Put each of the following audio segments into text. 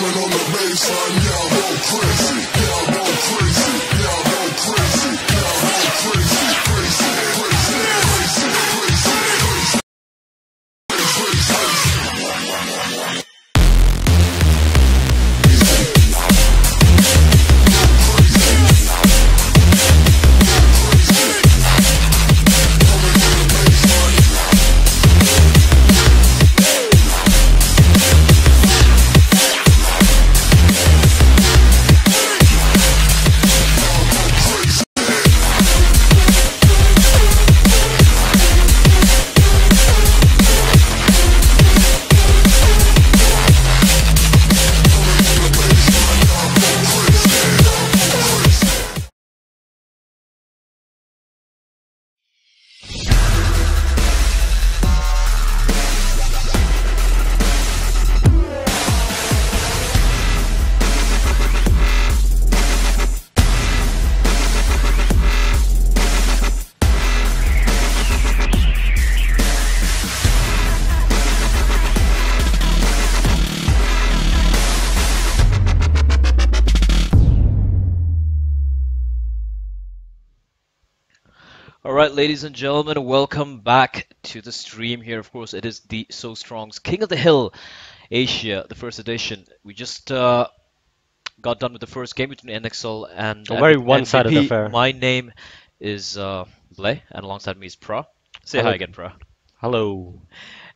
Coming on the baseline, yeah, I go crazy. Yeah, I go crazy. Yeah, I go crazy. Yeah, I go crazy. Crazy, crazy, crazy, crazy, crazy, crazy, crazy. All right, ladies and gentlemen, welcome back to the stream here. Of course, it is the So Strong's King of the Hill Asia, the first edition. We just got done with the first game between NXL and A very one-sided MVP. affair. My name is Blay, and alongside me is Pra. Say Hello. hi again, Pra. Hello.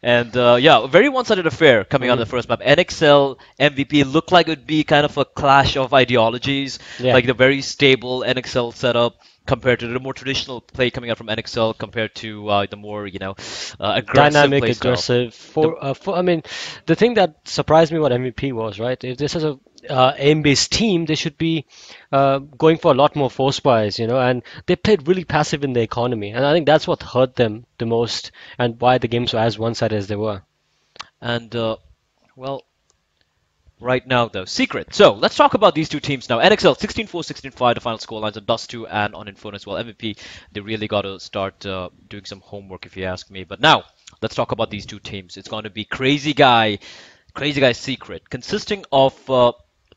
And yeah, a very one-sided affair coming out of the first map. NXL, MVP looked like it would be kind of a clash of ideologies, Yeah. like the very stable NXL setup compared to the more traditional play coming out from NXL compared to the more, aggressive Dynamic, play style. aggressive. I mean, the thing that surprised me about MVP was, right, if this is a aim-based team, they should be going for a lot more force buys, and they played really passive in the economy, and I think that's what hurt them the most, and why the games were as one-sided as they were. And well, right now though, Secret. So let's talk about these two teams now. NXL 16-4, 16-5, the final score lines on Dust 2 and on Inferno as well. MVP, they really got to start doing some homework if you ask me. But now, let's talk about these two teams. It's going to be Crazy Guy Secret, consisting of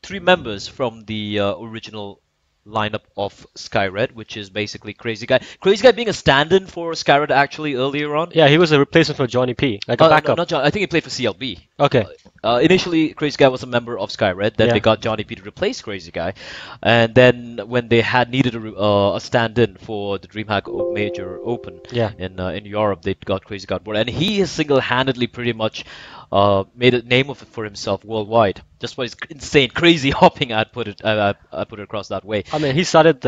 three members from the original lineup of Skyred, which is basically Crazy Guy. Crazy Guy being a stand-in for Skyred actually earlier on. Yeah, he was a replacement for Johnny P, like a No, backup. not John. I think he played for CLB. Okay. Initially, Crazy Guy was a member of Skyred. Then Yeah. they got Johnny P to replace Crazy Guy, and then when they had needed a stand-in for the DreamHack Major Open Yeah. in Europe, they got Crazy Guy on board, and he has single-handedly pretty much made a name of it for himself worldwide. Just by his insane, crazy hopping, I put it across that way. I mean, he started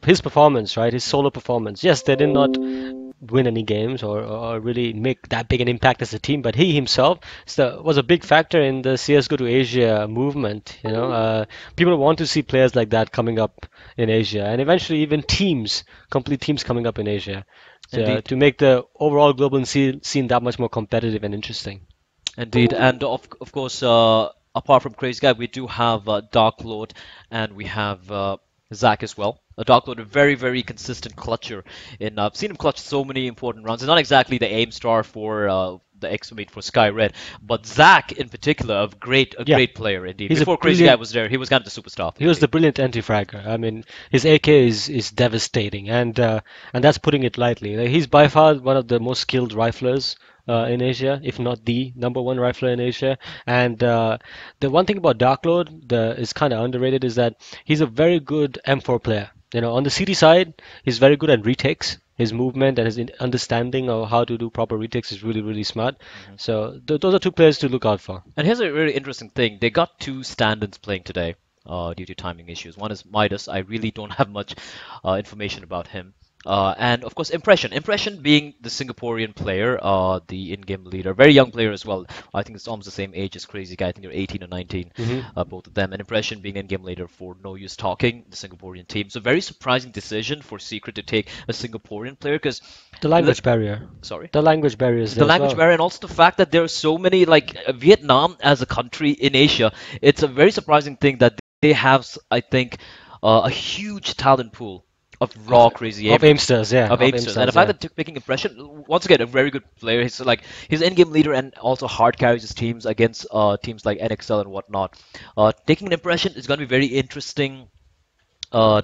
his performance, right? His solo performance. Yes, they did not win any games or really make that big an impact as a team, but he himself was a big factor in the CSGO to Asia movement. People want to see players like that coming up in Asia, and eventually even complete teams coming up in Asia, Indeed. to make the overall global scene that much more competitive and interesting. Indeed, and of course, apart from Crazy Guy, we do have Dark Lord, and we have Zach as well. Dark Lord, a very, very consistent clutcher. I've seen him clutch so many important rounds. It's not exactly the aim star for the X-Mate for Skyred, but Zach in particular, a great player indeed. He's a Before Crazy Guy brilliant- was there, he was kind of the superstar. He was the brilliant anti-fragger. I mean, his AK is devastating, and that's putting it lightly. Like, he's by far one of the most skilled riflers in Asia, if not the number one rifler in Asia. And the one thing about Dark Lord is kind of underrated is that he's a very good M4 player. On the CD side, he's very good at retakes. His movement and his understanding of how to do proper retakes is really, really smart. So those are two players to look out for. And here's a really interesting thing. They got two stand-ins playing today due to timing issues. One is Midas. I really don't have much information about him. And of course, Impression being the Singaporean player, the in-game leader, very young player as well. I think it's almost the same age as Crazy Guy. I think they're 18 or 19, both of them. And Impression being in-game leader for No Use Talking, the Singaporean team. So very surprising decision for Secret to take a Singaporean player because The language barrier. sorry. The language barrier is The there as language well. barrier and also the fact that there are so many like Vietnam as a country in Asia. It's a very surprising thing that they have, I think, a huge talent pool of raw crazy of aim Aimsters, yeah, of of aimsters. And the Aimsters, fact yeah. that took making impression, once again, a very good player. He's like he's in-game leader and also hard carries his teams against teams like NXL and whatnot. Taking an impression is going to be very interesting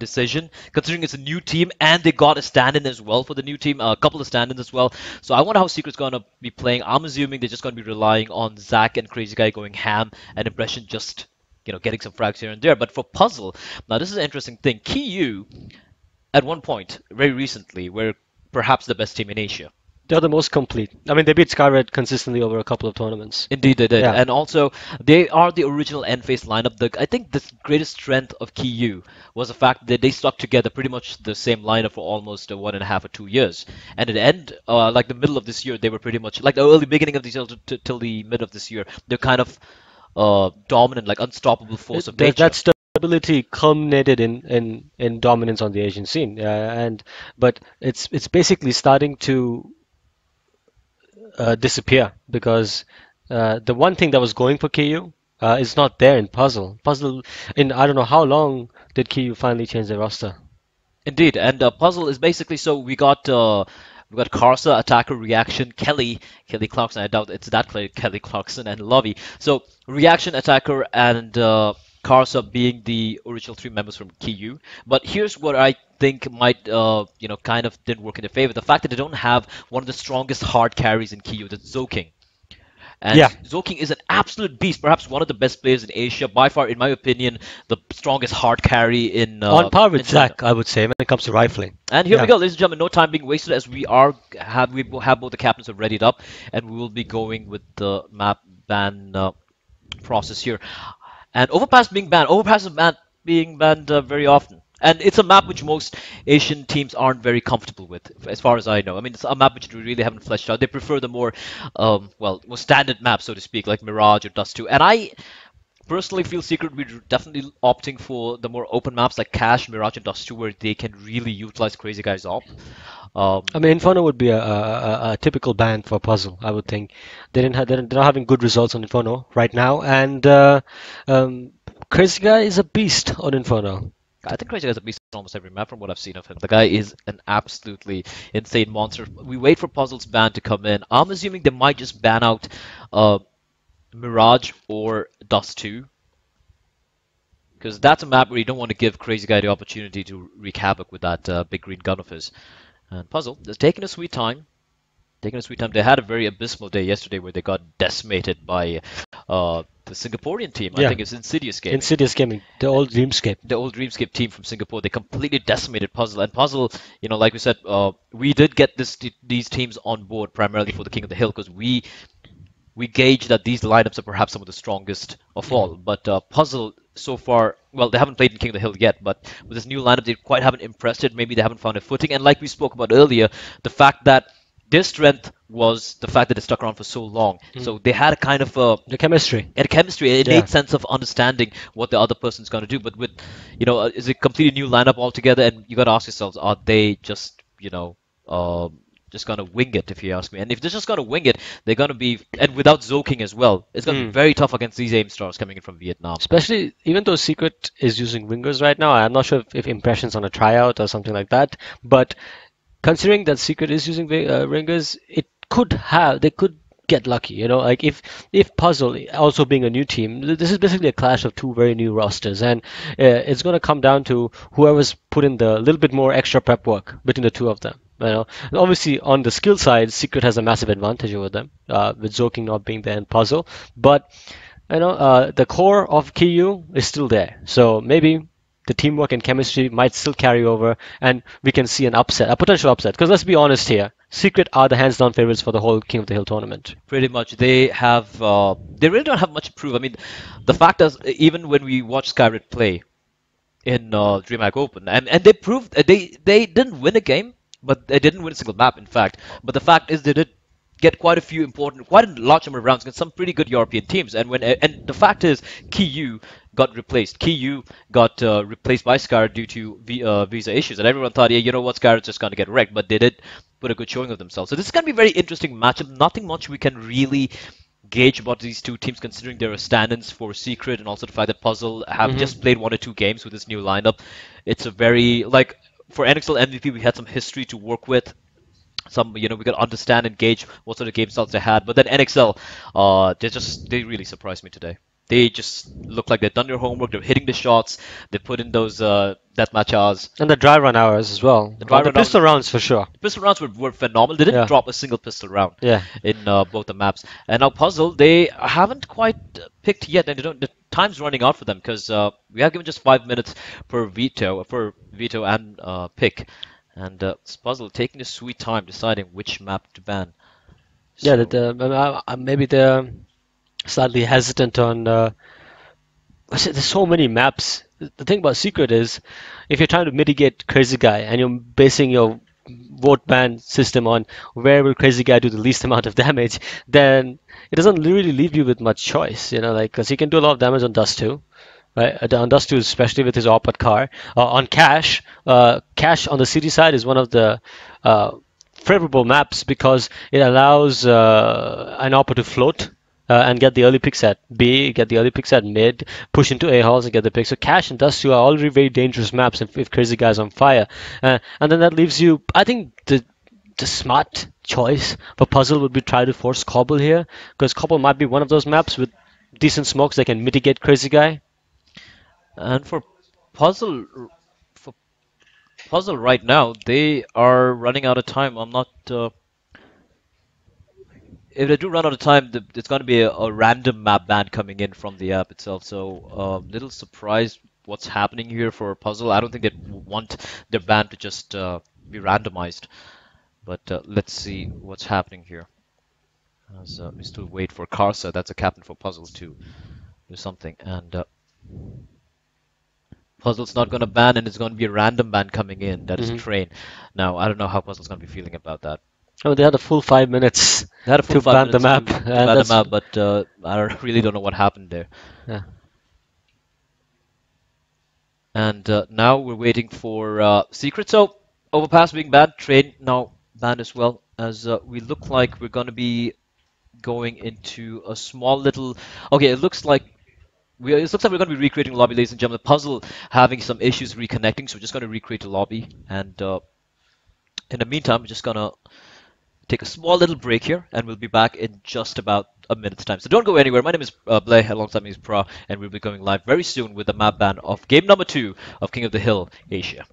decision, considering it's a new team and they got a stand-in as well for the new team, a couple of stand-ins as well. So I wonder how Secret's gonna be playing. I'm assuming they're just gonna be relying on Zach and Crazy Guy going ham and Impression just getting some frags here and there. But for Puzzle, now this is an interesting thing. KU at one point very recently were perhaps the best team in Asia. They're the most complete. I mean, they beat Skyred consistently over a couple of tournaments. Indeed, they did, Yeah. and also they are the original end phase lineup. I think the greatest strength of KU was the fact that they stuck together pretty much the same lineup for almost 1.5 or 2 years. And at the end, like the middle of this year, they were pretty much like the early beginning of this year till the mid of this year. They're kind of dominant, like unstoppable force of That nature. stability culminated in dominance on the Asian scene, and but it's basically starting to disappear because the one thing that was going for KU is not there in Puzzle. Puzzle in I don't know how long did KU finally change their roster. Indeed, and puzzle is basically so we got Karsa, attacker, reaction, Kelly Clarkson. I doubt it's that Kelly Clarkson and Lovey. So reaction, attacker, and Karsa being the original three members from KU. But here's what I think might kind of didn't work in their favor: the fact that they don't have one of the strongest hard carries in KU, that's Zoking. And Yeah, Zoking is an absolute beast, perhaps one of the best players in Asia, by far, in my opinion, the strongest hard carry on par in with China. Zach, I would say, when it comes to rifling. And here we Yeah. go, ladies and gentlemen. No time being wasted, as we will have both the captains have readied up, and we will be going with the map ban process here. And Overpass is being banned very often. And it's a map which most Asian teams aren't very comfortable with, as far as I know. I mean, it's a map which we really haven't fleshed out. They prefer the more standard maps, so to speak, like Mirage or Dust 2. And I personally feel Secret will be definitely opting for the more open maps like Cache, Mirage, and Dust 2, where they can really utilize Crazy Guys op. I mean, Inferno would be a typical ban for Puzzle, I would think. They're not having good results on Inferno right now, and Crazy Guy is a beast on Inferno. I think Crazy Guys have beast on almost every map from what I've seen of him. The guy is an absolutely insane monster. We wait for Puzzle's ban to come in. I'm assuming they might just ban out uh, Mirage or Dust 2, because that's a map where you don't want to give Crazy Guy the opportunity to wreak havoc with that big green gun of his. And Puzzle is taking a sweet time. Taking a sweet time. They had a very abysmal day yesterday where they got decimated by the Singaporean team. I Yeah, think it's Insidious Gaming. Insidious Gaming, the old Dreamscape. The old Dreamscape team from Singapore. They completely decimated Puzzle. And Puzzle, like we said, we did get these teams on board primarily for the King of the Hill because we gauge that these lineups are perhaps some of the strongest of all. But Puzzle so far, well, they haven't played in King of the Hill yet, but with this new lineup, they quite haven't impressed it. Maybe they haven't found a footing. And like we spoke about earlier, the fact that their strength was the fact that they stuck around for so long. So they had a kind of The chemistry. a chemistry, an Yeah. innate sense of understanding what the other person's going to do. But with, is a completely new lineup altogether, and you got to ask yourselves, are they just going to wing it, if you ask me? And if they're just going to wing it, they're going to be, and without Zoking as well, it's going to be very tough against these aim stars coming in from Vietnam. Especially, even though Secret is using wingers right now, I'm not sure if Impression's on a tryout or something like that. But considering that Secret is using wingers, they could get lucky. Like if Puzzle also being a new team, this is basically a clash of two very new rosters, and it's going to come down to whoever's put in the little bit more extra prep work between the two of them. And obviously on the skill side, Secret has a massive advantage over them, with Zoking not being there in Puzzle. But the core of KU is still there, so maybe the teamwork and chemistry might still carry over, and we can see a potential upset. Because let's be honest here, Secret are the hands-down favorites for the whole King of the Hill tournament. Pretty much, they really don't have much to prove. I mean, the fact is, even when we watch Skyrit play in DreamHack Open, and they proved they didn't win a game, but they didn't win a single map, in fact. But the fact is, they did get quite a large number of rounds against some pretty good European teams. And the fact is, KU got replaced. KU got replaced by Skyr due to visa issues, and everyone thought, yeah, you know what, Skyr's just going to get wrecked. But they did put a good showing of themselves. So this is going to be a very interesting matchup. Nothing much we can really gauge about these two teams, considering there are stand-ins for Secret, and also the fact that Puzzle have just played 1 or 2 games with this new lineup. It's a very for NXL MVP, we had some history to work with. Some, we could understand and gauge what sort of game styles they had. But then NXL, they really surprised me today. They just look like they've done their homework. They're hitting the shots. They put in those deathmatch hours. And the dry run hours as well. The dry The run hours, pistol rounds for sure. pistol rounds were phenomenal. They didn't Yeah. drop a single pistol round Yeah. in both the maps. And now Puzzle, they haven't quite picked yet, and the time's running out for them because we have given just 5 minutes per veto and pick. And it's Puzzle taking a sweet time deciding which map to ban. Yeah, So, maybe they're slightly hesitant on. There's so many maps. The thing about Secret is, if you're trying to mitigate Crazy Guy and you're basing your vote ban system on where will Crazy Guy do the least amount of damage, then it doesn't really leave you with much choice. Because he can do a lot of damage on Dust 2. Right, on Dust 2, especially with his AWPed car. On Cash, Cash on the city side is one of the favorable maps because it allows an AWPer to float and get the early picks at B, get the early picks at mid, push into A halls and get the picks. So Cash and Dust 2 are already very dangerous maps if Crazy Guy's on fire. And then that leaves you, I think the smart choice for Puzzle would be try to force Cobble here because Cobble might be one of those maps with decent smokes that can mitigate Crazy Guy. and for Puzzle right now, they are running out of time. I'm not. If they do run out of time, it's going to be a random map ban coming in from the app itself. So, little surprised what's happening here for Puzzle. I don't think they'd want their ban to just be randomized. But let's see what's happening here. As we still wait for Karsa, that's a captain for Puzzle, to do something. And Puzzle's not going to ban, and it's going to be a random ban coming in. That is Train. Now, I don't know how Puzzle's going to be feeling about that. Oh, they had a full 5 minutes They had a full to 5 ban the minutes map. to ban the map, but really don't know what happened there. Yeah. And now we're waiting for Secret. So, Overpass being banned, Train now banned as well, as we look like we're going to be going into a small little... Okay, it looks like we're going to be recreating a lobby, ladies and gentlemen. Puzzle having some issues reconnecting, so we're just going to recreate a lobby. And in the meantime, we're just going to take a small little break here, and we'll be back in just about a minute's time. So don't go anywhere. My name is Blay, alongside me is Pra, and we'll be going live very soon with the map ban of game number 2 of King of the Hill Asia.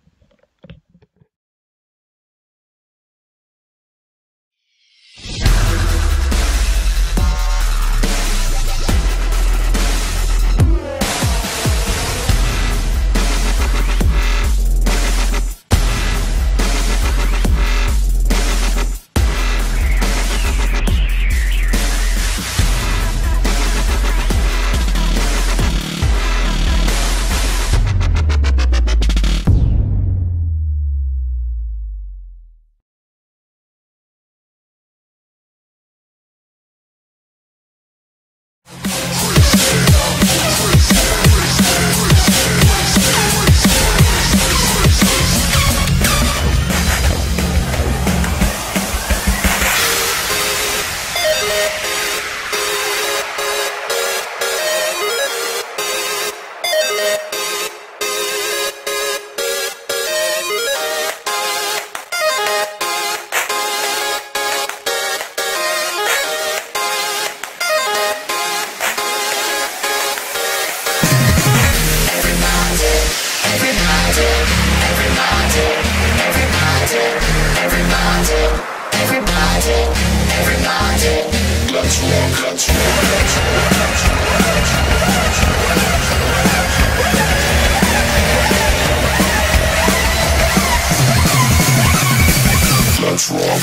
Let's rock.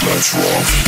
Let's rock.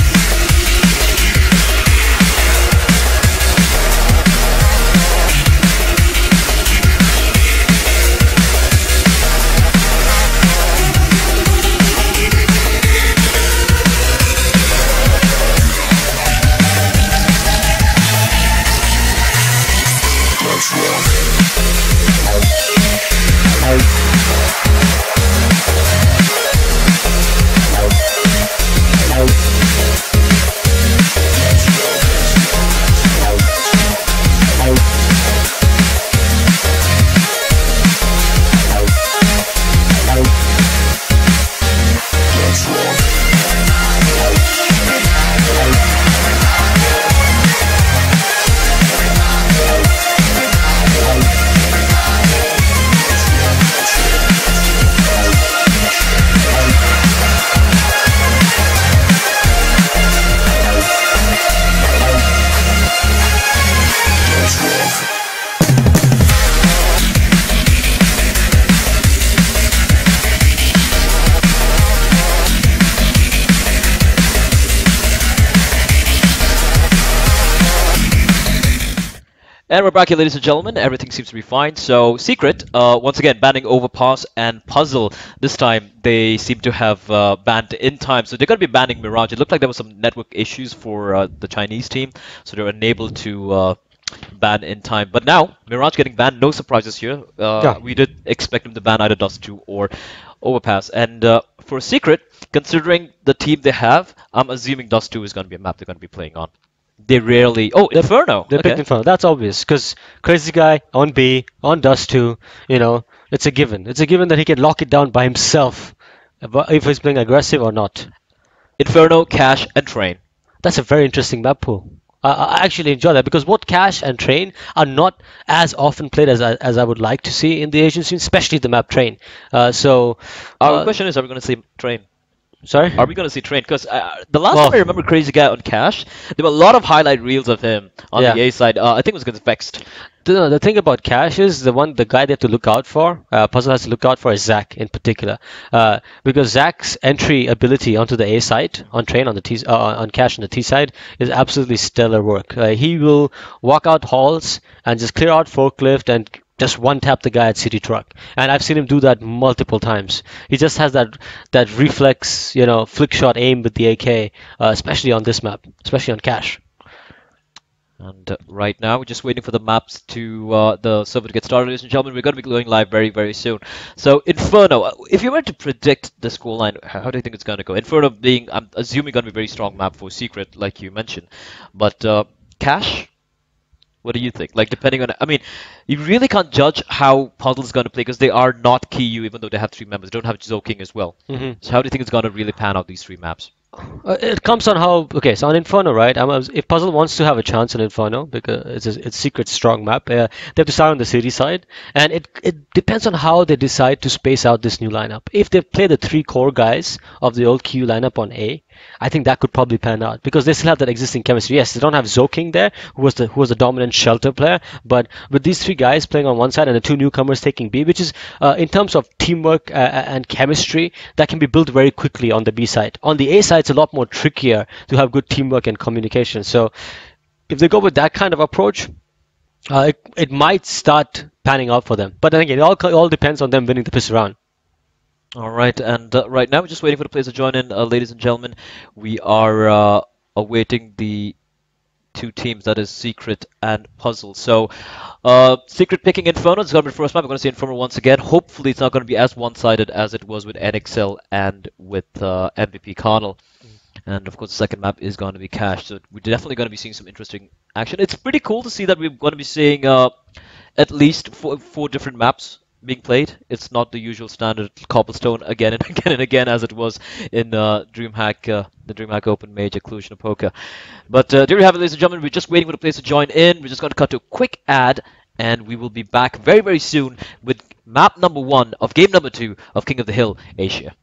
And we're back here, ladies and gentlemen. Everything seems to be fine. So, Secret, once again, banning Overpass and Puzzle. This time, they seem to have banned in time. So, they're going to be banning Mirage. It looked like there was some network issues for the Chinese team. So, they were unable to ban in time. But now, Mirage getting banned. No surprises here. Yeah. We did expect them to ban either Dust 2 or Overpass. And for Secret, considering the team they have, I'm assuming Dust 2 is going to be a map they're going to be playing on. They rarely. Oh, Inferno. They picked Okay. Inferno. That's obvious because Crazy Guy on B, on Dust 2, it's a given. It's a given that he can lock it down by himself if he's playing aggressive or not. Inferno, Cash, and Train. That's a very interesting map pool. I actually enjoy that because both Cash and Train are not as often played as I would like to see in the Asian scene, especially the map Train. So, Our uh, question is, are we going to see Train? sorry? Are we going to see Train? Because the last Well, time I remember Crazy Guy on Cash, there were a lot of highlight reels of him on yeah. the A side. I think it was against Vexed. The thing about Cash is the guy they have to look out for, Puzzle has to look out for is Zach in particular, because Zach's entry ability onto the A side on Train on the T on Cash on the T side is absolutely stellar work. He will walk out halls and just clear out forklift and just one tap the guy at City Truck, and I've seen him do that multiple times. He just has that reflex, flick shot aim with the AK, especially on this map, especially on Cash. And right now, we're just waiting for the maps to the server to get started, ladies and gentlemen. We're going to be going live very, very soon. So, Inferno, if you were to predict the scoreline, how do you think it's going to go? Inferno being, I'm assuming, going to be a very strong map for Secret, like you mentioned. But Cash, what do you think? Like, depending on, I mean, you really can't judge how Puzzle's going to play because they are not KU, even though they have three members. They don't have Zoking as well. Hmm. So, how do you think it's going to really pan out these three maps? It comes on how okay. So on Inferno, right? If Puzzle wants to have a chance on Inferno because it's Secret strong map, they have to start on the city side, and it depends on how they decide to space out this new lineup. If they play the three core guys of the old Q lineup on A, I think that could probably pan out because they still have that existing chemistry. Yes, they don't have Zoking there, who was the dominant shelter player, but with these three guys playing on one side and the two newcomers taking B, which is in terms of teamwork and chemistry, that can be built very quickly on the B side. On the A side, it's a lot more trickier to have good teamwork and communication. So if they go with that kind of approach, it might start panning out for them. But then again, it all depends on them winning the piss round. All right, and right now we're just waiting for the players to join in, ladies and gentlemen. We are awaiting the two teams, that is Secret and Puzzle. So, Secret picking Inferno. It's going to be the first map. We're going to see Inferno once again. Hopefully, it's not going to be as one-sided as it was with NXL and with MVP Connell. And of course, the second map is going to be Cash. So we're definitely going to be seeing some interesting action. It's pretty cool to see that we're going to be seeing at least four different maps being played. It's not the usual standard cobblestone again and again and again as it was in DreamHack, the DreamHack Open Major Cluj Napoca. But there you have it, ladies and gentlemen. We're just waiting for the players to join in. We're just going to cut to a quick ad, and we will be back very, very soon with map number 1 of game number 2 of King of the Hill Asia.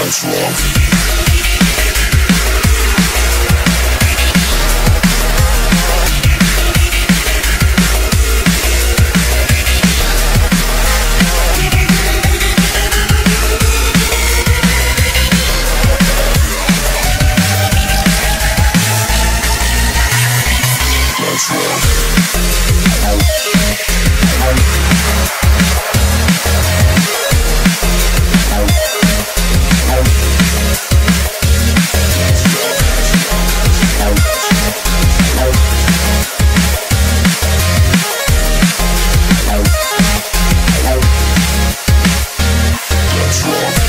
That's wrong. That's wrong. That's wrong.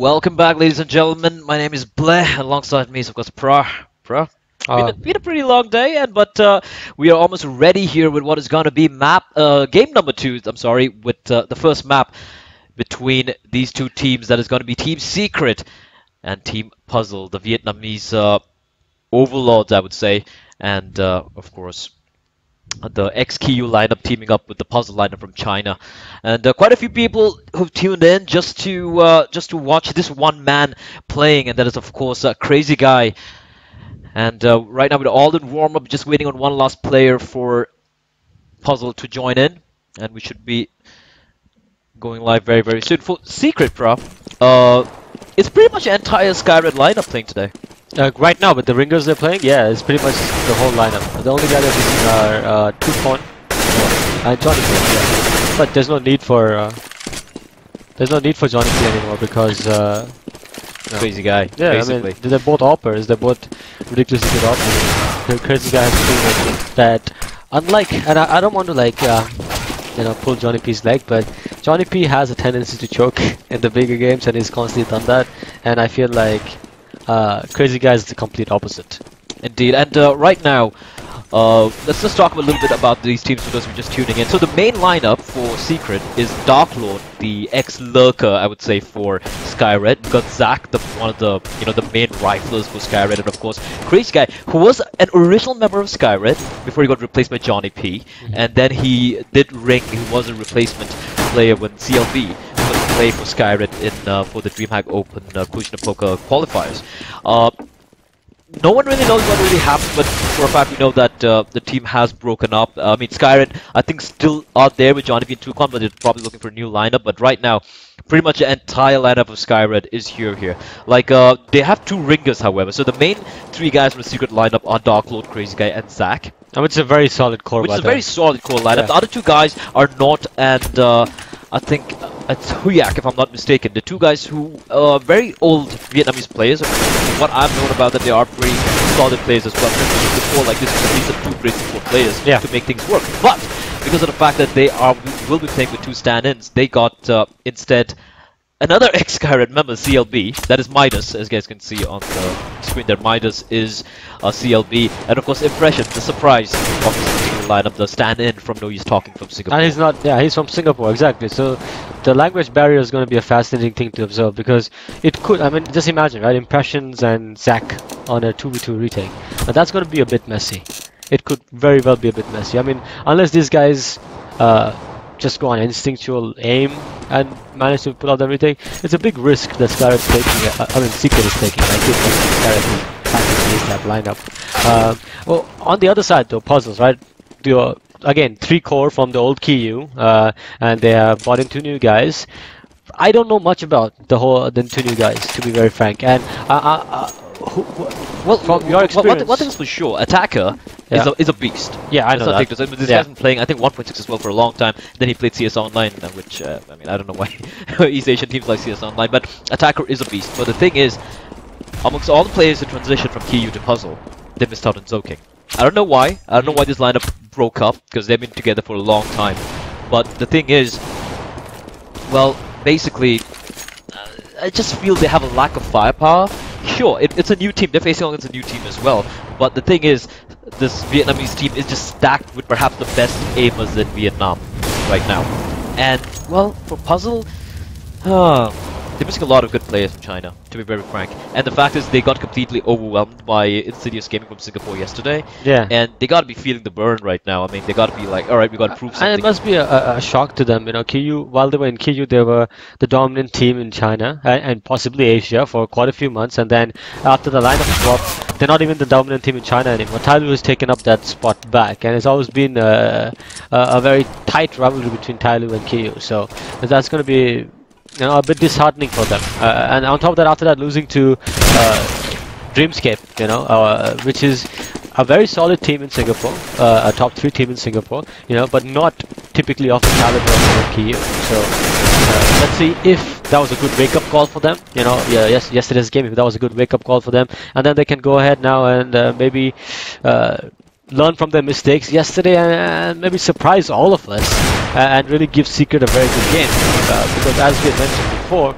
Welcome back, ladies and gentlemen. My name is Blair. Alongside me is, of course, Pra. Been a pretty long day, but we are almost ready here with what is going to be game number 2. I'm sorry, with the first map between these two teams. That is going to be Team Secret and Team Puzzle, the Vietnamese overlords, I would say, and of course the ex-KU lineup teaming up with the Puzzle lineup from China, and quite a few people who've tuned in just to watch this one man playing, and that is of course a Crazy Guy. And right now we're all in warm-up, just waiting on one last player for Puzzle to join in, and we should be going live very, very soon. For Secret, bro, it's pretty much the entire Skyred lineup playing today. Right now, with the ringers they're playing, yeah, it's pretty much the whole lineup. The only guy that's missing are Tupon and Johnny P. Yeah. But there's no need for Johnny P anymore because Crazy Guy, yeah, basically. I mean they're both oppers. They're both ridiculously good oppers. The Crazy Guy has proven that unlike, and I don't want to pull Johnny P's leg, but Johnny P has a tendency to choke in the bigger games, and he's constantly done that. And I feel like Crazy Guy is the complete opposite. Indeed, and right now, let's just talk a little bit about these teams for those who are just tuning in. So the main lineup for Secret is Dark Lord, the ex-lurker, I would say, for Skyred. We've got Zach, one of the main riflers for Skyred, and of course Crazy Guy, who was an original member of Skyred before he got replaced by Johnny P, and then he did ring. He was a replacement player when CLB play for Skyred for the DreamHack Open Kushna Poker qualifiers. No one really knows what really happened, but for a fact we know that the team has broken up. I mean, Skyred, I think, still out there with Johnny V and Tukon, but they're probably looking for a new lineup. But right now, pretty much the entire lineup of Skyred is here. Like, they have 2 ringers, however. So the main 3 guys from the Secret lineup are Dark Lord, Crazy Guy, and Zach. And which is a very solid core. Which is a very solid core lineup. Yeah. The other 2 guys are Not and I think it's Huyak, if I'm not mistaken. The 2 guys who are very old Vietnamese players. From what I've known about them, they are pretty solid players as well. Before, like, this is at least 2 great support players to make things work. But because of the fact that they will be playing with 2 stand-ins, they got instead another ex-Skyred member, CLB. That is Midas, as you guys can see on the screen there. Midas is CLB, and of course Impression, the surprise of this particular lineup, the stand-in from No Use Talking from Singapore. And he's not, yeah, he's from Singapore, exactly. So the language barrier is going to be a fascinating thing to observe, because it could, I mean, just imagine, right, Impressions and Zach on a 2v2 retake. But that's going to be a bit messy. It could very well be a bit messy. I mean, unless these guys just go on instinctual aim and manage to pull out everything, it's a big risk that Skyred is taking. I mean, Secret is taking. I think Skyred is that lineup. Well, on the other side though, Puzzles, right? Again, 3 core from the old KU, and they have brought in 2 new guys. I don't know much about the 2 new guys, to be very frank. And well, from your experience, one thing's for sure, Attacker is a beast. Yeah, I know that. This guy's been playing, I think, 1.6 as well for a long time. Then he played CS Online, which, I mean, I don't know why East Asian teams like CS Online, but Attacker is a beast. But the thing is, amongst all the players who transitioned from KU to Puzzle, they missed out on Zoking. I don't know why. I don't know why this lineup broke up, because they've been together for a long time. But the thing is, well, basically, I just feel they have a lack of firepower. Sure, it's a new team. They're facing against a new team as well. But the thing is, this Vietnamese team is just stacked with perhaps the best aimers in Vietnam right now. And, well, for Puzzle, they're missing a lot of good players from China, to be very frank. And the fact is, they got completely overwhelmed by Insidious Gaming from Singapore yesterday. Yeah. And they gotta be feeling the burn right now. I mean, they gotta be like, alright, we gotta prove something. And it must be a shock to them, you know. KU, while they were in KU, they were the dominant team in China and possibly Asia for quite a few months. And then after the lineup swap, they're not even the dominant team in China anymore. Tyloo has taken up that spot back, and it's always been a very tight rivalry between Tyloo and KU. So that's going to be, you know, a bit disheartening for them. And on top of that, after that, losing to Dreamscape, you know, which is a very solid team in Singapore, a top 3 team in Singapore, you know, but not typically of the caliber of KU. So let's see if that was a good wake-up call for them. You know, yesterday's game, if that was a good wake-up call for them, and then they can go ahead now and maybe learn from their mistakes yesterday and maybe surprise all of us and really give Secret a very good game. Because as we had mentioned, before,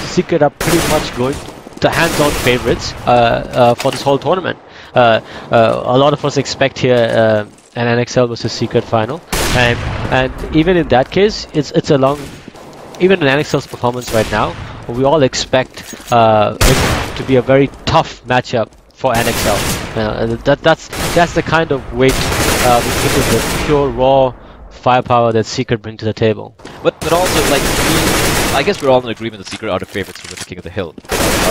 Secret are pretty much going the hands-on favorites for this whole tournament. A lot of us expect here an NXL versus Secret final, and even in that case, it's a long. Even in NXL's performance right now, we all expect it to be a very tough matchup for NXL. That's the kind of weight because of the pure raw firepower that Secret bring to the table. But also, like, I guess we're all in agreement that Secret are the favorites for the King of the Hill.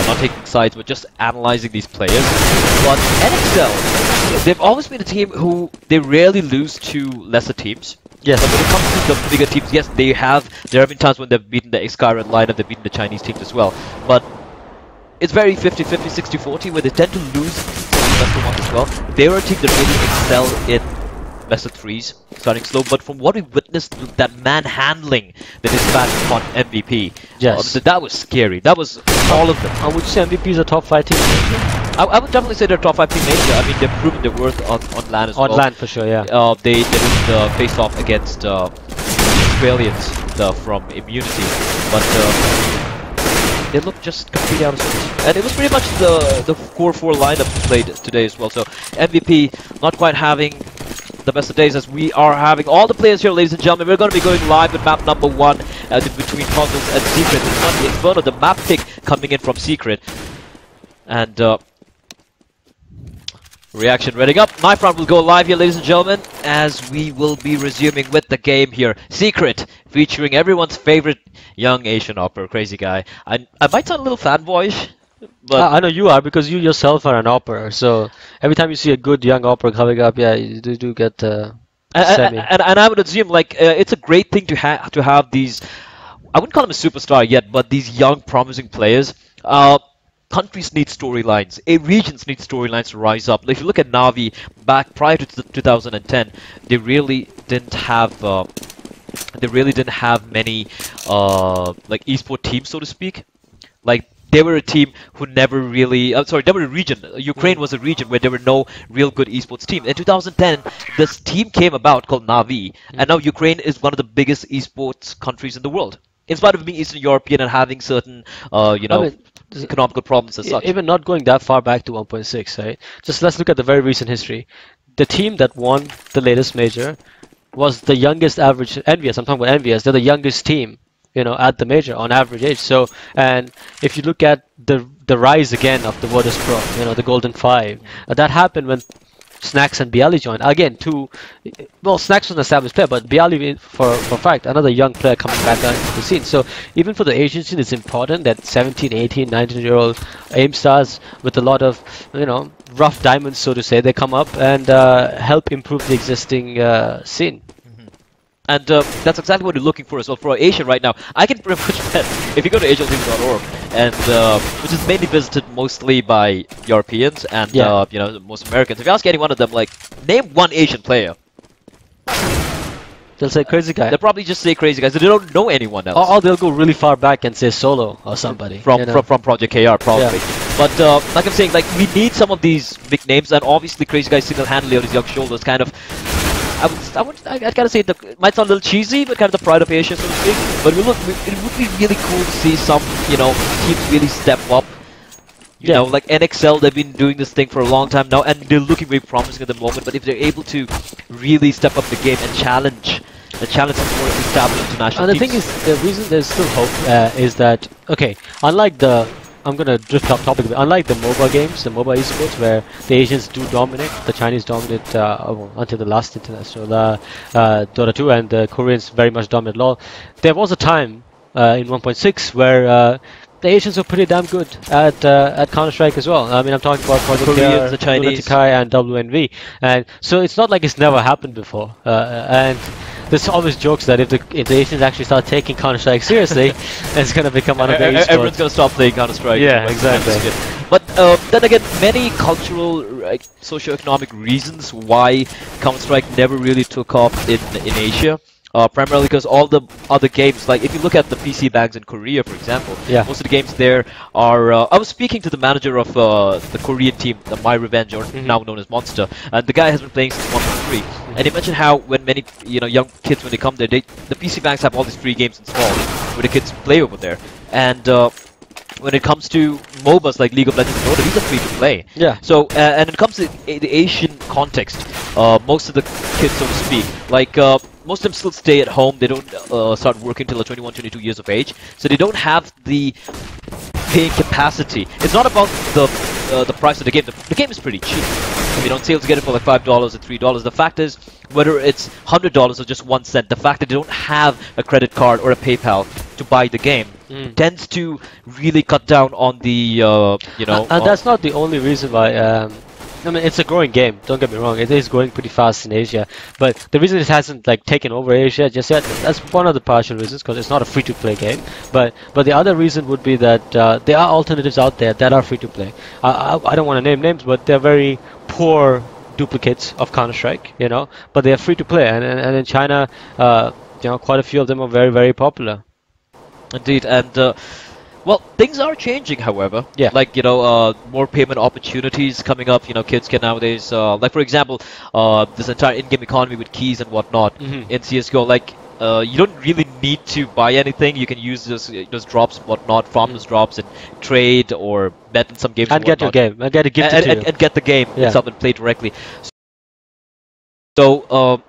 Not taking sides, but just analyzing these players. But NXL, they've always been a team who they rarely lose to lesser teams. Yes. But when it comes to the bigger teams, yes, there have been times when they've beaten the Skyred lineup, they've beaten the Chinese teams as well. But it's very 50-50, 60-40, where they tend to lose the lesser ones as well. They're a team that really excel in lesser threes, starting slow, but from what we witnessed, that manhandling that is back on MVP, Yes. that was scary. That was all of them. I would say MVP is a top 5 team. I would definitely say they're top 5 team major. I mean, they've proven their worth on LAN as well. On LAN for sure, yeah. They didn't face off against the Australians from Immunity, but they looked just completely out of sorts. And it was pretty much the core 4 lineup played today as well. So MVP not quite having the best of days, as we are having all the players here, ladies and gentlemen. We're going to be going live with map number 1 between Puzzles and Secret. It's not the Inferno, the map pick coming in from Secret. And reaction ready up. My front will go live here, ladies and gentlemen, as we will be resuming with the game here. Secret, featuring everyone's favorite young Asian opera, Crazy Guy. I might sound a little fanboyish, but I know you are, because you yourself are an opera. So every time you see a good young opera coming up, yeah, you do get semi. and I would assume, like, it's a great thing to have these. I wouldn't call them a superstar yet, but these young, promising players. Countries need storylines. Regions need storylines to rise up. If you look at Navi back prior to 2010, they really didn't have. They really didn't have many like esport teams, so to speak. Like, they were a team who never really. Sorry, they were a region. Ukraine was a region where there were no real good esports team. In 2010, this team came about called Navi, and now Ukraine is one of the biggest esports countries in the world. In spite of being Eastern European and having certain, economical problems as such. Even not going that far back to 1.6, right? Just let's look at the very recent history. The team that won the latest major was the youngest average. NVS, I'm talking about NVS. They're the youngest team, at the major on average age. So, and if you look at the rise again of the Virtus Pro, the Golden Five, that happened when Snacks and Bialy joined. Again, Snacks was an established player, but Bialy, for fact, another young player coming back into the scene. So even for the Asian scene, it's important that 17, 18, 19-year-old AIM stars with a lot of, rough diamonds, so to say, they come up and help improve the existing scene. And that's exactly what you're looking for as well. For Asia right now, I can pretty much bet, if you go to asianteams.org, and which is mainly visited mostly by Europeans and most Americans. If you ask any one of them, like, name one Asian player, they'll say Crazy Guy. They'll probably just say Crazy Guy. So they don't know anyone else. Or they'll go really far back and say Solo or somebody from Project KR probably. Yeah. But like I'm saying, like, we need some of these big names, and obviously Crazy Guy single-handedly on his young shoulders kind of. I'd gotta say it might sound a little cheesy, but kind of the pride of Asia, so to speak. But it would be really cool to see some, teams really step up. You know, like NXL, they've been doing this thing for a long time now, and they're looking very promising at the moment. But if they're able to really step up the game and challenge some more established international teams. And the teams. thing is, the reason there's still hope is that, unlike I'm gonna drift off topic a bit. Unlike the MOBA games, the MOBA esports, where the Asians do dominate, the Chinese dominate until the last international Dota 2, and the Koreans very much dominate LoL. There was a time in 1.6 where the Asians were pretty damn good at Counter-Strike as well. I mean, I'm talking about Project Koreans, the Chinese, and WNV, and so it's not like it's never happened before. And there's always jokes that if the Asians actually start taking Counter-Strike seriously, it's going to become one of the esports. Everyone's going to stop playing Counter-Strike. Yeah, exactly. But then again, many cultural, socio-economic reasons why Counter-Strike never really took off in Asia. Primarily because all the other games, like if you look at the PC bangs in Korea, for example, most of the games there are. I was speaking to the manager of the Korean team, the My Revenge, or now known as Monster, and the guy has been playing since 1.3. And he mentioned how when many young kids when they come there, the PC banks have all these free games installed where the kids play over there. And when it comes to MOBAs like League of Legends and Dota, these are free to play. Yeah. So, and when it comes to the Asian context, most of the kids, so to speak, like most of them still stay at home. They don't start working till they're 21, 22 years of age. So they don't have the paying capacity. It's not about the price of the game. The game is pretty cheap. I mean, on sales you get it for like $5 or $3. The fact is, whether it's $100 or just 1 cent, the fact that they don't have a credit card or a PayPal to buy the game tends to really cut down on the And that's not the only reason why. I mean, it's a growing game. Don't get me wrong; it is growing pretty fast in Asia. But the reason it hasn't like taken over Asia just yet, that's one of the partial reasons, because it's not a free-to-play game. But the other reason would be that there are alternatives out there that are free-to-play. I don't want to name names, but they're very poor duplicates of Counter-Strike, you know. But they are free-to-play, and in China, quite a few of them are very, very popular. Indeed, and well, things are changing, however. Yeah. Like, more payment opportunities coming up. Kids can nowadays, like for example, this entire in-game economy with keys and whatnot in CSGO. Like, you don't really need to buy anything. You can use those drops and whatnot, farm those drops and trade or bet in some games And get your game, and get it gifted to you. and get the game itself and play directly. So,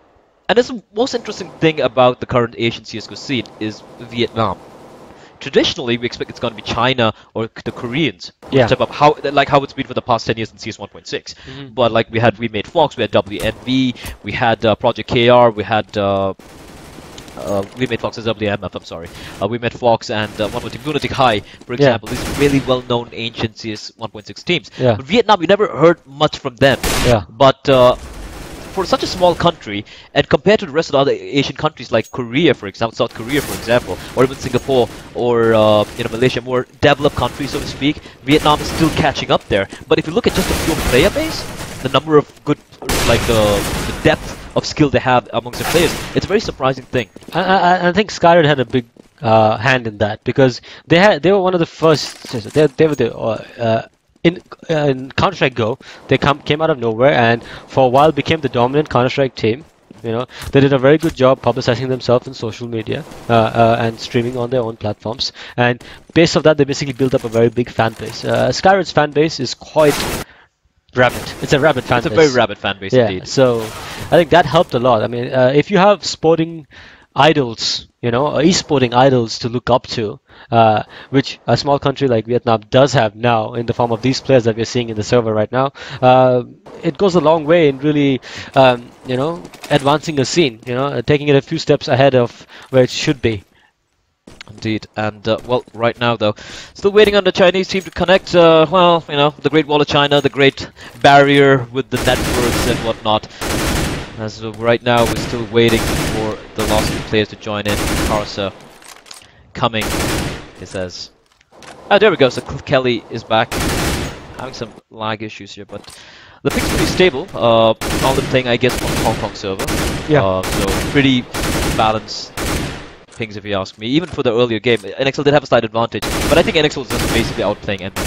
and that's the most interesting thing about the current Asian CSGO scene is Vietnam. Traditionally, we expect it's going to be China or the Koreans who step up, how it's been for the past 10 years in CS 1.6. But like we made Fox, we had WNV, we had Project KR, we had we made Fox as WMF, I'm sorry. We met Fox and one more team, Lunatic High, for example. These are really well-known ancient CS 1.6 teams. But Vietnam, we never heard much from them. But for such a small country, and compared to the rest of the other Asian countries like Korea, for example, South Korea, for example, or even Singapore, or Malaysia, more developed countries, so to speak, Vietnam is still catching up there. But if you look at just the pure player base, the number of good, like the depth of skill they have amongst the players, it's a very surprising thing. I think Skyred had a big hand in that, because they were one of the first. They were the in Counter-Strike Go, they came out of nowhere and for a while became the dominant Counter-Strike team. They did a very good job publicizing themselves in social media and streaming on their own platforms. And based on that, they basically built up a very big fan base. Skyride's fan base is quite rabid. It's a rabid fan base. It's a very rabid fan base indeed. So I think that helped a lot. I mean, if you have sporting idols, esporting idols to look up to, which a small country like Vietnam does have now in the form of these players that we're seeing in the server right now, it goes a long way in really, advancing a scene, taking it a few steps ahead of where it should be. Indeed, and well, right now though, still waiting on the Chinese team to connect. The Great Wall of China, the Great Barrier with the networks and whatnot. As of right now, we're still waiting for the last two players to join in. Karsa coming, it says. Oh, there we go. So Kelly is back. Having some lag issues here, but the ping's pretty stable. All the playing, I guess, on the Hong Kong server. So pretty balanced pings, if you ask me. Even for the earlier game, NXL did have a slight advantage, but I think NXL is just basically outplaying MVP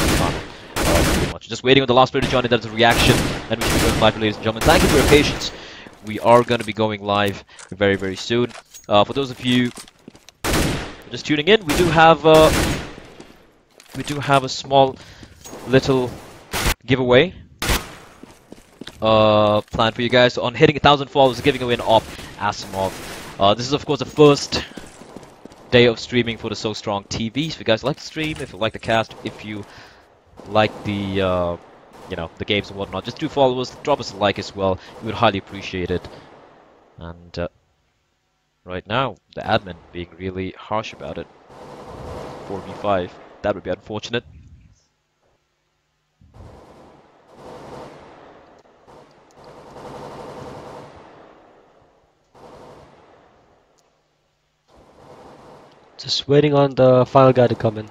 pretty much. Just waiting on the last player to join in. That's a reaction, and we should be going live, ladies and gentlemen. Thank you for your patience. We are going to be going live very, very soon. For those of you just tuning in, we do have a small little giveaway planned for you guys. On hitting 1,000 followers, giving away an op Asimov. This is of course the first day of streaming for the So Strong TV. So if you guys like to stream, if you like the cast, if you like the the games and whatnot, just do follow us, drop us a like as well. We would highly appreciate it. And right now, the admin being really harsh about it. 4v5. That would be unfortunate. Just waiting on the final guy to come in.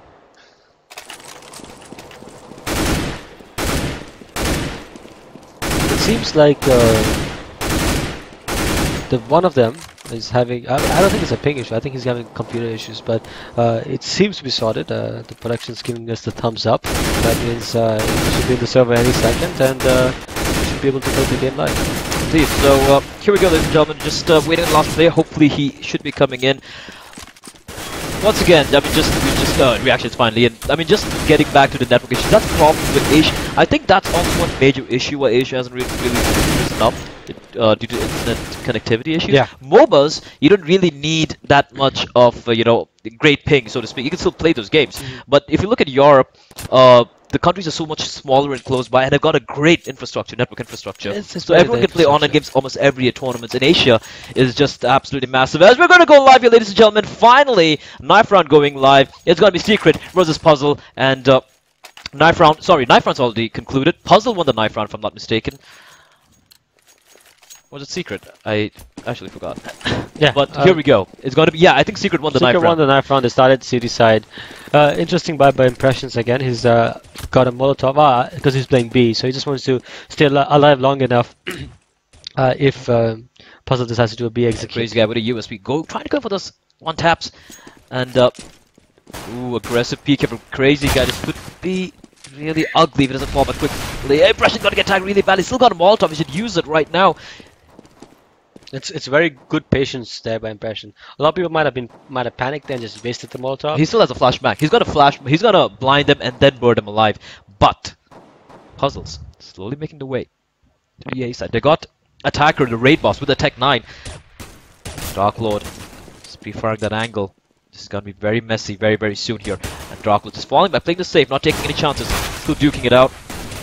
It seems like the one of them is having. I don't think it's a ping issue. I think he's having computer issues, but it seems to be sorted. The production's giving us the thumbs up. That means he should be in the server any second, and we should be able to play the game live. Indeed. So here we go, ladies and gentlemen. Just waiting on the last player. Hopefully he should be coming in. once again, I mean, reactions finally, and I mean, just getting back to the network issues. That's the problem with Asia. I think that's also one major issue why Asia hasn't really risen up due to internet connectivity issues. Yeah. MOBAs, you don't really need that much of great ping, so to speak. You can still play those games, but if you look at Europe, the countries are so much smaller and close by, and they've got a great infrastructure, network infrastructure. It's So better everyone than can play online infrastructure. games almost every year. Tournaments in Asia is just absolutely massive. As we're going to go live here, ladies and gentlemen, finally, knife round going live. It's going to be Secret versus Puzzle, and knife round's already concluded. Puzzle won the knife round, if I'm not mistaken. Was it Secret? I actually forgot. Yeah, But here we go. It's going to be, yeah, I think Secret won the knife Secret won round. the knife round. They started city side. Interesting buy by impressions again. He's got a Molotov because he's playing B, so he just wants to stay alive long enough. If Puzzle decides to do a B execute. Crazy guy with a USB. Trying to go for those one taps. And, ooh, aggressive peek here from Crazy guy. This could be really ugly if it doesn't fall back quickly. Impression going to get tagged really badly. Still got a Molotov. He should use it right now. It's very good patience there by impression. A lot of people might have panicked and just wasted the Molotov. He still has a flashback. He's gonna blind them and then burn them alive. But Puzzles slowly making the way to the A side. They got Attacker, the raid boss, with the Tech 9. Dark Lord just be firing that angle. This is gonna be very messy very, very soon here. And Dark Lord just falling back, playing the safe, not taking any chances. Still duking it out.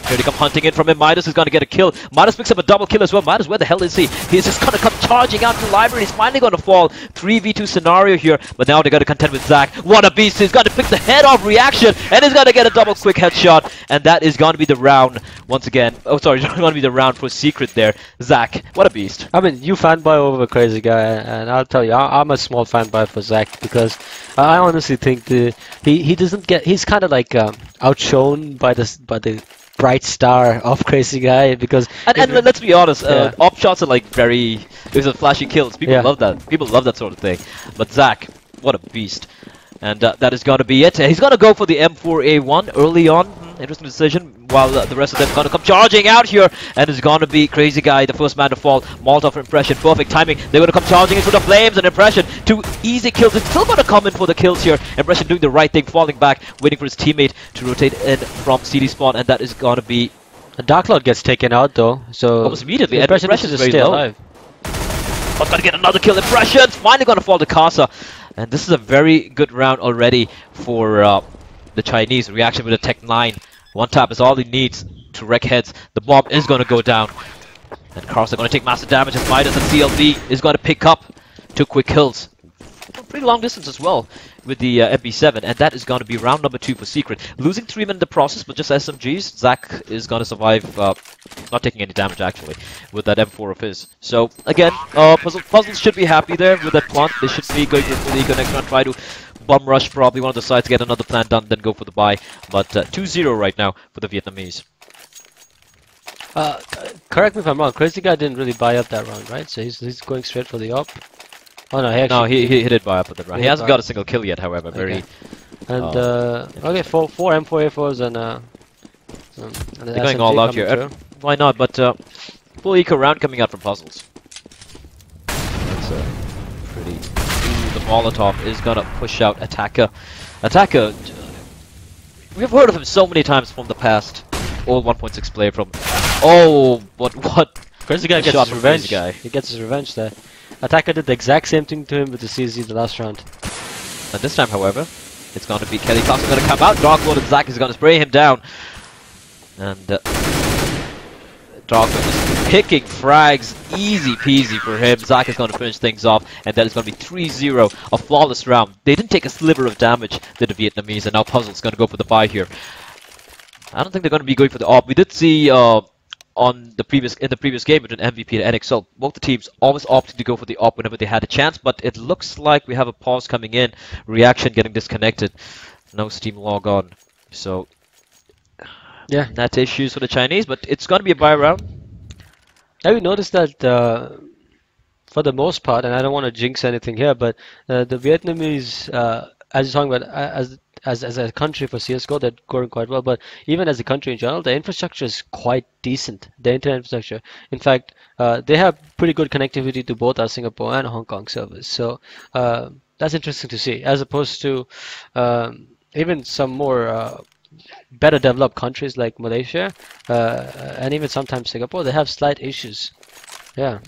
Here they come hunting in from him. Midas is going to get a kill. Midas picks up a double kill as well. Midas, where the hell is he? He's just going to come charging out to the library. He's finally going to fall. 3v2 scenario here. But now they got to contend with Zach. What a beast. He's going to pick the head off Reaction. And he's going to get a double quick headshot. And that is going to be the round once again. Oh, sorry. It's going to be the round for Secret there. Zach, what a beast. I mean, you fanboy over Crazy Guy, and I'll tell you, I'm a small fanboy for Zach because I honestly think he doesn't get. He's kind of like outshone by the bright star of Crazy Guy because And let's be honest, Yeah. op shots are like there's a flashy kills. People Yeah. love that. People love that sort of thing. But Zach, what a beast. And that is going to be it. He's going to go for the M4A1 early on. Interesting decision. While the rest of them going to come charging out here. And it's going to be Crazy Guy, the first man to fall. Molotov for Impression. Perfect timing. They're going to come charging into the flames. And Impression, 2 easy kills. It's still going to come in for the kills here. Impression doing the right thing, falling back, waiting for his teammate to rotate in from CD spawn. And that is going to be Dark Lord gets taken out though, so almost immediately. And Impression Impression is is to very stay low. alive. Oh, going to get another kill. Impressions finally going to fall to Casa. And this is a very good round already for the Chinese. Reaction with a Tech 9. One tap is all he needs to wreck heads. The bomb is going to go down. And Casa going to take massive damage. And Midas and CLB is going to pick up 2 quick kills. Pretty long distance as well with the MP7. And that is going to be round number 2 for Secret. Losing 3 men in the process, but just SMGs. Zach is going to survive, not taking any damage actually, with that M4 of his. So again, Puzzles should be happy there with that plant. They should be going for the eco next round, try to bum rush probably one of the sides, get another plant done, then go for the buy. But 2-0 right now for the Vietnamese. Correct me if I'm wrong. Crazy Guy didn't really buy up that round, right? So he's going straight for the op. Oh no, he actually No, he did buy up with that round. He He did hasn't buy got up. a single kill yet, however. Very. And okay, four M4A4s and They're going all out here. Why not? But full eco round coming out from Puzzles. That's pretty. Ooh, the Molotov is gonna push out Attacker. Attacker. We've heard of him so many times from the past. Old 1.6 player from. Oh, what? Crazy Guy A gets shot his from Crazy revenge. Guy. He gets his revenge there. Attacker did the exact same thing to him with the CZ the last round. And this time, however, it's going to be Kelly Thompson going to come out. Dark Lord and Zach is going to spray him down. And Dark Lord just picking frags, easy peasy for him. Zach is going to finish things off, and that is going to be 3-0, a flawless round. They didn't take a sliver of damage, did the Vietnamese, and now Puzzle's going to go for the buy here. I don't think they're going to be going for the op. We did see in the previous game between MVP and NXL, both the teams always opted to go for the op whenever they had a chance, but it looks like we have a pause coming in. Reaction getting disconnected. No Steam log on. So Yeah. net issues for the Chinese, but it's going to be a buy round. Have you noticed that for the most part, and I don't want to jinx anything here, but the Vietnamese, as you're talking about, as a country for CSGO, they're going quite well. But even as a country in general, the infrastructure is quite decent. The internet infrastructure. In fact, they have pretty good connectivity to both our Singapore and Hong Kong servers. So That's interesting to see, as opposed to even some more better developed countries like Malaysia and even sometimes Singapore. They have slight issues. Yeah.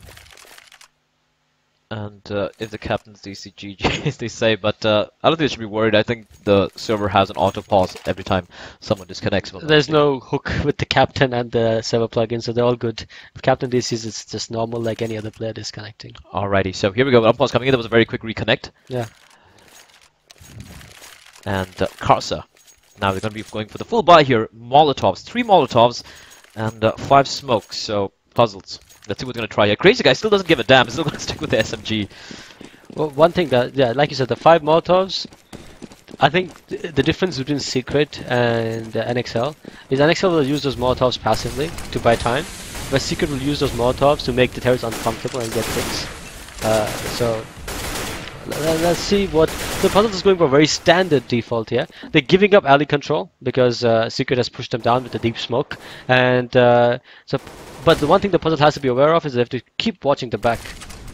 And if the captain's DCGG, as they say, but I don't think they should be worried. I think the server has an auto pause every time someone disconnects. There's no hook with the captain and the server plugin, so they're all good. If captain DCs, it's just normal like any other player disconnecting. Alrighty, so here we go. Unpause coming in. There was a very quick reconnect. Yeah. And Karsa. Now they're going to be going for the full buy here. Molotovs. 3 Molotovs and 5 smokes. So, puzzles. Let's see what they're going to try here. Crazy guy still doesn't give a damn. He's still going to stick with the SMG. Well, one thing that, yeah, like you said, the 5 Molotovs, I think the difference between Secret and NXL is NXL will use those Molotovs passively to buy time, but Secret will use those Molotovs to make the terrorists uncomfortable and get things. So let's see what the puzzle is going for. A very standard default here. They're giving up alley control because Secret has pushed them down with the deep smoke, and but the one thing the puzzle has to be aware of is they have to keep watching the back,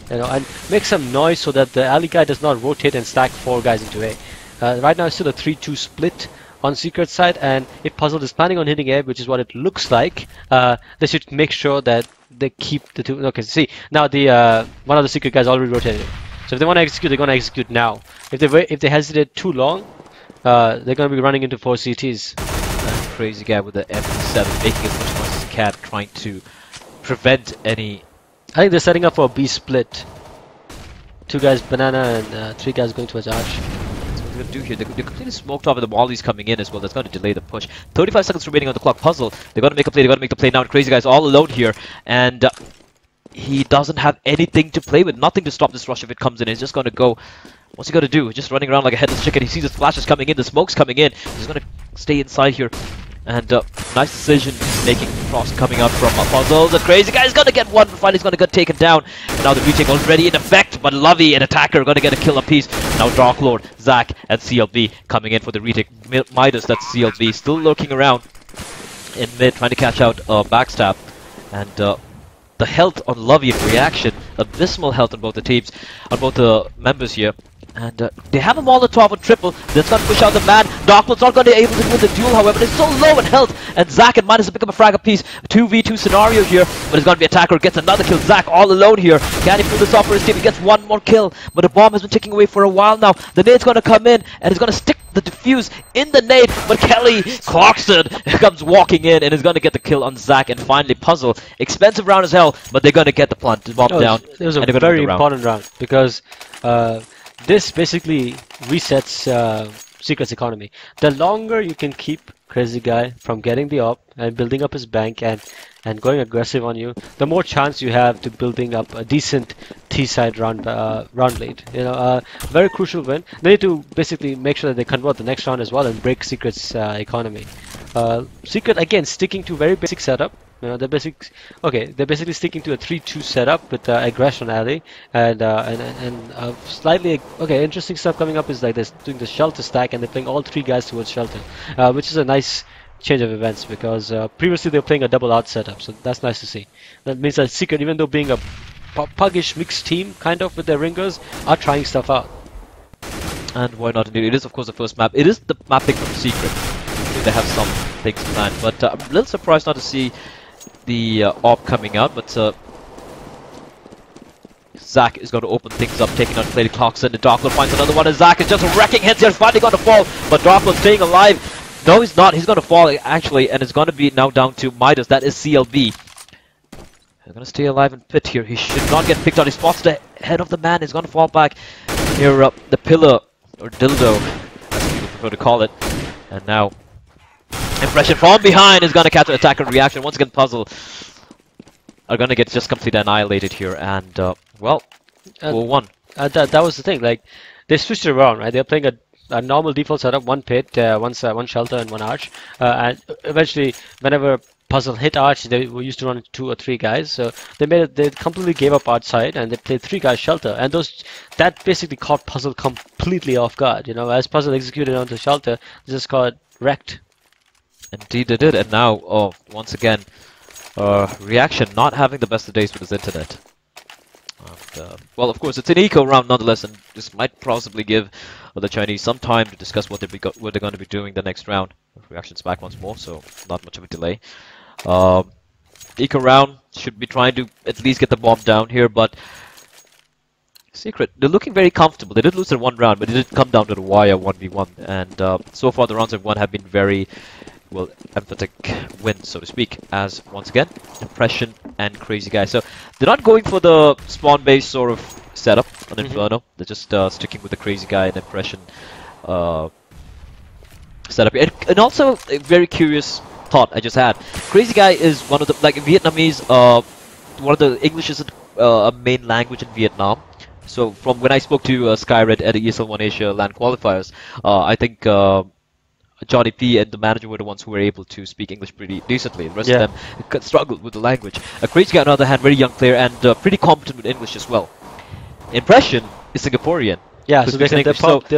and make some noise so that the alley guy does not rotate and stack 4 guys into A. Right now it's still a 3-2 split on Secret side, and if puzzle is planning on hitting A, which is what it looks like, they should make sure that they keep the 2. Okay, see now the one of the Secret guys already rotated. So if they want to execute, they're going to execute now. If they hesitate too long, they're going to be running into 4 CTs. And Crazy guy with the MP7 making as much noise as he can, trying to prevent any. I think they're setting up for a B split. 2 guys banana and 3 guys going towards arch. That's what they're going to do here. They're completely smoked off, and the molly's coming in as well. That's going to delay the push. 35 seconds remaining on the clock. Puzzle. They're going to make a play. They're going to make the play now. And Crazy guy's all alone here, and he doesn't have anything to play with. Nothing to stop this rush if it comes in. He's just going to go. What's he going to do? Just running around like a headless chicken. He sees the flashes coming in. The smoke's coming in. He's going to stay inside here. And nice decision making. Frost coming up from a puzzle. The Crazy guy is going to get one. Finally, he's going to get taken down. And now the retake already in effect. But Lovey and Attacker are going to get a kill apiece. Now Dark Lord, Zack, and CLB coming in for the retake. Midas, that's CLB, still lurking around in mid, trying to catch out Backstab. And the health on Lovey in reaction, abysmal health on both the teams, on both the members here. And they have a Molotov on triple. That's going to push out the man. Darkwood's not going to be able to win the duel, however. It's so low in health. And Zack and Midas pick up a frag apiece. 2v2 scenario here. But it's going to be Attacker. Gets another kill. Zack all alone here. Can he pull this off for his team? He gets one more kill. But the bomb has been ticking away for a while now. The nade's going to come in. And it's going to stick the defuse in the nade. But Kelly Clarkson comes walking in and is going to get the kill on Zack. And finally, Puzzle. Expensive round as hell. But they're going to get the bomb down. It was a very important round because this basically resets Secret's economy. The longer you can keep Crazy Guy from getting the op and building up his bank and going aggressive on you, the more chance you have to building up a decent T-side round lead. Very crucial win. They need to basically make sure that they convert the next round as well and break Secret's economy. Secret again sticking to very basic setup. They're basically sticking to a 3-2 setup with aggression alley and slightly interesting stuff coming up is like they're doing the shelter stack and they're playing all 3 guys towards shelter, which is a nice change of events because previously they were playing a double out setup, so that's nice to see. That means that Secret, even though being a puggish mixed team kind of with their ringers, are trying stuff out. And why not indeed? It is of course the first map. It is the mapping from Secret. They have some things planned, but I'm a little surprised not to see the AWP coming out, but Zack is going to open things up, taking on Lady Clarkson, and Darkwood finds another one, and Zack is just wrecking heads here, finally going to fall, but Darkwood's staying alive. No, he's not, he's going to fall actually, and it's going to be now down to Midas, that is CLB. He's going to stay alive and pit here, he should not get picked on, he spots the head of the man, he's going to fall back near the pillar, or dildo, as people prefer to call it, and now Impression from behind is going to catch an Attacker reaction. Once again, Puzzle are going to get just completely annihilated here. And, well, 4-1. That was the thing. Like, they switched it around, right? They're playing a normal default setup, 1 pit, one shelter, and 1 arch. And eventually, whenever Puzzle hit arch, they were used to run 2 or 3 guys. So they completely gave up arch side and they played 3 guys shelter. And that basically caught Puzzle completely off guard. As Puzzle executed onto shelter, they just got wrecked. Indeed they did, and now, once again, Reaction not having the best of days with his internet. And, well, of course, it's an eco round nonetheless, and this might possibly give the Chinese some time to discuss what they're going to be doing the next round. Reactions back once more, so not much of a delay. Eco round should be trying to at least get the bomb down here, but Secret, they're looking very comfortable. They did lose their one round, but it did come down to the wire 1v1, and so far the rounds they've won have been very, well, emphatic wins, so to speak, as once again, Impression and Crazy Guy. So they're not going for the spawn-based sort of setup on Inferno. They're just sticking with the Crazy Guy and Impression setup. And also, a very curious thought I just had. Crazy Guy is one of the, like, Vietnamese, one of the English isn't a main language in Vietnam. So from when I spoke to Skyred at the ESL One Asia LAN qualifiers, I think Johnny P and the manager were the ones who were able to speak English pretty decently. The rest of them struggled with the language. Crazy Guy, on the other hand, very young player and pretty competent with English as well. Impression is Singaporean. Yeah, so they're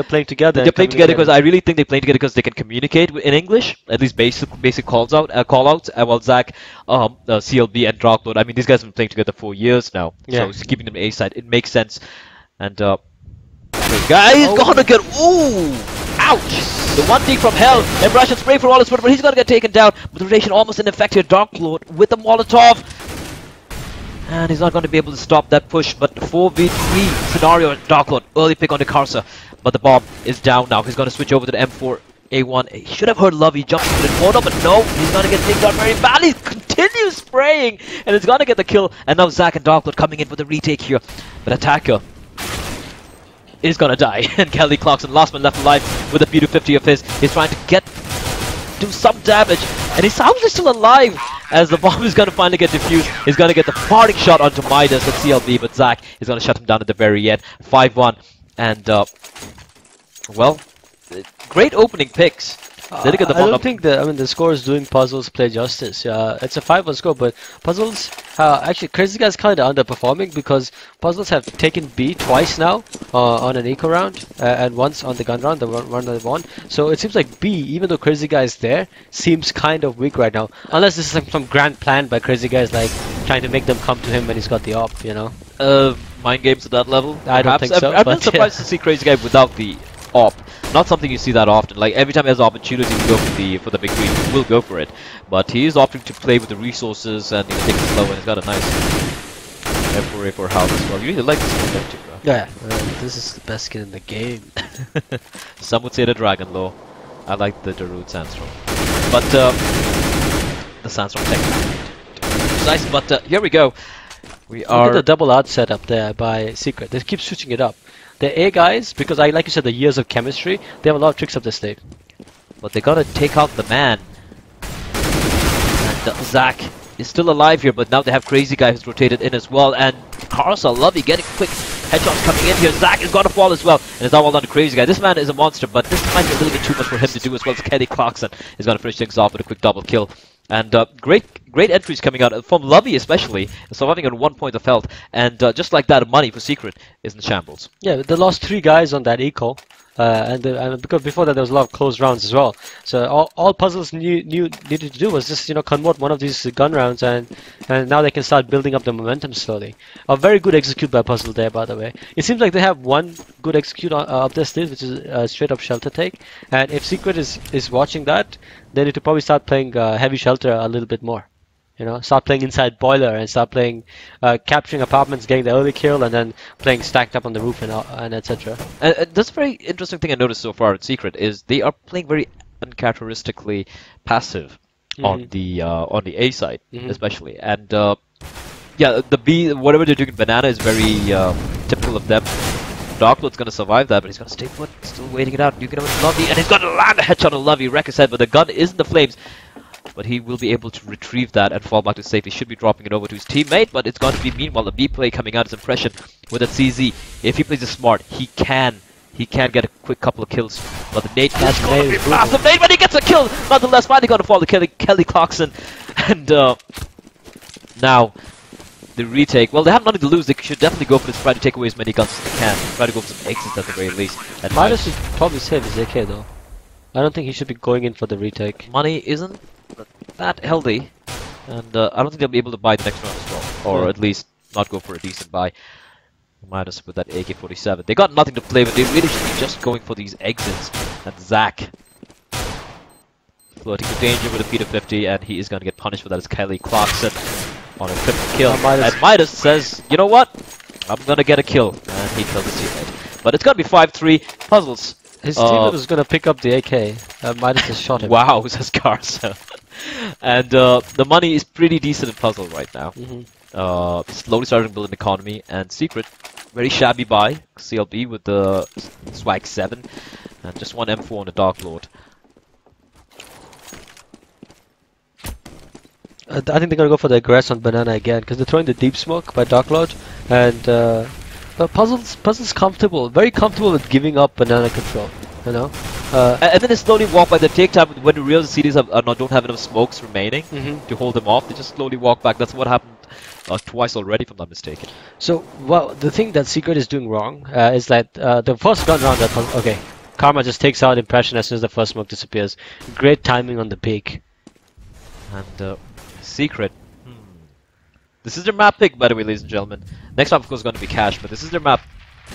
playing together. They're playing together because I really think they play together because they can communicate in English, at least basic call outs. While Zach, CLB, and Dropload, I mean, these guys have been playing together for years now. So keeping them A side, it makes sense. And the guy is gonna get ouch! The 1D from hell. Impression spray for all his foot, but he's gonna get taken down. But the rotation almost ineffective. Darklord with the Molotov. And he's not going to be able to stop that push, but 4v3 scenario at Darklord. Early pick on the Karsa, but the bomb is down now. He's going to switch over to the M4 A1. He should have heard Lovey jump into the corner, but no, he's going to get taken out very badly. He continues spraying, and he's going to get the kill. And now Zach and Darklord coming in for the retake here. But Attacker is going to die. And Kelly Clarkson, last man left alive with a P250 of his. He's trying to do some damage, and he sounds still alive as the bomb is going to finally get defused. He's going to get the parting shot onto Midas at CLB, but Zach is going to shut him down at the very end. 5-1, and well, great opening picks. I don't think the score is doing Puzzles play justice. It's a 5-1 score, but Puzzles actually Crazy Guy's kind of underperforming because Puzzles have taken B twice now on an eco round and once on the gun round, the one they won. So it seems like B, even though Crazy Guy is there, seems kind of weak right now. Unless this is some grand plan by Crazy Guys, like trying to make them come to him when he's got the op, you know. Mind games at that level? I don't think so. I've been surprised to see Crazy Guy without the op. Not something you see that often. Like every time he has the opportunity to go for the big three, he will go for it. But he is opting to play with the resources and take it slow, and he's got a nice M4A4 house as well. You really like this skin, don't you, bro? Yeah, this is the best skin in the game. Some would say the Dragon Law. I like the Darude Sandstorm. But the Sandstorm technically nice. But here we go. We are look at the double art setup there by Secret. They keep switching it up. The A guys, because like you said, the years of chemistry, they have a lot of tricks up their sleeve. But they gotta take out the man. And Zach is still alive here, but now they have Crazy Guy who's rotated in as well. And Karsa, Lovey getting quick headshots coming in here. Zach is gonna fall as well. And it's all well done to Crazy Guy. This man is a monster, but this might be a little bit too much for him to do as well as Kenny Clarkson is gonna finish things off with a quick double kill. And great entries coming out from Lovey especially, surviving on 1 point of health, and just like that, money for Secret is in shambles. Yeah, they lost 3 guys on that eco, and because before that there was a lot of close rounds as well. So all Puzzles needed to do was just convert one of these gun rounds, and now they can start building up the momentum slowly. A very good execute by Puzzle there, by the way. It seems like they have one good execute up their sleeve, which is straight up shelter take. And if Secret is watching that, they need to probably start playing heavy shelter a little bit more. Start playing inside boiler and start playing capturing apartments, getting the early kill, and then playing stacked up on the roof and etc. That's a very interesting thing I noticed so far at Secret is they are playing very uncharacteristically passive on the A side, especially. And yeah, the B, whatever they're doing in Banana is very typical of them. Darklord's gonna survive that, but he's gonna stay put, still waiting it out. Duking it with Lovey, and he's gonna land a headshot on Lovey, wreck his head, but the gun is in the flames. But he will be able to retrieve that and fall back to safety. Should be dropping it over to his teammate, but it's going to be meanwhile a B play coming out. His Impression with a CZ. If he plays it smart, he can get a quick couple of kills. But the nade is going to be massive nade, but he gets a kill. Nonetheless, finally going to fall to Kelly Clarkson. And now the retake. Well, they have nothing to lose. They should definitely go for this. Try to take away as many guns as they can. Try to go for some exits at the very least. And Midas should probably save his AK though. I don't think he should be going in for the retake. Money isn't that healthy, and I don't think they'll be able to buy the next round as well, or at least not go for a decent buy. Midas with that AK-47. They got nothing to play with. They really should be just going for these exits. And Zach flirting with danger with a P250, and he is going to get punished for that as Kelly Clarkson on a triple kill. Midas. And Midas says, you know what? I'm going to get a kill. And he killed his teammate. But it's going to be 5-3. Puzzles. His teammate was going to pick up the AK. Midas just shot him. Wow, says Garza. And the money is pretty decent in Puzzle right now. Slowly starting to build an economy. And Secret, very shabby buy. CLB with the Swag 7. And just one M4 on the Dark Lord. I think they're going to go for the aggress on Banana again, because they're throwing the deep smoke by Dark Lord. And but Puzzle's comfortable, very comfortable with giving up Banana control, you know. And then they slowly walk by. They take time when the real CDs don't have enough smokes remaining to hold them off. They just slowly walk back. That's what happened twice already, if I'm not mistaken. So, well, the thing that Secret is doing wrong is that the first gun round that okay, Karma just takes out Impression as soon as the first smoke disappears. Great timing on the peak. And Secret. This is their map pick, by the way, ladies and gentlemen. Next up, of course, is going to be Cash, but this is their map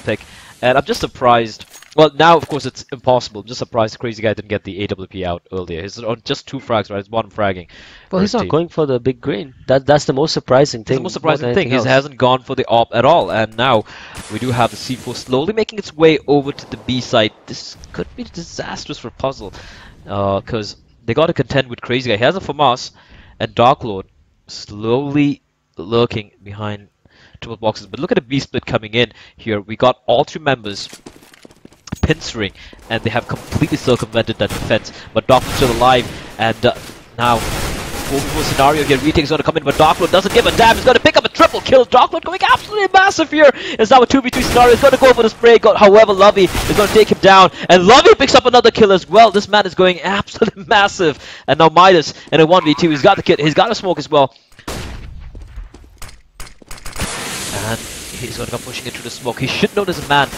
pick. And I'm just surprised. Well, now, of course, it's impossible. I'm just surprised the crazy guy didn't get the AWP out earlier. He's on just 2 frags, right? He's bottom fragging. Well, he's not going for the big green. That's the most surprising thing. That's the most surprising thing. He hasn't gone for the AWP at all. And now we do have the C4 slowly making its way over to the B side. This could be disastrous for Puzzle. Because they got to contend with Crazy Guy. He has a FAMAS and Dark Lord slowly lurking behind triple boxes. But look at the B split coming in here. We got all 3 members pincering, and they have completely circumvented that defense. But Darkwood's still alive, and now 4v4 scenario here. Retake's going to come in, but Darkwood doesn't give a damn. He's going to pick up a triple kill. Darkwood going absolutely massive here. It's now a 2v3 scenario. He's going to go for the spray. However, Lovey is going to take him down, and Lovey picks up another kill as well. This man is going absolutely massive. And now Midas in a 1v2. He's got the kit. He's got a smoke as well. And he's going to come pushing into the smoke. He should know there's a man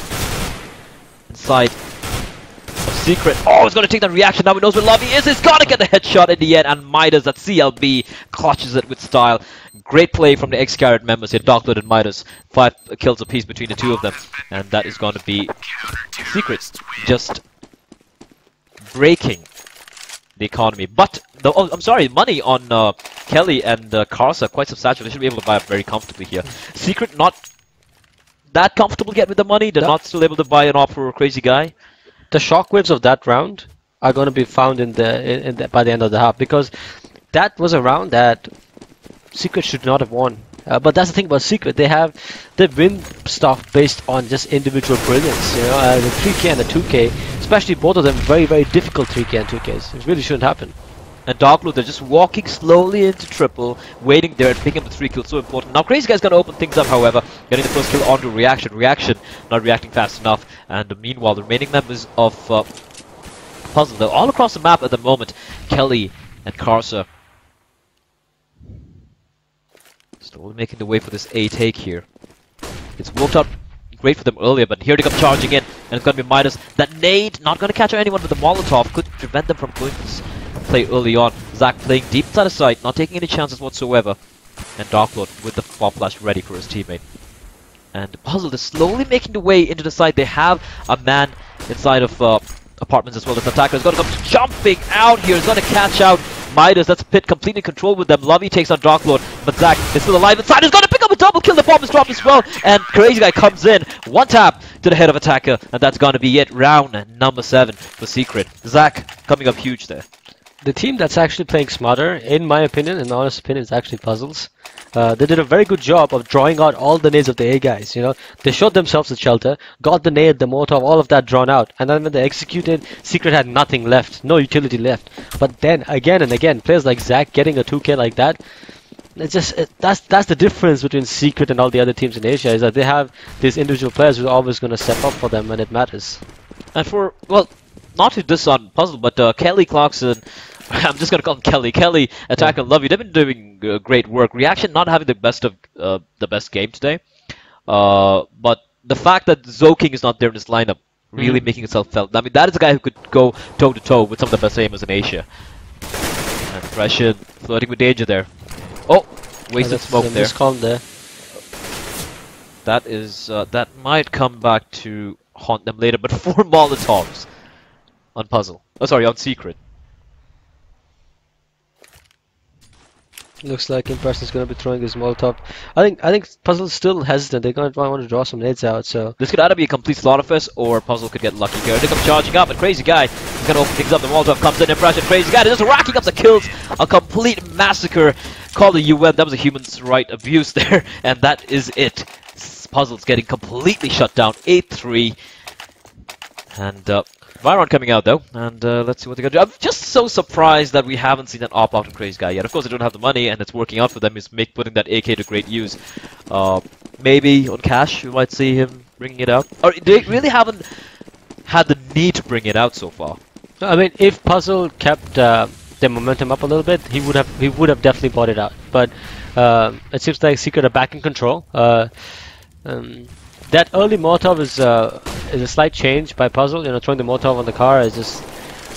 inside of Secret. Oh, he's going to take that reaction. Now he knows where Lovey is. He's going to get the headshot in the end. And Midas at CLB clutches it with style. Great play from the X-Carrot members here. Darkblood and Midas. 5 kills apiece between the 2 of them. And that is going to be Secret just breaking the economy. But, I'm sorry, money on Kelly and Karsa quite substantial. They should be able to buy up very comfortably here. Secret not that comfortable yet with the money. They're not still able to buy an offer for a Crazy Guy. The shockwaves of that round are going to be found in the by the end of the half, because that was a round that Secret should not have won. But that's the thing about Secret. They win stuff based on just individual brilliance. You know, the 3K and the 2K, especially both of them, very, very difficult 3K and 2Ks. It really shouldn't happen. And Darkblue, they're just walking slowly into triple, waiting there and picking up the 3 kills, so important. Now Crazy Guy's gonna open things up, however, getting the first kill onto Reaction. Reaction not reacting fast enough, and meanwhile the remaining members of Puzzle, they're all across the map at the moment. Kelly and Karsa slowly making the way for this A take here. It's worked out great for them earlier, but here they come charging in, and it's gonna be Midas. That nade, not gonna catch anyone, but the Molotov could prevent them from going for this play early on. Zach playing deep inside of sight, not taking any chances whatsoever. And Darklord with the pop flash ready for his teammate. And Puzzle is slowly making the way into the side. They have a man inside of apartments as well. This attacker is going to come jumping out here. He's going to catch out Midas. That's Pit completely controlled with them. Lovey takes on Darklord, but Zach is still alive inside. He's going to pick up a double kill. The bomb is dropped as well. And Crazy Guy comes in. One tap to the head of attacker. And that's going to be it. Round number 7 for Secret. Zach coming up huge there. The team that's actually playing smarter, in my opinion, in honest opinion, is actually Puzzles. They did a very good job of drawing out all the nades of the A guys. You know, they showed themselves a shelter, got the nade, the Molotov, all of that drawn out, and then when they executed, Secret had nothing left, no utility left. But then again and again, players like Zach getting a 2K like that, it's just that's the difference between Secret and all the other teams in Asia, is that they have these individual players who are always going to step up for them when it matters. And for, well, not to diss on Puzzle, but Kelly Clarkson, I'm just gonna call him Kelly. Kelly, Attack and Lovey, they've been doing great work. Reaction not having the best game today, but the fact that Zoking is not there in this lineup really making itself felt. I mean, that is a guy who could go toe to toe with some of the best aimers in Asia. And Pressure flirting with danger there. Oh, wasted smoke there. Miscom there. That is that might come back to haunt them later. But 4 Molotovs on Puzzle. Oh, sorry, on Secret. Looks like Impression's going to be throwing his Molotov. I think Puzzle's still hesitant. They're going to want to draw some nades out. So This could either be a complete slaughterfest or Puzzle could get lucky here. They come charging up, and Crazy Guy is going to open things up. The Molotov comes in, Impression. Crazy Guy is just racking up the kills. A complete massacre. Call the UN. That was a human's right abuse there, and that is it. Puzzle's getting completely shut down. 8-3. And Byron coming out though, and let's see what they're gonna do. I'm just so surprised that we haven't seen an op out of Crazy Guy yet. Of course, they don't have the money, and it's working out for them. Is putting that AK to great use. Maybe on cash, we might see him bringing it out. Or they really haven't had the need to bring it out so far. I mean, if Puzzle kept their momentum up a little bit, he would have definitely bought it out. But it seems like Secret are back in control. That early Molotov is a slight change by Puzzle. You know, throwing the Molotov on the car is just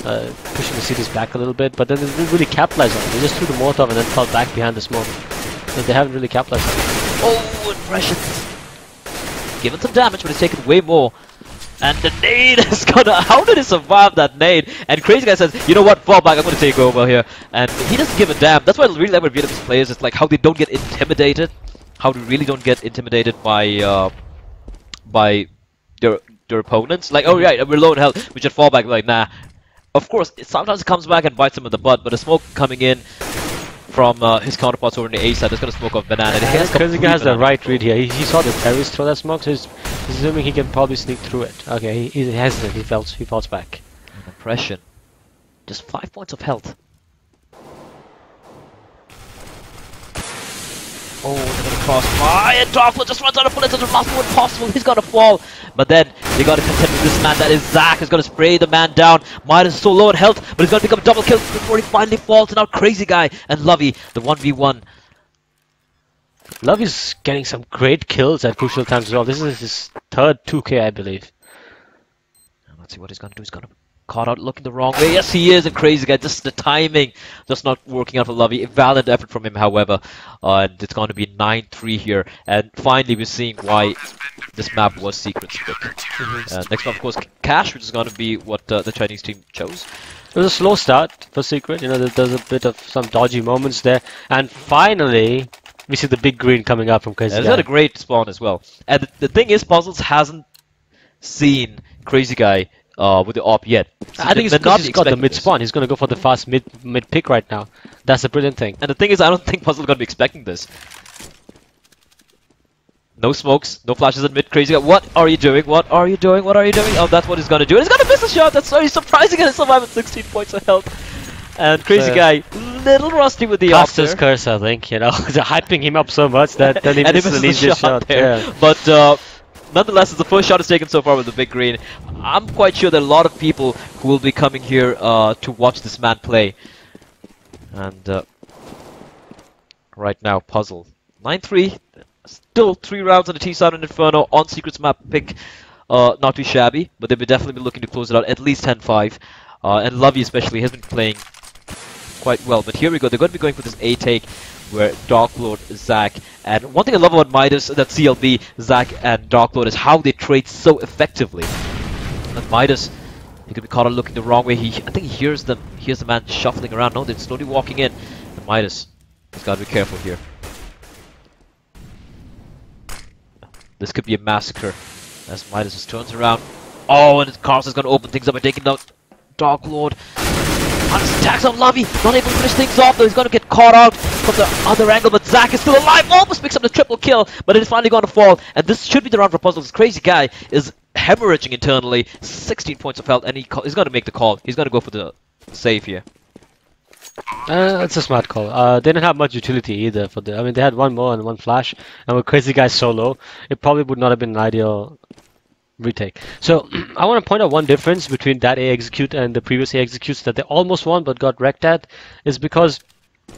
pushing the cities back a little bit. But then they didn't really capitalize on it. They just threw the Molotov and then fell back behind the smoke. So they haven't really capitalized on it. Oh, impressions! Given some damage, but it's taken way more. And the nade is gonna... How did he survive that nade? And Crazy Guy says, you know what, fall back, I'm gonna take over here. And he doesn't give a damn. That's what I really like about Vietnamese players. It's like how they don't get intimidated. How they really don't get intimidated by their opponents. Like, oh yeah, we're low in health, we should fall back. Like, nah. Of course, sometimes it comes back and bites them in the butt, but the smoke coming in from his counterparts over on the A side is going to smoke off Banana. Crazy Guy has the right read here. He saw the terrorist throw that smoke, so he's assuming he can probably sneak through it. Okay, he's hesitant. He falls back. An impression. Just 5 points of health. Oh, they're gonna crossfire, and Darkwood just runs out of bullets at the last moment possible. He's gonna fall, but then they gotta contend with this man. That is Zach. Is gonna spray the man down. Midas is so low in health, but he's gonna pick up a double kill before he finally falls. And now Crazy Guy and Lovey, the 1v1. Lovey's getting some great kills at crucial times as well. This is his third 2K, I believe. Let's see what he's gonna do. He's gonna caught out looking the wrong way. Yes, he is a Crazy Guy. Just the timing just not working out for Lovey. A valiant effort from him, however. And it's going to be 9-3 here. And finally, we're seeing why this map was Secret's pick. Next one, of course, Cash, which is going to be what the Chinese team chose. It was a slow start for Secret. You know, there's a bit of some dodgy moments there. And finally, we see the big green coming up from Crazy Guy. He's had a great spawn as well. And the thing is, Puzzles hasn't seen Crazy Guy with the op yet. So I think it's because he's got the mid spawn. He's going to go for the fast mid pick right now. That's a brilliant thing. And the thing is, I don't think Puzzle's going to be expecting this. No smokes, no flashes in mid. Crazy Guy, what are you doing? What are you doing? What are you doing? Oh, that's what he's going to do. And he's going to miss a shot. That's very surprising. And survive at 16 points of health. And Crazy Guy, little rusty with the op his curse, I think. You know, they're hyping him up so much that he misses the easiest shot. There. Yeah. But nonetheless, it's the first shot is taken so far with the big green. I'm quite sure there are a lot of people who will be coming here to watch this man play. And right now, Puzzle 9-3, still 3 rounds on the T side on Inferno on Secret's map pick. Not too shabby, but they'll definitely be looking to close it out at least 10-5. And Lovey especially has been playing quite well. But here we go. They're going to be going for this A take where Dark Lord, Zach, and one thing I love about Midas, that CLB, Zach, and Dark Lord is how they trade so effectively. And Midas, he could be caught out looking the wrong way. I think he hears the man shuffling around. No, they're slowly walking in. And Midas, he's got to be careful here. This could be a massacre as Midas just turns around. Oh, and Carlson's going to open things up and taking out Dark Lord. Midas attacks on Lovey, not able to finish things off though. He's going to get caught out from the other angle, but Zach is still alive. Almost picks up the triple kill, but it is finally going to fall. And this should be the round for Puzzles. Crazy Guy is hemorrhaging internally, 16 points of health, and he's going to make the call. He's going to go for the save here. It's a smart call. They didn't have much utility either for the. I mean, they had one more and one flash, and with Crazy Guy solo, it probably would not have been an ideal retake. So I want to point out one difference between that A execute and the previous A executes that they almost won but got wrecked at, is because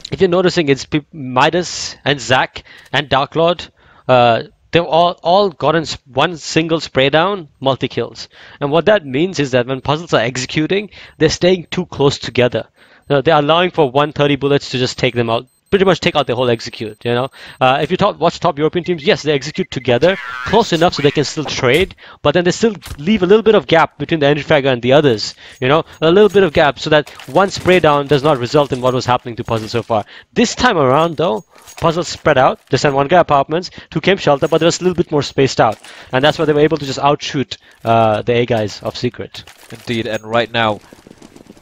if you're noticing, it's Midas and Zach and Dark Lord. They've all gotten one single spray down, multi-kills. And what that means is that when puzzles are executing, they're staying too close together. They're allowing for 130 bullets to just take them out pretty much take out the whole execute. You know, if you watch top European teams, yes, they execute together, close enough so they can still trade, but then they still leave a little bit of gap between the entry fragger and the others. You know, a little bit of gap so that one spray down does not result in what was happening to Puzzle so far. This time around, though, Puzzle spread out. They sent one guy apartments, two came shelter, but they was a little bit more spaced out, and that's why they were able to just outshoot the A guys of Secret. Indeed, and right now,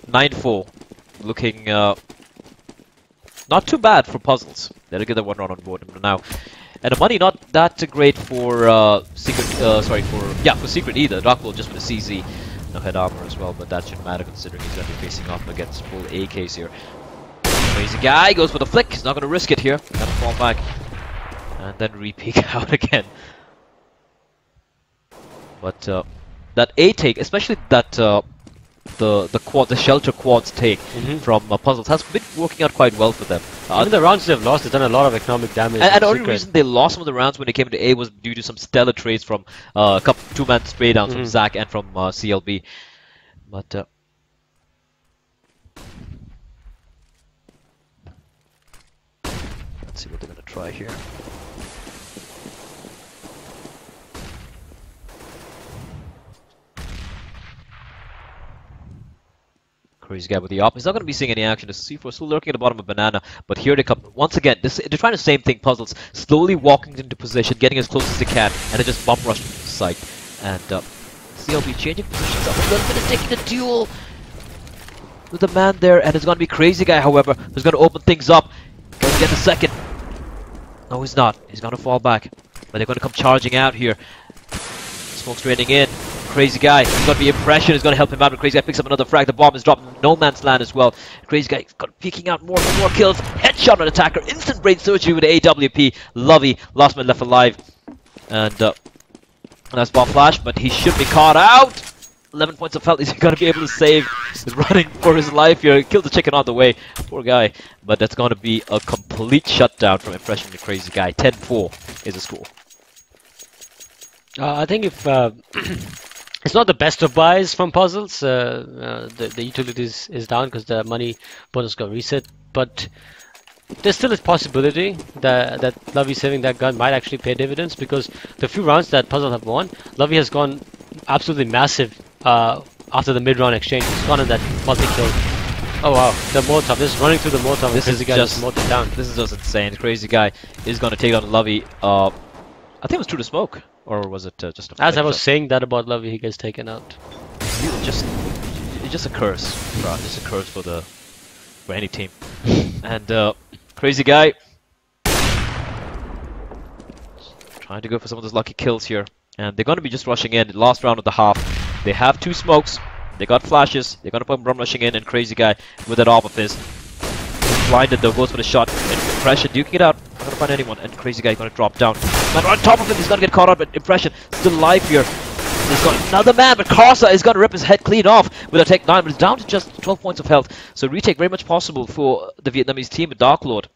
9-4, looking not too bad for Puzzles. They'll get that one round on board now. And the money not that great for Secret, for Secret either. Darkwood just with a CZ. No head armor as well, but that shouldn't matter considering he's going to be facing off against full AKs here. Crazy guy goes for the flick. He's not going to risk it here. Gonna fall back. And then re-peek out again. But that A take, especially that the shelter quads take from Puzzles has been working out quite well for them. Even the rounds they've lost, they've done a lot of economic damage. And the only reason they lost some of the rounds when they came into A was due to some stellar trades from a couple two-man spray downs from Zach and from CLB. But let's see what they're gonna try here. Crazy guy with the op. He's not going to be seeing any action. The C4 still lurking at the bottom of Banana, but here they come once again. They're trying the same thing. Puzzles slowly walking into position, getting as close as they can, and they just bump rush the site. And CLB changing positions up a little bit, taking the duel with the man there, and it's going to be Crazy Guy, however, who's going to open things up. Going to get the second. No, he's not. He's going to fall back, but they're going to come charging out here. Smoke's raining in. Crazy Guy, he's going to be Impression, is going to help him out, but Crazy Guy picks up another frag. The bomb is dropped in no man's land as well. Crazy Guy got peeking out more kills. Headshot on attacker, instant brain surgery with AWP. Lovey, last man left alive. And nice bomb flash, but he should be caught out. 11 points of health, he's going to be able to save. He's running for his life here. Killed the chicken on the way. Poor guy. But that's going to be a complete shutdown from Impression to Crazy Guy. 10-4 is the score. I think if it's not the best of buys from Puzzles, the utilities is down because the money bonus got reset, but there's still a possibility that Lovey saving that gun might actually pay dividends, because the few rounds that Puzzle have won, Lovey has gone absolutely massive after the mid-round exchange. He's gone in that multi-kill. Oh wow, the Molotov, just running through the Molotov. This is just Molotov down. This is just insane. Crazy Guy is going to take on Lovey. I think it was through the smoke. Or was it just a As I was saying that about Lovey, he gets taken out. It's just a curse, bro. Just a curse for any team. And Crazy Guy trying to go for some of those lucky kills here, and they're going to be just rushing in. The last round of the half, they have two smokes. They got flashes. They're going to put run rushing in, and Crazy Guy with that op of his. Blinded though, goes for the shot. Impression duking it out. Not gonna find anyone, and Crazy Guy gonna drop down. Man on top of him, he's gonna get caught out, but Impression still alive here. He's got another man, but Karsa is gonna rip his head clean off with a Tech 9, but it's down to just 12 points of health. So retake very much possible for the Vietnamese team with Dark Lord.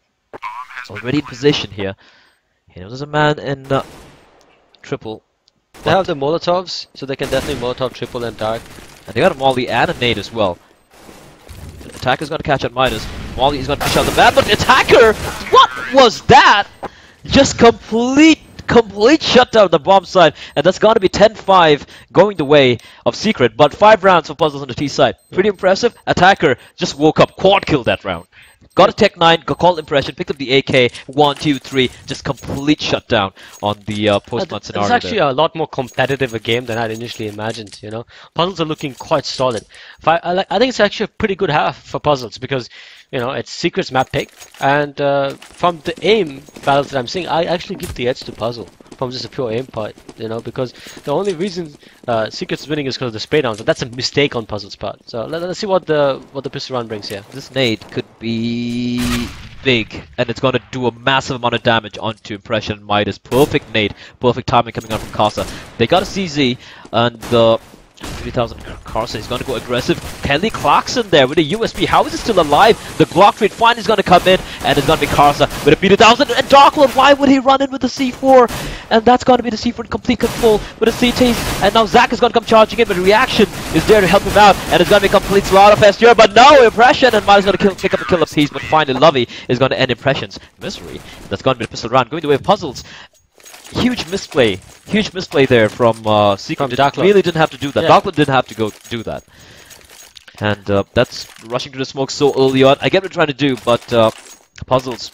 Already in position here. There's a man in triple. They have the Molotovs, so they can definitely Molotov triple and Dark. And they got a Molly and a nade as well. The attacker's gonna catch at minus. Molly is going to push out the man, but the attacker, what was that? Just complete shutdown of the bomb side, and that's going to be 10-5 going the way of Secret, but 5 rounds for Puzzles on the T side. Pretty impressive. Attacker just woke up, quad killed that round. Got a Tech 9, got called Impression, picked up the AK, 1, 2, 3, just complete shutdown on the post-match scenario. It's actually a lot more competitive a game than I'd initially imagined, you know. Puzzles are looking quite solid. I think it's actually a pretty good half for Puzzles, because, you know, it's Secret's map pick, and from the aim battles that I'm seeing, I actually give the edge to Puzzle from just a pure aim part, you know, because the only reason Secret's winning is because of the spray downs, but that's a mistake on Puzzle's part. So let's see what the pistol round brings here. This nade could be big, and it's going to do a massive amount of damage onto Impression and Midas. Perfect nade, perfect timing coming out from Casa. They got a CZ, and 3000 Carson is going to go aggressive. Kelly Clarkson there with a USB. How is he still alive? The Glock trade finally is going to come in, and it's going to be Karsa with a P2000. And Darklord, why would he run in with the C4? And that's going to be the C4 in complete control with a CT. And now Zach is going to come charging in, but Reaction is there to help him out. And it's going to be a complete slaughter fest here, but no Impression. And Miles is going to pick up a kill apiece, but finally Lovey is going to end Impression's misery. That's going to be the pistol round. Going the way of Puzzles. Huge misplay there from Secret. Really didn't have to do that. Yeah. Darklord didn't have to go do that. And that's rushing to the smoke so early on. I get what they're trying to do, but Puzzles,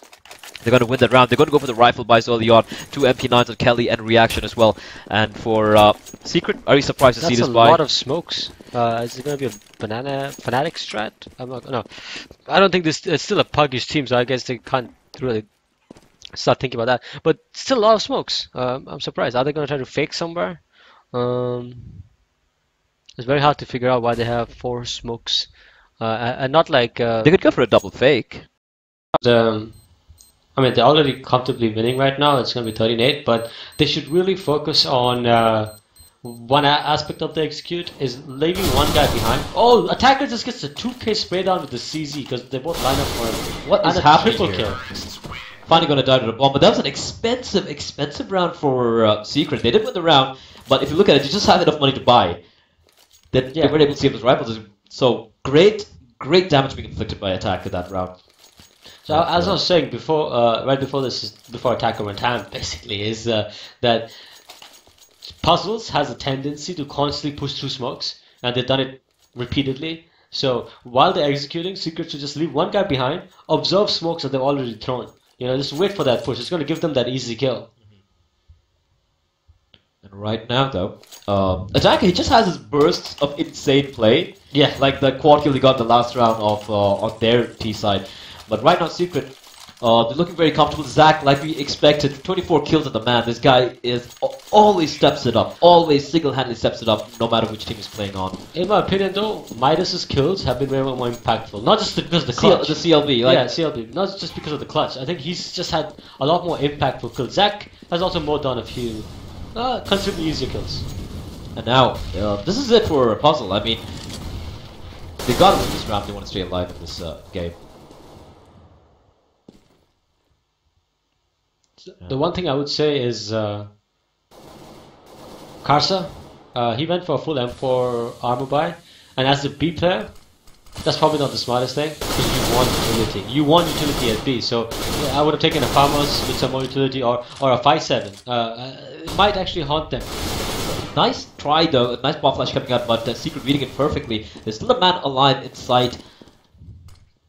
they're going to win that round. They're going to go for the rifle buys early on. 2 MP9s on Kelly and Reaction as well. And for Secret, are you surprised to see this buy? That's a lot of smokes. Is it going to be a banana Fnatic strat? No. I don't think this. It's still a puggish team, so I guess they can't really start thinking about that. But still a lot of smokes. I'm surprised. Are they going to try to fake somewhere? It's very hard to figure out why they have 4 smokes. And not like... They could go for a double fake. I mean, they're already comfortably winning right now. It's going to be 13-8, but they should really focus on one aspect of the execute is leaving one guy behind. Oh, Attacker just gets a 2K spray down with the CZ because they both line up for him. What is and happening triple here? kill. Finally going to die to the bomb, but that was an expensive round for Secret. They did win the round, but if you look at it, you just have enough money to buy. They weren't able to save those rifles. So great damage being inflicted by Attack in that round. So as I was saying before, right before this, before Attacker went ham, basically, is that Puzzles has a tendency to constantly push through smokes, and they've done it repeatedly. So while they're executing, Secret should just leave one guy behind, observe smokes that they've already thrown. You know, just wait for that push. It's going to give them that easy kill. And right now, though, Attacker, he just has his bursts of insane play. Yeah. Like the quad kill he got the last round of on their T side. But right now, Secret, they're looking very comfortable. Zach, like we expected, 24 kills at the man. This guy is always steps it up. Always single-handedly steps it up, no matter which team he's playing on. In my opinion, though, Midas's kills have been very much more impactful. Not just because of the clutch. The CLB, like... Yeah, CLB. Not just because of the clutch. I think he's just had a lot more impactful kills. Zach has also more done a few considerably easier kills. And now, this is it for Puzzle. I mean, they got to win this round. They want to stay alive in this game. The one thing I would say is Karsa, he went for a full M4 armor buy, and as the B player, that's probably not the smartest thing, because you want utility. You want utility at B, so I would have taken a Farmers with some more utility or a 5-7. It might actually haunt them. Nice try though, a nice ball flash coming out, but Secret reading it perfectly. There's still a man alive inside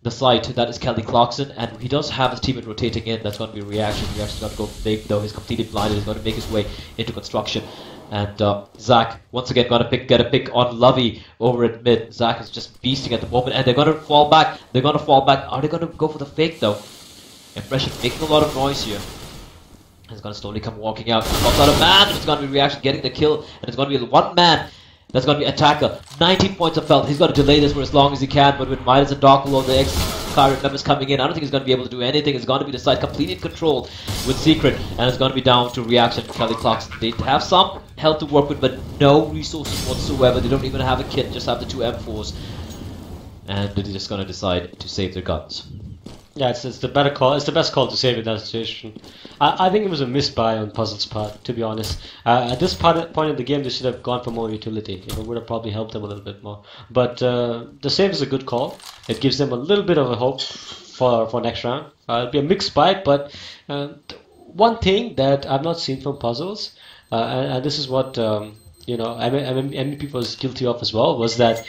the site, that is Kelly Clarkson, and he does have his teammate rotating in. That's going to be Reaction. Reaction's going to go big though. He's completely blinded. He's going to make his way into construction. And Zach once again going to get a pick on Lovey over at mid. Zach is just beasting at the moment, and they're going to fall back. They're going to fall back. Are they going to go for the fake though? Impression making a lot of noise here. He's going to slowly come walking out. Pops out a man, and it's going to be Reaction getting the kill, and it's going to be one man. That's going to be Attacker. 19 points of health. He's got to delay this for as long as he can, but with Midas and Darklord, the ex-Current members coming in, I don't think he's going to be able to do anything. It's going to be the side completely in control with Secret, and it's going to be down to Reaction and Kelly Clarkson. They have some health to work with, but no resources whatsoever. They don't even have a kit, just have the 2 M4s. And they're just going to decide to save their guns. Yeah, it's the better call. It's the best call to save in that situation. I think it was a misbuy on Puzzle's part, to be honest. At this point in the game, they should have gone for more utility. You know, would have probably helped them a little bit more. But the save is a good call. It gives them a little bit of a hope for next round. It'll be a mixed bite, but one thing that I've not seen from Puzzles, and this is what you know, MVP was guilty of as well, was that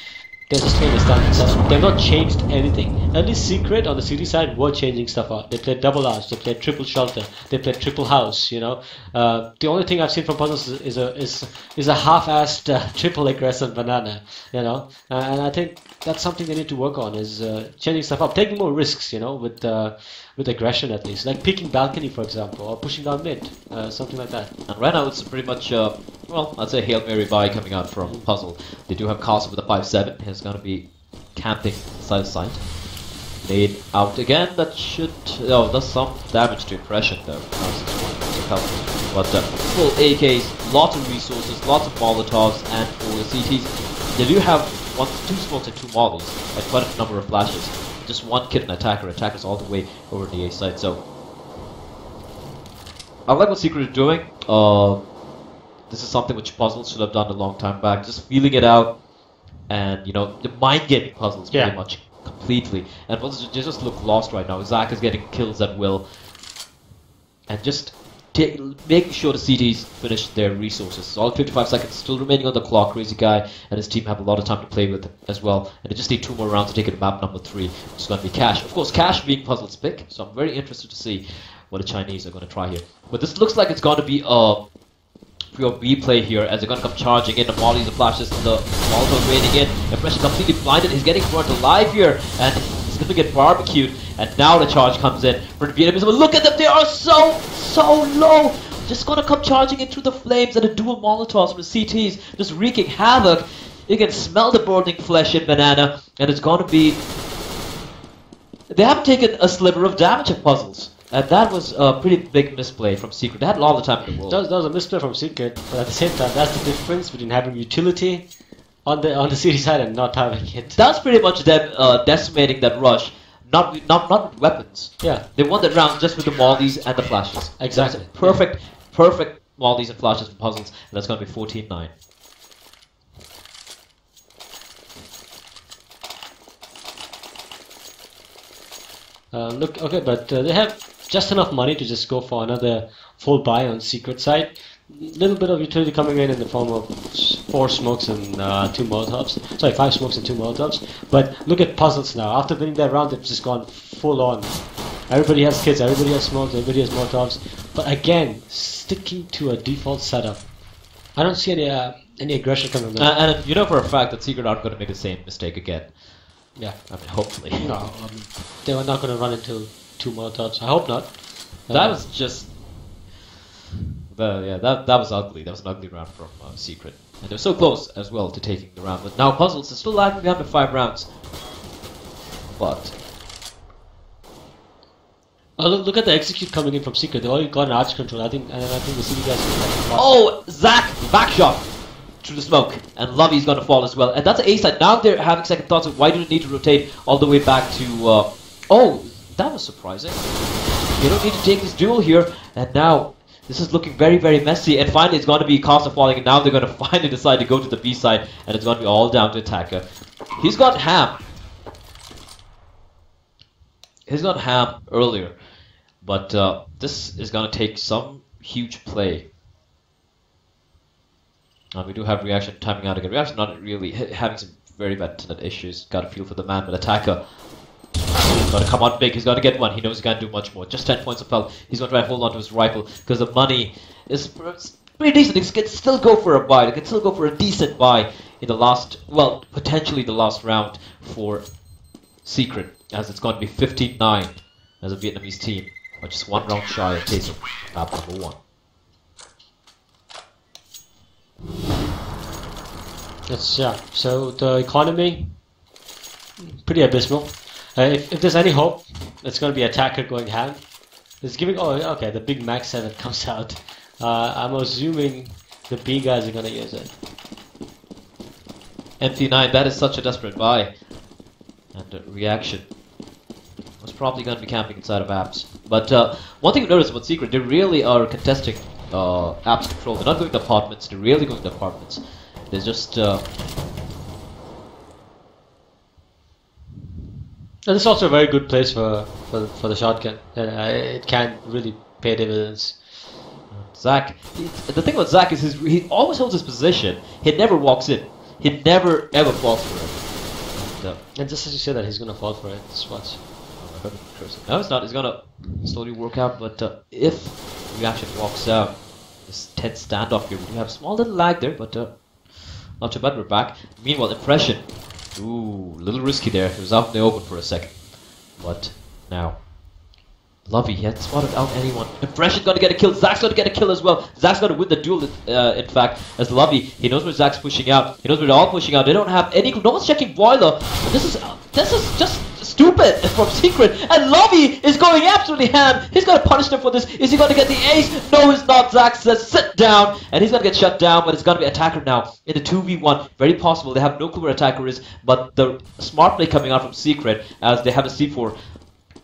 they're just trying to stand stuff. They've not changed anything. At least Secret on the city side were changing stuff out. They played double arch, they played triple shelter, they played triple house. You know, the only thing I've seen from Puzzles is a half-assed triple aggressive banana. You know, and I think that's something they need to work on, is changing stuff up, taking more risks. You know, with aggression at least, like peeking balcony for example, or pushing down mid, something like that. And right now it's pretty much, well, I'd say Hail Mary buy coming out from Puzzle. They do have Castle with a 5-7. He's going to be camping side of sight. Laid out again. That should, oh, does some damage to Impression though. So helpful. But full AKs, lots of resources, lots of Molotovs, and for the CTs, they do have 2 smokes and 2 mollies, and quite a number of flashes. Just one kid and attacker. Attacker's all the way over the A side. So I like what Secret is doing. This is something which Puzzles should have done a long time back. Just feeling it out, and you know, the mind gaming Puzzles pretty much completely. And Puzzles just look lost right now. Zach is getting kills at will, and just making sure the CTs finish their resources. So all 55 seconds still remaining on the clock. Crazy Guy and his team have a lot of time to play with as well. And they just need 2 more rounds to take it to map number 3, which is going to be Cash. Of course, Cash being Puzzle's pick, so I'm very interested to see what the Chinese are going to try here. But this looks like it's going to be a pure B play here, as they're going to come charging in. The mollies, the flashes, the Molotov raining in. Impression completely blinded. He's getting burnt alive here, and he's going to get barbecued. And now the charge comes in for the Vietnamese. But look at them, they are so low. Just going to come charging into the flames, and the dual Molotovs from the CTs just wreaking havoc. You can smell the burning flesh in Banana, and it's going to be... They haven't taken a sliver of damage at Puzzles. And that was a pretty big misplay from Secret. They had all the time in the world. That was a misplay from Secret, but at the same time, that's the difference between having utility on the city side and not having it. That's pretty much them decimating that rush. Not with weapons. Yeah. They won that round just with the mollies and the flashes. Exactly. Perfect mollies and flashes for Puzzles, and that's going to be 14-9. Look, okay, but they have just enough money to just go for another full buy on Secret side. Little bit of utility coming in the form of 4 smokes and 2 Molotovs. Sorry, 5 smokes and 2 Molotovs. But look at Puzzles now. After winning that round, they've just gone full on. Everybody has kits, everybody has smokes, everybody has Molotovs. But again, sticking to a default setup. I don't see any aggression coming in. And you know for a fact that Secret aren't going to make the same mistake again. Yeah. I mean, hopefully. No, I mean, they were not going to run into 2 Molotovs. I hope not. That was just... that was ugly. That was an ugly round from Secret. And they were so close as well to taking the round. But now Puzzles is still lagging behind by 5 rounds. But... Oh, look at the execute coming in from Secret. They already got an arch control. I think the CD guys. Oh, Zach back shot through the smoke, and Lovey's going to fall as well. And that's an A side. Now they're having second thoughts of why do they need to rotate all the way back to. Oh, that was surprising. They don't need to take this duel here, and now this is looking very, very messy. And finally, it's going to be Costa falling, and now they're going to finally decide to go to the B side, and it's going to be all down to Attacker. He's got Ham. He's got Ham earlier. But this is going to take some huge play. We do have Reaction timing out again. Reaction not really having some very bad internet issues. Got a feel for the man, but Attacker he's going to come out big. He's going to get one. He knows he can't do much more. Just 10 points of health. He's going to try and hold on to his rifle because the money is pretty decent. He can still go for a buy. He can still go for a decent buy in the last, well, potentially the last round for Secret, as it's going to be 15-9 as a Vietnamese team. Or just 1 round shy of taste of map number 1. Yeah. So the economy, pretty abysmal. If there's any hope, it's going to be Attacker going ham. It's giving. Oh, okay. The big Max 7 comes out. I'm assuming the B guys are going to use it. MP9. That is such a desperate buy. And Reaction was probably going to be camping inside of apps. But one thing you notice about Secret, they really are contesting apps control. They're not going to apartments, they're really going to apartments. They're just... And it's also a very good place for the shotgun. It can really pay dividends. Zach, the thing about Zach is he always holds his position. He never walks in. He never ever falls for it. And just as you say that, he's going to fall for it. Just watch. No, it's not. It's gonna slowly work out. But if Reaction walks out, this tense standoff here, we do have a small little lag there, but not too bad. We're back. Meanwhile, Impression. Ooh, a little risky there. He was out in the open for a second. But now, Lovey, he hadn't spotted out anyone. Impression's gonna get a kill. Zach's gonna get a kill as well. Zach's gonna win the duel, in fact, as Lovey. He knows where Zach's pushing out. He knows where they're all pushing out. They don't have any clue. No one's checking Boiler. But this is just stupid from Secret, and Lovey is going absolutely ham. He's going to punish them for this. Is he going to get the ace? No, he's not. Zack says sit down, and he's going to get shut down, but it's going to be Attacker now in the 2v1. Very possible. They have no clue where Attacker is, but the smart play coming out from Secret as they have a C4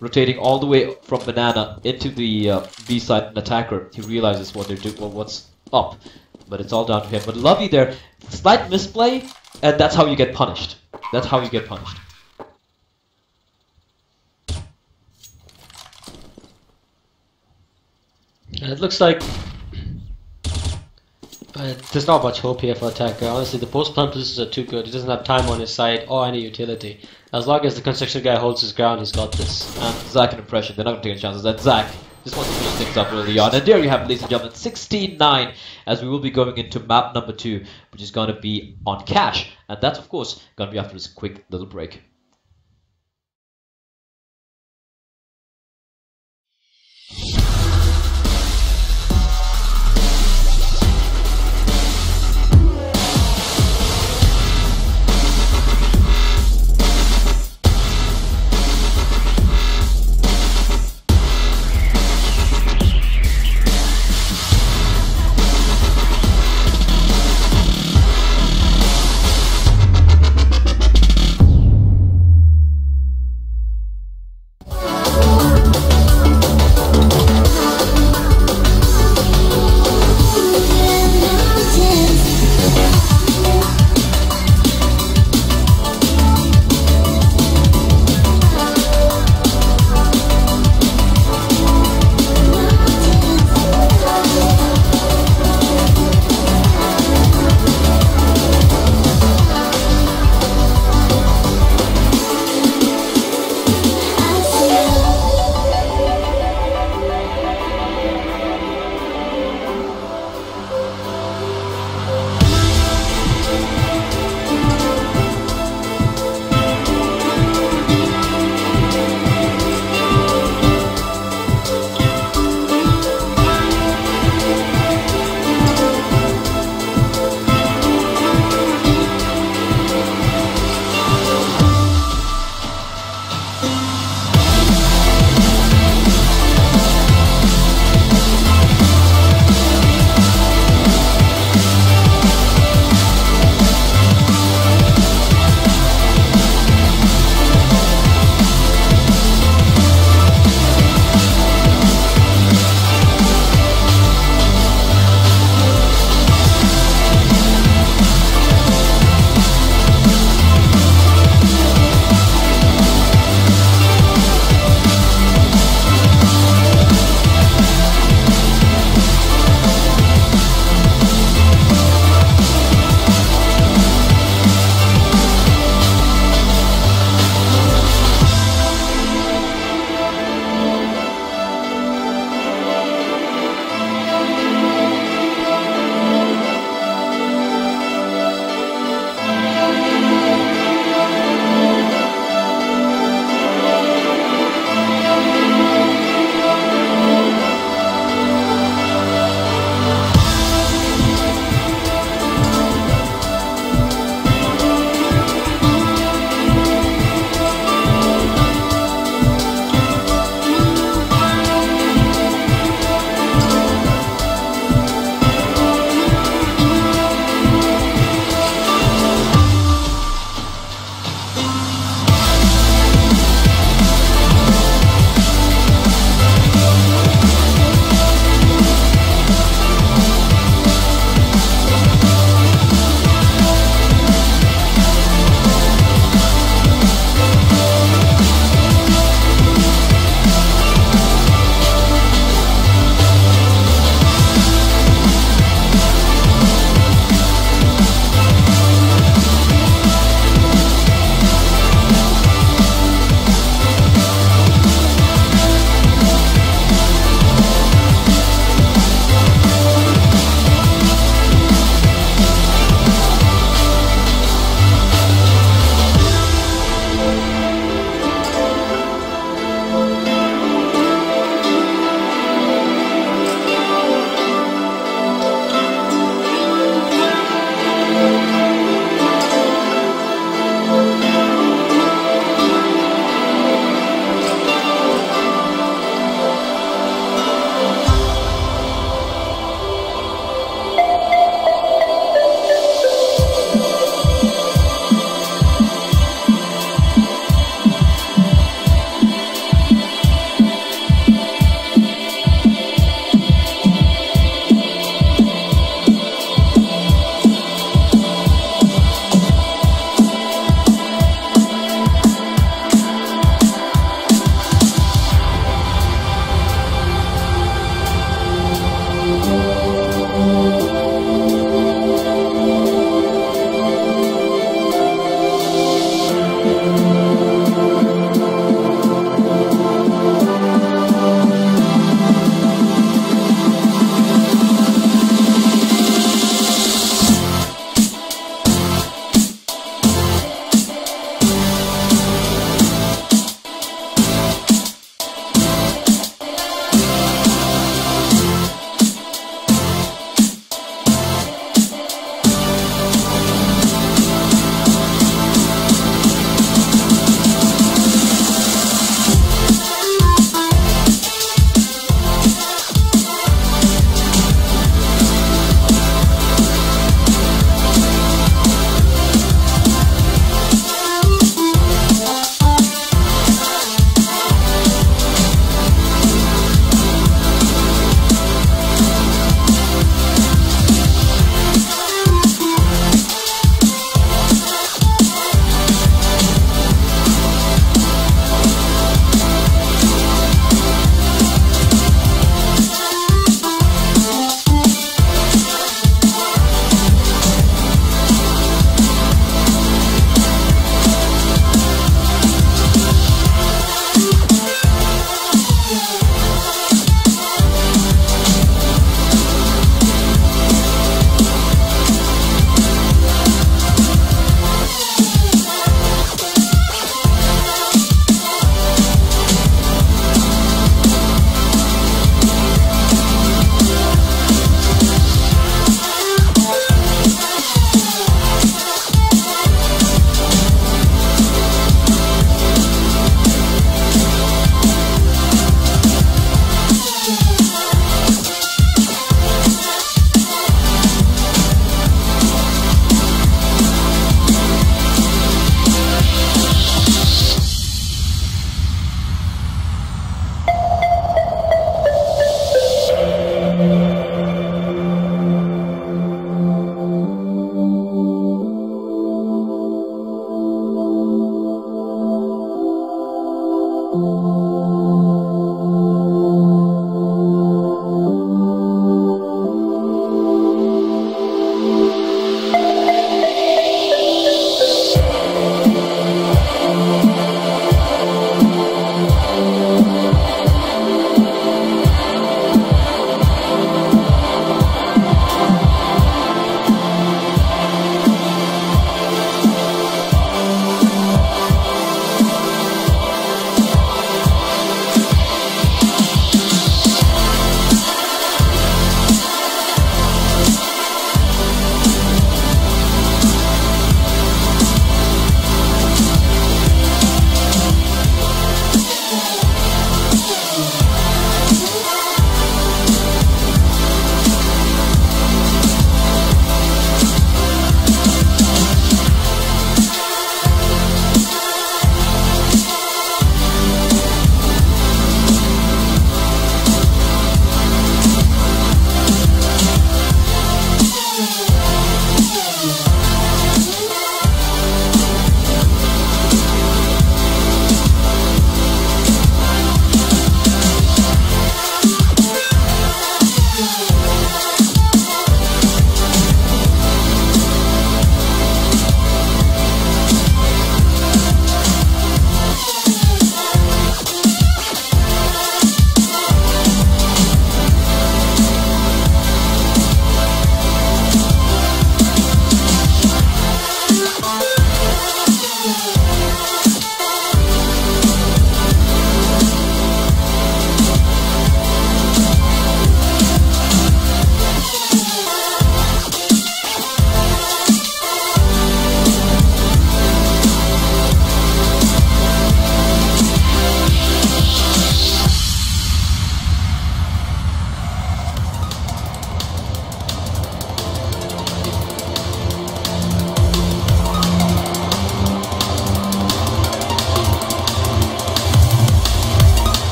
rotating all the way from Banana into the B side and Attacker. He realizes what they're doing, what's up, but it's all down to him. But Lovey there, slight misplay, and that's how you get punished. That's how you get punished. And it looks like there's not much hope here for Attacker. Honestly, the post-plant positions are too good. He doesn't have time on his side or any utility. As long as the construction guy holds his ground, he's got this. And Zack and Impression, they're not going to take any chances. And Zack just wants to finish things up early on. And there you have it, ladies and gentlemen, 16-9, as we will be going into map number 2, which is going to be on Cash. And that's, of course, going to be after this quick little break.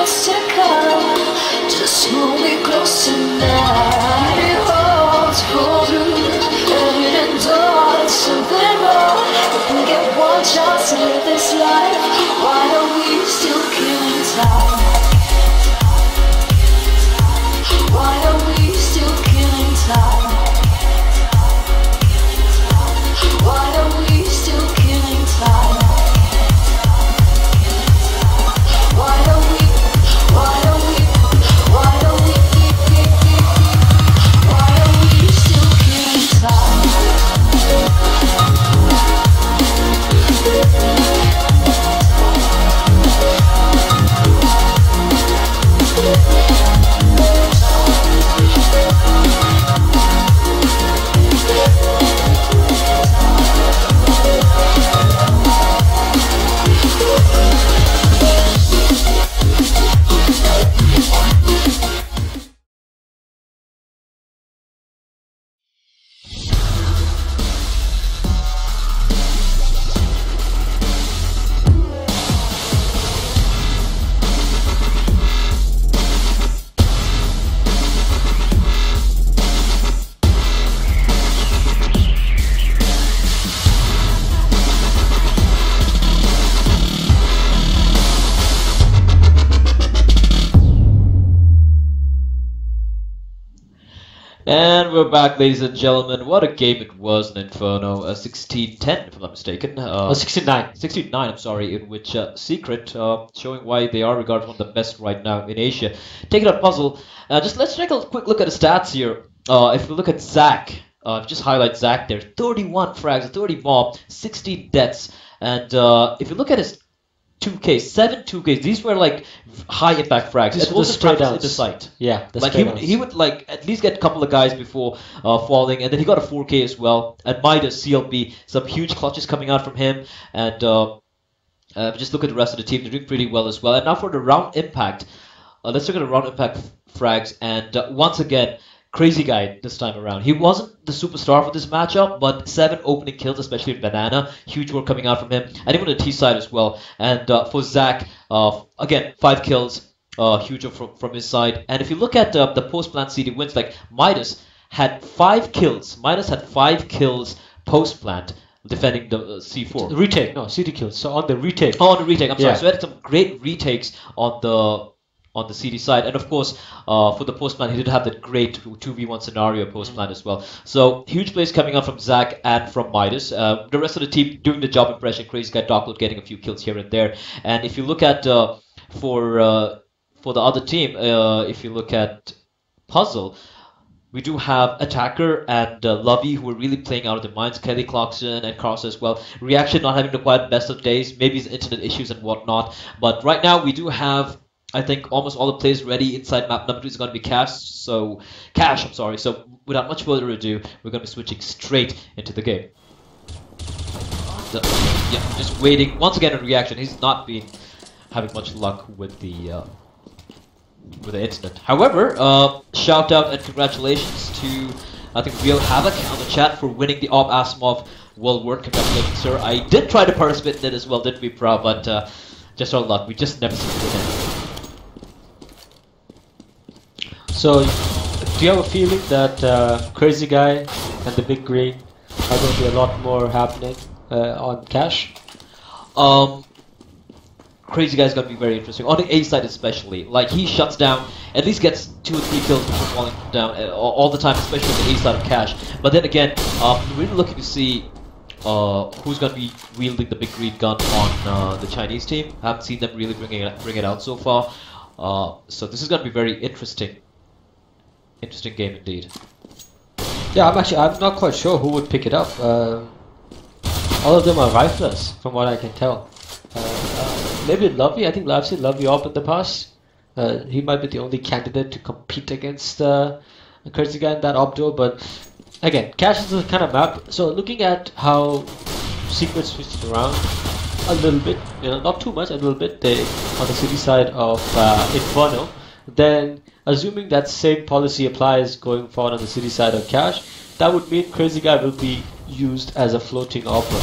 what's to come. Just hold me close tonight. It holds pull through hidden doors, something more. If we get one chance to live this life, why are we still killing time? Why are we still killing time? Why are we still killing time? Why are we, why are we, why are we, why are we still killing time? And we're back, ladies and gentlemen. What a game it was in Inferno. 16-10, if I'm not mistaken. 69. 16-9, I'm sorry, in which Secret, showing why they are regarded one of the best right now in Asia. Taking out Puzzle. Just let's take a quick look at the stats here. If we look at Zach, just highlight Zach there. 31 frags, 30 mob, 16 deaths. And if you look at his 2Ks, 7 2Ks. These were like high impact frags. These And were the most spray practice in downs. the site. Yeah, the Like spray he would like at least get a couple of guys before falling, and then he got a 4K as well. And Midas CLB, some huge clutches coming out from him, and just look at the rest of the team; they're doing pretty well as well. And now for the round impact, let's look at the round impact frags. And once again, crazy guy this time around. He wasn't the superstar for this matchup, but 7 opening kills, especially in Banana. Huge work coming out from him, and even on the T side as well. And for Zach, again 5 kills. Huge from his side. And if you look at the post-plant CD wins, like Midas had 5 kills. Midas had 5 kills post-plant defending the C4. Retake, no, CD kills. So on the retake. Oh, on the retake. I'm sorry. Yeah. So he had some great retakes on the CD side, and of course for the post-plant he did have that great 2v1 scenario post-plant as well. So huge plays coming up from Zach and from Midas. The rest of the team doing the job impression. Crazy guy Darkload getting a few kills here and there. And if you look at for the other team, if you look at Puzzle, we do have Attacker and Lovey who are really playing out of their minds. Kelly Clarkson and Carlos as well. Reaction not having the quite best of days. Maybe it's internet issues and whatnot. But right now we do have, I think, almost all the players ready. Inside map number 2 is going to be Cash. So without much further ado, we're going to be switching straight into the game. Yeah, just waiting. Once again, a reaction. He's not been having much luck with the internet. However, shout out and congratulations to, I think, Real Havoc on the chat for winning the Ob Asimov World War. Congratulations, sir. I did try to participate in it as well, didn't we, proud, but just our luck. We just never seem to win. So, do you have a feeling that Crazy Guy and the Big Green are going to be a lot more happening on Cash? Crazy Guy's gonna be very interesting on the A side, especially. Like he shuts down, at least gets 2 or 3 kills before falling down all the time, especially on the A side of Cash. But then again, we're really looking to see who's gonna be wielding the big green gun on the Chinese team. I haven't seen them really bring it out so far. So this is gonna be very interesting game indeed. Yeah, I'm not quite sure who would pick it up. All of them are riflers, from what I can tell. Maybe Lovey. I think I've seen Lovey up in the past. He might be the only candidate to compete against Crazy Guy in that op duo. But again, Cash is the kind of map. So looking at how Secret switched around a little bit, not too much, a little bit. They on the city side of Inferno. Then assuming that same policy applies going forward on the city side of Cash, that would mean Crazy Guy will be used as a floating opera.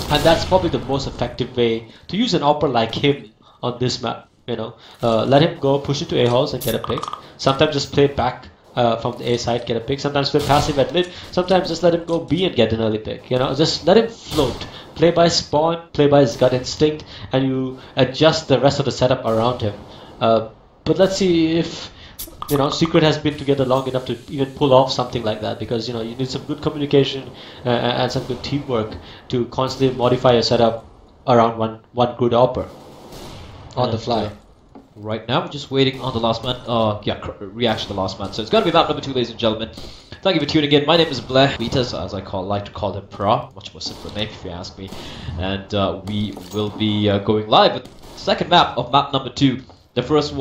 And that's probably the most effective way to use an opera like him on this map. Let him go, push into A holes and get a pick. Sometimes just play back from the A side, get a pick. Sometimes play passive at mid. Sometimes just let him go B and get an early pick. Just let him float. Play by spawn, play by his gut instinct, and you adjust the rest of the setup around him. But let's see if Secret has been together long enough to even pull off something like that, because you need some good communication and some good teamwork to constantly modify your setup around one good opper on the fly. Right now, we're just waiting on the last man. Reaction to the last man. So it's going to be map number 2, ladies and gentlemen. Thank you for tuning in. My name is Bleh Vitas, as I like to call him Pra. Much more simple name, if you ask me. And we will be going live with the second map of map number 2. The first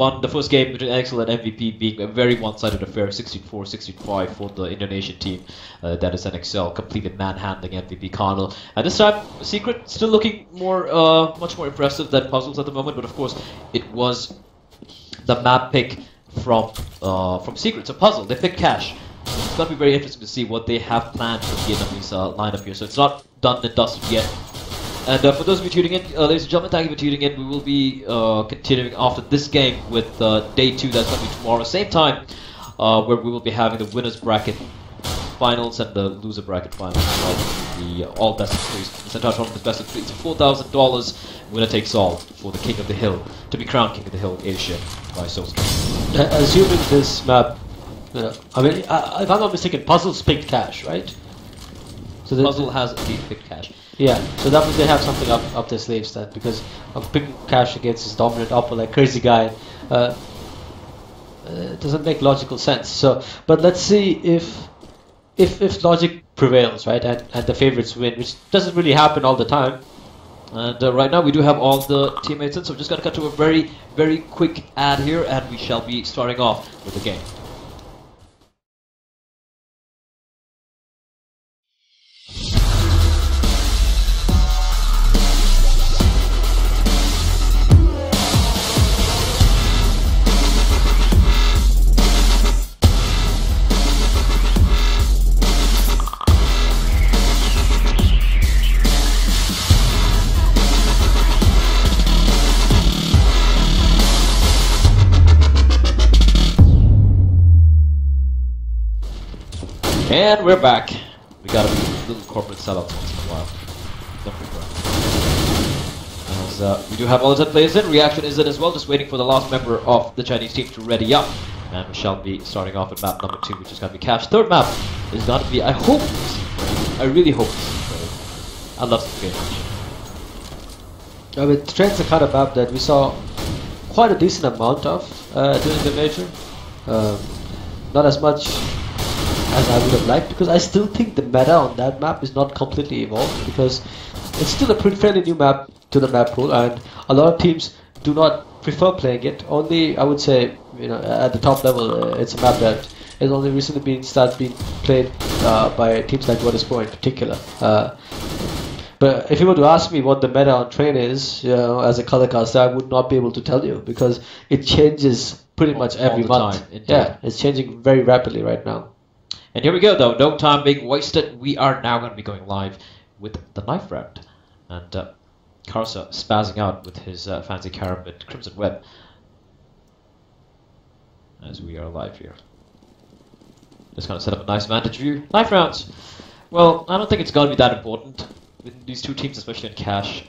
game between NXL and MVP being a very one-sided affair, 16-4, 16-5 for the Indonesian team. That is NXL, completely manhandling MVP Colonel. And this time, Secret still looking much more impressive than Puzzles at the moment. But of course, it was the map pick from Secret. So Puzzle, they picked Cash. It's going to be very interesting to see what they have planned for the Vietnamese lineup here. So it's not done and dusted yet. And for those of you tuning in, ladies and gentlemen, thank you for tuning in. We will be continuing after this game with day 2. That's going to be tomorrow, same time, where we will be having the winners bracket finals and the loser bracket finals. The all best of 3s. The entire tournament is best of 3. It's $4,000. Winner takes all for the King of the Hill, to be crowned King of the Hill Asia by Soulscape. Assuming this map, if I'm not mistaken, Puzzles picked Cash, right? So Puzzle has indeed picked Cash. Yeah, so that means they have something up their sleeves then, because of picking Cash against his dominant upper like Crazy Guy, it doesn't make logical sense. So, but let's see if logic prevails, right, and the favorites win, which doesn't really happen all the time. And right now we do have all the teammates in, so we're just gonna cut to a very, very quick ad here, and we shall be starting off with the game. And we're back. We gotta be little corporate sellouts once in a while. As we do have all the 10 players in, reaction is in as well, just waiting for the last member of the Chinese team to ready up. And we shall be starting off with map number 2, which is gonna be Cash. Third map is gonna be, I really hope I love this game. Train's the kind of map that we saw quite a decent amount of during the major. Not as much as I would have liked, because I still think the meta on that map is not completely evolved, because it's still a fairly new map to the map pool, and a lot of teams do not prefer playing it. Only, I would say, at the top level, it's a map that has only recently started being played by teams like Pro in particular. But if you were to ask me what the meta on Train is, as a color caster, I would not be able to tell you, because it changes pretty much every month. Yeah, it's changing very rapidly right now. And here we go, though. No time being wasted. We are now going to be going live with the knife round. And Karsa spazzing out with his fancy Karambit Crimson Web. As we are live here. Just going to set up a nice vantage view. Knife rounds. Well, I don't think it's going to be that important with these two teams, especially in Cash.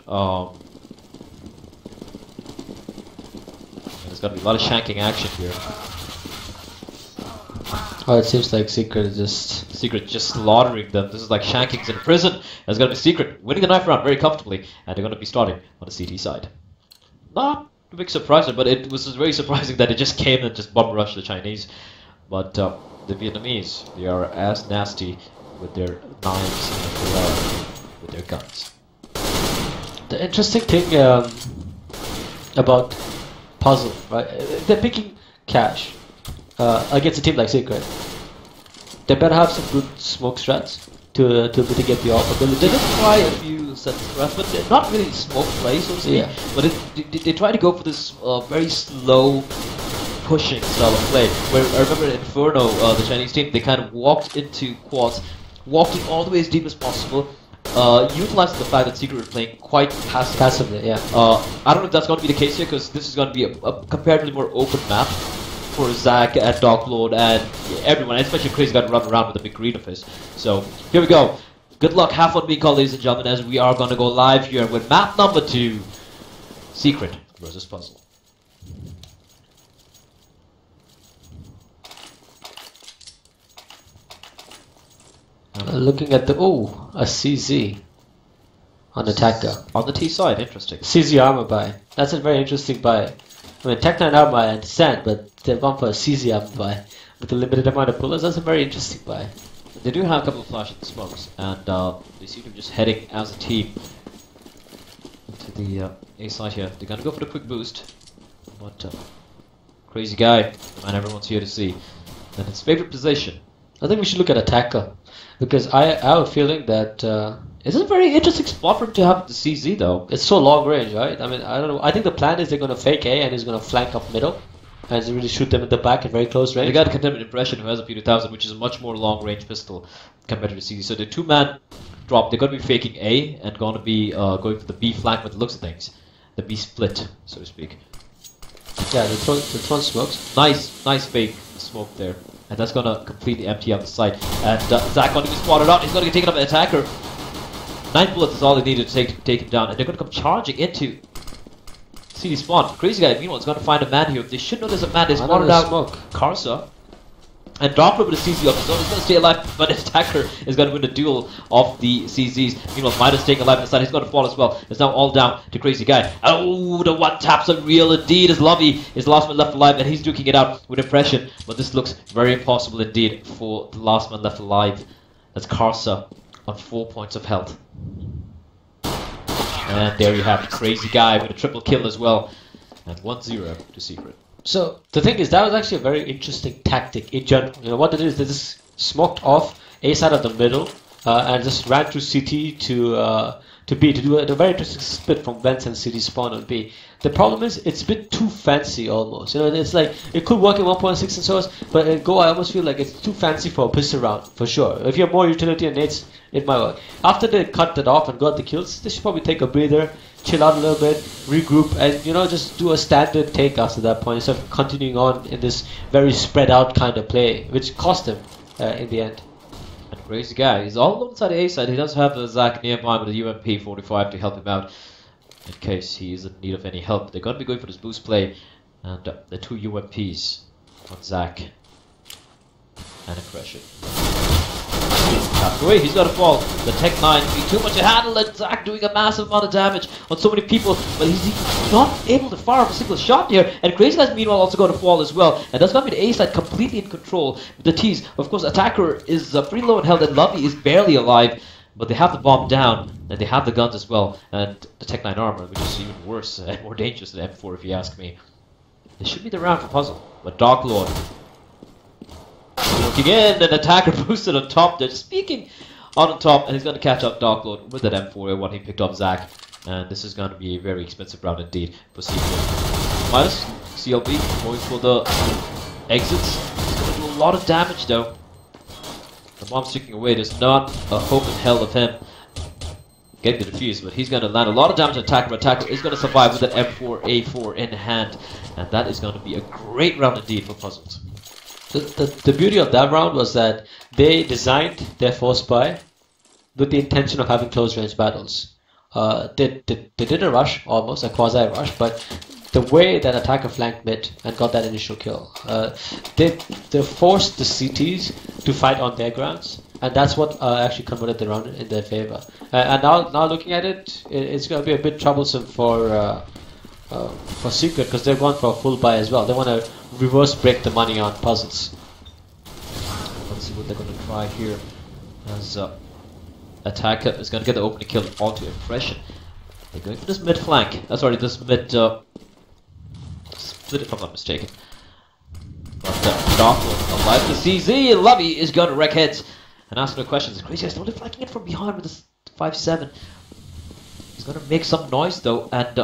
There's going to be a lot of shanking action here. Oh, it seems like Secret just slaughtering them. This is like shankings in prison. There's going to be Secret winning the knife round very comfortably, and they're going to be starting on the CT side. Not a big surprise, but it was very surprising that it just came and just bum rushed the Chinese. But the Vietnamese, they are as nasty with their knives and with their guns. The interesting thing about Puzzle, right? They're picking Cash against a team like Secret. They better have some good smoke strats to mitigate the off-ability. They did try a few sets of strats, but they're not really smoke plays, so to speak. Yeah. But they try to go for this very slow pushing style of play. Where I remember in Inferno, the Chinese team, they kind of walked into quads, walking all the way as deep as possible, utilizing the fact that Secret are playing quite Passively, yeah. I don't know if that's going to be the case here, because this is going to be a comparatively more open map for Zach and Dark Lord and everyone, especially Crazy Guy running around with a big green of his. So here we go. Good luck, have fun being called, ladies and gentlemen, as we are going to go live here with map number 2, Secret versus Puzzle. Looking at the a CZ on attacker. On the T side, interesting. CZ armor buy. That's a very interesting buy. I mean, Tech 9 armor I understand, but they've gone for a CZ armor buy with a limited amount of bullets. That's a very interesting buy. They do have a couple of flashing smokes, and they seem to be just heading as a team to the A side here. They're gonna go for the quick boost, but Crazy Guy, the man everyone's here to see, in his favorite position. I think we should look at attacker, because I have a feeling that It's a very interesting spot for him to have the CZ though. it's so long range, right? I mean, I don't know. I think the plan is they're going to fake A and he's going to flank up middle and really shoot them in the back at very close range. They got a Containment Impression who has a P2000, which is a much more long-range pistol compared to the CZ. So the two-man drop, they're going to be faking A and going to be going for the B flank with the looks of things. The B split, so to speak. Yeah, the front smokes. Nice fake smoke there. And that's going to completely empty out the site. And Zach going to be spotted out. He's going to get taken up by an attacker. 9 bullets is all they needed to take him down. And they're going to come charging into CD spawn. Crazy Guy, meanwhile, is going to find a man here. They should know there's a man. They spotted out smoke. Karsa. And Dark with a CZ up his own. He's going to stay alive, but his attacker is going to win the duel of the CZs. Meanwhile, Midas staying alive inside. He's going to fall as well. It's now all down to Crazy Guy. Oh, the one tap's unreal indeed. His Lovey is the last man left alive, and he's duking it out with Impression. But this looks very impossible indeed for the last man left alive. That's Karsa on 4 points of health. And there you have it. Crazy Guy with a triple kill as well. And 1-0 to Secret. So the thing is, that was actually a very interesting tactic in general. You know what it is? They just smoked off A side of the middle and just ran through CT to B to do a very interesting split from vents and CT spawn on B. The problem is it's a bit too fancy almost. You know, it's like it could work in 1.6 and so on, but in Go I almost feel like it's too fancy for a pistol round for sure. If you have more utility and nades, it might work. After they cut that off and got the kills, they should probably take a breather, chill out a little bit, regroup, and you know, just do a standard take after that point instead of continuing on in this very spread out kind of play, which cost him in the end. And Crazy Guy, he's all alone inside the A side. He does have a Zach nearby with a UMP 45 to help him out in case he is in need of any help. They're going to be going for this boost play, and the 2 UMPs on Zach and Impression. Away, he's got to fall. The Tech 9 be too much to handle, and Zach doing a massive amount of damage on so many people, but he's not able to fire a single shot here. And Crazy Guy's meanwhile also going to fall as well, and that's going to be the A side completely in control with the T's. Of course, Attacker is pretty low in health, and Lovey is barely alive, but they have the bomb down, and they have the guns as well, and the Tech 9 armor, which is even worse and more dangerous than M4 if you ask me. This should be the round for Puzzle, but Dark Lord looking in, and Attacker boosted on top there, just peeking on top, and he's going to catch up Dark Lord with that M4 when he picked up Zach, and this is going to be a very expensive round indeed for Secret. Minus CLB going for the exits. He's going to do a lot of damage though. The bomb's ticking away. There's not a hope in hell of him getting the defuse, but he's going to land a lot of damage on Attacker. But Attacker is going to survive with that M4A4 in hand, and that is going to be a great round indeed for Puzzles. The beauty of that round was that they designed their force buy with the intention of having close range battles. They did a rush, almost a quasi rush, but the way that Attacker flanked mid and got that initial kill, they forced the CTs to fight on their grounds, and that's what actually converted the round in their favor. And now looking at it, it's going to be a bit troublesome for Secret, because they're going for a full buy as well. They want to reverse break the money on Puzzles. Let's see what they're going to try here, as Attacker is going to get the opening kill onto Impression. They're going for this mid flank. Sorry, this mid split if I'm not mistaken. But Dark Lord alive to CZ, and Lovey is going to wreck heads and ask no questions. Crazy Guy's only flanking in from behind with this 5-7. He's going to make some noise though, and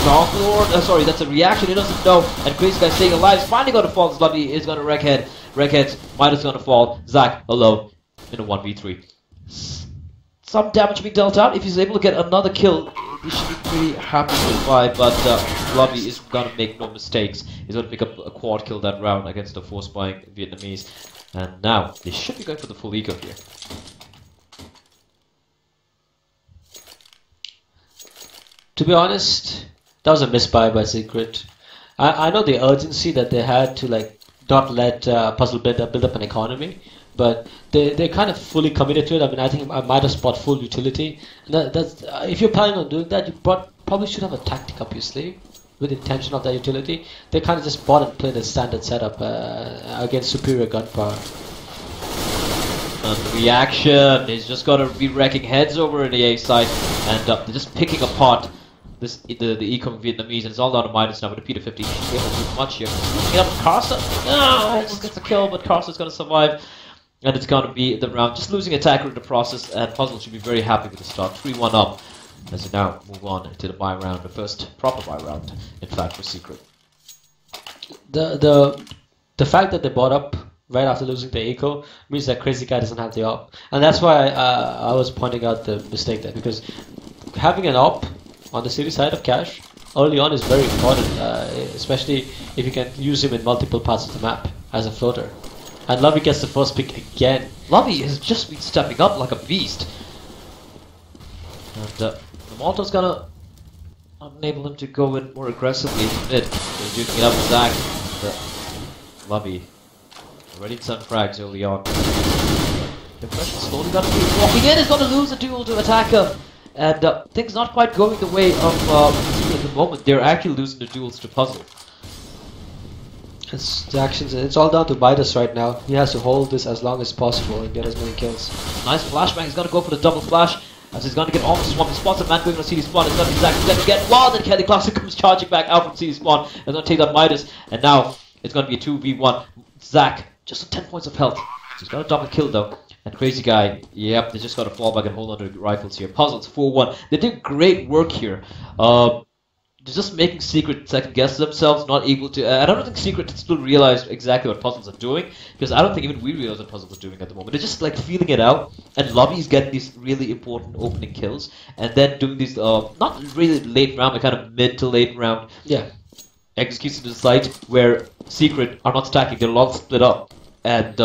Dark Lord, sorry, that's a reaction, he doesn't know, and Crazy Guy staying alive, is finally going to fall. Lovey is going to wreck heads, Midas going to fall, Zach alone in a 1v3. Some damage being dealt out. If he's able to get another kill, he should be pretty happy with 5, but Lovey is gonna make no mistakes. He's gonna pick up a quad kill that round against the force buying Vietnamese. And now, they should be going for the full eco here. To be honest, that was a misbuy by Secret. I know the urgency that they had to like not let Puzzle build up an economy, but they kind of fully committed to it. I mean, I think I might have spot full utility. That's if you're planning on doing that, you probably should have a tactic up your sleeve with intention of that utility. They kind of just bought and played a standard setup against superior gunpower. And the reaction is just gonna be wrecking heads over in the A side, and they're just picking apart the econ Vietnamese, and it's all down to Midas now with a Peter 50. He can't do much here. Looking up Carsa. No, almost gets a kill, but Carsa's gonna survive. And it's gonna be the round. Just losing attacker in the process, and Puzzle should be very happy with the start. 3-1 up as we now move on to the bye round, the first proper bye round, in fact, for Secret. The fact that they bought up right after losing the eco means that Crazy Guy doesn't have the op, and that's why I was pointing out the mistake there, because having an op on the city side of Cash early on is very important, especially if you can use him in multiple parts of the map as a floater. And Lovey gets the first pick again. Lovey has just been stepping up like a beast. And the Molotov's gonna enable him to go in more aggressively in mid. They're duking it up with Zach. Lovey already in some frags early on. The impression slowly gonna be walking in, is gonna lose a duel to attacker. And things not quite going the way of Secret at the moment. They're actually losing the duels to Puzzle. It's the actions. It's all down to Midas right now. He has to hold this as long as possible and get as many kills. Nice flashbang. He's gonna go for the double flash. As he's gonna get on the swamp. He spots a man going on CD spawn. It's gonna be Zach. He's gonna get wild, and Kelly Clarkson comes charging back out from CD spawn. He's gonna take out Midas. And now it's gonna be a 2v1. Zach, just 10 points of health. So he's got a double kill though. And Crazy Guy, yep, they just got to fall back and hold on to the rifles here. Puzzles 4-1. They did great work here. They're just making Secret second guess themselves, not able to. I don't think Secret still realized exactly what Puzzles are doing, because I don't think even we realize what Puzzles are doing at the moment. They're just like feeling it out, and Lovey's getting these really important opening kills, and then doing these not really late round, but kind of mid to late round executions to the site where Secret are not stacking. They're all split up, and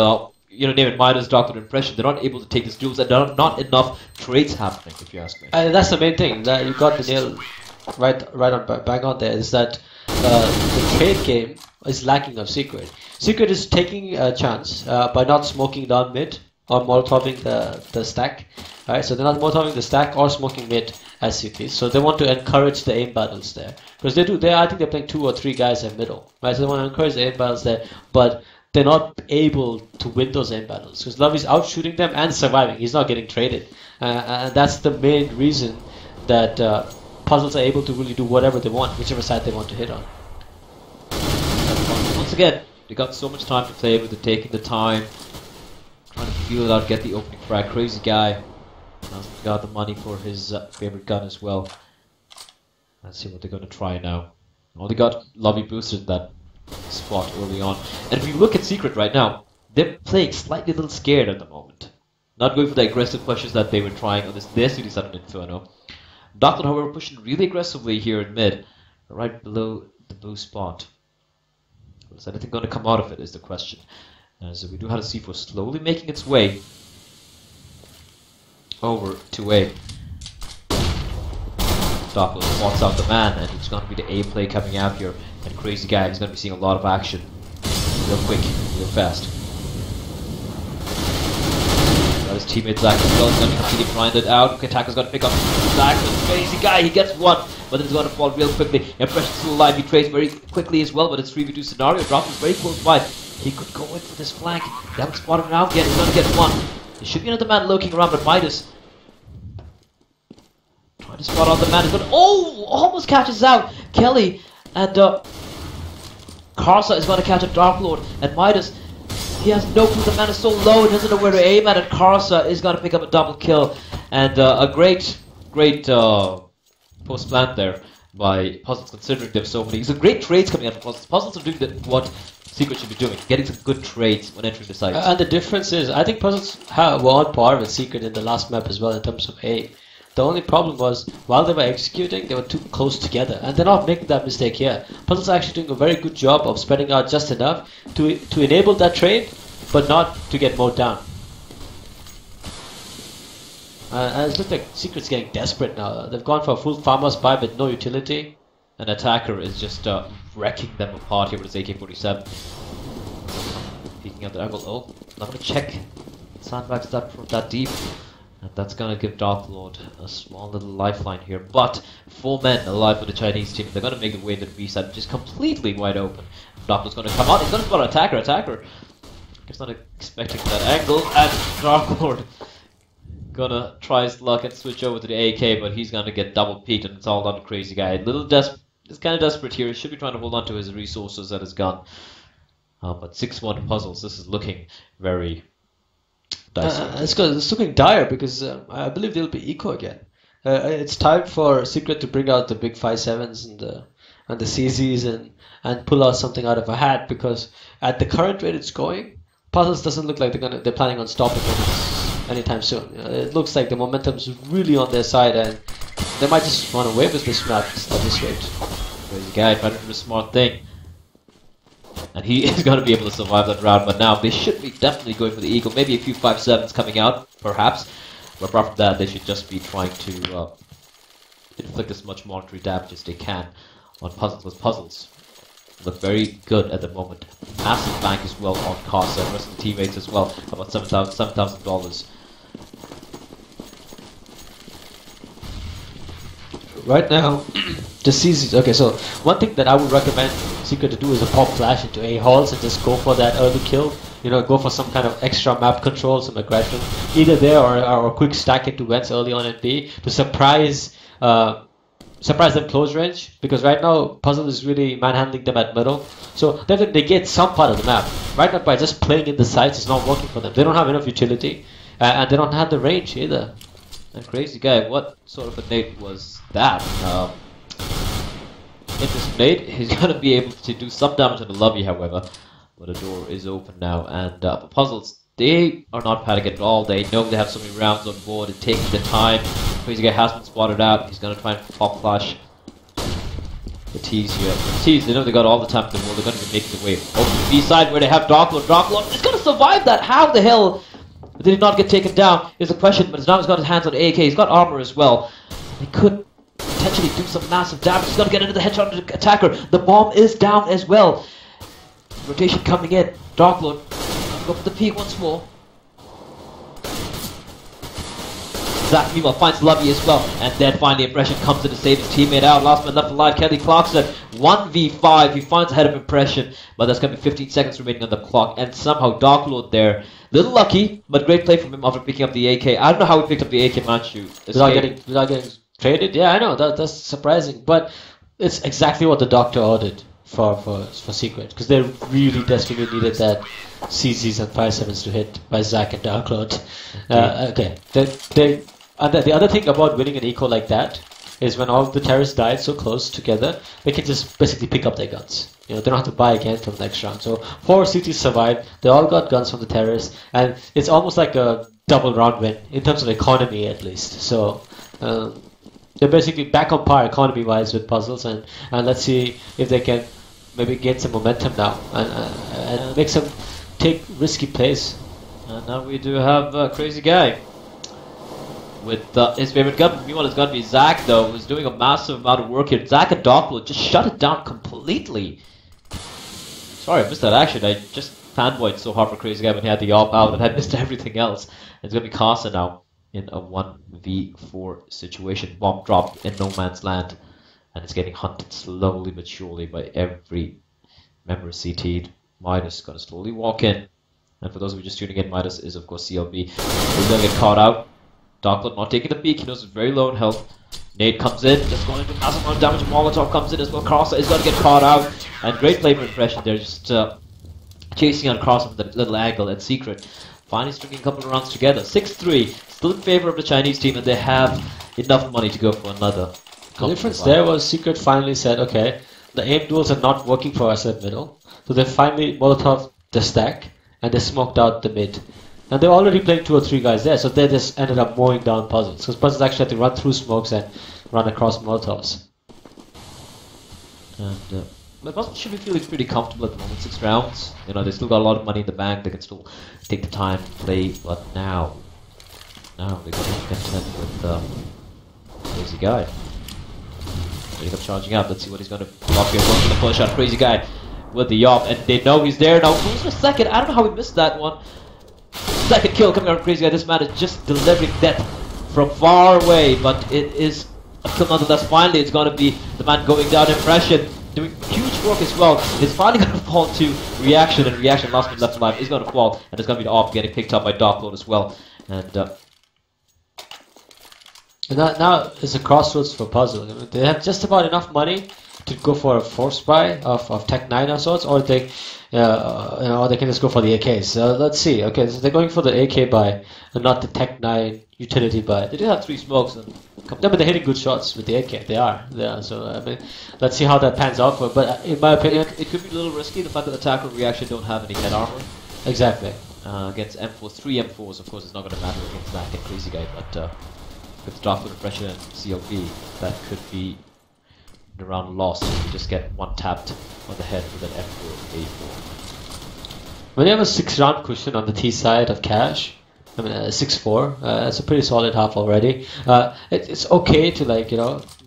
you know, name it Midas, Doctor Impression. They're not able to take these duels, and there are not enough trades happening, if you ask me. That's the main thing. That you got the nail right on bang on there. Is that the trade game is lacking of Secret. Secret is taking a chance by not smoking down mid or molotoving the stack. Alright, so they're not molotoving the stack or smoking mid as CTs. So they want to encourage the aim battles there, because they do. I think they're playing 2 or 3 guys in middle. Right, so they want to encourage the aim battles there, but they're not able to win those aim battles because Lovey's out shooting them and surviving. He's not getting traded, and that's the main reason that Puzzles are able to really do whatever they want, whichever side they want to hit on. Once again, they got so much time to play with it, taking the time, trying to feel it out, get the opening frag. Crazy Guy now got the money for his favorite gun as well. Let's see what they're going to try now. Well, they got Lovey boosted that spot early on. And if you look at Secret right now, they're playing slightly a little scared at the moment. Not going for the aggressive pushes that they were trying on their city side of Inferno. Doctor, however, pushing really aggressively here in mid, right below the blue spot. Is anything going to come out of it is the question. As we do have a C4 slowly making its way over to A. Doppler spots out the man, and it's going to be the A play coming out here. And Crazy Guy is going to be seeing a lot of action real quick, real fast. Got his teammate Zach as well. He's going to be completely grinded out. Okay, Attacker's going to pick up Zach with Crazy Guy. He gets one, but then he's going to fall real quickly. Impression's still alive. He trades very quickly as well, but it's 3v2 scenario. Drop is very close by. He could go in for this flank. They haven't spotted him out yet. He's going to get one. There should be another man lurking around, but Midas trying to spot out the man. He's going to, almost catches out Kelly. And Karsa is going to catch a Dark Lord, and Midas, he has no clue. The man is so low, he doesn't know where to aim at, and Karsa is going to pick up a double kill. And a great post plant there. by Puzzles, considering there's so many. Some great trades coming out of Puzzles. Puzzles are doing what Secret should be doing, getting some good trades when entering the site. And the difference is, I think Puzzles were on par with Secret in the last map as well in terms of aim. The only problem was, while they were executing, they were too close together, and they're not making that mistake here. Puzzles are actually doing a very good job of spreading out just enough to enable that trade, but not to get mowed down. And it looks like Secret's getting desperate now. They've gone for a full farmer's buy with no utility. An attacker is just wrecking them apart here with his AK-47. Peeking out the angle. Oh, not gonna check. Sandbags that from that deep. And that's gonna give Dark Lord a small little lifeline here. But 4 men alive for the Chinese team. They're gonna make their way to the B side, which is completely wide open. Dark Lord's gonna come out. He's gonna spot an attacker. He's not expecting that angle. And Dark Lord gonna try his luck and switch over to the AK, but he's gonna get double peeked, and it's all down to Crazy Guy. He's kind of desperate here. He should be trying to hold on to his resources and his gun. But 6-1 Puzzles. This is looking very dicey. It's looking dire because I believe they'll be eco again. It's time for Secret to bring out the big 5.7s and the CZs and pull out something out of a hat, because at the current rate it's going, Puzzles doesn't look like they're planning on stopping it anytime soon. It looks like the momentum's really on their side, and they might just run away with this map at this rate. Crazy Guy trying to do a smart thing. And he is going to be able to survive that round, but now they should be definitely going for the eagle. Maybe a few 5.7s coming out, perhaps. But apart from that, they should just be trying to inflict as much monetary damage as they can on Puzzles, with Puzzles look very good at the moment. Massive bank as well on Casa, and the rest of the teammates as well, about $7,000. Right now, the CZs. Okay, so one thing that I would recommend Secret to do is a pop flash into A halls and just go for that early kill. You know, go for some kind of extra map control, some aggression, either there or a quick stack into vents early on in B to surprise them close range. Because right now Puzzle is really manhandling them at middle, so they have to negate some part of the map. Right now, by just playing in the sites, it's not working for them. They don't have enough utility, and they don't have the range either. And Crazy Guy, what sort of a nade was that? In this nade, he's going to be able to do some damage on the lobby, however. But the door is open now, and Puzzles, they are not panicking at all. They know they have so many rounds on board. It takes the time. Crazy Guy has been spotted out. He's going to try and pop flash the T's here. The T's, they know they got all the time in the world. They're going to be making their way over to the B side where they have Dark Lord. Dark Lord is going to survive that. How the hell did he not get taken down is the question, but now he's got his hands on the AK. He's got armor as well. He could potentially do some massive damage. He's got to get into the headshot of the attacker. The bomb is down as well. Rotation coming in. Dark Lord go for the peek once more. Zach meanwhile finds Lovey as well, and then finally Impression comes in to save his teammate out. Last man left alive, Kelly Clarkson, 1v5. He finds ahead of Impression, but there's going to be 15 seconds remaining on the clock, and somehow Dark Lord there. Little lucky, but great play from him after picking up the AK. I don't know how he picked up the AK, Manchu. Without getting traded? Yeah, I know, that's surprising, but it's exactly what the doctor ordered for Secret, because they really desperately needed that CZs and 5.7s to hit by Zack and Dark Lord. Okay, and the other thing about winning an eco like that is when all the terrorists died so close together, they can just basically pick up their guns. You know, they don't have to buy again till next round. So 4 cities survived. They all got guns from the terrorists, and it's almost like a double round win in terms of economy, at least. So they're basically back on par economy-wise with Puzzles, and let's see if they can maybe get some momentum now and make some take risky plays. And now we do have Crazy Guy with his favorite gun. Meanwhile, it's going to be Zack, though, who's doing a massive amount of work here. Zack and Darkblood just shut it down completely. Sorry, I missed that action. I just fanboyed so hard for Crazy Guy when he had the op out, and I missed everything else. It's going to be Casa now in a 1v4 situation. Bomb dropped in no man's land, and it's getting hunted slowly but surely by every member of CT. Midas going to slowly walk in. And for those of you just tuning in, Midas is, of course, CLB. He's going to get caught out. Darkblood not taking the peek. He knows it's very low in health. Nade comes in, just going to do massive amount of damage. Molotov comes in as well. Crosser is going to get caught out. And great play for Impression. They're just chasing on Crosser with a little angle and Secret. Finally stringing a couple of rounds together. 6-3. Still in favor of the Chinese team, and they have enough money to go for another The difference there was Secret finally said, okay, the aim duels are not working for us at middle, so they finally Molotov the stack and they smoked out the mid. And they're already playing 2 or 3 guys there, so they just ended up mowing down puzzles. Because puzzles actually had to run through smokes and run across Molotovs. And the Puzzle should be feeling pretty comfortable at the moment. 6 rounds. You know, they still got a lot of money in the bank. They can still take the time to play. But now they're going to contend with Crazy Guy. Ready up charging out. Let's see what he's going to block here. Going for the push shot. Crazy Guy with the yop, and they know he's there now. Who's the second? I don't know how he missed that one. Second kill coming out of Crazy Guy. This man is just delivering death from far away, but it is a kill nonetheless. Finally, it's going to be the man going down. Impression doing huge work as well. It's finally going to fall to Reaction, and Reaction last one left alive is going to fall, and it's going to be the op getting picked up by Darkload as well. And now it's a crossroads for Puzzle. I mean, they have just about enough money to go for a force buy of Tech 9 or sorts, or they, or they can just go for the AKs. So let's see. Okay, so they're going for the AK buy and not the Tech 9 utility buy. they do have 3 smokes. And No, but they're hitting good shots with the AK. They are. So I mean, let's see how that pans out. But in my opinion, it could be a little risky. The fact that Attack and Reaction don't have any head armor exactly. against M4s, 3 M4s. Of course, it's not going to matter against that and Crazy Guy, but with Darkload Pressure and CLB, that could be the round lost. You just get one tapped on the head with an F4, A4. When you have a 6-round cushion on the T side of cash, I mean 6-4, that's a pretty solid half already. It's okay to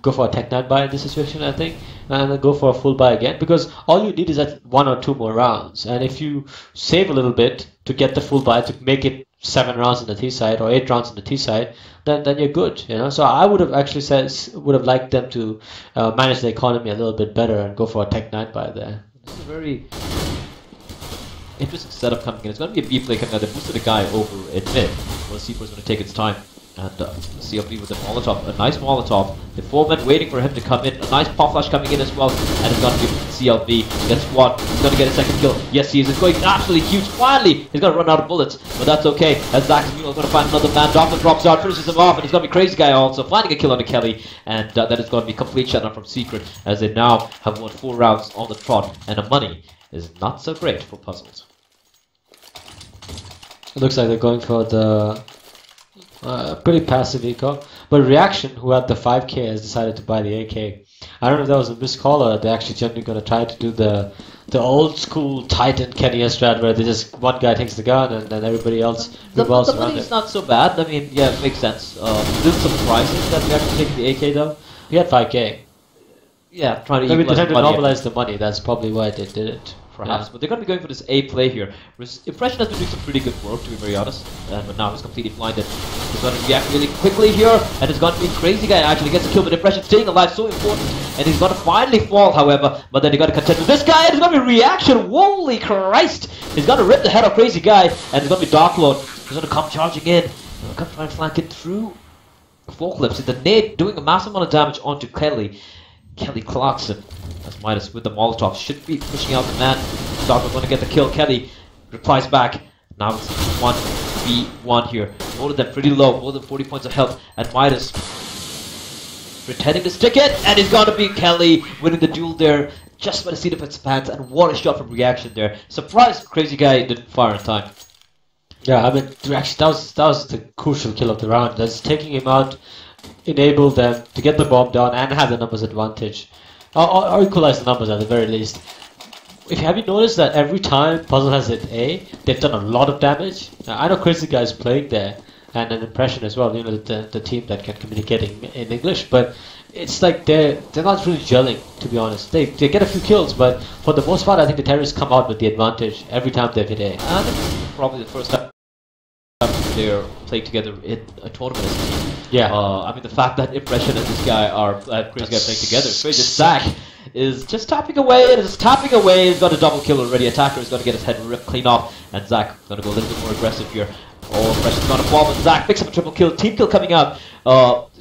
go for a Tech 9 buy in this situation, I think, and then go for a full buy again, because all you need is that 1 or 2 more rounds, and if you save a little bit to get the full buy to make it 7 rounds on the T side or 8 rounds on the T side, then you're good, So I would have actually liked them to manage the economy a little bit better and go for a Tech 9 buy there. This is a very interesting setup coming in. It's going to be a B play coming out. They boosted a guy over at mid. Well, C4 is going to take its time. And CLB with a Molotov, a nice Molotov. The 4 men waiting for him to come in. A nice pop flash coming in as well. And it's going to be CLB. Gets one. He's going to get a second kill. Yes, he is. It's going absolutely huge. Finally, he's going to run out of bullets. But that's okay. As Zach's going to find another man. Doppler drops out, finishes him off. And he's going to be Crazy Guy also. Finding a kill on the Kelly. And that is going to be complete shutdown from Secret. As they now have won 4 rounds on the trot. And the money is not so great for Puzzles. It looks like they're going for the pretty passive eco. But Reaction, who had the 5k, has decided to buy the AK. I don't know if that was a missed call or they're actually generally going to try to do the old school Titan Kenny strat where they just one guy takes the gun and then everybody else revolves the around money's it. not so bad. I mean, yeah, it makes sense. This is surprising that they're actually taking the AK though. He had 5k. Yeah, trying to Maybe equalize they're trying to the money, normalize the money. That's probably why they did it. perhaps. Yeah. But they're going to be going for this A play here. Impression has been doing some pretty good work, to be very honest. But now he's completely blinded. He's going to react really quickly here, and it's going to be Crazy Guy actually gets a kill. But Impression staying alive so important, and he's going to finally fall, however. But then he got to contend with this guy, and it's going to be Reaction. Holy Christ! He's going to rip the head of Crazy Guy, and it's going to be Darkload. He's going to come charging in. He'll come try and flank it through forklifts. And the nade doing a massive amount of damage onto Kelly Clarkson. As Midas with the Molotov should be pushing out the man. Darkload going to get the kill. Kelly replies back. Now it's 1v1 here. Both of them pretty low, more than 40 points of health. And Midas pretending to stick it, and it's going to be Kelly winning the duel there just by the seat of its pants. And what a shot from Reaction there. Surprised Crazy Guy didn't fire in time. Yeah, I mean, actually, that was the crucial kill of the round. That's taking him out, enabled them to get the bomb down and have the numbers advantage. Or equalize the numbers at the very least. Have you noticed that every time Puzzle has hit A, they've done a lot of damage? Now, I know Crazy Guy is playing there, and an Impression as well, the team that can communicate in English, but it's like they're not really gelling, to be honest. They get a few kills, but for the most part, I think the terrorists come out with the advantage every time they've hit A. And it's probably the first time they're playing together in a tournament as a team. Yeah. I mean, the fact that Impression and this guy are Crazy Guy playing together. Crazy Zach is just tapping away, and is tapping away. He's got a double kill already. Attacker is going to get his head ripped clean off, and Zach is going to go a little bit more aggressive here. Oh, Impression's going to fall, but Zach picks up a triple kill. Team kill coming out.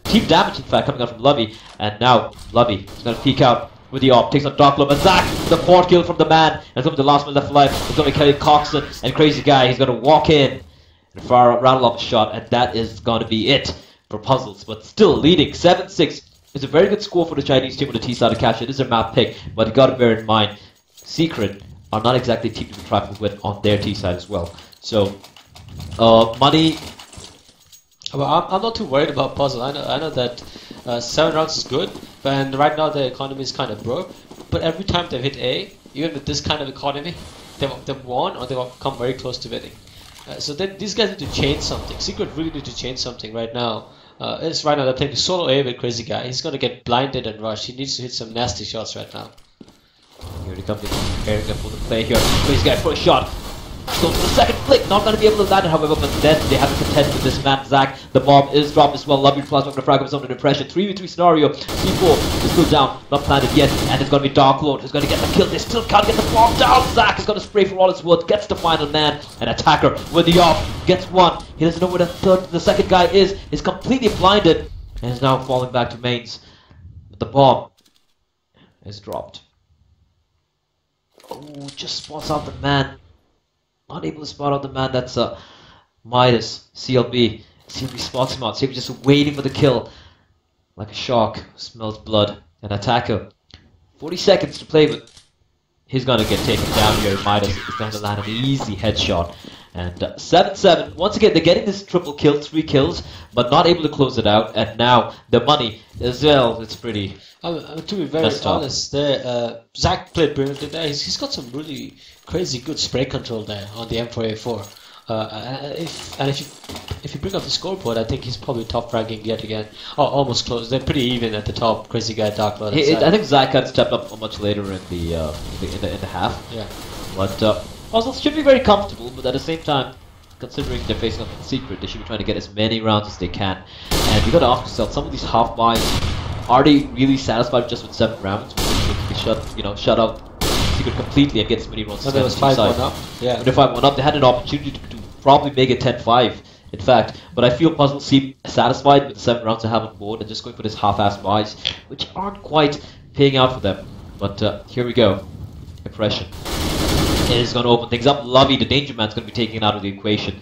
Team damage, in fact, coming out from Lovey. And now Lovey is going to peek out with the op, takes on Darkload, and Zach, the fourth kill from the man, and it's going to be the last man left alive. It's going to be Kelly Clarkson and Crazy Guy. He's going to walk in and fire a rattle off shot, and that is going to be it for Puzzles, but still leading 7-6 It's a very good score for the Chinese team on the T side to catch. It is a map pick, but you got to bear in mind, Secret are not exactly a team to be trifled with on their T side as well. So, money. Well, I'm not too worried about Puzzle. I know that 7 rounds is good, and right now the economy is kind of broke. But every time they've hit A, even with this kind of economy, they've won or they've come very close to winning. So these guys need to change something. Secret really need to change something right now. Right now they're playing solo A with Crazy Guy. He's gonna get blinded and rushed. He needs to hit some nasty shots right now. Here he comes, preparing for the play here. Crazy Guy for a shot. Goes for the second flick, not going to be able to land it, however, but then they have to contend with this man, Zach. The bomb is dropped as well. Lovely plasma going to frag of his own depression. 3v3 scenario. C4 is still down, not planted yet, and it's going to be Dark Lord who's going to get the kill. They still can't get the bomb down. Zach is going to spray for all it's worth, gets the final man. An attacker with the off, gets one. He doesn't know where the second guy is completely blinded, and is now falling back to mains. But the bomb is dropped. Oh, just spots out the man. Not able to spot out the man. That's Midas, CLB. CLB spots him out. CLB just waiting for the kill. Like a shark. Smells blood. An attacker. 40 seconds to play with. He's gonna get taken down here. Midas is going to land an easy headshot. And 7-7. Once again, they're getting this triple kill, 3 kills, but not able to close it out. And now the money as well. It's pretty. To be very honest, there Zach played brilliantly there. He's got some really crazy good spray control there on the M4A4. If you bring up the scoreboard, I think he's probably top ranking yet again. Oh, almost close. They're pretty even at the top. Crazy Guy, Dark Lord. I think Zach had stepped up much later in the half. Yeah. But Puzzles should be very comfortable, but at the same time, considering they're facing up the Secret, they should be trying to get as many rounds as they can. And you got to ask yourself, some of these half buys, are they really satisfied just with 7 rounds? They shut out Secret completely and get as many rounds. So there was 5-1 up. Yeah. When they're 5-1 up, they had an opportunity to probably make it 10-5. In fact, but I feel Puzzle seem satisfied with the 7 rounds they have on board and just going for this half-ass buys, which aren't quite paying out for them. But here we go. Impression is going to open things up. Lovey, the danger man's going to be taken out of the equation,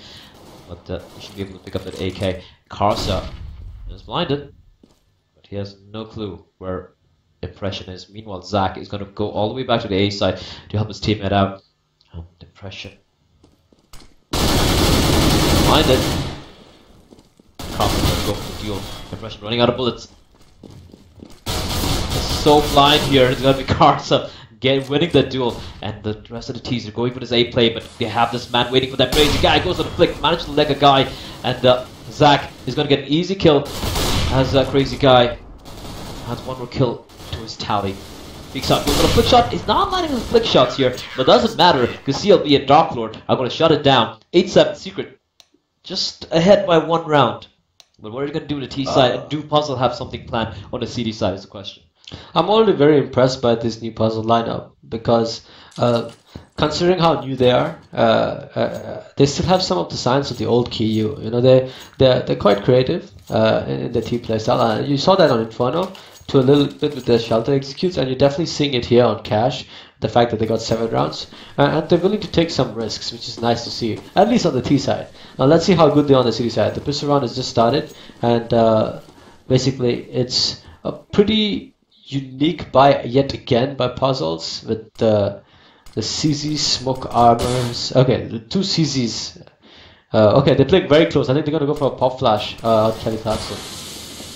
but he should be able to pick up that AK. Karsa is blinded, but he has no clue where Impression is. Meanwhile, Zach is going to go all the way back to the A side to help his teammate out. Impression blinded. Karsa going to go for the duel. Impression running out of bullets. He's so blind here. It's going to be Karsa winning the duel, and the rest of the teams are going for this A play, but they have this man waiting for that Crazy Guy. Goes on the flick, managed to leg a guy, and Zach is going to get an easy kill as Crazy Guy has one more kill to his tally. Big shot, goes for a flick shot. He's not landing the flick shots here, but doesn't matter because CLB and Dark Lord are going to shut it down. 8-7 Secret, just ahead by 1 round. But what are you going to do on the T side, and do Puzzle have something planned on the CD side is the question. I'm already very impressed by this new Puzzle lineup because considering how new they are, they still have some of the signs of the old KU. You know, they're quite creative in the team playstyle. You saw that on Inferno to a little bit with their shelter executes, and you're definitely seeing it here on Cash. The fact that they got 7 rounds, and they're willing to take some risks, which is nice to see, at least on the T side. Now let's see how good they are on the CD side. The pistol round has just started, and basically it's a pretty unique buy yet again by Puzzles with the CZ smoke armors. Okay, the 2 CZs. Okay, they're playing very close. I think they're gonna go for a pop flash on Kelly Clarkson.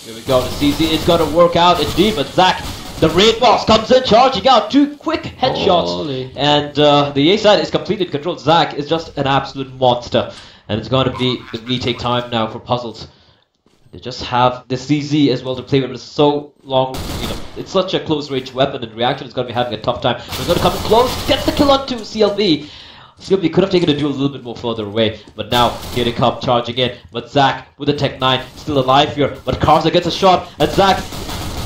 Here we go. The CZ is gonna work out indeed, but Zach, the raid boss, comes in charging out. 2 quick headshots, Holy. and the A side is completely controlled. Zach is just an absolute monster, and it's gonna be the retake time now for Puzzles. They just have the CZ as well to play with. It's so long, it's such a close range weapon, and Reaction is going to be having a tough time. He's going to come in close, gets the kill onto CLB. CLB could have taken the duel a little bit more further away, but now here they come charging in. But Zach with the Tech 9 still alive here, but Karsa gets a shot, and Zach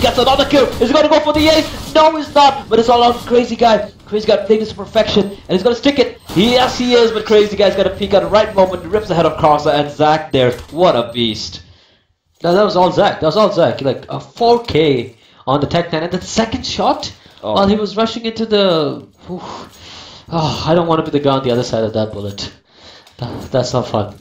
gets another kill. Is he going to go for the ace? No, he's not, but it's all on Crazy Guy. Crazy Guy playing this to perfection, and he's going to stick it. Yes, he is, but Crazy Guy's going to peek at the right moment, rips ahead of Karsa, and Zach there. What a beast. No, that was all Zach. That was all Zach. Like a 4K on the Tech 9, and the second shot while he was rushing into the. Oh, I don't want to be the guy on the other side of that bullet. That's not fun.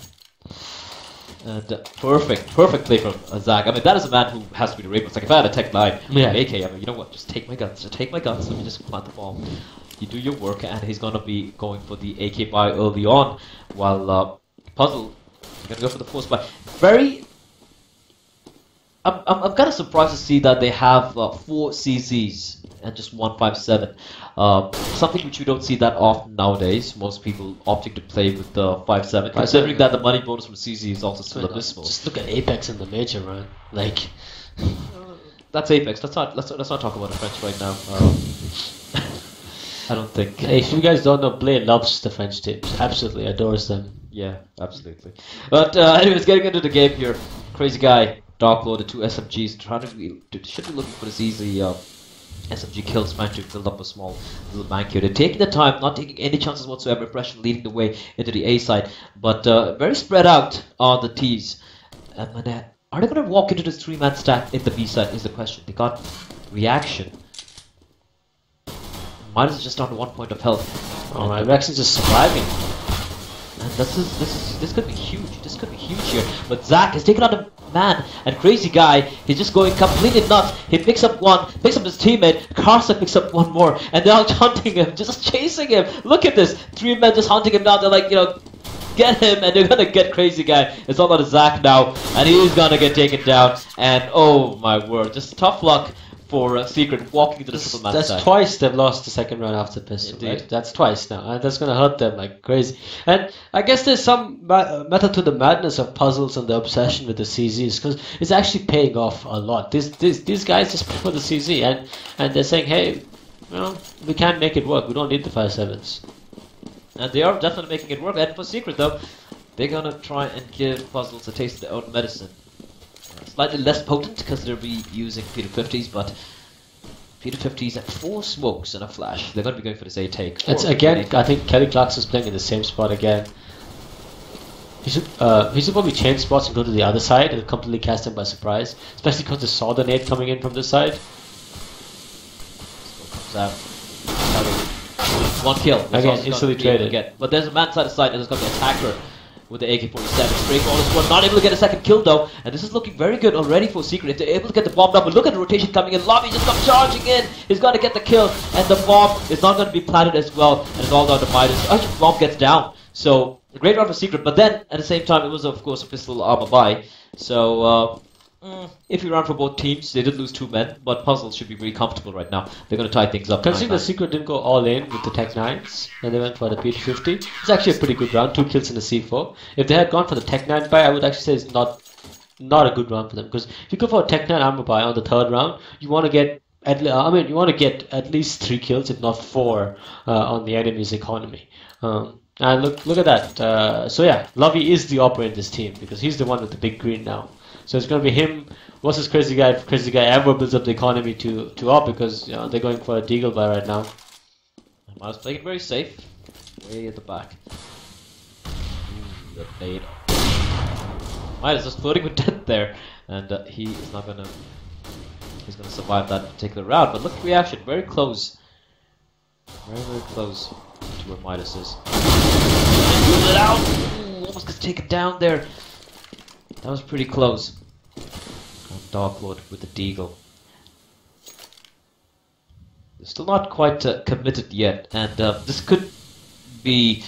And perfect play from Zach. I mean, that is a man who has to be the Rainbow. It's like if I had a Tech 9 Yeah. AK, I mean, you know what? Just take my guns. Let me just plant the bomb. You do your work, and he's gonna be going for the AK buy early on, while Puzzle is gonna go for the force buy. I'm kind of surprised to see that they have 4 CZs and just 157. Something which you don't see that often nowadays. Most people opting to play with the 5.7, considering that the money bonus from CZ is also still abysmal. Just look at Apex in the major run. Like, That's Apex. Let's not talk about the French right now. I don't think. if you guys don't know, Blade loves the French teams. Absolutely adores them. Yeah, absolutely. But anyways, getting into the game here, crazy guy, Dark Lord, the 2 SMGs, should be looking for this easy SMG kills, trying to build up a small little bank here. They're taking the time, not taking any chances whatsoever. Impression leading the way into the A side, but very spread out on the T's. And are they going to walk into this 3-man stack in the B side is the question. They got reaction. Midas is just down to 1 point of health. Oh, my Reaction's just surviving. And this could be huge. This could be huge here. But Zach has taken out a man, and crazy guy, he's just going completely nuts. He picks up one, picks up his teammate. Karsa picks up one more, and they're out hunting him, just chasing him. Look at this, 3 men just hunting him down. They're like, get him, and they're gonna get crazy guy. It's all about Zach now, and he's gonna get taken down. And oh my word, just tough luck for Secret walking into the triple man That's side. twice they've lost the second round after pistol, Indeed. right? That's twice now, and that's gonna hurt them like crazy. And I guess there's some method to the madness of puzzles and the obsession with the CZs, because it's actually paying off a lot. These guys just prefer the CZ, and they're saying, hey, we can't make it work. We don't need the 5.7s. And they are definitely making it work. And for Secret though, they're gonna try and give puzzles a taste of their own medicine. Slightly less potent because they'll be using P250s, but P250s and 4 smokes and a flash. They're going to be going for this A take. It's again, I think Kelly Clarkson's playing in the same spot again. He should probably change spots and go to the other side and completely cast him by surprise, especially because they saw the nade coming in from this side. Comes out. 1 kill. That's Again, all he's instantly gonna be able to traded. get. But there's a man side to side, and there's going to be an attacker with the AK-47. Break all this one, not able to get a second kill though, and this is looking very good already for Secret. If they're able to get the bomb down, but look at the rotation coming in. Lobby just come charging in. He's got to get the kill, and the bomb is not going to be planted as well, and it's all down to Midas. Actually, the bomb gets down, so a great round for Secret. But then at the same time, it was of course a pistol armor buy. So if you run for both teams, they did lose 2 men, but Puzzles should be very comfortable right now. They're going to tie things up. Considering the 9-9. Secret didn't go all in with the Tech 9s, and they went for the P250, it's actually a pretty good round, 2 kills in the C4. If they had gone for the Tech 9 buy, I would actually say it's not a good round for them, because if you go for a Tech 9 armor buy on the 3rd round, you want to get at least 3 kills, if not 4, on the enemy's economy. And look at that. So yeah, Lovey is the operator in this team, because he's the one with the big green now. So it's going to be him versus Crazy Guy. If Crazy Guy ever builds up the economy to up, because they're going for a deagle buy right now. Miles playing it very safe. Way at the back. Ooh, the nade. Miles just floating with death there, and he is not gonna. He's gonna survive that particular round. But look at reaction, very close, very close to where Midas is. And pulled it out. Ooh, almost gets taken down there. That was pretty close. Dark Lord with the deagle. They're still not quite committed yet, and this could be.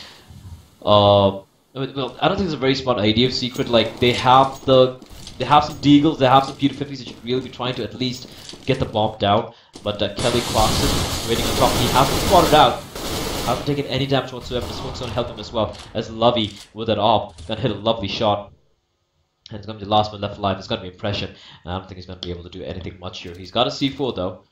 Well, I don't think it's a very smart idea of Secret. Like they have some deagles, they have some P250s. They should really be trying to at least get the bomb down. But Kelly Clarkson waiting on top. He hasn't spotted out. Hasn't taken any damage whatsoever. The smoke's gonna help him as well. As Lovey with that AWP gonna hit a lovely shot. And it's going to be the last one left alive. It's going to be Impression. And I don't think he's going to be able to do anything much here. He's got a C4 though.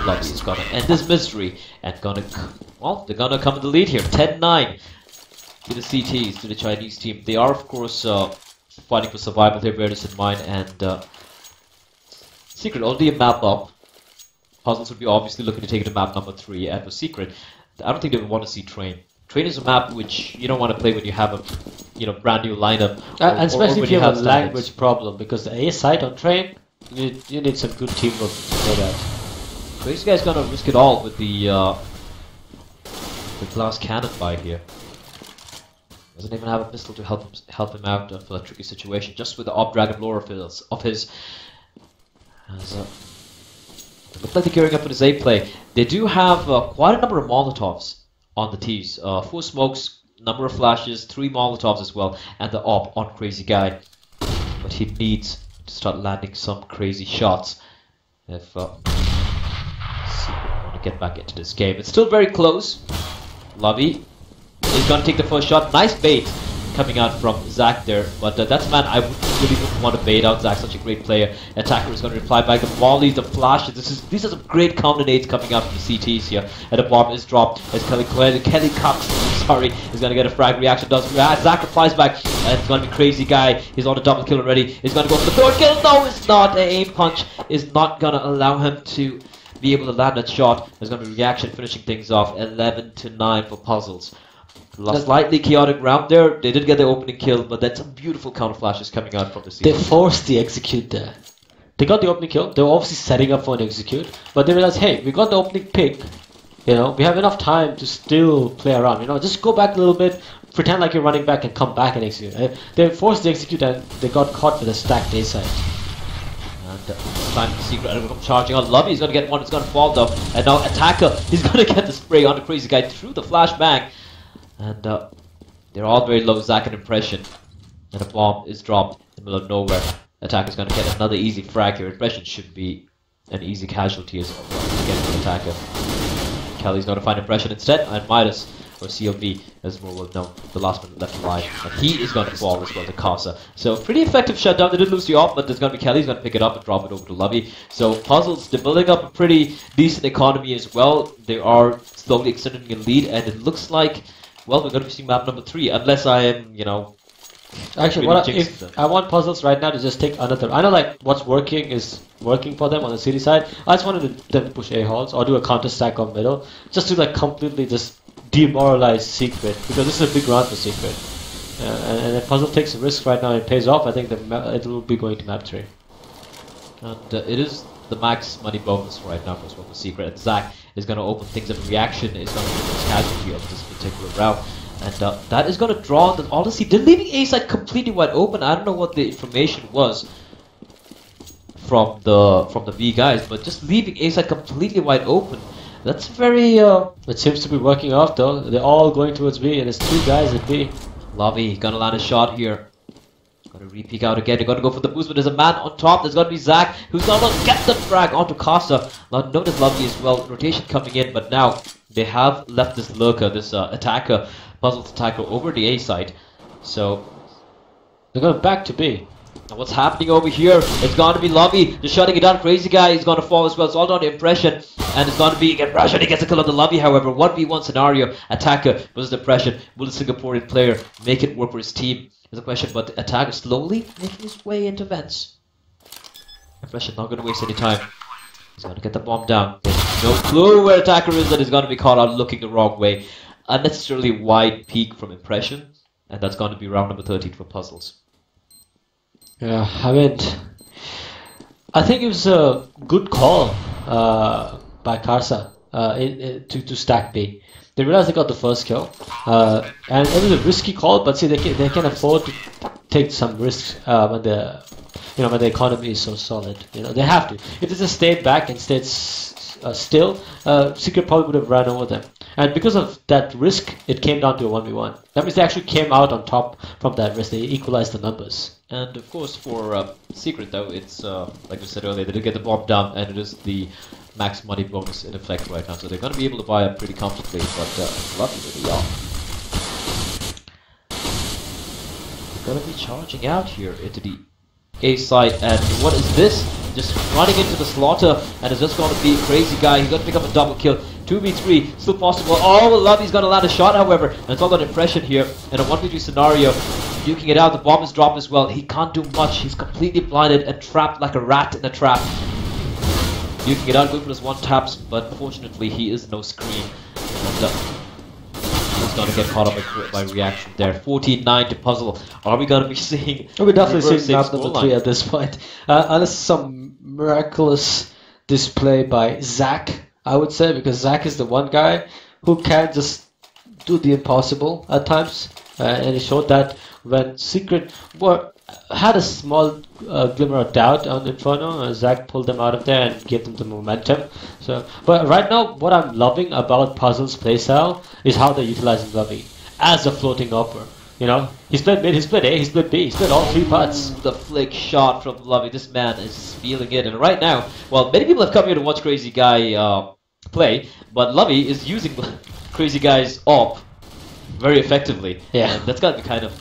Lovely's going to end this misery. And they're going to come in the lead here. 10-9 to the CTs, to the Chinese team. They are, of course, fighting for survival here, bear this in mind. And Secret only a map up. Puzzles would be obviously looking to take it to map number 3. And for Secret, I don't think they would want to see Train. Train is a map which you don't want to play when you have a brand new lineup. And especially when if you have a standards. language problem, because the A side on Train, you need some good teamwork for that. So this guy's gonna risk it all with the The glass cannon by here. Doesn't even have a pistol to help him out for a tricky situation. Just with the Op Dragon lore of his. Looks like they're gearing up in his A play. They do have quite a number of Molotovs on the tees. 4 smokes, number of flashes, 3 Molotovs as well, and the Op on Crazy Guy. But he needs to start landing some crazy shots if Secret want to get back into this game. It's still very close. Lovey is going to take the first shot. Nice bait coming out from Zach there, but that's a man I really wouldn't want to bait out. Zach's such a great player. Attacker is going to reply back. The volleys, the flashes. These are some great counter nades coming out from the CTs here. And the bomb is dropped as Kelly Cox, sorry, is going to get a frag reaction. Zach replies back, and it's going to be Crazy Guy. He's on a double kill already. He's going to go for the third kill. No, it's not. The aim punch is not going to allow him to be able to land that shot. There's going to be reaction finishing things off. 11-9 for Puzzles. Slightly chaotic round there. They did get the opening kill, but then some beautiful counter flashes coming out from the scene. They forced the execute there. They got the opening kill. They were obviously setting up for an execute, but they realized, hey, we got the opening pick. You know, we have enough time to still play around. You know, just go back a little bit, pretend like you're running back, and come back and execute. They forced the execute, and they got caught with a stacked A side. And this time Secret charging on Lovey. He's going to get one. It's going to fall though. And now Attacker. He's going to get the spray on the Crazy Guy through the flashbang. And they're all very low Zach and Impression. And a bomb is dropped in the middle of nowhere. Attacker's going to get another easy frag here. Impression should be an easy casualty as well against the Attacker. Kelly's going to find Impression instead. And Midas, or CLB, as more well known, the last one left alive. And he is going to fall as well to Casa. So pretty effective shutdown. They did lose the op, but there's going to be Kelly. He's going to pick it up and drop it over to Lovey. So Puzzles, they're building up a pretty decent economy as well. They are slowly extending a lead, and it looks like, well, we're going to be seeing map number 3, unless I am, you know... Actually, I want Puzzles right now to just take another... I know, like, what's working is working for them on the city side. I just wanted them to push A-halls or do a counter stack on middle. Just to, like, completely just demoralize Secret. Because this is a big round for Secret. And if Puzzle takes a risk right now and it pays off, I think it will be going to map 3. And it is the max money bonus right now for Secret. And Zach is going to open things up. Reaction is going to be the casualty of this particular route. And that is going to draw the Odyssey. They're leaving A side completely wide open. I don't know what the information was from the B guys, but just leaving A side completely wide open. That's very. It seems to be working out though. They're all going towards B, and it's 2 guys at B. Lovey gonna land a shot here. Gonna re-peek out again. They're gonna go for the boost, but there's a man on top. There's gonna be Zach, who's gonna get the frag onto Casa. Now notice Lovey as well. Rotation coming in, but now they have left this lurker, this attacker, Puzzles attacker over the A side. So they're going back to B. Now what's happening over here? It's going to be Lovey just shutting it down. Crazy Guy is going to fall as well. It's all down to Impression. And it's going to be Impression. He gets a kill on the Lovey, however. 1v1 scenario. Attacker versus Impression. Will the Singaporean player make it work for his team? Is a question. But the Attacker slowly making his way into vents. Impression not going to waste any time. He's going to get the bomb down. There's no clue where Attacker is, and he's going to be caught out looking the wrong way. Unnecessarily wide peak from Impression. And that's going to be round number 13 for Puzzles. Yeah, I mean, I think it was a good call by Karsa to stack B. They realized they got the first kill, and it was a risky call. But see, they can afford to take some risks when the economy is so solid. You know, they have to. If they just stayed back and stayed still, Secret probably would have ran over them. And because of that risk, it came down to a 1v1. That means they actually came out on top from that risk. They equalized the numbers. And of course for Secret though, it's like we said earlier, they did get the bomb down, and it is the max money bonus in effect right now. So they're going to be able to buy it pretty comfortably, but lucky that they are. They're going to be charging out here into the A side, and what is this? Just running into the slaughter, and it's just going to be a Crazy Guy. He's going to pick up a double kill. 2v3, still possible. Oh, Lovey's going to land a shot, however, and it's all about Impression here in a 1v3 scenario. Duking it out, the bomb is dropped as well. He can't do much. He's completely blinded and trapped like a rat in a trap. Duking it out, going for his one taps, but unfortunately he is no screen. And he's going to get caught up by reaction there. 14-9 to Puzzle. Are we going to be seeing... We're definitely seeing map number 3 at this point. Unless some miraculous display by Zach, I would say, because Zach is the one guy who can just do the impossible at times, and it showed that when Secret had a small glimmer of doubt on Inferno, Zach pulled them out of there and gave them the momentum. So, but right now, what I'm loving about Puzzle's playstyle is how they're utilizing Lovey as a floating upper. You know, he's played mid, he's played A, he's played B, he's played all three parts. The flick shot from Lovey. This man is feeling it, and right now, well, many people have come here to watch Crazy Guy play, but Lovey is using Crazy Guy's op very effectively. Yeah. And that's gotta be kind of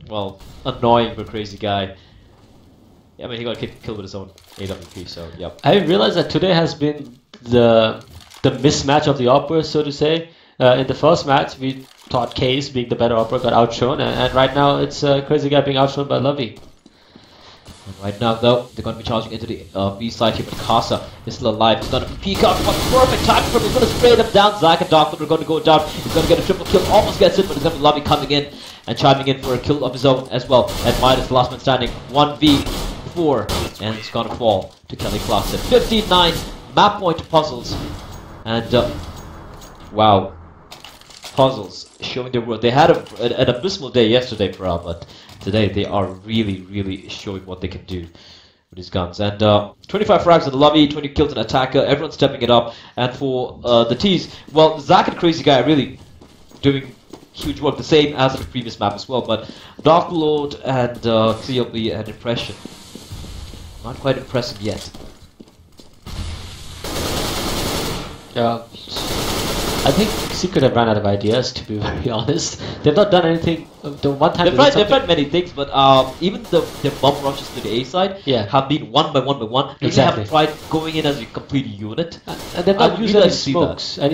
well, annoying for Crazy Guy. Yeah, I mean, he got killed with his own AWP, so yep. I realized that today has been the mismatch of the opera, so to say. In the first match, we thought Case, being the better opera, got outshone, and right now it's Crazy Guy being outshone by Lovey. And right now, though, they're going to be charging into the B side here, but Casa is still alive. He's going to peek out. Perfect time for him. He's going to spray them down. Zack and Darkfoot are going to go down. He's going to get a triple kill. Almost gets it, but it's going to be Lovey coming in and chiming in for a kill of his own as well. And Midas, the last man standing, 1v4, and it's going to fall to Kelly Clarkson. 15-9, map point to Puzzles. And, wow. Puzzles showing their worth. They had an abysmal day yesterday, but today they are really showing what they can do with these guns. And 25 frags on the Lovey, 20 kills an attacker. Everyone's stepping it up. And for the T's, well, Zack and Crazy Guy are really doing huge work, the same as the previous map as well. But Dark Lord and CLB and Impression, not quite impressive yet. Yeah. I think Secret have run out of ideas, to be very honest. They've not done anything. The one time they've tried many things, but even their bomb rushes to the A side have been one by one. They Exactly. haven't tried going in as a complete unit. And they've not used really any see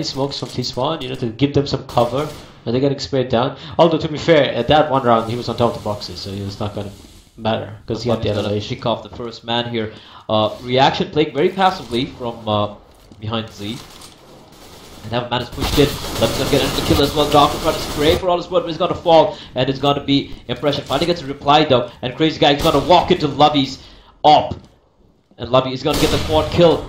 smokes from T-Spawn, you know, to give them some cover, and they're getting sprayed down. Although, to be fair, at that one round, he was on top of the boxes, so it was not going to matter, because he had the elevation. Pick off the first man here. Reaction playing very passively from behind Z. And now man is pushed in. Levin's gonna get into the kill as well. Doctor trying to spray for all his word, but he's gonna fall. And it's gonna be Impression. Finally gets a reply though. And Crazy Guy is gonna walk into Lovey's op. And Lovey is gonna get the quad kill.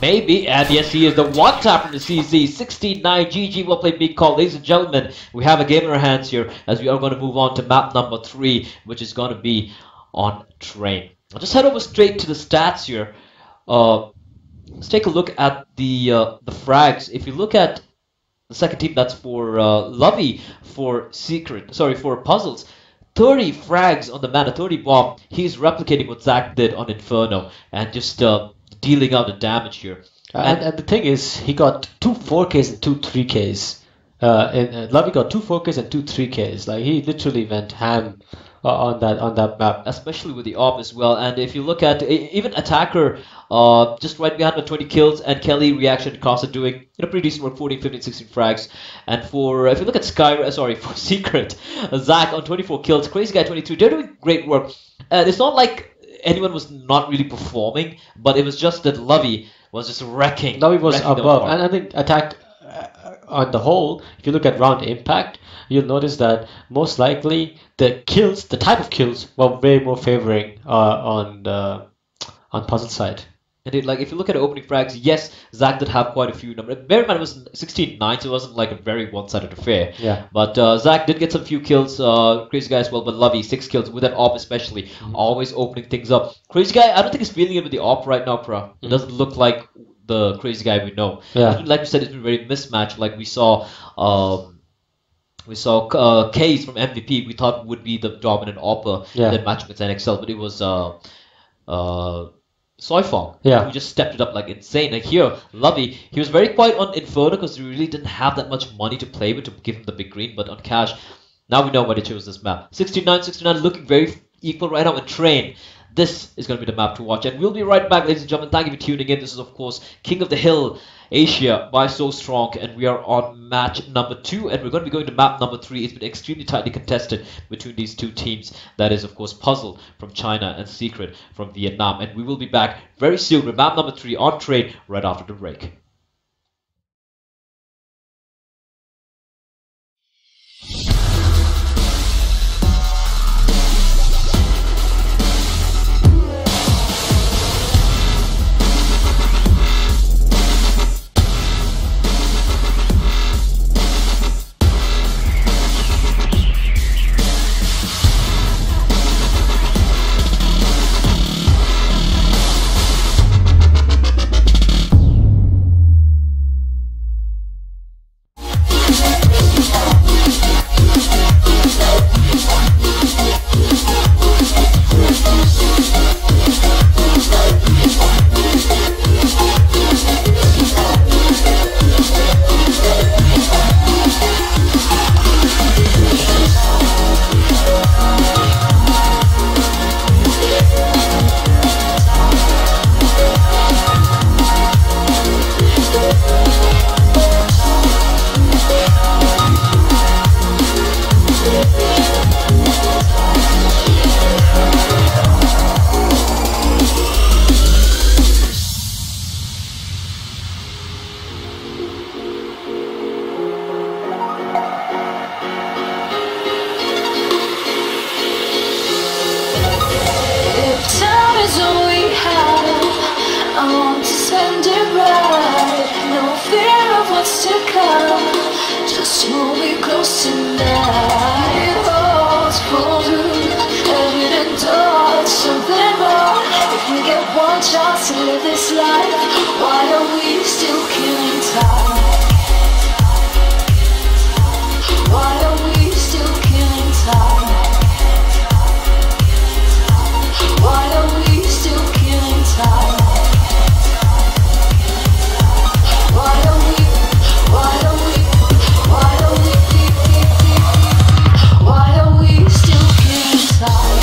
Maybe. And yes, he is the one tap from the CZ. 16-9. GG. Well played, big call. Ladies and gentlemen, we have a game in our hands here as we are gonna move on to map number 3, which is gonna be on Train. I'll just head over straight to the stats here. Let's take a look at the frags. If you look at the second team, that's for Lovey, for Puzzles. 30 frags on the man, a 30 bomb. He's replicating what Zack did on Inferno and just dealing out the damage here. And the thing is, he got 2 4Ks and 2 3Ks. Lovey got 2 4Ks and 2 3Ks. Like, he literally went ham on that map, especially with the op as well. And if you look at even Attacker, just right behind with 20 kills, and Kelly Reaction Casa doing pretty decent work, 14, 15, 16 frags. And for if you look at for Secret, Zack on 24 kills, Crazy Guy 22, they're doing great work. It's not like anyone was not really performing, but it was just that Lovey was just wrecking. Lovey was above, and I think Attack on the whole, if you look at round impact, you'll notice that most likely the type of kills were way more favoring on Puzzle side. Indeed, like if you look at opening frags, yes, Zack did have quite a few numbers. Bear in mind it was 16-9, so it wasn't like a very one-sided affair. Yeah. But Zack did get some few kills, Crazy Guy as well, but Lovey, 6 kills with that op especially, always opening things up. Crazy Guy, I don't think he's feeling it with the op right now, Pra. It doesn't look like the Crazy Guy we know. Yeah. Like you said, it's been very mismatched. Like we saw Case from MVP, we thought would be the dominant opper that matched with NXL, but it was Soifong, who just stepped it up like insane. Like here, Lovey, he was very quiet on Inferno because he really didn't have that much money to play with to give him the big green, but on Cash, now we know why they chose this map. 69-69 looking very equal right now in Train. This is going to be the map to watch, and we'll be right back, ladies and gentlemen. Thank you for tuning in. This is, of course, King of the Hill Asia by So Strong, and we are on match number 2, and we're going to be going to map number 3. It's been extremely tightly contested between these two teams. That is, of course, Puzzle from China and Secret from Vietnam, and we will be back very soon with map number 3 on Train right after the break. I want to spend it right. No fear of what's to come. Just hold me close tonight. It holds pull through evident thoughts, something more. If we get one chance to live this life, why are we still killing time? Why are we still killing time? Why are we still killing time? Why are we, why are we, why are we, why are we still killing time?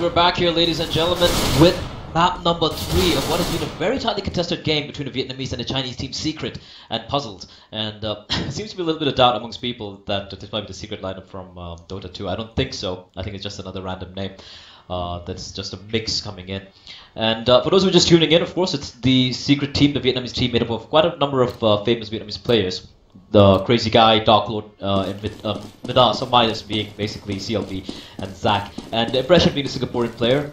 we're back here, ladies and gentlemen, with map number 3 of what has been a very tightly contested game between the Vietnamese and the Chinese team, Secret and Puzzled. And there seems to be a little bit of doubt amongst people that this might be the Secret lineup from Dota 2. I don't think so. I think it's just another random name. That's just a mix coming in. And for those who are just tuning in, of course, it's the Secret team, the Vietnamese team, made up of quite a number of famous Vietnamese players. The Crazy Guy, Dark Lord, and Midas, or Midas being basically CLB and Zach, and Impression being a Singaporean player,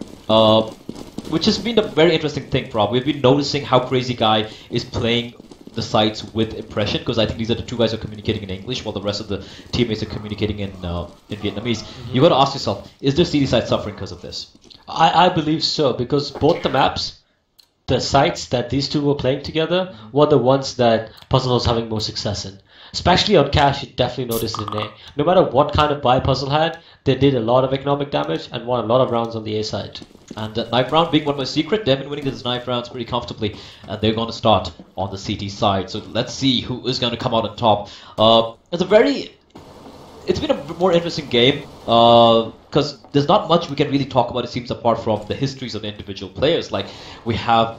which has been a very interesting thing, Prob. We've been noticing how Crazy Guy is playing the sites with Impression, because I think these are the two guys who are communicating in English, while the rest of the teammates are communicating in Vietnamese. You got to ask yourself, is the CD side suffering because of this? I believe so, because both the maps, the sites that these two were playing together, were the ones that Puzzle was having more success in. Especially on Cash, you definitely noticed it in A. No matter what kind of buy Puzzle had, they did a lot of economic damage and won a lot of rounds on the A side. And knife round being won by Secret, they've been winning these knife rounds pretty comfortably, and they're going to start on the CT side. So let's see who is going to come out on top. It's been a more interesting game because there's not much we can really talk about, it seems, apart from the histories of the individual players. Like we have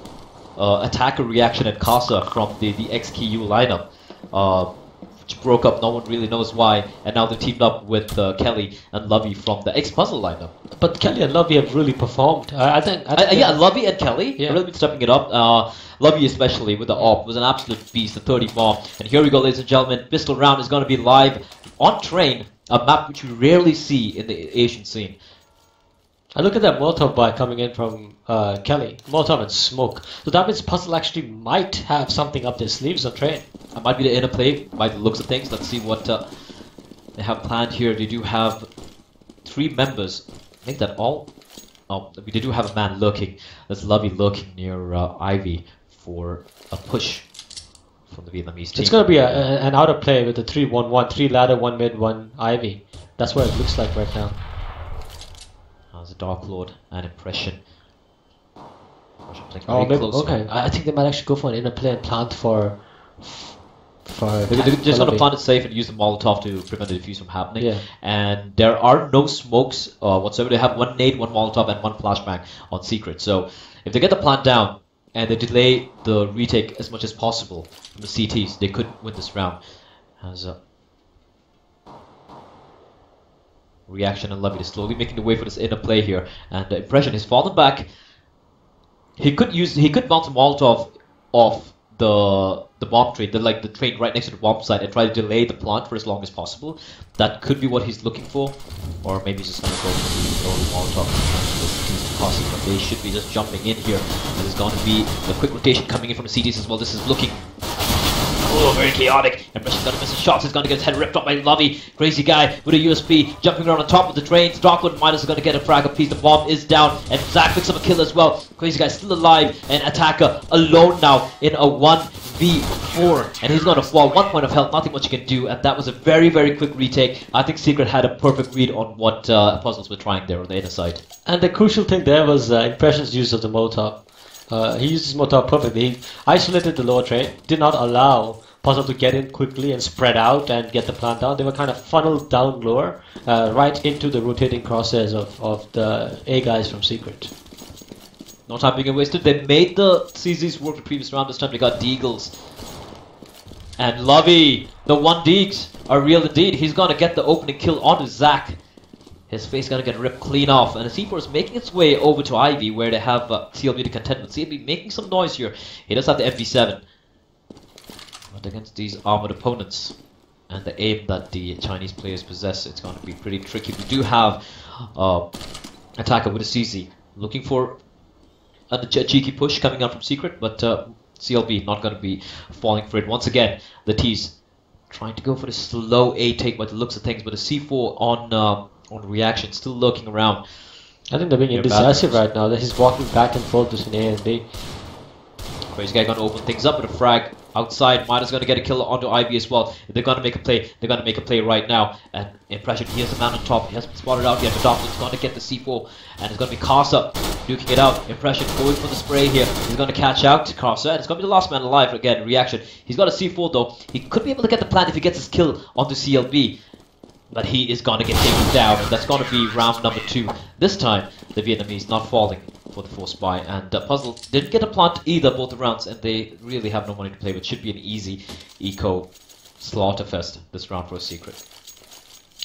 Attacker, Reaction, and Casa from the XKU lineup, which broke up, no one really knows why, and now they're teamed up with Kelly and Lovey from the X-Puzzle lineup. But Kelly and Lovey have really performed. I think yeah, Lovey and Kelly yeah, have really been stepping it up. Lovey especially with the AWP was an absolute beast, the 30 bomb. And here we go, ladies and gentlemen, Pistol Round is going to be live on Train, a map which we rarely see in the Asian scene. I look at that Molotov buy coming in from Kelly. Molotov and Smoke. So that means Puzzle actually might have something up their sleeves on Train. That might be the interplay by the looks of things. Let's see what they have planned here. They do have 3 members. I think that all... Oh, they do have a man lurking. There's Lovey lurking near Ivy for a push from the Vietnamese team. It's going to be an outer play with a 3-1-1. 3 ladder, 1 mid, 1 Ivy. That's what it looks like right now. There's a Dark Lord and Impression. Oh, maybe, okay. I think they might actually go for an inner play and plant for they're just going to plant it safe and use the Molotov to prevent the defuse from happening. Yeah. And there are no smokes whatsoever. They have 1 nade, 1 Molotov, and 1 flashbang on Secret. So if they get the plant down and they delay the retake as much as possible from the CTs, they could win this round. As Reaction and Lovey is slowly making the way for this inner play here, and the Impression has fallen back. He could bounce a Molotov off the bomb train, the train right next to the bomb site, and try to delay the plant for as long as possible. That could be what he's looking for, or maybe he's just gonna go for the early Molotov. But they should be just jumping in here. There's going to be the quick rotation coming in from the CTs as well. This is looking very chaotic. Impression's gonna miss his shots. He's gonna get his head ripped up by Lovey. Crazy Guy with a USB jumping around on top of the trains. Darkwood Midas is gonna get a frag piece. The bomb is down, and Zach picks up a kill as well. Crazy Guy still alive, and Attacker alone now in a 1v4, and he's gonna fall. 1 point of health, nothing much you can do, and that was a very, very quick retake. I think Secret had a perfect read on what Puzzles were trying there on the inner side. And the crucial thing there was Impression's use of the Molotov. He used his Molotov perfectly. He isolated the lower train, did not allow Puzzle to get in quickly and spread out and get the plant down. They were kind of funneled down lower, right into the rotating crosshairs of the A guys from Secret. No time being wasted. They made the CZs work the previous round. This time they got Deagles. And Lovey, the 1 Deags are real indeed. He's gonna get the opening kill onto Zach. His face gonna get ripped clean off, and the C4 is making its way over to Ivy, where they have CLB to contend with. CLB making some noise here. He does have the MP7, but against these armored opponents and the aim that the Chinese players possess, it's going to be pretty tricky. We do have Attacker with a CZ looking for a cheeky push coming out from Secret, but CLB not going to be falling for it. Once again, the T's trying to go for the slow A take by the looks of things, but the C4 on Reaction, still looking around. I think they're being indecisive right now. That he's walking back and forth between A and B. Crazy Guy gonna open things up with a frag outside. Midas gonna get a kill onto Ivy as well. If they're gonna make a play, they're gonna make a play right now. And Impression, he has a man on top. He hasn't been spotted out yet. But Doctor's gonna get the C4, and it's gonna be Casa duking it out. Impression going for the spray here. He's gonna catch out Casa, and it's gonna be the last man alive again. Reaction. He's got a C4 though. He could be able to get the plant if he gets his kill onto CLB. But he is gonna get taken down, and that's gonna be round number 2. This time, the Vietnamese not falling for the force buy, and Puzzle didn't get a plant either both the rounds, and they really have no money to play with. Should be an easy eco slaughterfest this round for a Secret.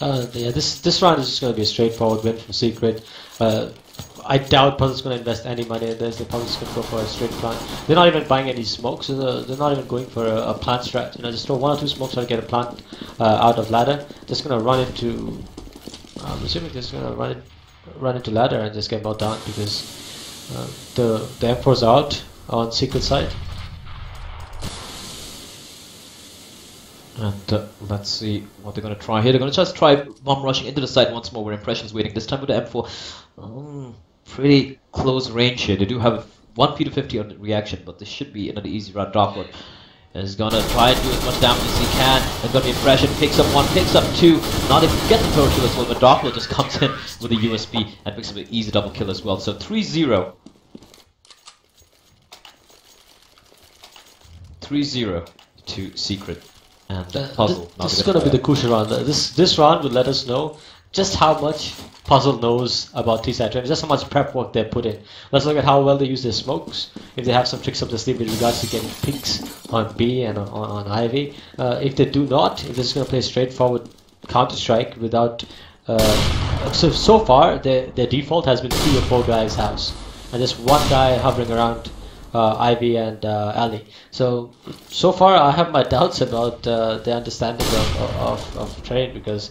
Yeah, this round is just going to be a straightforward win from Secret. I doubt Puzzle's going to invest any money in this. They're probably just going to go for a straight plant. They're not even buying any smokes. So they're not even going for a plant strat. You know, just throw 1 or 2 smokes to get a plant out of ladder. Just going to run into. I'm assuming they're just going to run into ladder and just get mowed down because the M4's out on Secret side. And let's see what they're going to try here. They're going to just try bomb rushing into the site once more, where Impression's waiting. This time with the M4. Pretty close range here. They do have 1 P250 on the reaction, but this should be another easy round. Darkwood is going to try and do as much damage as he can. There's going to be Impression. Picks up 1, picks up 2. Not even get the third kill as well, but Darkwood just comes in with a USP and picks up an easy double kill as well. So 3-0. 3-0 to Secret. And Puzzle. This is going to be the crucial round. This round will let us know just how much Puzzle knows about T-side training, just how much prep work they put in. Let's look at how well they use their smokes, if they have some tricks up the sleeve with regards to getting picks on B and on Ivy. If they do not, if they're just going to play straightforward Counter-Strike without... so far, their default has been 3 or 4 guys' house, and just 1 guy hovering around Ivy and Ali. So far I have my doubts about their understanding of terrain because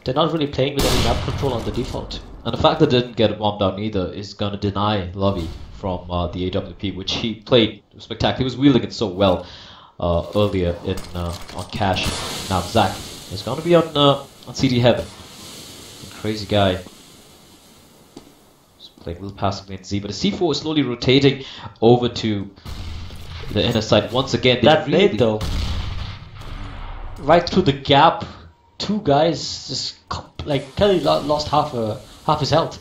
they're not really playing with any map control on the default. And the fact that they didn't get a bomb down either is going to deny Lovey from the AWP, which he played spectacular. He was wielding it so well earlier in on Cash. Now Zach is going to be on CD Heaven. Crazy guy. Playing a little passively in Z, but the C4 is slowly rotating over to the inner side once again. That nade though, right through the gap, 2 guys just like Kelly lost half his health.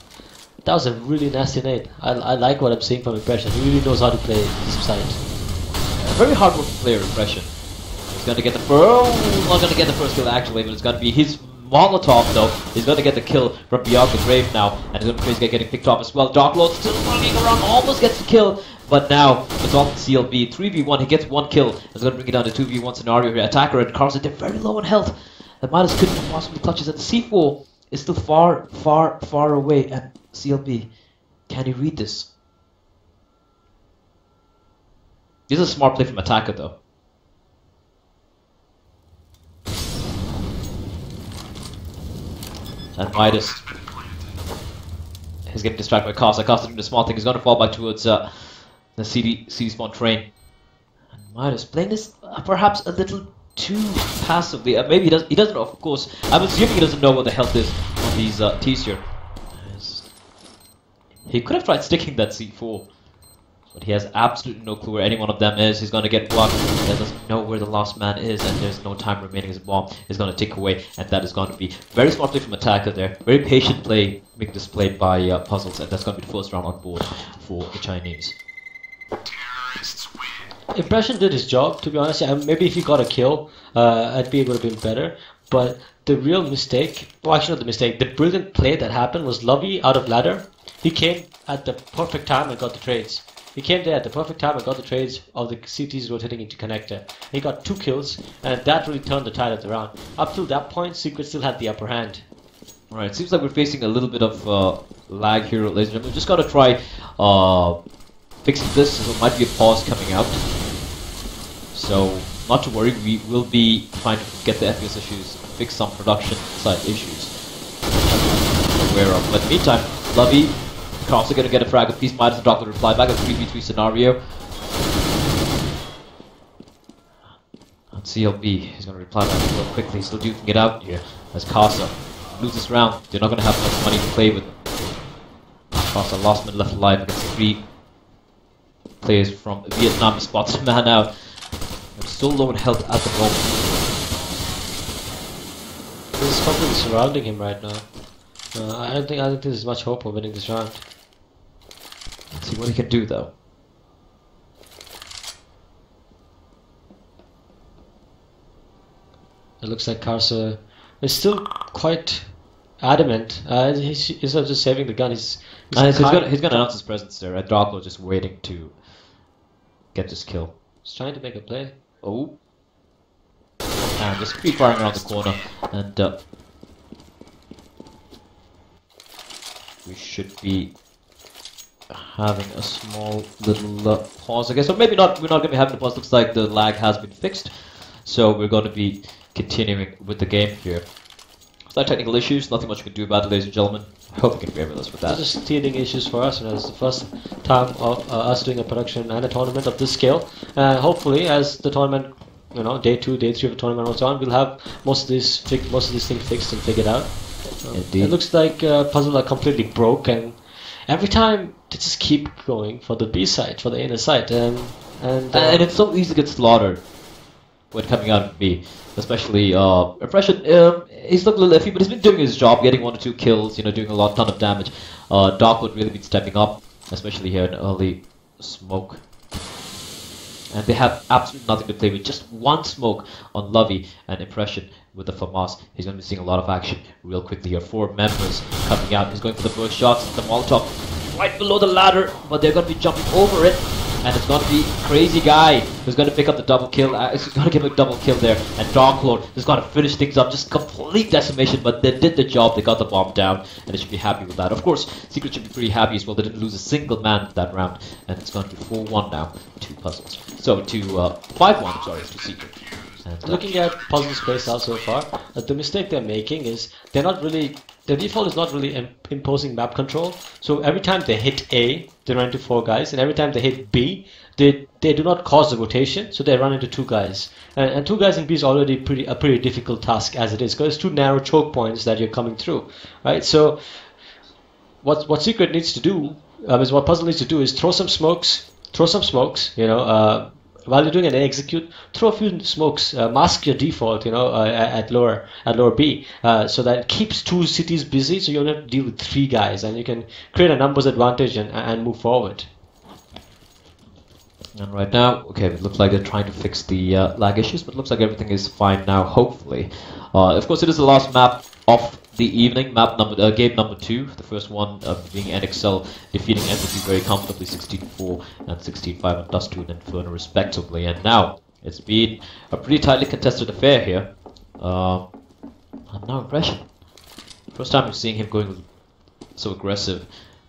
That was a really nasty nade. I like what I'm seeing from Impression. He really knows how to play this side. A very hard working player, Impression. He's going to get the not going to get the first kill actually, but it's going to be his Molotov though. He's going to get the kill from beyond the grave now, and he's going to be getting picked off as well. Darklord still running around, almost gets the kill, but now it's off the CLB. 3v1, he gets 1 kill. He's going to bring it down to 2v1 scenario here. Attacker and Carlson, they're very low on health. The Midas couldn't possibly clutches, and the C4 is still far away. And CLB, can he read this? This is a smart play from Attacker though. And Midas is getting distracted by Costa. Costa doing the small thing. He's going to fall back towards the CD spawn train. And Midas playing this perhaps a little too passively. Maybe he doesn't know, of course. I'm assuming he doesn't know what the health is on these T's here. He could have tried sticking that C4. But he has absolutely no clue where any one of them is. He's going to get blocked. He doesn't know where the last man is, and there's no time remaining. His bomb is going to tick away, and that is going to be very smart play from Attacker there. Very patient play being displayed by Puzzles, and that's going to be the first round on board for the Chinese. Impression did his job, to be honest. Yeah, maybe if he got a kill, I'd be able to be better. But the real mistake, well actually not the mistake, the brilliant play that happened was Lovey out of ladder. He came at the perfect time and got the trades. He came there at the perfect time and got the trades of the CTs rotating into connector. He got 2 kills, and that really turned the tide of the round. Up till that point, Secret still had the upper hand. Alright, seems like we're facing a little bit of lag here, ladies and gentlemen. We've just got to try fixing this. So there might be a pause coming out. So, not to worry, we will be trying to get the FPS issues, fix some production side issues we're aware of. But meantime, Lovey also going to get a frag of Peace Midas and drop the reply back. A 3v3 scenario. On CLB, he's going to reply back real quickly. Still duking it out. Yeah. As Casa loses round, they're not going to have much money to play with. Casa last man left alive against 3 players from Vietnam. He spots a man out. They're so low in health at the moment. This is completely surrounding him right now. I don't think there's much hope of winning this round. Let's see what he can do though. It looks like Karsa is still quite adamant. Instead of just saving the gun, he's And he's kind- gonna announce his presence there. And Darko just waiting to get this kill. he's trying to make a play. Oh. And just free firing around the corner. And we should be having a small little pause, I guess. Or maybe not. We're not going to be having a pause. Looks like the lag has been fixed. So we're going to be continuing with the game here. Slight technical issues. Nothing much we can do about it, ladies and gentlemen. I hope you can bear with us with that. These are just teething issues for us. It's the first time of us doing a production and a tournament of this scale. Hopefully, as the tournament, day 2, day 3 of the tournament goes on, we'll have most of these things fixed and figured out. Indeed. It looks like puzzles are completely broke, and every time they just keep going for the B side, for the inner side, and it's so easy to get slaughtered when coming out of B. Especially Impression, he's looked a little iffy, but he's been doing his job, getting 1 or 2 kills, doing a ton of damage. Doc would really be stepping up, especially here in early smoke. And they have absolutely nothing to play with, just 1 smoke on Lovey and Impression with the FAMAS. He's going to be seeing a lot of action real quickly here. 4 members coming out. He's going for the first shots, the Molotov right below the ladder, but they're going to be jumping over it. And it's going to be Crazy Guy who's going to pick up the double kill. He's going to give a double kill there. And Dark Lord is going to finish things up. Just complete decimation, but they did the job. They got the bomb down, and they should be happy with that. Of course, Secret should be pretty happy as well. They didn't lose a single man that round. And it's going to be 4-1 now. 2 puzzles. So, 5-1, sorry, to Secret. And, looking at puzzles placed out so far, the mistake they're making is the default is not really imposing map control. So every time they hit A, they run into 4 guys, and every time they hit B, they do not cause the rotation, so they run into 2 guys. And 2 guys in B is already a pretty difficult task as it is, because it's 2 narrow choke points that you're coming through, right? So what Secret needs to do, is what puzzle needs to do is throw some smokes, while you're doing an execute, throw a few smokes, mask your default, at lower B, so that it keeps 2 cities busy, so you don't have to deal with 3 guys, and you can create a numbers advantage and move forward. And right now, okay, it looks like they're trying to fix the lag issues, but it looks like everything is fine now, hopefully. Of course, it is the last map of the evening, game number 2, the first one being NXL defeating MVP very comfortably, 16-4 and 16-5 on Dust 2 and Inferno respectively. And now, it's been a pretty tightly contested affair here. And now Impression. First time we're seeing him going so aggressive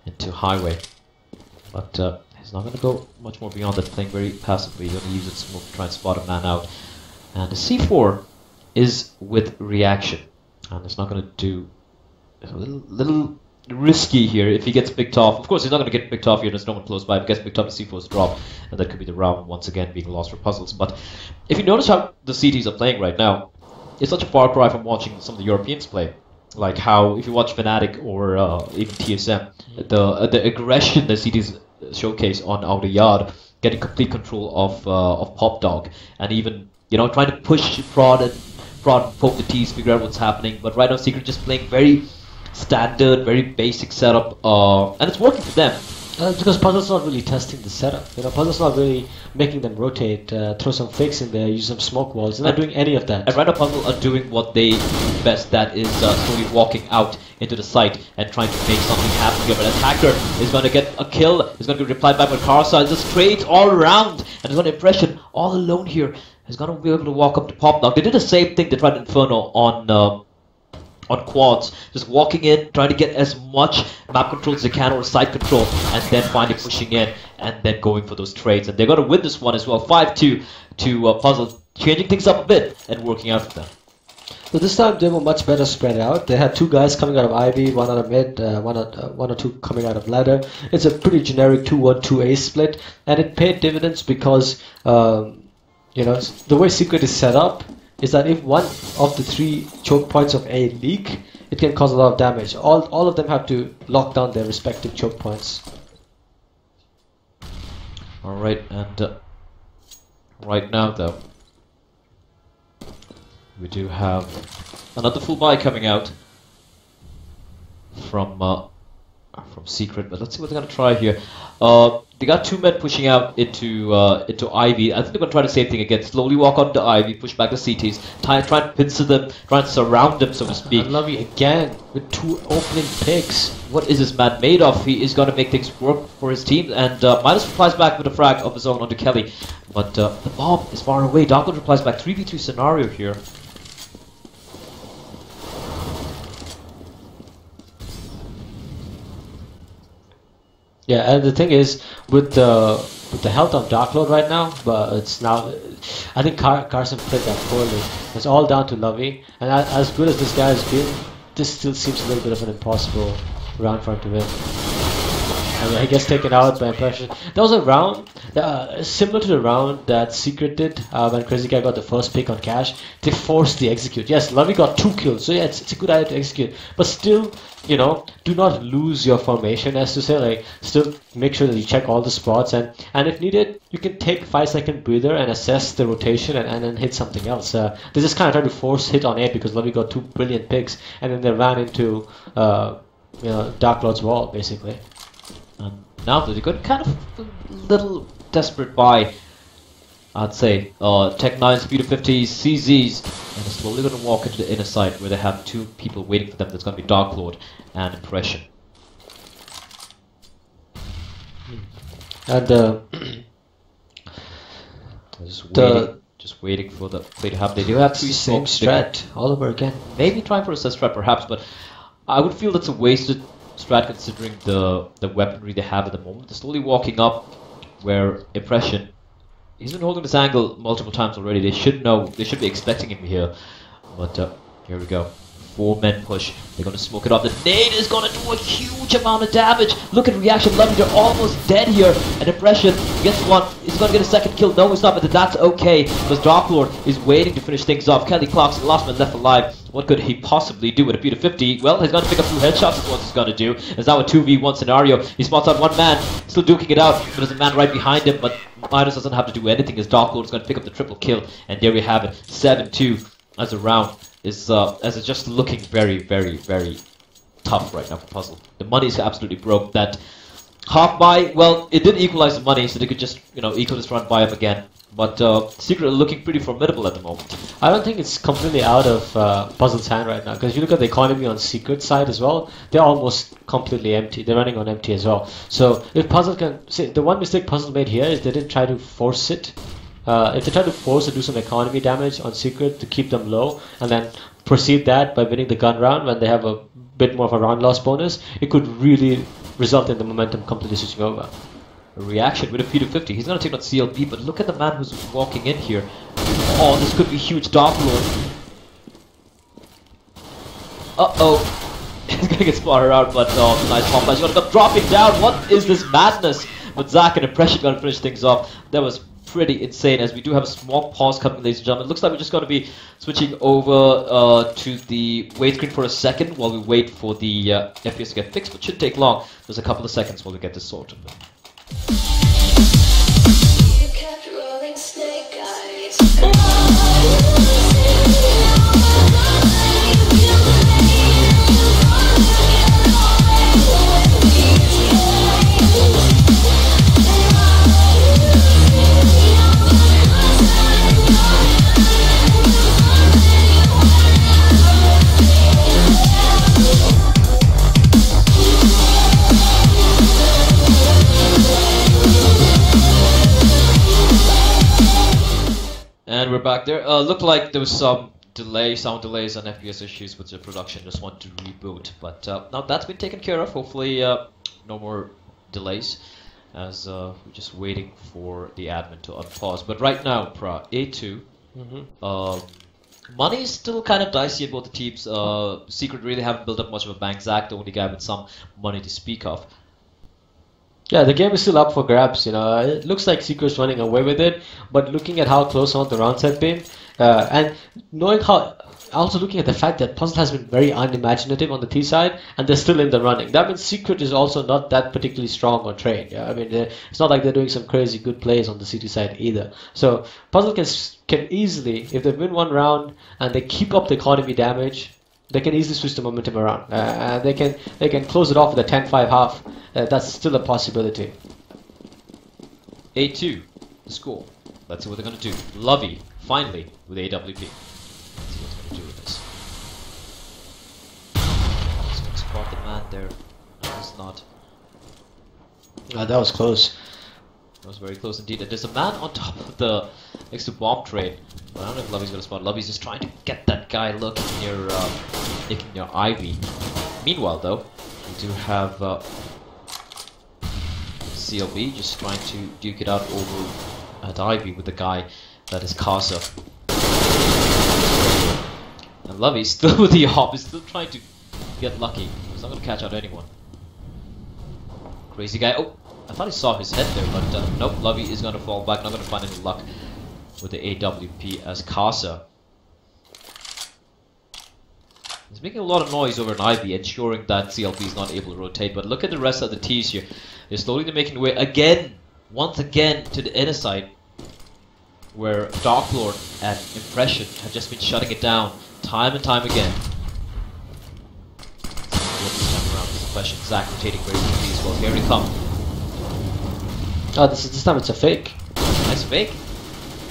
into Highway. But he's not going to go much more beyond that, playing very passively. He's going to use his smoke to try and spot a man out. And the C4 is with reaction. And it's not going to do a little risky here if he gets picked off. Of course, he's not going to get picked off here. There's no one close by. If he gets picked off, the C4's drop. And that could be the round once again being lost for puzzles. But if you notice how the CTs are playing right now, it's such a far cry from watching some of the Europeans play. Like how, if you watch Fnatic or even TSM, the aggression the CTs showcase on Outer Yard, getting complete control of Pop Dog, and even trying to push prod, poke the T's, figure out what's happening. But right now, Secret just playing very standard, very basic setup, and it's working for them. Because Puzzle's not really testing the setup. Puzzle's not really making them rotate, throw some fakes in there, use some smoke walls. They're not doing any of that. And right now, Puzzle are doing what they do best, that is slowly walking out into the site and trying to make something happen here. But Attacker is going to get a kill. He's going to be replied back with Karsa. Just trades all around, and he's got an Impression all alone here. He's going to be able to walk up to Pop Dog. They did the same thing they tried Inferno on quads, just walking in, trying to get as much map control as they can or side control, and then finally pushing in and then going for those trades. And they're going to win this one as well, 5-2 to Puzzle, changing things up a bit and working out for them. So this time they were much better spread out. They had 2 guys coming out of Ivy, 1 out of mid, 1 or 2 coming out of ladder. It's a pretty generic 2-1-2A split, and it paid dividends because the way Secret is set up is that if one of the 3 choke points of A leak, it can cause a lot of damage. All of them have to lock down their respective choke points. Alright, and right now though, we do have another full buy coming out from from Secret, but let's see what they're gonna try here. They got two men pushing out into Ivy. I think they're gonna try the same thing again. Slowly walk onto Ivy, push back the CTs, try and pincer them, try and surround them, so to speak. And Lovey again with 2 opening picks. What is this man made of? He is gonna make things work for his team, and Midas replies back with a frag of his own onto Kelly, but the bomb is far away. Darkwood replies back 3v3 scenario here. Yeah, and the thing is, with the health of Darklord right now, but it's now, I think Carson played that poorly. It's all down to Lovey, and as good as this guy has been, this still seems a little bit of an impossible round for him to win. And he gets taken out by impression. That was a round similar to the round that Secret did when Crazy Guy got the first pick on Cash. They forced the execute. Yes, Lovey got 2 kills, so yeah, it's a good idea to execute. But still, you know, do not lose your formation, as to say. Like, still make sure that you check all the spots, and if needed, you can take 5-second breather and assess the rotation and then hit something else. They just kind of tried to force hit on 8 because Lovey got 2 brilliant picks, and then they ran into Dark Lord's wall basically. Now that they got kind of a little desperate by, I'd say, Tech 9, Speed of 50s, CZs, and they're slowly going to walk into the inner side where they have 2 people waiting for them. That's going to be Dark Lord and Impression. And just waiting for the play to happen. They do have 3 same smokes. strat all over again. Maybe trying for a set strat perhaps, but I would feel that's a wasted strat considering the weaponry they have at the moment. They're slowly walking up where Impression, he's been holding this angle multiple times already. They should know, they should be expecting him here. But here we go. 4 men push. They're going to smoke it off. The nade is going to do a huge amount of damage. Look at reaction. Lovey, they're almost dead here. And Impression gets one. He's going to get a second kill. No, he's not, but that's okay because Dark Lord is waiting to finish things off. Kelly Clark's the last man left alive. What could he possibly do with a beat of 50? Well, he's going to pick up 2 headshots is what he's going to do. It's now a 2v1 scenario. He spots out 1 man, still duking it out. But there's a man right behind him, but Midas doesn't have to do anything as Dark Lord is going to pick up the triple kill. And there we have it. 7-2 as a round. Is as it's just looking very, very, very tough right now for Puzzle. The money is absolutely broke. That half buy, well, it did equalize the money, so they could just, you know, equal this run buy up again. But Secret are looking pretty formidable at the moment. I don't think it's completely out of Puzzle's hand right now, because you look at the economy on Secret side as well, they're almost completely empty. They're running on empty as well. So if Puzzle can, see, the one mistake Puzzle made here is they didn't try to force it. If they try to force to do some economy damage on Secret to keep them low, and then proceed that by winning the gun round when they have a bit more of a round loss bonus, it could really result in the momentum completely switching over. A reaction with a P to 50. He's going to take on CLB, but look at the man who's walking in here. Oh, this could be huge. Dark Lord. Uh-oh. He's going to get spotted out, but nice bomb flash. He's going to come dropping down. What is this madness? But Zach and Impression going to finish things off. That was pretty insane, as we do have a small pause coming, ladies and gentlemen. It looks like we're just going to be switching over to the wait screen for a second while we wait for the FPS to get fixed, but shouldn't take long. There's a couple of seconds while we get this sorted. You kept rolling snake eyes. And we're back there. Looked like there was some delay, sound delays and FPS issues with the production. Just wanted to reboot, but now that's been taken care of. Hopefully, no more delays, as we're just waiting for the admin to unpause. But right now, A2. Money is still kind of dicey at both the teams. Secret really haven't built up much of a bank. Zach, the only guy with some money to speak of. Yeah, the game is still up for grabs. You know, it looks like Secret's running away with it, but looking at how close some of the rounds have been, and knowing how, also looking at the fact that Puzzle has been very unimaginative on the T side, and they're still in the running. That means Secret is also not that particularly strong on trade. Yeah, I mean, it's not like they're doing some crazy good plays on the CT side either. So Puzzle can easily, if they win one round and they keep up the economy damage, they can easily switch the momentum around. They can close it off with a 10-5 half. That's still a possibility. 8-2, the score. Let's see what they're going to do. Lovey, finally, with AWP. Let's see what's going to do with this. He's going to spot the man there. No, he's not. That was close. That was very close indeed. And there's a man on top of the next to bomb train. But I don't know if Lovey's going to spot. Lovey's just trying to get that guy looking near Ivy. Meanwhile, though, we do have CLB just trying to duke it out over at Ivy with the guy that is Casa. And Lovey still with the hop, is still trying to get lucky. He's not going to catch out anyone. Crazy guy. Oh, I thought he saw his head there, but nope. Lovey is going to fall back. Not going to find any luck with the AWP as Casa. He's making a lot of noise over an Ivy, ensuring that CLB is not able to rotate. But look at the rest of the T's here. They're slowly making their way again, once again, to the inner side, where Dark Lord and Impression have just been shutting it down time and time again. This time around, this question. Zach rotating very quickly as well. Here he comes. Oh, this time it's a fake. Nice fake.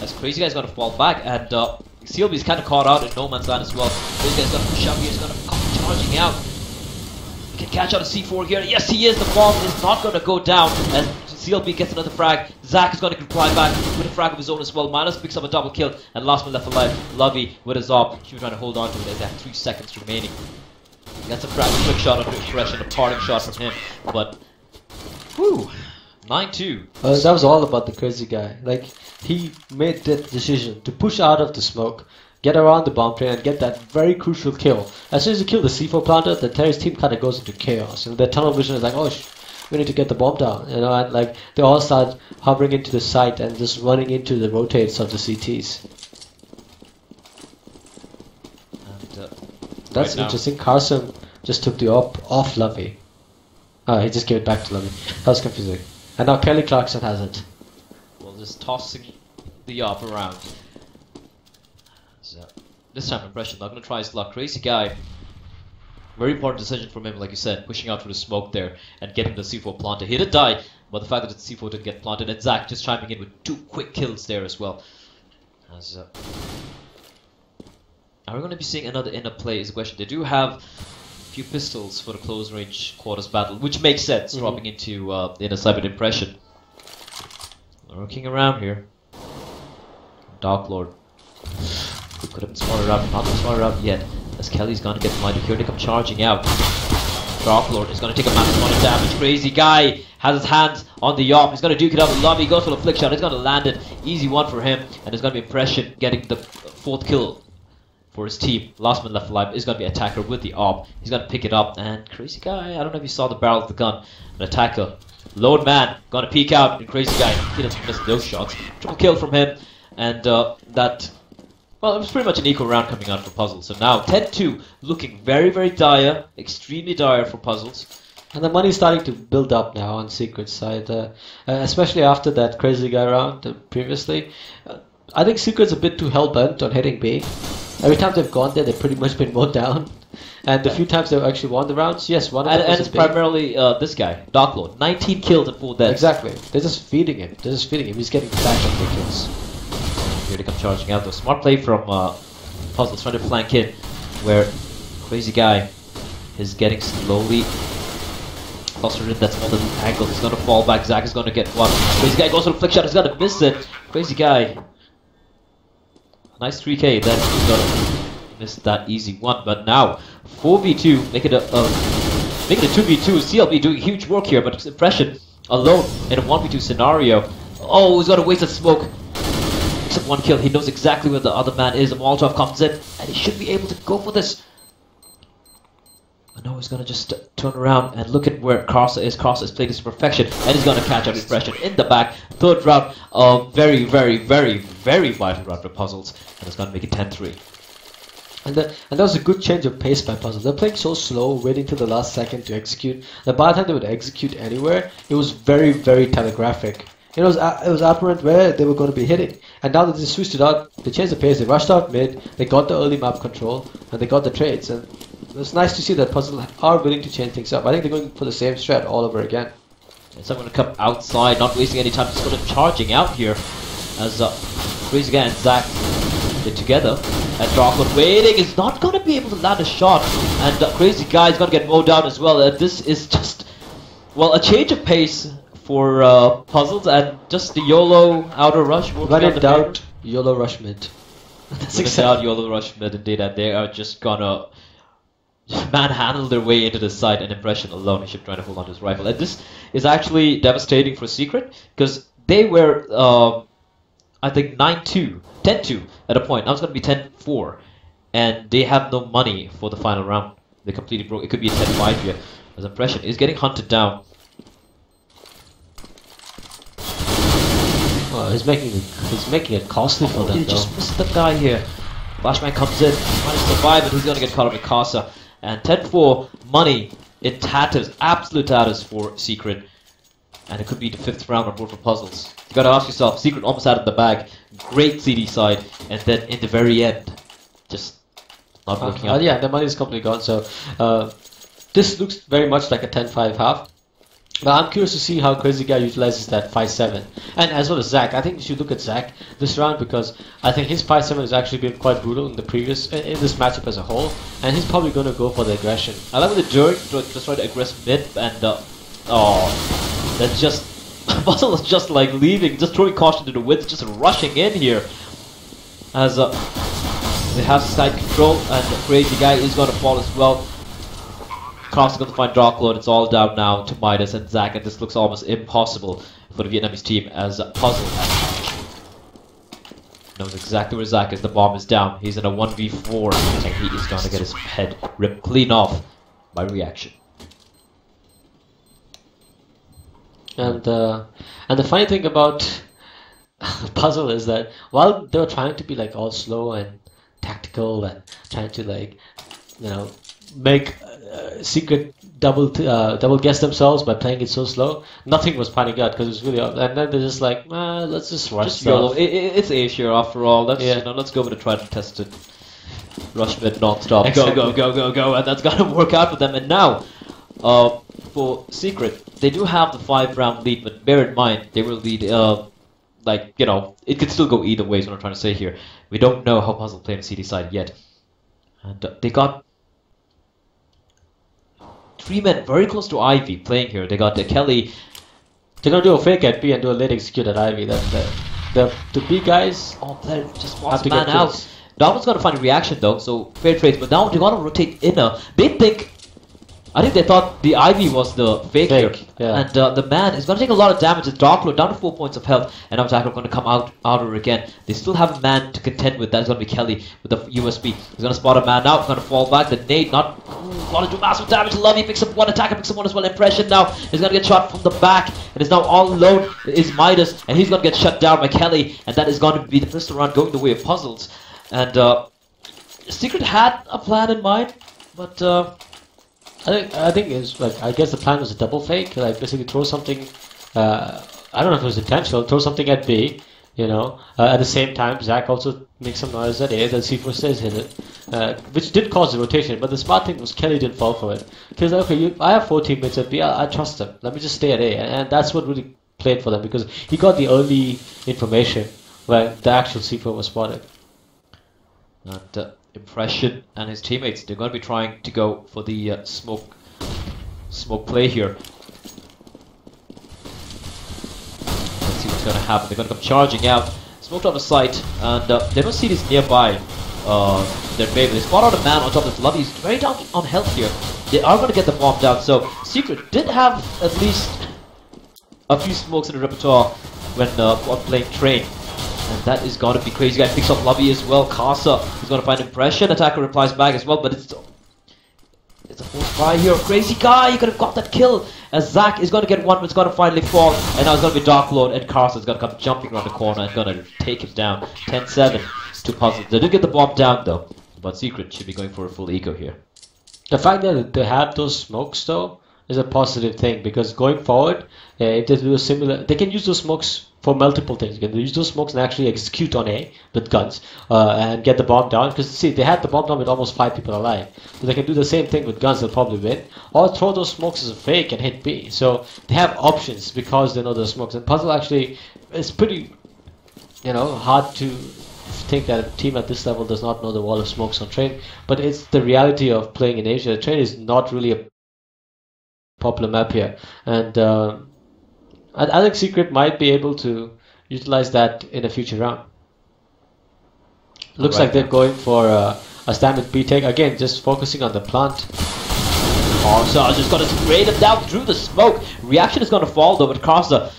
That's Crazy Guy's gonna fall back, and CLB's kind of caught out in no man's land as well. Crazy Guy's gonna push up here. He's gonna come charging out. He can catch out a C4 here. Yes, he is. The bomb is not gonna go down, and CLB gets another frag. Zach is gonna reply back with a frag of his own as well. Minus picks up a double kill, and last one left alive. Lovey with his op. He was trying to hold on to it as they have 3 seconds remaining. He gets a frag, a quick shot onto Impression, a parting shot from him, but whew. 9-2. That was all about the Crazy Guy. Like, he made that decision to push out of the smoke, get around the bomb train, and get that very crucial kill. As soon as you kill the C4 planter, the Terry's team kind of goes into chaos. You know, their tunnel vision is like, oh, we need to get the bomb down. You know, and like they all start hovering into the site and just running into the rotates of the CTs. And, that's right interesting. Carson just took the op off Lovey. Oh, he just gave it back to Lovey. That was confusing. And now Kelly Clarkson has it. Well, just tossing the op around. So, this time Impression not going to try his luck. Crazy Guy. Very important decision from him, like you said, pushing out through the smoke there and getting the C4 planted. He did die, but the fact that the C4 didn't get planted, and Zach just chiming in with 2 quick kills there as well. As, are we going to be seeing another inner play is the question. They do have a few pistols for the close range quarters battle, which makes sense, dropping into the inner side with Impression. Lurking around here. Dark Lord. Who could have been spotted out, not been spotted out yet. As Kelly's gonna get blinded here, they come charging out. Dark Lord is gonna take a massive amount of damage. Crazy Guy has his hands on the op. He's gonna duke it up with Lovey. Goes for the flick shot. He's gonna land it. Easy one for him. And it's gonna be Impression getting the 4th kill for his team. Last man left alive is gonna be Attacker with the op. He's gonna pick it up. And Crazy Guy, I don't know if you saw the barrel of the gun. An Attacker. Lone man gonna peek out. And Crazy Guy, he doesn't miss those shots. Triple kill from him. And that. Well, it was pretty much an equal round coming out for Puzzles. So now 10-2, looking very, very dire, extremely dire for Puzzles. And the money's starting to build up now on Secret's side, especially after that Crazy Guy round previously. I think Secret's a bit too hell-bent on hitting B. Every time they've gone there, they've pretty much been mowed down. And the few times they've actually won the rounds, yes, one of them and it's primarily this guy, Dark Lord. 19 kills and 4 deaths. Exactly. They're just feeding him. They're just feeding him. He's getting back on the kills. Here they come charging out though. Smart play from Puzzles trying to flank in, where Crazy Guy is getting slowly clustered in that small little angle. He's gonna fall back. Zach is gonna get one. Crazy Guy goes for the flick shot. He's gonna miss it. Crazy Guy. Nice 3K. Then he's gonna miss that easy one. But now 4v2, make it a 2v2. CLB doing huge work here, but Impression alone in a 1v2 scenario. Oh, he's gonna waste that smoke. Except 1 kill. He knows exactly where the other man is. A Molotov comes in, and he should be able to go for this. But no, he's gonna just turn around and look at where Carsa is. Carsa is playing this to perfection, and he's gonna catch out Impression in the back. 3rd round, a very, very, very, very vital round for Puzzles, and it's gonna make it 10-3. And that was a good change of pace by Puzzle. They're playing so slow, waiting till the last second to execute. That by the time they would execute anywhere, it was very, very telegraphic. It was apparent where they were going to be hitting. And now that they switched it out, they changed the pace. They rushed out mid. They got the early map control, and they got the trades. And it's nice to see that Puzzle are willing to change things up. I think they're going for the same strat all over again. And so I'm going to come outside, not wasting any time, just going to charging out here as Crazy Guy and Zach get together. And Darkwood waiting is not going to be able to land a shot, and Crazy Guy is going to get mowed down as well. This is just, well, a change of pace for Puzzles, and just the YOLO outer rush. When in doubt, YOLO rush mid. That's exactly YOLO rush mid indeed, and they are just gonna manhandle their way into the site, and Impression alone is trying to hold on to his rifle. And this is actually devastating for Secret, because they were, I think, 9-2, 10-2 at a point. Now it's going to be 10-4, and they have no money for the final round. They completely broke. It could be a 10-5 here, as Impression is getting hunted down. Oh, he's making it costly for them. He just missed the guy here. Flashman comes in, trying to survive, but he's going to get caught up with Casa. And 10-4, money in tatters, absolute tatters for Secret. And it could be the 5th round on board for Puzzles. You gotta ask yourself, Secret almost out of the bag, great CD side, and then in the very end, just not working out. Yeah, the money is completely gone, so this looks very much like a 10-5 half. But I'm curious to see how Crazy Guy utilizes that 5-7. And as well as Zach. I think you should look at Zach this round, because I think his 5-7 has actually been quite brutal in the previous, in this matchup as a whole. And he's probably going to go for the aggression. I like with the Dirk just trying to aggress mid, and oh, that's just, Puzzle is just like leaving, just throwing caution to the wind, just rushing in here. As they have side control, and the Crazy Guy is going to fall as well. Cross is going to find Darklord. It's all down now to Midas and Zach, and this looks almost impossible for the Vietnamese team as Puzzle knows exactly where Zach is. The bomb is down. He's in a 1v4, and he is going to get his head ripped clean off by reaction. And the funny thing about Puzzle is that while they were trying to be like all slow and tactical and trying to, like, you know, make Secret double guess themselves by playing it so slow, nothing was panning out because it was really and then they're just like, let's just rush stuff. It's Asia after all. Let's let's go with a tried and tested rush mid non-stop. Exactly. Go, and that's gonna work out for them. And now for Secret, they do have the 5-round lead, but bear in mind they will lead like, you know, it could still go either way is what I'm trying to say here. We don't know how Puzzle play on the CD side yet. And they got 3 men very close to Ivy playing here. They got Kelly. They're gonna do a fake at B and do a late execute at Ivy. The B guys just wants man out. Darwin's gonna find a reaction though, so fair trades. But now they gotta rotate inner. I think they thought the Ivy was the fake here. Yeah. And the man is gonna take a lot of damage. It's Darklord down to 4 points of health, and now Darklord gonna come outer again. They still have a man to contend with. That's gonna be Kelly with the USB. He's gonna spot a man out. Gonna fall back. The nade not gonna do massive damage. Lovey picks up one attacker, picks up one as well. Impression now is gonna get shot from the back, and is now all alone. Is Midas, and he's gonna get shut down by Kelly, and that is gonna be the pistol round going the way of Puzzles. And Secret had a plan in mind, but I think it's like, I guess the plan was a double fake, like basically throw something. I don't know if it was intentional. Throw something at B, you know. At the same time, Zach also makes some noise at A. The C4 stays hit it, which did cause the rotation. But the smart thing was Kelly didn't fall for it. Because like, okay, I have 4 teammates at B. I trust them. Let me just stay at A, and that's what really played for them, because he got the early information when the actual C4 was spotted. And Impression and his teammates, they're going to be trying to go for the smoke play here. Let's see what's going to happen. They're going to come charging out, smoked on the site, and they don't see this nearby. Their baby. They spot out a man on top of this lobby. He's very down on health here. They are going to get the bomb down. So Secret did have at least a few smokes in the repertoire when playing Train. And that is going to be Crazy Guy. Picks up Lobby as well. Casa is going to find Impression. Attacker replies back as well, but it's a forced fire here. Crazy Guy, you could have got that kill. As Zach is going to get one, but it's going to finally fall. And now it's going to be Darklord, and Casa is going to come jumping around the corner and going to take him down. 10-7 to Puzzle. They did get the bomb down though, but Secret should be going for a full eco here. The fact that they have those smokes though, is a positive thing, because going forward, if they do a similar, they can use those smokes for multiple things. You can use those smokes and actually execute on A with guns and get the bomb down. Because see, they had the bomb down with almost 5 people alive, so they can do the same thing with guns. They'll probably win, or throw those smokes as a fake and hit B. So they have options because they know the smokes. And puzzle actually is pretty, hard to think that a team at this level does not know the wall of smokes on train. But it's the reality of playing in Asia. Train is not really a popular map here, and I think Secret might be able to utilize that in a future round. Looks like they're going for a stand with B take again, just focusing on the plant. Karsa just going to spray him down through the smoke. Reaction is going to fall though, but Karsa,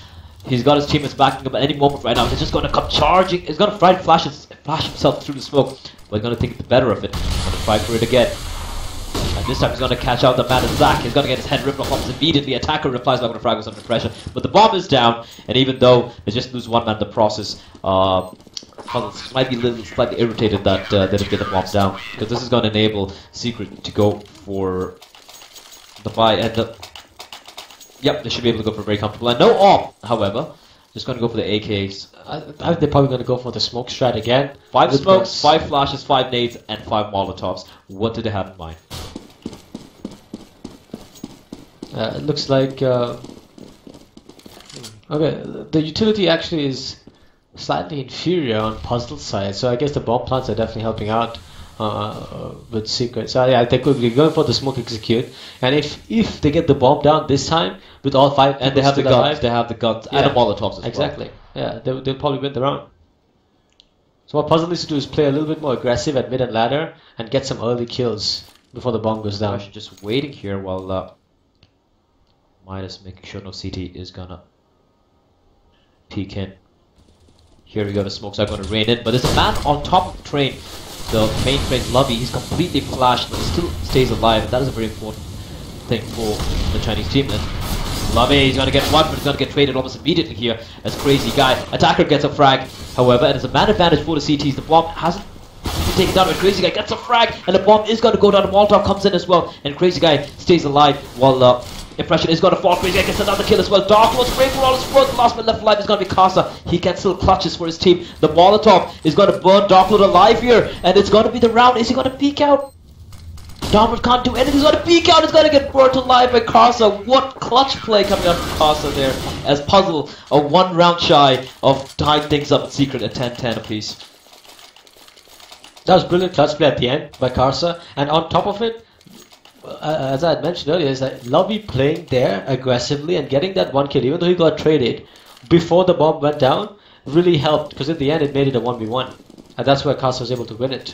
he's got his teammates backing up at any moment right now. He's just going to come charging. He's going to try to flash himself through the smoke, but he's going to think the better of it. He's going to try for it again. And this time he's going to catch out the man in Zach. He's going to get his head ripped off almost immediately. Attacker replies back with a frag was under pressure. But the bomb is down, and even though they just lose one man in the process, Puzzles might be a little slightly irritated that they didn't get the bomb down, because this is going to enable Secret to go for the buy, and yep, they should be able to go for very comfortable. And no AWP, however, just going to go for the AKs. I think they're probably going to go for the smoke strat again. 5 smokes, 5 flashes, 5 nades, and 5 molotovs. What did they have in mind? It looks like okay, the utility actually is slightly inferior on Puzzle side, so I guess the bomb plants are definitely helping out with Secret. So yeah, they could be going for the smoke execute, and if they get the bomb down this time with all 5, and they have the guns, and the molotovs as exactly. Yeah, they'll probably win the round. So what Puzzle needs to do is play a little bit more aggressive at mid and ladder and get some early kills before the bomb goes down. Just waiting here while Midas making sure no CT is gonna peek in. Here we go, the smokes are gonna rain in, but there's a man on top of the train, the main train Lovey. He's completely flashed, but he still stays alive, and that is a very important thing for the Chinese team. And Lovey, he's gonna get one, but he's gonna get traded almost immediately here as Crazy Guy. Attacker gets a frag, however, and it's a man advantage for the CTs. The bomb hasn't been taken down, but Crazy Guy gets a frag, and the bomb is gonna go down. The Molotov comes in as well, and Crazy Guy stays alive while Impression is going to fall. Crazy Guy gets another kill as well. Dark Lord spraying for all his worth. The last man left alive is going to be Karsa. He can still clutches for his team. The Molotov is going to burn Dark Lord alive here, and it's going to be the round. Is he going to peek out? Dark can't do anything. He's going to peek out. He's going to get burnt alive by Karsa. What clutch play coming out from Karsa there, as Puzzle a 1 round shy of tying things up at Secret at 10-10 apiece. That was brilliant clutch play at the end by Karsa, and on top of it, as I had mentioned earlier, is that Lovey playing there aggressively and getting that 1 kill, even though he got traded before the bomb went down, really helped, because at the end it made it a 1v1, and that's where Karsa was able to win it.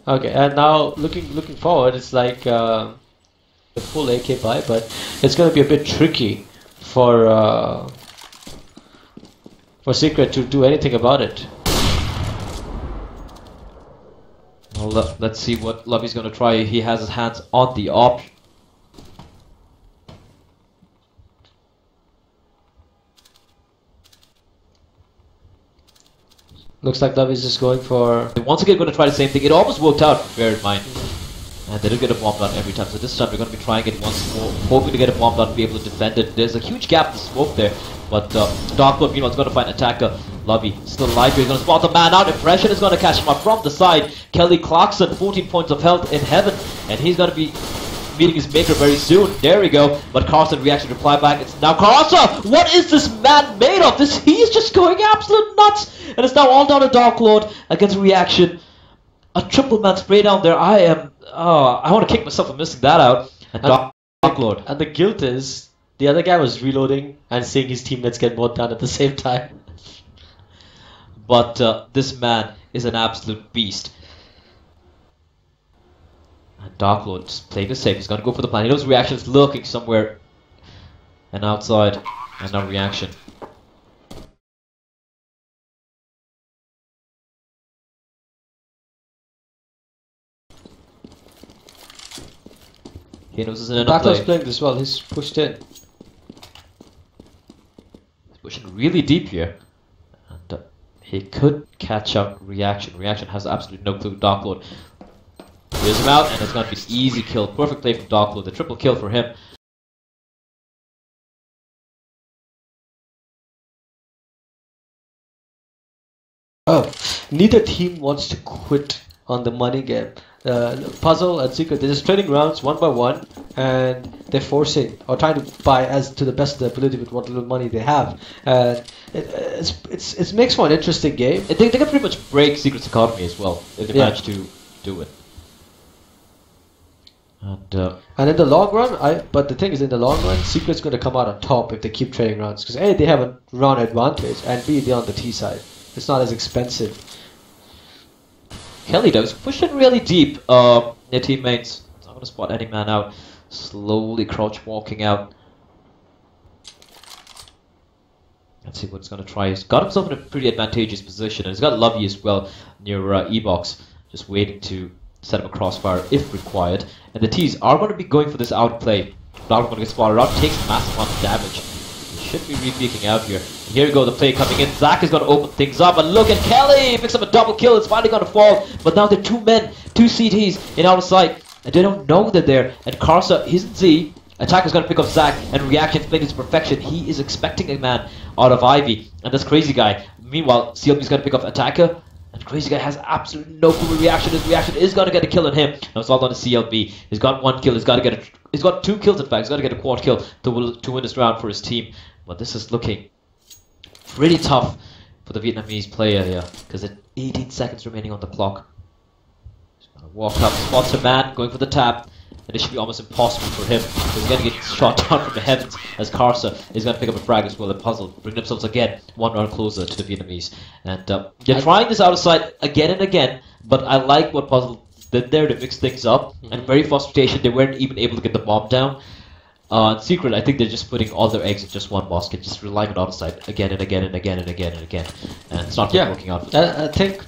Okay, and now looking forward, it's like the full AK buy, but it's going to be a bit tricky for Secret to do anything about it. Well, let's see what Lovey's going to try. He has his hands on the op. Looks like Lovey's just going for... Once again, going to try the same thing. It almost worked out, bear in mind. And they did get a bomb down every time. So this time they're going to be trying it once more, hoping to get a bomb down and be able to defend it. There's a huge gap in the smoke there. But Dark Lord, meanwhile, is going to find attacker. Lovey still alive here. He's going to spot the man out. Impression is going to catch him up from the side. Kelly Clarkson, 14 points of health in heaven. And he's going to be meeting his maker very soon. There we go. But Carson reaction reply back. It's now Karsa. What is this man made of? He's just going absolute nuts. And it's now all down to Dark Lord against reaction. A triple man spray down there. I want to kick myself for missing that out. And Dark Lord. And the guilt is the other guy was reloading and seeing his teammates get both down at the same time. But this man is an absolute beast. And Dark Lord just playing it safe. He's going to go for the plan. He knows reaction is lurking somewhere and outside. And now reaction. He knows this is another Dark Lord's play. playing this well. He's pushed in. He's pushing really deep here. And he could catch out reaction. Reaction has absolutely no clue. Dark Lord Here's him out, and it's going to be an easy kill. Perfect play from Darklo. The triple kill for him. Oh, neither team wants to quit on the money game. Puzzle and Secret, they're just trading rounds one by one, and they're forcing or trying to buy as to the best of their ability with what little money they have. And it makes for an interesting game. They can pretty much break Secret's economy as well if they manage to do it. And in the long run, but the thing is, in the long run, Secret's going to come out on top if they keep trading rounds, because A, they have a round advantage, and B, they're on the T side. It's not as expensive. Kelly does pushing really deep. Their teammates. I'm gonna spot any man out. Slowly crouch walking out. Let's see what he's gonna try. He's got himself in a pretty advantageous position, and he's got Lovey as well near E-box, just waiting to set up a crossfire if required. And the T's are going to be going for this outplay. Not going to get spotted out. Takes massive amount of damage. He should be re-peeking out here. Here we go, the play coming in. Zach is going to open things up, and look at Kelly! Picks up a double kill. It's finally going to fall, but now there are two men, two CTs in outer sight, and they don't know they're there. And Karsa, he's in Z. Attacker's going to pick up Zach, and Reaction played his perfection. He is expecting a man out of Ivy, and this Crazy Guy. Meanwhile, CLB's going to pick up Attacker, and Crazy Guy has absolutely no clue Reaction. His Reaction is going to get a kill on him. Now it's all down to CLB. He's got one kill. He's got two kills in fact. He's got to get a quad kill to win this round for his team. But this is looking pretty tough for the Vietnamese player here, because there's 18 seconds remaining on the clock. He's gonna walk up, spots a man, going for the tap, and it should be almost impossible for him. So he's gonna get shot down from the heavens as Karsa is gonna pick up a frag as well. And Puzzle bring themselves again one round closer to the Vietnamese. And they're trying this out of sight again and again, but I like what Puzzle did there to mix things up. And very first rotation, they weren't even able to get the bomb down. In Secret, I think they're just putting all their eggs in just one basket, just relying on outside again and again and again and again and again, and it's not really working out. I think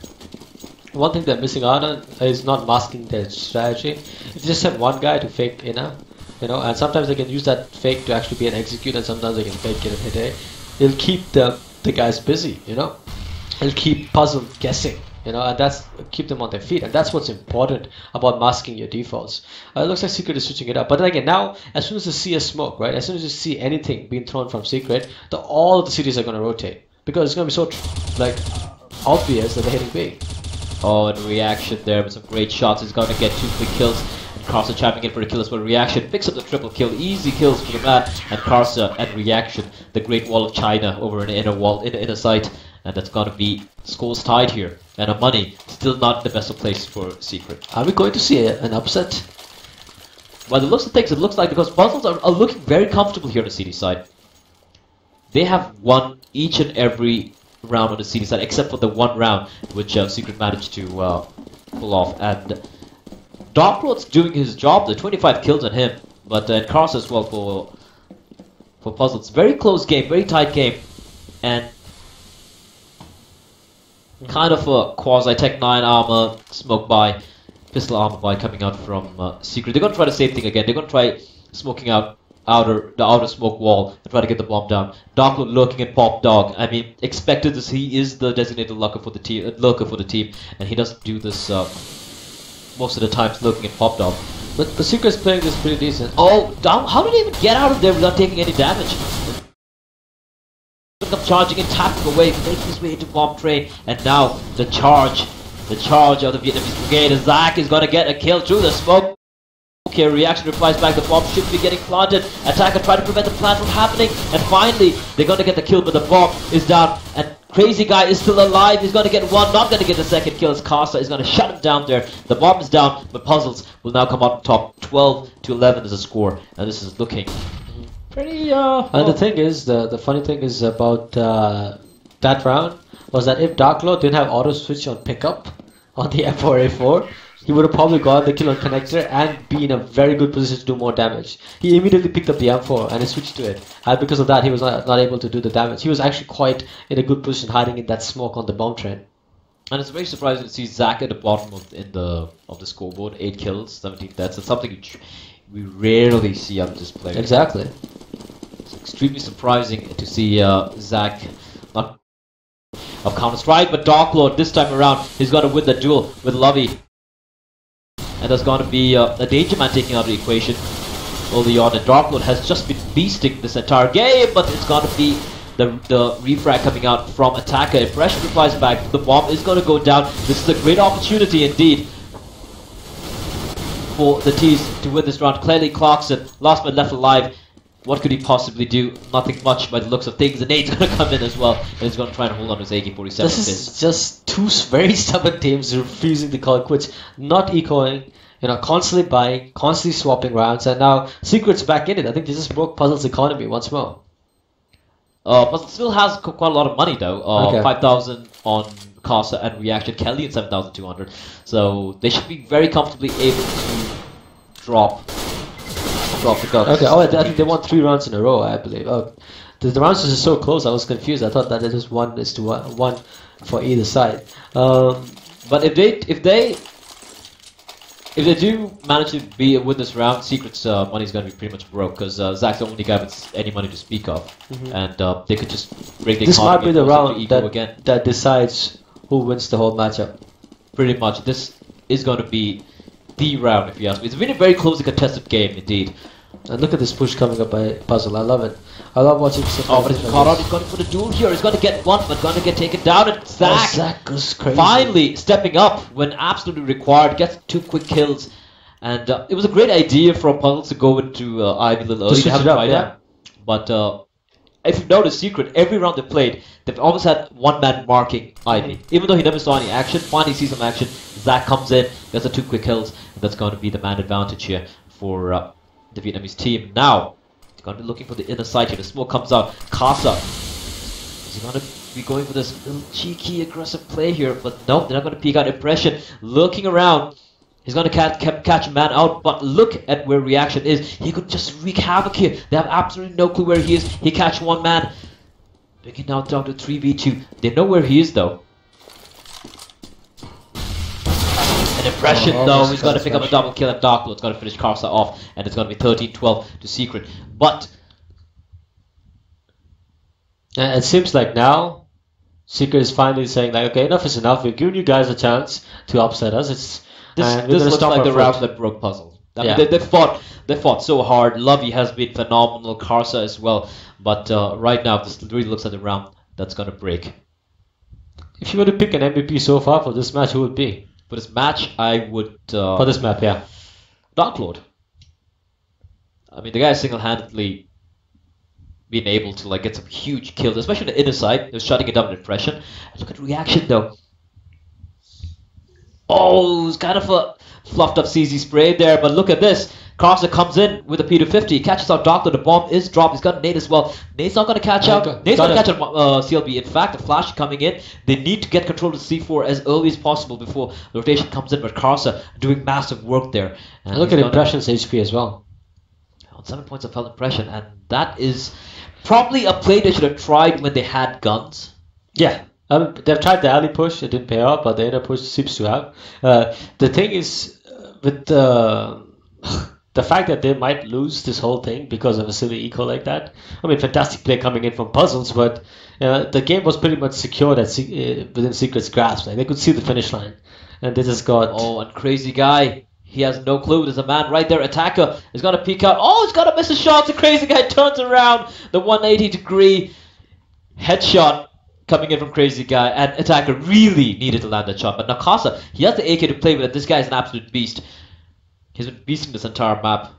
one thing they're missing out on is not masking their strategy. If they just have one guy to fake inner, and sometimes they can use that fake to actually be an execute, and sometimes they can fake it and hit A. It'll keep the guys busy, It'll keep Puzzle guessing. And that's keep them on their feet, and that's what's important about masking your defaults. It looks like Secret is switching it up, but then again, now as soon as you see a smoke, right? As soon as you see anything being thrown from Secret, all of the cities are going to rotate because it's going to be so obvious that they're hitting B. Oh, and Reaction there with some great shots. He's going to get 2 quick kills. And Karsa champing in for the kills, but Reaction picks up the triple kill. Easy kills for the man, and Karsa and Reaction, the Great Wall of China over in the inner sight. And that's going to be scores tied here. And our money still not the best of place for Secret. Are we going to see an upset? Well, the looks of things, it looks like, because Puzzles are looking very comfortable here on the CD side. They have won each and every round on the CD side, except for the one round which Secret managed to pull off. And Darkroad's doing his job. The 25 kills on him, but Karsa as well for Puzzles. Very close game, very tight game, and kind of a quasi-Tech 9 armor, smoke by, pistol armor by coming out from Secret. They're going to try the same thing again. They're going to try smoking out the outer smoke wall and try to get the bomb down. Darklo lurking at Pop Dog. I mean, expected this. He is the designated lurker for the team, and he doesn't do this most of the times looking at Pop Dog. But Secret's playing this pretty decent. Oh, down! How did he even get out of there without taking any damage? Up charging and tapping away, making his way into bomb train, and now the charge of the Vietnamese brigade. And Zach is gonna get a kill through the smoke. Okay, Reaction replies back. The bomb should be getting planted. Attacker trying to prevent the plant from happening, and finally they're gonna get the kill, but the bomb is down. And Crazy Guy is still alive. He's gonna get one, not gonna get the second kill. As Karsa is gonna shut him down there. The bomb is down, but Puzzles will now come out on top. 12-11 is the score, and this is looking pretty. And the thing is, the funny thing is about that round was that if Darklo didn't have auto switch on pickup on the F4A4, he would have probably got the kill on connector and be in a very good position to do more damage. He immediately picked up the M4 and he switched to it, and because of that he was not able to do the damage. He was actually quite in a good position hiding in that smoke on the bomb train. And it's very surprising to see Zach at the bottom of the scoreboard. 8 kills, 17 deaths. It's something we rarely see out of this player. Exactly. It's extremely surprising to see Zach not of Counter-Strike, but Darklord this time around, he's got to win the duel with Lovey. and there's going to be a Danger Man taking out the equation early on, and Dark Lord has just been beasting this entire game, but it's going to be the refrag coming out from Attacker. Impression replies back, the bomb is going to go down. This is a great opportunity indeed for the T's to win this round. Clearly Clarkson, last man left alive. What could he possibly do? Nothing much by the looks of things. The nade's going to come in as well, and he's going to try and hold on to his AK-47. This is just two very stubborn teams refusing to call it quits, not ecoing, constantly buying, constantly swapping rounds, and now Secret's back in it. I think this just broke Puzzle's economy once more. Puzzle still has quite a lot of money though. Okay. 5,000 on Casa and Reaction, Kelly at 7,200. So they should be very comfortably able to drop the guns. Okay, I think they won 3 rounds in a row, I believe. Oh, the rounds were so close, I was confused. I thought that it was 1-1 for either side. But if they do manage to win this round, Secret's money is going to be pretty much broke because Zach's the only guy with any money to speak of, and they could just break the This might be the round again. that decides who wins the whole matchup. Pretty much, this is going to be the round, if you ask me. It's been a very closely contested game indeed. And look at this push coming up by Puzzle. I love it. I love watching stuff Oh, like but this. he's caught out. He's going for the duel here. He's going to get one, but going to get taken down. And Zach, Zach goes crazy. finally stepping up when absolutely required. Gets 2 quick kills. And it was a great idea from Puzzle to go into Ivy a little early. switch They haven't it up, tried yeah. that. But if you've noticed, Secret, every round they played, they've always had one man marking Ivy. Even though he never saw any action, finally sees some action. Zach comes in, gets the 2 quick kills, and that's going to be the man advantage here for the Vietnamese team. Now, he's going to be looking for the inner sight here. The smoke comes out. Casa is going to be going for this little cheeky, aggressive play here, but no, they're not going to peek out. Impression looking around. He's going to catch a man out, but look at where Reaction is. He could just wreak havoc here. They have absolutely no clue where he is. He catch one man. They can now down to 3v2. They know where he is, though. An Impression, though. He's going to pick up a double kill, and Dark Lord's going to finish Karsa off, and it's going to be 13-12 to Secret. But And it seems like now Secret is finally saying like, okay, enough is enough. We've given you guys a chance to upset us. this looks like the round that broke Puzzle. I mean, they fought so hard. Lovey has been phenomenal, Karsa as well. But right now, this really looks like the round that's going to break. If you were to pick an MVP so far for this match, who would it be? For this match, I would... For this map, yeah. Dark Lord. I mean, the guy single-handedly been able to like get some huge kills, especially on the inner side. He was shutting it down with Impression. And look at Reaction, though. Oh, it's kind of a fluffed up CZ spray there, but look at this. Carson comes in with a P250, catches out Dark Lord, the bomb is dropped, he's got a nade as well. Nade's not going to catch out. Nade's going to catch out CLB. In fact, the flash coming in, they need to get control of C4 as early as possible before the rotation comes in, but Carson doing massive work there. And look at Impression's HP as well. On 7 points of felt Impression, and that is probably a play they should have tried when they had guns. Yeah. They've tried the alley push, it didn't pay off, but the inner push seems to have. The thing is, with the fact that they might lose this whole thing because of a silly eco like that, I mean, fantastic play coming in from Puzzles, but the game was pretty much secured within Secret's grasp. Like, they could see the finish line, and they just got... Oh, and Crazy Guy, he has no clue. There's a man right there. Attacker is going to peek out. Oh, he's going to miss a shot. The Crazy Guy turns around. The 180-degree headshot coming in from Crazy Guy, and Attacker really needed to land that shot. But Nakasa, he has the AK to play with it. This guy is an absolute beast. He's been beasting this entire map.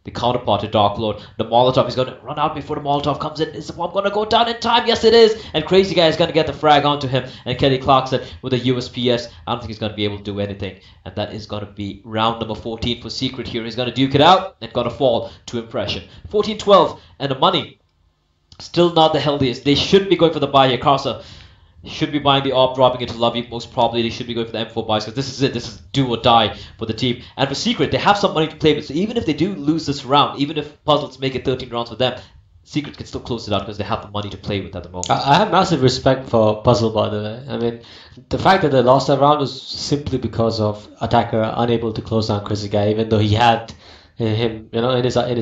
The counterpart to Dark Lord. The Molotov, he's going to run out before the Molotov comes in. Is the bomb going to go down in time? Yes, it is. And Crazy Guy is going to get the frag onto him. And Kelly Clarkson with a USPS. I don't think he's going to be able to do anything. And that is going to be round number 14 for Secret here. He's going to duke it out and going to fall to Impression. 14-12. And the money, still not the healthiest. They should be going for the buy here. Karsa should be buying the AWP, dropping it to Lovey. Most probably they should be going for the M4 buys because this is it. This is do or die for the team. And for Secret, they have some money to play with. So even if they do lose this round, even if Puzzles make it 13 rounds for them, Secret can still close it out because they have the money to play with at the moment. I have massive respect for Puzzle, by the way. I mean, the fact that they lost that round was simply because of Attacker unable to close down Crazy Guy, even though he had him, in his iron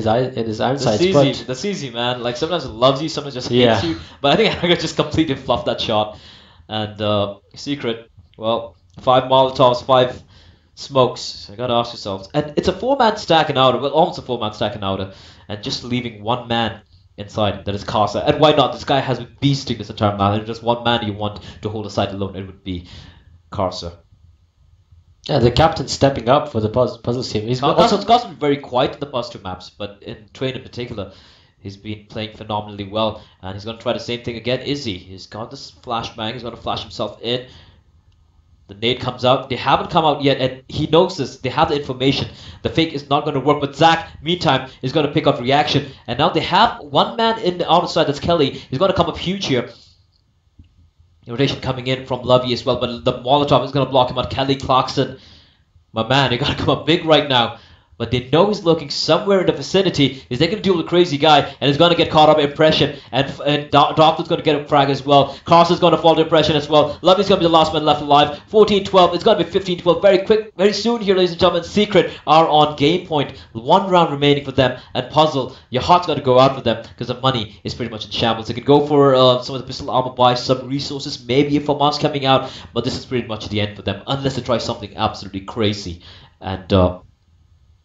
sights. That's easy, man. Like sometimes it loves you, sometimes just hates you. But I think Attacker just completely fluffed that shot. And Secret, well, 5 Molotovs, 5 smokes. So you gotta ask yourselves. And it's a four-man stack in outer, well, almost a four-man stack in outer, and just leaving one man inside. That is Casa. And why not? This guy has been beasting this entire map. There's just one man you want to hold the side alone. It would be Casa. Yeah, the captain stepping up for the puzzle team. He's also Casa's been very quiet in the past two maps, but in train in particular, he's been playing phenomenally well. And he's gonna try the same thing again. Izzy, he's got this flashbang. He's gonna flash himself in. The nade comes out. They haven't come out yet, and he knows this. They have the information. The fake is not going to work, but Zach, meantime, is going to pick up reaction. And now they have one man in the outer side, that's Kelly. He's going to come up huge here. Rotation coming in from Lovey as well, but the Molotov is going to block him out. Kelly Clarkson, my man, they got to come up big right now. But they know he's looking somewhere in the vicinity. Is they going to deal with a crazy guy, and he's going to get caught up in impression. And Doctor's going to get a frag as well. Carson's going to fall to impression as well. Lovey's going to be the last man left alive. 14-12. It's going to be 15-12 very quick, very soon here, ladies and gentlemen. Secret are on game point. One round remaining for them. And Puzzle, your heart's got to go out for them because the money is pretty much in shambles. They could go for some of the pistol armor, buy some resources, maybe a FAMAS coming out. But this is pretty much the end for them, unless they try something absolutely crazy. And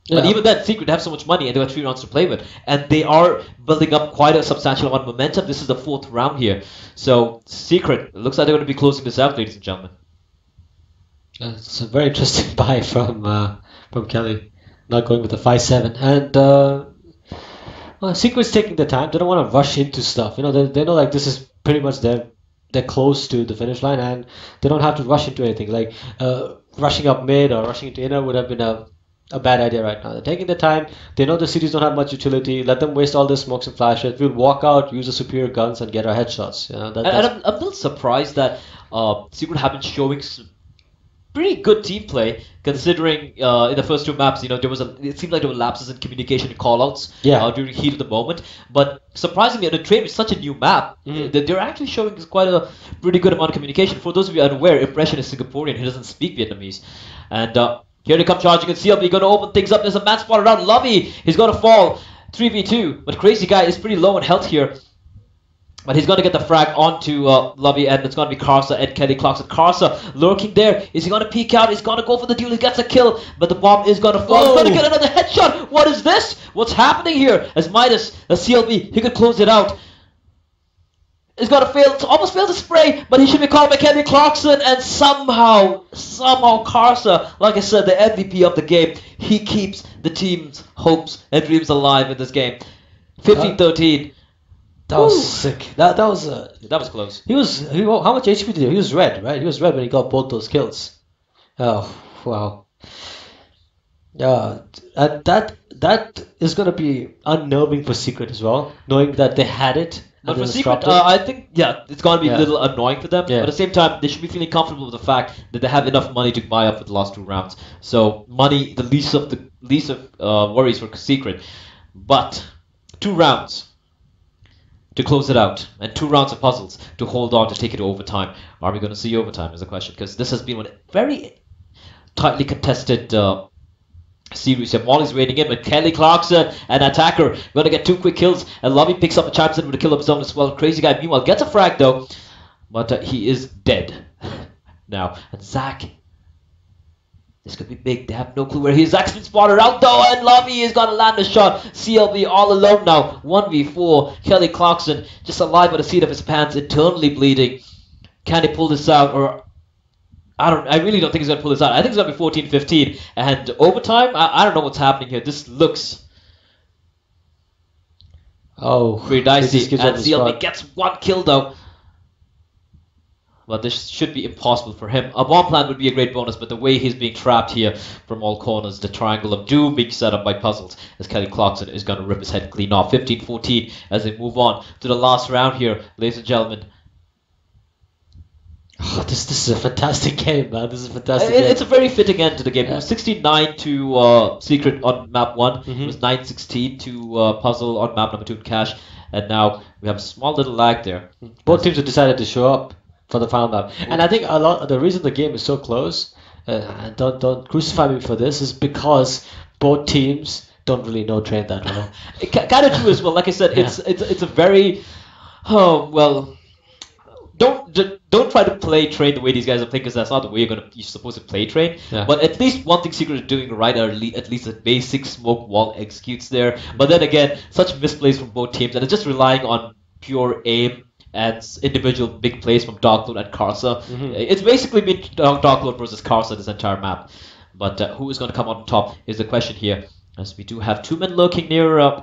but even then, Secret have so much money and they got 3 rounds to play with. And they are building up quite a substantial amount of momentum. This is the 4th round here. So, Secret, it looks like they're going to be closing this out, ladies and gentlemen. it's a very interesting buy from Kelly, not going with the 5-7. And Secret's taking the time. They don't want to rush into stuff. You know, they know like this is pretty much they're close to the finish line, and they don't have to rush into anything. Like rushing up mid or rushing into inner would have been a bad idea right now. They're taking the time. They know the cities don't have much utility. Let them waste all their smokes and flashes. We'll walk out, use the superior guns, and get our headshots. You know, And I'm a little surprised that Secret have been showing some pretty good team play, considering in the first 2 maps, you know, it seemed like there were lapses in communication and callouts during heat of the moment. But surprisingly, on the train, it's such a new map, they're actually showing quite a pretty good amount of communication. For those of you unaware, Impression is Singaporean. He doesn't speak Vietnamese. And here they come charging at CLB, going to open things up. There's a man spotted out. Lovey, he's going to fall. 3v2. But Crazy Guy is pretty low in health here. But he's going to get the frag onto Lovey, and it's going to be Karsa and Kelly Clarkson. Karsa lurking there. Is he going to peek out? He's going to go for the deal. He gets a kill, but the bomb is going to fall. He's going to get another headshot. What is this? What's happening here? As Midas, a CLB, he could close it out. He's going to fail, almost failed to spray, but he should be called by Kelly Clarkson, and somehow Karsa, like I said, the MVP of the game, he keeps the team's hopes and dreams alive in this game. 15-13. That was sick. That was close. How much HP did he? He was red, right? He was red when he got both those kills. Oh wow. Yeah, and that is gonna be unnerving for Secret as well, knowing that they had it. But for Secret, I think, it's going to be a little annoying for them. Yeah. But at the same time, they should be feeling comfortable with the fact that they have enough money to buy up for the last 2 rounds. So money, the least of worries for Secret. But 2 rounds to close it out, and 2 rounds of puzzles to hold on to take it to overtime. Are we going to see overtime is the question, because this has been a very tightly contested series here. Molly's waiting in with Kelly Clarkson, an attacker, going to get 2 quick kills, and Lovey picks up a chance in with a kill of his own as well. Crazy Guy meanwhile gets a frag though, but he is dead now. And Zach, this could be big. They have no clue where he is. Zach's been spotted out though, and Lovey is going to land a shot. CLB all alone now, 1v4. Kelly Clarkson just alive by the seat of his pants, internally bleeding. Can he pull this out, or I really don't think he's going to pull this out. I think it's going to be 14-15. And overtime, I don't know what's happening here. This looks pretty dicey. And CLB gets 1 kill though. But this should be impossible for him. A bomb plant would be a great bonus, but the way he's being trapped here from all corners, the triangle of doom being set up by puzzles, as Kelly Clarkson is going to rip his head clean off. 15-14 as they move on to the last round here, ladies and gentlemen. Oh, this is a fantastic game, man. This is a fantastic game. It's a very fitting end to the game. It was 16-9 to Secret on map 1. It was 9-16 to Puzzle on map number 2 in Cash. And now we have a small little lag there. Both teams have decided to show up for the final map. And I think the reason the game is so close, and don't crucify me for this, is because both teams don't really know Train that well. Kind of true as well. Like I said, it's a very don't try to play train the way these guys are playing, because that's not the way you're supposed to play train. Yeah. But at least one thing Secret is doing right, or at least a basic smoke wall executes there. But then again, such misplays from both teams, and it's just relying on pure aim and individual big plays from Darklord and Karsa. It's basically been Darklord versus Karsa this entire map. But who is going to come on top is the question here, as we do have two men lurking near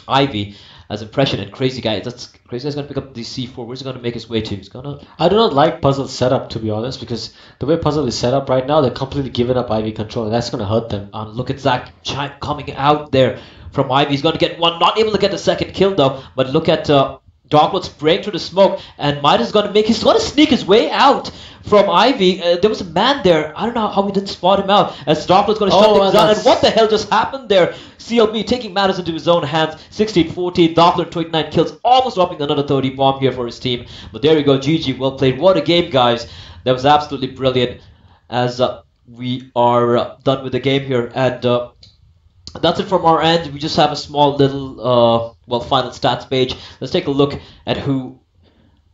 Ivy as Impression and Crazy Guy. Crazy Guy's going to pick up the C4. Where's he going to make his way to? He's going to... I do not like Puzzle's setup, to be honest, because the way Puzzle is set up right now, they're completely giving up Ivy control, and that's going to hurt them. And look at Zach Chime coming out there from Ivy. He's going to get one, not able to get the second kill though, but look at Darklord spraying through the smoke, and Midas is going to sneak his way out from Ivy. There was a man there. I don't know how we didn't spot him out, as Darklord's going to shut things down. And what the hell just happened there? CLB taking matters into his own hands. 16-14, Darklord 29 kills, almost dropping another 30 bomb here for his team. But there we go, GG, well played. What a game, guys. That was absolutely brilliant, as we are done with the game here. And that's it from our end. We just have a small little, final stats page. Let's take a look at who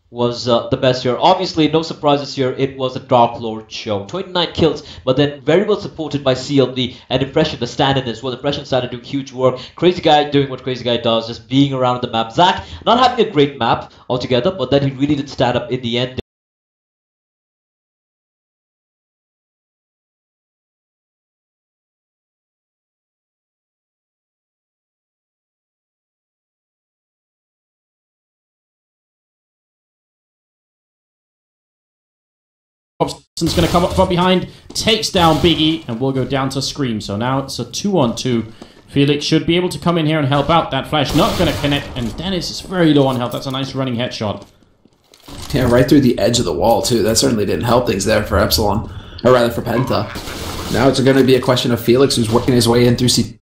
was the best here. Obviously, no surprises here. It was a Darklord show. 29 kills, but then very well supported by CLD and Impression, the stand-in as well. Impression started doing huge work. Crazy Guy doing what Crazy Guy does, just being around the map. Zach not having a great map altogether, but then he really did stand up in the end. Robson's going to come up from behind, takes down Biggie, and will go down to Scream. So now it's a 2-on-2. Felix should be able to come in here and help out. That flash not going to connect, and Dennis is very low on health. That's a nice running headshot. Yeah, right through the edge of the wall, too. That certainly didn't help things there for Epsilon, or rather for Penta. Now it's going to be a question of Felix, who's working his way in through C.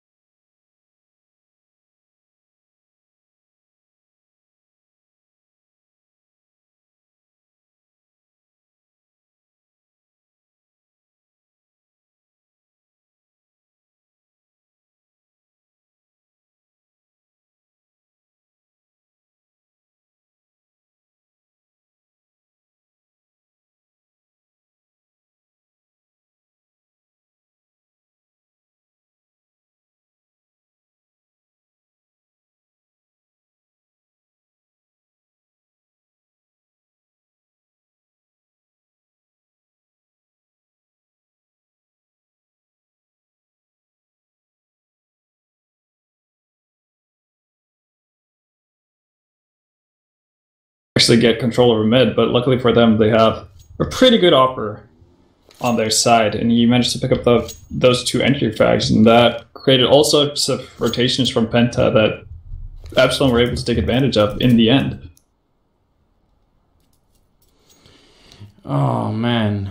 Actually get control over mid, but luckily for them, they have a pretty good offer on their side, and you managed to pick up those two entry frags, and that created all sorts of rotations from Penta that Epsilon were able to take advantage of in the end. Oh man.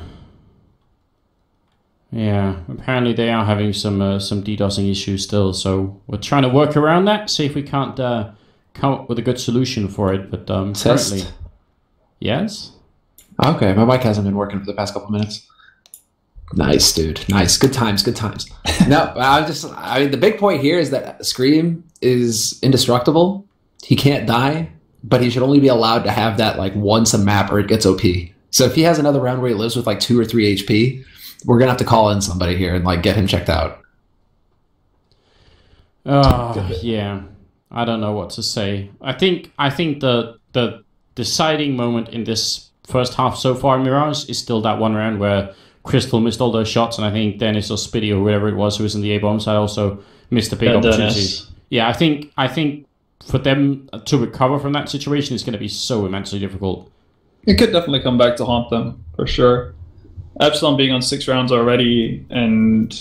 Yeah, apparently they are having some DDoSing issues still, so we're trying to work around that, see if we can't come up with a good solution for it, but currently... Yes? Okay, my mic hasn't been working for the past couple minutes. Nice, dude. Nice. Good times, good times. No, I mean, the big point here is that Scream is indestructible. He can't die, but he should only be allowed to have that like once a map or it gets OP. So if he has another round where he lives with like 2 or 3 HP, we're going to have to call in somebody here and like get him checked out. Oh, yeah. I don't know what to say. I think the deciding moment in this first half so far, Mirage, is still that one round where Crystal missed all those shots, and I think Dennis or Spitty or whoever it was who was in the A-bomb side also missed a big opportunity. Dennis. Yeah, I think for them to recover from that situation is going to be so immensely difficult. It could definitely come back to haunt them, for sure. Epsilon being on 6 rounds already, and,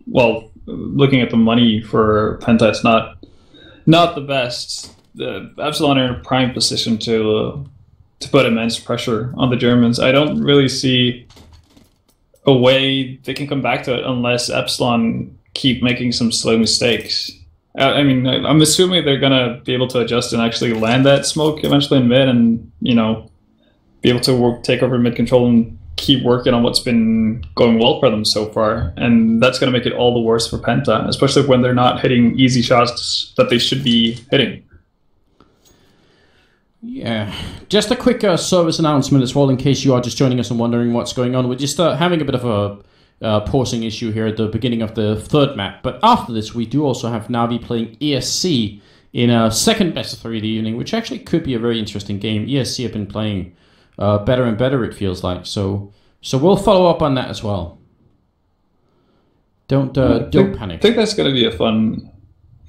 well, looking at the money for Penta, it's not the best. Epsilon are in a prime position to put immense pressure on the Germans. I don't really see a way they can come back to it unless Epsilon keep making some slow mistakes. I mean, I'm assuming they're gonna be able to adjust and actually land that smoke eventually in mid, and be able to take over mid control and keep working on what's been going well for them so far. And that's gonna make it all the worse for Penta, especially when they're not hitting easy shots that they should be hitting. Yeah, just a quick service announcement as well, in case you are just joining us and wondering what's going on. We're just having a bit of a pausing issue here at the beginning of the third map, but after this we do also have Navi playing ESC in a second best of 3 of the evening, which actually could be a very interesting game. ESC have been playing better and better, it feels like, so we'll follow up on that as well. Don't panic. I think that's going to be a fun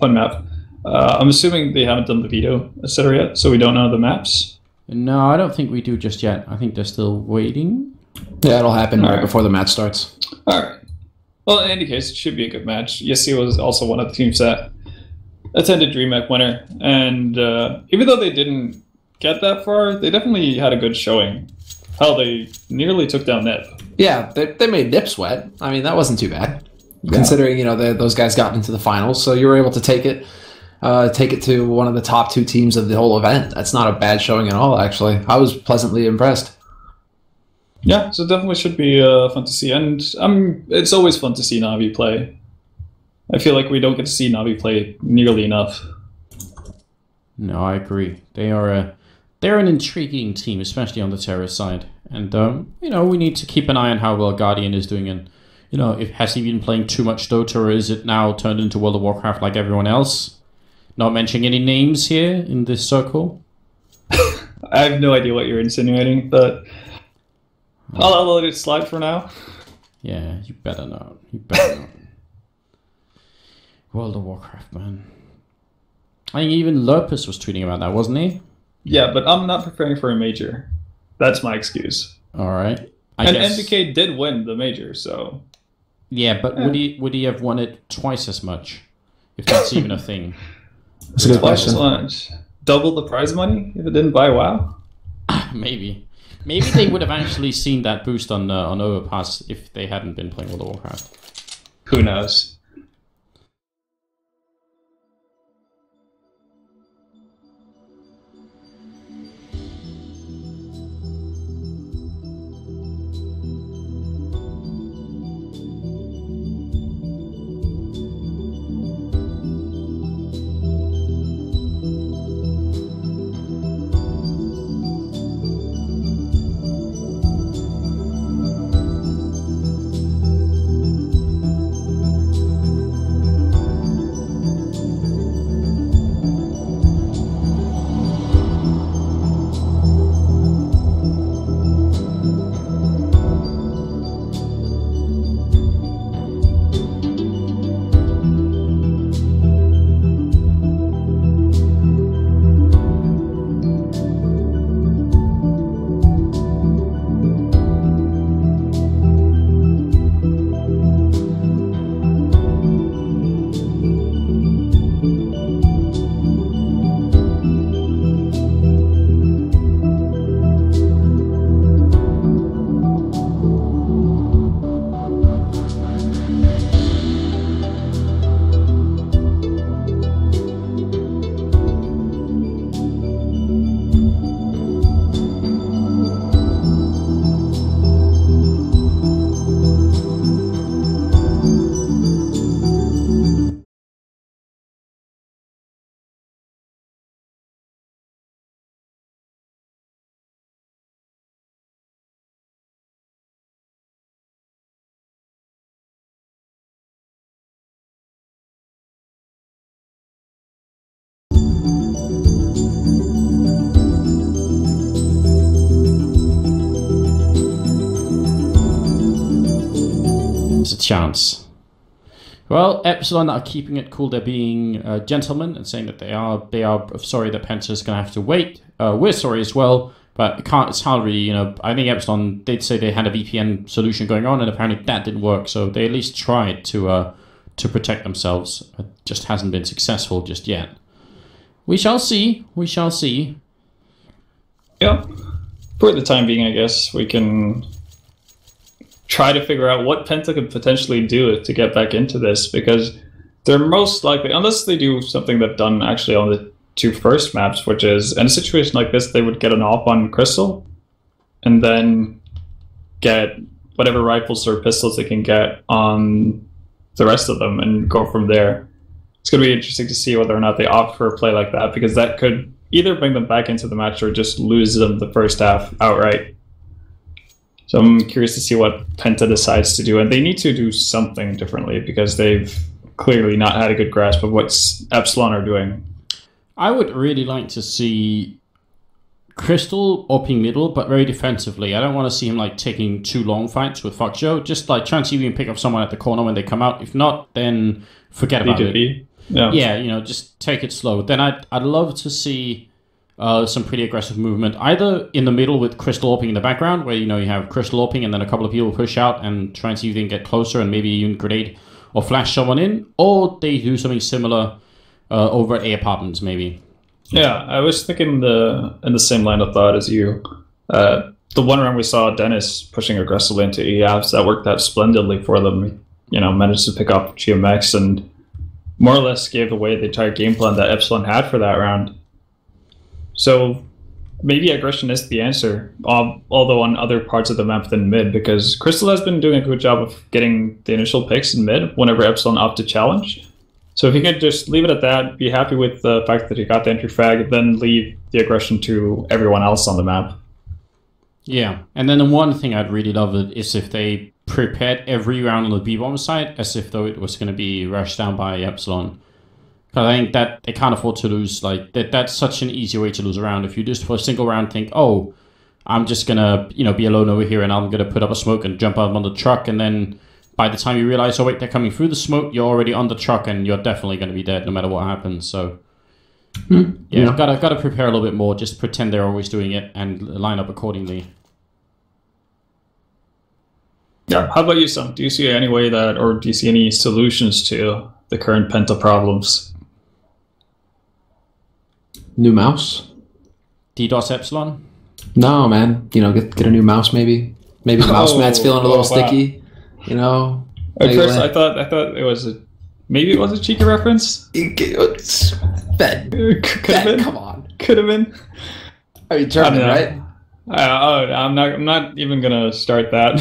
map. I'm assuming they haven't done the veto, etc. yet, so we don't know the maps. No, I don't think we do just yet. I think they're still waiting. Yeah, it'll happen right Alright. before the match starts. All right. Well, in any case, it should be a good match. ESC was also one of the teams that attended DreamHack Winter, and even though they didn't get that far, they definitely had a good showing. Hell, they nearly took down Nip. Yeah, they made Nip sweat. I mean, that wasn't too bad, considering those guys got into the finals. So you were able to take it to one of the top 2 teams of the whole event. That's not a bad showing at all, actually. I was pleasantly impressed. Yeah, so it definitely should be fun to see, and it's always fun to see Navi play. I feel like we don't get to see Navi play nearly enough. No, I agree. They're an intriguing team, especially on the terrorist side. And we need to keep an eye on how well Guardian is doing. And has he been playing too much Dota, or is it now turned into World of Warcraft like everyone else? Not mentioning any names here in this circle. I have no idea what you're insinuating, but I'll let it slide for now. Yeah, you better not. You better not. World of Warcraft, man. I think even Lurpus was tweeting about that, wasn't he? Yeah, but I'm not preparing for a major. That's my excuse. All right. And NBK did win the major, so... Yeah, but would he have won it twice as much? If that's even a thing. That's a good Twice question. as much. Double the prize money if it didn't buy WoW? Maybe. Maybe they would have actually seen that boost on Overpass if they hadn't been playing World of Warcraft. Who knows? There's a chance. Well, Epsilon are keeping it cool. They're being gentlemen and saying that they are sorry that Penta is going to have to wait. We're sorry as well, but it's hard really, I think Epsilon did say they had a VPN solution going on, and apparently that didn't work, so they at least tried to protect themselves. It just hasn't been successful just yet. We shall see. We shall see. Yeah. For the time being, I guess, we can try to figure out what Penta could potentially do to get back into this, because they're most likely, unless they do something they've done actually on the 2 first maps, which is, in a situation like this, they would get an off on Crystal, and then get whatever rifles or pistols they can get on the rest of them, and go from there. It's going to be interesting to see whether or not they opt for a play like that, because that could either bring them back into the match or just lose them the first half outright. So I'm curious to see what Penta decides to do, and they need to do something differently because they've clearly not had a good grasp of what Epsilon are doing. I would really like to see Crystal upping middle, but very defensively. I don't want to see him like taking too long fights with Fuck Joe. Just like try and see if you can pick up someone at the corner when they come out. If not, then forget about it. Yeah, you know, just take it slow. Then I'd love to see some pretty aggressive movement, either in the middle with Crystal upping in the background, where you know you have Crystal upping and then a couple of people push out and try and see if they can get closer and maybe even grenade or flash someone in, or they do something similar over at A apartments maybe. Yeah, I was thinking in the same line of thought as you. The one round we saw Dennis pushing aggressively into EAPs, that worked out splendidly for them. You know, managed to pick up GMX and more or less gave away the entire game plan that Epsilon had for that round. So maybe aggression is the answer, although on other parts of the map than mid, because Crystal has been doing a good job of getting the initial picks in mid whenever Epsilon opt to challenge. So if you can just leave it at that, be happy with the fact that you got the entry frag, then leave the aggression to everyone else on the map. Yeah, and then the one thing I'd really love it is if they prepared every round on the B-bomb side as if though it was going to be rushed down by Epsilon. Because I think that they can't afford to lose. Like that's such an easy way to lose a round. If you just for a single round think, oh, I'm just gonna be alone over here and I'm gonna put up a smoke and jump out on the truck, and then by the time you realize, oh wait, they're coming through the smoke, you're already on the truck and you're definitely going to be dead no matter what happens. So yeah, gotta prepare a little bit more. Just pretend they're always doing it and line up accordingly. Yeah. How about you, Sam? Do you see any way that, or do you see any solutions to the current Penta problems? New mouse? DDoS Epsilon? No, man. You know, get a new mouse maybe. Maybe the mouse mat's feeling a little sticky. You know. At first, I thought it was maybe it was a cheeky reference. Ben, come on. Could have been. I mean, German, right? I'm not even gonna start that.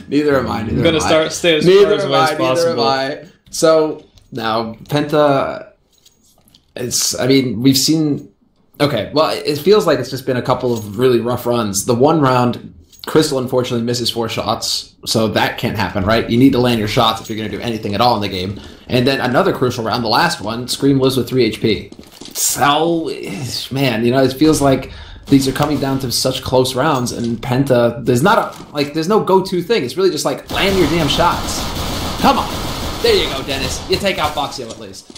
Neither am I. I'm gonna stay as far as away as possible. Neither am I. So now Penta, I mean, we've seen. Okay, well, it feels like it's just been a couple of really rough runs. The one round, Crystal unfortunately misses 4 shots, so that can't happen, right? You need to land your shots if you're going to do anything at all in the game. And then another crucial round, the last one, Scream lives with 3 HP. So, man, you know, it feels like these are coming down to such close rounds, and Penta, there's no go-to thing. It's really just like, land your damn shots. Come on. There you go, Dennis. You take out Foxio at least.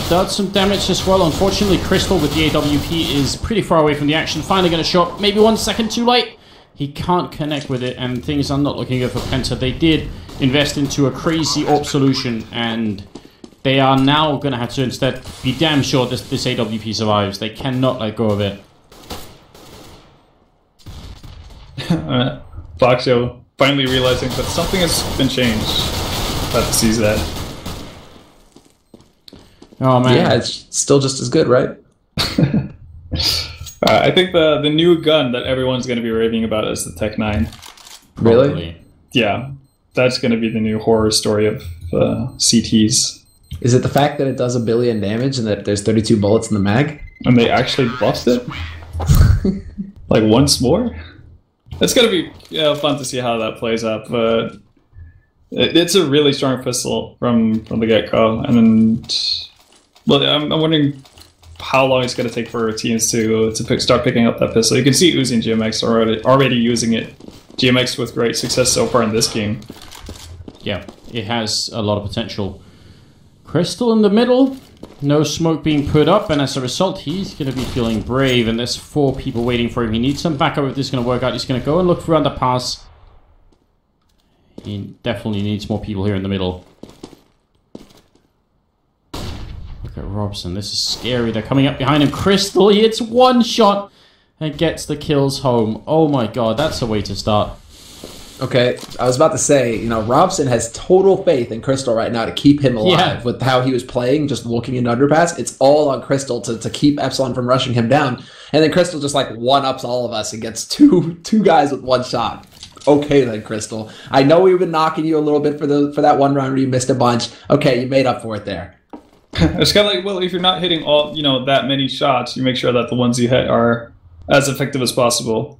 Does some damage as well. Unfortunately, Crystal with the AWP is pretty far away from the action. Finally going to shot, maybe 1 second too late. He can't connect with it, and things are not looking good for Penta. They did invest into a crazy AWP solution, and they are now going to have to instead be damn sure this AWP survives. They cannot let go of it. Foxio finally realizing that something has been changed. Glad to see that. Oh man. Yeah, it's still just as good, right? I think the new gun that everyone's going to be raving about is the Tech 9. Really? Probably. Yeah, that's going to be the new horror story of CTs. Is it the fact that it does 1 billion damage and that there's 32 bullets in the mag? And they actually buffed it? Like once more? It's going to be fun to see how that plays out, but it's a really strong pistol from the get-go. And then, well, I'm wondering how long it's going to take for teams to start picking up that pistol. You can see Uzi and GMX already using it. GMX with great success so far in this game. Yeah, it has a lot of potential. Crystal in the middle, no smoke being put up, and as a result, he's going to be feeling brave, and there's 4 people waiting for him. He needs some backup if this is going to work out. He's going to go and look for underpass. He definitely needs more people here in the middle. Look at Robson. This is scary. They're coming up behind him. Crystal, he hits 1 shot and gets the kills home. Oh my god, that's a way to start. Okay, I was about to say, you know, Robson has total faith in Crystal right now to keep him alive with how he was playing, just looking into underpass. It's all on Crystal to keep Epsilon from rushing him down. And then Crystal just like one-ups all of us and gets two guys with 1 shot. Okay then, Crystal. I know we've been knocking you a little bit for that one round where you missed a bunch. Okay, you made up for it there. It's kind of like, well, if you're not hitting all, that many shots, you make sure that the ones you hit are as effective as possible.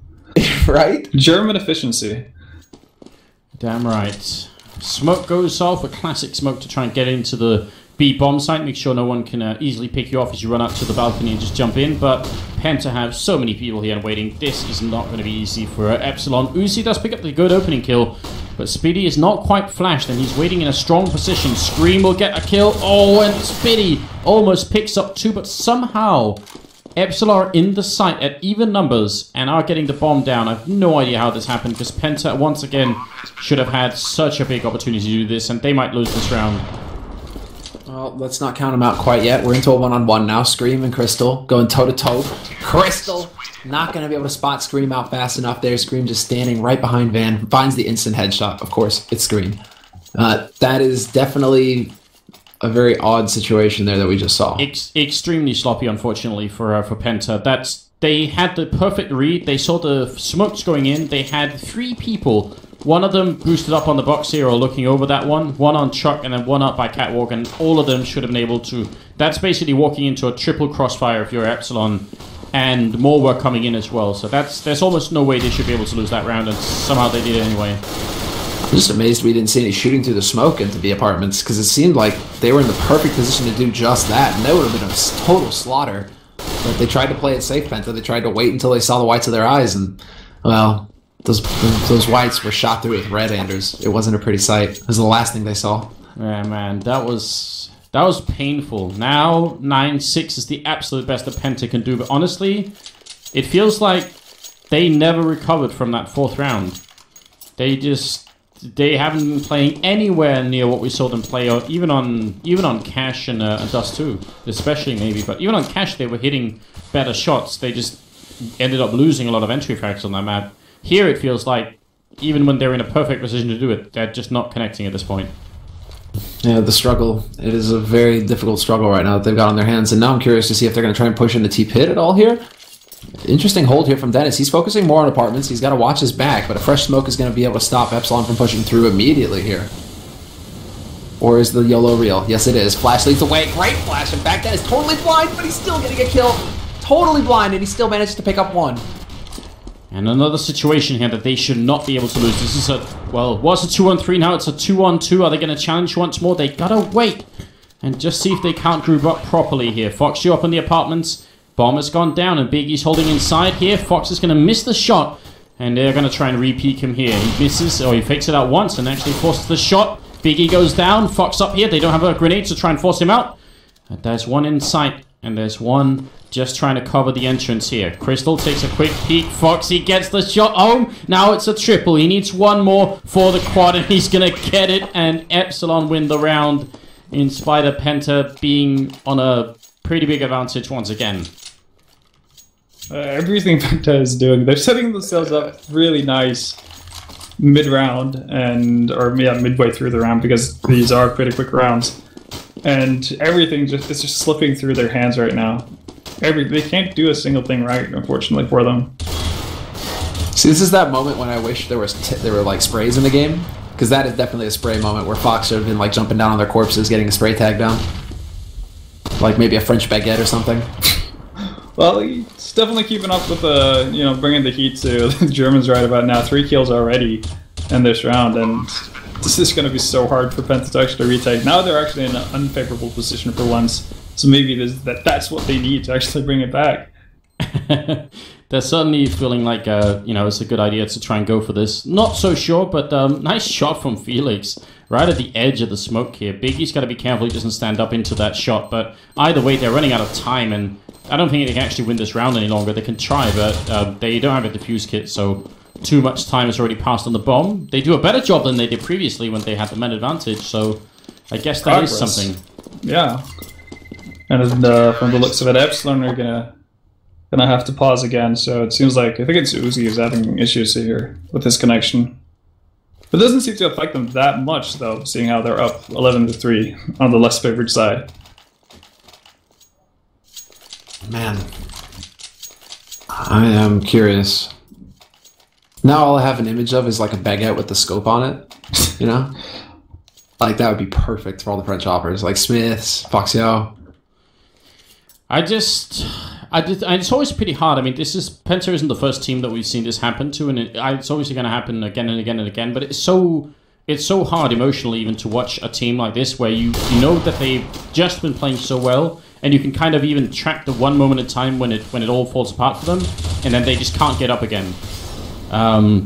Right? German efficiency. Damn right. Smoke goes off, a classic smoke to try and get into the B bomb site, make sure no one can easily pick you off as you run up to the balcony and just jump in. But Penta have so many people here and waiting. This is not going to be easy for Epsilon. Uzi does pick up the good opening kill, but Speedy is not quite flashed and he's waiting in a strong position. Scream will get a kill. Oh, and Speedy almost picks up 2, but somehow Epsilon are in the site at even numbers and are getting the bomb down. I have no idea how this happened because Penta once again should have had such a big opportunity to do this and they might lose this round. Well, let's not count them out quite yet. We're into a one-on-one now. Scream and Crystal going toe-to-toe. Crystal not going to be able to spot Scream out fast enough there. Scream just standing right behind Van. Finds the instant headshot. Of course, it's Scream. That is definitely a very odd situation there that we just saw. Extremely sloppy, unfortunately, for Penta. They had the perfect read. They saw the smokes going in. They had 3 people. One of them boosted up on the box here or looking over that one on Chuck, and then one up by Catwalk, and all of them should have been able to... That's basically walking into a triple crossfire if you're Epsilon, and more were coming in as well. So there's almost no way they should be able to lose that round, and somehow they did it anyway. I'm just amazed we didn't see any shooting through the smoke into the apartments, because it seemed like they were in the perfect position to do just that, and that would have been a total slaughter. But they tried to play it safe, Penta. They tried to wait until they saw the whites of their eyes, and, well... Those whites were shot through with red, Anders. It wasn't a pretty sight. It was the last thing they saw. Yeah, man, that was painful. Now 9-6 is the absolute best that Penta can do, but honestly, it feels like they never recovered from that 4th round. They haven't been playing anywhere near what we saw them play, or even on Cash and Dust 2, especially maybe. But even on Cash, they were hitting better shots. They just ended up losing a lot of entry frags on that map. Here it feels like, even when they're in a perfect position to do it, they're just not connecting at this point. Yeah, the struggle. It is a very difficult struggle right now that they've got on their hands. And now I'm curious to see if they're going to try and push into T-Pit at all here. Interesting hold here from Dennis. He's focusing more on apartments. He's got to watch his back, but a fresh smoke is going to be able to stop Epsilon from pushing through immediately here. Or is the YOLO real? Yes, it is. Flash leads away. Great flash. In fact, that is totally blind, but he's still getting a kill. Totally blind, and he still managed to pick up 1. And another situation here that they should not be able to lose. This is was a 2-on-3, now it's a 2-on-2. Are they going to challenge once more? They gotta wait and just see if they can't group up properly here. Fox, you up in the apartments. Bomb has gone down and Biggie's holding inside here. Fox is going to miss the shot and they're going to try and re-peek him here. He misses, or he fakes it out once and actually forces the shot. Biggie goes down. Fox up here. They don't have a grenade to try and force him out. But there's one in sight and there's one just trying to cover the entrance here. Crystal takes a quick peek. Foxy gets the shot home. Now it's a triple. He needs one more for the quad, and he's going to get it. And Epsilon win the round, in spite of Penta being on a pretty big advantage once again. Everything Penta is doing, they're setting themselves up really nice mid-round, or midway through the round, because these are pretty quick rounds. And everything is just slipping through their hands right now. They can't do a single thing right, unfortunately, for them. See, this is that moment when I wish there were like sprays in the game, because that is definitely a spray moment where Fox should have been like jumping down on their corpses, getting a spray tag down, like maybe a French baguette or something. Well, he's definitely keeping up with bringing the heat to the Germans right about now. 3 kills already in this round, and this is going to be so hard for Penta to actually retake. Now they're actually in an unfavorable position for once. So maybe that's what they need to actually bring it back. They're certainly feeling like it's a good idea to try and go for this. Not so sure, but nice shot from Felix. Right at the edge of the smoke here. Biggie's got to be careful he doesn't stand up into that shot. But either way, they're running out of time, and I don't think they can actually win this round any longer. They can try, but they don't have a defuse kit, so too much time has already passed on the bomb. They do a better job than they did previously when they had the men advantage, so I guess that is something. Yeah. And from the looks of it, Epsilon are gonna have to pause again. So it seems like I think it's Uzi who's having issues here with his connection. But it doesn't seem to affect them that much, though, seeing how they're up 11-3 on the less favored side. Man, I am curious. Now all I have an image of is like a baguette with the scope on it, you know? Like, that would be perfect for all the French operas. Like Smiths, Foxio. It's always pretty hard. I mean, Penta isn't the first team that we've seen this happen to, and it's obviously going to happen again and again and again. But it's so hard emotionally even to watch a team like this where you know that they've just been playing so well, and you can kind of even track the one moment in time when it all falls apart for them, and then they just can't get up again.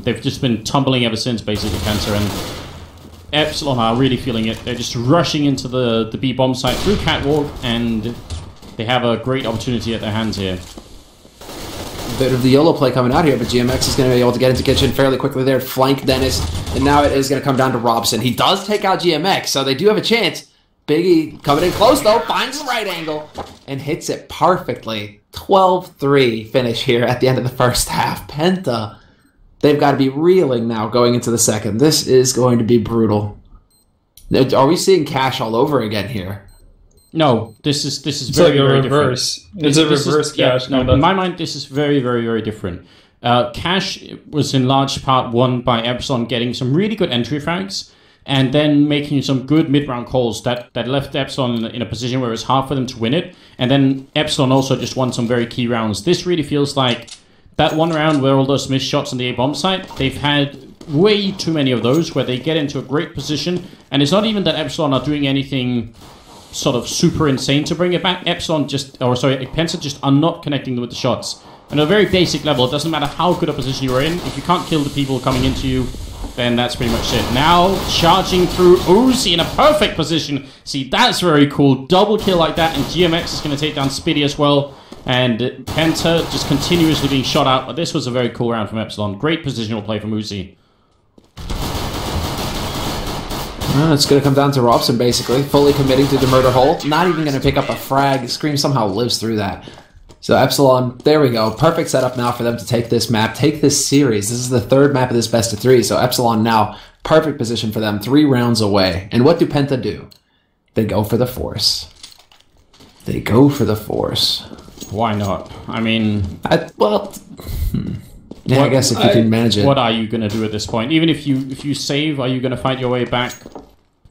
They've just been tumbling ever since, basically, Penta, and Epsilon are really feeling it. They're just rushing into the B bomb site through Catwalk, and they have a great opportunity at their hands here. Bit of the YOLO play coming out here, but GMX is going to be able to get into kitchen fairly quickly there, flank Dennis, and now it is going to come down to Robson. He does take out GMX, so they do have a chance. Biggie coming in close, though, finds the right angle, and hits it perfectly. 12-3 finish here at the end of the first half. Penta, they've got to be reeling now going into the second. This is going to be brutal. Are we seeing cash all over again here? No, this is It's very, like a very reverse. different. It's a reverse cash. No, in my mind, this is very, very, very different. Cash was in large part won by Epsilon getting some really good entry frags and then making some good mid-round calls that left Epsilon in a position where it was hard for them to win it. And then Epsilon also just won some very key rounds. This really feels like that one round where all those missed shots on the A-bomb site, they've had way too many of those where they get into a great position. And it's not even that Epsilon are doing anything sort of super insane to bring it back. Penta just are not connecting with the shots. And at a very basic level, it doesn't matter how good a position you're in. If you can't kill the people coming into you, then that's pretty much it. Now, charging through Uzi in a perfect position. See, that's very cool. Double kill like that, and GMX is going to take down Spiddy as well. And Penta just continuously being shot out. But this was a very cool round from Epsilon. Great positional play from Uzi. Well, it's going to come down to Robson, basically. Fully committing to the murder hole. Not even going to pick up a frag. Scream somehow lives through that. So Epsilon, there we go. Perfect setup now for them to take this map, take this series. This is the third map of this best of three. So Epsilon now, perfect position for them. 3 rounds away. And what do Penta do? They go for the Force. They go for the Force. Why not? I mean... I guess if you can manage it. What are you going to do at this point? Even if you save, are you going to fight your way back?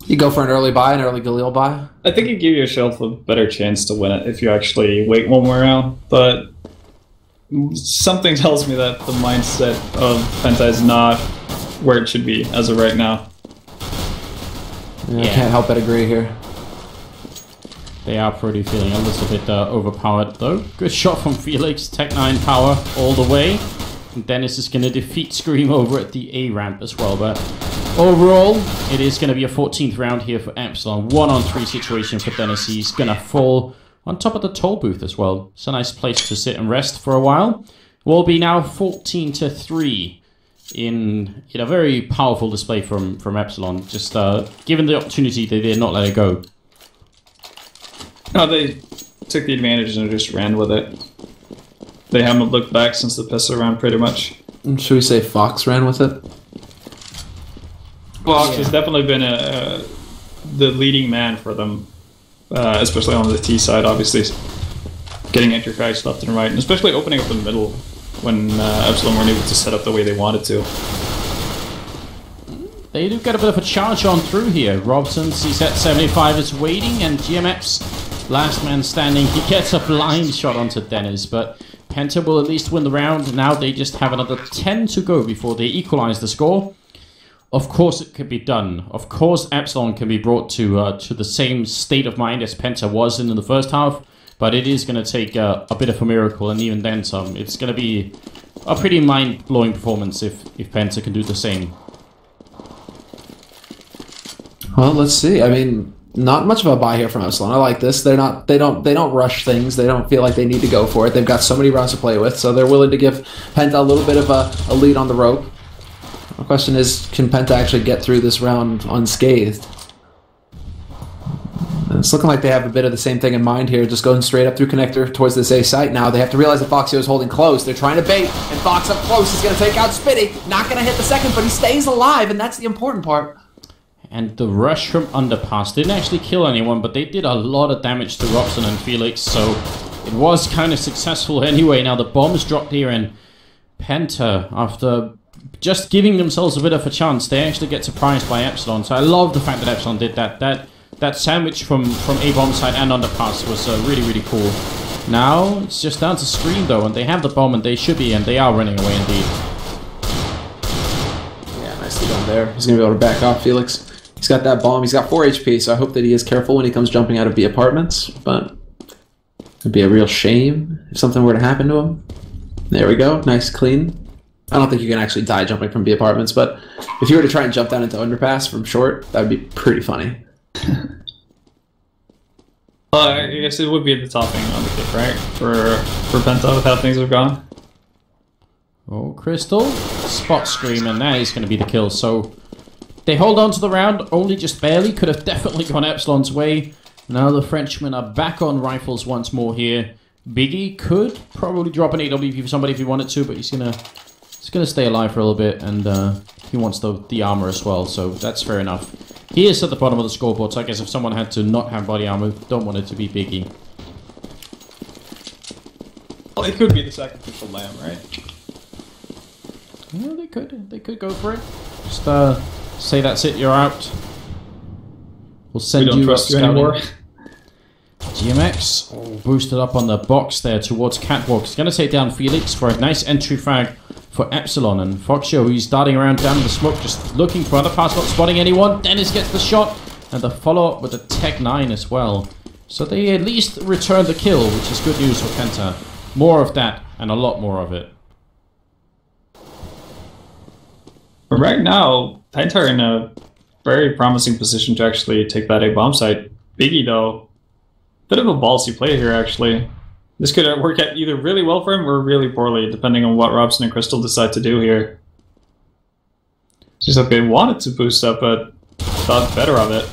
You go for an early buy, an early Galil buy? I think it gives yourself a better chance to win it if you actually wait one more round, but something tells me that the mindset of Penta is not where it should be as of right now. Yeah. I can't help but agree here. They are pretty feeling a little bit overpowered though. Good shot from Felix, Tech 9 power all the way. And Dennis is going to defeat Scream over at the A ramp as well, but overall, it is going to be a 14th round here for Epsilon. 1-on-3 situation for Dennis. He's going to fall on top of the toll booth as well. It's a nice place to sit and rest for a while. Will be now 14-3 in a very powerful display from Epsilon. Just given the opportunity, they did not let it go. No, they took the advantage and just ran with it. They haven't looked back since the pistol round, pretty much. Should we say Fox ran with it? Fox has definitely been the leading man for them, especially on the T side, obviously. Getting entry frags left and right, and especially opening up the middle when Epsilon weren't able to set up the way they wanted to. They do get a bit of a charge on through here. Robson, CSET 75 is waiting, and GMX, last man standing, he gets a blind shot onto Dennis, but Penta will at least win the round. Now they just have another 10 to go before they equalize the score. Of course it could be done. Of course Epsilon can be brought to the same state of mind as Penta was in the first half, but it is going to take a bit of a miracle, and even then some. It's going to be a pretty mind-blowing performance if Penta can do the same. Well, let's see. I mean, not much of a buy here from Epsilon. I like this. They don't rush things. They don't feel like they need to go for it. They've got so many rounds to play with, so they're willing to give Penta a little bit of a lead on the rope. The question is, can Penta actually get through this round unscathed? And it's looking like they have a bit of the same thing in mind here, just going straight up through connector towards this A site now. They have to realize that Foxio is holding close. They're trying to bait, and Fox up close is going to take out Spitty. Not going to hit the second, but he stays alive, and that's the important part. And the rush from Underpass didn't actually kill anyone, but they did a lot of damage to Robson and Felix, so it was kind of successful anyway. Now the bombs dropped here, and Penta, after just giving themselves a bit of a chance. They actually get surprised by Epsilon. So I love the fact that Epsilon did that. That sandwich from A-bomb side and underpass was really, really cool. Now it's just down to Scream though, and they have the bomb and they should be, and they are running away indeed. Yeah, nicely done there. He's going to be able to back off, Felix. He's got that bomb. He's got 4 HP, so I hope that he is careful when he comes jumping out of B apartments, but it'd be a real shame if something were to happen to him. There we go. Nice, clean. I don't think you can actually die jumping from B apartments, but if you were to try and jump down into underpass from short, that would be pretty funny. Well, I guess it would be the topping on the kick, right? For Penta with how things have gone. Oh, Crystal. Spot Scream, and that is going to be the kill. So they hold on to the round, only just barely. Could have definitely gone Epsilon's way. Now the Frenchmen are back on rifles once more here. Biggie could probably drop an AWP for somebody if he wanted to, but he's gonna stay alive for a little bit, and he wants the armor as well, so that's fair enough. He is at the bottom of the scoreboard, so I guess if someone had to not have body armor, don't want it to be Biggie. Well, it could be the sacrificial lamb, right? Yeah, they could go for it. Just say that's it, you're out. We'll send We don't you trust you scouting. anymore. GMX boosted up on the box there towards Catwalk. He's going to take down Felix for a nice entry frag for Epsilon. And Foxio, who's darting around down in the smoke, just looking for other pass, not spotting anyone. Dennis gets the shot, and the follow-up with the Tech 9 as well. So they at least returned the kill, which is good news for Penta. More of that, and a lot more of it. But right now, Penta are in a very promising position to actually take that A-bomb site. Biggie, though, bit of a ballsy play here, actually. This could work out either really well for him or really poorly, depending on what Robson and Crystal decide to do here. It's just that they wanted to boost up, but thought better of it.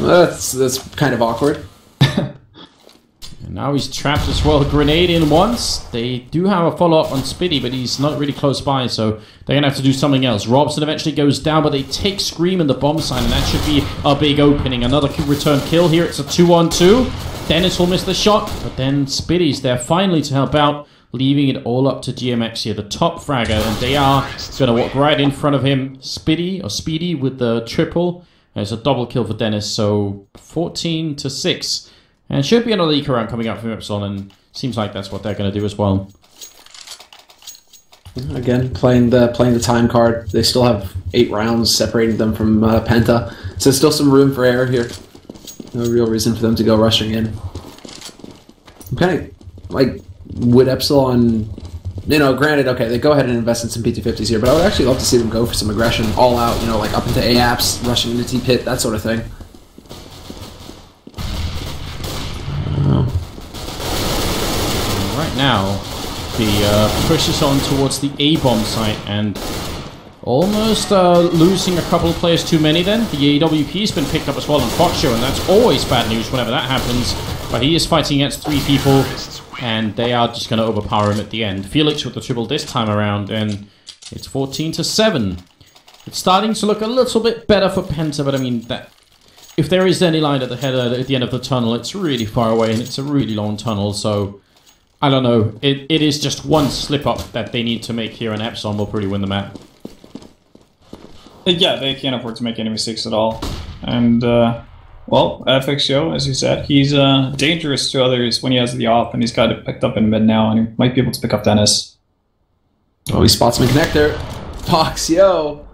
That's kind of awkward. And now he's trapped as well. Grenade in once. They do have a follow-up on Spitty, but he's not really close by, so they're going to have to do something else. Robson eventually goes down, but they take Scream in the bomb side, and that should be a big opening. Another return kill here. It's a 2-on-2. Dennis will miss the shot, but then Spitty's there finally to help out, leaving it all up to GMX here, the top fragger, and they are going to walk right in front of him. Speedy with the triple. There's a double kill for Dennis, so 14-6. And should be another eco round coming up from Epsilon, and seems like that's what they're going to do as well. Again, playing the time card. They still have 8 rounds separating them from Penta, so still some room for error here. No real reason for them to go rushing in. I'm kind of like, would Epsilon, you know, granted, okay, they go ahead and invest in some PT50s here, but I would actually love to see them go for some aggression, all out, you know, like up into A-apps, rushing into T-pit, that sort of thing. Right now, the push is on towards the A-bomb site, and almost losing a couple of players too many then. The AWP's been picked up as well on Foxshow, and that's always bad news whenever that happens. But he is fighting against 3 people, and they are just going to overpower him at the end. Felix with the triple this time around, and it's 14-7. It's starting to look a little bit better for Penta, but I mean, that if there is any light at the end of the tunnel, it's really far away, and it's a really long tunnel, so I don't know. It is just one slip-up that they need to make here, and Epsilon will probably win the map. Yeah, they can't afford to make any mistakes at all. And, well, FXO, as you said, he's dangerous to others when he has the off, and he's got it picked up in mid now, and he might be able to pick up Dennis. Oh, he spots him in connector. Foxio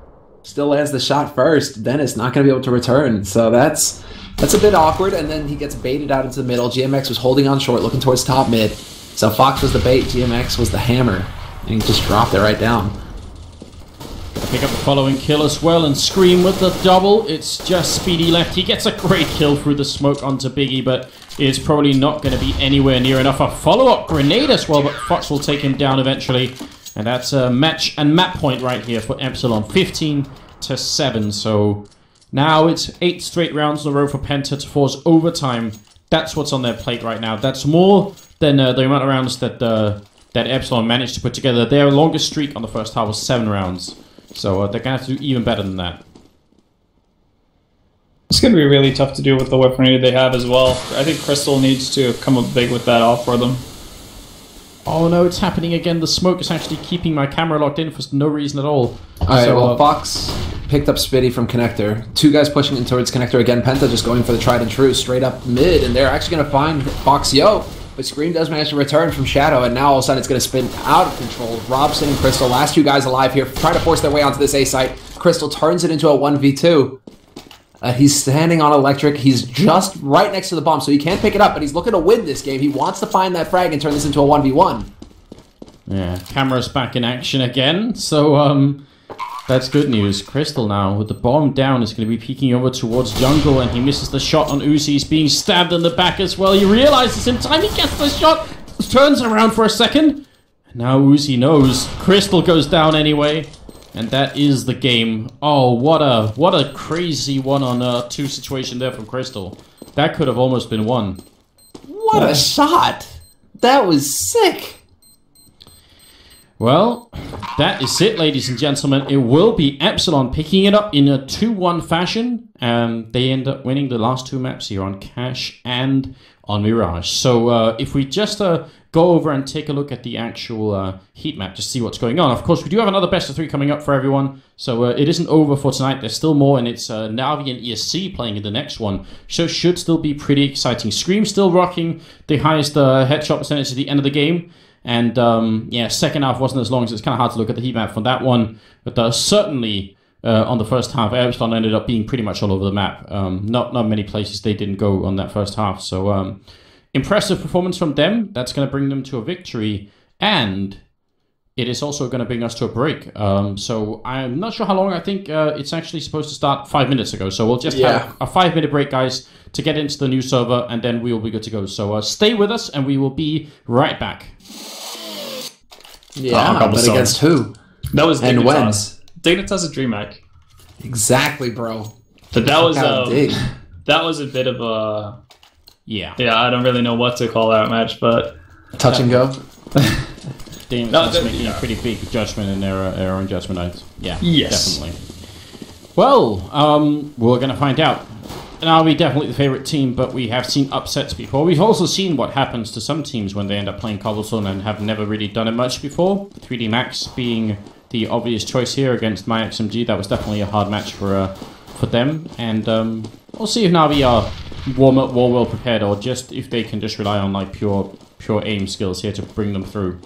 still lands the shot first. Dennis not going to be able to return, so that's a bit awkward, and then he gets baited out into the middle. GMX was holding on short, looking towards top mid. So Fox was the bait, GMX was the hammer, and he just dropped it right down. Pick up the following kill as well, and Scream with the double. It's just Speedy left. He gets a great kill through the smoke onto Biggie, but it's probably not going to be anywhere near enough. A follow-up grenade as well, but Fox will take him down eventually. And that's a match and map point right here for Epsilon. 15-7, so now it's 8 straight rounds in a row for Penta to force overtime. That's what's on their plate right now. That's more than the amount of rounds that Epsilon managed to put together. Their longest streak on the first half was 7 rounds. So they're going to have to do even better than that. It's going to be really tough to do with the weaponry they have as well. I think Crystal needs to come up big with that off for them. Oh no, it's happening again. The smoke is actually keeping my camera locked in for no reason at all. Alright, So, well, Fox picked up Spitty from Connector. 2 guys pushing in towards Connector again. Penta just going for the tried and true, straight up mid, and they're actually going to find Fox Yo. But Scream does manage to return from Shadow, and now all of a sudden it's going to spin out of control. Robson and Crystal, last 2 guys alive here, try to force their way onto this A site. Crystal turns it into a 1v2. He's standing on Electric. He's just right next to the bomb, so he can't pick it up, but he's looking to win this game. He wants to find that frag and turn this into a 1v1. Yeah, camera's back in action again, so that's good news. Crystal now, with the bomb down, is going to be peeking over towards Jungle, and he misses the shot on Uzi. He's being stabbed in the back as well. He realizes in time, he gets the shot, turns around for a second. Now Uzi knows. Crystal goes down anyway. And that is the game. Oh, what a crazy 1-on-2 situation there from Crystal. That could have almost been won. What a shot! That was sick! Well, that is it, ladies and gentlemen. It will be Epsilon picking it up in a 2-1 fashion. They end up winning the last 2 maps here on Cash and on Mirage. So if we just go over and take a look at the actual heat map to see what's going on. Of course, we do have another best of 3 coming up for everyone. So it isn't over for tonight. There's still more, and it's Navi and ESC playing in the next one. So should still be pretty exciting. Scream still rocking the highest headshot percentage at the end of the game. And yeah, second half wasn't as long, so it's kind of hard to look at the heat map for that one. But certainly on the first half, Epsilon ended up being pretty much all over the map. Not many places they didn't go on that first half. So impressive performance from them. That's going to bring them to a victory. And it is also going to bring us to a break. So I'm not sure how long. I think it's actually supposed to start 5 minutes ago. So we'll just have a 5-minute break, guys, to get into the new server, and then we will be good to go. So stay with us, and we will be right back. Yeah, but against who? That was and when? Dignitas and DreamHack. Exactly, bro. But that was a bit of a yeah. I don't really know what to call that match, but touch and go. Dignitas making a pretty big judgment in their own judgment. Yeah, yes, definitely. Well, we're gonna find out. Now, we're definitely the favorite team, but we have seen upsets before. We've also seen what happens to some teams when they end up playing Cobblestone and have never really done it much before. 3D Max being the obvious choice here against my XMG. That was definitely a hard match for them. And we'll see if Navi are well prepared, or just if they can just rely on like pure aim skills here to bring them through.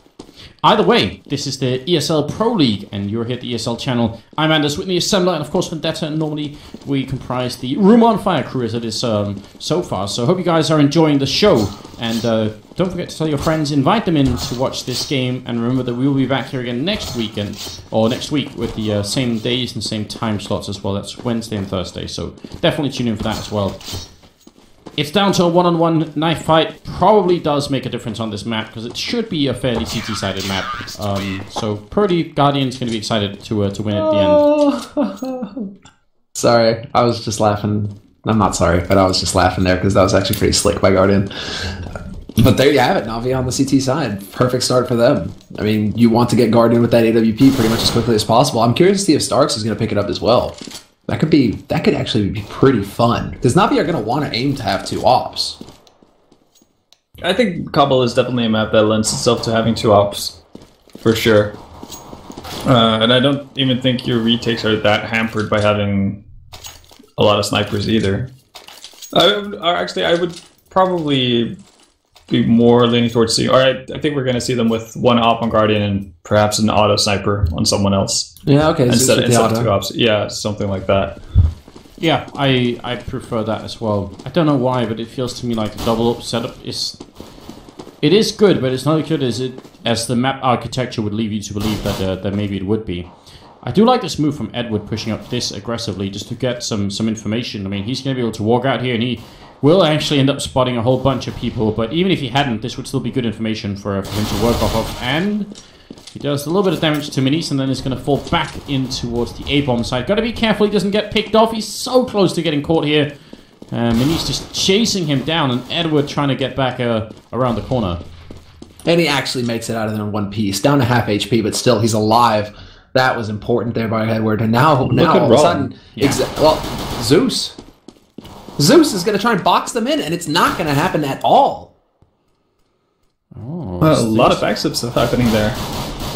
Either way, this is the ESL Pro League, and you're here at the ESL channel. I'm Anders Whitney, Assembler, and of course Vendetta, and normally we comprise the Room on Fire crew as it is so far. So I hope you guys are enjoying the show, and don't forget to tell your friends, invite them in to watch this game, and remember that we will be back here again next week with the same days and same time slots as well. That's Wednesday and Thursday, so definitely tune in for that as well. It's down to a 1-on-1 knife fight. Probably does make a difference on this map, because it should be a fairly CT-sided map. So Purdy Guardian's going to be excited to win at the end. Sorry, I was just laughing. I'm not sorry, but I was just laughing there because that was actually pretty slick by Guardian. But there you have it, Navi on the CT side. Perfect start for them. I mean, you want to get Guardian with that AWP pretty much as quickly as possible. I'm curious to see if Starks is going to pick it up as well. That could actually be pretty fun, because Navi are going to want to aim to have 2 ops. I think Cobble is definitely a map that lends itself to having 2 ops, for sure. And I don't even think your retakes are that hampered by having a lot of snipers either. I would probably be more leaning towards seeing. Or I think we're going to see them with 1 op on Guardian and perhaps an auto sniper on someone else. Yeah, okay. Instead of 2 ops. Yeah, something like that. Yeah, I prefer that as well. I don't know why, but it feels to me like the double up setup is... It is good, but it's not as good as the map architecture would leave you to believe that maybe it would be. I do like this move from Edward pushing up this aggressively just to get some information. I mean, he's going to be able to walk out here and he will actually end up spotting a whole bunch of people, but even if he hadn't, this would still be good information for him to work off of. And he does a little bit of damage to Minis, and then is going to fall back in towards the A-bomb side. Got to be careful he doesn't get picked off. He's so close to getting caught here. Minis just chasing him down, and Edward trying to get back around the corner. And he actually makes it out of there in 1 piece. Down to half HP, but still, he's alive. That was important there by Edward. And now all of a sudden, well, Zeus is going to try and box them in, and it's not going to happen at all. Oh, A lot of backstep stuff happening there.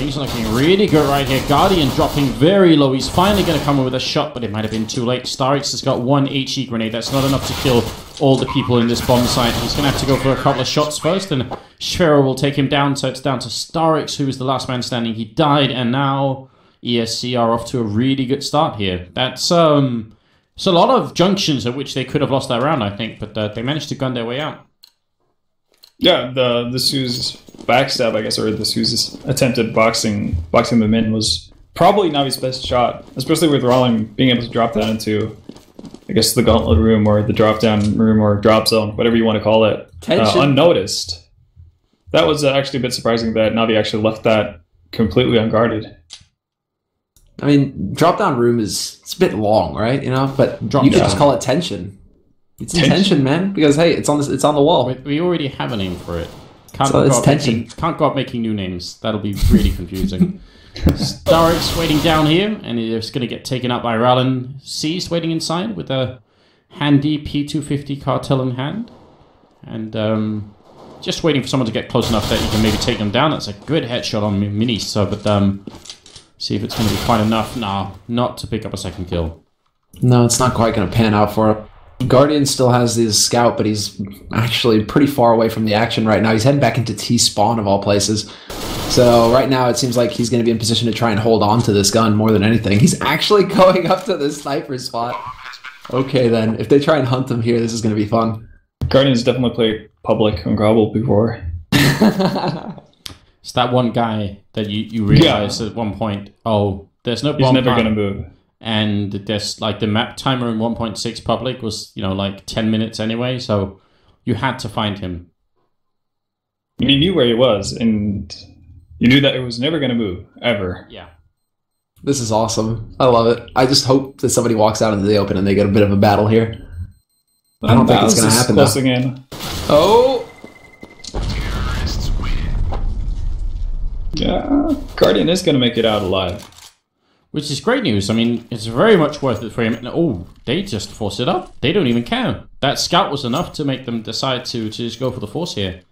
things are looking really good right here. Guardian dropping very low. He's finally going to come in with a shot, but it might have been too late. Starix has got one HE grenade. That's not enough to kill all the people in this bomb site. He's going to have to go for a couple of shots first, and Schwerer will take him down. So it's down to Starix, who was the last man standing. He died, and now ESC are off to a really good start here. That's it's a lot of junctions at which they could have lost that round, I think, but they managed to gun their way out. Yeah, the Sue's backstab, I guess, or the Sue's attempted boxing them in was probably Navi's best shot, especially with Rolling being able to drop down into, I guess, the gauntlet room or the drop down room or drop zone, whatever you want to call it, unnoticed. That was actually a bit surprising that Navi actually left that completely unguarded. I mean, drop down room it's a bit long, right? You know, but you could just call it tension. It's tension, man. Because hey, it's on the wall. We already have a name for it. Can't go up making new names. That'll be really confusing. Starix waiting down here, and he's going to get taken up by Rallen. Seized waiting inside with a handy P250 cartel in hand, and just waiting for someone to get close enough that he can maybe take them down. That's a good headshot on Mini, so but see if it's going to be quite enough. No, not to pick up a second kill. No, it's not quite going to pan out for him. Guardian still has his scout, but he's actually pretty far away from the action right now. He's heading back into T-spawn of all places. So right now it seems like he's going to be in position to try and hold on to this gun more than anything. He's actually going up to the sniper spot. Okay then, if they try and hunt him here, this is going to be fun. Guardian's definitely played public on Grobble before. It's that one guy that you realize at one point, oh, there's no bomb. He's never going to move. And there's like the map timer in 1.6 public was, you know, like 10 minutes anyway, so you had to find him. You knew where he was, and you knew that it was never going to move, ever. Yeah. This is awesome. I love it. I just hope that somebody walks out into the open and they get a bit of a battle here. I don't think it's going to happen, though. In. Oh! Yeah, Guardian is going to make it out alive. Which is great news. I mean, it's very much worth it for him. Oh, they just force it up. They don't even care. That scout was enough to make them decide to just go for the force here.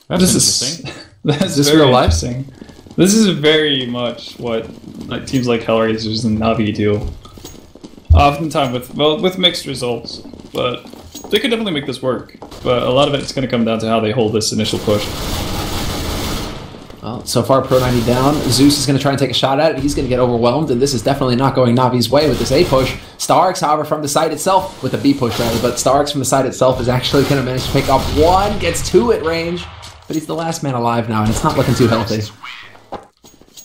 That's interesting. That's this real life thing. This is very much what teams like Hellraisers and Navi do. Oftentimes with mixed results, but they could definitely make this work. But a lot of it's going to come down to how they hold this initial push. Well, so far Pro 90 down. Zeus is going to try and take a shot at it. He's going to get overwhelmed, and this is definitely not going Navi's way with this A push. Starix, however, from the side itself, with a B push rather, but Starix from the side itself is actually going to manage to pick up one, gets two at range, but he's the last man alive now, and it's not looking too healthy.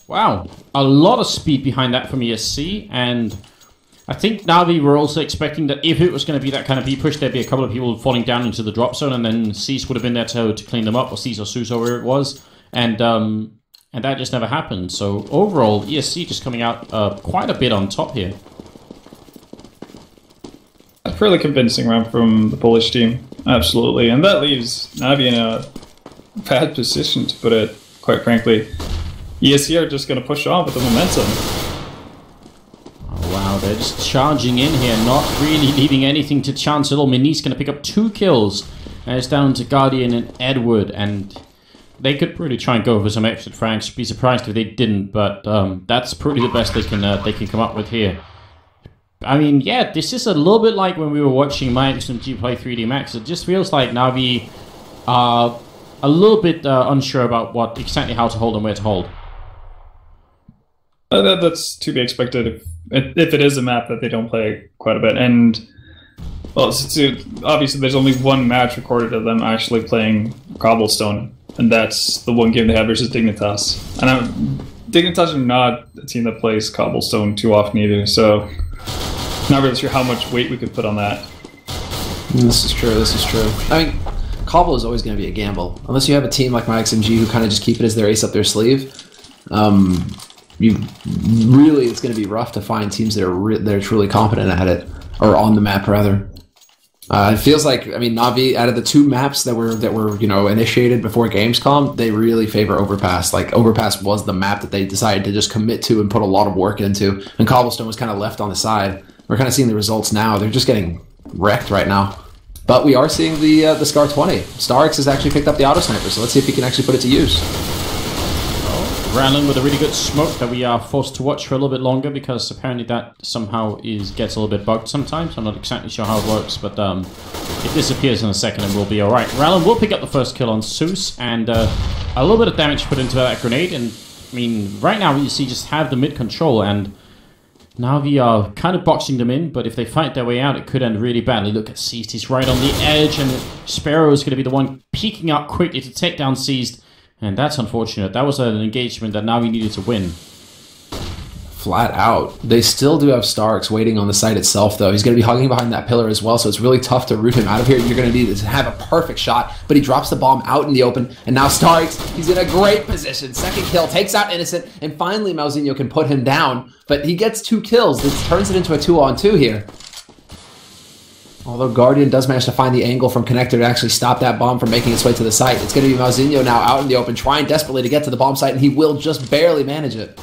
Wow, a lot of speed behind that from ESC, and I think Navi were also expecting that if it was going to be that kind of B push, there'd be a couple of people falling down into the drop zone, and then Cease would have been there to clean them up, or Cease or Suso, where it was. And that just never happened. So overall, ESC just coming out quite a bit on top here. A fairly convincing round from the Polish team, absolutely. And that leaves Navi in a bad position, to put it quite frankly. ESC are just going to push on with the momentum. Oh, wow, they're just charging in here, not really leaving anything to chance at all. Minis going to pick up 2 kills. And it's down to Guardian and Edward, and they could really try and go for some extra frags. Be surprised if they didn't, but that's probably the best they can come up with here. I mean, yeah, this is a little bit like when we were watching Mike and G play 3D Max. It just feels like Navi are a little bit unsure about exactly how to hold and where to hold. That's to be expected if it is a map that they don't play quite a bit. And well, obviously there's only one match recorded of them actually playing Cobblestone. And that's the one game they had versus Dignitas. And Dignitas are not a team that plays Cobblestone too often either, so not really sure how much weight we could put on that. This is true, this is true. I mean, Cobble is always going to be a gamble. Unless you have a team like my XMG who kind of just keep it as their ace up their sleeve. It's going to be rough to find teams that are truly competent at it. Or on the map, rather. It feels like, I mean, Navi, out of the 2 maps that were initiated before Gamescom, they really favor Overpass. Like, Overpass was the map that they decided to just commit to and put a lot of work into, and Cobblestone was kind of left on the side. We're kind of seeing the results now. They're just getting wrecked right now. But we are seeing the Scar 20. Starix has actually picked up the auto sniper, so let's see if he can actually put it to use. Random with a really good smoke that we are forced to watch for a little bit longer because apparently that somehow gets a little bit bugged sometimes. I'm not exactly sure how it works, but it disappears in a second and we'll be alright. Random will pick up the first kill on Zeus, and a little bit of damage put into that grenade. And I mean, right now you see just have the mid control, and now we are kind of boxing them in, but if they fight their way out, it could end really badly. Look at Seized, he's right on the edge, and Sparrow is going to be the one peeking up quickly to take down Seized. And that's unfortunate. That was an engagement that Navi needed to win. Flat out. They still do have Starix waiting on the site itself, though. He's going to be hugging behind that pillar as well, so it's really tough to root him out of here. You're going to need to have a perfect shot, but he drops the bomb out in the open, and now Starix, he's in a great position. Second kill, takes out Innocent, and finally Malzinho can put him down, but he gets 2 kills. This turns it into a 2-on-2 here. Although Guardian does manage to find the angle from Connector to actually stop that bomb from making its way to the site. It's going to be Malzinho now out in the open, trying desperately to get to the bomb site, and he will just barely manage it.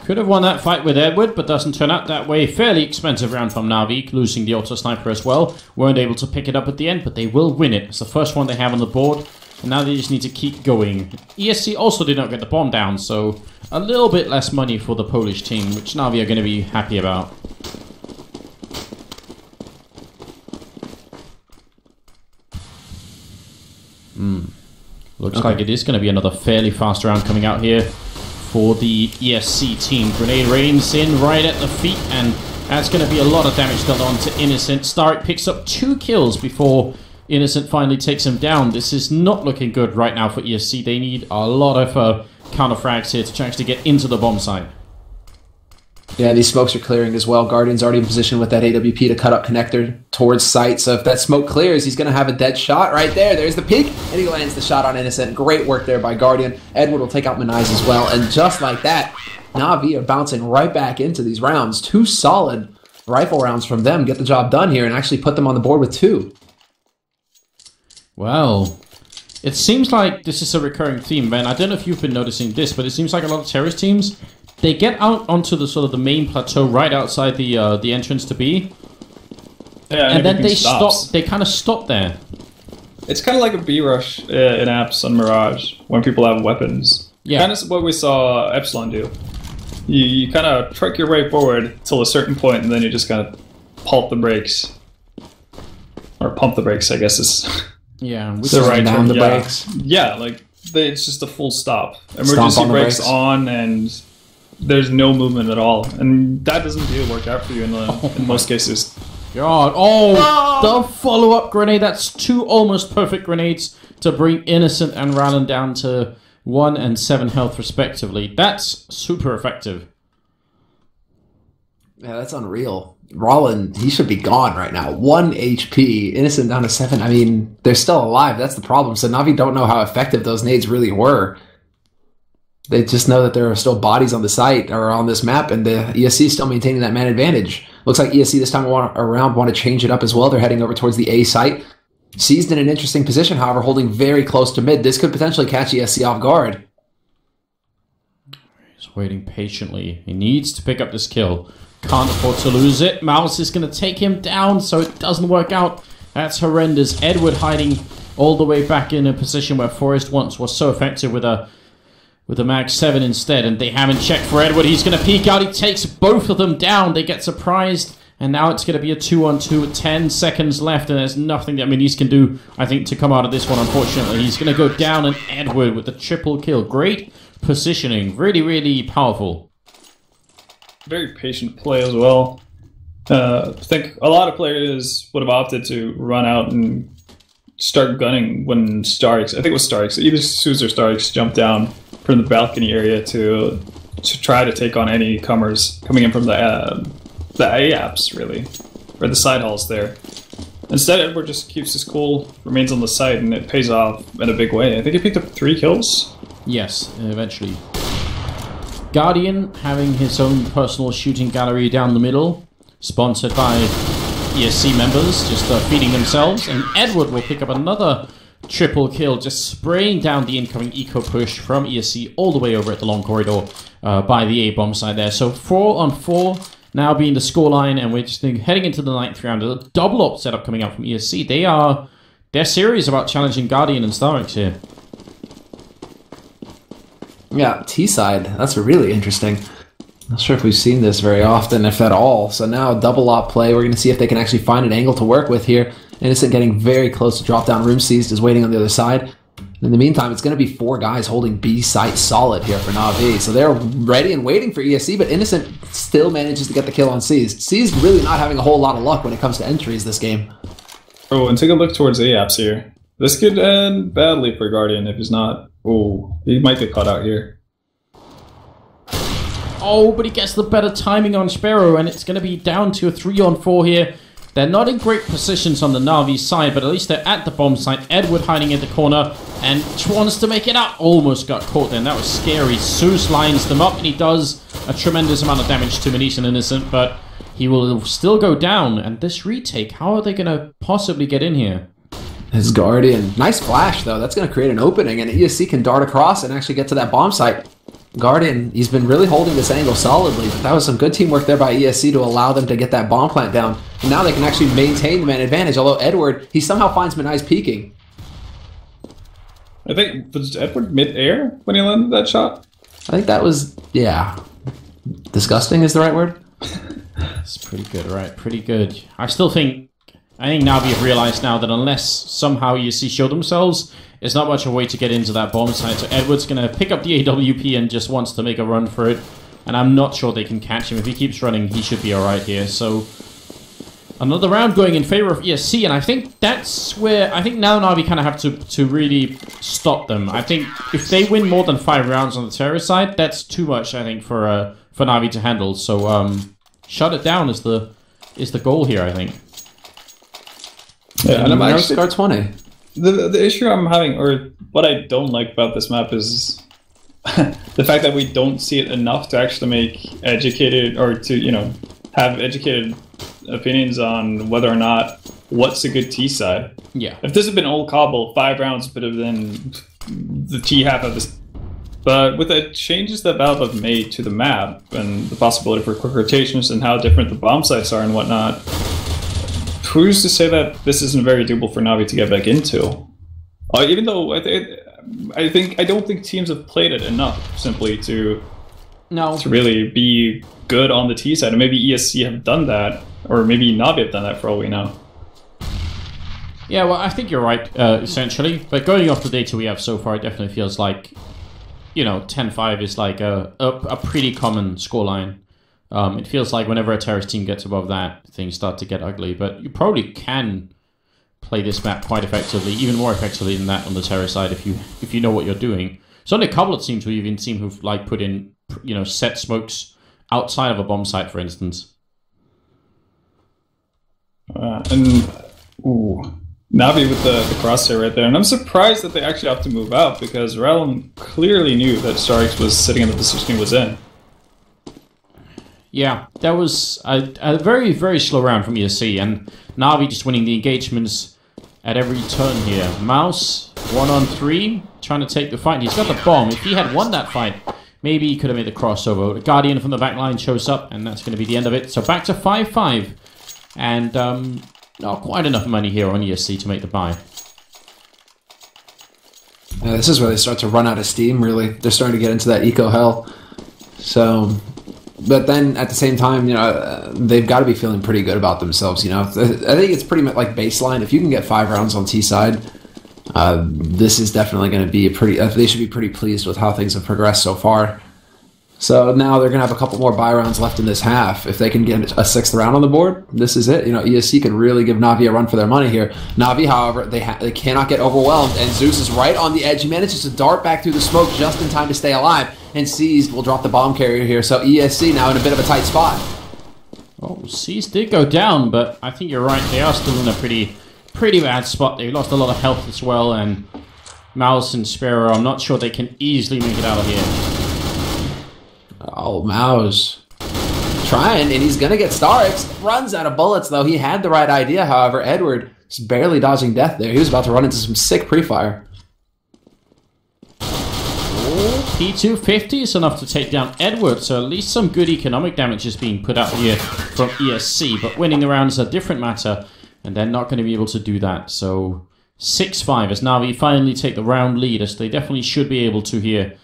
Could have won that fight with Edward, but doesn't turn out that way. Fairly expensive round from Navi, losing the auto sniper as well. Weren't able to pick it up at the end, but they will win it. It's the first one they have on the board, and now they just need to keep going. ESC also did not get the bomb down, so a little bit less money for the Polish team, which Navi are going to be happy about. Looks like it is going to be another fairly fast round coming out here for the ESC team. Grenade rains in right at the feet, and that's going to be a lot of damage done on to Innocent. Stark picks up 2 kills before Innocent finally takes him down. This is not looking good right now for ESC. They need a lot of counter frags here to actually get into the bomb site. Yeah, these smokes are clearing as well. Guardian's already in position with that AWP to cut up Connector towards site. So if that smoke clears, he's going to have a dead shot right there. There's the peek, and he lands the shot on Innocent. Great work there by Guardian. Edward will take out Manize as well. And just like that, Navi are bouncing right back into these rounds. 2 solid rifle rounds from them. Get the job done here and actually put them on the board with 2. Well, it seems like this is a recurring theme, man. I don't know if you've been noticing this, but it seems like a lot of terrorist teams, they get out onto the sort of the main plateau right outside the entrance to B. Yeah, and then they stops. stop. They kind of stop there. It's kind of like a B rush in apps on Mirage when people have weapons. Yeah. Kind of what we saw Epsilon do. You kind of truck your way forward till a certain point, and then you just kind of pulp the brakes. Or pump the brakes, I guess is Yeah. the right down term. the Yeah. brakes. Yeah, like it's just a full stop. Stomp Emergency on the brakes brakes. on, and there's no movement at all. And that doesn't really work out for you in most cases. God. Oh, the follow-up grenade. That's 2 almost perfect grenades to bring Innocent and Rallen down to 1 and 7 health respectively. That's super effective. Yeah, that's unreal. Rollin, he should be gone right now. 1 HP, Innocent down to 7. I mean, they're still alive. That's the problem. So Navi don't know how effective those nades really were. They just know that there are still bodies on the site or on this map, and the ESC is still maintaining that man advantage. Looks like ESC this time around want to change it up as well. They're heading over towards the A site. Seized in an interesting position, however, holding very close to mid. This could potentially catch ESC off guard. He's waiting patiently. He needs to pick up this kill. Can't afford to lose it. Mouse is going to take him down, so it doesn't work out. That's horrendous. Edward hiding all the way back in a position where Forrest once was so effective with a Mag 7 instead, and they haven't checked for Edward. He's going to peek out. He takes both of them down. They get surprised, and now it's going to be a 2-on-2 with 10 seconds left, and there's nothing that Manize can do, I think, to come out of this one, unfortunately. He's going to go down, and Edward with the triple kill. Great positioning. Really, really powerful. Very patient play as well. I think a lot of players would have opted to run out and start gunning when Starix, I think it was Starix, either Zeus or Starix jumped down from the balcony area to try to take on any comers coming in from the A apps, really, or the side halls there. Instead, Edward just keeps his cool, remains on the site, and it pays off in a big way. I think he picked up 3 kills. Yes, eventually. Guardian having his own personal shooting gallery down the middle, sponsored by ESC members, just feeding themselves, and Edward will pick up another triple kill, just spraying down the incoming eco push from ESC all the way over at the long corridor by the A bomb side there. So 4-on-4, now being the scoreline, and we're just heading into the 9th round. A double op setup coming out from ESC. They're serious about challenging Guardian and Starix here. Yeah, T-side. That's really interesting. Not sure if we've seen this very often, if at all. So now double op play. We're going to see if they can actually find an angle to work with here. Innocent getting very close to drop down. Room seized is waiting on the other side. In the meantime, it's going to be 4 guys holding B site solid here for Na'Vi. So they're ready and waiting for ESC, but Innocent still manages to get the kill on Seized. Seized really not having a whole lot of luck when it comes to entries this game. Oh, and take a look towards AAPS here. This could end badly for Guardian if he's not. Oh, he might get caught out here. Oh, but he gets the better timing on Sparrow, and it's going to be down to a 3-on-4 here. They're not in great positions on the Na'Vi side, but at least they're at the bomb site. Edward hiding in the corner, and wants to make it out. Almost got caught then. That was scary. Zeus lines them up, and he does a tremendous amount of damage to Manish and Innocent, but he will still go down. And this retake, how are they going to possibly get in here? His Guardian. Nice flash, though. That's going to create an opening, and ESC can dart across and actually get to that bomb site. Guardian, he's been really holding this angle solidly, but that was some good teamwork there by ESC to allow them to get that bomb plant down. And now they can actually maintain the man advantage, although Edward, he somehow finds Manai's peeking. I think, was Edward mid-air when he landed that shot? I think that was, yeah. Disgusting is the right word? It's pretty good, right? Pretty good. I think Na'Vi have realized now that unless somehow ESC show themselves, there's not much a way to get into that bomb site. So Edward's going to pick up the AWP and just wants to make a run for it. And I'm not sure they can catch him. If he keeps running, he should be alright here. So another round going in favor of ESC. And I think that's where, I think now Na'Vi kind of have to really stop them. I think if they win more than 5 rounds on the terrorist side, that's too much, I think, for Na'Vi to handle. So shut it down is the goal here, I think. Yeah, and I'm actually Scar 20. The issue I'm having, or what I don't like about this map, is the fact that we don't see it enough to actually make educated, or to, you know, have educated opinions on whether or not what's a good T side. Yeah. If this had been old Cobble, 5 rounds would have been the T half of this. But with the changes that Valve have made to the map and the possibility for quick rotations and how different the bomb sites are and whatnot, who's to say that this isn't very doable for Na'Vi to get back into? Even though I don't think teams have played it enough simply to really be good on the T side, and maybe ESC have done that, or maybe Na'Vi have done that for all we know. Yeah, well, I think you're right, essentially. But going off the data we have so far, it definitely feels like, you know, 10-5 is like a pretty common scoreline. It feels like whenever a terrorist team gets above that, things start to get ugly. But you probably can play this map quite effectively, even more effectively than that on the terrorist side if you know what you're doing. So only a couple of teams we've even seen who've like put in, you know, set smokes outside of a bomb site, for instance. Na'Vi with the crosshair right there, and I'm surprised that they actually have to move out, because Realm clearly knew that Starix was sitting in the position he was in. Yeah, that was a very, very slow round from ESC, and Na'Vi just winning the engagements at every turn here. Mouse, 1-on-3, trying to take the fight. He's got the bomb. If he had won that fight, maybe he could have made the crossover. The Guardian from the back line shows up, and that's going to be the end of it. So back to 5-5, and not quite enough money here on ESC to make the buy. Yeah, this is where they start to run out of steam, really. They're starting to get into that eco hell. So... But then, at the same time, you know, they've got to be feeling pretty good about themselves, you know. I think it's pretty much like baseline. If you can get 5 rounds on T side, this is definitely going to be a pretty... they should be pretty pleased with how things have progressed so far. So now they're going to have a couple more buy rounds left in this half. If they can get a 6th round on the board, this is it. You know, ESC could really give Na'Vi a run for their money here. Na'Vi, however, they cannot get overwhelmed, and Zeus is right on the edge. He manages to dart back through the smoke just in time to stay alive, and Seized will drop the bomb carrier here. So ESC now in a bit of a tight spot. Oh, Seized did go down, but I think you're right. They are still in a pretty bad spot. They lost a lot of health as well, and Mouse and Sparrow, I'm not sure they can easily make it out of here. Oh, Mouse. Trying, and he's going to get Starix. Runs out of bullets, though. He had the right idea, however. Edward is barely dodging death there. He was about to run into some sick pre-fire. P250 is enough to take down Edward, so at least some good economic damage is being put out here from ESC, but winning the round is a different matter, and they're not going to be able to do that. So 6-5 as Na'Vi finally take the round lead, as they definitely should be able to here.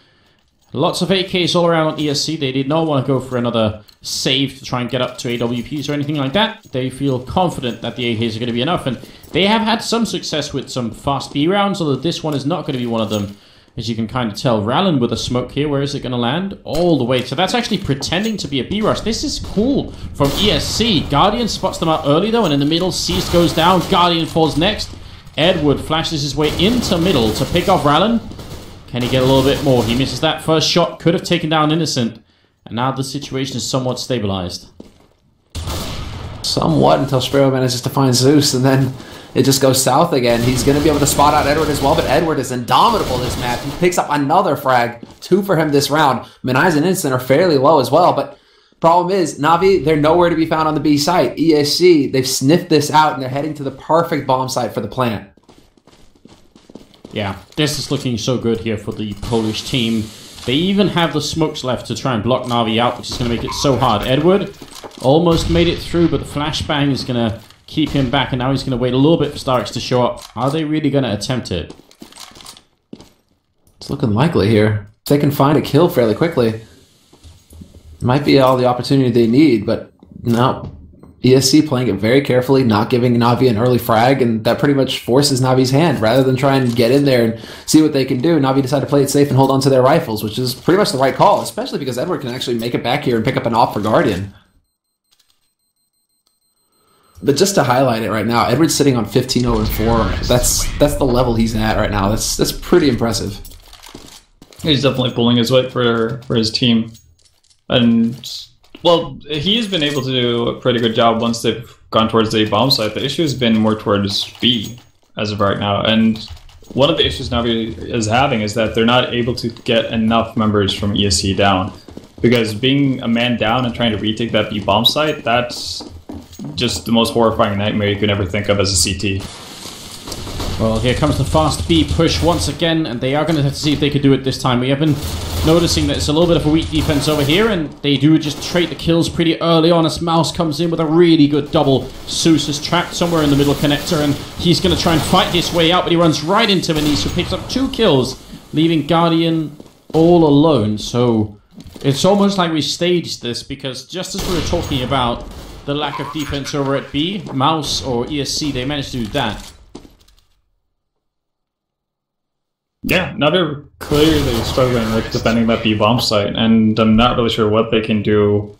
Lots of AKs all around on ESC. They did not want to go for another save to try and get up to AWPs or anything like that. They feel confident that the AKs are going to be enough, and they have had some success with some fast B rounds, although this one is not going to be one of them. As you can kind of tell, Rallen with a smoke here. Where is it going to land? All the way. So that's actually pretending to be a B rush. This is cool from ESC. Guardian spots them out early though, and in the middle, Ceased goes down. Guardian falls next. Edward flashes his way into middle to pick off Rallen. Can he get a little bit more? He misses that first shot. Could have taken down Innocent. And now the situation is somewhat stabilized. Somewhat, until Sparrow manages to find Zeus, and then it just goes south again. He's going to be able to spot out Edward as well, but Edward is indomitable this map. He picks up another frag. 2 for him this round. Minai's and Innocent are fairly low as well, but problem is, Na'Vi, they're nowhere to be found on the B site. ESC, they've sniffed this out, and they're heading to the perfect bomb site for the plant. Yeah, this is looking so good here for the Polish team. They even have the smokes left to try and block Na'Vi out, which is going to make it so hard. Edward almost made it through, but the flashbang is going to keep him back, and now he's going to wait a little bit for Starks to show up. Are they really going to attempt it? It's looking likely here. If they can find a kill fairly quickly, might be all the opportunity they need, but no. ESC playing it very carefully, not giving Na'Vi an early frag, and that pretty much forces Navi's hand. Rather than try and get in there and see what they can do, Na'Vi decide to play it safe and hold on to their rifles, which is pretty much the right call, especially because Edward can actually make it back here and pick up an off for Guardian. But just to highlight it right now, Edward's sitting on 15-0-4. That's the level he's at right now. That's pretty impressive. He's definitely pulling his weight for his team. And, well, he's been able to do a pretty good job once they've gone towards the bomb site. The issue has been more towards B as of right now. And one of the issues Navi is having is that they're not able to get enough members from ESC down. Because being a man down and trying to retake that B bomb site, that's just the most horrifying nightmare you could ever think of as a CT. Well, here comes the fast B push once again, and they are going to have to see if they could do it this time. We have been noticing that it's a little bit of a weak defense over here, and they do just trade the kills pretty early on as Mouse comes in with a really good double. Zeus is trapped somewhere in the middle connector, and he's going to try and fight his way out, but he runs right into Venice, who picks up 2 kills, leaving Guardian all alone. So it's almost like we staged this, because just as we were talking about the lack of defense over at B, Mouse or ESC, they managed to do that. Yeah, now they're clearly struggling with defending that B bomb site, and I'm not really sure what they can do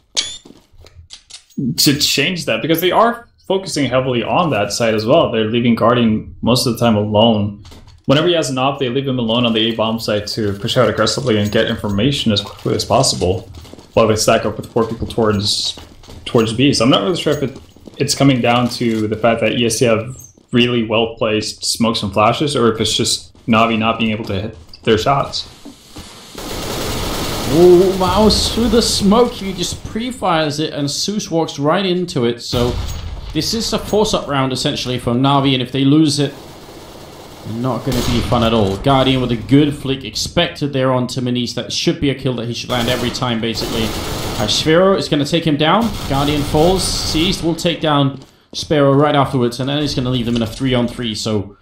to change that, because they are focusing heavily on that site as well. They're leaving Guardian most of the time alone. Whenever he has an op, they leave him alone on the A bomb site to push out aggressively and get information as quickly as possible, while they stack up with 4 people towards B. So I'm not really sure if it's coming down to the fact that ESC have really well-placed smokes and flashes, or if it's just Na'Vi not being able to hit their shots. Oh, Mouse through the smoke, he just pre-fires it, and Zeus walks right into it. So this is a force-up round essentially for Na'Vi, and if they lose it, not going to be fun at all. Guardian with a good flick expected there onto Manice. That should be a kill that he should land every time, basically. Sphero is going to take him down. Guardian falls. Seized will take down Sparrow right afterwards, and then he's going to leave them in a 3-on-3. So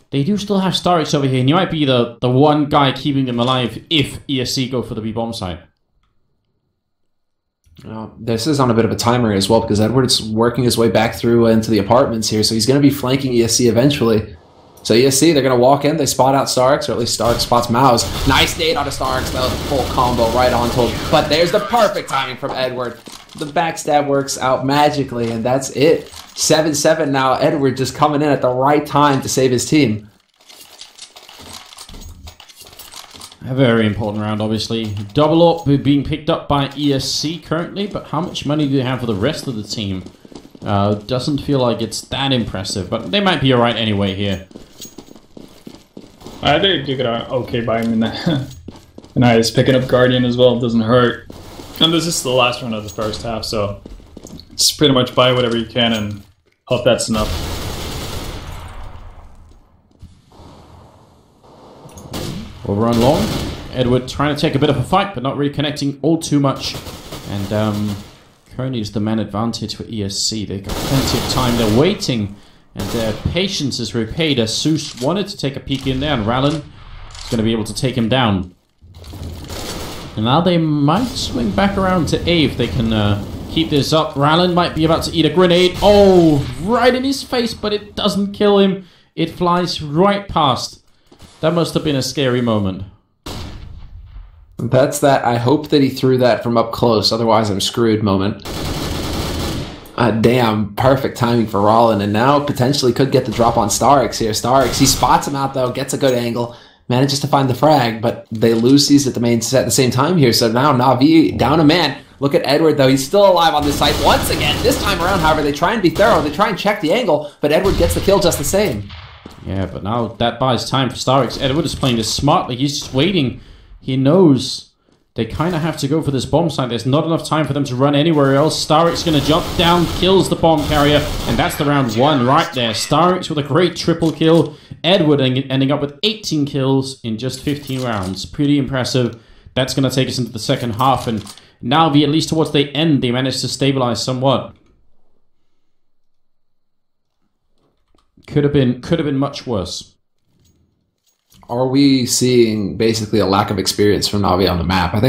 they do still have Starix over here, and he might be the one guy keeping them alive if ESC go for the B-bomb site. This is on a bit of a timer as well, because Edward's working his way back through into the apartments here, so he's going to be flanking ESC eventually. So ESC, they're going to walk in, they spot out Starks, or at least Starks spots Mouse. Nice nade on a Starks, that was a full combo right on to him. But there's the perfect timing from Edward. The backstab works out magically, and that's it. 7-7 now. Edward just coming in at the right time to save his team. A very important round, obviously. Double up being picked up by ESC currently, but how much money do they have for the rest of the team? Doesn't feel like it's that impressive, but they might be alright anyway here. I think you could okay by him in that. And I was picking up Guardian as well, it doesn't hurt. And this is the last round of the first half, so it's pretty much buy whatever you can and hope that's enough. Over on long. Edward trying to take a bit of a fight, but not really connecting all too much. And currently is the man advantage for ESC. They've got plenty of time. They're waiting, and their patience is repaid as Zeus wanted to take a peek in there, and Rallen is going to be able to take him down. And now they might swing back around to A if they can keep this up. Rallen might be about to eat a grenade. Oh, right in his face, but it doesn't kill him. It flies right past. That must have been a scary moment. That's that. I hope that he threw that from up close, otherwise I'm screwed moment. Damn, perfect timing for Rollin, and now potentially could get the drop on Starix here. Starix, he spots him out though, gets a good angle, manages to find the frag, but they lose these at the main set at the same time here, so now Na'Vi down a man. Look at Edward though, he's still alive on this site once again. This time around, however, they try and be thorough, they try and check the angle, but Edward gets the kill just the same. Yeah, but now that buys time for Starix. Edward is playing this smartly, he's just waiting. He knows they kind of have to go for this bomb site. There's not enough time for them to run anywhere else. Starix going to jump down, kills the bomb carrier, and that's the round one right there. Starix with a great triple kill. Edward ending up with 18 kills in just 15 rounds. Pretty impressive. That's going to take us into the second half, and now at least towards the end, they managed to stabilize somewhat. Could have been much worse. Are we seeing basically a lack of experience from Na'Vi on the map? I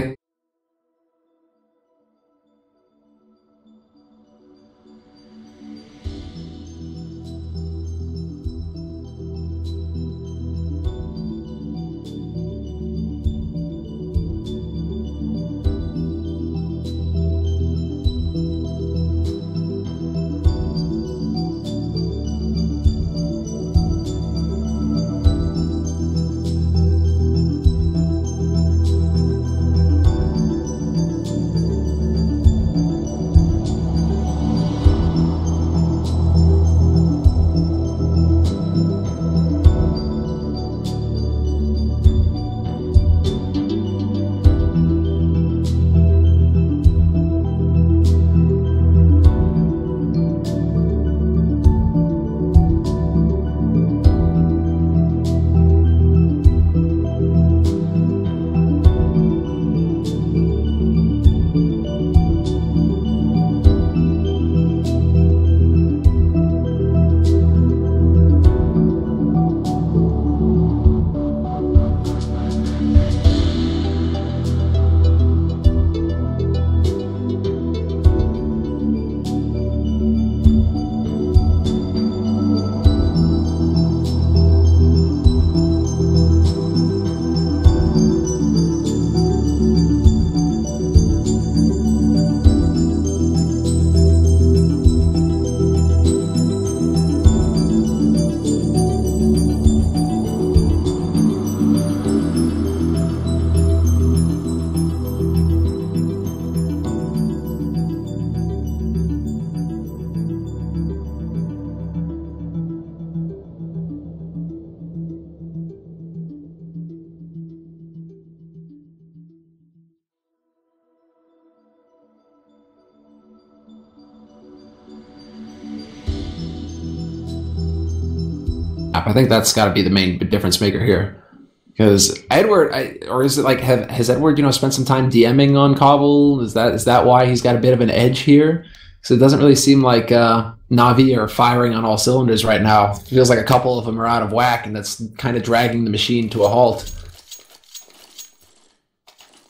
think that's got to be the main difference maker here. Because Edward, or is it like has Edward spent some time DMing on Cobble? Is that why he's got a bit of an edge here? So it doesn't really seem like Na'Vi are firing on all cylinders right now. It feels like a couple of them are out of whack, and that's kind of dragging the machine to a halt.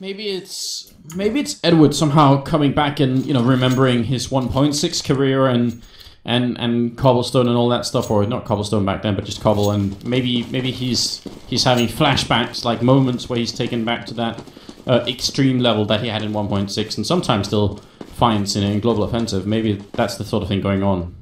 Maybe it's Edward somehow coming back and remembering his 1.6 career and Cobblestone and all that stuff, or not Cobblestone back then, but just Cobble, and maybe he's having flashbacks, like moments where he's taken back to that extreme level that he had in 1.6, and sometimes still finds in Global Offensive. Maybe that's the sort of thing going on.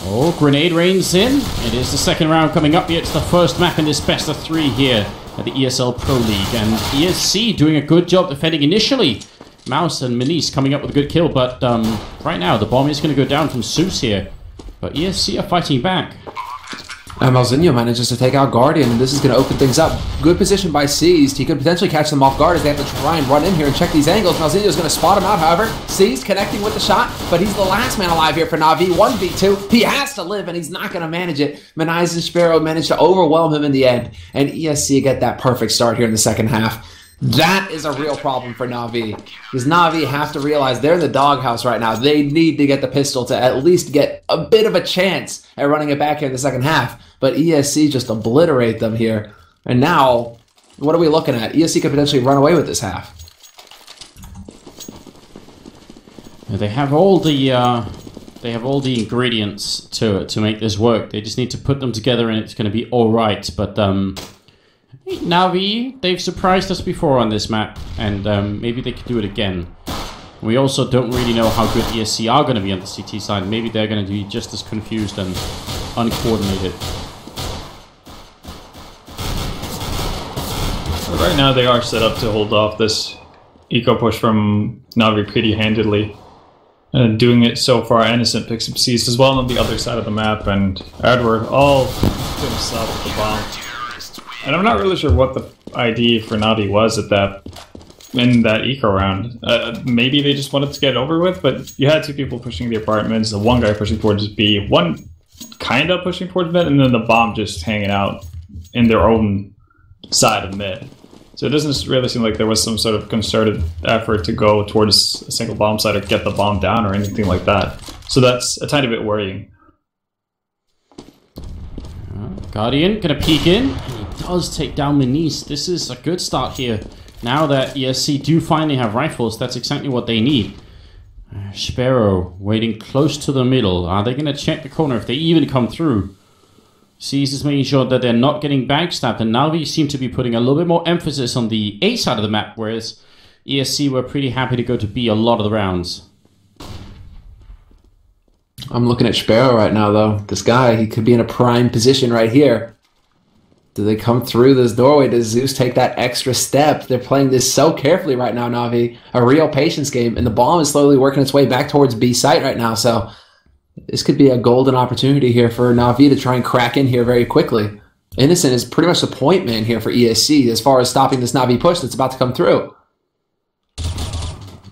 Oh, grenade rains in. It is the second round coming up here. It's the first map in this best of 3 here at the ESL Pro League, and ESC doing a good job defending initially. Mouse and Manise coming up with a good kill, but right now the bomb is going to go down from Zeus here. But ESC are fighting back. And Malzinho manages to take out Guardian, and this is going to open things up. Good position by Seized. He could potentially catch them off guard as they have to try and run in here and check these angles. Malzinho's going to spot him out, however. Seized connecting with the shot, but he's the last man alive here for Na'Vi. 1v2. He has to live, and he's not going to manage it. Menaiz and Sparrow managed to overwhelm him in the end, and ESC get that perfect start here in the second half. That is a real problem for Na'Vi, because Na'Vi have to realize they're in the doghouse right now. They need to get the pistol to at least get a bit of a chance at running it back here in the second half. But ESC just obliterate them here. And now, what are we looking at? ESC could potentially run away with this half. They have all the ingredients to make this work. They just need to put them together, and it's going to be all right. But Na'Vi, they've surprised us before on this map, and maybe they could do it again. We also don't really know how good ESC are going to be on the CT side. Maybe they're going to be just as confused and uncoordinated. Right now they are set up to hold off this eco push from Na'Vi pretty handedly. And doing it so far, Innocent picks up Seized as well on the other side of the map, and Edward all to himself with the bomb. And I'm not really sure what the idea for Na'Vi was at in that eco round. Maybe they just wanted to get it over with, but you had two people pushing the apartments, the one guy pushing towards B, one kind of pushing towards mid, and then the bomb just hanging out in their own side of mid. So it doesn't really seem like there was some sort of concerted effort to go towards a single bomb site or get the bomb down or anything like that. So that's a tiny bit worrying. Guardian gonna peek in, and he does take down Menaiz. This is a good start here. Now that ESC do finally have rifles, that's exactly what they need. Sparrow waiting close to the middle. Are they gonna check the corner if they even come through? Seized is making sure that they're not getting backstabbed, and now we seem to be putting a little bit more emphasis on the A side of the map, whereas ESC were pretty happy to go to B a lot of the rounds. I'm looking at Sparrow right now, though. This guy, he could be in a prime position right here. Do they come through this doorway? Does Zeus take that extra step? They're playing this so carefully right now, Na'Vi. A real patience game, and the bomb is slowly working its way back towards B site right now, so this could be a golden opportunity here for Na'Vi to try and crack in here very quickly. Innocent is pretty much the point man here for ESC as far as stopping this Na'Vi push that's about to come through.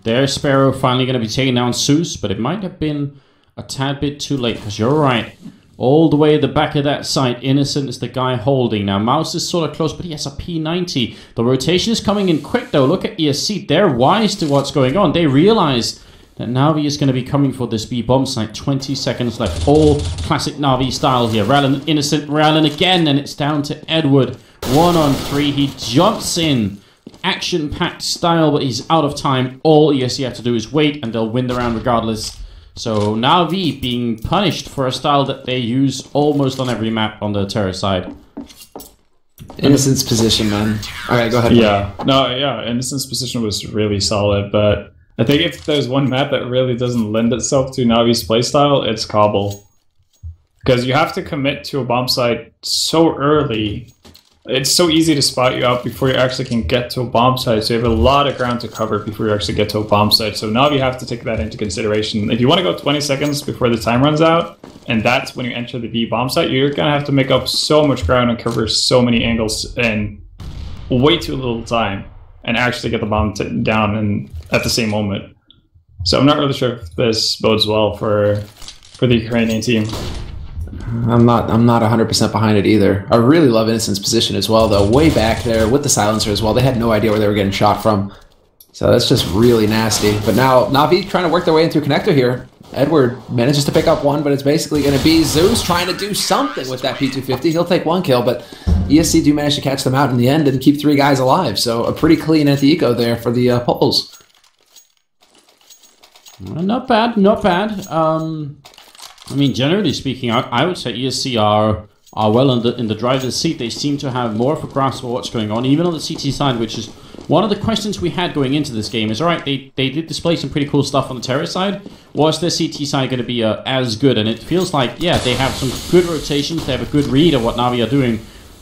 There's Sparrow finally going to be taking down Zeus, but it might have been a tad bit too late, because you're right. All the way at the back of that site, Innocent is the guy holding. Now, Mouse is sort of close, but he has a P90. The rotation is coming in quick, though. Look at ESC. They're wise to what's going on. They realize that Na'Vi is going to be coming for this B bomb site. 20 seconds left. All classic Na'Vi style here. Rallen, Innocent, Rallen again, and it's down to Edward. 1-on-3. He jumps in. Action-packed style, but he's out of time. All ESC have to do is wait, and they'll win the round regardless. So Na'Vi being punished for a style that they use almost on every map on the terror side. Innocent's position, man. Alright, go ahead. Yeah, Innocent's position was really solid, but I think if there's one map that really doesn't lend itself to Navi's playstyle, it's Cobble. Because you have to commit to a bomb site so early. It's so easy to spot you out before you actually can get to a bomb site, so you have a lot of ground to cover before you actually get to a bomb site. So now you have to take that into consideration. If you want to go 20 seconds before the time runs out, and that's when you enter the B bomb site, you're going to have to make up so much ground and cover so many angles in way too little time, and actually get the bomb down at the same moment. So I'm not really sure if this bodes well for the Ukrainian team. I'm not 100% behind it either. I really love Innocent's position as well, though. Way back there with the silencer as well. They had no idea where they were getting shot from. So that's just really nasty. But now Na'Vi trying to work their way into a connector here. Edward manages to pick up one, but it's basically going to be Zeus trying to do something with that P250. He'll take one kill, but ESC do manage to catch them out in the end and keep 3 guys alive. So a pretty clean anti-eco there for the Poles. Not bad, not bad. I mean, generally speaking, I would say ESC are well in the driver's seat. They seem to have more of a grasp of what's going on, even on the CT side, which is one of the questions we had going into this game. Is alright, they did display some pretty cool stuff on the terror side. Was their CT side going to be as good? And it feels like, yeah, they have some good rotations. They have a good read of what Na'Vi are doing,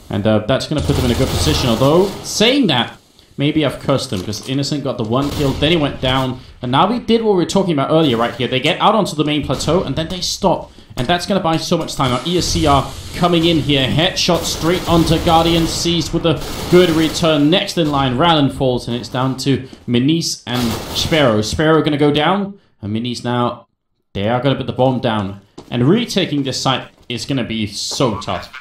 and that's going to put them in a good position. Although, saying that, maybe I've cursed them, because Innocent got the 1 kill, then he went down, and Na'Vi did what we were talking about earlier right here. They get out onto the main plateau, and then they stop. and that's going to buy so much time. Now, ESC are coming in here. Headshot straight onto Guardian, seized with a good return. Next in line, Rallen falls, and it's down to Minis and Sparrow. Sparrow going to go down, and Minis now, they are going to put the bomb down. And retaking this site is going to be so tough.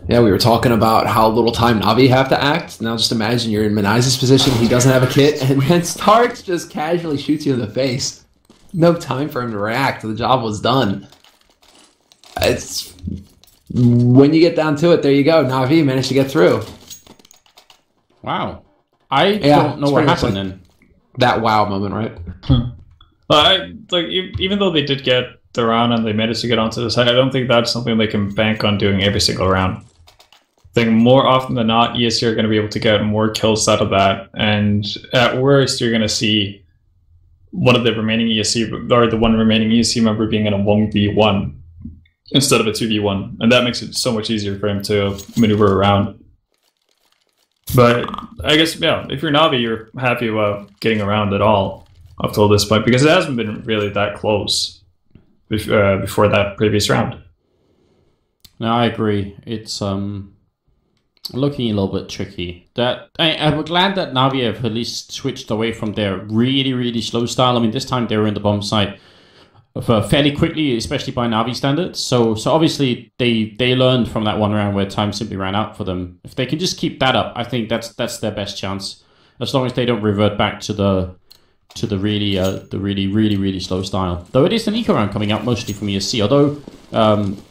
Yeah, we were talking about how little time Navi have to act. Now just imagine you're in Menai's position, he doesn't have a kit, and then Starks just casually shoots you in the face. No time for him to react. The job was done. It's when you get down to it, there you go. Navi managed to get through. Wow. I don't know what happened then. That wow moment, right? Even though they did get the round and they managed to get onto the side, I don't think that's something they can bank on doing every single round. I think more often than not, ESC are going to be able to get more kills out of that, and at worst, you're going to see one of the remaining ESC, or the one remaining ESC member being in a 1v1 instead of a 2v1, and that makes it so much easier for him to maneuver around. But I guess, yeah, if you're Navi, you're happy about getting around at all up till this point, because it hasn't been really that close before that previous round. No, I agree. It's looking a little bit tricky. I'm glad that Navi have at least switched away from their really slow style. I mean, this time they were in the bomb site fairly quickly, especially by Navi standards. So obviously they learned from that one round where time simply ran out for them. If they can just keep that up, I think that's their best chance. As long as they don't revert back to the really slow style. Though it is an eco round coming out mostly from ESC, although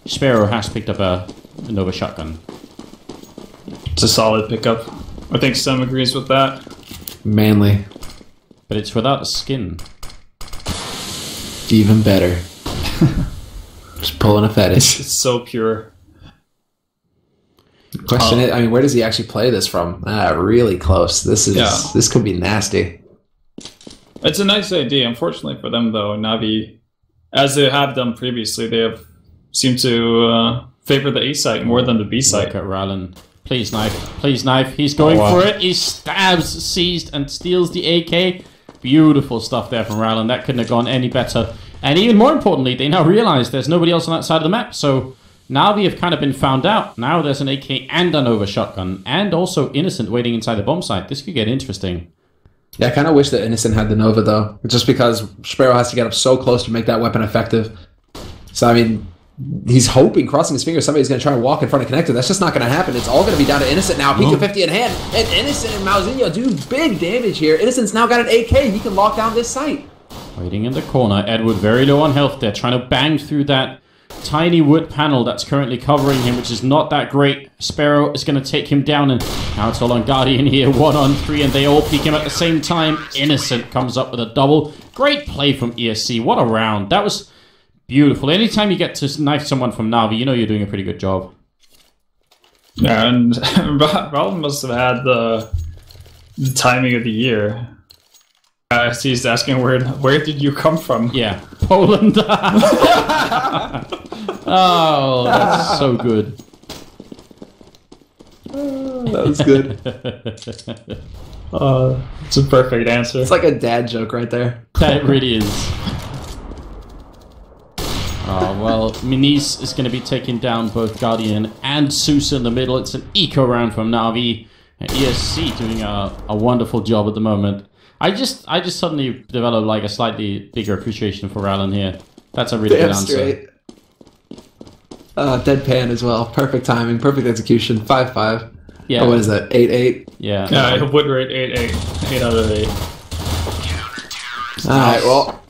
Sparrow has picked up a Nova shotgun. It's a solid pickup. I think Sam agrees with that. Manly. But it's without a skin. Even better. Just pulling a fetish. It's so pure. Question is, I mean, where does he actually play this from? Really close. This could be nasty. It's a nice idea. Unfortunately for them, though, Navi, as they have done previously, they have seemed to favor the A site more than the B site. Look at Rallen. Please knife. Please knife. He's going for it. He stabs, seized, and steals the AK. Beautiful stuff there from Rallen. That couldn't have gone any better. And even more importantly, they now realize there's nobody else on that side of the map. So now we have kind of been found out. Now there's an AK and a Nova shotgun. And also Innocent waiting inside the bomb site. This could get interesting. Yeah, I kind of wish that Innocent had the Nova, though. Just because Sparrow has to get up so close to make that weapon effective. So, I mean, he's hoping, crossing his fingers, somebody's going to try and walk in front of Connector. That's just not going to happen. It's all going to be down to Innocent now. PQ-50 in hand. And Innocent and Mauzinho do big damage here. Innocent's now got an AK. He can lock down this site. Waiting in the corner. Edward very low on health there. Trying to bang through that tiny wood panel that's currently covering him, which is not that great. Sparrow is going to take him down, and now it's all on Guardian here. 1-on-3, and they all peek him at the same time. Innocent comes up with a double. Great play from ESC. What a round. That was beautiful. Anytime you get to knife someone from Navi, you know you're doing a pretty good job. Yeah, and Raul must have had the timing of the year. He's asking where did you come from? Yeah, Poland. Oh, that's so good. That was good. It's a perfect answer. It's like a dad joke right there. That really is. Oh, well, Minis is going to be taking down both Guardian and Sousa in the middle. It's an eco round from Navi. And ESC doing a wonderful job at the moment. I just suddenly developed like a slightly bigger appreciation for Rallen here. That's a really good answer. Straight. Deadpan as well. Perfect timing, perfect execution. 5-5. Yeah. Oh, what is that? 8-8. Yeah. Yeah, wood rate 8-8. 8 out of 8. All right. Well,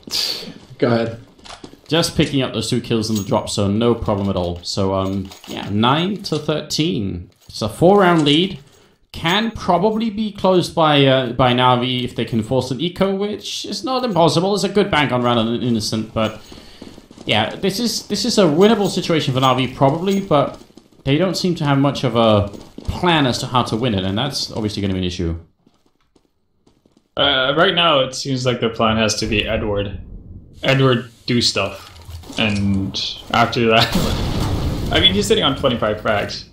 go ahead. Just picking up those 2 kills in the drop zone, no problem at all. So yeah, 9-13. It's a 4-round lead. Can probably be closed by Navi if they can force an eco, which is not impossible. It's a good bank on Rallen and Innocent, but yeah, this is a winnable situation for Navi probably, but they don't seem to have much of a plan as to how to win it, and that's obviously going to be an issue. Right now, it seems like the plan has to be Edward. Edward do stuff, and after that, I mean, he's sitting on 25 frags.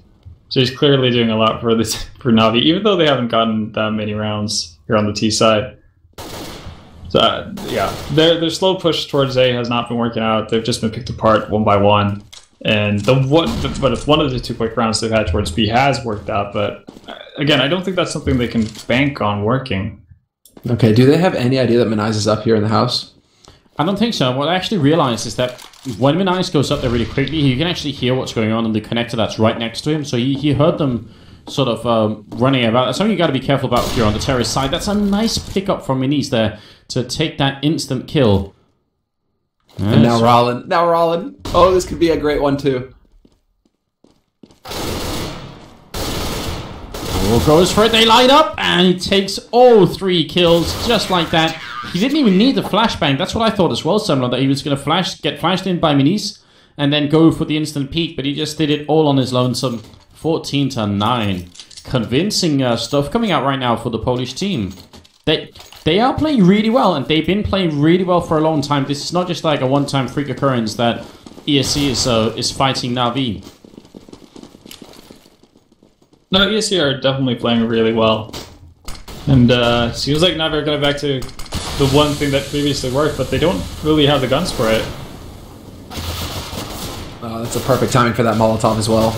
So he's clearly doing a lot for Navi, even though they haven't gotten that many rounds here on the T side. So yeah, their slow push towards A has not been working out. They've just been picked apart one by one. And but if one of the 2 quick rounds they've had towards B has worked out, but again, I don't think that's something they can bank on working. Okay, do they have any idea that Manize is up here in the house? I don't think so. What I actually realized is that when Manize goes up there really quickly, you can actually hear what's going on in the connector that's right next to him. So he heard them sort of running about. That's something you got to be careful about if you're on the terrorist side. That's a nice pickup from Manize there to take that instant kill. And now Rollin. Now Rollin. Oh, this could be a great one too. Goes for it, they line up, and he takes all 3 kills just like that. He didn't even need the flashbang. That's what I thought as well, Semler, that he was going to get flashed in by Manize and then go for the instant peak, but he just did it all on his lonesome. 14-9. Convincing stuff coming out right now for the Polish team. They are playing really well, and they've been playing really well for a long time. This is not just like a one-time freak occurrence that ESC is fighting Na'Vi. No, ESC are definitely playing really well. And seems like Na'Vi are going back to the one thing that previously worked, but they don't really have the guns for it. Oh, that's a perfect timing for that Molotov as well.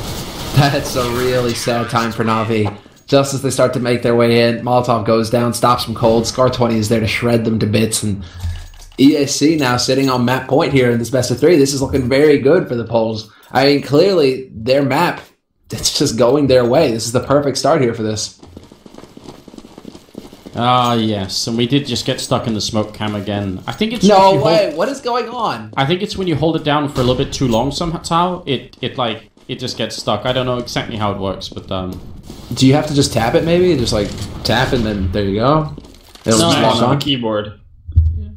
That's a really sad time for Na'Vi. Just as they start to make their way in, Molotov goes down, stops them cold. Scar 20 is there to shred them to bits, and ESC now sitting on map point here in this best of 3. This is looking very good for the Poles. I mean, clearly their map, it's just going their way. This is the perfect start here for this. Ah, yes, and we did just get stuck in the smoke cam again. I think it's no way. What is going on? I think it's when you hold it down for a little bit too long somehow. It just gets stuck. I don't know exactly how it works, but do you have to just tap it maybe? Just like tap and then there you go. It'll just launch on on the keyboard.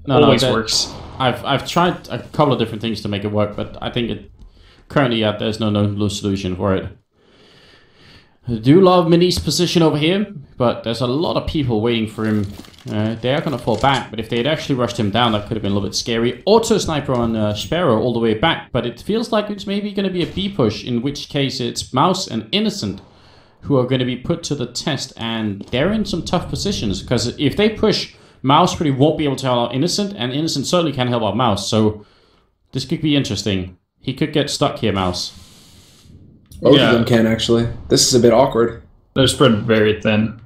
Always Works. I've tried a couple of different things to make it work, but I think it currently there's no solution for it. I do love Mini's position over here, but there's a lot of people waiting for him. They are going to fall back, but if they had actually rushed him down, that could have been a little bit scary. Auto sniper on Sparrow all the way back, but it feels like it's maybe going to be a B push, in which case it's Mouse and Innocent who are going to be put to the test, and they're in some tough positions, because if they push, Mouse really won't be able to help out Innocent, and Innocent certainly can't help out Mouse, so this could be interesting. He could get stuck here, Mouse. Both of them can, actually. This is a bit awkward. They're spread very thin.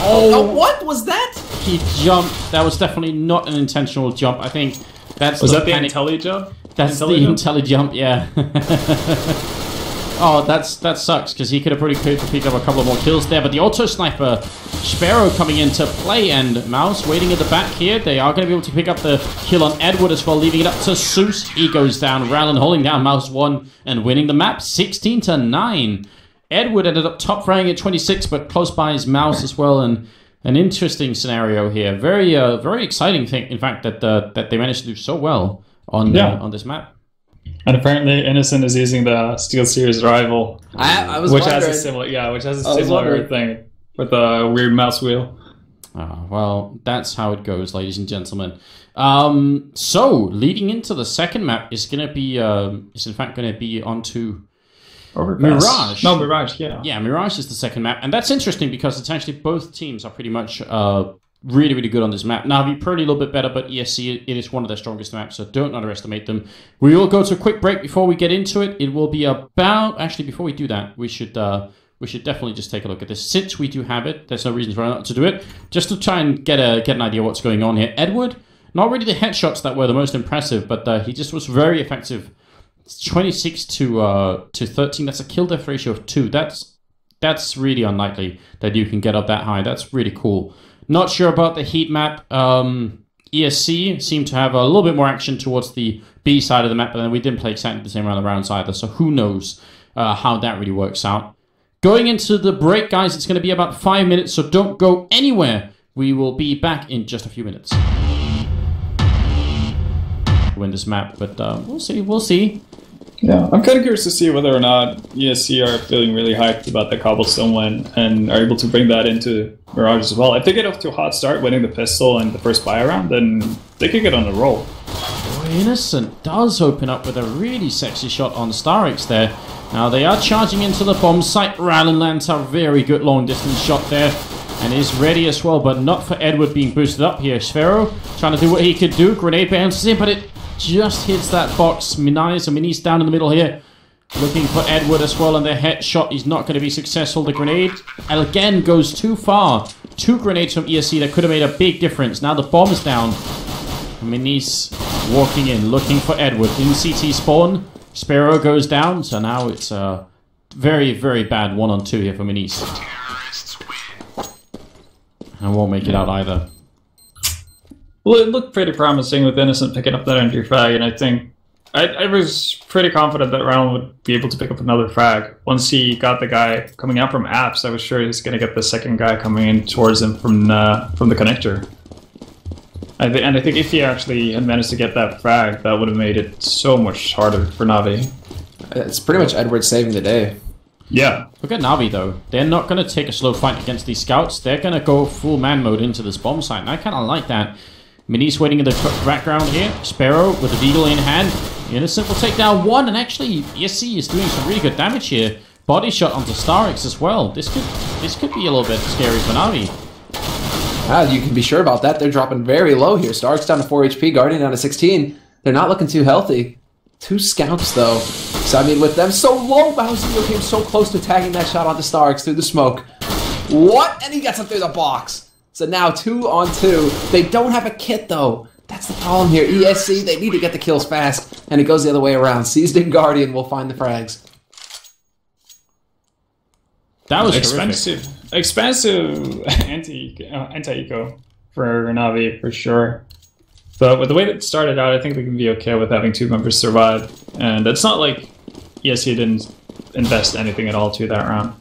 Oh, what was that? He jumped. That was definitely not an intentional jump. I think that's Was the that the panic. intelli jump? That's the intelli jump, yeah. Oh, that sucks, because he could have probably picked up a couple of more kills there. But the auto sniper, Sparrow coming into play, and Mouse waiting at the back here. They are going to be able to pick up the kill on Edward as well, leaving it up to Zeus. He goes down, Rallen holding down Mouse 1 and winning the map 16-9. Edward ended up top ranking at 26, but close by is Mouse as well, and an interesting scenario here. Very very exciting thing, in fact, that they managed to do so well on this map. And apparently, Innocent is using the Steel Series rival, I was which wondering. has a similar thing with a weird mouse wheel. Well, that's how it goes, ladies and gentlemen. So leading into the second map is going to be is in fact going to be onto Mirage. No, Mirage. Yeah. Yeah, Mirage is the second map, and that's interesting because it's actually both teams are pretty much really, really good on this map. Na'Vi probably a little bit better, but ESC, it is one of their strongest maps, so don't underestimate them. We will go to a quick break before we get into it. It will be about... Actually, before we do that, we should definitely just take a look at this. Since we do have it, there's no reason for us not to do it. Just to try and get an idea of what's going on here. Edward, not really the headshots that were the most impressive, but he just was very effective. It's 26 to 13. That's a kill death ratio of 2. That's really unlikely that you can get up that high. That's really cool. Not sure about the heat map. ESC seemed to have a little bit more action towards the B side of the map, but then we didn't play exactly the same round of rounds either, so who knows how that really works out. Going into the break, guys, it's going to be about 5 minutes, so don't go anywhere. We will be back in just a few minutes. Win this map, but we'll see. Yeah, I'm kind of curious to see whether or not ESC are feeling really hyped about the Cobblestone win and are able to bring that into Mirage as well. If they get off to a hot start, winning the pistol and the first buy round, then they could get on the roll. Innocent does open up with a really sexy shot on Starix there. Now they are charging into the bomb site. Rallen lands a very good long distance shot there. and is ready as well, but not for Edward being boosted up here. Sphero trying to do what he could do. Grenade bounces in, but it just hits that box. Minis down in the middle here. Looking for Edward as well, and their headshot is not going to be successful. The grenade, again, goes too far. 2 grenades from ESC that could have made a big difference. Now the bomb is down. Minis walking in, looking for Edward. In CT spawn, Sparrow goes down, so now it's a very, very bad 1-on-2 here for Minis. And won't make it out either. Well, it looked pretty promising with Innocent picking up that entry frag, and I think I was pretty confident that Round would be able to pick up another frag. Once he got the guy coming out from apps, I was sure he was going to get the second guy coming in towards him from the connector. I think if he actually had managed to get that frag, that would have made it so much harder for Navi. It's pretty much Edward saving the day. Yeah. Look at Navi though. They're not going to take a slow fight against these scouts. They're going to go full man mode into this bomb site, and I kind of like that. Minis waiting in the background here. Sparrow with the Deagle in hand. Innocent will take down one, and actually ESC is doing some really good damage here. Body shot onto Starix as well. This could be a little bit scary for Navi. You can be sure about that. They're dropping very low here. Starix down to 4 HP, Guardian down to 16. They're not looking too healthy. 2 scouts though. So I mean, with them so low, Bowser came so close to tagging that shot onto Starix through the smoke. What? And he gets him through the box. So now 2-on-2. They don't have a kit though. That's the problem here. ESC, they need to get the kills fast, and it goes the other way around. Seized in Guardian will find the frags. That was expensive. Terrific. Expensive anti-eco for Navi for sure. But with the way that it started out, I think we can be okay with having 2 members survive. And it's not like ESC didn't invest anything at all to that round.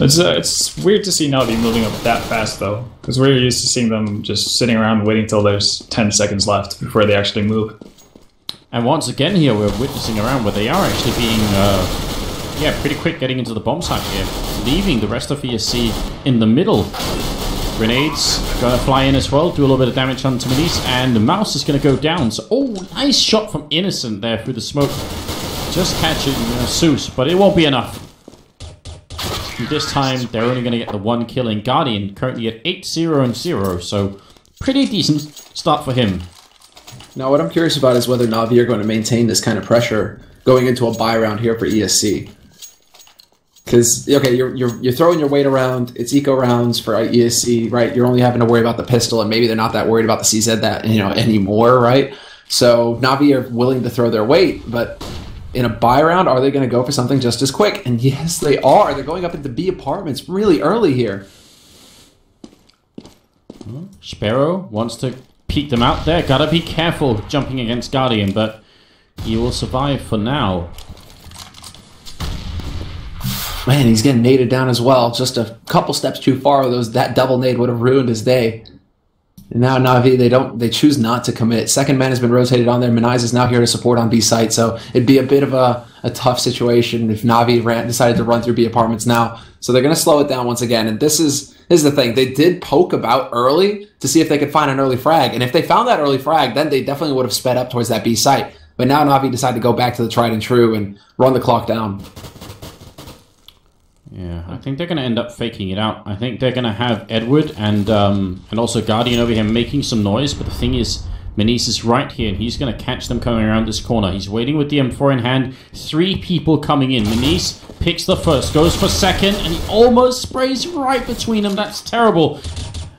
It's weird to see Navi moving up that fast though, because we're used to seeing them just sitting around waiting till there's 10 seconds left before they actually move. And once again here, we're witnessing around where they are actually being, pretty quick getting into the bomb site here, leaving the rest of ESC in the middle. Grenades gonna fly in as well, do a little bit of damage on Minis, and the mouse is gonna go down. So, oh, nice shot from Innocent there through the smoke. Just catching Zeus, but it won't be enough. This time, they're only going to get the 1 kill in Guardian, currently at 8-0-0, so pretty decent start for him. Now, what I'm curious about is whether Navi are going to maintain this kind of pressure going into a buy round here for ESC. Because, okay, you're throwing your weight around, it's eco rounds for ESC, right? You're only having to worry about the pistol, and maybe they're not that worried about the CZ anymore, right? So Navi are willing to throw their weight, but in a buy round, are they going to go for something just as quick? And yes, they are. They're going up into B apartments really early here. Sparrow wants to peek them out there. Gotta be careful jumping against Guardian, but he will survive for now. Man, he's getting naded down as well. Just a couple steps too far. That double nade would have ruined his day. And now Navi, they choose not to commit. Second man has been rotated on there. Minai's is now here to support on B site, so it'd be a bit of a tough situation if Navi decided to run through B apartments now. So they're going to slow it down once again. And this is the thing. They did poke about early to see if they could find an early frag. And if they found that early frag, then they definitely would have sped up towards that B site. But now Navi decided to go back to the tried and true and run the clock down. Yeah, I think they're going to end up faking it out. I think they're going to have Edward and also Guardian over here making some noise. But the thing is, Minis is right here, and he's going to catch them coming around this corner. He's waiting with the M4 in hand. 3 people coming in. Minis picks the first, goes for second, and he almost sprays right between them. That's terrible.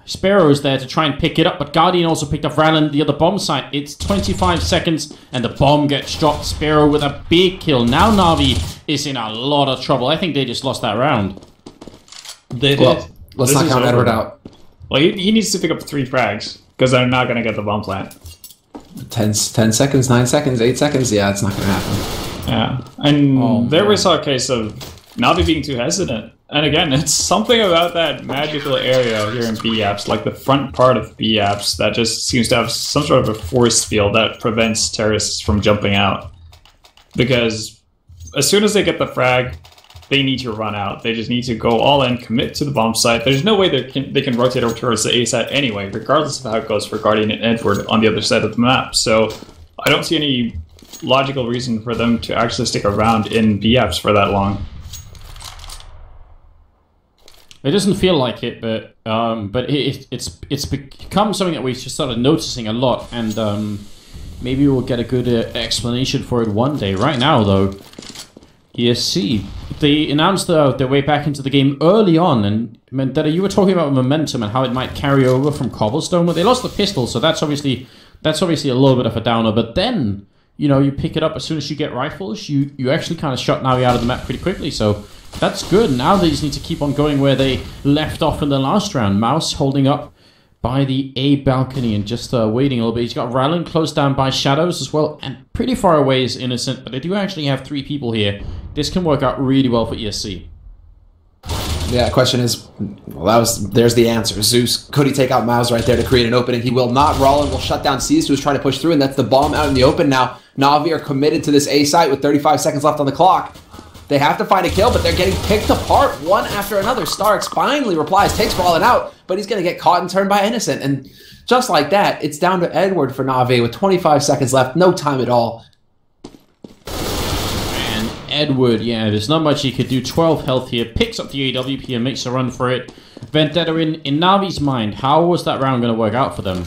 Sparrow is there to try and pick it up, but Guardian also picked up Rallen, the other bomb site. It's 25 seconds, and the bomb gets dropped. Sparrow with a big kill. Now Navi is in a lot of trouble. I think they just lost that round. They did. Well, let's not count Edward out. Well, he needs to pick up 3 frags, because they're not going to get the bomb plant. 10 seconds, 9 seconds, 8 seconds. Yeah, it's not going to happen. Yeah, and there we saw a case of Navi being too hesitant. And again, it's something about that magical area here in B-Apps, like the front part of B-Apps, that just seems to have some sort of a force field that prevents terrorists from jumping out. Because as soon as they get the frag, they need to run out. They just need to go all in, commit to the bomb site. There's no way they can rotate over towards the A site anyway, regardless of how it goes for Guardian and Edward on the other side of the map. So I don't see any logical reason for them to actually stick around in B-Apps for that long. It doesn't feel like it, but it's become something that we just started noticing a lot, and maybe we'll get a good explanation for it one day. Right now, though, ESC, they announced their way back into the game early on, and Mandetta, you were talking about momentum and how it might carry over from Cobblestone. Well, they lost the pistol, so that's obviously a little bit of a downer. But then, you pick it up as soon as you get rifles. You actually kind of shut Navi out of the map pretty quickly, so that's good. Now they just need to keep on going where they left off in the last round. Mouse holding up by the A balcony and just waiting a little bit. He's got Rylan closed down by Shadows as well, and pretty far away is Innocent, but they do actually have 3 people here. This can work out really well for ESC. Yeah, the question is, well, there's the answer. Zeus, could he take out Mouse right there to create an opening? He will not. Rollin will shut down C's, who's trying to push through, and that's the bomb out in the open now. Na'Vi are committed to this A site with 35 seconds left on the clock. They have to find a kill, but they're getting picked apart one after another. Starks finally replies, takes Rollin out, but he's going to get caught and turned by Innocent. And just like that, it's down to Edward for Na'Vi with 25 seconds left, no time at all. And Edward, yeah, there's not much he could do. 12 health here, picks up the AWP and makes a run for it. Vendetta, in Na'Vi's mind, how was that round going to work out for them?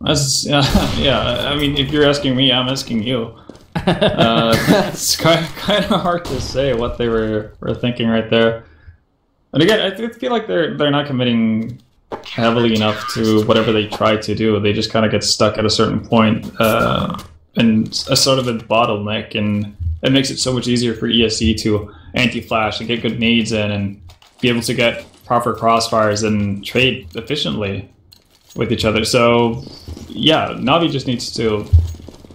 Yeah, I mean, if you're asking me, I'm asking you. It's kind of hard to say what they were thinking right there. And again, I feel like they're not committing heavily enough to whatever they try to do. They just kind of get stuck at a certain point, and a sort of a bottleneck, and it makes it so much easier for ESC to anti-flash and get good nades in and be able to get proper crossfires and trade efficiently with each other. So yeah, Na'Vi just needs to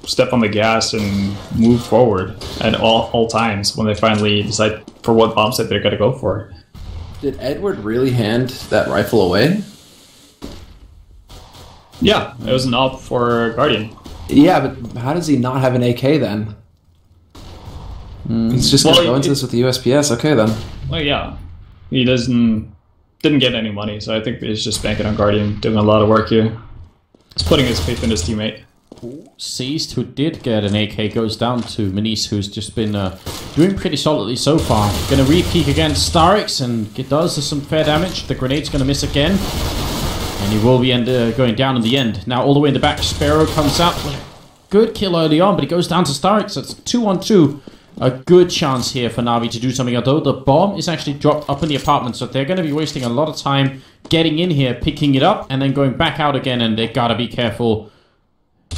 step on the gas and move forward at all times when they finally decide for what bomb set they're going to go for. Did Edward really hand that rifle away? Yeah, it was an op for Guardian. Yeah, but how does he not have an AK then? He's just going to go into this with the USPS. Okay, then. Well, yeah. He didn't get any money, so I think he's just banking on Guardian, doing a lot of work here. He's putting his faith in his teammate. Seized, who did get an AK, goes down to Manice, who's just been doing pretty solidly so far. Going to re-peek against Starix, and it does some fair damage. The grenade's going to miss again, and he will be going down in the end. Now all the way in the back, Sparrow comes out with a good kill early on, but he goes down to Starix. It's 2-on-2. A good chance here for Na'Vi to do something, although the bomb is actually dropped up in the apartment, so they're going to be wasting a lot of time getting in here, picking it up, and then going back out again, and they got to be careful.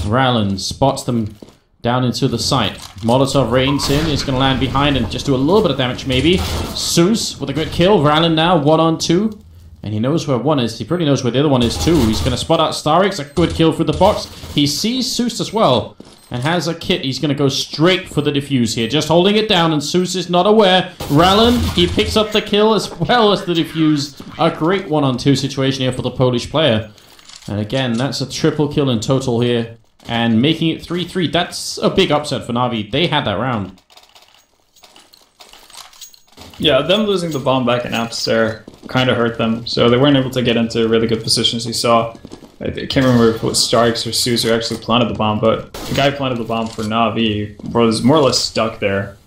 Rallen spots them down into the site. Molotov reigns in, is going to land behind and just do a little bit of damage maybe. Zeus with a good kill. Rallen now 1-on-2. And he knows where one is. He pretty knows where the other one is too. He's going to spot out Starix. A good kill through the box. He sees Zeus as well and has a kit. He's going to go straight for the defuse here. Just holding it down, and Zeus is not aware. Rallen, he picks up the kill as well as the defuse. A great 1-on-2 situation here for the Polish player. And again, that's a triple kill in total here. And making it 3-3, that's a big upset for Na'Vi. They had that round. Yeah, them losing the bomb back in apps there kind of hurt them. So they weren't able to get into really good positions. You saw, I can't remember if it was Starks or Zeus who actually planted the bomb, but the guy who planted the bomb for Na'Vi was more or less stuck there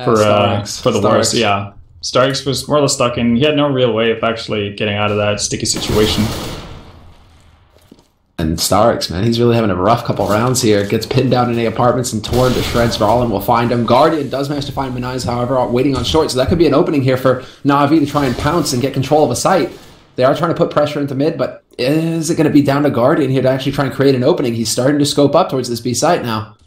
for the worst. Yeah, Starks was more or less stuck, and he had no real way of actually getting out of that sticky situation. And Starix, man, he's really having a rough couple rounds here. Gets pinned down in the apartments and torn to shreds. Rollin will find him. Guardian does manage to find Manice, however, waiting on short. So that could be an opening here for Na'Vi to try and pounce and get control of a site. They are trying to put pressure into mid, but is it going to be down to Guardian here to actually try and create an opening? He's starting to scope up towards this B site now.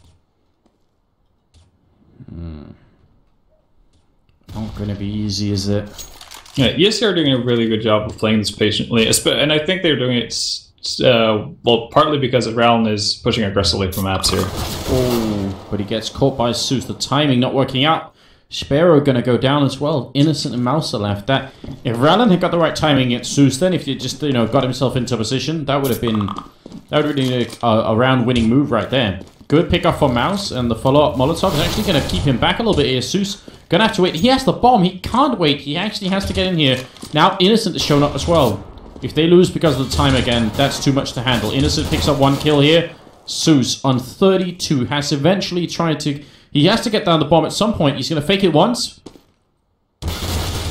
Not going to be easy, is it? Yeah, ESC are doing a really good job of playing this patiently, and I think they're doing it. Well, partly because Rallen is pushing aggressively from apps here. Oh, but he gets caught by Zeus. The timing not working out. Sparrow going to go down as well. Innocent and Mouse are left. That if Rallen had got the right timing at Zeus, then if he just got himself into position, that would have been a round-winning move right there. Good pickup for Mouse, and the follow-up Molotov is actually going to keep him back a little bit here. Zeus going to have to wait. He has the bomb. He can't wait. He actually has to get in here. Now Innocent has shown up as well. If they lose because of the time again, that's too much to handle. Innocent picks up 1 kill here. Zeus on 32 has eventually tried to... He has to get down the bomb at some point. He's going to fake it once.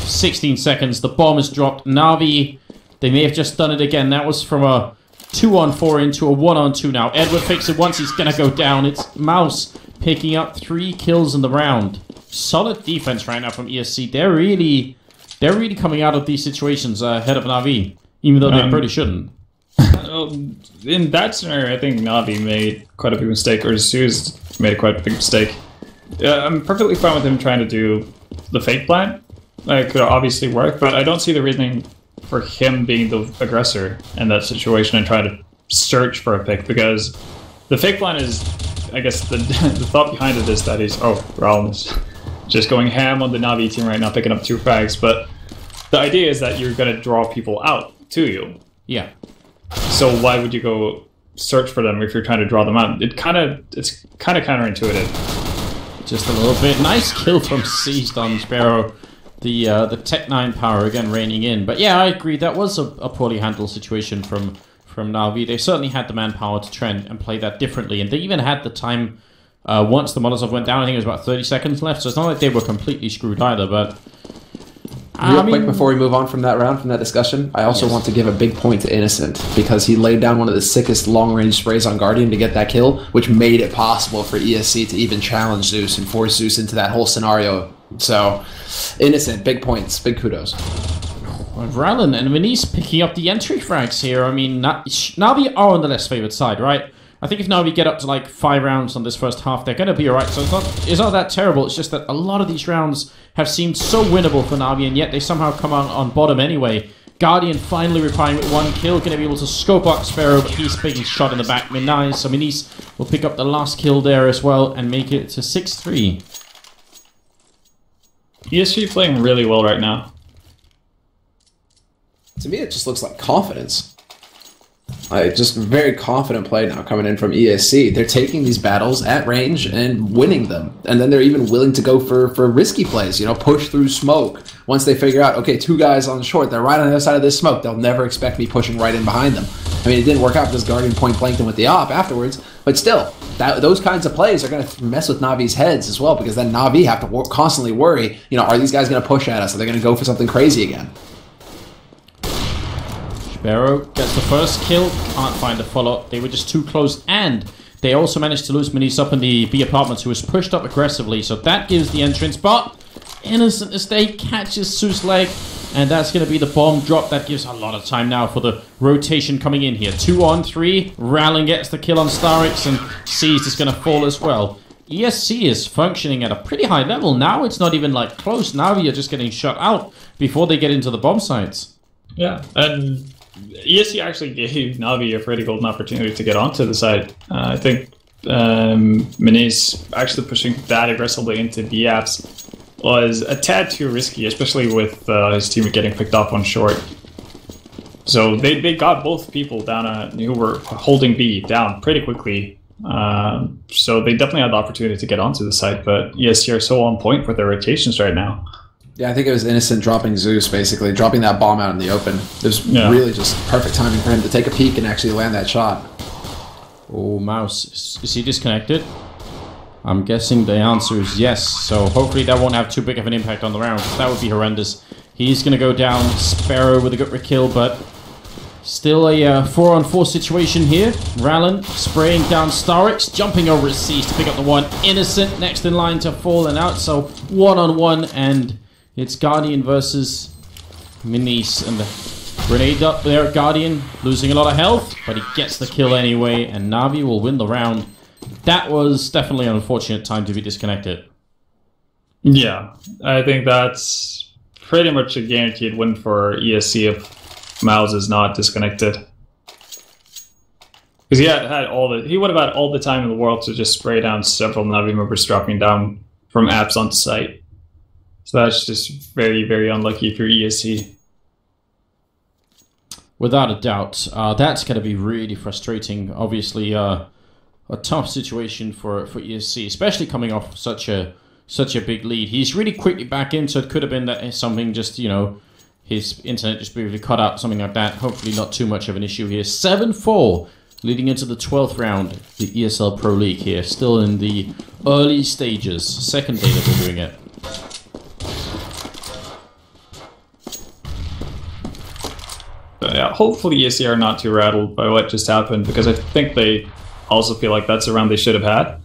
16 seconds. The bomb is dropped. Na'Vi, they may have just done it again. That was from a 2-on-4 into a 1-on-2 now. Edward fakes it once. He's going to go down. It's Mouse picking up 3 kills in the round. Solid defense right now from ESC. They're really coming out of these situations ahead of Na'Vi, even though they probably shouldn't. In that scenario, I think Na'Vi made quite a big mistake, or Zeus made quite a big mistake. I'm perfectly fine with him trying to do the fake plan. It could obviously work, but I don't see the reasoning for him being the aggressor in that situation and trying to search for a pick, because the fake plan is, I guess, the thought behind it is that he's, Raul is just going ham on the Na'Vi team right now, picking up 2 frags, but the idea is that you're going to draw people out to you. Yeah. So why would you go search for them if you're trying to draw them out? It's kind of counterintuitive. Just a little bit. Nice kill from Seized on Sparrow. The Tech 9 power again reigning in. But yeah, I agree. That was a poorly handled situation from Na'Vi. They certainly had the manpower to try and play that differently. And they even had the time once the Molotov went down. I think it was about 30 seconds left. So it's not like they were completely screwed either. But Real quick before we move on from that round, from that discussion, I also want to give a big point to Innocent, because he laid down one of the sickest long-range sprays on Guardian to get that kill, which made it possible for ESC to even challenge Zeus and force Zeus into that whole scenario. So, Innocent, big points, big kudos. Rallen and Venice picking up the entry frags here. I mean, Na'Vi are on the less favored side, right? I think if Na'Vi get up to like 5 rounds on this first half, they're going to be alright. So it's not that terrible. It's just that a lot of these rounds have seemed so winnable for Na'Vi, and yet they somehow come out on bottom anyway. Guardian finally replying with 1 kill, going to be able to scope up Sparrow, but he's being shot in the back. Nice. So Minis will pick up the last kill there as well and make it to 6-3. ESG playing really well right now. To me, it just looks like confidence. Just very confident play now coming in from ESC. They're taking these battles at range and winning them. And then they're even willing to go for risky plays, you know, push through smoke. Once they figure out, okay, 2 guys on short, they're right on the other side of this smoke. They'll never expect me pushing right in behind them. I mean, it didn't work out because Guardian point blanked them with the op afterwards. But still, those kinds of plays are going to mess with Navi's heads as well, because then Na'Vi have to constantly worry, you know, are these guys going to push at us? Are they going to go for something crazy again? Sparrow gets the first kill, can't find the follow-up. They were just too close, and they also managed to lose Minis up in the B apartments, who was pushed up aggressively, so that gives the entrance, but Innocent Estate catches Sue's leg, and that's going to be the bomb drop. That gives a lot of time now for the rotation coming in here. 2-on-3, Rallen gets the kill on Starix, and Seized is going to fall as well. ESC is functioning at a pretty high level. Now it's not even like close, now you're just getting shut out before they get into the bomb sites. Yeah, and ESC actually gave Na'Vi a pretty golden opportunity to get onto the side. I think Menes actually pushing that aggressively into B apps was a tad too risky, especially with his team getting picked off on short. So they got both people down who were holding B down pretty quickly. So they definitely had the opportunity to get onto the side, but ESC are so on point with their rotations right now. Yeah, I think it was Innocent dropping Zeus, basically, dropping that bomb out in the open. It was really just perfect timing for him to take a peek and actually land that shot. Oh, Mouse. Is he disconnected? I'm guessing the answer is yes, so hopefully that won't have too big of an impact on the round. That would be horrendous. He's going to go down. Sparrow with a good kill, but still a 4-on-4 situation here. Rallen spraying down Starix, jumping over his Seas to pick up the 1. Innocent next in line to fall and out, so 1-on-1, and it's Guardian versus Minis, and the grenade up there. Guardian losing a lot of health, but he gets the kill anyway, and Na'Vi will win the round. That was definitely an unfortunate time to be disconnected. Yeah, I think that's pretty much a guaranteed win for ESC if Miles is not disconnected. Because he would have had all the time in the world to just spray down several Na'Vi members dropping down from apps onto site. So that's just very, very unlucky for ESC. Without a doubt. That's going to be really frustrating. Obviously, a tough situation for ESC, especially coming off such a big lead. He's really quickly back in, so it could have been that something just, you know, his internet just briefly cut out, something like that. Hopefully not too much of an issue here. 7-4 leading into the 12th round, the ESL Pro League here. Still in the early stages. Second day that we're doing it. hopefully ESC are not too rattled by what just happened, because I think they also feel like that's a round they should have had.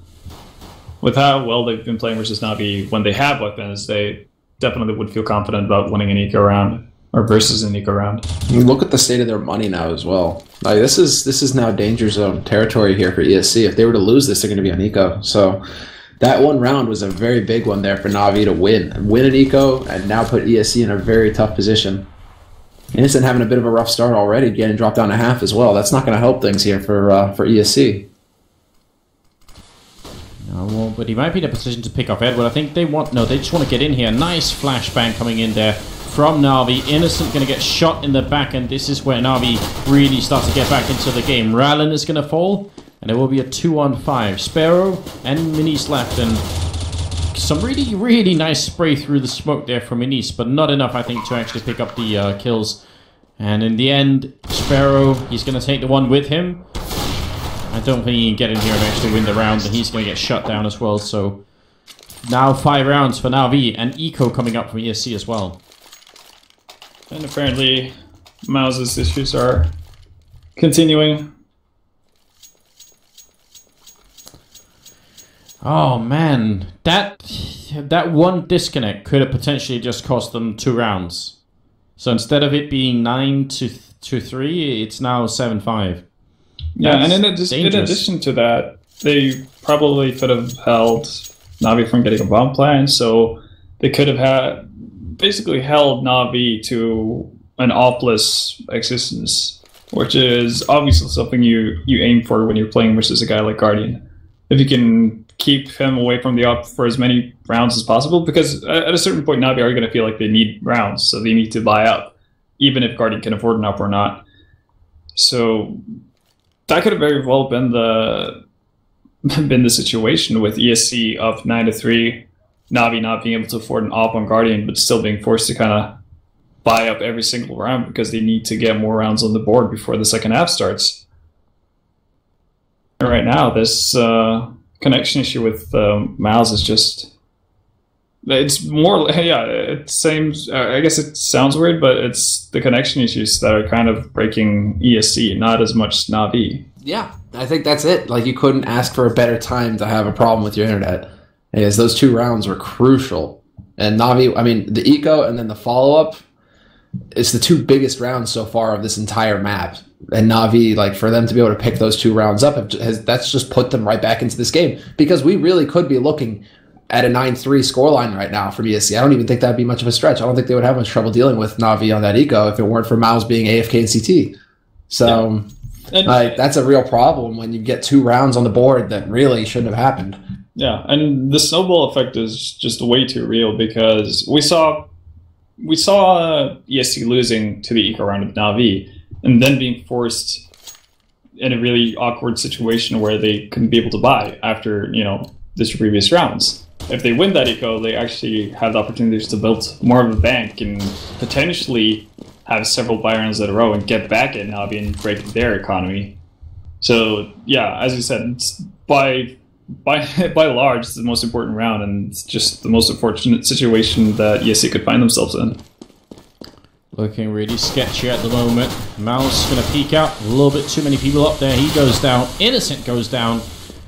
With how well they've been playing versus Navi, when they have weapons, they definitely would feel confident about winning an eco round, or versus an eco round. Look at the state of their money now as well. Like this is now danger zone territory here for ESC. If they were to lose this, they're going to be on eco. So that one round was a very big one there for Navi to win an eco, and now put ESC in a very tough position. Innocent having a bit of a rough start already, getting dropped down to half as well. That's not going to help things here for ESC. No, well, but he might be in a position to pick off Edward. I think they just want to get in here. Nice flashbang coming in there from Na'Vi. Innocent going to get shot in the back, and this is where Na'Vi really starts to get back into the game. Rallen is going to fall, and it will be a 2-on-5. Sparrow and Minis left, and some really, really nice spray through the smoke there from Minis, but not enough, I think, to actually pick up the kills. And in the end, Sparrow, he's going to take the one with him. I don't think he can get in here and actually win the round, and he's going to get shut down as well. So now 5 rounds for Na'Vi, and Eco coming up from ESC as well. And apparently, Mouse's issues are continuing. Oh man, that one disconnect could have potentially just cost them 2 rounds. So instead of it being 9-3, it's now 7-5. Yeah, and in addition to that, they probably could have held Na'Vi from getting a bomb plant, so they could have basically held Na'Vi to an offless existence, which is obviously something you aim for when you're playing versus a guy like Guardian. If you can keep him away from the op for as many rounds as possible, because at a certain point Na'Vi are going to feel like they need rounds, so they need to buy up, even if Guardian can afford an up or not. So that could have very well been the situation with ESC up 9-3, Na'Vi not being able to afford an op on Guardian, but still being forced to kind of buy up every single round because they need to get more rounds on the board before the second half starts. And right now, this connection issue with Miles is just... It's more... Yeah, it seems... I guess it sounds weird, but it's the connection issues that are kind of breaking ESC, not as much Na'Vi. Yeah, I think that's it. Like, you couldn't ask for a better time to have a problem with your internet. Because those 2 rounds were crucial. And Na'Vi, I mean, the eco and then the follow-up, it's the 2 biggest rounds so far of this entire map. And Na'Vi, like, for them to be able to pick those 2 rounds up, that's just put them right back into this game. Because we really could be looking at a 9-3 scoreline right now from ESC. I don't even think that'd be much of a stretch. I don't think they would have much trouble dealing with Na'Vi on that eco if it weren't for Miles being AFK and CT. So, yeah. That's a real problem when you get 2 rounds on the board that really shouldn't have happened. Yeah, and the snowball effect is just way too real, because we saw ESC losing to the eco round of Na'Vi, and then being forced in a really awkward situation where they couldn't be able to buy after, the previous rounds. If they win that eco, they actually have the opportunities to build more of a bank and potentially have several buy rounds in a row and get back at Na'Vi and break their economy. So yeah, as you said, it's by large, it's the most important round, and it's just the most unfortunate situation that ESC could find themselves in. Looking really sketchy at the moment. Mouse going to peek out. A little bit too many people up there. He goes down. Innocent goes down.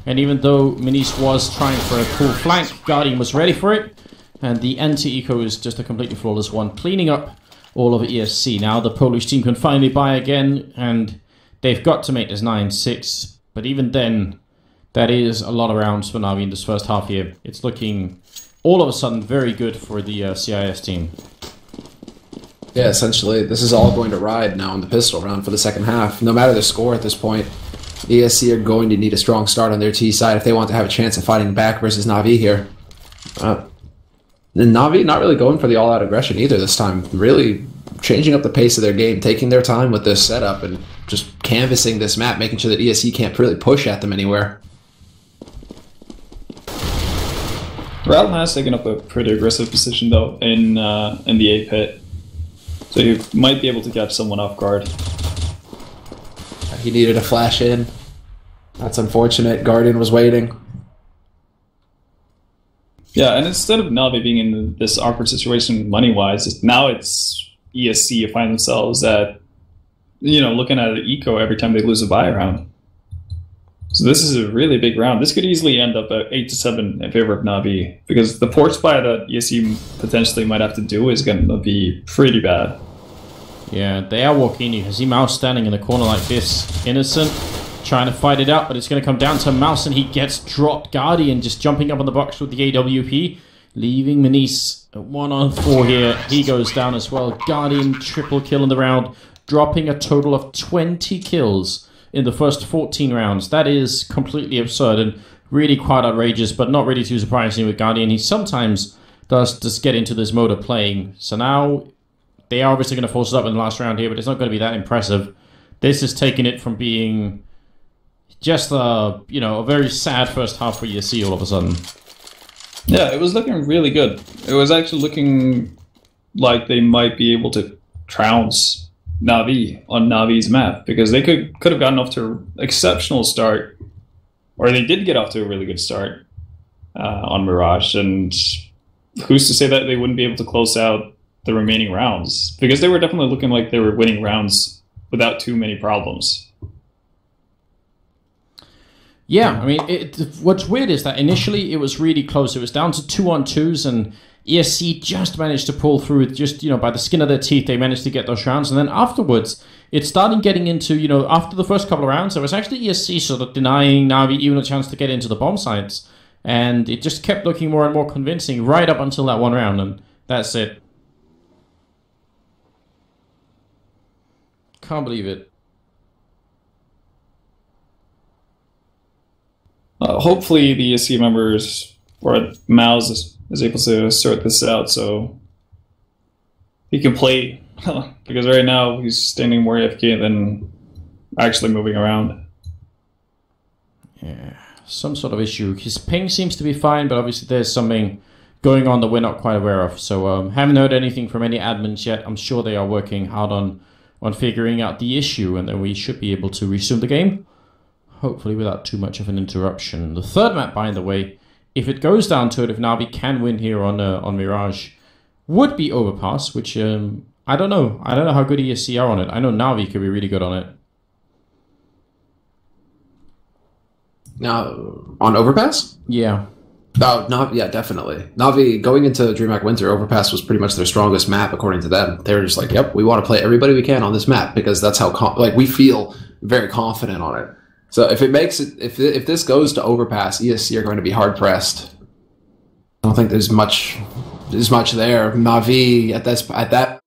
And even though Minis was trying for a cool flank, Guardian was ready for it. And the anti-eco is just a completely flawless one, cleaning up all of ESC. Now the Polish team can finally buy again, and they've got to make this 9-6. But even then, that is a lot of rounds for Na'Vi in this first half here. It's looking all of a sudden very good for the CIS team. Yeah, essentially, this is all going to ride now in the pistol round for the second half. No matter the score at this point, ESC are going to need a strong start on their T side if they want to have a chance of fighting back versus Na'Vi here. And Na'Vi not really going for the all-out aggression either this time. Really changing up the pace of their game, taking their time with this setup, and just canvassing this map, making sure that ESC can't really push at them anywhere. Rallen has taken up a pretty aggressive position though in the A pit, so you might be able to catch someone off guard. He needed a flash in. That's unfortunate. Guardian was waiting. Yeah, and instead of Na'Vi being in this awkward situation money-wise, now it's ESC find themselves at looking at the eco every time they lose a buy round. So this is a really big round. This could easily end up at 8-7 in favor of Na'Vi, because the port spy that ESC potentially might have to do is going to be pretty bad. Yeah, they are walking. You can see Mouse standing in the corner like this. Innocent, trying to fight it out, but it's going to come down to Mouse, and he gets dropped. Guardian just jumping up on the box with the AWP, leaving Manice 1-on-4 here. He goes down as well. Guardian triple kill in the round, dropping a total of 20 kills in the first 14 rounds. That is completely absurd and really quite outrageous, but not really too surprising with Guardian. He sometimes does just get into this mode of playing. So now they are obviously going to force it up in the last round here, but it's not going to be that impressive. This is taking it from being just a very sad first half for ESC all of a sudden. Yeah, it was looking really good. It was actually looking like they might be able to trounce Na'Vi on Navi's map, because they could have gotten off to an exceptional start, or they did get off to a really good start on Mirage, and who's to say that they wouldn't be able to close out the remaining rounds, because they were definitely looking like they were winning rounds without too many problems. Yeah, I mean, what's weird is that initially it was really close. It was down to 2-on-2s, and ESC just managed to pull through. Just, by the skin of their teeth, they managed to get those rounds. And then afterwards, it started getting into, after the first couple of rounds, there was actually ESC sort of denying Na'Vi even a chance to get into the bomb sites. And it just kept looking more and more convincing right up until that one round, and that's it. Can't believe it. Hopefully the ESC members, or Mouse, is able to sort this out so he can play, because right now he's standing more AFK than actually moving around. Yeah, some sort of issue. His ping seems to be fine, but obviously there's something going on that we're not quite aware of. So haven't heard anything from any admins yet. I'm sure they are working hard on figuring out the issue, and then we should be able to resume the game, hopefully without too much of an interruption. The third map, by the way, if it goes down to it, if Na'Vi can win here on Mirage, would be Overpass, which I don't know. I don't know how good ESC are on it. I know Na'Vi could be really good on it. Now, on Overpass? Yeah. Oh, yeah, definitely. Na'Vi, going into DreamHack Winter, Overpass was pretty much their strongest map, according to them. They were just like, yep, we want to play everybody we can on this map, because that's how, we feel very confident on it. So if it makes it, if this goes to Overpass, ESC are going to be hard pressed. I don't think there's much there. Na'Vi at that.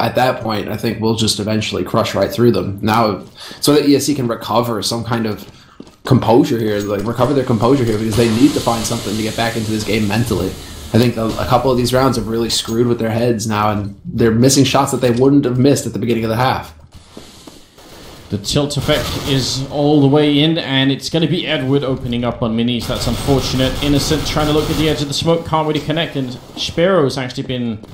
at that point, I think we'll just eventually crush right through them. Now, so that ESC can recover some kind of composure here, like recover their composure here, because they need to find something to get back into this game mentally. I think a couple of these rounds have really screwed with their heads now, and they're missing shots that they wouldn't have missed at the beginning of the half. The tilt effect is all the way in, and it's going to be Edward opening up on minis. That's unfortunate. Innocent trying to look at the edge of the smoke, can't really connect, and Sparrow's actually been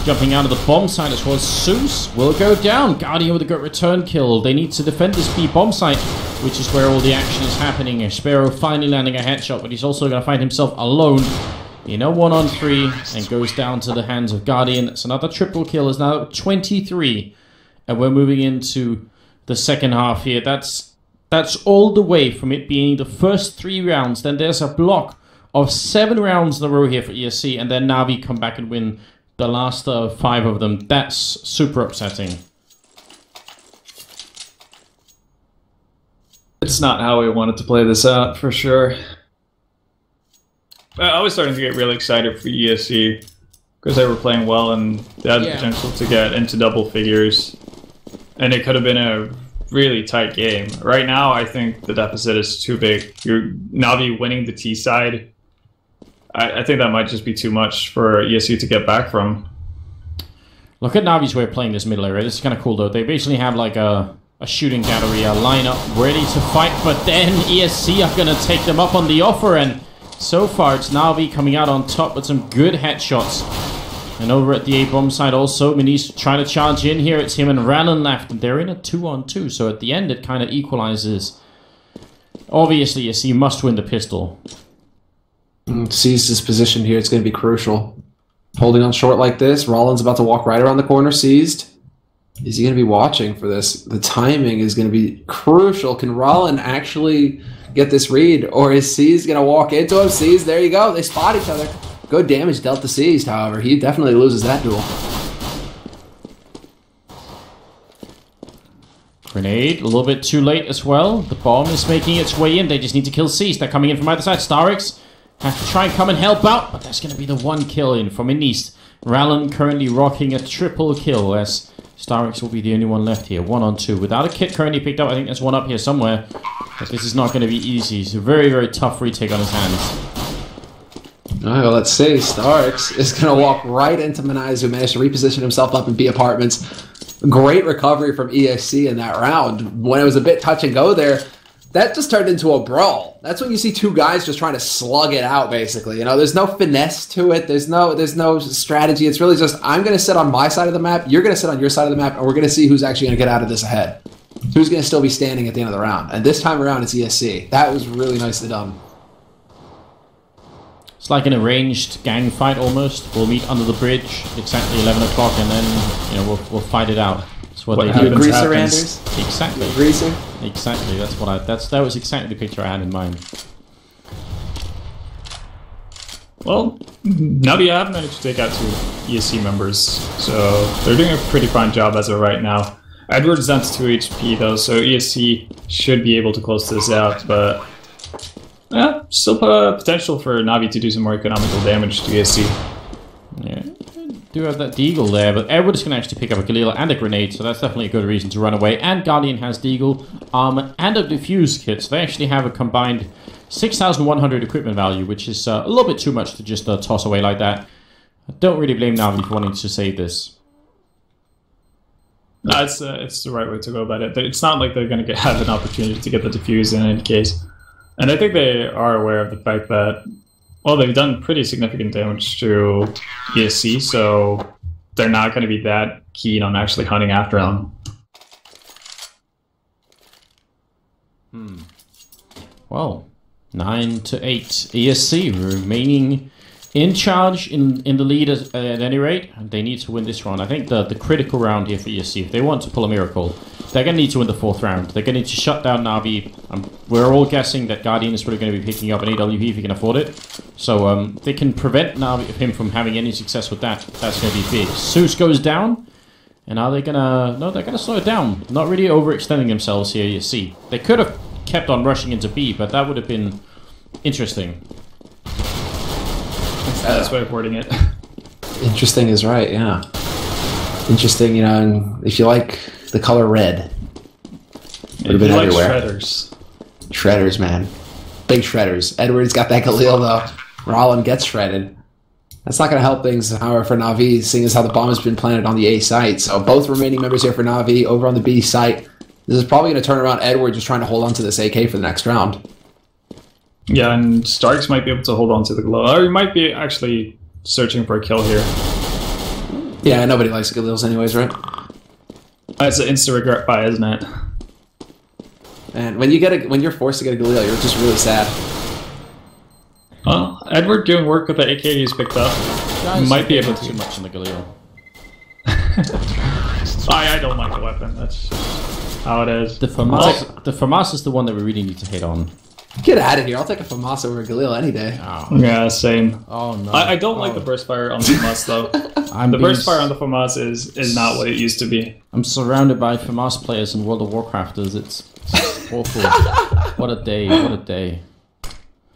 jumping out of the bomb site as well. Zeus will go down. Guardian with a good return kill. They need to defend this B bomb site, which is where all the action is happening. Sparrow finally landing a headshot, but he's also going to find himself alone in a 1-on-3 and goes down to the hands of Guardian. It's another triple kill. Is now 23, and we're moving into the second half here. That's all the way from it being the first 3 rounds. Then there's a block of 7 rounds in a row here for ESC, and then Na'Vi come back and win the last 5 of them. That's super upsetting. It's not how we wanted to play this out, for sure. I was starting to get really excited for ESC because they were playing well and they had the potential to get into double figures. And it could have been a really tight game. Right now, I think the deficit is too big. You're Na'Vi winning the T side. I think that might just be too much for ESC to get back from. Look at Na'Vi's way of playing this middle area. This is kind of cool, though. They basically have like a shooting gallery, a lineup ready to fight, but then ESC are going to take them up on the offer, and so far it's Na'Vi coming out on top with some good headshots. And over at the A bomb side also, Minis trying to charge in here. It's him and Rallen left, and they're in a 2-on-2, so at the end it kind of equalizes. Obviously, ESC must win the pistol. Sees his position here. It's going to be crucial. Holding on short like this. Rollin's about to walk right around the corner. Seized. Is he going to be watching for this? The timing is going to be crucial. Can Rollin actually get this read? Or is Seized going to walk into him? Seized, there you go. They spot each other. Good damage dealt to Seized, however. He definitely loses that duel. Grenade, a little bit too late as well. The bomb is making its way in. They just need to kill Seized. They're coming in from either side. Starix has to try and come and help out, but that's going to be the 1 kill in from East. Rallen currently rocking a triple kill as Starix will be the only one left here. 1-on-2. Without a kit currently picked up, I think there's one up here somewhere. But this is not going to be easy. It's a very, very tough retake on his hands. Alright, well, let's see. Starix is going to walk right into Manaiz, who managed to reposition himself up in B apartments. Great recovery from ESC in that round. When it was a bit touch and go there, that just turned into a brawl. That's when you see 2 guys just trying to slug it out, basically. You know, there's no finesse to it. There's no strategy. It's really just, I'm going to sit on my side of the map, you're going to sit on your side of the map, and we're going to see who's actually going to get out of this ahead. Who's going to still be standing at the end of the round. And this time around, it's ESC. That was really nicely done. It's like an arranged gang fight almost. We'll meet under the bridge exactly 11 o'clock, and then we'll fight it out. That's what they do. Greaser Anders? Exactly. Greaser? Exactly. That's what that was exactly the picture I had in mind. Well, Na'Vi have managed to take out 2 ESC members, so they're doing a pretty fine job as of right now. Edward's down to 2 HP though, so ESC should be able to close this out, but yeah, still potential for Na'Vi to do some more economical damage to ESC. Yeah, do have that Deagle there, but Edward's going to actually pick up a Galil and a grenade, so that's definitely a good reason to run away. And Guardian has Deagle, armor, and a defuse kit, so they actually have a combined 6,100 equipment value, which is a little bit too much to just toss away like that. I don't really blame Na'Vi for wanting to save this. No, it's the right way to go about it. It's not like they're going to have an opportunity to get the defuse in any case. And I think they are aware of the fact that, well, they've done pretty significant damage to ESC, so they're not going to be that keen on actually hunting after them. Well, 9-8. ESC remaining in charge, in the lead at any rate. They need to win this round. I think the critical round here for ESC, if they want to pull a miracle, they're going to need to win the 4th round. They're going to need to shut down Na'Vi. We're all guessing that Guardian is probably going to be picking up an AWP if he can afford it. So they can prevent him from having any success with that. That's going to be big. Zeus goes down. And are they going to... No, they're going to slow it down. Not really overextending themselves here, ESC. They could have kept on rushing into B, but that would have been interesting. That's the best way of wording it. Interesting is right, yeah. Interesting, you know, and if you like the color red, would have been Like everywhere. shredders. Shredders, man. Big shredders. Edwards got that Galil, though. Rollin gets shredded. That's not going to help things, however, for Na'Vi, seeing as how the bomb has been planted on the A site. So both remaining members here for Na'Vi over on the B site. This is probably going to turn around Edward just trying to hold on to this AK for the next round. Yeah, and Starks might be able to hold on to the glow. Or he might be actually searching for a kill here. Yeah, nobody likes Galils anyways, right? That's an instant regret buy, isn't it? And when you're forced to get a Galil, you're just really sad. Well, Edward doing work with the AK he's picked up. Guys, Might be you're able too to. much in the Galil. I don't like the weapon. That's just how it is. The FAMAS is the one that we really need to hit on. Get out of here. I'll take a FAMAS over a Galil any day. Oh, Yeah, same. oh no. I don't like the burst fire on the FAMAS though. The burst fire on the FAMAS is not what it used to be. I'm surrounded by FAMAS players in World of Warcrafters. It's awful. What a day, what a day.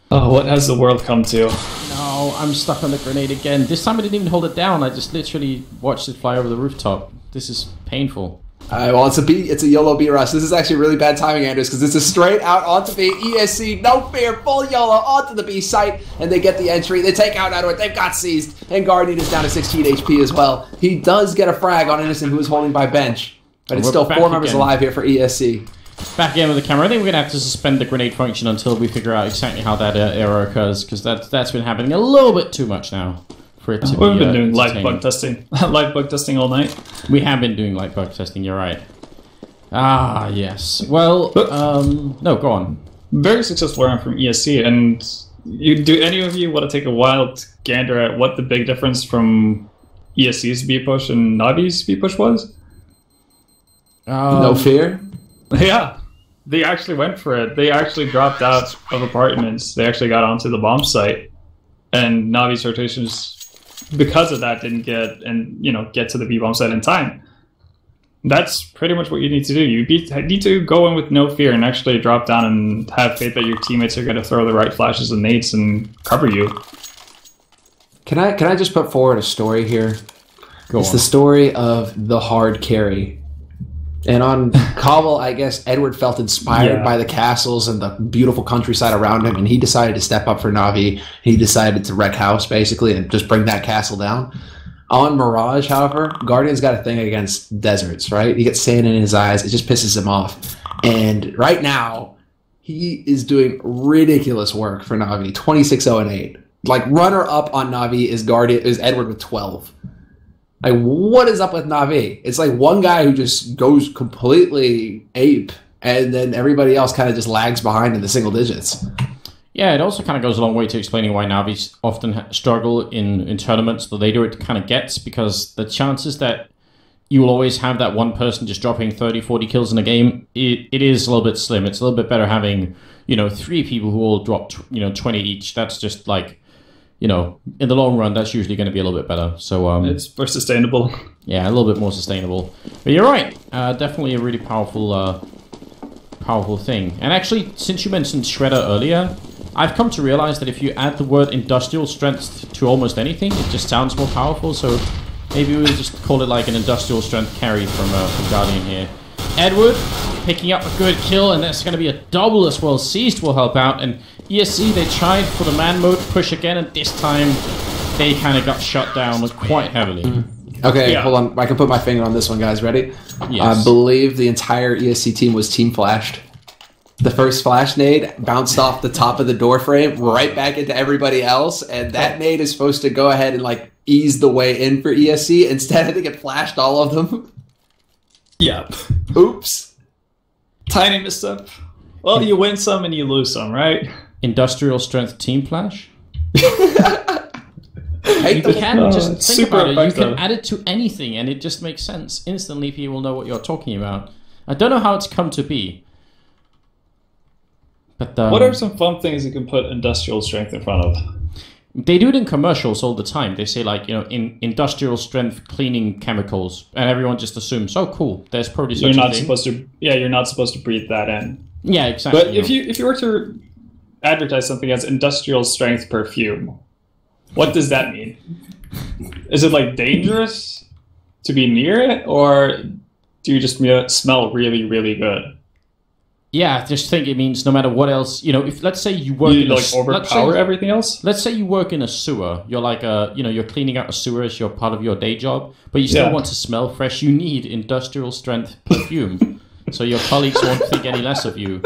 Oh, what has the world come to? No, I'm stuck on the grenade again. This time I didn't even hold it down. I just literally watched it fly over the rooftop. This is painful. Well, it's a YOLO B rush. This is actually really bad timing, Anders, because it's a straight out onto B. ESC, no fear, full YOLO onto the B site, and they get the entry. They take out Edward. They've got seized, and Guardian is down to 16 HP as well. He does get a frag on Innocent, who is holding by bench, but it's We're still back 4 members again. alive here for ESC. Back again with the camera. I think we're gonna have to suspend the grenade function until we figure out exactly how that error occurs, because that's been happening a little bit too much now for it to be. We've been doing live entertaining. bug testing. Live bug testing all night. We have been doing live bug testing. You're right. Ah, yes. Well, no, go on. Very successful round from ESC, and do any of you want to take a wild gander at what the big difference from ESC's B push and Navi's B push was? No fear. Yeah, they actually went for it. They actually dropped out of apartments. They actually got onto the bomb site, and Navi's rotations, because of that, didn't get to the B bomb site in time. That's pretty much what you need to do. You need to go in with no fear and actually drop down and have faith that your teammates are going to throw the right flashes and nades and cover you. Can I just put forward a story here? It's the story of the hard carry. And on Cobble, I guess Edward felt inspired by the castles and the beautiful countryside around him, and he decided to step up for Na'Vi. He decided to wreck house, basically, and just bring that castle down. On Mirage, however, Guardian's got a thing against deserts, right? He gets sand in his eyes. It just pisses him off. And right now, he is doing ridiculous work for Na'Vi, 26-0-8. Like, runner-up on Na'Vi is Edward with 12. Like, what is up with Na'Vi? It's like one guy who just goes completely ape, and then everybody else kind of just lags behind in the single digits. Yeah, it also kind of goes a long way to explaining why Navis often struggle in tournaments the later it kind of gets, because the chances that you will always have that one person just dropping 30, 40 kills in a game, it is a little bit slim. It's a little bit better having, 3 people who all drop, 20 each. That's just like, in the long run, that's usually going to be a little bit better. So It's more sustainable. yeah, a little bit more sustainable. But you're right. Definitely a really powerful thing. And actually, since you mentioned Shredder earlier, I've come to realize that if you add the word industrial strength to almost anything, it just sounds more powerful. So maybe we'll just call it like an industrial strength carry from Guardian here. Edward picking up a good kill, and that's going to be a double as well. Seized will help out, and ESC, they tried for the man mode push again, and this time they kind of got shut down quite heavily. Okay, hold on. I can put my finger on this one, guys. Ready? Yes. I believe the entire ESC team was team flashed. The first flash nade bounced off the top of the door frame right back into everybody else, and that nade is supposed to go ahead and like ease the way in for ESC. Instead, I think it flashed all of them. Yep. Oops. Tiny misstep. Well, you win some and you lose some, right? Industrial strength team flash. Hate You the can just it's think super about it. You effective. can add it to anything, and it just makes sense. Instantly, people know what you're talking about. I don't know how it's come to be. But What are some fun things you can put industrial strength in front of? they do it in commercials all the time. They say like, in industrial strength cleaning chemicals, and everyone just assumes, oh, cool, there's probably such You're a not thing. supposed to. Yeah, you're not supposed to breathe that in. Yeah, exactly. But if you were to advertise something as industrial strength perfume, what does that mean? Is it like dangerous? to be near it, or do you just smell really, really good? Yeah, I just think it means no matter what else, if let's say you work You in like overpower everything else? let's say you work in a sewer, you're like you're cleaning out a sewer as your part of your day job, but you still want to smell fresh. You need industrial strength perfume, so your colleagues won't think any less of you.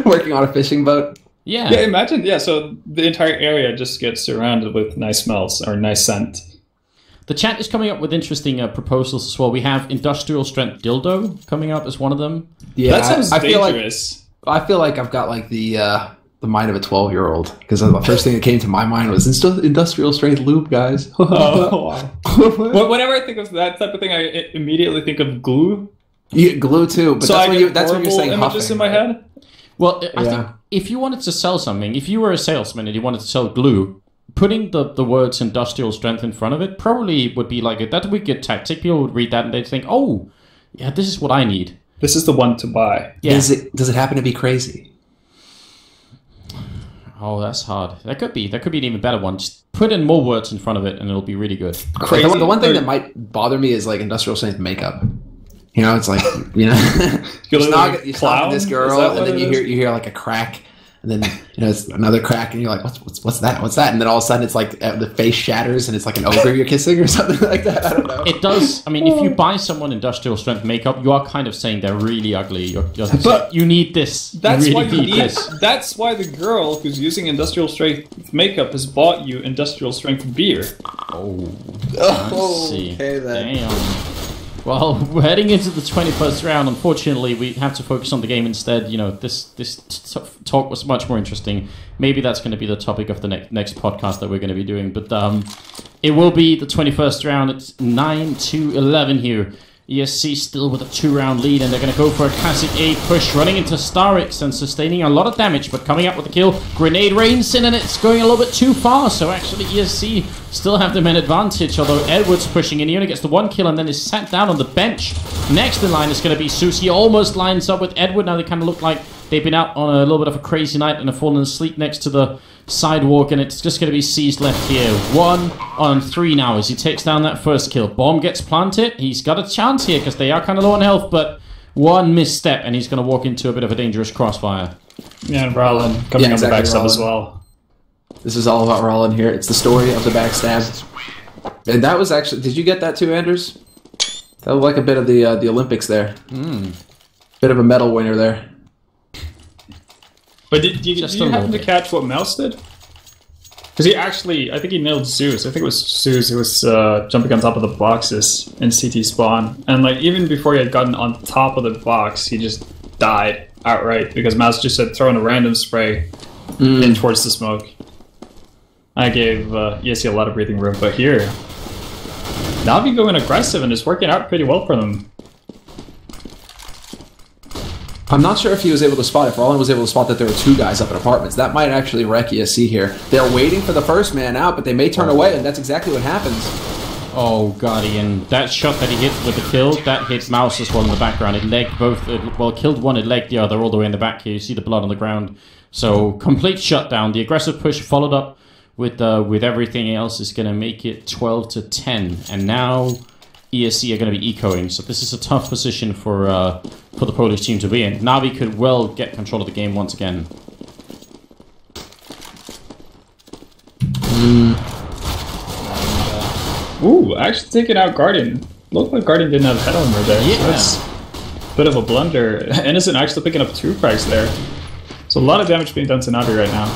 Working on a fishing boat. Yeah. Yeah, imagine. Yeah, so the entire area just gets surrounded with nice smells or nice scent. The chat is coming up with interesting proposals as well. We have industrial strength dildo coming up as one of them. Yeah, That sounds I feel dangerous. I feel like I've got like the mind of a 12-year-old, because the first thing that came to my mind was industrial strength lube, guys. Oh, wow. Whenever I think of that type of thing, I immediately think of glue. You get glue too, but So that's I when get that's when you're horrible saying images huffing. in my head. Well, I Yeah. think if you wanted to sell something, if you were a salesman and you wanted to sell glue, putting the words industrial strength in front of it probably would be like that would be a good tactic. People would read that and they'd think, oh, yeah, this is what I need. This is the one to buy. Yeah. Does it happen to be crazy? Oh, that's hard. That could be an even better one. Just put in more words in front of it and it'll be really good. Crazy. The one thing Or- that might bother me is like industrial strength makeup. It's like you're look like snogging clown? this Is girl, that and what then it you is? hear like a crack, and then it's another crack, and you're like, what's that? What's that? And then all of a sudden it's like the face shatters, and it's like an ogre you're kissing or something like that. I don't know. It does. I mean, if you buy someone industrial strength makeup, you are kind of saying they're really ugly. You're saying, But you need this. That's you why really you need need. this. That's why the girl who's using industrial strength makeup has bought you industrial strength beer. Oh, Oh, see. okay then. Damn. Well, we're heading into the 21st round. Unfortunately, we have to focus on the game instead. This talk was much more interesting. Maybe that's going to be the topic of the next podcast that we're going to be doing. But it will be the 21st round. It's 9-11 here. ESC still with a 2-round lead, and they're going to go for a classic A push, running into Starix and sustaining a lot of damage, but coming up with the kill. Grenade rains in, and it's going a little bit too far, so actually ESC still have the main advantage, although Edward's pushing in. He only gets the 1 kill and then is sat down on the bench. Next in line is going to be Susie. Almost lines up with Edward. Now they kind of look like they've been out on a little bit of a crazy night and have fallen asleep next to the sidewalk, and it's just going to be C's left here. 1 on 3 now as he takes down that first kill. Bomb gets planted. He's got a chance here because they are kind of low on health, but one misstep and he's going to walk into a bit of a dangerous crossfire. Yeah, and Rollin coming Yeah, on the exactly, backstab as Rollin. well. This is all about Rollin here. It's the story of the backstab. And that was actually... Did you get that too, Anders? That was like a bit of the Olympics there. Bit of a medal winner there. But did you Just a happen little to bit. catch what Mouse did? Because he actually, I think he nailed Zeus. I think it was Zeus who was jumping on top of the boxes in CT spawn. And like even before he had gotten on top of the box, he just died outright because Mouse just had thrown a random spray in towards the smoke. I gave ESC a lot of breathing room, but here, Navi going aggressive and it's working out pretty well for them. I'm not sure if he was able to spot, if Rollin was able to spot that there were 2 guys up in apartments. That might actually wreck ESC here. They're waiting for the first man out, but they may turn away, and that's exactly what happens. Oh, Guardian. That shot that he hit with the kill, that hit Mouse as well in the background. It legged both, killed one, it legged the other all the way in the back here. You see the blood on the ground. So, complete shutdown. The aggressive push followed up with everything else is going to make it 12-10. And now ESC are going to be ecoing. So this is a tough position for the Polish team to be in. Navi could well get control of the game once again. Ooh, actually taking out Guardian. Looked like Guardian didn't have head armor there. Yeah. That's a bit of a blunder. Innocent actually picking up 2 frags there. So a lot of damage being done to Navi right now.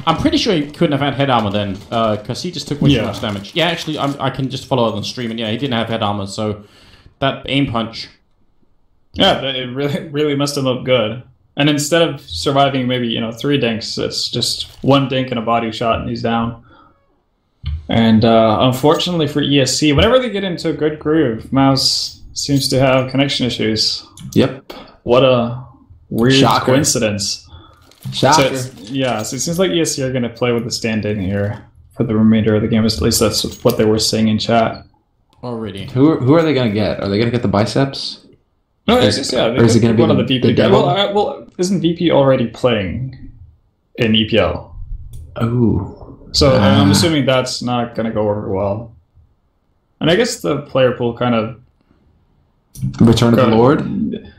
I'm pretty sure he couldn't have had head armor then, because he just took way too Yeah. much damage. Yeah, actually, I can just follow it on stream, and yeah, he didn't have head armor, so that aim punch. Yeah, it really messed him up good. And instead of surviving maybe 3 dinks, it's just 1 dink and a body shot and he's down. And unfortunately for ESC, whenever they get into a good groove, Mouse seems to have connection issues. Yep. What a weird Shocker. coincidence. So Shocker. so it seems like ESC are going to play with the stand-in here for the remainder of the game. At least that's what they were saying in chat. Already. Who are they going to get? Are they going to get the biceps? No, Is- it's just, yeah. or is it gonna be one of the the VP? devil? Well, isn't VP already playing in EPL? Oh. So I'm assuming that's not going to go over well. And I guess the player pool kind of Return of the Lord.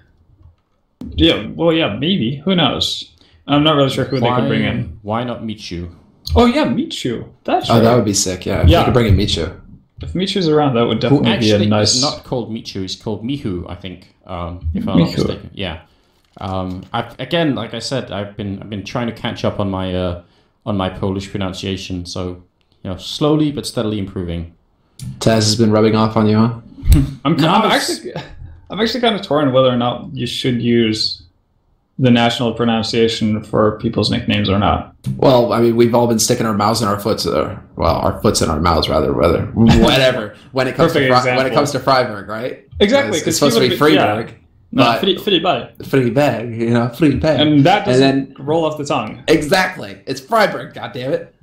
Yeah, well, yeah, maybe. Who knows? I'm not really sure who they could bring in. Why not Michu? Oh yeah, Michu. That's Oh, right. that would be sick. Yeah, if Yeah. you could bring in Michu. If Michu's around, that would Who definitely be a actually nice. is not called Michu, he's called Mihu, I think. If I'm not Mihu. mistaken. Yeah. Again, like I said, I've been trying to catch up on my Polish pronunciation, so slowly but steadily improving. Taz has been rubbing off on you, huh? I'm actually kind of torn whether or not you should use the national pronunciation for people's nicknames or not. Well, I mean, we've all been sticking our mouths in our foots, our foots in our mouths, rather, whatever. When it comes Perfect when it example. comes to Freiburg, right? Exactly, It's supposed to be Freiburg, No, but free bye. Freiburg, Freiburg, And that doesn't then roll off the tongue. exactly, it's Freiburg. God damn it!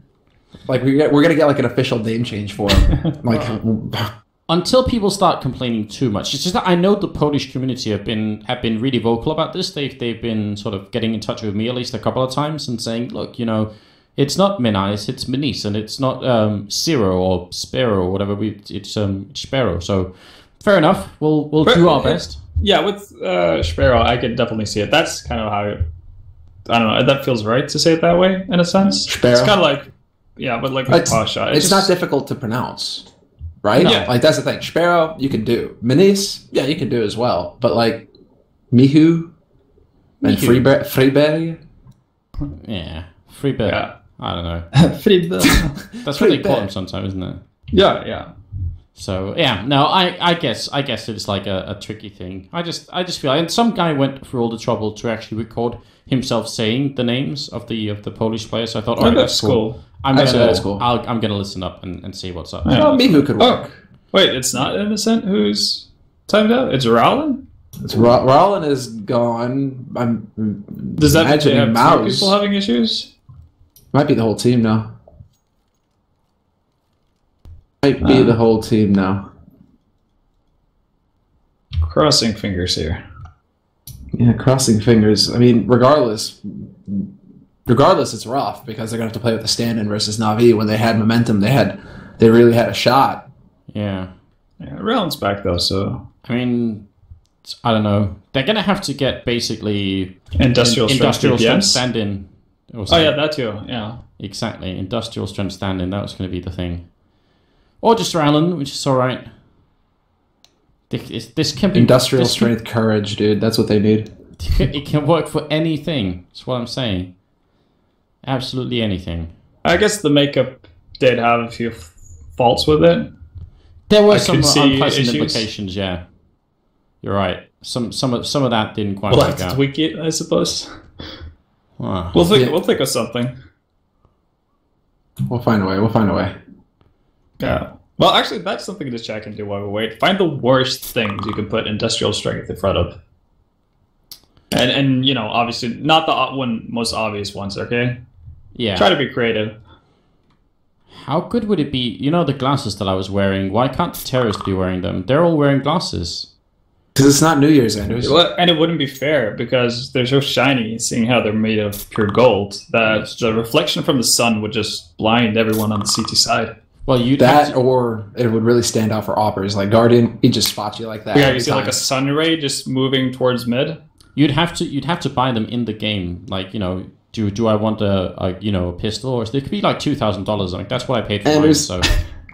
Like we're gonna get like an official name change for him. Like, Until people start complaining too much. It's just that I know the Polish community have been really vocal about this. They've been sort of getting in touch with me at least a couple of times and saying, look, it's not Minis, it's Minis, and it's not Ciro or Spero or whatever. It's Spero. So fair enough. We'll do our best. Yeah, with Sparrow, I could definitely see it. That's kind of how I don't know. That feels right to say it that way in a sense. Sparrow. It's kind of like but like with Pasha, it's not difficult to pronounce, right? No. Yeah. Like that's the thing. Sparrow, you can do. Minis, yeah, you can do as well. But like Mihu and Freiberg. Yeah. Freebird. Yeah. I don't know. Friedberg. That's what they call Freebird. him sometimes, isn't it? Yeah. So yeah, no, I guess it's like a tricky thing. I just feel, and some guy went through all the trouble to actually record himself saying the names of the Polish players. So I thought, Oh, alright, that's cool. I'm Actually, gonna that's cool. I'm gonna listen up and see what's up. Yeah. Oh, Mihu could work. Oh, wait, it's not Innocent who's timed out? It's Rowland? It's Rollin is gone. I'm Does that mean they imagining have two Mouse. people having issues? Might be the whole team now. Might be the whole team now. Crossing fingers here. Yeah, crossing fingers. I mean, regardless, it's rough because they're gonna have to play with the stand-in versus Navi. When they had momentum, they really had a shot. Yeah. Yeah, Rowland's back though, so I mean, I don't know. They're gonna have to get basically industrial strength strength PPMs. stand-in. Oh yeah, that too. Yeah. Exactly, industrial strength stand-in. That was going to be the thing, or just Rowland, which is all right. This can be Industrial this can- strength courage, dude. That's what they need. It can work for anything. That's what I'm saying. Absolutely anything. I guess the makeup did have a few faults with it. There were I some could see unpleasant issues. implications. Yeah, you're right. Some of that didn't quite We'll work have to out. tweak it, I suppose. Ah. We'll think. Yeah. We'll think of something. We'll find a way. Yeah. Well, actually, that's something this chat can do while we wait. Find the worst things you can put industrial strength in front of. And obviously not the most obvious ones. Okay. Yeah. Try to be creative. How good would it be? The glasses that I was wearing. Why can't the terrorists be wearing them? They're all wearing glasses. Because it's not New Year's, Anders. And it wouldn't be fair because they're so shiny, seeing how they're made of pure gold, that the reflection from the sun would just blind everyone on the CT side. Well, you'd have That to- or it would really stand out for Oppers. Like Guardian, he just spots you like that. Yeah, every you see like time. a sun ray just moving towards mid. You'd have to buy them in the game. Like, do I want a pistol, or it could be like $2,000. Like that's what I paid for mine. Anders, So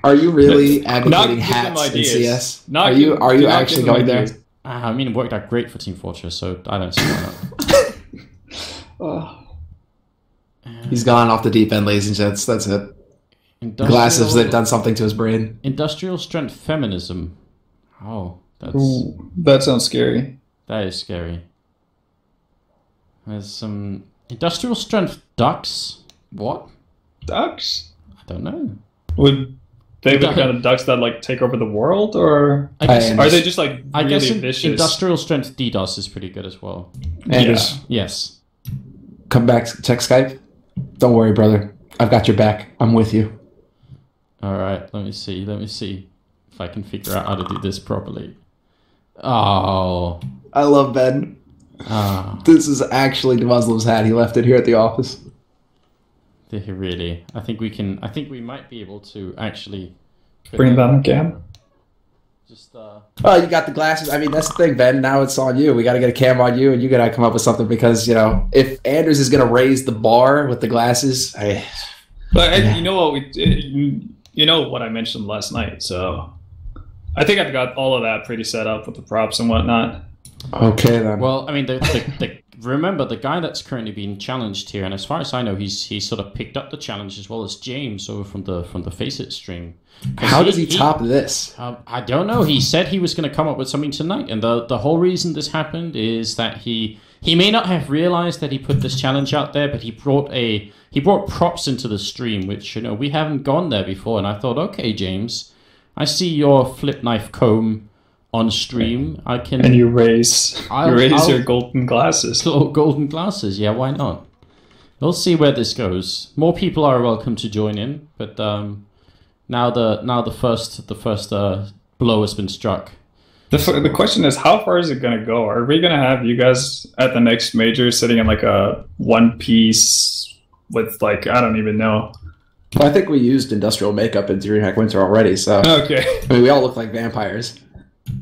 Are you really Not advocating give them hats in ideas. CS? Not Are give- you do not actually give them going there? ideas. I mean, it worked out great for Team Fortress. So I don't see why not. He's gone off the deep end, ladies and gents. That's it. Glasses, they've done something to his brain. Industrial strength feminism. Oh, That sounds scary. that is scary. There's some industrial strength ducks. What? Ducks? I don't know. Would they be the Duck- kind of ducks that like take over the world, or I guess, And- are they just like I really guess vicious? industrial strength DDoS is pretty good as well. Anders, Yes. come back, check Skype. Don't worry, brother. I've got your back. I'm with you. All right. Let me see if I can figure out how to do this properly. Oh. I love Ben. Ah. This is actually the Muslim's hat. He left it here at the office. Really? I think we might be able to actually Bring them again. Just Well, you got the glasses. I mean, that's the thing, Ben. Now it's on you. We got to get a cam on you, and you got to come up with something because, you know, if Anders is going to raise the bar with the glasses, you know what you know what I mentioned last night, so I think I've got all of that pretty set up with the props and whatnot. Okay, then. well, I mean, remember the guy that's currently being challenged here, and as far as I know, he sort of picked up the challenge as well as James over from the Face It stream. How does he top this? I don't know. He said he was going to come up with something tonight, and the whole reason this happened is that he may not have realized that he put this challenge out there, but he brought props into the stream, which, you know, we haven't gone there before. And I thought, okay, James, I see your flip knife comb on stream. I can And you raise your golden glasses. golden glasses. Yeah, why not? We'll see where this goes. More people are welcome to join in, but now the first blow has been struck. The question is, how far is it going to go? Are we going to have you guys at the next major sitting in like a one piece with like, I don't even know. Well, I think we used industrial makeup in DreamHack Winter already, so Okay. I mean, we all look like vampires.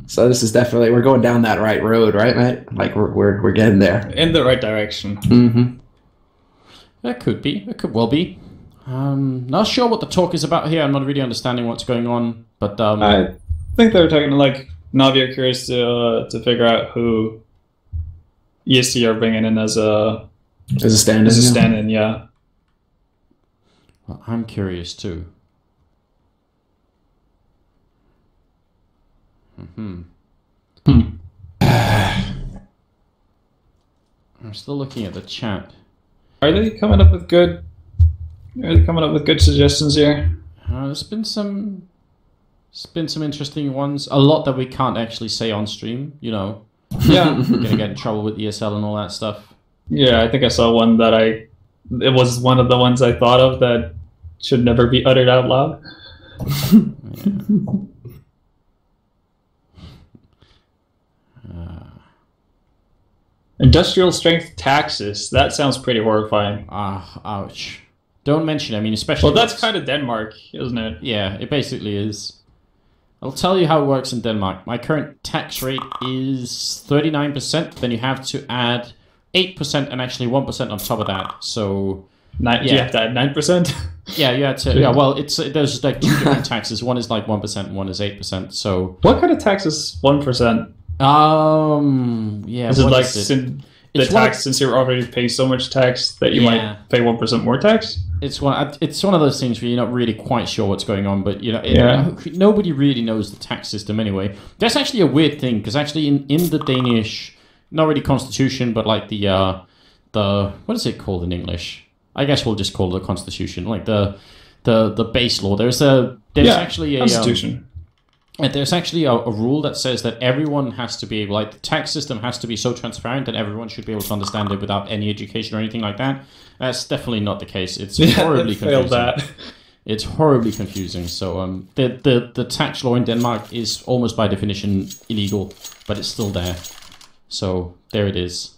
So this is definitely, we're going down that right road, right, mate? Like we're getting there. In the right direction. Mm-hmm. That could be. It could well be. Not sure what the talk is about here. I'm not really understanding what's going on, but I think they're talking like Navi are curious to figure out who ESC are bringing in as a stand-in. Yeah. well, I'm curious too. I'm still looking at the chat. Are they coming up with good? Are they coming up with good suggestions here? There's been some interesting ones. A lot that we can't actually say on stream. You know, Yeah. we're gonna get in trouble with ESL and all that stuff. Yeah, I think I saw one that it was one of the ones I thought of that should never be uttered out loud. Industrial strength taxes. That sounds pretty horrifying. Ouch. Don't mention it. I mean, especially... Well, that's kind of Denmark, isn't it? Yeah, it basically is. I'll tell you how it works in Denmark. My current tax rate is 39%. Then you have to add 8% and actually 1% on top of that. So... You have to add 9%? Yeah, you had to... Yeah, well, there's like two different taxes. One is like 1% and one is 8%. So... What kind of tax is 1%? Yeah. Is it what like is it? since you're already paying so much tax that you might pay 1% more tax? It's one of those things where you're not really quite sure what's going on, but you know, nobody really knows the tax system anyway. That's actually a weird thing because actually in the Danish, not really constitution, but like the what is it called in English? I guess we'll just call it the constitution, like the base law. There's actually a constitution. And there's actually a rule that says that everyone has to be able, like the tax system has to be so transparent that everyone should be able to understand it without any education or anything like that. That's definitely not the case. It's horribly confusing. That. It's horribly confusing. So the tax law in Denmark is almost by definition illegal, but it's still there. So there it is.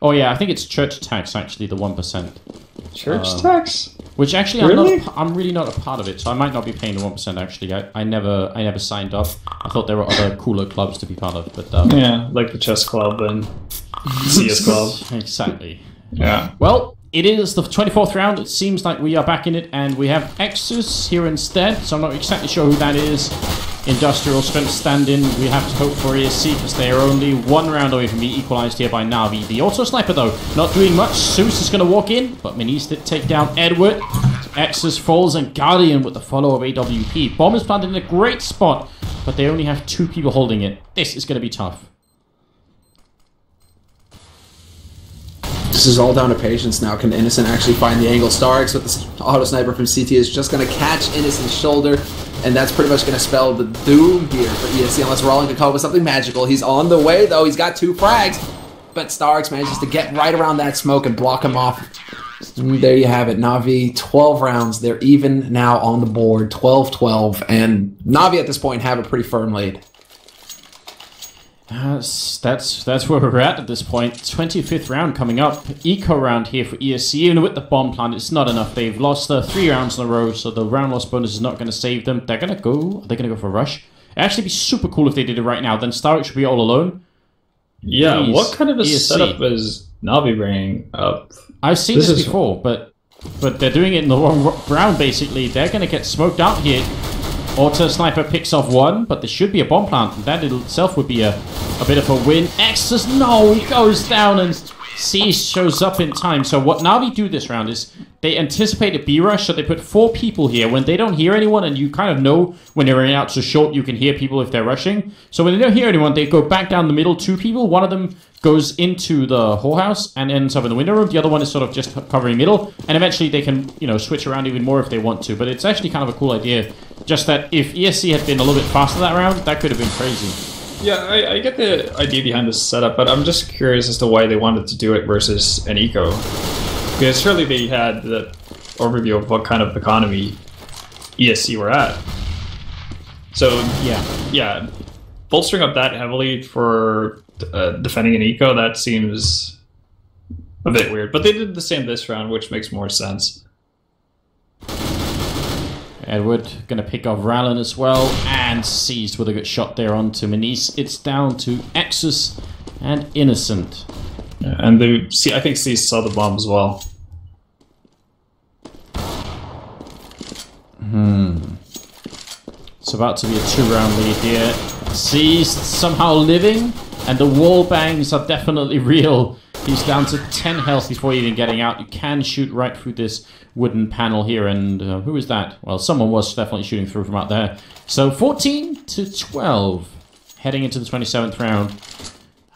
Oh yeah, I think it's church tax actually, the 1%. Church tax? Which actually Really? I'm really not a part of it, so I might not be paying the 1% actually. I never signed up. I thought there were other cooler clubs to be part of, but Yeah, like the chess club and CS club. Exactly. Yeah. Well, it is the 24th round. It seems like we are back in it, and we have Exus here instead, so I'm not exactly sure who that is. Industrial strength stand-in. We have to hope for ESC because they are only one round away from being equalized here by Navi. The auto sniper though, not doing much. Zeus is going to walk in, but Minis did take down Edward. Exus falls and Guardian with the follow of AWP. Bomb is planted in a great spot, but they only have two people holding it. This is going to be tough. This is all down to patience now. Can Innocent actually find the angle? Starks with the auto sniper from CT is just going to catch Innocent's shoulder, and that's pretty much going to spell the doom here for ESC unless Rollin can come up with something magical. He's on the way, though. He's got 2 frags, but Starks manages to get right around that smoke and block him off. There you have it. Na'Vi, 12 rounds. They're even now on the board, 12-12, and Na'Vi at this point have a pretty firm lead. That's where we're at this point. 25th round coming up. Eco round here for ESC. Even with the bomb plant, it's not enough. They've lost 3 rounds in a row, so the round loss bonus is not going to save them. They're going to go... Are they going to go for a rush? actually be super cool if they did it right now. Then Stark should be all alone. Yeah, Please, what kind of a ESC. setup is Navi bringing up? I've seen This this is- before, but they're doing it in the wrong round, basically. They're going to get smoked out here. Auto Sniper picks off one, but there should be a bomb plant. And that in itself would be a bit of a win. Exus, no, he goes down, and C shows up in time. So what Navi do this round is they anticipate a B-rush, so they put 4 people here. When they don't hear anyone, and you kind of know when they're running out so short, you can hear people if they're rushing. So when they don't hear anyone, they go back down the middle, 2 people. One of them goes into the whorehouse and ends up in the window room. The other one is sort of just covering middle, and eventually they can, you know, switch around even more if they want to. But it's actually kind of a cool idea. Just that if ESC had been a little bit faster that round, that could have been crazy. Yeah, I get the idea behind this setup, but I'm just curious as to why they wanted to do it versus an eco. Because surely they had the overview of what kind of economy ESC were at. So yeah, bolstering up that heavily for defending an eco, that seems a bit weird. But they did the same this round, which makes more sense. Edward going to pick off Rallen as well, and seized with a good shot there onto Manise. It's down to Exus and Innocent. Yeah, and I think C saw the bomb as well. It's about to be a 2-round lead here. Seized, somehow living, and the wall bangs are definitely real. He's down to 10 health before even getting out. You can shoot right through this wooden panel here, and who is that? Well, someone was definitely shooting through from out there. So 14 to 12, heading into the 27th round.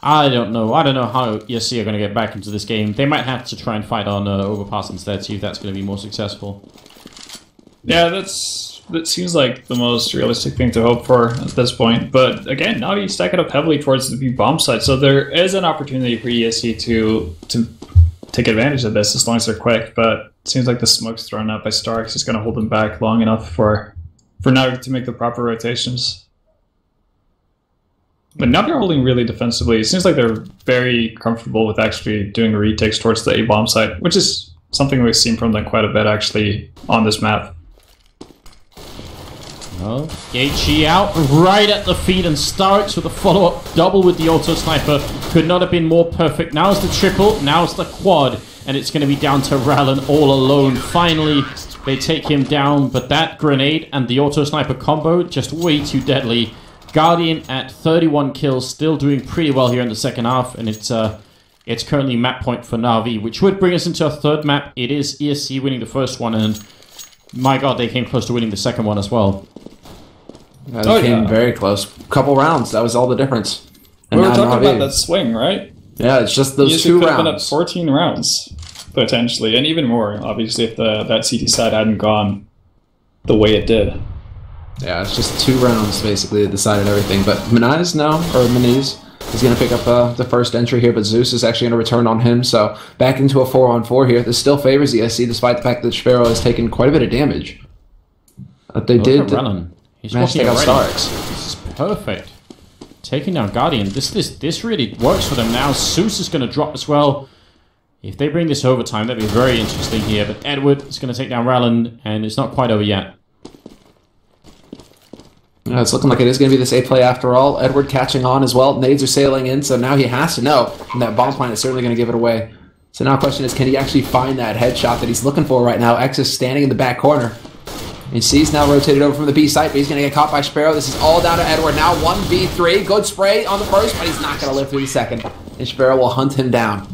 I don't know how ESC are going to get back into this game. They might have to try and fight on overpass instead, see if that's going to be more successful. Yeah, that seems like the most realistic thing to hope for at this point. But again, now you stack it up heavily towards the B bomb side, so there is an opportunity for ESC to take advantage of this as long as they're quick. But it seems like the smoke's thrown out by Starks is going to hold them back long enough for now to make the proper rotations. But now they're holding really defensively. It seems like they're very comfortable with actually doing retakes towards the A bomb site, which is something we've seen from them quite a bit actually on this map. Well, HE out right at the feet, and Starks with a follow-up double with the auto sniper. Could not have been more perfect. Now's the triple, now's the quad, and it's going to be down to Rallen all alone. Finally, they take him down, but that grenade and the auto sniper combo just way too deadly. Guardian at 31 kills, still doing pretty well here in the second half, and it's currently map point for Na'Vi, which would bring us into a third map. It is ESC winning the first one, and my god, they came close to winning the second one as well. Yeah, they came very close. Couple rounds, that was all the difference. And We were now talking Na'Vi. about that swing, right? Yeah, it's just those ESC 2 could have been up rounds. 14 rounds, potentially, and even more, obviously, if that CT side hadn't gone the way it did. Yeah, it's just 2 rounds basically that decided everything. But Manise is going to pick up the first entry here, but Zeus is actually going to return on him. So back into a 4-on-4 here. This still favors ESC despite the fact that Sparrow has taken quite a bit of damage. They did Rallen. He's manage to walking take out already. Starks. This is perfect. Taking down Guardian. This really works for them now. Zeus is going to drop as well. If they bring this overtime, that'd be very interesting here. But Edward is going to take down Rallen, and it's not quite over yet. Yeah, it's looking like it is going to be this A play after all. Edward catching on as well. Nades are sailing in, so now he has to know. And that bomb plant is certainly going to give it away. So now the question is, can he actually find that headshot that he's looking for right now? X is standing in the back corner. And C's now rotated over from the B site, but he's going to get caught by Sparrow. This is all down to Edward. Now 1v3. Good spray on the first, but he's not going to live through the second. And Sparrow will hunt him down.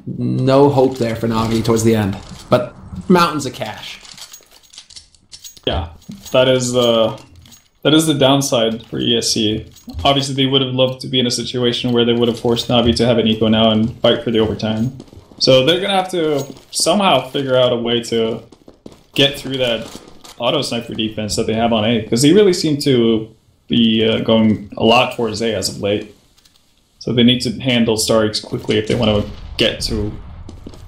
No hope there for Na'Vi towards the end. But mountains of cash. Yeah, that is the downside for ESC. Obviously, they would have loved to be in a situation where they would have forced Na'Vi to have an eco now and fight for the overtime. So they're going to have to somehow figure out a way to get through that auto sniper defense that they have on A, because they really seem to be going a lot towards A as of late. So they need to handle Starks quickly if they want to get to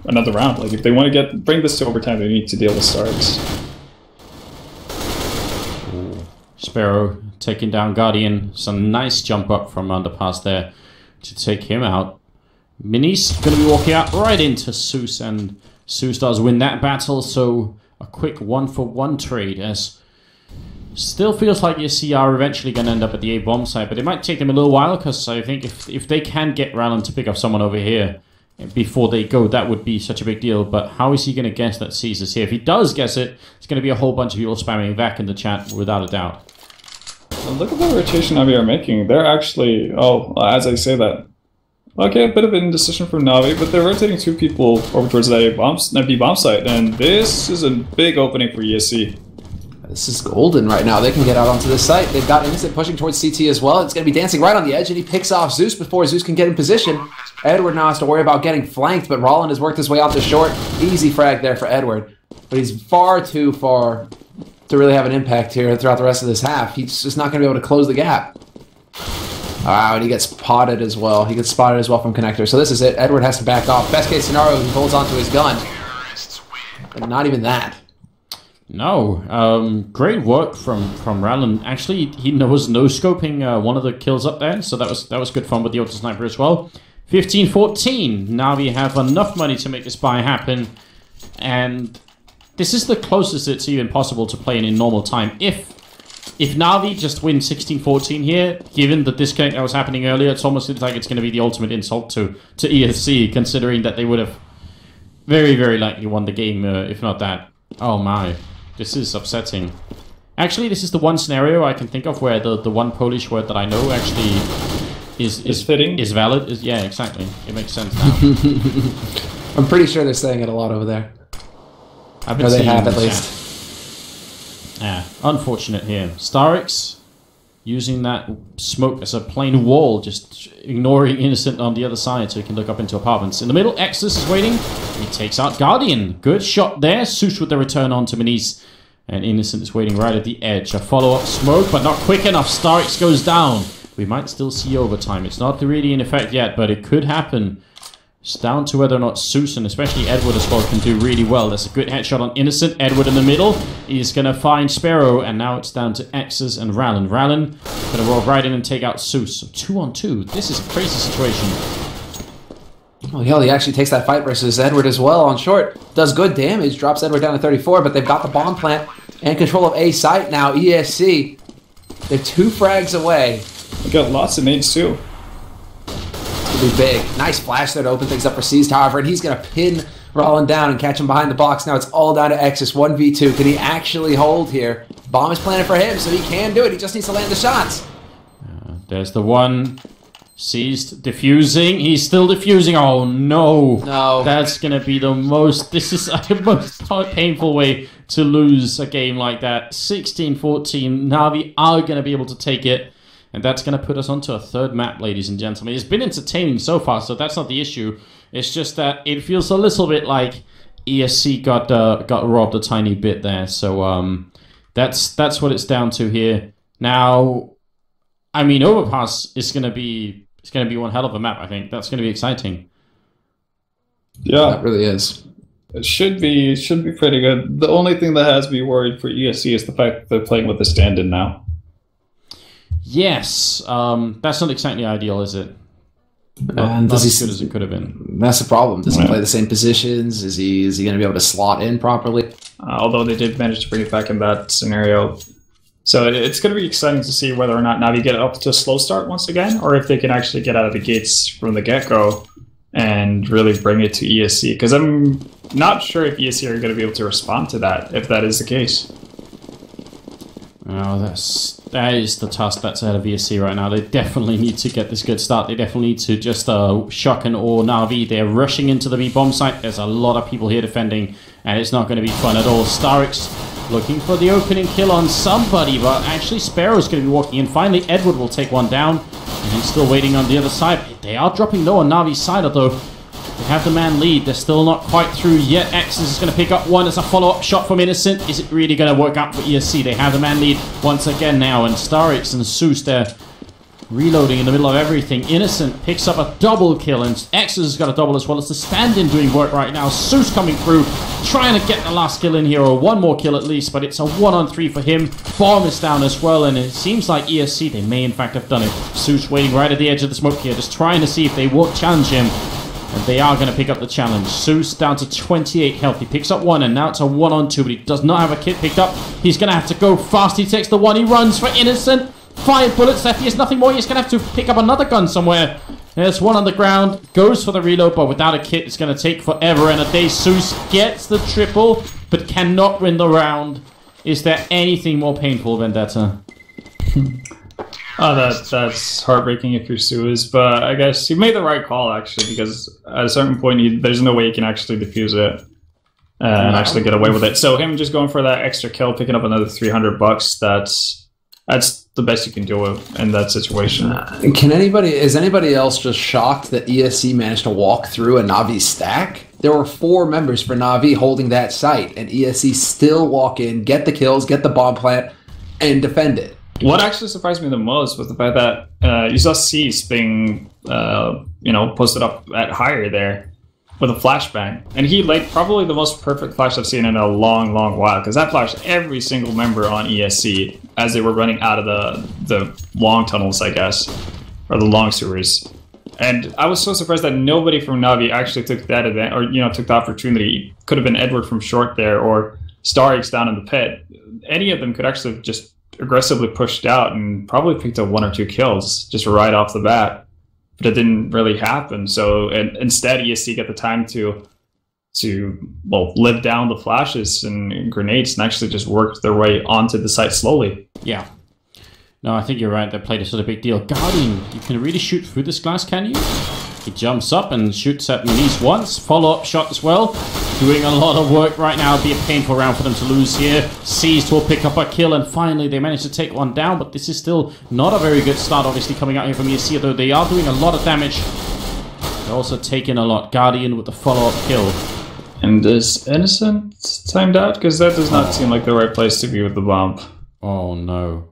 another round. Like if they want to bring this to overtime, they need to deal with Starks. Sparrow taking down Guardian. Some nice jump up from underpass there to take him out. Minis going to be walking out right into Zeus, and Zeus does win that battle, so a quick 1-for-1 trade as Still feels like ESC are eventually going to end up at the A bomb site, but it might take them a little while, because I think if they can get Rallen to pick up someone over here before they go, that would be such a big deal. But how is he going to guess that Caesar's here? If he does guess it, it's going to be a whole bunch of people spamming back in the chat, without a doubt. And look at the rotation Navi are making. They're actually, as I say that, okay, a bit of an indecision from Navi, but they're rotating 2 people over towards that B bomb site, and this is a big opening for ESC. This is golden right now. They can get out onto this site. They've got Innocent pushing towards CT as well. It's going to be dancing right on the edge, and he picks off Zeus before Zeus can get in position. Edward now has to worry about getting flanked, but Rollin has worked his way out to short. Easy frag there for Edward. But he's far too far to really have an impact here throughout the rest of this half. He's just not going to be able to close the gap. Wow, and he gets potted as well. He gets spotted as well from Connector. So this is it. Edward has to back off. Best case scenario, he holds onto his gun. But not even that. No, great work from Rallen. Actually, he was no-scoping one of the kills up there, so that was good fun with the auto-sniper as well. 15-14. Now we have enough money to make this buy happen, and this is the closest it's even possible to playing in normal time. If Na'Vi just wins 16-14 here, given the disconnect that was happening earlier, it's almost like it's going to be the ultimate insult to ESC, considering that they would have very, very likely won the game, if not that. Oh my. This is upsetting. Actually, this is the one scenario I can think of where the one Polish word that I know actually is fitting, is valid. Yeah, exactly. It makes sense now. I'm pretty sure they're saying it a lot over there. Or they have, at least. Yeah, unfortunate here. Starix using that smoke as a plain wall, just ignoring Innocent on the other side so he can look up into apartments. In the middle, Exodus is waiting. He takes out Guardian. Good shot there. Sush with the return on to Maniz. And Innocent is waiting right at the edge. A follow-up smoke, but not quick enough. Starix goes down. We might still see overtime. It's not really in effect yet, but it could happen. It's down to whether or not Zeus and especially Edward as well can do really well. That's a good headshot on Innocent. Edward in the middle. He's going to find Sparrow, and now it's down to X's and Rallen. Rallen going to roll right in and take out Zeus. So 2-on-2. This is a crazy situation. Oh, hell, he actually takes that fight versus Edward as well on short. Does good damage. Drops Edward down to 34, but they've got the bomb plant and control of A site now. ESC, they're 2 frags away. They got lots of nades too. Be big. Nice flash there to open things up for Seized, however, and he's going to pin Rollin down and catch him behind the box. Now it's all down to Exus, 1v2. Can he actually hold here? Bomb is planted for him, so he can do it. He just needs to land the shots. There's the one. Seized, diffusing. He's still diffusing. Oh, no. No. That's going to be the most... This is the most painful way to lose a game like that. 16-14. Na'Vi are going to be able to take it. And that's going to put us onto a third map, ladies and gentlemen. It's been entertaining so far, so that's not the issue. It's just that it feels a little bit like ESC got robbed a tiny bit there. So that's what it's down to here. Now, I mean, Overpass is going to be one hell of a map. I think that's going to be exciting. Yeah, that really is. It should be pretty good. The only thing that has me worried for ESC is the fact that they're playing with the stand-in now. Yes, that's not exactly ideal, is it? And not as good as it could have been. That's the problem. Does he play the same positions? Is he going to be able to slot in properly? Although they did manage to bring it back in that scenario. So it's going to be exciting to see whether or not Navi get up to a slow start once again, or if they can actually get out of the gates from the get-go and really bring it to ESC. Because I'm not sure if ESC are going to be able to respond to that, if that is the case. Oh, that is the task that's ahead of ESC right now. They definitely need to get this good start. They definitely need to just shock and awe Na'Vi. They're rushing into the B-bomb site. There's a lot of people here defending, and it's not going to be fun at all. Starix looking for the opening kill on somebody, but actually Sparrow's going to be walking in. Finally, Edward will take one down, and he's still waiting on the other side. They are dropping low on Na'Vi's side, although they have the man lead. They're still not quite through yet. Exus is going to pick up one as a follow-up shot from Innocent. Is it really going to work out for ESC? They have the man lead once again now, and Starix and Zeus, they're reloading in the middle of everything. Innocent picks up a double kill, and Exus has got a double as well as the stand-in doing work right now. Zeus coming through, trying to get the last kill in here, or one more kill at least, but it's a 1-on-3 for him. Bomb is down as well, and it seems like ESC, they may in fact have done it. Zeus waiting right at the edge of the smoke here, just trying to see if they won't challenge him. And they are going to pick up the challenge. Zeus down to 28 health. He picks up one, and now it's a 1-on-2, but he does not have a kit picked up. He's going to have to go fast. He takes the one. He runs for Innocent. 5 bullets left. He has nothing more. He's going to have to pick up another gun somewhere. There's one on the ground. Goes for the reload, but without a kit, it's going to take forever and a day. Zeus gets the triple, but cannot win the round. Is there anything more painful, Vendetta? Oh, that's heartbreaking if you're Suez, but I guess you made the right call, actually, because at a certain point, there's no way you can actually defuse it and actually get away with it. So him just going for that extra kill, picking up another $300, that's the best you can do in that situation. Is anybody else just shocked that ESC managed to walk through a Na'Vi stack? There were 4 members for Na'Vi holding that site, and ESC still walk in, get the kills, get the bomb plant, and defend it. What actually surprised me the most was the fact that you saw Cease being, posted up at higher there with a flashbang. And he laid probably the most perfect flash I've seen in a long, long while, because that flashed every single member on ESC as they were running out of the long tunnels, I guess, or the long sewers. And I was so surprised that nobody from Na'Vi actually took that event, or took the opportunity. It could have been Edward from Short there, or Starix down in the pit. Any of them could actually have just aggressively pushed out and probably picked up 1 or 2 kills just right off the bat, but it didn't really happen. So instead, ESC got the time to live down the flashes and grenades and actually just work their way onto the site slowly. Yeah. No, I think you're right. That played a sort of big deal. Guardian, you can really shoot through this glass, can you? He jumps up and shoots at Maniz once. Follow-up shot as well. Doing a lot of work right now. It'll be a painful round for them to lose here. Seized will pick up a kill, and finally they manage to take one down, but this is still not a very good start, obviously, coming out here from ESC, though they are doing a lot of damage. They're also taking a lot. Guardian with the follow-up kill. And is Innocent timed out? Because that does not seem like the right place to be with the bomb. Oh, no.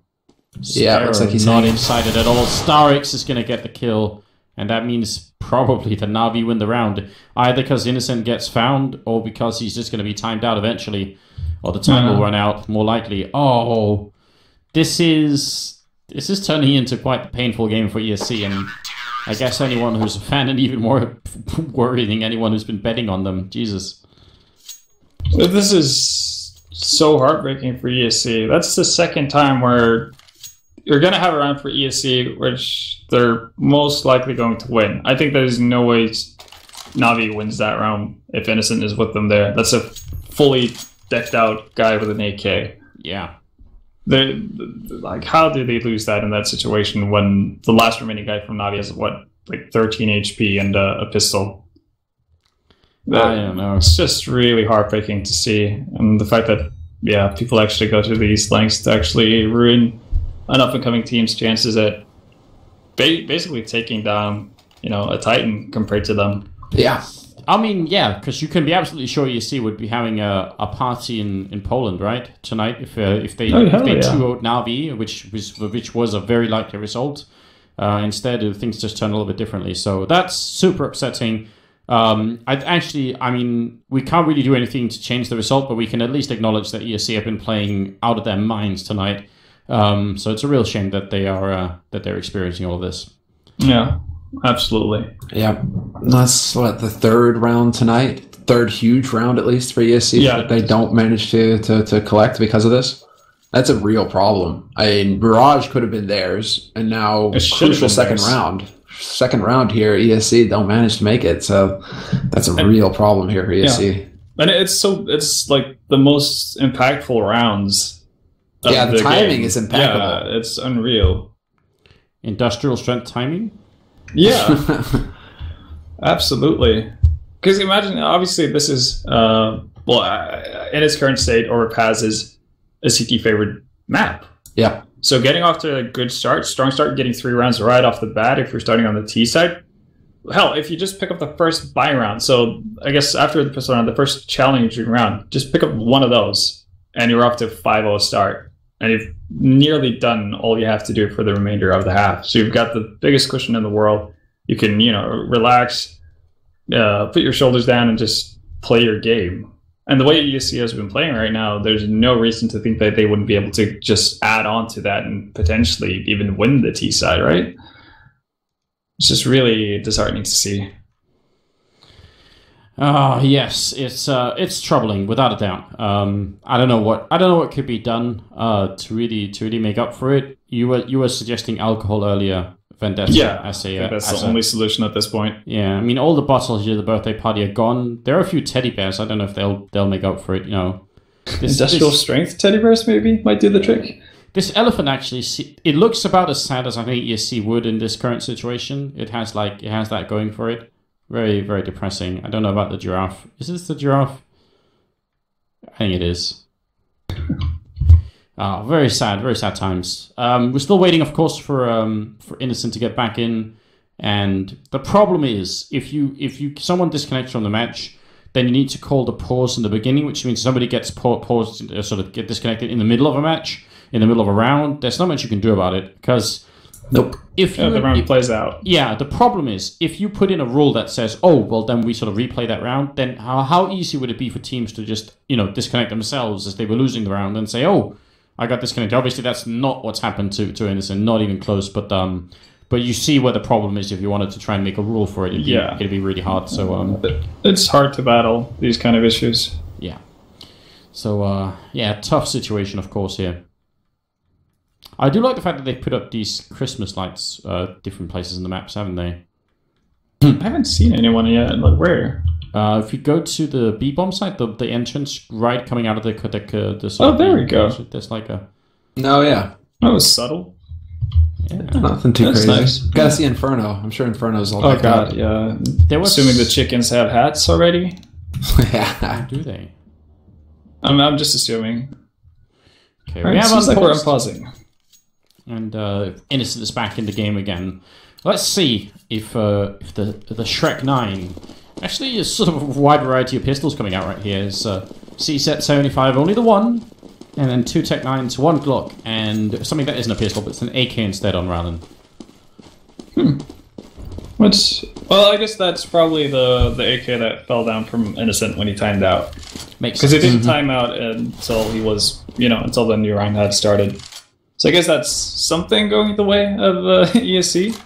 Yeah, looks like he's not hanging. inside it at all. Starix is going to get the kill, and that means probably the Na'Vi win the round. Either because Innocent gets found, or because he's just going to be timed out eventually. Or the time will run out, more likely. Oh, this is turning into quite a painful game for ESC, and I guess anyone who's a fan, and even more worrying anyone who's been betting on them. Jesus. This is so heartbreaking for ESC. That's the second time where you're going to have a round for ESC, which they're most likely going to win. I think there's no way Na'Vi wins that round if Innocent is with them there. That's a fully decked out guy with an AK. Yeah. Like, how do they lose that in that situation when the last remaining guy from Na'Vi has, 13 HP and a pistol? I don't know. It's just really heartbreaking to see. And the fact that, people actually go to these lengths to actually ruin an up-and-coming team's chances at basically taking down, a Titan compared to them. Yeah. I mean, yeah, because you can be absolutely sure ESC would be having a party in Poland, right, tonight, if they 2-0'd Na'Vi, which was a very likely result. Instead, things just turn a little bit differently. So that's super upsetting. I mean, we can't really do anything to change the result, but we can at least acknowledge that ESC have been playing out of their minds tonight. So it's a real shame that they're experiencing all of this. Yeah, absolutely. Yeah, that's the 3rd round tonight, 3rd huge round at least for ESC that they don't manage to collect because of this. That's a real problem. I mean, Mirage could have been theirs, and now crucial second round. Second round here, ESC don't manage to make it, so that's a real problem here for ESC. Yeah. And it's like the most impactful rounds. The timing is impeccable. Yeah, it's unreal. Industrial strength timing? Yeah. Absolutely. Because imagine, obviously, this is, in its current state, Overpass is a CT favored map. Yeah. So getting off to a good start, strong start, getting 3 rounds right off the bat if you're starting on the T side. Hell, if you just pick up the first buy round, so I guess after the pistol round, the first challenging round, just pick up one of those, and you're off to a 5-0 start. And you've nearly done all you have to do for the remainder of the half. So you've got the biggest cushion in the world. You can, relax, put your shoulders down, and just play your game. And the way ESC has been playing right now, there's no reason to think that they wouldn't be able to just add on to that and potentially even win the T side, right? It's just really disheartening to see. Yes, it's troubling without a doubt. I don't know what could be done to really make up for it. You were suggesting alcohol earlier, Vendetta. Yeah, as I a think that's as the a- only solution at this point. Yeah, I mean all the bottles here at the birthday party are gone. There are a few teddy bears. I don't know if they'll make up for it. You know, Industrial strength teddy bears maybe might do the trick. This elephant actually, it looks about as sad as I think ESC would in this current situation. It has that going for it. Very, very depressing. I don't know about the giraffe. Is this the giraffe? I think it is. Oh, very sad times. We're still waiting, of course, for Innocent to get back in. And the problem is, if someone disconnects from the match, then you need to call the pause in the beginning, which means somebody gets paused, sort of get disconnected in the middle of a match, in the middle of a round. There's not much you can do about it because Nope. if The round plays out. yeah, the problem is if you put in a rule that says, oh, well, then we sort of replay that round, then how easy would it be for teams to just, disconnect themselves as they were losing the round and say, oh, I got disconnected. Obviously, that's not what's happened to Innocent, not even close. But you see where the problem is if you wanted to try and make a rule for it. It'd be really hard. So It's hard to battle these kind of issues. yeah. So tough situation, of course, here. I do like the fact that they put up these Christmas lights, different places in the maps, haven't they? I haven't seen anyone yet. Like where? If you go to the B bomb site, the entrance right coming out of the Oh, there we go. There's like a No, yeah. That was subtle. Nothing too That's crazy. nice. Gotta see Inferno. I'm sure Inferno's all Oh decked god, out. yeah. There was Assuming the chickens have hats already. Yeah. do they? I'm just assuming. Okay, Alright, we have seems like we're unpaused, unpausing. and Innocent is back in the game again. Let's see if the Shrek 9 actually is sort of a wide variety of pistols coming out right here. It's C-Set 75, only the one, and then 2 Tech 9s, 1 Glock, and something that isn't a pistol, but it's an AK instead on Rallen. Well, I guess that's probably the AK that fell down from Innocent when he timed out. Makes Because sense. it didn't time out until he was, until the new round had started. So I guess that's something going the way of ESC.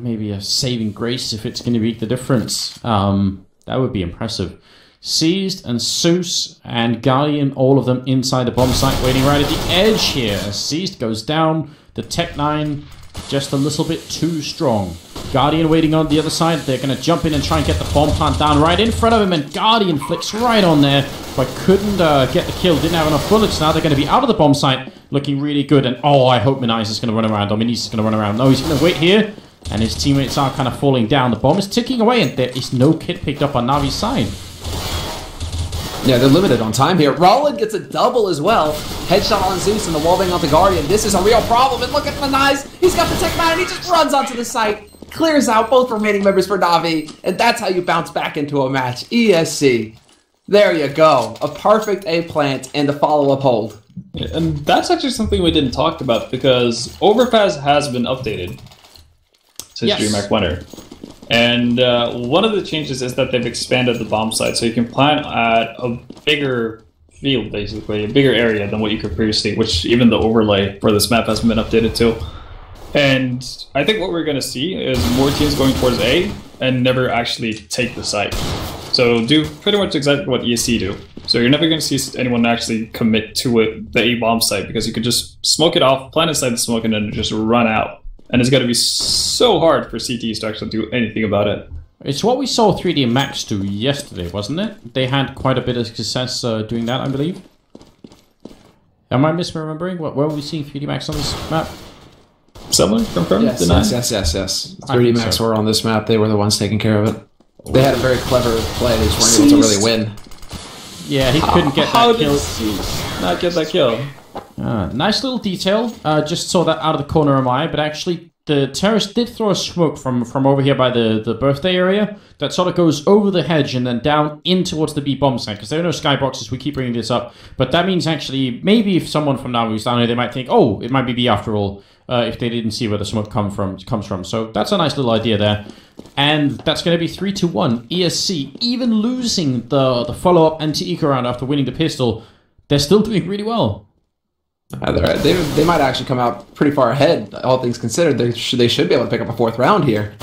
Maybe a saving grace if it's going to make the difference. That would be impressive. Seized and Seuss and Guardian, all of them inside the bomb site, waiting right at the edge here. As Seized goes down, the Tech 9 just a little bit too strong. Guardian waiting on the other side. They're going to jump in and try and get the bomb plant down right in front of him, and Guardian flicks right on there, but couldn't get the kill. Didn't have enough bullets. Now they're going to be out of the bomb site, looking really good. And oh, I hope Minais is going to run around. Dominis is going to run around. No, he's going to wait here, and his teammates are kind of falling down. The bomb is ticking away, and there is no kit picked up on Navi's side. Yeah, they're limited on time here. Roland gets a double as well. Headshot on Zeus and the wallbang onto Guardian. This is a real problem. And look at Manais. He's got the Tech 9 and he just runs onto the site. Clears out both remaining members for Navi. And that's how you bounce back into a match. ESC. There you go. A perfect A plant and the follow-up hold. And that's actually something we didn't talk about because Overpass has been updated since Yes. DreamHack Winter. And one of the changes is that they've expanded the bomb site, so you can plant at a bigger field, basically, a bigger area than what you could previously, which even the overlay for this map hasn't been updated to. And I think what we're going to see is more teams going towards A and never actually take the site. So do pretty much exactly what ESC do. So you're never going to see anyone actually commit to it, the A bomb site, because you could just smoke it off, plant inside the smoke, and then just run out. And it's going to be so hard for CTs to actually do anything about it. It's what we saw 3D Max do yesterday, wasn't it? They had quite a bit of success doing that, I believe. Am I misremembering? Where were we seeing 3D Max on this map? Someone confirm? Yes, Deny? yes. I 3D think Max so. were on this map. They were the ones taking care of it. They had a very clever play. They just weren't able to really win. Yeah, he couldn't get How that did kill. Zeus not get that kill? Nice little detail. Just saw that out of the corner of my eye, but actually the terrorist did throw a smoke from over here by the birthday area that sort of goes over the hedge and then down in towards the B bomb site, because there are no skyboxes. We keep bringing this up, but that means actually maybe if someone from Navi's down here, they might think, oh, it might be B after all, if they didn't see where the smoke comes from. So that's a nice little idea there. And that's going to be 3-1. ESC, even losing the follow-up anti-eco round after winning the pistol, they're still doing really well. They might actually come out pretty far ahead, all things considered. They should be able to pick up a fourth round here.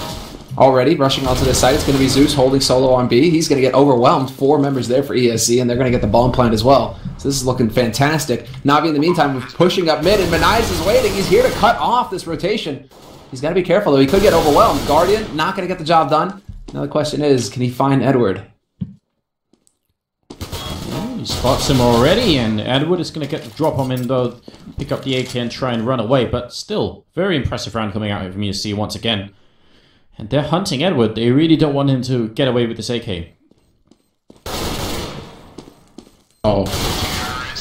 already rushing onto this site. It's going to be Zeus holding solo on B. He's going to get overwhelmed. 4 members there for ESC, and they're going to get the bomb plant as well. So this is looking fantastic. Navi, in the meantime, was pushing up mid, and Manias is waiting. He's here to cut off this rotation. He's got to be careful, though. He could get overwhelmed. Guardian, not going to get the job done. Now the question is, can he find Edward? He spots him already, and Edward is going to get the drop on him, though, pick up the AK and try and run away. But still, very impressive round coming out here from ESC once again. And they're hunting Edward. They really don't want him to get away with this AK. Oh.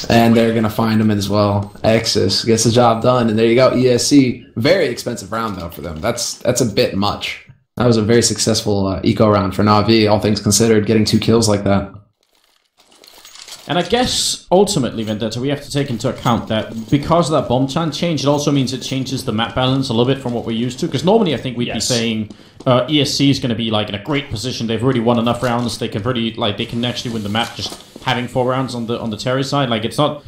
And they're going to find him as well. Exus gets the job done, and there you go. ESC, very expensive round, though, for them. That's a bit much. That was a very successful eco round for Na'Vi, all things considered, getting 2 kills like that. And I guess, ultimately, Vendetta, we have to take into account that because of that bomb plant change, it also means it changes the map balance a little bit from what we're used to. Because normally I think we'd be saying ESC is going to be like in a great position. They've already won enough rounds. They can really, like, they can actually win the map just having 4 rounds on the Terry side. Like, it's not,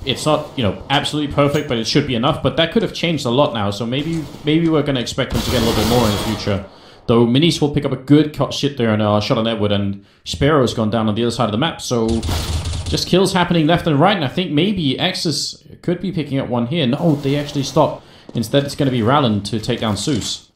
you know, absolutely perfect, but it should be enough. But that could have changed a lot now. So maybe we're going to expect them to get a little bit more in the future. Though Minis will pick up a good cut shit there and shot on Edward, and Sparrow's gone down on the other side of the map. So just kills happening left and right, and I think maybe Exus could be picking up one here. No, they actually stop. Instead, it's going to be Rallen to take down Zeus.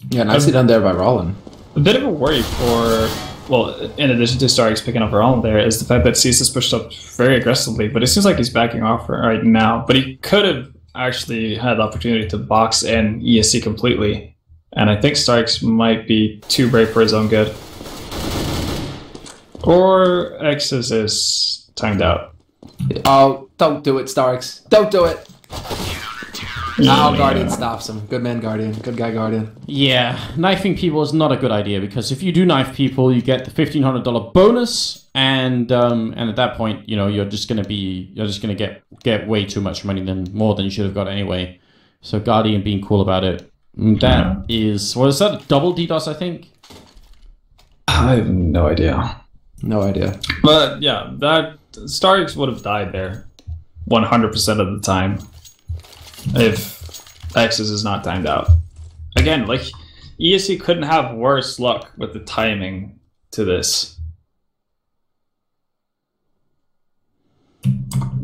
Yeah, nicely done there by Rallen. A bit of a worry for, well, in addition to Starks picking up Rallen there, is the fact that Cease has pushed up very aggressively, but it seems like he's backing off right now. But he could have actually had the opportunity to box in ESC completely. And I think Starks might be too brave for his own good. Or Exus is timed out. Oh, don't do it, Starks. Don't do it. Oh, Guardian stops him. Good man, Guardian. Good guy, Guardian. Yeah, knifing people is not a good idea, because if you do knife people, you get the $1,500 bonus, and at that point, you know, you're just gonna get way too much money, more than you should have got anyway. So Guardian being cool about it. That is, what is that? Double DDoS, I think. I have no idea. No idea. But yeah, that Starks would have died there 100% of the time if Exus is not timed out. Again, like, ESC couldn't have worse luck with the timing to this.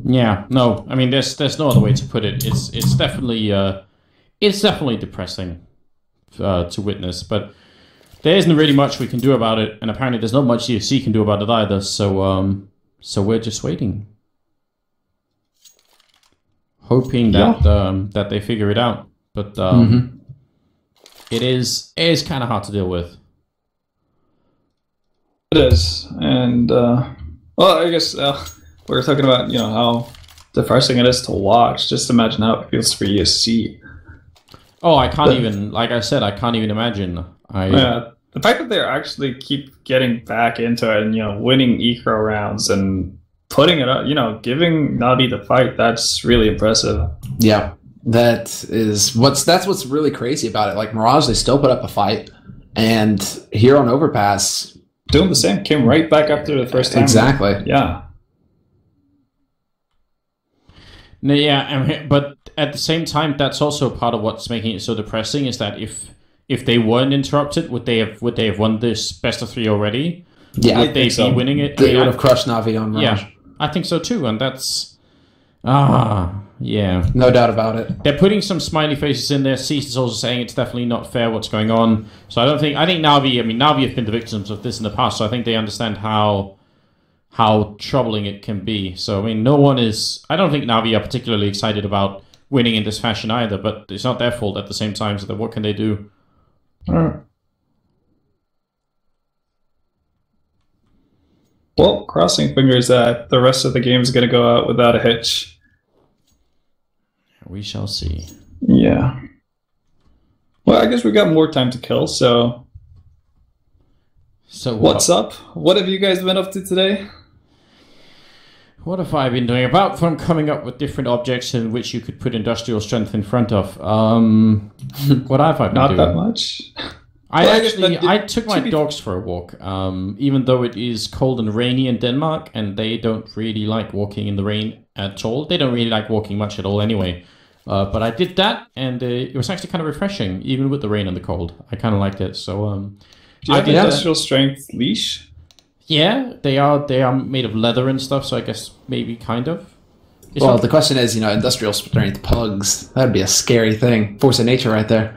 Yeah, no, I mean, there's no other way to put it. It's definitely depressing to witness, but there isn't really much we can do about it, and apparently there's not much ESC can do about it either. So we're just waiting, hoping that that they figure it out. But it is kind of hard to deal with. It is, and well, I guess we were talking about, you know, how depressing it is to watch. Just imagine how it feels for ESC. Oh, I can't even, like I said, I can't even imagine. Yeah, the fact that they actually keep getting back into it and, you know, winning eco rounds and putting it up, you know, giving Navi the fight, that's really impressive. Yeah, that's what's really crazy about it. Like, Mirage, they still put up a fight, and here on Overpass, doing the same, came right back after the first time. Exactly. Yeah. No, yeah, but at the same time, that's also part of what's making it so depressing, is that if they weren't interrupted, would they have won this best of 3 already? Yeah, would they be winning it? They would have crushed Navi on Mirage. Yeah, I think so too, and that's yeah, no doubt about it. They're putting some smiley faces in there. Cease is also saying it's definitely not fair what's going on. So I think Navi. I mean, Navi have been the victims of this in the past, so I think they understand how troubling it can be. So I mean, I don't think Navi are particularly excited about winning in this fashion either, but it's not their fault at the same time, so what can they do? Well, crossing fingers that the rest of the game is going to go out without a hitch. We shall see. Yeah. Well, I guess we got more time to kill, so... what's up? What have you guys been up to today? What have I been doing? Apart from coming up with different objects in which you could put industrial strength in front of. What have I been Not doing? that much. I took my dogs for a walk, even though it is cold and rainy in Denmark, and they don't really like walking in the rain at all. They don't really like walking much at all anyway. But I did that, and it was actually kind of refreshing, even with the rain and the cold. I kind of liked it. So Do you have industrial strength leash? yeah, they are made of leather and stuff. So I guess maybe kind of. It's Well, not- the question is, industrial strength pugs. That'd be a scary thing. Force of nature right there.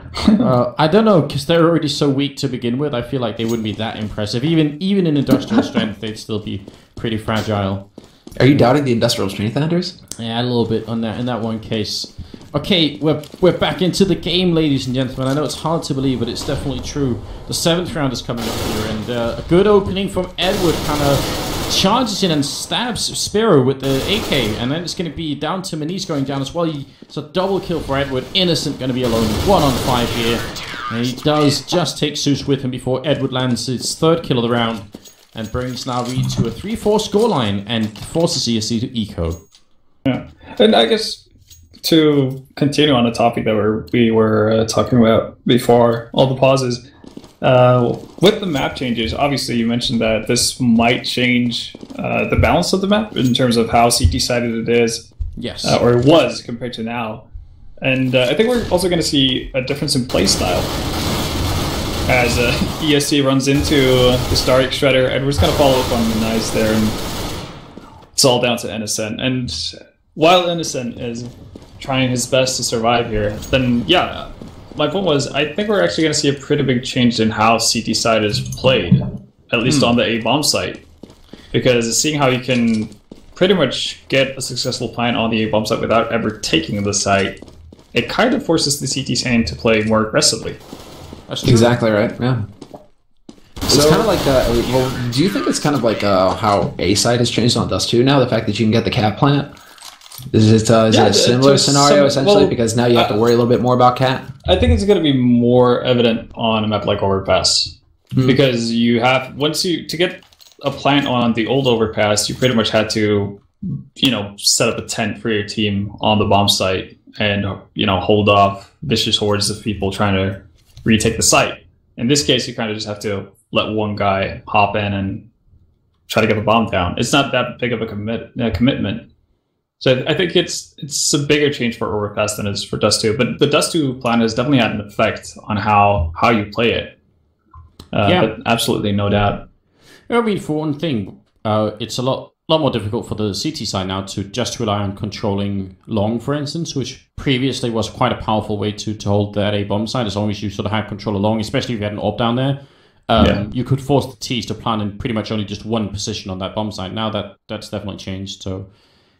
I don't know, because they're already so weak to begin with. I feel like they wouldn't be that impressive. Even in industrial strength, they'd still be pretty fragile. Are you doubting the industrial strength, Anders? Yeah, a little bit on that in that one case. Okay, we're back into the game, ladies and gentlemen. I know it's hard to believe, but it's definitely true. The 7th round is coming up here, and a good opening from Edward kind of charges in and stabs Spiro with the AK, and then it's going to be down to Manish going down as well. It's a double kill for Edward. Innocent going to be alone, 1 on 5 here, and he does just take Zeus with him before Edward lands his 3rd kill of the round, and brings now Reed to a 3-4 scoreline and forces ESC to eco. Yeah, and I guess to continue on the topic that we were talking about before all the pauses, with the map changes, obviously you mentioned that this might change the balance of the map in terms of how CT-sided it is, Yes. or it was compared to now. And I think we're also going to see a difference in playstyle. As ESC runs into the Starry Shredder, Edward's going to follow up on the Nice there, and it's all down to Innocent. And while Innocent is trying his best to survive here, then yeah, my point was, I think we're actually going to see a pretty big change in how CT side is played, at least on the A-bomb site. Because seeing how you can pretty much get a successful plant on the A-bomb site without ever taking the site, it kind of forces the CT scene to play more aggressively. That's true. Exactly right. Yeah. It's kind of like, well, do you think it's kind of like how A side has changed on Dust 2 now? The fact that you can get the cat plant? Is it a similar scenario essentially? Because now you have to worry a little bit more about cat? I think it's going to be more evident on a map like Overpass. Because you have, to get a plant on the old Overpass, you pretty much had to, set up a tent for your team on the bomb site and, hold off vicious hordes of people trying to retake the site. In this case, you kind of just have to let one guy hop in and try to get the bomb down. It's not that big of a commitment. So I think it's a bigger change for Overpass than it is for Dust 2. But the Dust 2 plan has definitely had an effect on how you play it. But absolutely, no doubt. I mean, for one thing, it's a lot more difficult for the CT side now to just rely on controlling long, for instance, which previously was quite a powerful way to hold that A-bomb side, as long as you sort of had control of long, especially if you had an AWP down there. You could force the Ts to plant in pretty much only just one position on that bomb site. Now that's definitely changed. So,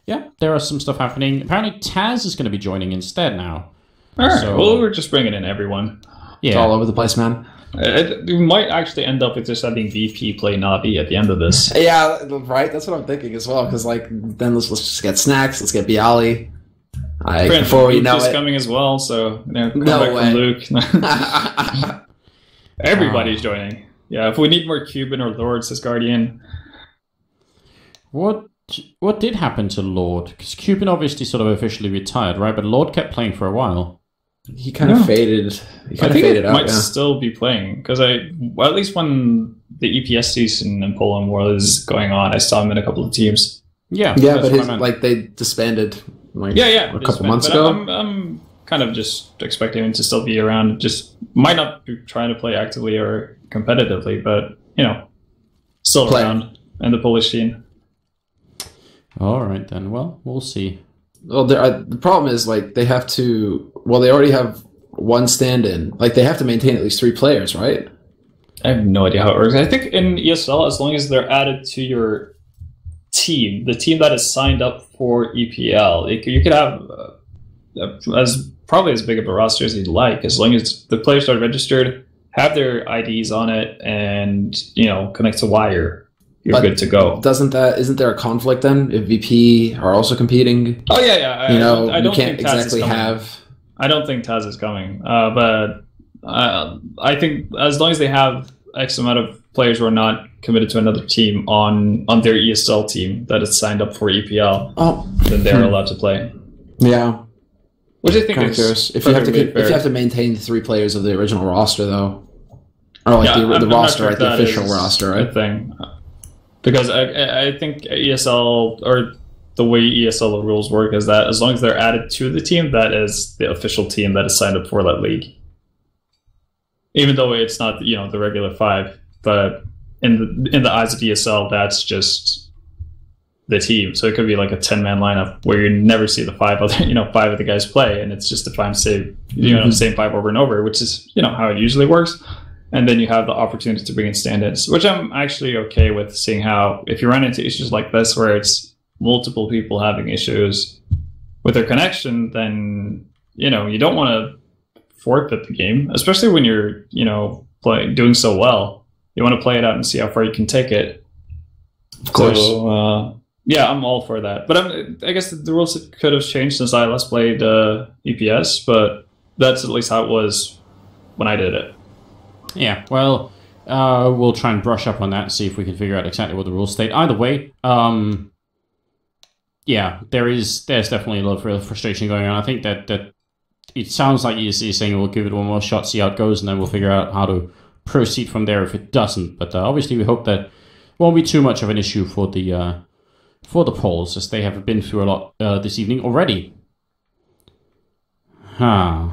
yeah, there are some stuff happening. Apparently, Taz is going to be joining instead now. All right. So- Well, we're just bringing in everyone. It's Yeah. all over the place, man. We might actually end up with just having VP play Navi at the end of this. Yeah, right. That's what I'm thinking as well. Because then let's just get Snacks. Let's get Bialy. Before we Luke know is it, coming as well, so come No back way. from Luke. Everybody's joining. Yeah, if we need more Cuban or Lord, says Guardian. What did happen to Lord? Because Cuban obviously sort of officially retired, right? But Lord kept playing for a while. he kind of faded. He I kind of think faded it out. might Yeah. still be playing because at least when the EPS season in Poland was going on, I saw him in a couple of teams. Yeah, Yeah, that's but what I meant. they disbanded. Yeah, a couple months ago. I'm kind of just expecting him to still be around. Just might not be trying to play actively or competitively, but still Play. around in the Polish scene. All right then. Well, we'll see. Well, the problem is they have to. Well, they already have one stand-in. They have to maintain at least 3 players, right? I have no idea how it works. I think in ESL, as long as they're added to your team, the team that is signed up for EPL, you could have probably as big of a roster as you'd like, as long as the players are registered, have their IDs on it, and connect to Wire. You're good to go. Isn't there a conflict then if VP are also competing? Oh yeah. I don't you can't think Taz exactly is coming. have. I don't think Taz is coming, but I think as long as they have X amount of players who are not committed to another team on their ESL team that is signed up for EPL, then they're allowed to play. Yeah. Which I think Kind of is curious. If you have perfectly to maintain the 3 players of the original roster, though, or Yeah, the I'm not roster, sure right? if The that official is roster, a right? thing. Because I think ESL or the way ESL rules work is that as long as they're added to the team, that is the official team that is signed up for that league. Even though it's not, you know, the regular 5, but in the eyes of ESL, that's just the team. So it could be like a 10-man lineup where you never see the 5 of the guys play, and it's just the same 5 over and over, which is, you know, how it usually works. And then you have the opportunity to bring in stand-ins, which I'm actually okay with, seeing how if you run into issues like this where it's multiple people having issues with their connection, then, you know, you don't want to forfeit the game, especially when you're, you know, doing so well. You want to play it out and see how far you can take it. Of course. So, yeah, I'm all for that. But I guess the rules could have changed since I last played EPS, but that's at least how it was when I did it. Yeah, well, we'll try and brush up on that and see if we can figure out exactly what the rules state. Either way, yeah, there's definitely a lot of real frustration going on. I think that it sounds like ESC is saying we'll give it one more shot, see how it goes, and then we'll figure out how to proceed from there if it doesn't. But obviously we hope that won't be too much of an issue for the polls, as they have been through a lot this evening already. Huh.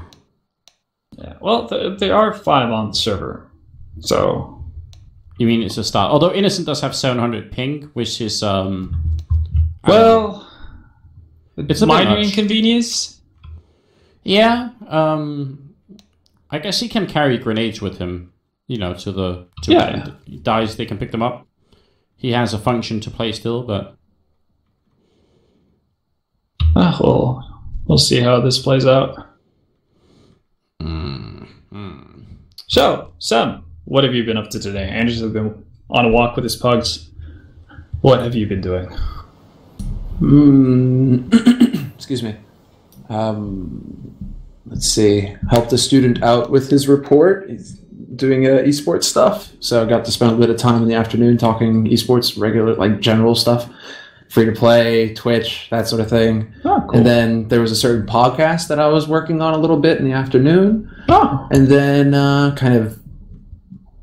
Yeah, well, there are 5 on the server, so... You mean it's a start? Although Innocent does have 700 ping, which is, well, it's a minor bit much. inconvenience. Yeah, I guess he can carry grenades with him, you know, Yeah. He dies, they can pick them up. He has a function to play still, but... Well, we'll see how this plays out. So, Sam, what have you been up to today? Andrew's been on a walk with his pugs. What have you been doing? Excuse me. Let's see. Helped a student out with his report. He's doing esports stuff, so I got to spend a bit of time in the afternoon talking esports, regular, like general stuff, free to play, Twitch, that sort of thing. Oh, cool. And then there was a certain podcast that I was working on a little bit in the afternoon. Oh. And then kind of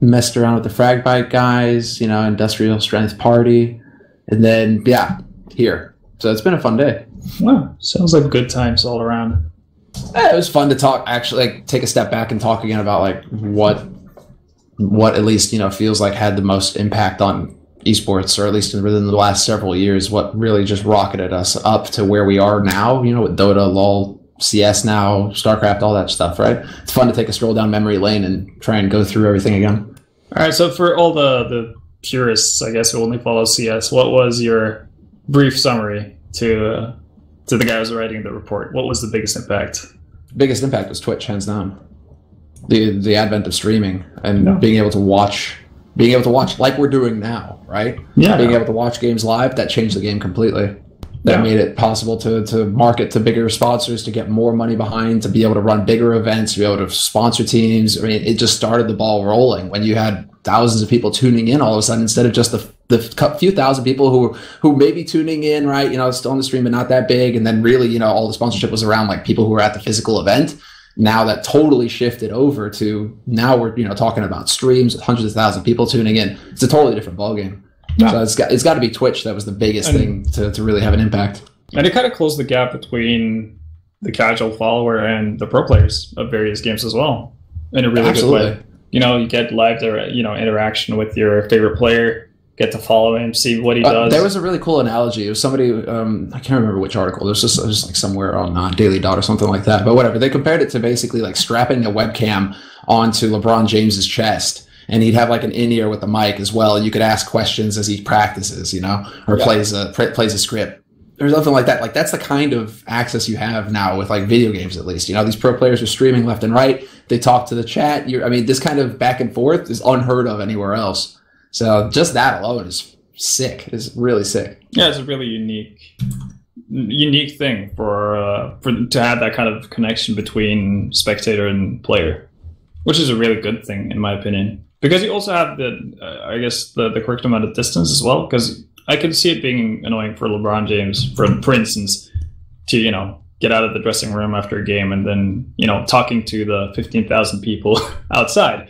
messed around with the Fragbite guys, you know, industrial strength party. And then, yeah, here. So it's been a fun day. Wow, sounds like good times all around. Yeah, it was fun to talk, actually, like take a step back and talk again about like what at least, you know, feels like had the most impact on esports, or at least within the last several years, what really just rocketed us up to where we are now, you know, with Dota, LoL, CS now, StarCraft, all that stuff, right? It's fun to take a stroll down memory lane and try and go through everything again. All right, so for all the purists, I guess, who only follow CS, what was your brief summary to the guy who was writing the report? What was the biggest impact? Biggest impact was Twitch, hands down. The advent of streaming and being able to watch like we're doing now, right? Yeah. Being able to watch games live, that changed the game completely. That made it possible to market to bigger sponsors, to get more money behind, to be able to run bigger events, to be able to sponsor teams. I mean, it just started the ball rolling when you had thousands of people tuning in all of a sudden, instead of just the few thousand people who may be tuning in, right? You know, still on the stream, but not that big. And then really, you know, all the sponsorship was around like people who were at the physical event. Now that totally shifted over to now we're, you know, talking about streams with hundreds of thousands of people tuning in. It's a totally different ballgame. Yeah. So it's got to be Twitch that was the biggest thing to really have an impact. And it kind of closed the gap between the casual follower and the pro players of various games as well, in a really good way. You know, you get live, interaction with your favorite player, get to follow him, see what he does. There was a really cool analogy. It was somebody, I can't remember which article. It was just like somewhere on Daily Dot or something like that. But whatever. They compared it to basically like strapping a webcam onto LeBron James's chest. And he'd have like an in-ear with the mic as well. And you could ask questions as he practices, you know, or plays a script. There's nothing like that. Like that's the kind of access you have now with like video games, at least. You know, these pro players are streaming left and right. They talk to the chat. This kind of back and forth is unheard of anywhere else. So just that alone is sick. It's really sick. Yeah, it's a really unique thing for to have that kind of connection between spectator and player, which is a really good thing in my opinion. Because you also have the correct amount of distance as well. Because I can see it being annoying for LeBron James, for instance, to, you know, get out of the dressing room after a game and then, you know, talking to the 15,000 people outside.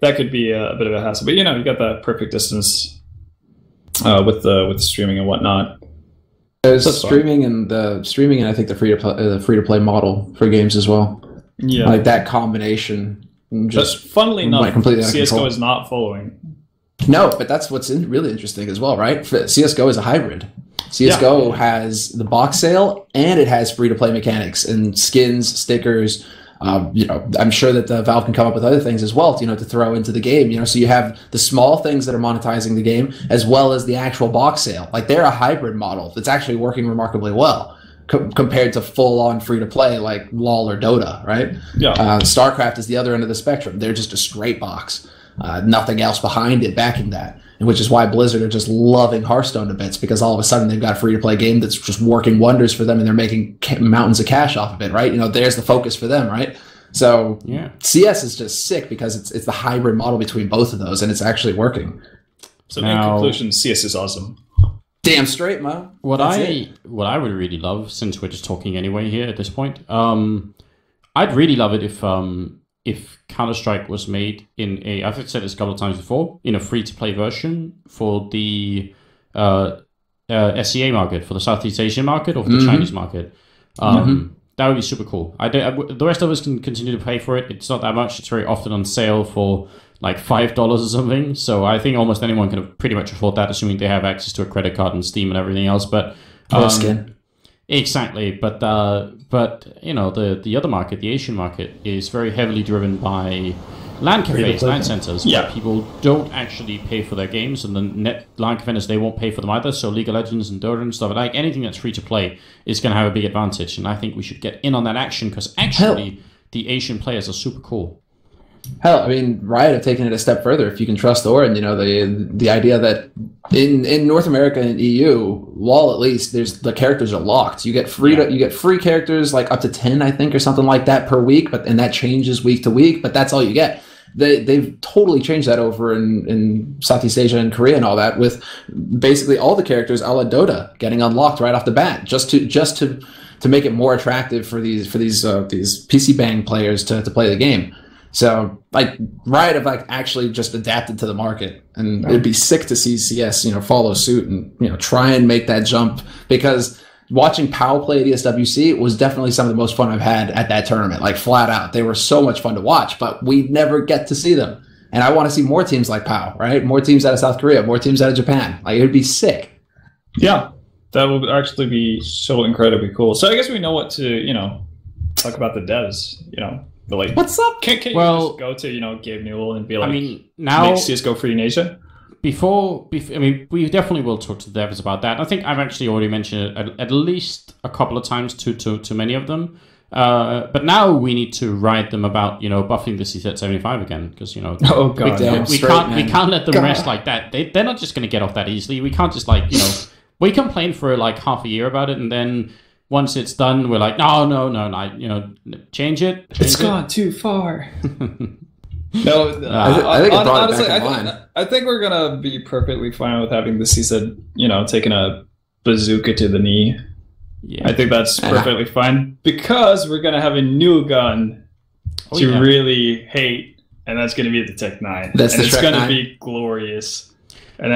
That could be a bit of a hassle. But, you know, you got that perfect distance with the streaming and whatnot. There's That's fun. streaming and I think the free to play model for games as well. Yeah. Like that combination. Just funnily enough, went completely out of CSGO control. is not following. No, but that's what's really interesting as well, right? CSGO is a hybrid. CSGO has the box sale and it has free to play mechanics and skins, stickers. I'm sure that Valve can come up with other things as well, to throw into the game. So you have the small things that are monetizing the game as well as the actual box sale. Like they're a hybrid model that's actually working remarkably well compared to full on free to play like LoL or Dota, right? Yeah. StarCraft is the other end of the spectrum. They're just a straight box, nothing else behind it backing that. And which is why Blizzard are just loving Hearthstone to bits, because all of a sudden they've got a free-to-play game that's just working wonders for them, and they're making mountains of cash off of it, right? There's the focus for them, right? So CS is just sick because it's the hybrid model between both of those, and it's actually working. So in conclusion, CS is awesome. Damn straight, Mo. What I would really love, since we're just talking anyway here at this point, I'd really love it if Counter-Strike was made in I've said this a couple of times before, in a free-to-play version for the SEA market, for the Southeast Asian market, or for the Chinese market. That would be super cool. The rest of us can continue to pay for it. It's not that much. It's very often on sale for like $5 or something. So I think almost anyone can pretty much afford that, assuming they have access to a credit card and Steam and everything else. But skin. Exactly, but the other market, the Asian market, is very heavily driven by LAN cafes, LAN centers, where people don't actually pay for their games, and the net LAN cafes, they won't pay for them either. So League of Legends and Dota and stuff like anything that's free to play is going to have a big advantage, and I think we should get in on that action because actually the Asian players are super cool. Hell, I mean, Riot have taken it a step further. If you can trust Orin, the idea that in North America and EU, LoL at least, the characters are locked. You get free characters like up to 10, I think, or something like that per week, and that changes week to week. But that's all you get. They've totally changed that over in Southeast Asia and Korea and all that, with basically all the characters a la Dota getting unlocked right off the bat, just to make it more attractive for these PC Bang players to play the game. So, like, Riot have actually just adapted to the market, and it'd be sick to see CS, follow suit and try and make that jump, because watching POW play at ESWC was definitely some of the most fun I've had at that tournament. Like, flat out, they were so much fun to watch, but we never get to see them. And I want to see more teams like POW, right? More teams out of South Korea, more teams out of Japan. Like, it'd be sick. Yeah, that would actually be so incredibly cool. So I guess we know what to talk about the devs. What's up? Can you just go to Gabe Newell and be like, now make CSGO free in Asia? Before, we definitely will talk to the devs about that. I think I've actually already mentioned it at least a couple of times to many of them. But now we need to write them about buffing the CZ75 again, because oh god, we can't let them rest like that. They're not just going to get off that easily. We can't just we complain for like half a year about it, and then once it's done, we're like, no, change it. It's gone too far. No, I think it brought it back in line. I think we're gonna be perfectly fine with having the CZ, taking a bazooka to the knee. Yeah. I think that's perfectly fine, because we're gonna have a new gun to really hate, and that's gonna be the Tech 9. It's gonna be glorious. And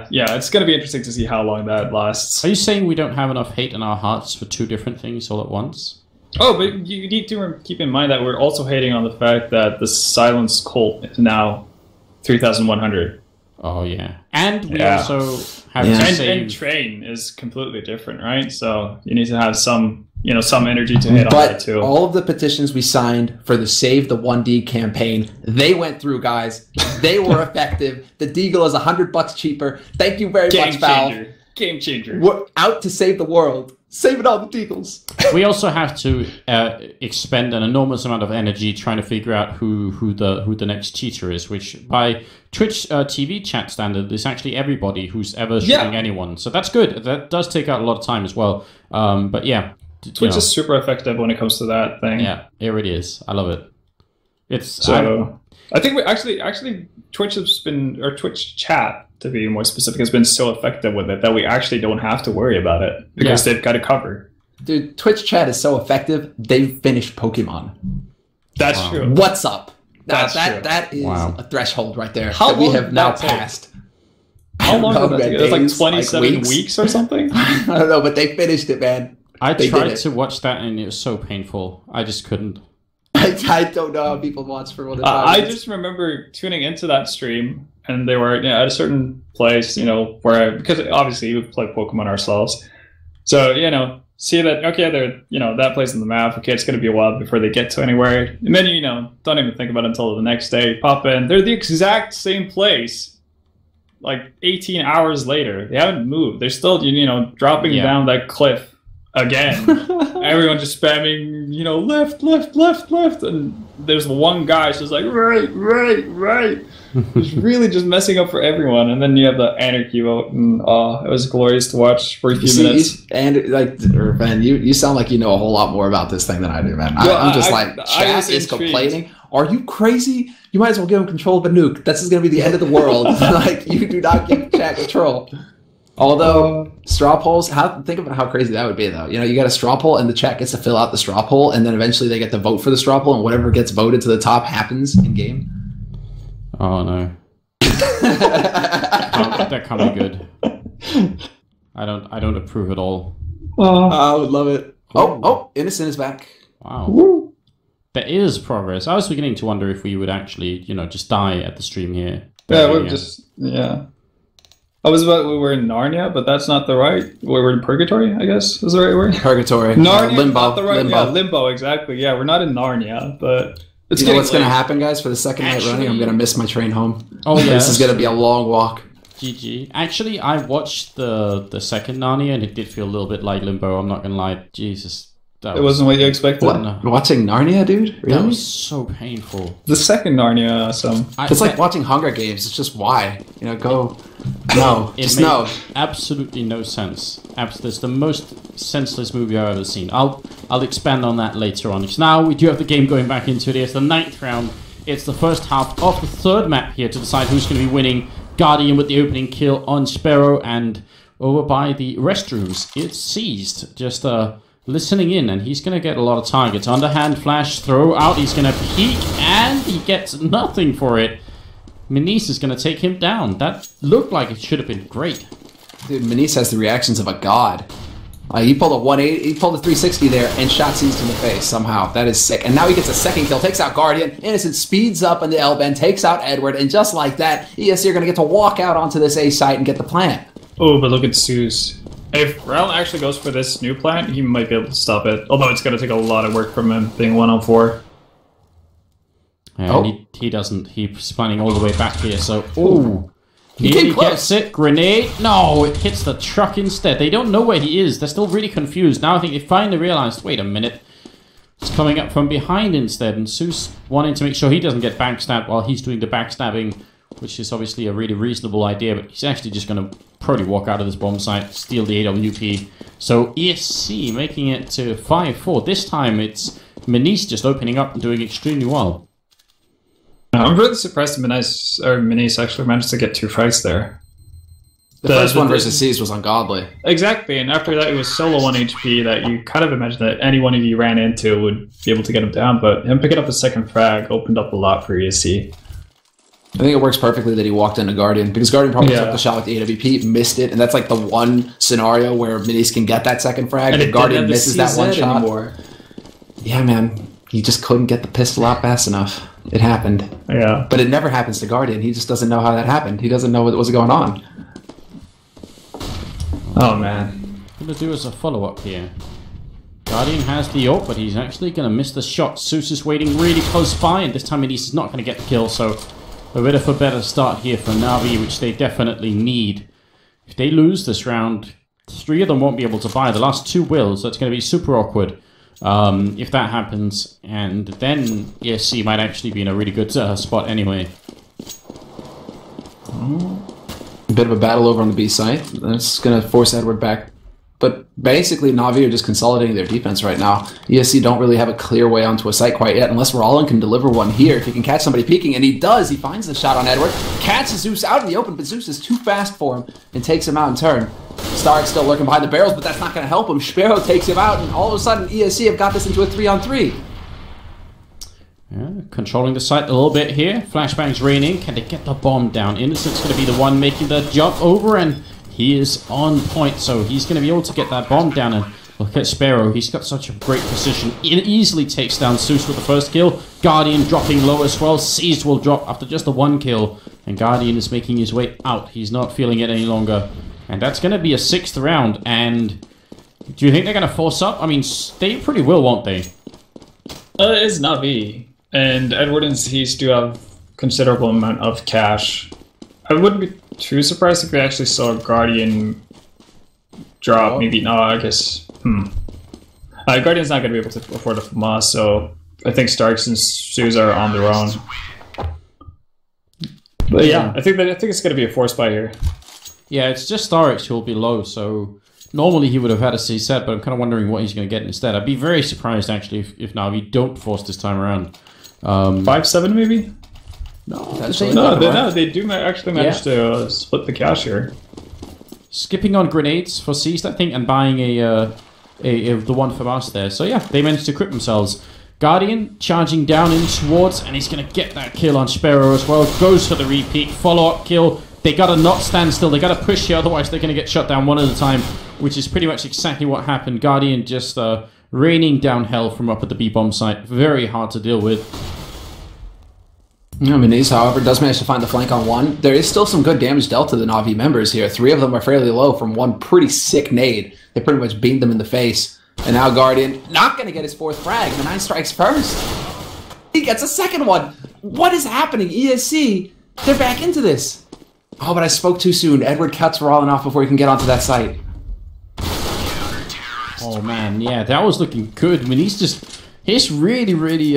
it's going to be interesting to see how long that lasts. Are you saying we don't have enough hate in our hearts for two different things all at once? Oh, but you need to keep in mind that we're also hating on the fact that the Silence Colt is now 3,100. Oh, yeah. And we also have to save... And Train is completely different, right? So you need to have some energy to hit on that too. But all of the petitions we signed for the Save the 1D campaign, they went through, guys. They were effective. The Deagle is $100 cheaper. Thank you very much, Valve. Game changer. We're out to save the world. Saving all the Deagles. We also have to expend an enormous amount of energy trying to figure out who the next cheater is, which by Twitch TV chat standard is actually everybody who's ever shooting anyone. So that's good. That does take out a lot of time as well. But yeah. Twitch is super effective when it comes to that thing. Yeah, here it is. I love it. I think we actually Twitch has been, or Twitch chat to be more specific, has been so effective with it that we actually don't have to worry about it, because they've got it covered. Dude, Twitch chat is so effective. They've finished Pokemon. That's true. What's up? That's true. That is a threshold right there How that we long have did now that take? passed. How long know, did that man, take? It was like days, 27 weeks. weeks or something. I don't know, but they finished it, man. I They did tried it. to watch that and it was so painful. I just couldn't. I don't know how people watch for more than 5 I minutes. just remember tuning into that stream, and they were at a certain place, where because obviously we play Pokemon ourselves, so see that they're that place in the map. Okay, it's going to be a while before they get to anywhere, and then don't even think about it until the next day. Pop in, they're the exact same place, like 18 hours later. They haven't moved. They're still dropping down that cliff again. Everyone just spamming, left, and there's one guy just like right. It's really just messing up for everyone. And then you have the anarchy vote, and it was glorious to watch for a few minutes. And Ben, you sound like you know a whole lot more about this thing than I do, man. I'm just chat is complaining. Are you crazy? You might as well give him control of a nuke. This is going to be the end of the world. Like, you do not give chat control. Although straw polls, think about how crazy that would be, though. You got a straw poll, and the chat gets to fill out the straw poll, and then eventually they get to vote for the straw poll, and whatever gets voted to the top happens in game. Oh no. That can't be good. I don't approve at all. I would love it. Oh, Innocent is back. Wow. Woo. There is progress. I was beginning to wonder if we would actually, just die at the stream here. Yeah, I was about we were in Narnia, but that's not the right. We were in purgatory, I guess is the right word. Purgatory. Narnia, limbo. not the right. Limbo. Yeah, limbo. Exactly. Yeah, we're not in Narnia, but it's You know what's going to late. happen, guys? For the second night running, I'm going to miss my train home. Oh yeah. This is going to be a long walk. GG. Actually, I watched the second Narnia and it did feel a little bit like Limbo. I'm not gonna lie. Jesus. It wasn't what you expected. What? Watching Narnia, dude? Really? That was so painful. The second Narnia, It's like watching Hunger Games. It's just why. Go. No. It Just made no. absolutely no sense. It's the most senseless movie I've ever seen. I'll expand on that later on. Because now we do have the game going back into it. It's the 9th round. It's the first half of the 3rd map here to decide who's going to be winning. Guardian with the opening kill on Sparrow, and over by the restrooms, it's Seized. Just listening in, and he's going to get a lot of targets. Underhand flash, throw out, he's going to peek, and he gets nothing for it. Manise is going to take him down. That looked like it should have been great. Dude, Manise has the reactions of a god. He pulled a 180, he pulled a 360 there, and shot Seized in the face somehow. That is sick. And now he gets a second kill, takes out Guardian. Innocent speeds up into L-bend, takes out Edward, and just like that, ESC are going to get to walk out onto this A site and get the plant. Oh, but look at Zeus. If Rel actually goes for this new plant, he might be able to stop it. Although it's going to take a lot of work from him being 1-on-4. And he doesn't. He's planning all the way back here, so... Ooh! He came close. Gets it. Grenade. No, it hits the truck instead. They don't know where he is. They're still really confused. Now I think they finally realized, wait a minute. He's coming up from behind instead, and Zeus wanting to make sure he doesn't get backstabbed while he's doing the backstabbing, which is obviously a really reasonable idea, but he's actually just going to probably walk out of this bomb site, steal the AWP. So ESC making it to 5-4. This time it's Manise just opening up and doing extremely well. I'm really surprised Manise actually managed to get 2 frags there. The first one versus Seized was ungodly. Exactly, and after that it was solo 1 HP that you kind of imagine that any one of you ran into would be able to get him down, but him picking up a second frag opened up a lot for ESC. I think it works perfectly that he walked into Guardian, because Guardian probably took the shot with the AWP, missed it, and that's like the one scenario where Manise can get that second frag, and Guardian misses that one shot. Anymore. Yeah, man. He just couldn't get the pistol out fast enough. It happened. Yeah. But it never happens to Guardian. He just doesn't know how that happened. He doesn't know what was going on. Oh, man. Gonna do as a follow-up here. Guardian has the ult, but he's actually gonna miss the shot. Zeus is waiting really close by, and this time Manise not gonna get the kill, so a bit of a better start here for Na'Vi, which they definitely need. If they lose this round, 3 of them won't be able to buy. The last 2 will, so it's gonna be super awkward. If that happens, and then ESC might actually be in a really good spot anyway. A bit of a battle over on the B site. That's going to force Edward back. But basically, Na'Vi are just consolidating their defense right now. ESC don't really have a clear way onto a site quite yet, unless Rawlin can deliver one here. If he can catch somebody peeking, and he does, he finds the shot on Edward, catches Zeus out in the open, but Zeus is too fast for him and takes him out in turn. Stark's still lurking behind the barrels, but that's not going to help him. Sparrow takes him out, and all of a sudden, ESC have got this into a 3-on-3. Yeah, controlling the site a little bit here. Flashbang's raining. Can they get the bomb down? Innocent's going to be the one making the jump over, and he is on point. So he's going to be able to get that bomb down. And look at Sparrow. He's got such a great position. It easily takes down Zeus with the first kill. Guardian dropping low as well. Seized will drop after just the one kill. And Guardian is making his way out. He's not feeling it any longer. And that's going to be a 6th round. And do you think they're going to force up? I mean, they pretty will, won't they? It's Navi. And Edward and Cease do have considerable amount of cash. I wouldn't be too surprised if we actually saw a Guardian drop. Maybe no, I guess. Guardian's not going to be able to afford a FAMAS, so I think Starks and Suze are on their own. But yeah, I think it's going to be a force buy here. Yeah, it's just Starks who will be low, so normally he would have had a C set, but I'm kind of wondering what he's going to get instead. I'd be very surprised actually if Navi don't force this time around. 5-7 maybe? No, they do actually manage to split the cash here. Skipping on grenades for Seized, I think, and buying the one from us there. So yeah, they managed to equip themselves. Guardian charging down in towards, and he's going to get that kill on Sparrow as well. Goes for the repeat, follow-up kill. They got to not stand still. They got to push here, otherwise they're going to get shut down one at a time, which is pretty much exactly what happened. Guardian just raining down hell from up at the B-bomb site. Very hard to deal with. Muniz, however, does manage to find the flank on one. There is still some good damage dealt to the Na'Vi members here. 3 of them are fairly low from one pretty sick nade. They pretty much beamed them in the face. And now Guardian not going to get his 4th frag. The 9 strikes first. He gets a 2nd one. What is happening? ESC, they're back into this. Oh, but I spoke too soon. Edward cuts Rolling off before he can get onto that site. Oh man, yeah, that was looking good. I mean, he's really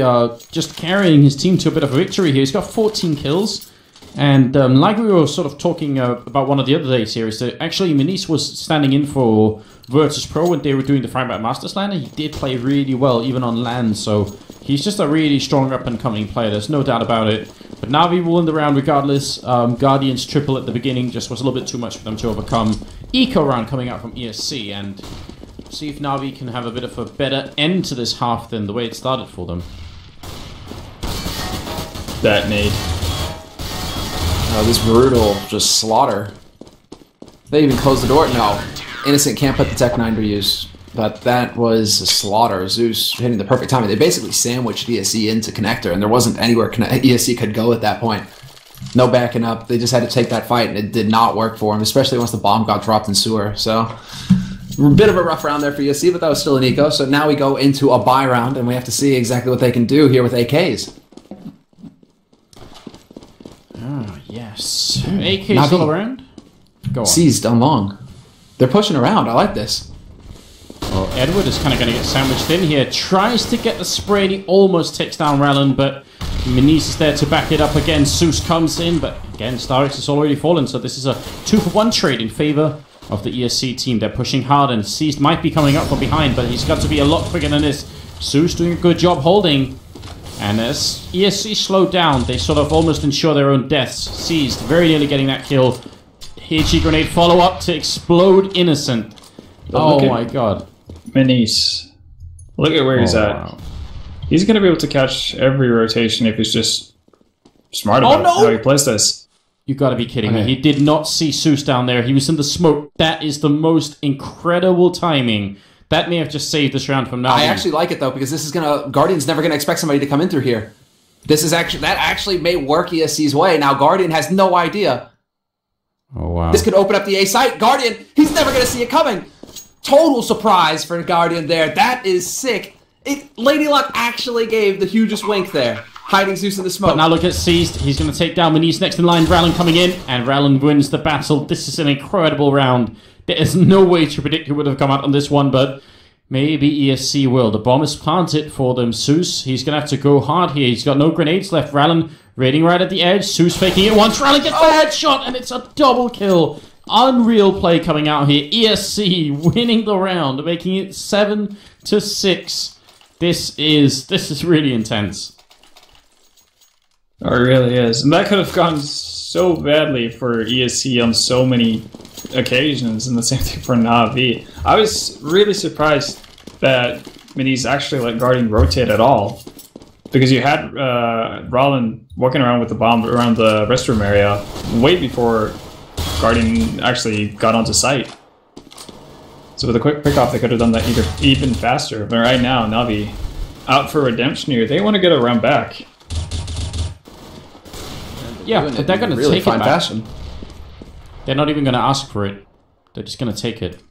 just carrying his team to a bit of a victory here. He's got 14 kills. And like we were sort of talking about one of the other days here, is that actually Muniz was standing in for Virtus Pro when they were doing the Fragment Masters LAN, and he did play really well, even on LAN, so he's just a really strong up-and-coming player, there's no doubt about it. But Navi will win the round regardless. Guardian's triple at the beginning just was a little bit too much for them to overcome. Eco round coming out from ESC, and see if Navi can have a bit of a better end to this half than the way it started for them. That nade. Oh, this brutal just slaughter. They even closed the door. No. Innocent can't put the Tech 9 to use. But that was a slaughter. Zeus hitting the perfect timing. They basically sandwiched ESC into connector, and there wasn't anywhere ESC could go at that point. No backing up. They just had to take that fight, and it did not work for him, especially once the bomb got dropped in sewer. So, a bit of a rough round there for ESC, but that was still an eco. So now we go into a buy round, and we have to see exactly what they can do here with AKs. Ah, yes. AKs all around? Go on. Seized on long. They're pushing around. I like this. Well, Edward is kind of going to get sandwiched in here. Tries to get the spray, and he almost takes down Rallen, but Muniz is there to back it up again. Zeus comes in, but again, Starix has already fallen, so this is a 2-for-1 trade in favor of the ESC team. They're pushing hard, and Seized might be coming up from behind, but he's got to be a lot quicker than this. Zeus doing a good job holding. And as ESC slowed down, they sort of almost ensure their own deaths. Seized, very nearly getting that kill. HE grenade follow-up to explode Innocent. Oh my god. Muniz. Look at where he's at. Wow. He's going to be able to catch every rotation if he's just smart about how he plays this. You gotta be kidding me. He did not see Zeus down there. He was in the smoke. That is the most incredible timing. That may have just saved this round from now. I actually like it though, because this is gonna Guardian's never gonna expect somebody to come in through here. This is actually that actually may work ESC's way. Now Guardian has no idea. Oh wow. This could open up the A site. Guardian, he's never gonna see it coming. Total surprise for Guardian there. That is sick. Lady Luck actually gave the hugest wink there. Hiding Zeus in the smoke. But now look at Seized. He's going to take down Muniz next in line. Rallen coming in, and Rallen wins the battle. This is an incredible round. There is no way to predict who would have come out on this one, but maybe ESC will. The bomb is planted for them. Zeus, he's going to have to go hard here. He's got no grenades left. Rallen raiding right at the edge. Zeus faking it once. Rallen gets the headshot, and it's a double kill. Unreal play coming out here. ESC winning the round, making it 7-6. This is really intense. Oh, it really is. And that could have gone so badly for ESC on so many occasions, and the same thing for Na'Vi. I was really surprised that Muniz actually let Guardian rotate at all. because you had Rollin walking around with the bomb around the restroom area way before Guardian actually got onto site. So with a quick pick off, they could have done that even faster. But right now, Navi out for redemption here. They want to get a round back. Yeah, but they're going to really take fine it back. fashion. They're not even going to ask for it. They're just going to take it.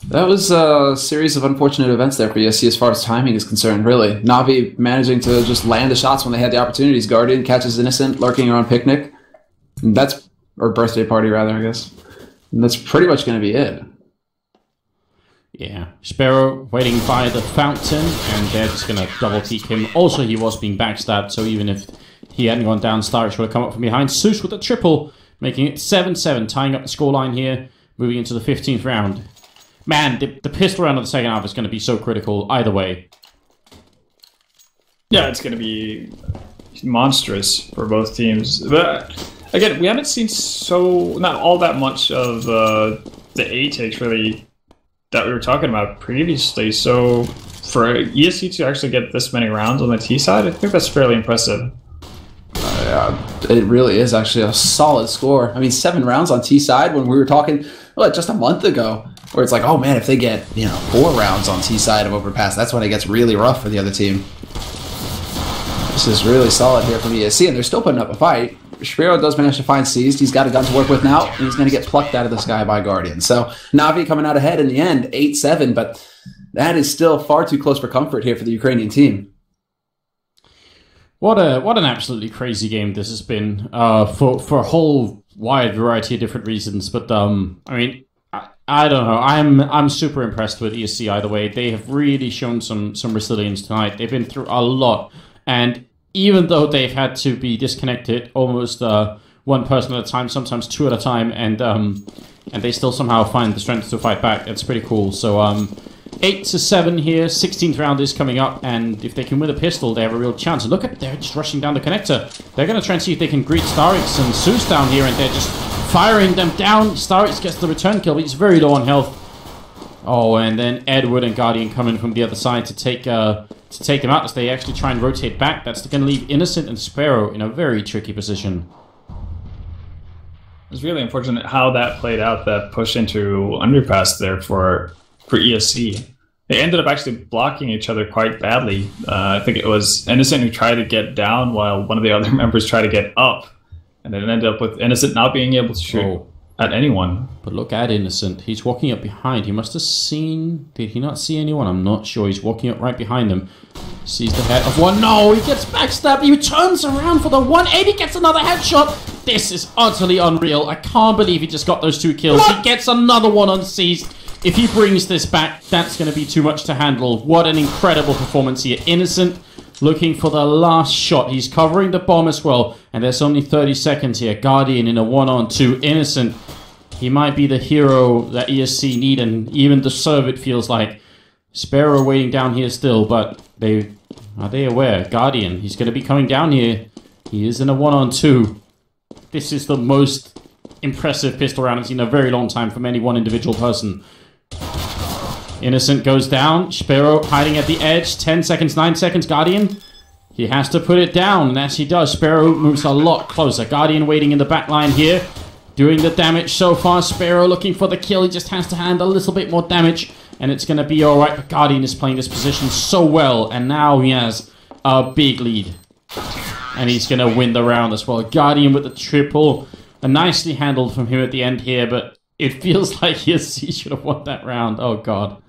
That was a series of unfortunate events there for ESC as far as timing is concerned, really. Navi managing to just land the shots when they had the opportunities. Guardian catches Innocent lurking around Picnic. And that's, or Birthday Party, rather, I guess. And that's pretty much going to be it. Yeah, Sparrow waiting by the fountain, and they're just going to double peek him. Also, he was being backstabbed, so even if he hadn't gone down, Starrich would have come up from behind. Seuss with a triple, making it 7-7, tying up the scoreline here, moving into the 15th round. Man, the pistol round of the second half is going to be so critical either way. Yeah, it's going to be monstrous for both teams. But again, we haven't seen not all that much of the A takes really that we were talking about previously. So for ESC to actually get this many rounds on the T side, I think that's fairly impressive. It really is actually a solid score. I mean, 7 rounds on T side when we were talking just a month ago, where it's like, oh man, if they get 4 rounds on T side of Overpass, that's when it gets really rough for the other team. This is really solid here from ESC, and they're still putting up a fight. Shapiro does manage to find Seized. He's got a gun to work with now, and he's going to get plucked out of the sky by Guardian. So Navi coming out ahead in the end, 8-7, but that is still far too close for comfort here for the Ukrainian team. What an absolutely crazy game this has been for a whole wide variety of different reasons. But I mean, I don't know. I'm super impressed with ESC either way. They have really shown some resilience tonight. They've been through a lot, and even though they've had to be disconnected almost one person at a time, sometimes 2 at a time, and they still somehow find the strength to fight back. That's pretty cool. So 8-7 here, 16th round is coming up, and if they can win a pistol, they have a real chance. And look at, they're just rushing down the connector. They're going to try and see if they can greet Starrix and Seuss down here, and they're just firing them down. Starrix gets the return kill, but he's very low on health. Oh, and then Edward and Guardian come in from the other side to take them out as they actually try and rotate back. That's going to leave Innocent and Sparrow in a very tricky position. It's really unfortunate how that played out, that push into underpass there for ESC. They ended up actually blocking each other quite badly. I think it was Innocent who tried to get down while one of the other members tried to get up. And it ended up with Innocent not being able to shoot at anyone. But look at Innocent. He's walking up behind. He must have seen... Did he not see anyone? I'm not sure. He's walking up right behind them. Sees the head of one. No, he gets backstabbed. He turns around for the 180. Gets another headshot. This is utterly unreal. I can't believe he just got those 2 kills. He gets another one unseized. If he brings this back, that's going to be too much to handle. What an incredible performance here. Innocent looking for the last shot. He's covering the bomb as well. And there's only 30 seconds here. Guardian in a 1-on-2. Innocent. He might be the hero that ESC need and even deserve, it feels like. Sparrow waiting down here still, but are they aware? Guardian, he's going to be coming down here. He is in a 1-on-2. This is the most impressive pistol round I've seen in a very long time from any one individual person. Innocent goes down. Sparrow hiding at the edge. 10 seconds, 9 seconds. Guardian, he has to put it down, and as he does, Sparrow moves a lot closer. Guardian waiting in the back line here, doing the damage so far. Sparrow looking for the kill. He just has to hand a little bit more damage, and it's going to be alright. But Guardian is playing this position so well, and now he has a big lead. And he's going to win the round as well. Guardian with the triple. Nicely handled from him at the end here, but it feels like he should have won that round. Oh, God.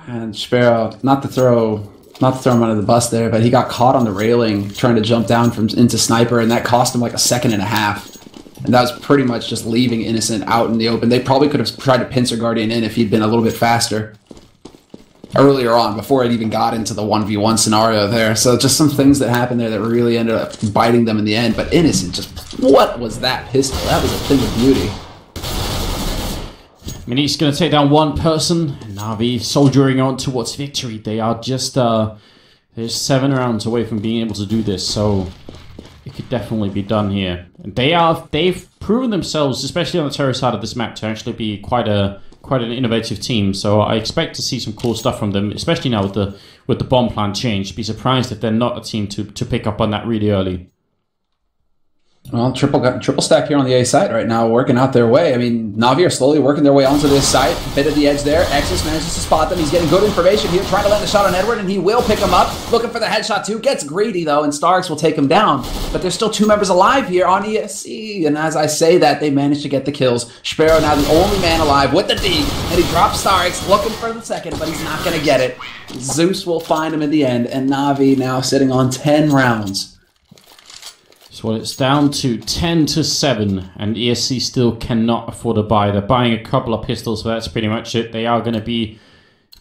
And Sparrow, not to throw him under the bus there, but he got caught on the railing trying to jump down into Sniper, and that cost him like a 1.5 seconds. And that was pretty much just leaving Innocent out in the open. They probably could have tried to pincer Guardian in if he'd been a little bit faster earlier on, before it even got into the 1v1 scenario there. So just some things that happened there that really ended up biting them in the end. But Innocent, just, what was that pistol? That was a thing of beauty. Mini's going to take down one person. Navi soldiering on towards victory. They are just they're 7 rounds away from being able to do this, so it could definitely be done here. And they've proven themselves, especially on the terror side of this map, to actually be quite a quite an innovative team. So I expect to see some cool stuff from them, especially now with the bomb plan change. Be surprised if they're not a team to pick up on that really early. Well, triple stack here on the A side right now, working out their way. I mean, Na'Vi are slowly working their way onto this site. Bit of the edge there. Exus manages to spot them. He's getting good information here, trying to land the shot on Edward, and he will pick him up. Looking for the headshot too. Gets greedy though, and Starks will take him down. But there's still 2 members alive here on ESC, and as I say that, they manage to get the kills. Sparrow now the only man alive with the D, and he drops Starks, looking for the second, but he's not going to get it. Zeus will find him in the end, and Na'Vi now sitting on 10 rounds. So it's down to 10-7, and ESC still cannot afford to buy. They're buying a couple of pistols, so that's pretty much it. They are going to be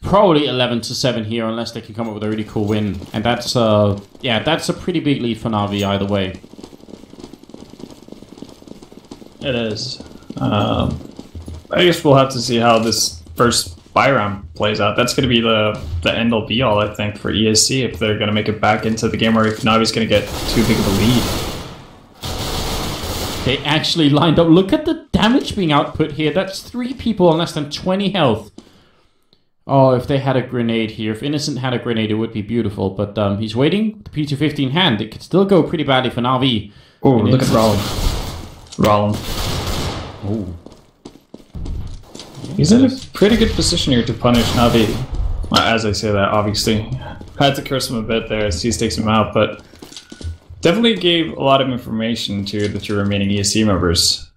probably 11-7 here, unless they can come up with a really cool win. And that's that's a pretty big lead for Na'Vi either way. It is. I guess we'll have to see how this first buy round plays out. That's going to be the end all be all, I think, for ESC if they're going to make it back into the game, or if Navi's going to get too big of a lead. They actually lined up. Look at the damage being output here. That's 3 people on less than 20 health. Oh, if they had a grenade here. If Innocent had a grenade, it would be beautiful. But he's waiting. The P250 in hand. It could still go pretty badly for Na'Vi. Oh, look at Rollin. Oh. He's in a pretty good position here to punish Na'Vi. Well, as I say that, obviously. Had to curse him a bit there as he takes him out, but definitely gave a lot of information to the 2 remaining ESC members.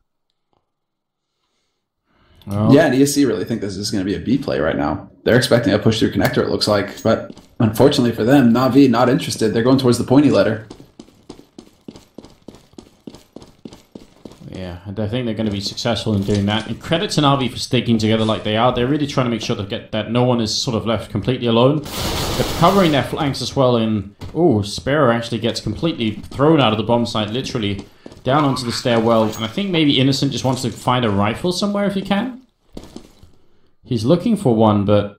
Well, Yeah, and ESC really think this is going to be a B play right now. They're expecting a push through connector, it looks like. But unfortunately for them, Na'Vi not interested. They're going towards the pointy letter. yeah, I think they're going to be successful in doing that. And credit to Na'Vi for sticking together like they are. They're really trying to make sure that no one is sort of left completely alone. They're covering their flanks as well in... Oh, Sparrow actually gets completely thrown out of the bomb site, literally. Down onto the stairwell. And I think maybe Innocent just wants to find a rifle somewhere if he can. He's looking for one, but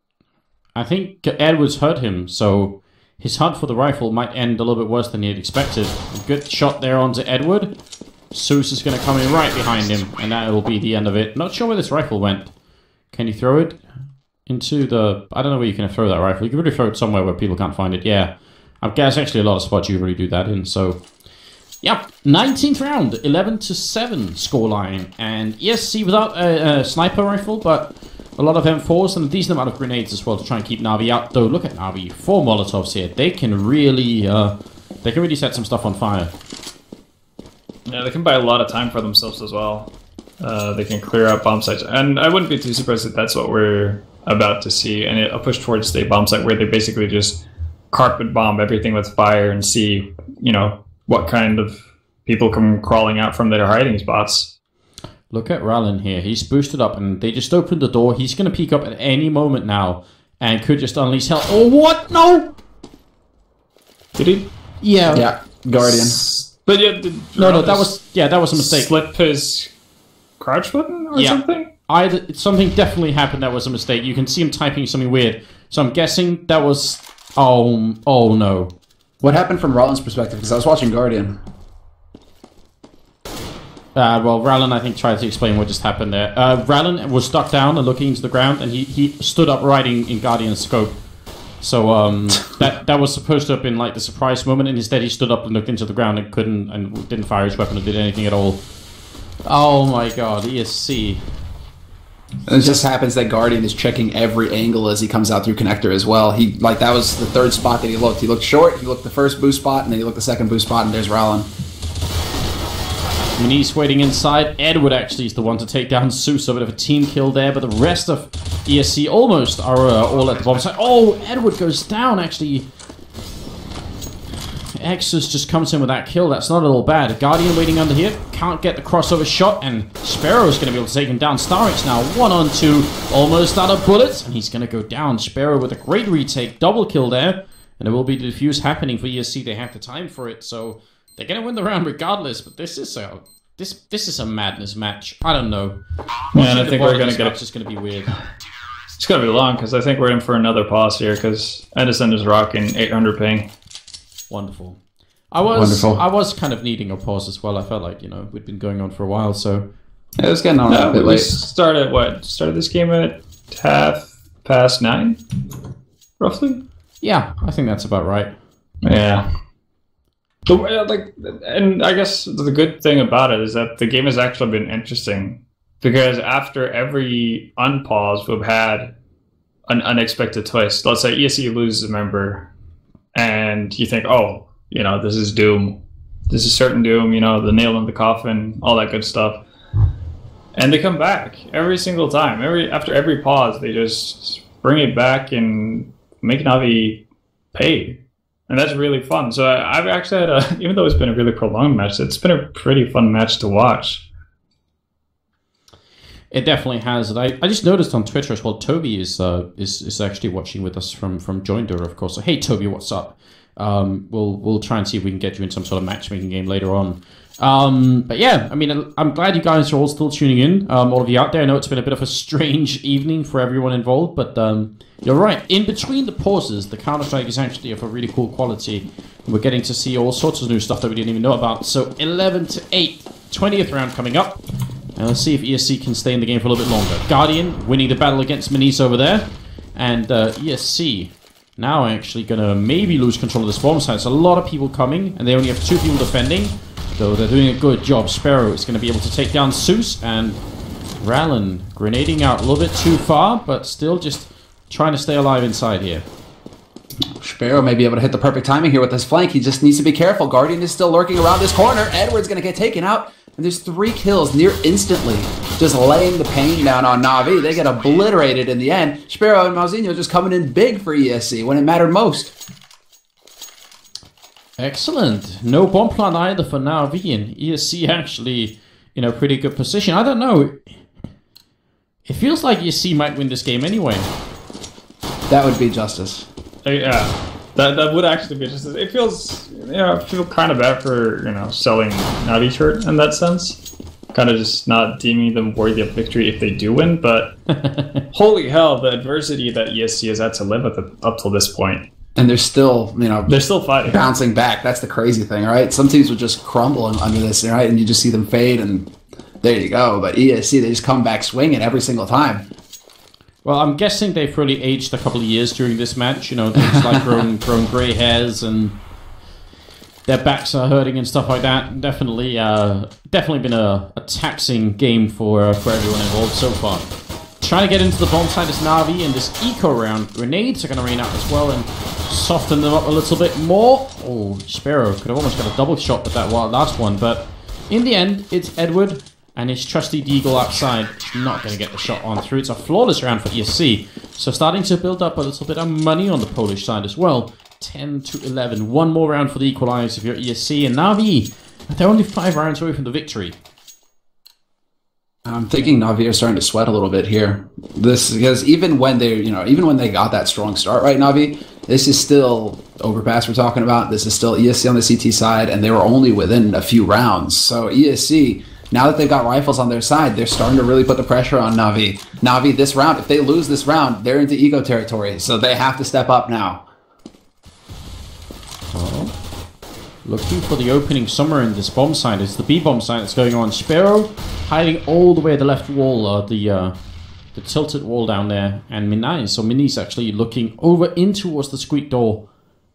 I think Edwards hurt him, so his hunt for the rifle might end a little bit worse than he had expected. A good shot there onto Edward. Zeus is going to come in right behind him, and that will be the end of it. Not sure where this rifle went. Can you throw it into the... I don't know where you can throw that rifle. You can really throw it somewhere where people can't find it. Yeah. I guess actually a lot of spots you really do that in, so... Yeah, 19th round, 11-7 scoreline. And ESC without a sniper rifle, but a lot of M4s and a decent amount of grenades as well to try and keep Na'Vi out. Though, look at Na'Vi, 4 Molotovs here. They can really set some stuff on fire. Yeah, they can buy a lot of time for themselves as well. They can clear out bomb sites. And I wouldn't be too surprised if that's what we're about to see. And a push towards the bomb site where they basically just carpet bomb everything with fire and see, you know, what kind of people come crawling out from their hiding spots. Look at Rallin here. He's boosted up and they just opened the door. He's going to peek up at any moment now and could just unleash hell. Oh, what? No! Did he? Yeah. Yeah, Guardian. But yeah, No, that was a mistake. Slip his crouch button or something? Something definitely happened that was a mistake. You can see him typing something weird. So I'm guessing that was... Oh no. What happened from Rollin's perspective? Because I was watching Guardian. Well, Rallin, I think, tried to explain what just happened there. Rallin was stuck down and looking into the ground, and he stood up right in Guardian's scope. So that was supposed to have been like the surprise moment, and instead he stood up and looked into the ground and didn't fire his weapon or did anything at all. Oh my god, ESC. And it just happens that Guardian is checking every angle as he comes out through connector as well. That was the 3rd spot that he looked. He looked short, he looked the first boost spot, and then he looked the 2nd boost spot, and there's Rallin. Muniz waiting inside. Edward actually is the one to take down Zeus. A bit of a team kill there, but the rest of ESC almost are all at the bomb site. Oh, Edward goes down actually. Exus just comes in with that kill. That's not at all bad. Guardian waiting under here. Can't get the crossover shot, and Sparrow's going to be able to take him down. Starix now 1-on-2. Almost out of bullets, and he's going to go down. Sparrow with a great retake. Double kill there. And there will be defuse happening for ESC. They have the time for it, so they're going to win the round regardless. But this is a madness match. I don't know. Yeah, and I think we're going to get It's just going to be weird. It's going to be long because I think we're in for another pause here because Edison is rocking 800 ping. Wonderful. I was kind of needing a pause as well. I felt like, we'd been going on for a while, so It was getting on a No, bit we late. started what? Started this game at 9:30, roughly. Yeah, I think that's about right. Yeah. And I guess the good thing about it is that the game has actually been interesting because after every unpause, we've had an unexpected twist. Let's say ESC loses a member, and you think, oh, this is doom. This is certain doom. The nail in the coffin, all that good stuff. And they come back every single time. After every pause, they just bring it back and make Navi pay. And that's really fun. So I've actually had even though it's been a really prolonged match, it's been a pretty fun match to watch. It definitely has. And I just noticed on Twitter as well, Toby is actually watching with us from Joinder, of course. So hey Toby, what's up? We'll try and see if we can get you in some sort of matchmaking game later on. But yeah, I mean, I'm glad you guys are all still tuning in, all of you out there. I know it's been a bit of a strange evening for everyone involved, but you're right. In between the pauses, the Counter-Strike is actually of a really cool quality. We're getting to see all sorts of new stuff that we didn't even know about. So 11-8, 20th round coming up. And let's see if ESC can stay in the game for a little bit longer. Guardian winning the battle against Manise over there. And ESC now actually going to maybe lose control of this bomb site. There's a lot of people coming, and they only have 2 people defending. So they're doing a good job. Sparrow is going to be able to take down Zeus, and Rallen grenading out a little bit too far, but still just trying to stay alive inside here. Sparrow may be able to hit the perfect timing here with this flank. He just needs to be careful. Guardian is still lurking around this corner. Edward's going to get taken out. And there's 3 kills near instantly. Just laying the pain down on Na'Vi. They get obliterated in the end. Sparrow and Mauzinho just coming in big for ESC when it mattered most. Excellent. No bomb plant either for Na'Vi, and ESC actually in a pretty good position. I don't know. It feels like ESC might win this game anyway. That would be justice. Yeah, that would actually be just. It feels, I feel kind of bad for selling Navi shirt in that sense. Kind of just not deeming them worthy of victory if they do win. But holy hell, the adversity that ESC has had to live with up till this point. And they're still, they're still fighting, bouncing back. That's the crazy thing, right? Some teams would just crumble under this, right? And you just see them fade, and there you go. But ESC, they just come back swinging every single time. Well, I'm guessing they've probably aged a couple of years during this match. Things like grown grey hairs and their backs are hurting and stuff like that. Definitely been a taxing game for everyone involved so far. Trying to get into the bomb side is Na'Vi, and this eco round. Grenades are going to rain out as well and soften them up a little bit more. Oh, Sparrow could have almost got a double shot with that last one, but in the end, it's Edward and his trusty Deagle outside. Not going to get the shot on through. It's a flawless round for ESC. So starting to build up a little bit of money on the Polish side as well. 10-11. One more round for the equalizer if you're ESC, and Na'Vi, they're only 5 rounds away from the victory. I'm thinking Navi are starting to sweat a little bit here. This because even when they got that strong start, right, Navi, this is still Overpass we're talking about. This is still ESC on the CT side, and they were only within a few rounds. So ESC, now that they've got rifles on their side, they're starting to really put the pressure on Navi. Navi, this round, if they lose this round, they're into ego territory, so they have to step up now. Oh. Looking for the opening somewhere in this bomb site. It's the B bomb site that's going on. Sparrow hiding all the way at the left wall, the tilted wall down there, and Minnie's actually looking over in towards the squeak door,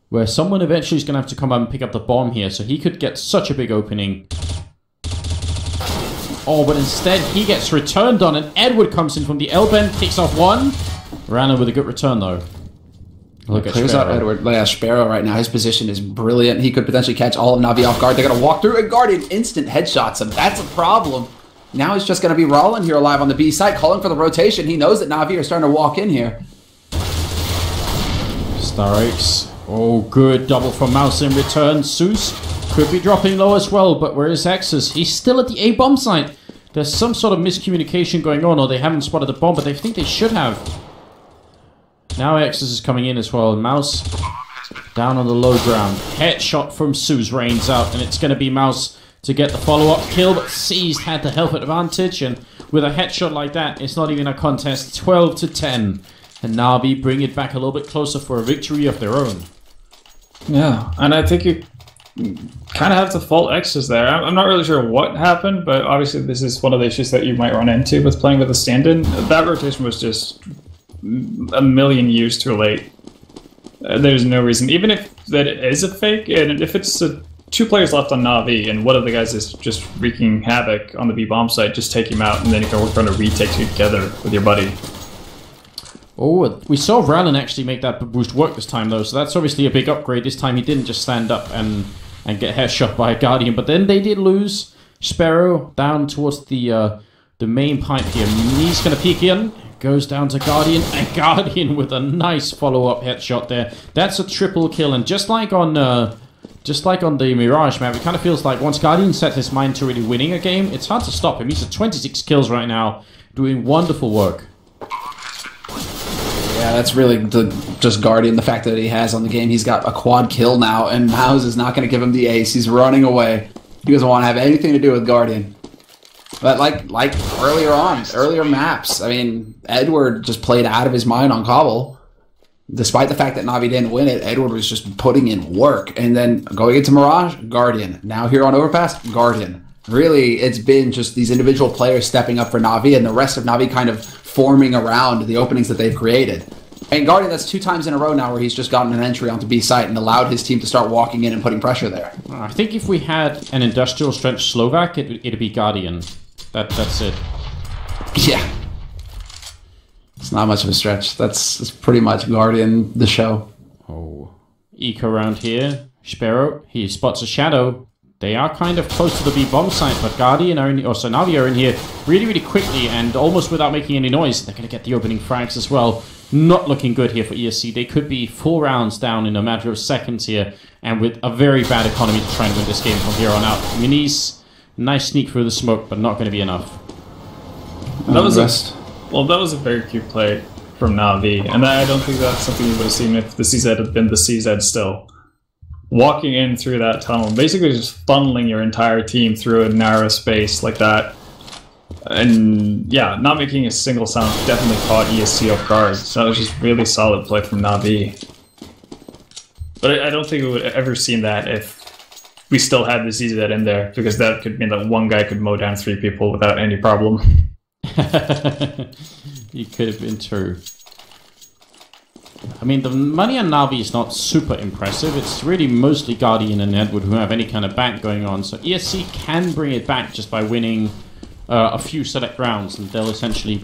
where someone eventually is going to have to come up and pick up the bomb here, so he could get such a big opening. Oh, but instead he gets returned on, and Edward comes in from the L-bend, picks off one. Rana with a good return though. Look at Clears out Edward. Yeah, Sparrow right now. His position is brilliant. He could potentially catch all of Navi off guard. They're going to walk through, and Guardian instant headshots him. That's a problem. Now it's just going to be Rollin here alive on the B side, calling for the rotation. He knows that Navi are starting to walk in here. Star X. Oh, good. Double from Mouse in return. Zeus could be dropping low as well, but where is X's? He's still at the A bomb site. There's some sort of miscommunication going on, or they haven't spotted the bomb, but they think they should have. Now X's is coming in as well, and Mouse down on the low ground. Headshot from Zeus rains out, and it's going to be Mouse to get the follow-up kill, but Seized had the health advantage, and with a headshot like that, it's not even a contest. 12-10, and Navi bring it back a little bit closer for a victory of their own. Yeah, and I think kind of have default X's there. I'm not really sure what happened, but obviously this is one of the issues that you might run into with playing with a stand-in. That rotation was just a million years too late. There's no reason, even if that is a fake, and if it's 2 players left on Na'Vi and one of the guys is just wreaking havoc on the B bomb site, just take him out and then you can work on a retake together with your buddy. Oh, we saw Rallen actually make that boost work this time though, so that's obviously a big upgrade. This time he didn't just stand up and get headshot by a Guardian, but then they did lose Sparrow down towards the main pipe here. He's going to peek in, goes down to Guardian, and Guardian with a nice follow-up headshot there. That's a triple kill, and just like on the Mirage map, it kind of feels like once Guardian sets his mind to really winning a game, it's hard to stop him. He's at 26 kills right now, doing wonderful work. Yeah, that's really just Guardian, the fact that he has on the game. He's got a quad kill now, and Mouse is not going to give him the ace. He's running away. He doesn't want to have anything to do with Guardian. But like earlier maps, I mean, Edward just played out of his mind on Cobble. Despite the fact that Na'Vi didn't win it, Edward was just putting in work. And then going into Mirage, Guardian. Now here on Overpass, Guardian. Really, it's been just these individual players stepping up for Na'Vi and the rest of Na'Vi kind of forming around the openings that they've created. And Guardian, that's 2 times in a row now where he's just gotten an entry onto B site and allowed his team to start walking in and putting pressure there. I think if we had an industrial strength Slovak, it'd be Guardian. That's it. Yeah. It's not much of a stretch. It's pretty much Guardian, the show. Oh. Eco around here. Sparrow, he spots a shadow. They are kind of close to the B bomb site, but Guardian are in, or Na'Vi are in here really, really quickly and almost without making any noise. They're going to get the opening frags as well. Not looking good here for ESC. They could be 4 rounds down in a matter of seconds here, and with a very bad economy to try and win this game from here on out. Minis, nice sneak through the smoke, but not going to be enough. That was a very cute play from Na'Vi, and I don't think that's something you would have seen if the CZ had been the CZ still. Walking in through that tunnel, basically just funneling your entire team through a narrow space like that. And yeah, not making a single sound definitely caught ESC off guard. So that was just really solid play from Na'Vi. But I don't think we would have ever seen that if we still had the CZ in there, because that could mean that one guy could mow down 3 people without any problem. It could have been true. I mean, the money on Na'Vi is not super impressive. It's really mostly Guardian and Edward who have any kind of bank going on. So ESC can bring it back just by winning a few select rounds, and they'll essentially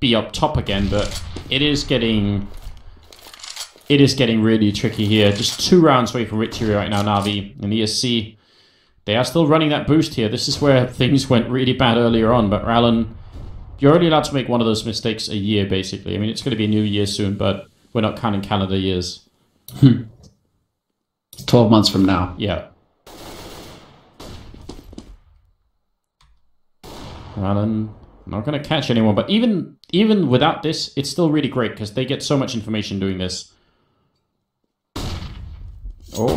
be up top again. But it is getting really tricky here. Just 2 rounds away from victory right now, Na'Vi and ESC. They are still running that boost here. This is where things went really bad earlier on. But Rallen, you're only allowed to make one of those mistakes a year, basically. I mean, it's going to be a new year soon, but we're not counting calendar years. 12 months from now. Yeah. Rallen, not going to catch anyone, but even without this, it's still really great because they get so much information doing this. Oh,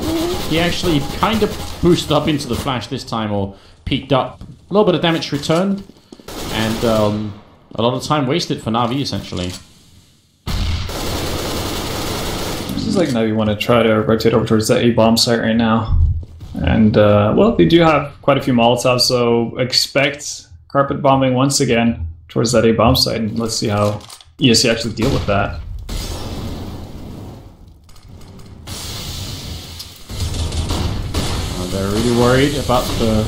he actually kind of boosted up into the flash this time, or peeked up. A little bit of damage returned, and a lot of time wasted for Na'Vi, essentially. Seems like now you want to try to rotate over towards that A bomb site right now. And, well, they do have quite a few Molotovs, so expect carpet bombing once again towards that A bomb site, and let's see how ESC actually deal with that. They're really worried about the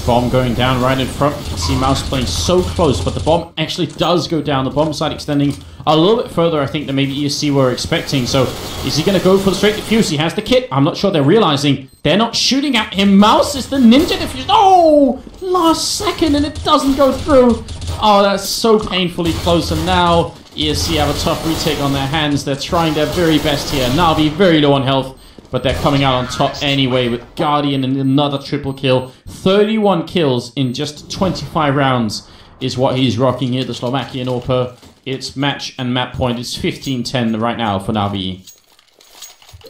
bomb going down right in front. You can see Mouse playing so close, but the bomb actually does go down. The bomb side extending a little bit further, I think, than maybe ESC were expecting. So is he going to go for the straight defuse? He has the kit. I'm not sure they're realizing they're not shooting at him. Mouse is the ninja defuse. Oh, last second, and it doesn't go through. Oh, that's so painfully close. And now ESC have a tough retake on their hands. They're trying their very best here. Na'Vi very low on health, but they're coming out on top anyway with Guardian and another triple kill. 31 kills in just 25 rounds is what he's rocking here, the Slovakian AWPer. Its match and map point is 15-10 right now for Na'Vi.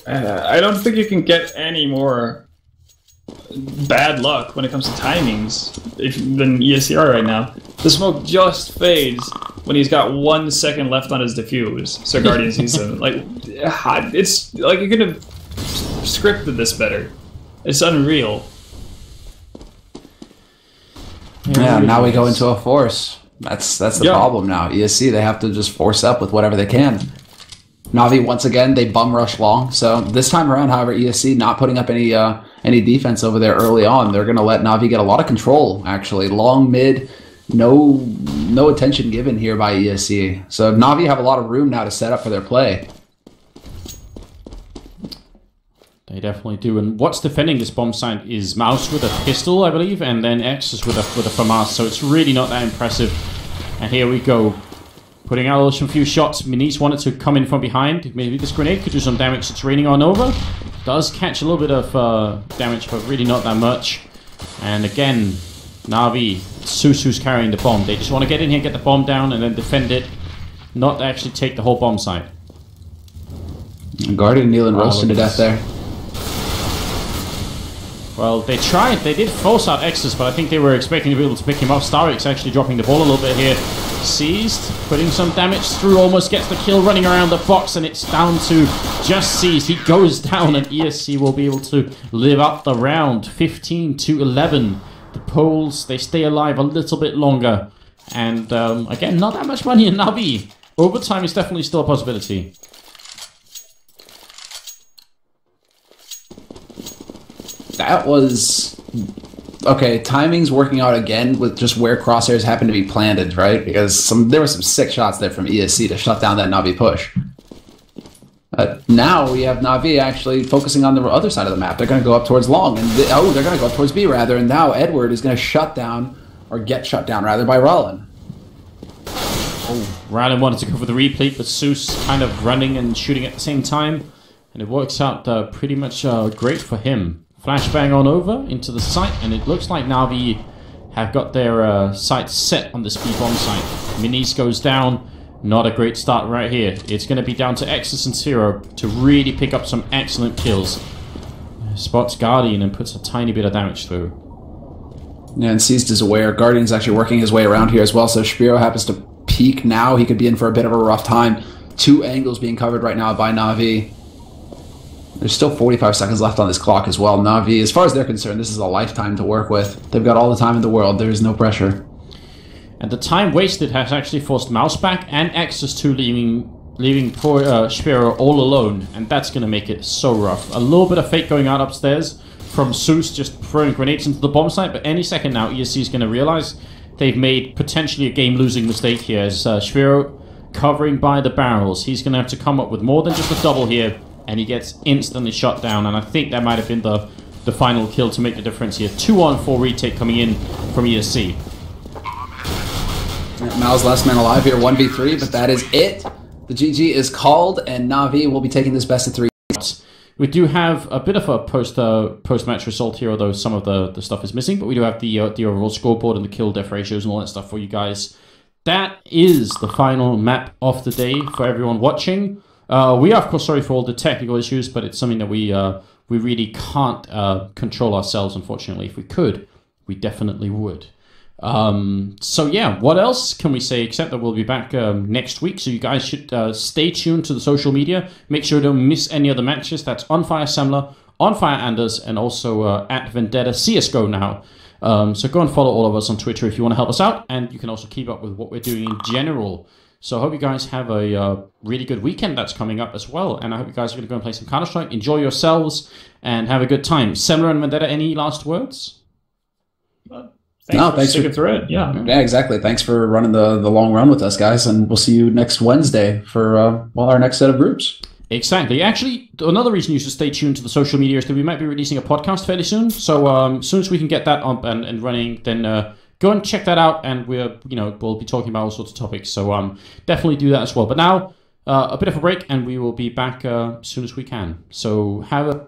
I don't think you can get any more bad luck when it comes to timings than ESCR right now. The smoke just fades when he's got 1 second left on his defuse, so Guardian sees him. Like, it's like you could have scripted this better. It's unreal. Yeah, really now we go is. into a force. That's the Yeah. problem now. ESC, they have to just force up with whatever they can. Navi, once again, they bum rush long. So this time around, however, ESC not putting up any defense over there early on. They're going to let Navi get a lot of control, actually. Long, mid, no attention given here by ESC. So Navi have a lot of room now to set up for their play. They definitely do. And what's defending this bomb site is Mouse with a pistol, I believe, and then X is with a FAMAS. So it's really not that impressive. And here we go. Putting out some few shots. Minis wanted to come in from behind. Maybe this grenade could do some damage. It's raining on over. Does catch a little bit of damage, but really not that much. And again, Navi, Susu's carrying the bomb. They just want to get in here, get the bomb down, and then defend it. Not actually take the whole bomb site. Guardian kneeling roasted to death there. Well, they tried. They did force out X's, but I think they were expecting to be able to pick him up. Starix actually dropping the ball a little bit here. Seized, putting some damage through, almost gets the kill, running around the box, and it's down to just Seized. He goes down, and ESC will be able to live up the round. 15-11. The Poles, they stay alive a little bit longer. And again, not that much money in Navi. Overtime is definitely still a possibility. That was... Okay, timing's working out again with just where crosshairs happen to be planted, right? Because there were some sick shots there from ESC to shut down that Navi push. Now we have Navi actually focusing on the other side of the map. They're going to go up towards long, and they're going to go up towards B rather. And now Edward is going to shut down, or get shut down rather, by Rollin. Rylan wanted to go for the replay, but Seuss kind of running and shooting at the same time. And it works out pretty much great for him. Flashbang on over into the site, and it looks like Navi have got their sights set on this B-bomb site. Minis goes down. Not a great start right here. It's going to be down to Exus and Zero to really pick up some excellent kills. Spots Guardian and puts a tiny bit of damage through. Yeah, and Seized is aware. Guardian's actually working his way around here as well, so Shapiro happens to peek now. He could be in for a bit of a rough time. 2 angles being covered right now by Navi. There's still 45 seconds left on this clock as well. Navi, as far as they're concerned, this is a lifetime to work with. They've got all the time in the world. There is no pressure. And the time wasted has actually forced Mouse back and Exus to leaving poor Shapiro all alone. And that's going to make it so rough. A little bit of fake going out upstairs from Seuss just throwing grenades into the bomb site. But any second now, ESC is going to realize they've made potentially a game-losing mistake here. As Shapiro covering by the barrels. He's going to have to come up with more than just a double here. And he gets instantly shot down, and I think that might have been the final kill to make the difference here. 2-on-4 retake coming in from ESC. Mao's last man alive here, 1v3, but that is it. The GG is called, and Navi will be taking this best of 3. We do have a bit of a post-match result here, although some of the stuff is missing, but we do have the overall scoreboard and the kill-death ratios and all that stuff for you guys. That is the final map of the day for everyone watching. We are, of course, sorry for all the technical issues, but it's something that we really can't control ourselves, unfortunately. If we could, we definitely would. So, yeah, what else can we say except that we'll be back next week, so you guys should stay tuned to the social media. Make sure you don't miss any other matches. That's On Fire Semler, On Fire Anders, and also at Vendetta CSGO now. So go and follow all of us on Twitter if you want to help us out, and you can also keep up with what we're doing in general. So I hope you guys have a really good weekend that's coming up as well. And I hope you guys are going to go and play some Counter-Strike. Enjoy yourselves and have a good time. Semler and Vendetta, any last words? Thanks for sticking through it. Yeah. Yeah, exactly. Thanks for running the long run with us, guys. And we'll see you next Wednesday for our next set of groups. Exactly. Actually, another reason you should stay tuned to the social media is that we might be releasing a podcast fairly soon. So as soon as we can get that up and running, then... go and check that out, and we'll be talking about all sorts of topics. So definitely do that as well. But now, a bit of a break, and we will be back as soon as we can. So have a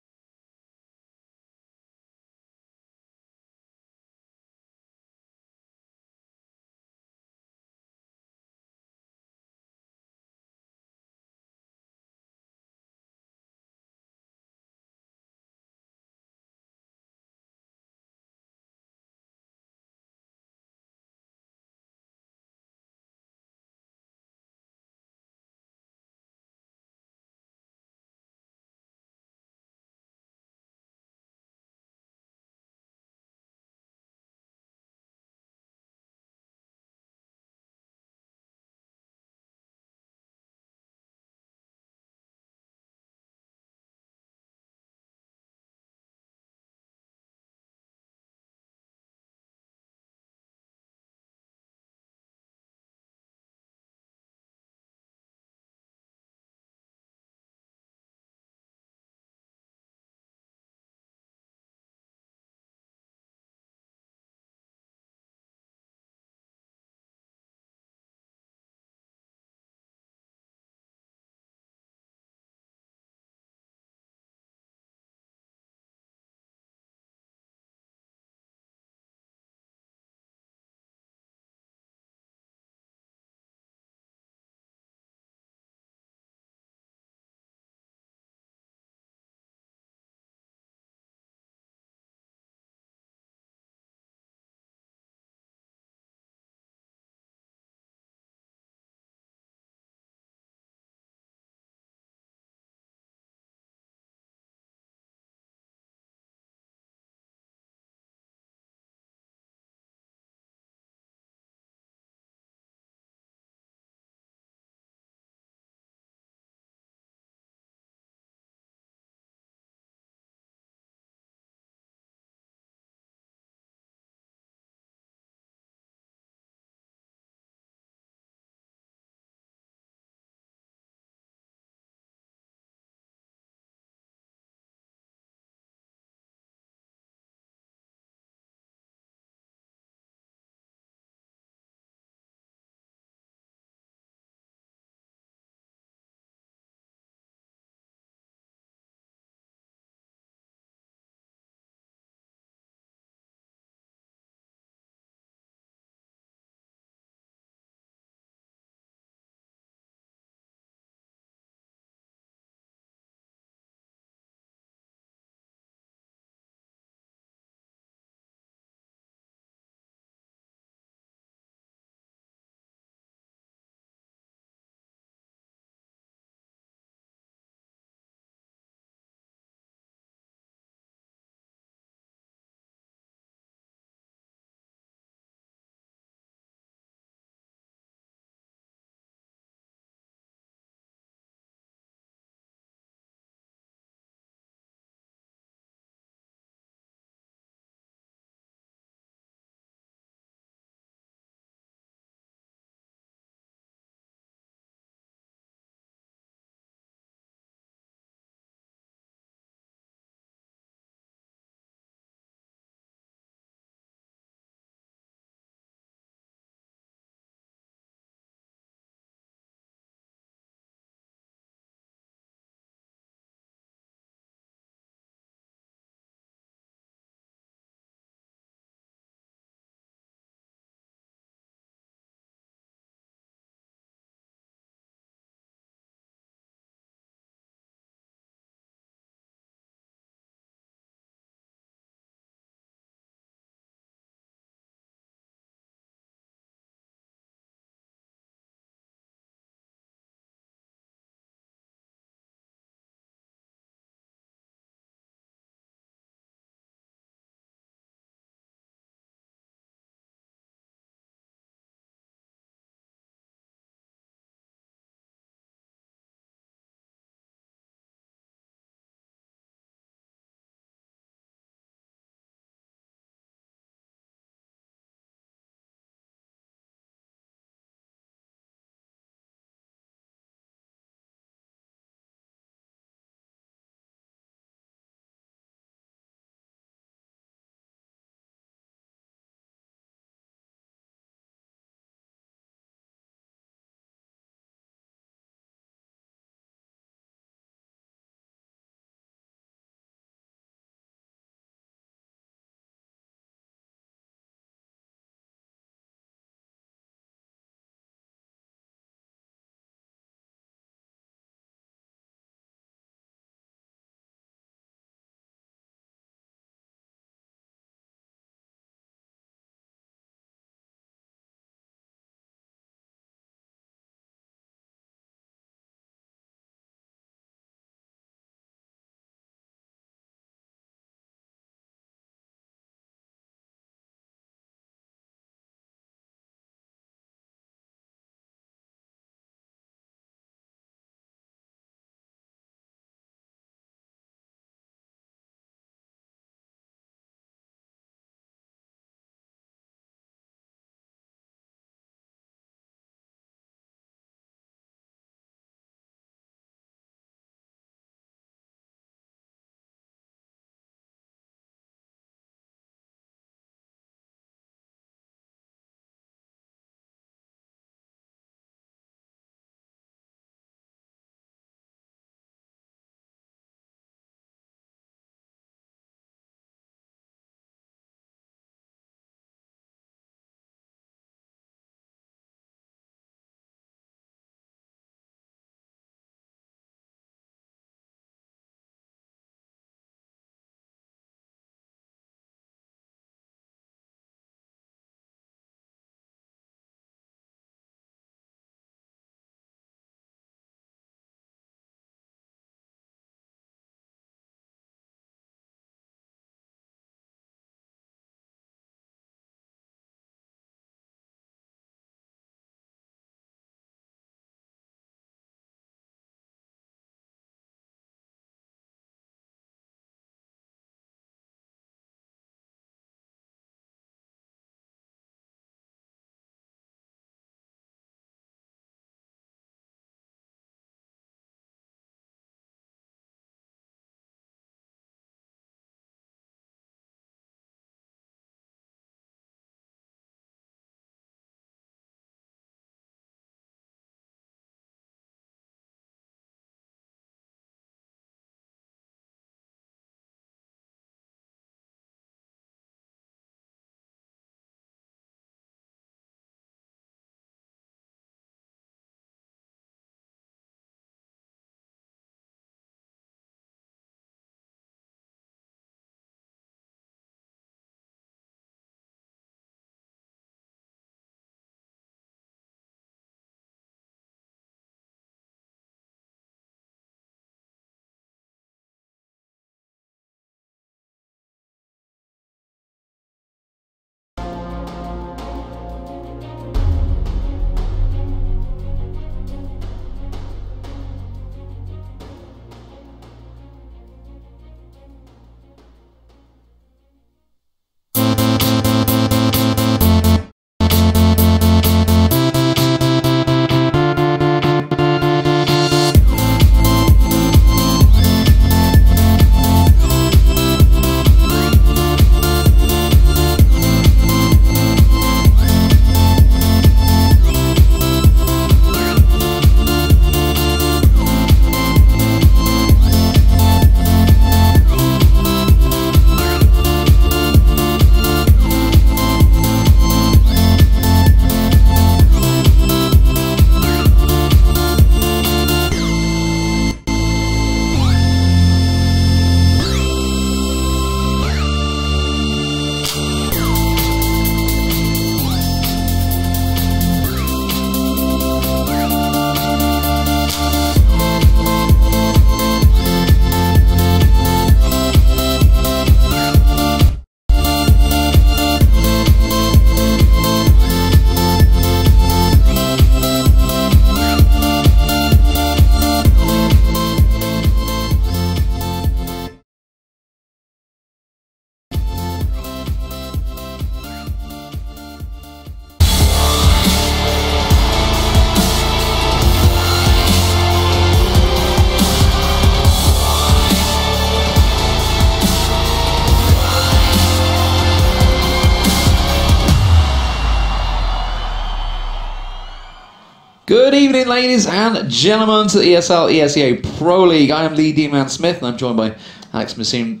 Good evening, ladies and gentlemen, to the ESL ESEA Pro League. I am Lee D-Man Smith, and I'm joined by Alex Machine.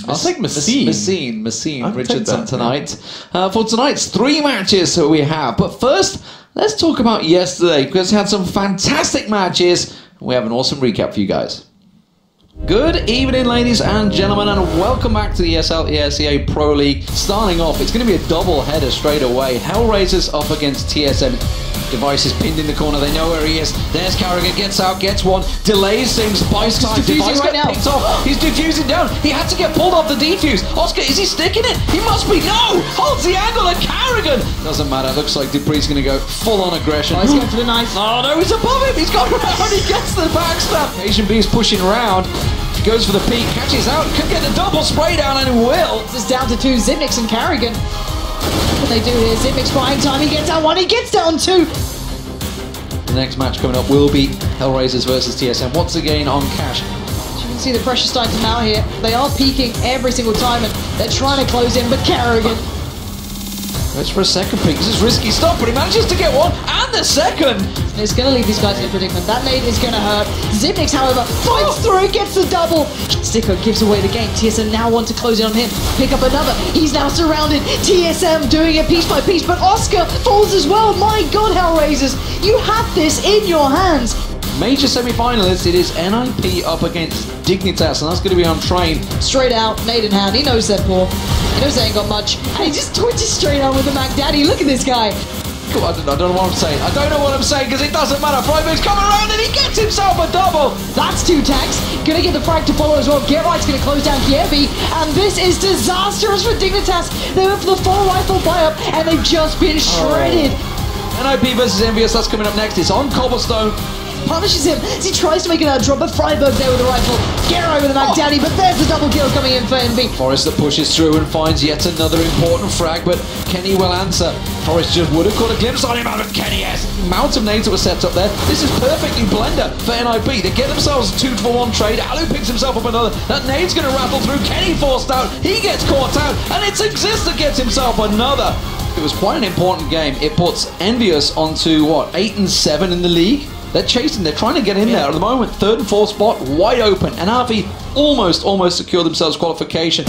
I'll take Machine. Machine I can take Richardson that, tonight. For tonight's 3 matches that we have. But first, let's talk about yesterday, because we had some fantastic matches. We have an awesome recap for you guys. Good evening, ladies and gentlemen, and welcome back to the ESL ESEA Pro League. Starting off, it's going to be a double header straight away. Hellraisers up against TSM. Device is pinned in the corner, they know where he is. There's Carragher, gets out, gets one, delays things, buys time. Device right gets picked off. He's defusing down. He had to get pulled off the defuse. Oscar, is he sticking it? He must be. No! Holds the angle at Carragher. Doesn't matter. Looks like Dupree's going to go full on aggression. Oh, he's going for the knife. Oh no, he's above him. He's got around. He gets the backstab. Asian B is pushing around. Goes for the peak, catches out, could get the double spray down, and will. This is down to 2, Zimix and Carrigan. What they do here, Zimix buying time, he gets out 1, he gets down 2. The next match coming up will be Hellraisers versus TSM, once again on cash. As you can see the pressure starting to mount here. They are peaking every single time and they're trying to close in, but Carrigan. Goes for a second peak, this is risky stuff, but he manages to get one, and the second! It's going to leave these guys in a predicament. That nade is going to hurt. Zimix, however, fights through, gets the double. Sticker gives away the game. TSM now want to close in on him. Pick up another. He's now surrounded. TSM doing it piece by piece, but Oscar falls as well. My God, Hellraisers, you have this in your hands. Major semi-finalists, it is NIP up against Dignitas, and that's going to be on train. Straight out, nade in hand. He knows they're poor. He knows they ain't got much. And he just twitches straight out with the Mac Daddy. Look at this guy. I don't know what I'm saying. I don't know what I'm saying because it doesn't matter. Freiburg's coming around and he gets himself a double. That's 2 tags. Gonna get the frag to follow as well. Get Right's gonna close down Kievi. And this is disastrous for Dignitas. They went for the full rifle buy-up and they've just been shredded. NIP versus Envious, that's coming up next. It's on Cobblestone. Punishes him as he tries to make it out drop, but Freiburg there with the rifle. Get over the Mac Daddy, but there's the double kill coming in for NB. Forrest that pushes through and finds yet another important frag, but Kenny will answer. Forrest just would have caught a glimpse on him, and Kenny has amount of nades that were set up there. This is perfectly blender for NIP. They get themselves a 2-for-1 trade. Alu picks himself up another. That nade's going to rattle through. Kenny forced out. He gets caught out, and it's Exist that gets himself another. It was quite an important game. It puts Envious onto, what, 8 and 7 in the league? They're chasing, they're trying to get in there. At the moment, 3rd and 4th spot, wide open. And RV almost secured themselves qualification.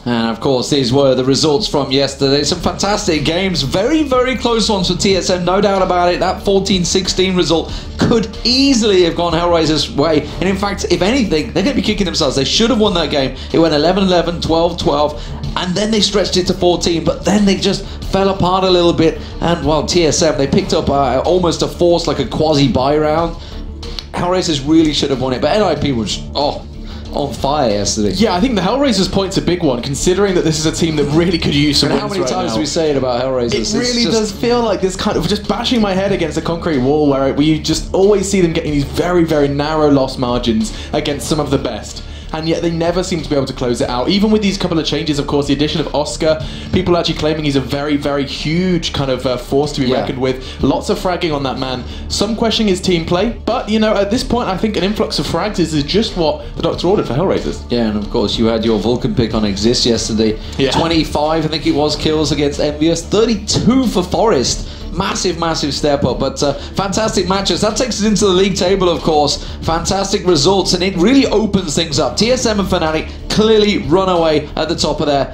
And of course, these were the results from yesterday. Some fantastic games. Very, very close ones for TSM, no doubt about it. That 14-16 result could easily have gone Hellraiser's way. And in fact, if anything, they're going to be kicking themselves. They should have won that game. It went 11-11, 12-12, and then they stretched it to 14. But then they just fell apart a little bit. And, well, TSM, they picked up almost a force, like a quasi-buy round. Hellraisers really should have won it. But NIP was, on fire yesterday. Yeah, I think the Hellraisers point's a big one, considering that this is a team that really could use some wins how many right times now. do we say it about Hellraisers? It really does feel like this kind of just bashing my head against a concrete wall where you just always see them getting these very, very narrow loss margins against some of the best. And yet they never seem to be able to close it out. Even with these couple of changes, of course, the addition of Oscar, people are actually claiming he's a very, very huge kind of force to be reckoned with. Lots of fragging on that man. Some questioning his team play, but, you know, at this point, I think an influx of frags is just what the Doctor ordered for Hellraisers. Yeah, and of course, you had your Vulcan pick on Exist yesterday. Yeah. 25, I think it was, kills against Envious. 32 for Forrest. Massive step up, but fantastic matches. That takes us into the league table, of course. Fantastic results, and it really opens things up. TSM and Fnatic clearly run away at the top of there.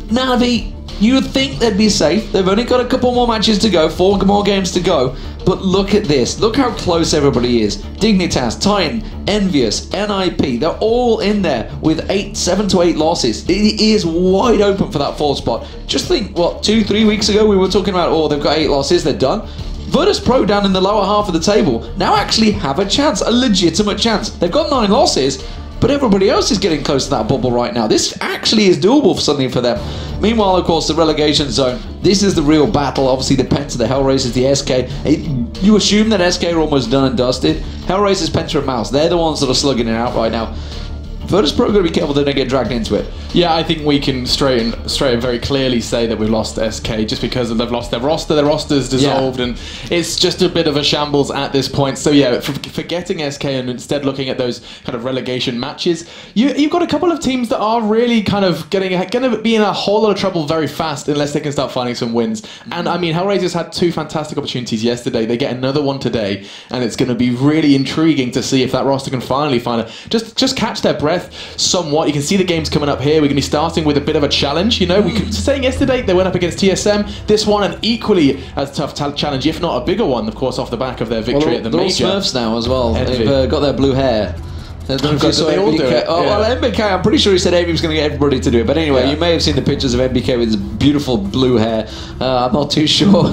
Navi, you would think they'd be safe. They've only got a couple more matches to go, 4 more games to go. But look at this. Look how close everybody is. Dignitas, Titan, Envious, NIP. They're all in there with 7 to 8 losses. It is wide open for that 4th spot. Just think, what, 2-3 weeks ago we were talking about, oh, they've got 8 losses, they're done. Virtus Pro down in the lower half of the table now actually have a chance, a legitimate chance. They've got 9 losses, but everybody else is getting close to that bubble right now. This actually is doable for something for them. Meanwhile, of course, the relegation zone. This is the real battle. Obviously, the Penta, the Hellraisers, the SK. You assume that SK are almost done and dusted. Hellraisers, Penta, and Mouse. They're the ones that are slugging it out right now. Virtus Pro are going to be careful they don't get dragged into it. Yeah, I think we can straight and very clearly say that we've lost SK just because they've lost their roster. Their roster's dissolved, and it's just a bit of a shambles at this point. So yeah, forgetting SK and instead looking at those kind of relegation matches, you've got a couple of teams that are really kind of going to be in a whole lot of trouble very fast unless they can start finding some wins. And I mean, Hellraisers had 2 fantastic opportunities yesterday. They get another one today, and it's going to be really intriguing to see if that roster can finally find just catch their breath somewhat. You can see the games coming up here. We're going to be starting with a bit of a challenge. You know, we were saying yesterday they went up against TSM. This one an equally as tough challenge, if not a bigger one, of course, off the back of their victory at the major. They're all Smurfs now as well. Envy. They've got their blue hair. They all do it. Oh, Yeah. well, MBK, I'm pretty sure he said Amy was going to get everybody to do it. But anyway, Yeah. you may have seen the pictures of MBK with his beautiful blue hair. I'm not too sure.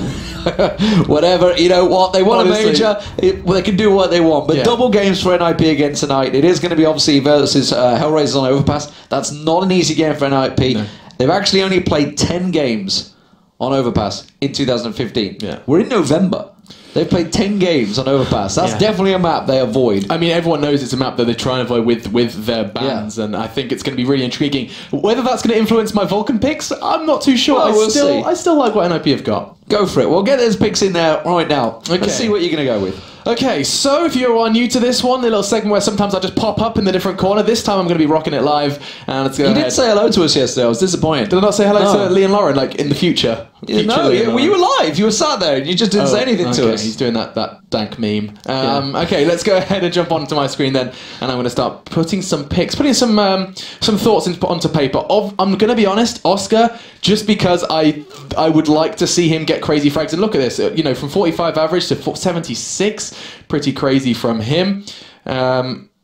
Whatever, you know what? They won Honestly. a major. They can do what they want. But Yeah. double games for NIP again tonight. It is going to be obviously versus Hellraisers on Overpass. That's not an easy game for NIP. No. They've actually only played 10 games on Overpass in 2015. Yeah. We're in November. They've played 10 games on Overpass. That's Yeah. definitely a map they avoid. I mean, everyone knows it's a map that they try and avoid with their bans, and I think it's going to be really intriguing. Whether that's going to influence my Vulcan picks, I'm not too sure. Well, we'll see. I still like what NIP have got. Go for it. We'll get those picks in there right now. Okay. Let's see what you're going to go with. Okay, so if you are new to this one, the little segment where sometimes I just pop up in the different corner. This time I'm going to be rocking it live, and let's go You ahead. didn't say hello to us yesterday. I was disappointed. Did I not say hello No. to Lee and Lauren, like in the future? Future No, Lee and you were Lauren. live. You were sat there and you just didn't say anything to okay, us. He's doing that dank meme. Okay, let's go ahead and jump onto my screen then, and I'm going to start putting some picks, putting some thoughts onto paper. I'm going to be honest, Oscar, just because I would like to see him get crazy frags. And look at this, you know, from 45 average to 76, pretty crazy from him.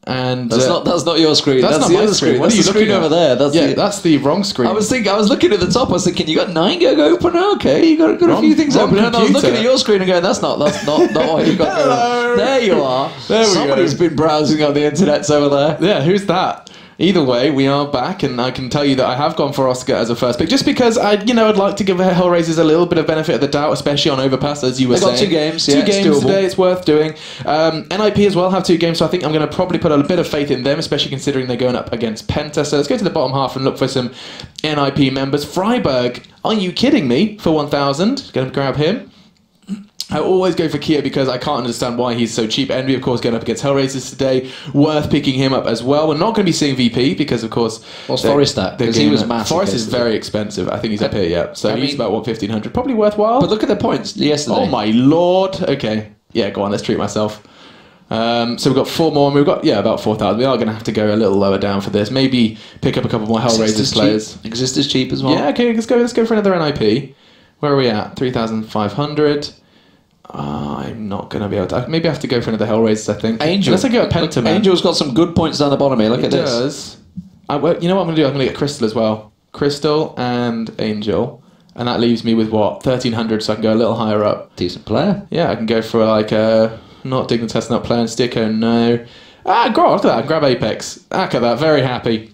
And That's not your screen. That's not the my other screen. screen. What That's are you the screen looking over at? there. That's the wrong screen. I was looking at the top. I was thinking, you got 9 gig open. Okay, you got a Wrong- few things wrong open. And I was computer. looking at your screen and going, that's not what you got going Hello. on. There you are. There we go. Somebody's been browsing on the internets over there. Yeah, who's that? Either way, we are back, and I can tell you that I have gone for Oscar as a first pick, just because I'd like to give Hellraisers a little bit of benefit of the doubt, especially on Overpass, as you were They got saying. 2 games, Two yeah, it's games doable. today. It's worth doing. NIP as well have 2 games, so I think I'm going to probably put a bit of faith in them, especially considering they're going up against Penta. So let's go to the bottom half and look for some NIP members. Freiburg, are you kidding me? For 1,000, going to grab him. I always go for Kia because I can't understand why he's so cheap. Envy, of course, going up against Hellraisers today. Worth picking him up as well. We're not going to be seeing VP because, of course... What's Forrest at? Because he was massive Forrest is yesterday. very expensive. I think he's up here, yeah. So I he's mean- about, 1,500. Probably worthwhile. But look at the points yesterday. Oh, my lord. Okay. Yeah, go on. Let's treat myself. So we've got 4 more, and we've got, about 4,000. We are going to have to go a little lower down for this. Maybe pick up a couple more Hellraisers players. Exist is cheap as well. Yeah, okay, let's go for another NIP. Where are we at? 3,500. I'm not going to be able to... Maybe I have to go for another Hellraisers, I think. Angel. Unless I go at Penta, man. Angel's got some good points down the bottom here. Look It at this. does. Well, you know what I'm going to do? I'm going to get Crystal as well. Crystal and Angel. And that leaves me with, 1,300, so I can go a little higher up. Decent player. Yeah, I can go for, not Dignitas, not Player and Sticko, no. Look at that. Grab Apex. Look at that. Very happy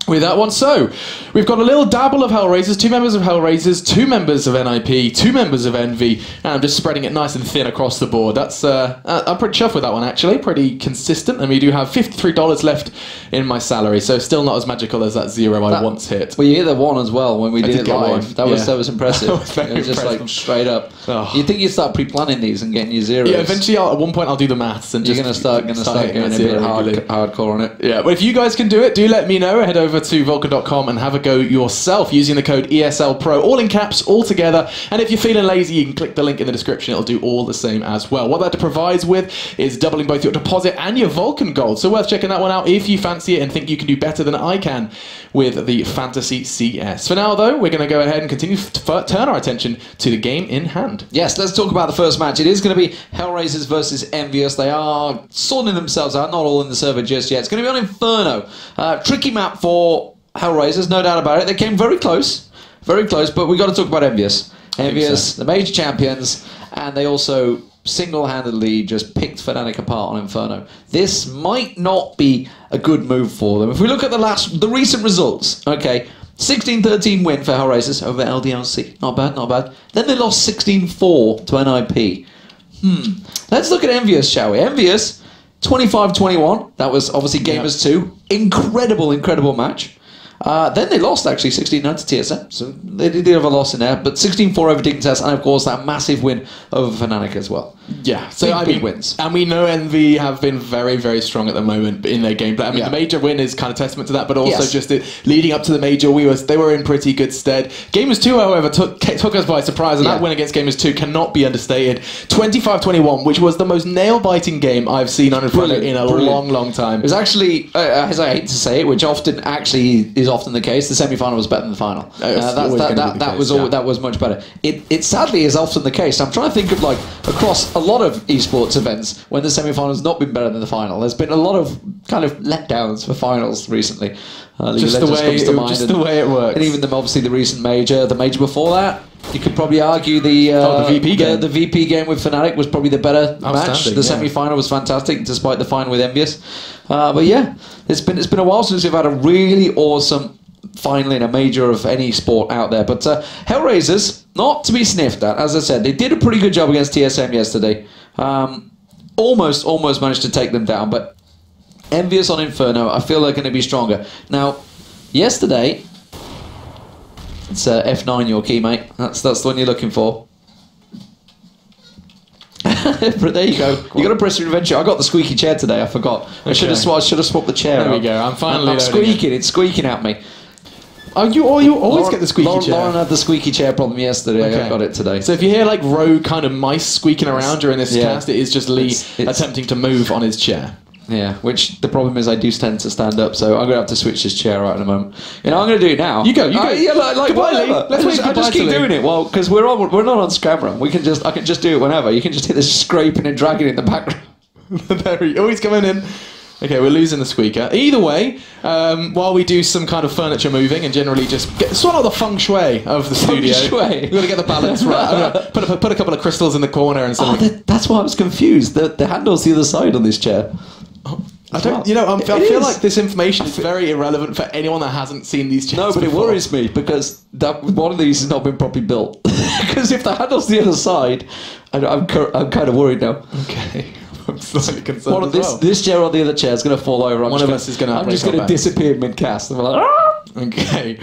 with that one. So, we've got a little dabble of Hellraisers, 2 members of Hellraisers, 2 members of NIP, 2 members of Envy, and I'm just spreading it nice and thin across the board. That's I'm pretty chuffed with that one, actually. Pretty consistent, and we do have $53 left in my salary, so still not as magical as that 0 I once hit. Well, you hit the 1 as well when we I did did it get live. 1, That was yeah. that was impressive. That was very it was just impressive. like straight up. Oh. You'd think you'd start pre-planning these and getting your zeros. Yeah, eventually at one point I'll do the maths and You're just gonna start hitting going that a bit zero regularly. hardcore on it. Yeah, well, if you guys can do it, do let me know. Head over to Vulcan.com and have a go yourself using the code ESLPRO, all in caps, all together. And if you're feeling lazy, you can click the link in the description. It'll do all the same as well. What that provides with is doubling both your deposit and your Vulcan gold. So worth checking that one out if you fancy it and think you can do better than I can with the Fantasy CS. For now, though, we're going to go ahead and continue to turn our attention to the game in hand. Yes, let's talk about the first match. It is going to be Hellraisers versus Envious. They are sorting themselves out, not all in the server just yet. It's going to be on Inferno. Tricky map for Hellraisers, no doubt about it. They came very close, but we got to talk about Envious. Envious, the major champions, and they also single-handedly just picked Fnatic apart on Inferno. This might not be a good move for them. If we look at the recent results, okay, 16-13 win for Hellraisers over LDLC. Not bad, not bad. Then they lost 16-4 to NIP. Let's look at Envious, shall we? Envious, 25-21. That was obviously Gamers 2. Incredible match. Then they lost actually 16-9 to TSM, so they did have a loss in there. But 16-4 over Dignitas, and of course that massive win over Fnatic as well. Yeah, so Big wins. And we know Envy have been very, very strong at the moment in their gameplay. I mean, Yeah. the major win is kind of testament to that, but also Yes. just leading up to the major, they were in pretty good stead. Gamers 2, however, took us by surprise, and that win against Gamers 2 cannot be understated. 25-21, which was the most nail-biting game I've seen on Inferno in a long, long time. It was actually, as I hate to say it, which often actually is often the case, the semi-final was better than the final. That was much better. It sadly is often the case. I'm trying to think of like across a lot of esports events when the semi-final has not been better than the final. There's been a lot of kind of letdowns for finals recently. Just the way it works. And even obviously the recent major, the major before that. You could probably argue the VP game. The VP game with Fnatic was probably the better match. The yeah. semi-final was fantastic, despite the final with Envious. But yeah, it's been a while since we've had a really awesome final in a major of any sport out there. But Hellraisers, not to be sniffed at. As I said, they did a pretty good job against TSM yesterday. Almost managed to take them down, but Envious on Inferno, I feel they're going to be stronger. Now, yesterday. It's F9 your key, mate. That's the one you're looking for. But there you go. You got to press your adventure. I got the squeaky chair today. I forgot. I should have swapped the chair. There we go. I'm finally. I'm squeaking. It's squeaking at me. Oh, you always get the squeaky chair. Lauren had the squeaky chair problem yesterday. Okay. I got it today. So if you hear like rogue kind of mice squeaking around during this cast, it is just Lee It's attempting to move on his chair. Yeah, which the problem is I do tend to stand up, so I'm going to have to switch this chair right in a moment. You know, I'm going to do it now. You go. Yeah, like Goodbye, Lee. whatever. Let's wave I goodbye just to keep Lee. doing it, well, because we're not on camera. I can just do it whenever. You can just hear this scraping and dragging in the background. He's coming in. Okay, we're losing the squeaker. Either way, while we do some kind of furniture moving and generally just sort out the feng shui of the studio, shui. we've got to get the balance right. I'm gonna put a couple of crystals in the corner and Oh, something. that's why I was confused. The handle's the other side on this chair. I don't. You know, I feel like this information is very irrelevant for anyone that hasn't seen these chairs. No, but it before. worries me because one of these has not been properly built. Because if the handle's the other side, I'm kind of worried now. Okay. I'm slightly concerned. One of this chair or the other chair is going to fall over. One of us is going to. I'm just going to disappear mid-cast. I'm like, Okay.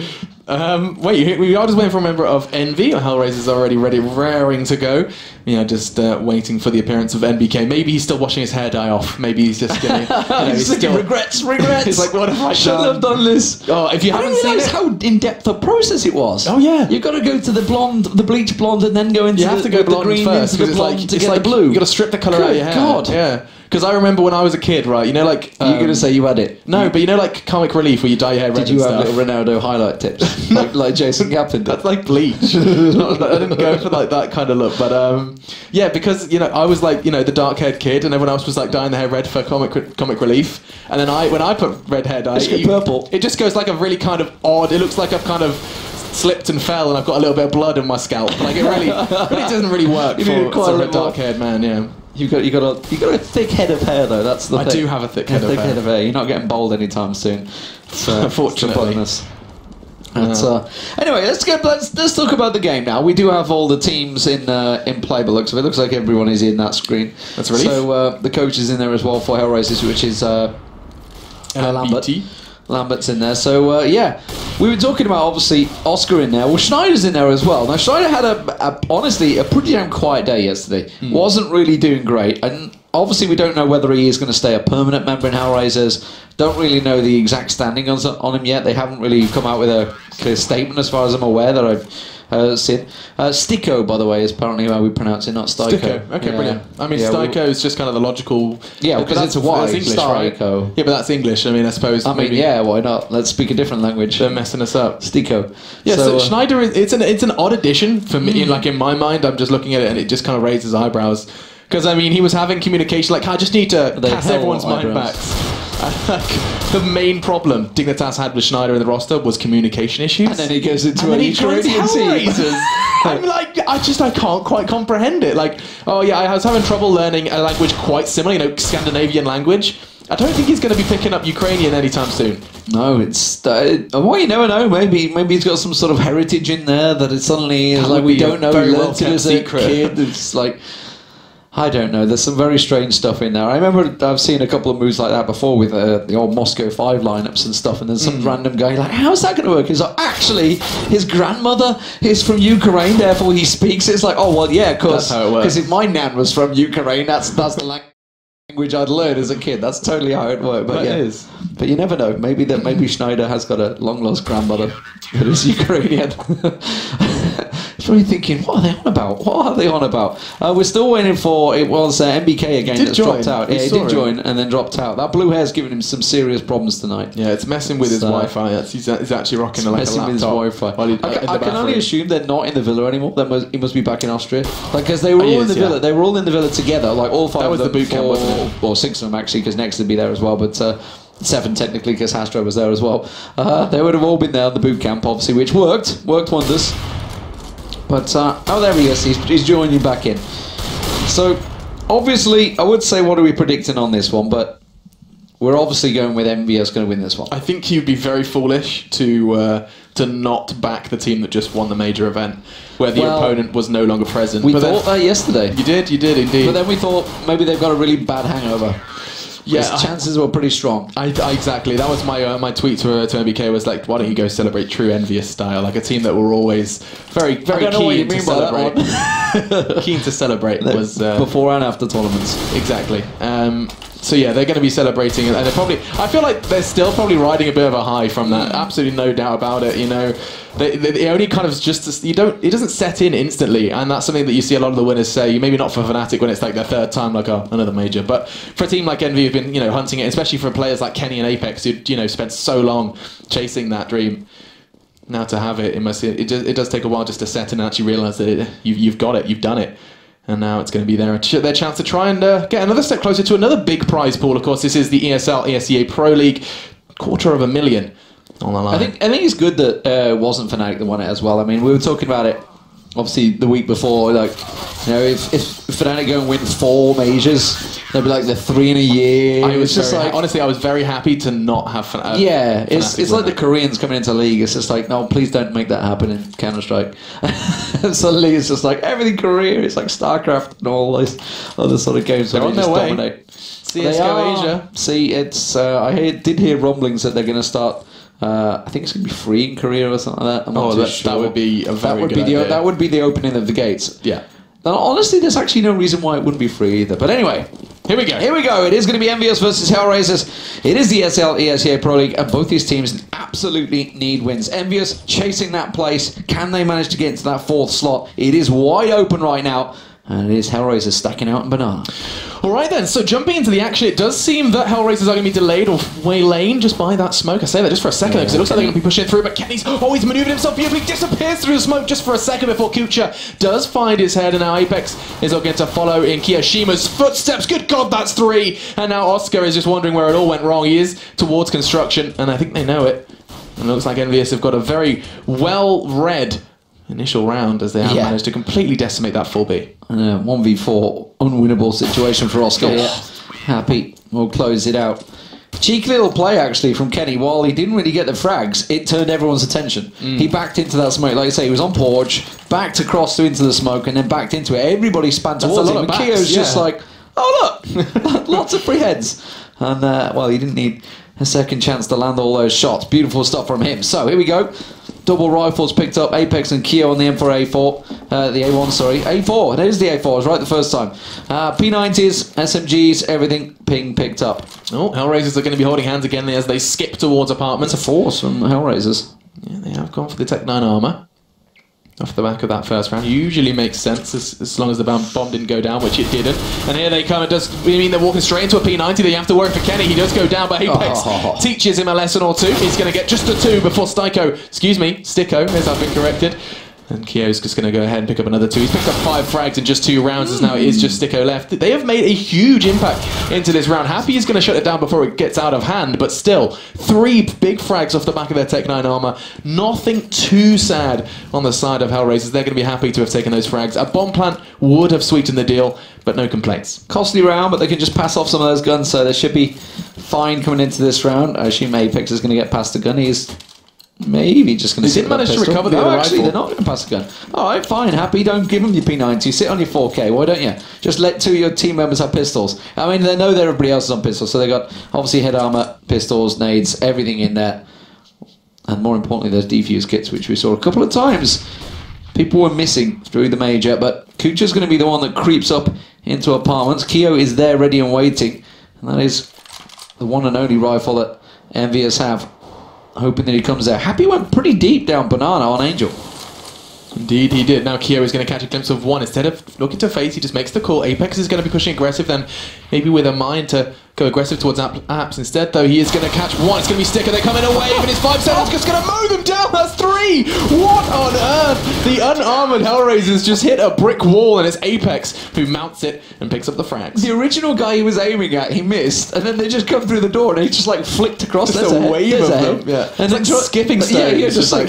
Wait, we are just waiting for a member of Envy. Hellraiser's already raring to go. You know, just waiting for the appearance of NBK. Maybe he's still washing his hair dye off. Maybe he's just getting. he's still regrets. He's like, what have I Shouldn't done? have done this. Oh, if you haven't seen it, how in depth a process it was. Oh yeah. You've got to go to the bleach blonde, and then go into you have to go the blonde green first into the because blonde it's to get like the blue. You got to strip the color out of your hair. God. Yeah. Because I remember when I was a kid, right? You know, like You're going to say you had it. no, but you know, like comic relief where you dye your hair red. Did you and have stuff. little Ronaldo highlight tips like Jason Gappin did? That's like bleach. I didn't go for like that kind of look, but yeah, because you know I was like the dark-haired kid, and everyone else was like dyeing their hair red for comic relief, and then when I put red hair dye, Just get purple. It just goes like a really kind of odd. It looks like I've kind of slipped and fell, and I've got a little bit of blood in my scalp. Like it really doesn't really work You need for quite a a little- dark-haired man. Yeah. You got a thick head of hair though. That's the I thing. do have a thick head of hair. You're not getting bald anytime soon. So, Unfortunately. Anyway, let's talk about the game now. We do have all the teams in play, but it looks like everyone is in that screen. That's a relief. So the coach is in there as well for Hellraisers, which is Lambert. BT. Lambert's in there. So yeah, we were talking about obviously Oscar in there. Well, Schneider's in there as well. Now Schneider had honestly a pretty damn quiet day yesterday. Wasn't really doing great, and obviously we don't know whether he is going to stay a permanent member in Hellraisers. Don't really know the exact standing on him yet. They haven't really come out with a clear statement as far as I'm aware that I've seen. Sticko, by the way, is apparently how we pronounce it, not Styko. Sticko. Okay, Yeah. brilliant. I mean, Yeah, Styko is just kind of the logical. Yeah, but because it's a Y. that's English, right? Styko. Yeah, but that's English. I mean, I suppose. I mean, maybe yeah, why not? Let's speak a different language. they're messing us up. Sticko. Yeah, so, uh, Schneider is it's an odd addition for me. Like in my mind, I'm just looking at it and it just kind of raises eyebrows because I mean he was having communication like I just need to They cast hell everyone's mind eyebrows. back. Like, the main problem Dignitas had with Schneider in the roster was communication issues. And then he goes into And a then he joins Ukrainian team. Hellraisers. I'm like, I can't quite comprehend it. Like, oh yeah, I was having trouble learning a language quite similar, Scandinavian language. I don't think he's going to be picking up Ukrainian anytime soon. No, it's well, you never know. Maybe he's got some sort of heritage in there that it suddenly is That like would we be a don't know. very He well learned it kept as a secret. kid. It's like I don't know. There's some very strange stuff in there. I remember I've seen a couple of moves like that before with the old Moscow 5 lineups and stuff, and there's some random guy like, how's that going to work? He's like, actually, his grandmother is from Ukraine, therefore he speaks. It's like, oh, well, yeah, That's how it works. because if my nan was from Ukraine, that's the language I'd learned as a kid. That's totally how it worked. But That yeah. is. But you never know. Maybe Schneider has got a long-lost grandmother that is Ukrainian. It's really thinking, what are they on about? What are they on about? We're still waiting for, it was MBK again Did that's join. dropped out. We Yeah, he saw did him. join and then dropped out. That blue hair's giving him some serious problems tonight. Yeah, it's messing with his So- Wi-Fi. He's actually rocking like a Messing laptop. with his Wi-Fi. while he- in I the can only bathroom. assume they're not in the villa anymore. He must be back in Austria. Like, because they were He all in is, the yeah. villa. They were all in the villa together. Like all five That was of them. the boot camp, wasn't it? Or 6 of them actually, because next would be there as well. But 7 technically, because Hastro was there as well. They would have all been there at the boot camp, obviously, which worked wonders. But oh, there he is. He's joining you back in. So obviously, I would say, what are we predicting on this one? But we're obviously going with MVS going to win this one. I think you'd be very foolish to not back the team that just won the major event, where the Well, opponent was no longer present. We But then- thought that yesterday. you did indeed. But then we thought maybe they've got a really bad hangover. Yeah, His chances were pretty strong. I exactly. That was my tweet to MBK was like, why don't you go celebrate true Envious style, like a team that were always very very I don't know what you keen to mean by that celebrate. Keen to celebrate was Before and after tournaments. exactly. So yeah, they're going to be celebrating, and they're probably. I feel like they're still probably riding a bit of a high from that. Absolutely no doubt about it. You know, they only kind of just you don't. It doesn't set in instantly, and that's something that you see a lot of the winners say. Maybe not for Fnatic when it's like their third time, like another major, but for a team like Envy who've been hunting it, especially for players like Kenny and Apex who spent so long chasing that dream. Now to have it, it does take a while just to set in and actually realise that you've got it, you've done it. And now it's going to be their chance to try and get another step closer to another big prize pool. Of course, this is the ESL ESEA Pro League, $250,000 on the line. I think it's good that it wasn't Fnatic that won it as well. I mean, we were talking about it obviously the week before. Like, if Fnatic go and win 4 majors, they'll be like the 3 in a year. I was just like, honestly, I was very happy to not have Fnatic. yeah, it's Fnatic like win the Koreans coming into league. It's just like, no, please don't make that happen in Counter Strike. Suddenly, it's just like everything Korea. It's like StarCraft and all those other sort of games. They're where on they their just way. dominate. CSGO They are. Asia. See, it's did hear rumblings that they're going to start. I think it's going to be free in Korea or something like that. I'm not too sure. that would be a very good idea. That would be the opening of the gates. Yeah. Now, honestly, there's actually no reason why it wouldn't be free either. But anyway, Here we go. here we go. It is going to be MVS versus Hellraisers. It is the SL ESEA Pro League, and both these teams absolutely need wins. MVS chasing that place. Can they manage to get into that 4th slot? It is wide open right now, and it is Hellraisers stacking out in banana. All right then, so jumping into the action, it does seem that Hellraisers are going to be delayed or waylaid just by that smoke. I say that just for a second because it looks like they're going to be pushing through, but Kenny's always manoeuvred himself beautifully, disappears through the smoke just for a second before Kucha does find his head, and now Apex is going to follow in Kiyoshima's footsteps. Good God, that's 3! And now Oscar is just wondering where it all went wrong. He is towards construction, and I think they know it. And it looks like NVS have got a very well-read initial round as they have managed to completely decimate that full B. And a 1v4 unwinnable situation for Oscar. Yeah. Happy. We'll close it out. Cheeky little play actually from Kenny. While he didn't really get the frags, it turned everyone's attention. He backed into that smoke. Like I say, he was on porch, backed across into the smoke, and then backed into it. Everybody span That's towards a lot him. of And Keo's backs, just yeah. like, oh look, lots of free heads. And well, he didn't need a second chance to land all those shots. Beautiful stuff from him. So here we go. Double rifles picked up. Apex and Keo on the M4A4. The A1, sorry. A4. It is the A4. I was right the first time. P90s, SMGs, everything ping picked up. Oh, Hellraisers are going to be holding hands again as they skip towards apartments. It's a force from Hellraisers. Yeah, they have gone for the Tech 9 armor off the back of that first round. Usually makes sense as long as the bomb didn't go down, which it didn't. And here they come. It does mean they're walking straight into a P90. They have to worry for Kenny. He does go down, but Apex teaches him a lesson or two. He's going to get just the 2 before Sticko, as I've been corrected. And Keo's just going to go ahead and pick up another 2. He's picked up 5 frags in just 2 rounds, as now it is just Sticko left. They have made a huge impact into this round. Happy is going to shut it down before it gets out of hand, but still, 3 big frags off the back of their Tech 9 armor. Nothing too sad on the side of Hellraisers. They're going to be happy to have taken those frags. A bomb plant would have sweetened the deal, but no complaints. Costly round, but they can just pass off some of those guns, so they should be fine coming into this round. I assume Apex is going to get past the gun. He's maybe just going to They did manage to recover the no, other actually, rifle. they're not going to pass the gun. All right, fine, happy. Don't give them your P90. Sit on your 4K. Why don't you? Just let 2 of your team members have pistols. I mean, they know that everybody else is on pistols, so they got obviously head armor, pistols, nades, everything in there. And more importantly, there's defuse kits, which we saw a couple of times. People were missing through the major, but Kucha's going to be the one that creeps up into apartments. Keo is there ready and waiting, and that is the one and only rifle that Envious have. Hoping that he comes there. Happy went pretty deep down Banana on Angel. Indeed, he did. Now Keo is going to catch a glimpse of one. Instead of looking to face, he just makes the call. Apex is going to be pushing aggressive, then maybe with a mind to go aggressive towards apps. Instead, though, he is going to catch one. It's going to be Sticker. They come in a wave, and it's 5 seconds. Just going to mow them down. That's 3. What on earth? The unarmored Hellraisers just hit a brick wall, and it's Apex who mounts it and picks up the frags. The original guy he was aiming at, he missed, and then they just come through the door, and he just like flicked across. Just a wave of them. Yeah. And It's like skipping stones. Yeah, It's just like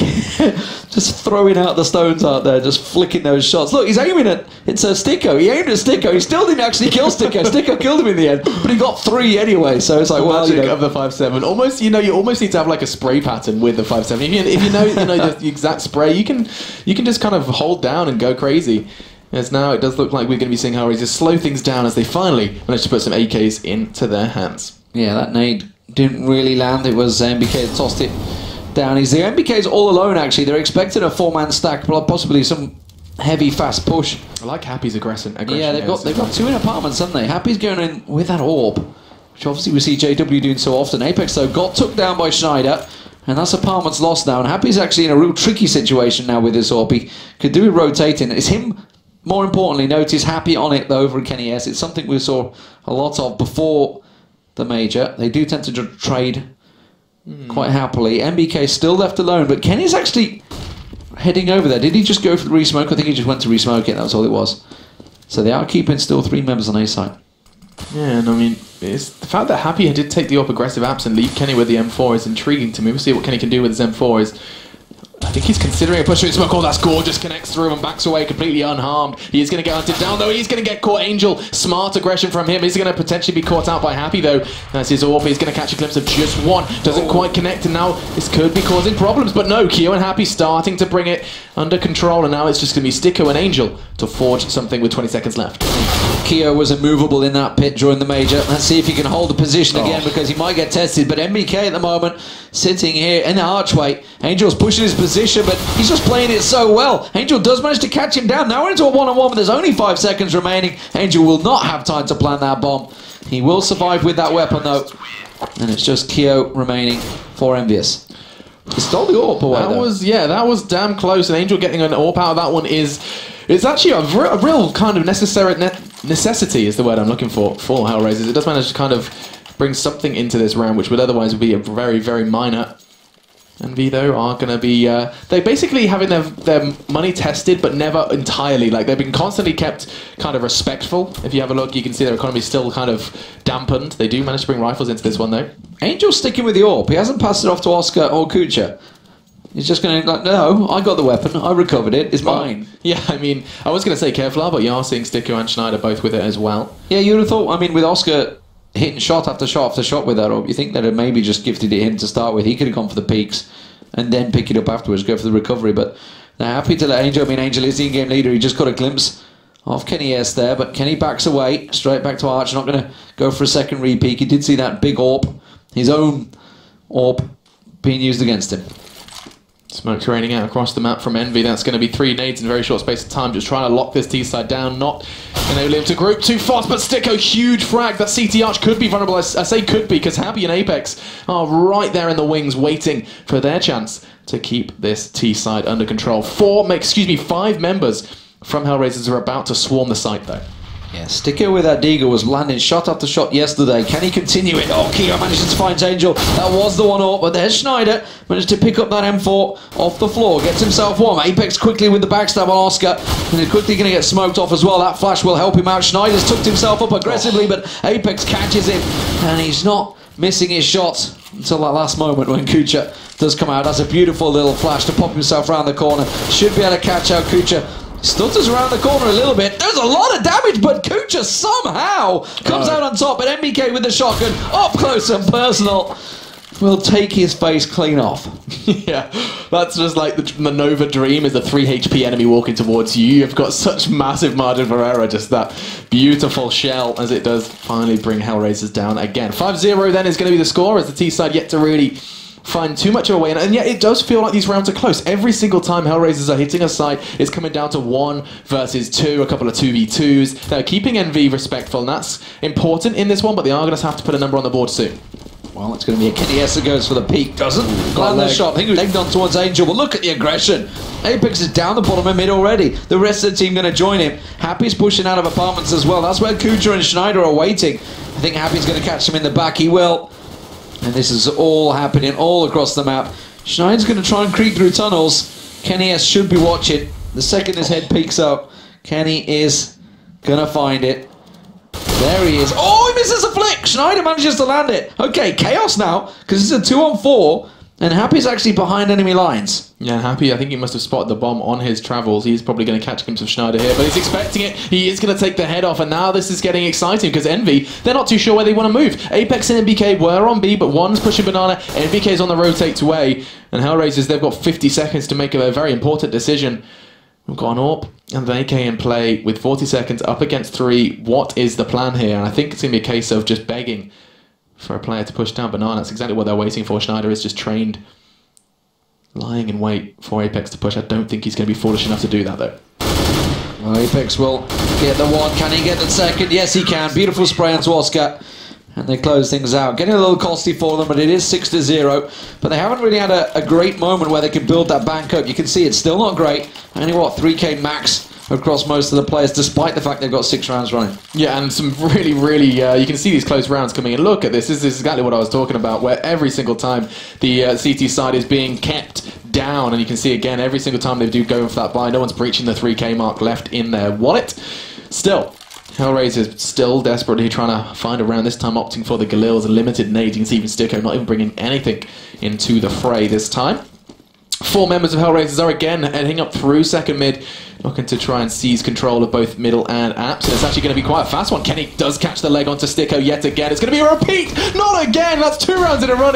just throwing out the stones out there, just flicking those shots. Look, he's aiming at it's a Sticko. He aimed at Sticko. He still didn't actually kill Sticko. Sticko killed him in the end, but he got 3 anyway. So it's like, well, Magic of the 5.7. Almost, you almost need to have like a spray pattern with the 5.7. If you know the exact spray, you can just kind of hold down and go crazy. As now it does look like we're going to be seeing how just slow things down as they finally manage to put some AKs into their hands. Yeah, that nade didn't really land. It was MBK that tossed it down. He's the MBK's all alone. Actually, they're expecting a 4-man stack, possibly some heavy fast push. I like Happy's aggression. Yeah, they've got 2 in apartments, haven't they? Happy's going in with that orb, which obviously we see JW doing so often. Apex though got took down by Schneider, and that's apartments lost now. And Happy's actually in a real tricky situation now with this orb. He could do with rotating. It's him. More importantly, notice Happy on it though over in Kenny S. It's something we saw a lot of before the major. They do tend to trade quite happily. MBK still left alone, but Kenny's actually heading over there. Did he just go for the resmoke? I think he just went to resmoke it. That was all it was. So they are keeping still 3 members on A side. Yeah, and I mean, it's the fact that Happy did take the up aggressive apps and leave Kenny with the M4 is intriguing to me. We'll see what Kenny can do with his M4. I think he's considering a push through smoke. Oh, that's gorgeous. Connects through and backs away completely unharmed. He is going to get hunted down, though. He's going to get caught. Angel, smart aggression from him. He's going to potentially be caught out by Happy, though. That's his orb. He's going to catch a glimpse of just one. Doesn't quite connect, and now this could be causing problems. But no, Keo and Happy starting to bring it under control, and now it's just going to be Sticko and Angel to forge something with 20 seconds left. Keo was immovable in that pit during the major. Let's see if he can hold the position again, because he might get tested. But MBK at the moment sitting here in the archway. Angel's pushing his position, but he's just playing it so well. Angel does manage to catch him down. Now we're into a 1-on-1, but there's only 5 seconds remaining. Angel will not have time to plant that bomb. He will survive with that weapon though, and it's just Keo remaining for Envious. He stole the AWP away though. That was damn close, and Angel getting an AWP out of that one it's actually a real kind of necessity is the word I'm looking for Hellraisers. It does manage to kind of bring something into this round which would otherwise be a very, very minor. And Vido are going to be... they're basically having their money tested, but never entirely. Like, they've been constantly kept kind of respectful. If you have a look, you can see their economy still kind of dampened. They do manage to bring rifles into this one, though. Angel's sticking with the AWP. He hasn't passed it off to Oscar or Kucha. He's just going to like, no, I got the weapon. I recovered it. It's mine. Yeah, I mean, I was going to say Kevlar, but you are seeing Sticko and Schneider both with it as well. Yeah, you would have thought, I mean, with Oscar hitting shot after shot after shot with that AWP, you think that it maybe just gifted it him to start with. He could have gone for the peaks and then pick it up afterwards, go for the recovery. But they're happy to let Angel. I mean, Angel is the in-game leader. He just got a glimpse of Kenny S there, but Kenny backs away, straight back to Arch. Not going to go for a second repeat. He did see that big AWP, his own AWP, being used against him. Smoke's raining out across the map from Envy. That's going to be 3 nades in a very short space of time. Just trying to lock this T-side down. Not enabling him to group too fast, but Sticko, huge frag. That CT Arch could be vulnerable. I say could be, because Happy and Apex are right there in the wings waiting for their chance to keep this T-side under control. 5 members from Hellraisers are about to swarm the site, though. Yeah, Sticko with that Deagle was landing shot after shot yesterday. Can he continue it? Oh, Keo manages to find Angel. That was the one AWP, but there's Schneider. Managed to pick up that M4 off the floor. Gets himself one. Apex quickly with the backstab on Oscar. And he's quickly going to get smoked off as well. That flash will help him out. Schneider's tucked himself up aggressively, but Apex catches him. And he's not missing his shots until that last moment when Kucha does come out. That's a beautiful little flash to pop himself around the corner. Should be able to catch out Kucha. Stutters around the corner a little bit. There's a lot of damage, but Kucha somehow comes out on top. But MBK with the shotgun, up close and personal. will take his face clean off. Yeah, that's just like the Nova Dream is a 3 HP enemy walking towards you. You've got such massive margin for error, just that beautiful shell as it does finally bring Hellraisers down again. 5-0 then is going to be the score as the T side yet to really find too much of a way in. And yet it does feel like these rounds are close. Every single time Hellraisers are hitting a site, it's coming down to 1 versus 2, a couple of 2v2s. They're keeping NV respectful, and that's important in this one, but they are going to have to put a number on the board soon. Well, it's going to be a Kenny S that goes for the peak, doesn't land the shot. I think he was egged on towards Angel, but look at the aggression. Apex is down the bottom of mid already. The rest of the team going to join him. Happy's pushing out of apartments as well. That's where Kuja and Schneider are waiting. I think Happy's going to catch him in the back. He will. And this is all happening all across the map. Schneider's going to try and creep through tunnels. Kenny S should be watching. The second his head peeks up, Kenny is going to find it. There he is. Oh, he misses a flick. Schneider manages to land it. Okay, chaos now, because it's a 2-on-4, and Happy's actually behind enemy lines. Yeah, Happy, I think he must have spotted the bomb on his travels. He's probably going to catch a glimpse of Schneider here, but he's expecting it. He is going to take the head off, and now this is getting exciting because Envy, they're not too sure where they want to move. Apex and NBK were on B, but one's pushing Banana. NBK's on the rotate to A, and Hellraisers, they've got 50 seconds to make a very important decision. We've got an AWP and an AK in play with 40 seconds up against 3. What is the plan here? And I think it's going to be a case of just begging for a player to push down Banana. That's exactly what they're waiting for. Schneider is just trained, lying in wait for Apex to push. I don't think he's going to be foolish enough to do that, though. Well, Apex will get the one. Can he get the second? Yes, he can. Beautiful spray onto Oscar. And they close things out. Getting a little costly for them, but it is 6-0. But they haven't really had a great moment where they can build that bank up. You can see it's still not great. Only, what, 3k max across most of the players, despite the fact they've got 6 rounds running. Yeah, and some really, you can see these close rounds coming in. Look at this. This is exactly what I was talking about, where every single time the CT side is being kept down, and you can see again, every single time they do go for that buy, no one's breaching the 3k mark left in their wallet. Still, Hellraiser still desperately trying to find a round, this time opting for the Galil's limited nades. You can see even Sticko not even bringing anything into the fray this time. 4 members of Hellraisers are again heading up through second mid, looking to try and seize control of both middle and apps. And it's actually going to be quite a fast one. Kenny does catch the leg onto Sticko yet again. It's going to be a repeat! Not again! That's 2 rounds in a row,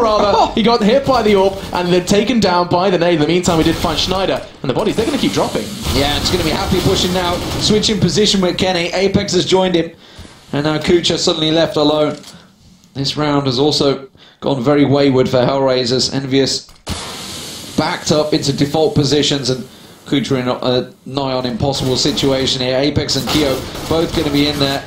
rather. He got hit by the AWP and then taken down by the nade. In the meantime, we did find Schneider, and the bodies, they're going to keep dropping. Yeah, it's going to be Happy pushing now, switching position with Kenny. Apex has joined him, and now Kucha suddenly left alone. This round has also gone very wayward for Hellraisers. Envious backed up into default positions, and Kucha in a nigh on impossible situation here. Apex and Keo both going to be in there.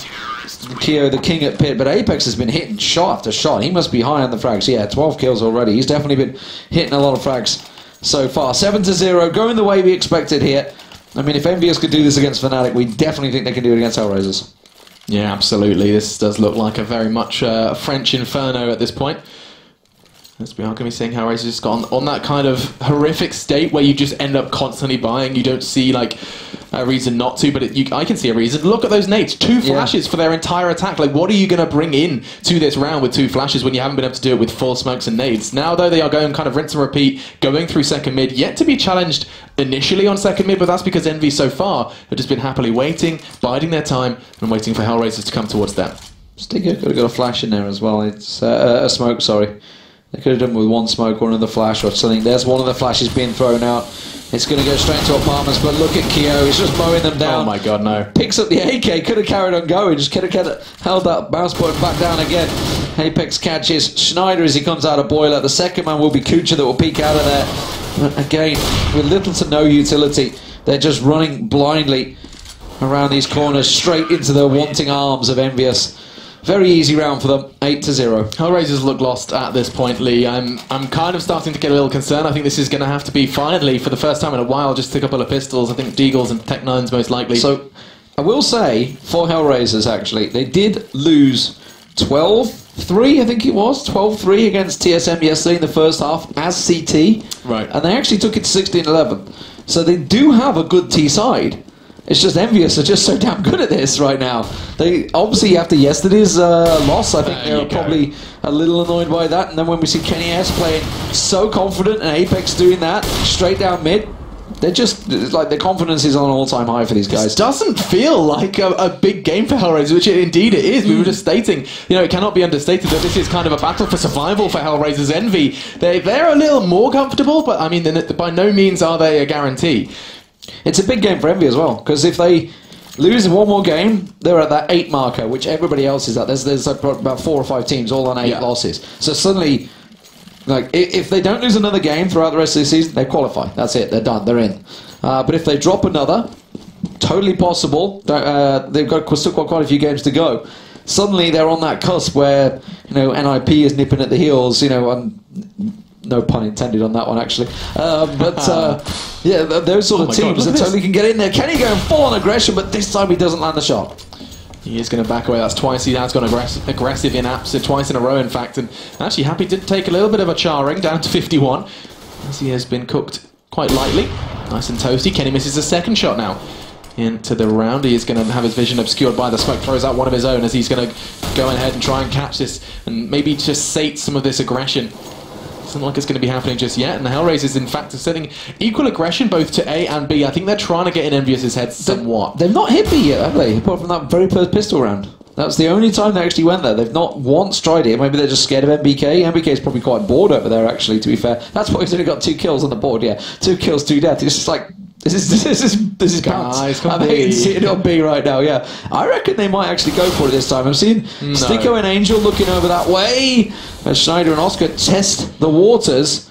Keo the king at pit, but Apex has been hitting shot after shot. He must be high on the frags. Yeah, 12 kills already. He's definitely been hitting a lot of frags so far. 7-0, going the way we expected here. I mean, if Envious could do this against Fnatic, we definitely think they can do it against Hellraisers. Yeah, absolutely. This does look like a very much French inferno at this point. As we are going to be seeing Hellraisers just gone on that kind of horrific state where you just end up constantly buying. You don't see like a reason not to, but I can see a reason. Look at those nades. 2 flashes for their entire attack. Like, what are you going to bring in to this round with 2 flashes when you haven't been able to do it with full smokes and nades? Now, though, they are going kind of rinse and repeat, going through second mid, yet to be challenged initially on second mid, but that's because Envy so far have just been happily waiting, biding their time, and waiting for Hellraisers to come towards them. Sticker could have got a flash in there as well. It's a smoke, sorry. They could have done with 1 smoke or another flash or something. There's one of the flashes being thrown out. It's going to go straight to apartments, but look at Keo. He's just mowing them down. Oh my god, no. Picks up the AK, could have carried on going. Just could have held that mouse button back down again. Apex catches Schneider as he comes out of boiler. The second man will be Kucha that will peek out of there. But again, with little to no utility, they're just running blindly around these corners, straight into the wanting arms of Envious. Very easy round for them, 8-0. Hellraisers look lost at this point, Lee. I'm kind of starting to get a little concerned. I think this is going to have to be, finally, for the first time in a while, just a couple of pistols. I think Deagles and Tech-9s most likely. So, I will say, for Hellraisers, actually, they did lose 12-3, I think it was. 12-3 against TSM yesterday in the first half as CT. Right. And they actually took it 16-11. So they do have a good T side. It's just Envious are just so damn good at this right now. They obviously, after yesterday's loss, I think they're probably a little annoyed by that. And then when we see Kenny S playing so confident and Apex doing that straight down mid, They're just like, their confidence is on an all-time high for these guys. This doesn't feel like a big game for Hellraisers, which indeed it is. We were just stating, it cannot be understated that this is kind of a battle for survival for Hellraisers. Envy, they're a little more comfortable, but I mean, by no means are they a guarantee. It's a big game for Envy as well, because if they lose one more game, they're at that 8 marker, which everybody else is at. There's like about 4 or 5 teams all on 8 losses. So suddenly, like, if they don't lose another game throughout the rest of the season, they qualify. That's it. They're done. They're in. But if they drop another, totally possible. They've still got quite a few games to go. Suddenly, they're on that cusp where NIP is nipping at the heels. No pun intended on that one, actually. Yeah, those sort of teams that totally can get in there. Kenny going full on aggression, but this time he doesn't land the shot. He is going to back away. That's twice he has gone aggressive in apps, twice in a row, in fact. And actually, Happy did take a little bit of a charring down to 51, as he has been cooked quite lightly. Nice and toasty. Kenny misses a second shot now into the round. He is going to have his vision obscured by the smoke. Throws out one of his own as he's going to go ahead and try and catch this and maybe just sate some of this aggression. Doesn't look like it's going to be happening just yet, and the Hellraisers, in fact, are setting equal aggression both to A and B. I think they're trying to get in Envious's head somewhat. They've not hit B yet, have they? Apart from that very first pistol round. That's the only time they actually went there. They've not once tried it. Maybe they're just scared of MBK. MBK is probably quite bored over there, actually, to be fair. That's why he's only got 2 kills on the board, yeah. 2 kills, 2 deaths. It's just like, this is pants. I'm hating seeing it on B right now, yeah. I reckon they might actually go for it this time. I'm seeing Sticko and Angel looking over that way as Schneider and Oscar test the waters.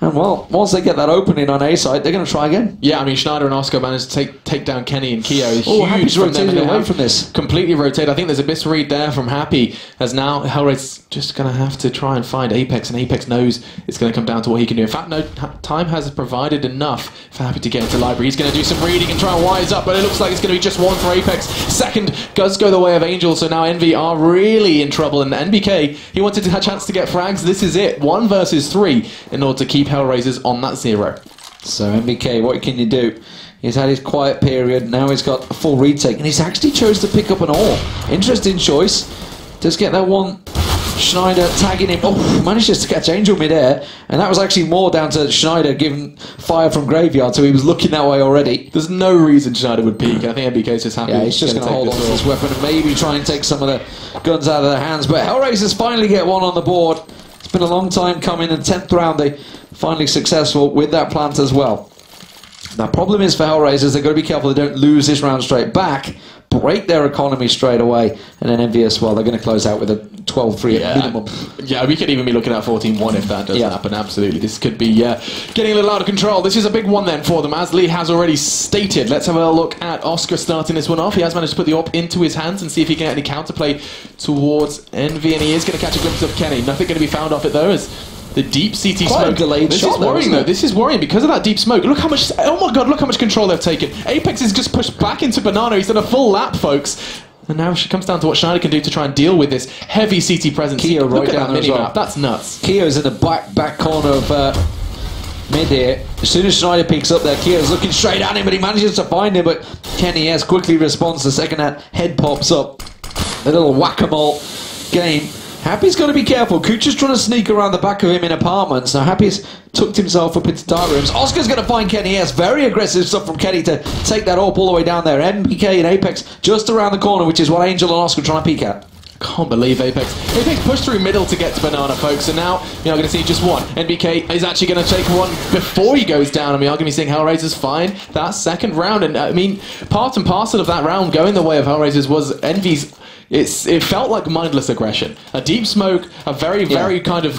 And well, once they get that opening on A side, they're going to try again. Yeah, I mean, Schneider and Oscar managed to take down Kenny and Keo. Oh, Happy's rotated away from this. Completely rotated. I think there's a misread there from Happy, as now Hellraiser's just going to have to try and find Apex, and Apex knows it's going to come down to what he can do. In fact, no, time has provided enough for Happy to get into library. He's going to do some reading and try and wise up, but it looks like it's going to be just one for Apex. Second does go the way of Angel, so now Envy are really in trouble, and NBK, he wanted to have a chance to get frags. This is it. 1 versus 3 in order to keep Hellraisers on that 0. So MBK, what can you do? He's had his quiet period, now he's got a full retake, and he's actually chose to pick up an ore. Interesting choice. Just get that one. Schneider tagging him. Oh, manages to catch Angel mid-air, and that was actually more down to Schneider giving fire from Graveyard, so he was looking that way already. There's no reason Schneider would peek. I think MBK's just happy. Yeah, he's just going to hold on to this weapon and maybe try and take some of the guns out of their hands. But Hellraisers finally get one on the board. It's been a long time coming, and 10th round they finally successful with that plant as well. Now, problem is for Hellraisers, they've got to be careful they don't lose this round straight back, break their economy straight away, and then Envious, well, they're going to close out with a 12-3 at minimum. Yeah, we could even be looking at 14-1 if that doesn't happen, absolutely. This could be getting a little out of control. This is a big one then for them, as Lee has already stated. Let's have a look at Oscar starting this one off. He has managed to put the AWP into his hands and see if he can get any counterplay towards Envy, and he is going to catch a glimpse of Kenny. Nothing going to be found off it, though, as the deep CT Quite smoke. A delayed this shot is worrying though. This is worrying because of that deep smoke. Look how much. Oh my god! Look how much control they've taken. Apex is just pushed back into Banana. He's done a full lap, folks. And now it comes down to what Schneider can do to try and deal with this heavy CT presence. Keo Look right at down that there as mini well. map. That's nuts. Keo's in the back corner of mid here. As soon as Schneider picks up there, Keo's looking straight at him, but he manages to find him. But Kenny has quickly responds. The second that head pops up, a little whack-a-mole game. Happy's got to be careful. Kucha's trying to sneak around the back of him in apartments. Now Happy's tucked himself up into dark rooms. Oscar's going to find Kenny. Yes, very aggressive stuff from Kenny to take that all the way down there. MBK and Apex just around the corner, which is what Angel and Oscar are trying to peek at. Can't believe Apex. Apex pushed through middle to get to Banana, folks, and now you're not going to see just one. NBK is actually going to take one before he goes down, and we are going to be seeing Hellraisers find that second round. And I mean, part and parcel of that round going the way of Hellraisers was Envy's. It felt like mindless aggression. A deep smoke, a very kind of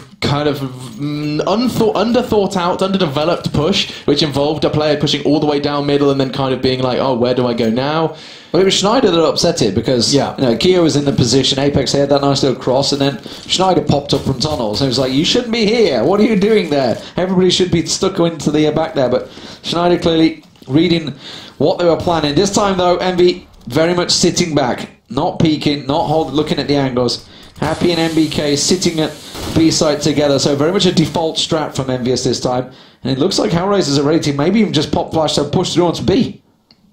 underthought out, underdeveloped push, which involved a player pushing all the way down middle and then kind of being like, oh, where do I go now? Well, it was Schneider that upset it because Keo was in the position, Apex had that nice little cross, and then Schneider popped up from tunnels. And it was like, you shouldn't be here. What are you doing there? Everybody should be stuck into the back there. But Schneider clearly reading what they were planning. This time, though, Envy very much sitting back. Not peeking, not looking at the angles. Happy and MBK sitting at B side together, so very much a default strat from Envious this time. And it looks like Hellraisers are ready to maybe even just pop flash to push through onto B.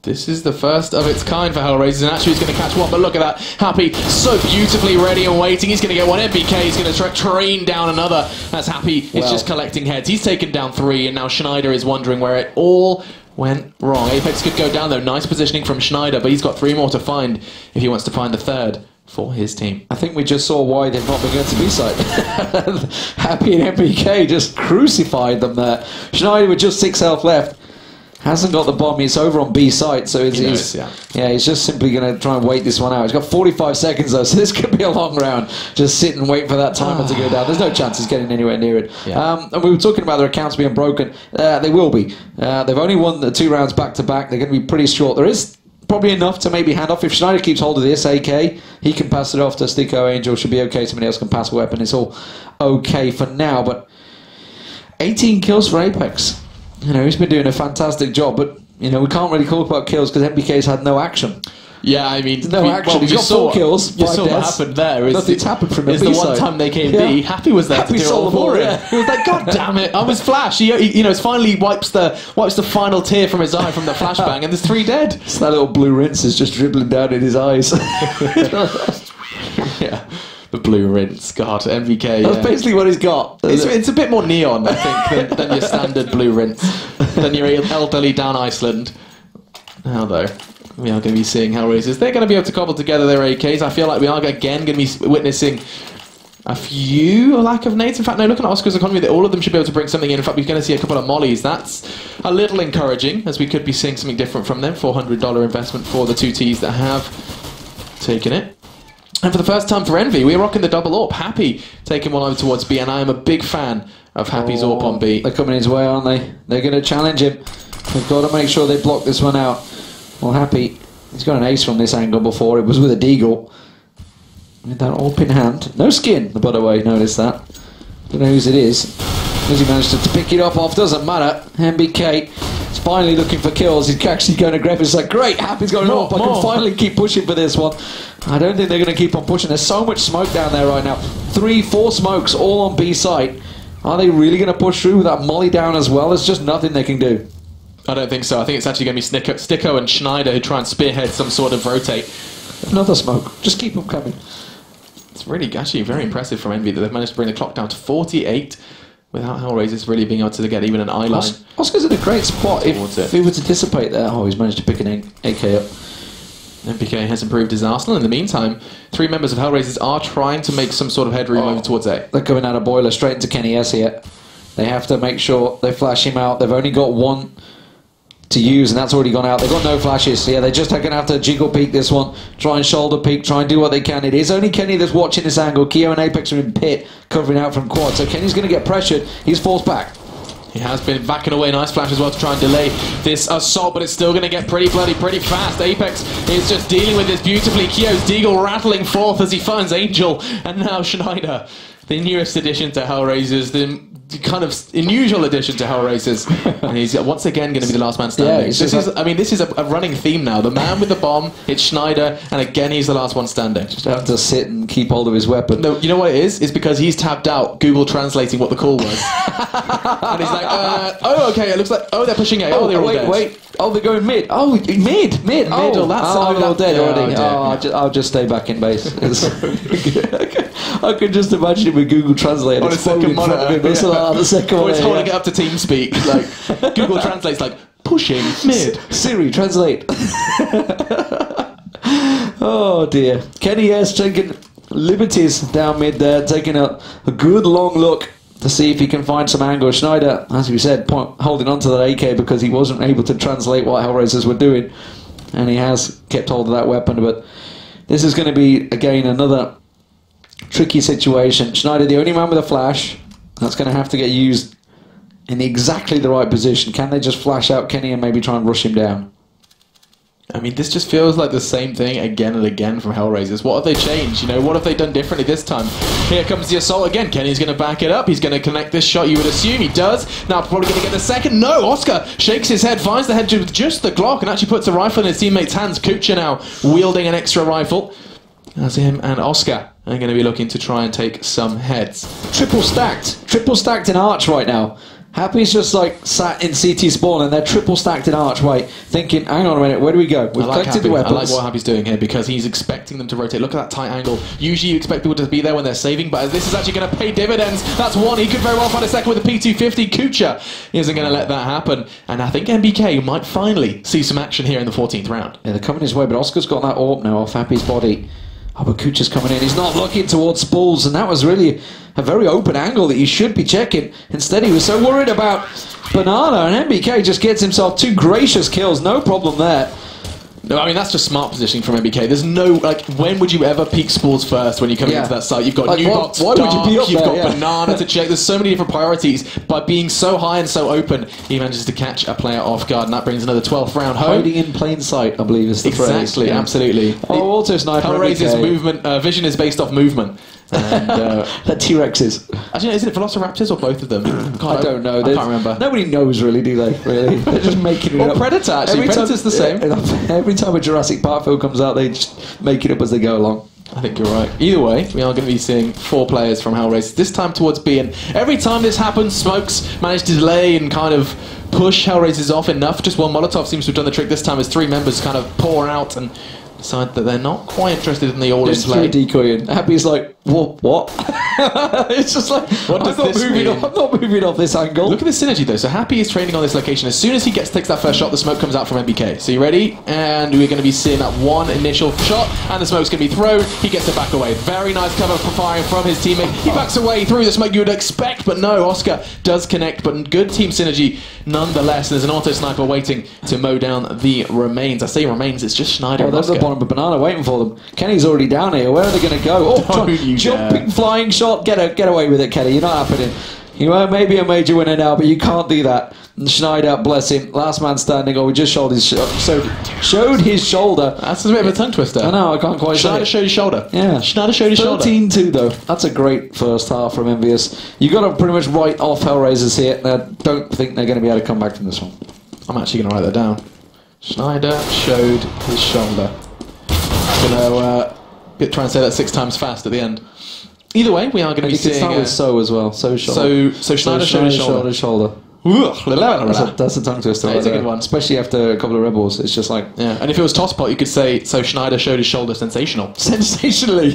This is the first of its kind for Hellraisers, and actually he's going to catch one, but look at that. Happy, so beautifully ready and waiting. He's going to get one. MBK is going to train down another. That's Happy. It's just collecting heads. He's taken down 3, and now Schneider is wondering where it all went wrong. Apex could go down though. Nice positioning from Schneider, but he's got 3 more to find if he wants to find the third for his team. I think we just saw why they've not been going to B-side. Happy and MPK just crucified them there. Schneider with just 6 health left. Hasn't got the bomb. He's over on B site, so he's just simply going to try and wait this one out. He's got 45 seconds though, so this could be a long round. Just sit and wait for that timer to go down. There's no chance he's getting anywhere near it. Yeah. And we were talking about their accounts being broken. They will be. They've only won the 2 rounds back to back. They're going to be pretty short. There is probably enough to maybe hand off. If Schneider keeps hold of this AK, he can pass it off to Sticko. Angel should be okay. Somebody else can pass a weapon. It's all okay for now. But 18 kills for Apex. You know, he's been doing a fantastic job, but you know, we can't really talk about kills because MBK's had no action. Yeah, I mean, No action. He's got 4 kills. You 5 saw what deaths. happened there. Nothing's happened from It's the the B one side. time they came Yeah. B. Happy was there Happy to do it sold all the ball, for him. yeah. He was like, God damn it! I was Flash. He finally wipes the final tear from his eye from the flashbang, and there's 3 dead. So that little blue rinse is just dribbling down in his eyes. Yeah, the blue rinse. God, MVK. That's Yeah. basically what he's got. It's a bit more neon, I think, than your standard blue rinse, than your elderly down Iceland. Now, though, we are going to be seeing Hellraisers. They're going to be able to cobble together their AKs. I feel like we are again going to be witnessing a few lack of nades. In fact, no, looking at Oscar's economy, that all of them should be able to bring something in. In fact, we're going to see a couple of mollies. That's a little encouraging, as we could be seeing something different from them. $400 investment for the 2 Ts that have taken it. And for the first time for Envy, we're rocking the double AWP. Happy taking one over towards B, and I am a big fan of Happy's AWP on B. They're coming his way, aren't they? They're going to challenge him. They've got to make sure they block this one out. Well, Happy, he's got an ace from this angle before. It was with a deagle. With that AWP in hand. No skin, by the way, notice that. Don't know whose it is. As he managed to pick it up off, doesn't matter. MBK is finally looking for kills. He's actually going to grab it. It's like, great, Happy's going up. I can finally keep pushing for this one. I don't think they're going to keep on pushing. There's so much smoke down there right now. 3, 4 smokes all on B site. Are they really going to push through with that molly down as well? There's just nothing they can do. I don't think so. I think it's actually going to be Sticko and Schneider who try and spearhead some sort of rotate. Another smoke. Just keep them coming. It's really actually very impressive from Envy that they've managed to bring the clock down to 48 without Hellraisers really being able to get even an eye line. Oscar's in a great spot Towards if he were to dissipate there. Oh, he's managed to pick an AK up. MPK has improved his arsenal. In the meantime, 3 members of Hellraisers are trying to make some sort of headroom over towards A. They're coming out of boiler straight into Kenny S here. They have to make sure they flash him out. They've only got 1 to use, and that's already gone out. They've got no flashes. So yeah, they're just going to have to jiggle peek this one, try and shoulder peek, try and do what they can. It is only Kenny that's watching this angle. Keo and Apex are in pit, covering out from quad. So Kenny's going to get pressured. He's forced back. He has been backing away. Nice flash as well to try and delay this assault, but it's still going to get pretty bloody pretty fast. Apex is just dealing with this beautifully. Keo's deagle rattling forth as he finds Angel, and now Schneider, the newest addition to Hellraisers, the kind of unusual addition to Hellraisers, and he's once again going to be the last man standing. Yeah, this is a running theme now. The man with the bomb, it's Schneider, and again he's the last one standing. Just have to sit and keep hold of his weapon. No, you know what it is? It's because he's tapped out Google translating what the call was. And he's like, oh, okay, it looks like, oh, they're pushing A. Oh, they're all dead. Wait. Oh, they're going mid. Oh, mid. Oh, that's they're all dead already. dear. I'll just stay back in base. I can just imagine it with Google Translate. On a second monitor. The second Or one. it's holding it up to TeamSpeak. Like, Google Translate's like, pushing mid. Siri, translate. Oh dear. Kenny S taking liberties down mid there, taking a good long look to see if he can find some angle. Schneider, as we said, holding on to that AK because he wasn't able to translate what Hellraisers were doing, and he has kept hold of that weapon. But this is going to be again another tricky situation. Schneider, the only man with a flash, that's going to have to get used in exactly the right position. Can they just flash out Kenny and maybe try and rush him down? I mean, this just feels like the same thing again and again from Hellraisers. What have they changed? You know, what have they done differently this time? Here comes the assault again. Kenny's going to back it up. He's going to connect this shot, you would assume. He does. Now probably going to get the second. No, Oscar shakes his head, finds the head with just the Glock, and actually puts a rifle in his teammate's hands. Kucha now wielding an extra rifle. As him and Oscar are going to be looking to try and take some heads. Triple stacked in Arch right now. Happy's just like sat in CT spawn and they're triple stacked in archway, thinking, hang on a minute, where do we go? We've collected the weapons. I like what Happy's doing here because he's expecting them to rotate. Look at that tight angle. Usually you expect people to be there when they're saving, but this is actually going to pay dividends. That's one. He could very well find a second with a P250. Kucha isn't going to let that happen. And I think MBK might finally see some action here in the 14th round. Yeah, they're coming his way, but Oscar's got that AWP now off Happy's body. Oh, but Kucha's coming in. He's not looking towards Spools, and that was really a very open angle that you should be checking. Instead, he was so worried about Banana, and MBK just gets himself 2 gracious kills. No problem there. No, I mean, that's just smart positioning from MBK. There's no, like, when would you ever peek Spools first when you come into that site? You've got like, Nubox, why would you be up you've there? got Banana to check. There's so many different priorities. By being so high and so open, he manages to catch a player off guard, and that brings another 12th round home. Hiding in plain sight, I believe is the phrase. Exactly, absolutely. Oh, auto sniper. Hellraiser's movement, vision is based off movement. And the T-Rexes. Actually, isn't it Velociraptors or both of them? I don't know. I can't remember. Nobody knows really, do they? Really, they're just making it Or up. Predator, actually. Predator's the same. Every time a Jurassic Park film comes out, they just make it up as they go along. I think you're right. Either way, we are going to be seeing 4 players from Hellraiser, this time towards B. And every time this happens, Smokes manage to delay and kind of push Hellraisers off enough. Just one Molotov seems to have done the trick this time as 3 members kind of pour out and decide that they're not quite interested in the all-in play. Decoying. Happy's like, what? It's just like, What does this mean? I'm not moving off this angle. Look at the synergy though. So Happy is training on this location. As soon as he takes that first shot, the smoke comes out from MBK. So you ready? And we're going to be seeing that one initial shot, and the smoke's going to be thrown. He gets to back away. Very nice cover for firing from his teammate. He backs away through the smoke you would expect, but no, Oscar does connect, but good team synergy nonetheless. There's an auto sniper waiting to mow down the remains. I say remains, it's just Schneider Oh, and there's Oscar. the bottom of Banana waiting for them. Kenny's already down here. Where are they going to go? Oh, Don't you jumping, flying shot. Get away with it, Kenny. You're not happening. You are maybe a major winner now, but you can't do that. And Schneider, bless him, last man standing. Oh, we just showed his shoulder. That's a bit of a tongue twister. I know, I can't quite say Schneider it. showed his shoulder. Yeah. Schneider showed his shoulder. 13-2 though. That's a great first half from Envious. You got to pretty much write off Hellraisers here. And I don't think they're going to be able to come back from this one. I'm actually going to write that down. Schneider showed his shoulder. I'm going to try and say that 6 times fast at the end. Either way, we are going to be You can seeing... start with so as well. So shoulder. So Schneider showed his shoulder. That's a tongue twister. That's right a good there. one. Especially after a couple of Rebels. It's just like... Yeah, and if it was Tosspot, you could say, so Schneider showed his shoulder sensational. Sensationally.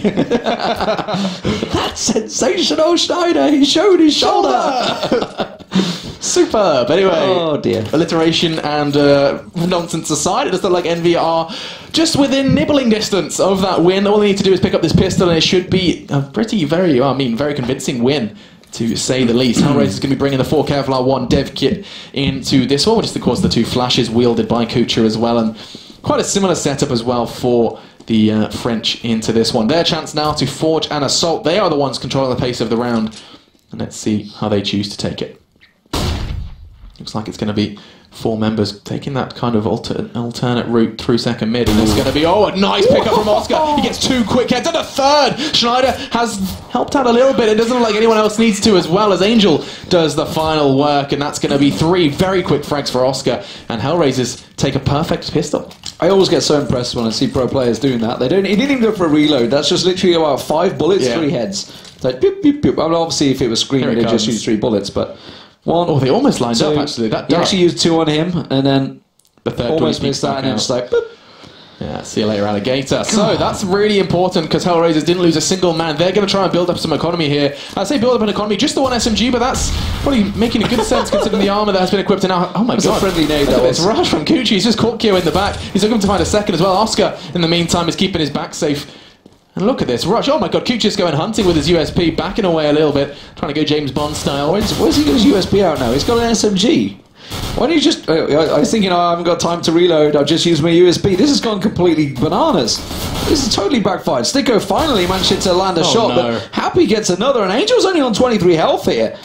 That's sensational, Schneider. He showed his shoulder. Superb. Anyway, Oh dear. alliteration and nonsense aside, it does look like Envy are just within nibbling distance of that win. All they need to do is pick up this pistol, and it should be a very convincing win, to say the least. Hellraiser is going to be bringing the 4 Kevlar 1 dev kit into this one, which is, of course, the 2 flashes wielded by Kucha as well, and quite a similar setup as well for the French into this one. Their chance now to forge an assault. They are the ones controlling the pace of the round, and let's see how they choose to take it. Looks like it's going to be 4 members taking that kind of alternate route through second mid, and it's going to be, a nice pickup from Oscar. He gets 2 quick heads and a third. Schneider has helped out a little bit. It doesn't look like anyone else needs to, as well as Angel does the final work, and that's going to be 3 very quick frags for Oscar, and Hellraisers take a perfect pistol. I always get so impressed when I see pro players doing that. He didn't even go for a reload. That's just literally about 5 bullets, 3 heads. It's like, beep, beep, beep. I mean, obviously, if it was screaming, they'd just use 3 bullets, but... 1. Oh, they almost lined 2. up, actually. He actually used 2 on him, and then the third almost missed that, and then just like, boop. Yeah, see you later, alligator. So that's really important because Hellraisers didn't lose a single man. They're going to try and build up some economy here. I say build up an economy, just the one SMG, but that's probably making a good sense considering the armor that has been equipped. And now, oh my god, a friendly nade. Look at this rush from Kuchi. He's just caught Kyo in the back. He's looking to find a second as well. Oscar, in the meantime, is keeping his back safe. And look at this rush. Oh my god, Kuchi's going hunting with his USP, backing away a little bit, trying to go James Bond style. Where's he got his USB out now? He's got an SMG. Why don't you just... I was thinking, I haven't got time to reload, I'll just use my USB. This has gone completely bananas. This is totally backfired. Sticko finally managed to land a shot, but Happy gets another, and Angel's only on 23 health here.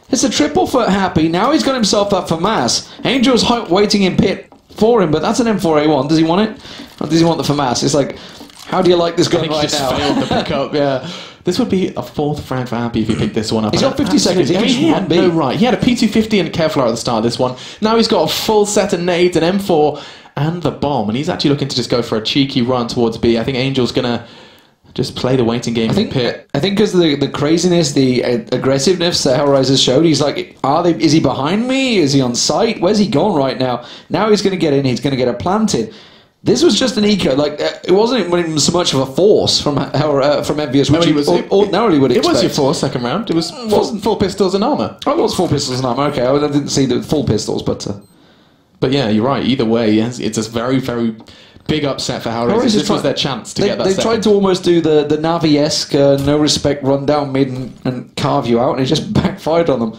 It's a triple for Happy. Now he's got himself up for mass. Angel's waiting in pit for him, but that's an M4A1. Does he want it? Or does he want the FAMAS? It's like... How do you like this gun right now? Failed the pickup, yeah. This would be a 4th frag for Happy if he picked this one up. He's got 50 seconds. He had no right. He had a P250 and a Kevlar at the start of this one. Now he's got a full set of nades, an M4, and the bomb. And he's actually looking to just go for a cheeky run towards B. I think Angel's going to just play the waiting game I think in pit. I think because the craziness, the aggressiveness that Hellraiser showed, he's like, is he behind me? Is he on site? Where's he gone right now? Now he's going to get in. He's going to get it planted. This was just an eco. Like it wasn't even so much of a force from Envious, which you ordinarily would expect. It was your force second round. It wasn't full pistols and armor. Oh, it was full pistols and armor. Okay, I didn't see the full pistols, but yeah, you're right. Either way, yes, it's a very, very big upset for Hellraiser. This was their chance to get that. They second. tried to almost do the Navi-esque no respect run down mid and carve you out, and it just backfired on them.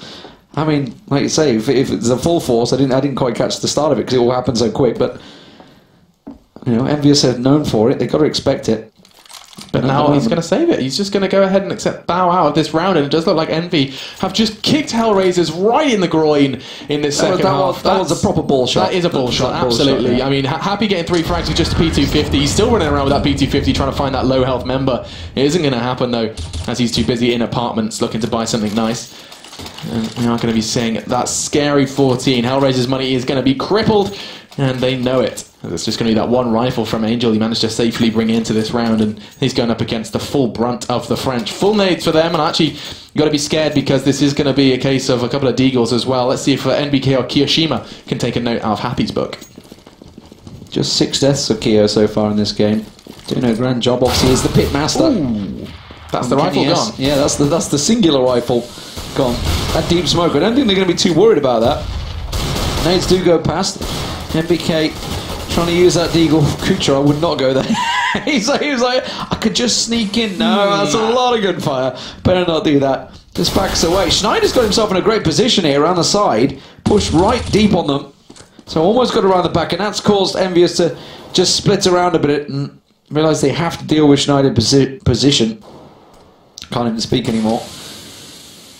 I mean, like you say, if it's a full force, I didn't quite catch the start of it because it all happened so quick, but. You know, Envious are known for it. They've got to expect it. But now he's going to save it. He's just going to go ahead and bow out of this round. And it does look like Envy have just kicked Hellraisers right in the groin in this second half. That was a proper ball shot. That is a ball shot, absolutely. Ball shot, yeah. I mean, Happy getting 3 frags with just a P250. He's still running around with that P250 trying to find that low health member. It isn't going to happen, though, as he's too busy in apartments looking to buy something nice. And we are going to be seeing that scary 14. Hellraiser's money is going to be crippled, and they know it. It's just going to be that one rifle from Angel he managed to safely bring into this round, and he's going up against the full brunt of the French. Full nades for them, and actually you've got to be scared because this is going to be a case of a couple of deagles as well. Let's see if NBK or Kiyoshima can take a note out of Happy's book. Just 6 deaths of Kyo so far in this game. Doing a grand job, obviously, is the pitmaster. Ooh, that's the rifle gone. Yeah, that's the singular rifle gone. That deep smoke, I don't think they're going to be too worried about that. Nades do go past. NBK trying to use that deagle. Kucher, I would not go there. he was like, I could just sneak in. No, that's a lot of gunfire. Better not do that. Just backs away. Schneider's got himself in a great position here around the side. Pushed right deep on them. So almost got around the back, and that's caused Envious to just split around a bit and realise they have to deal with Schneider's position. Can't even speak anymore.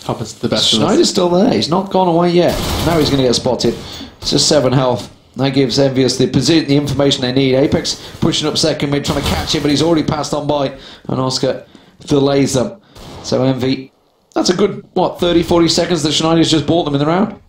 Happens to the best of us. Schneider's still there. He's not gone away yet. Now he's going to get spotted. It's just 7 health. That gives Envious the information they need. Apex pushing up second mid, trying to catch him, but he's already passed on by, and Oscar delays them. So Envy, that's a good, 30, 40 seconds that Schneider's just bought them in the round.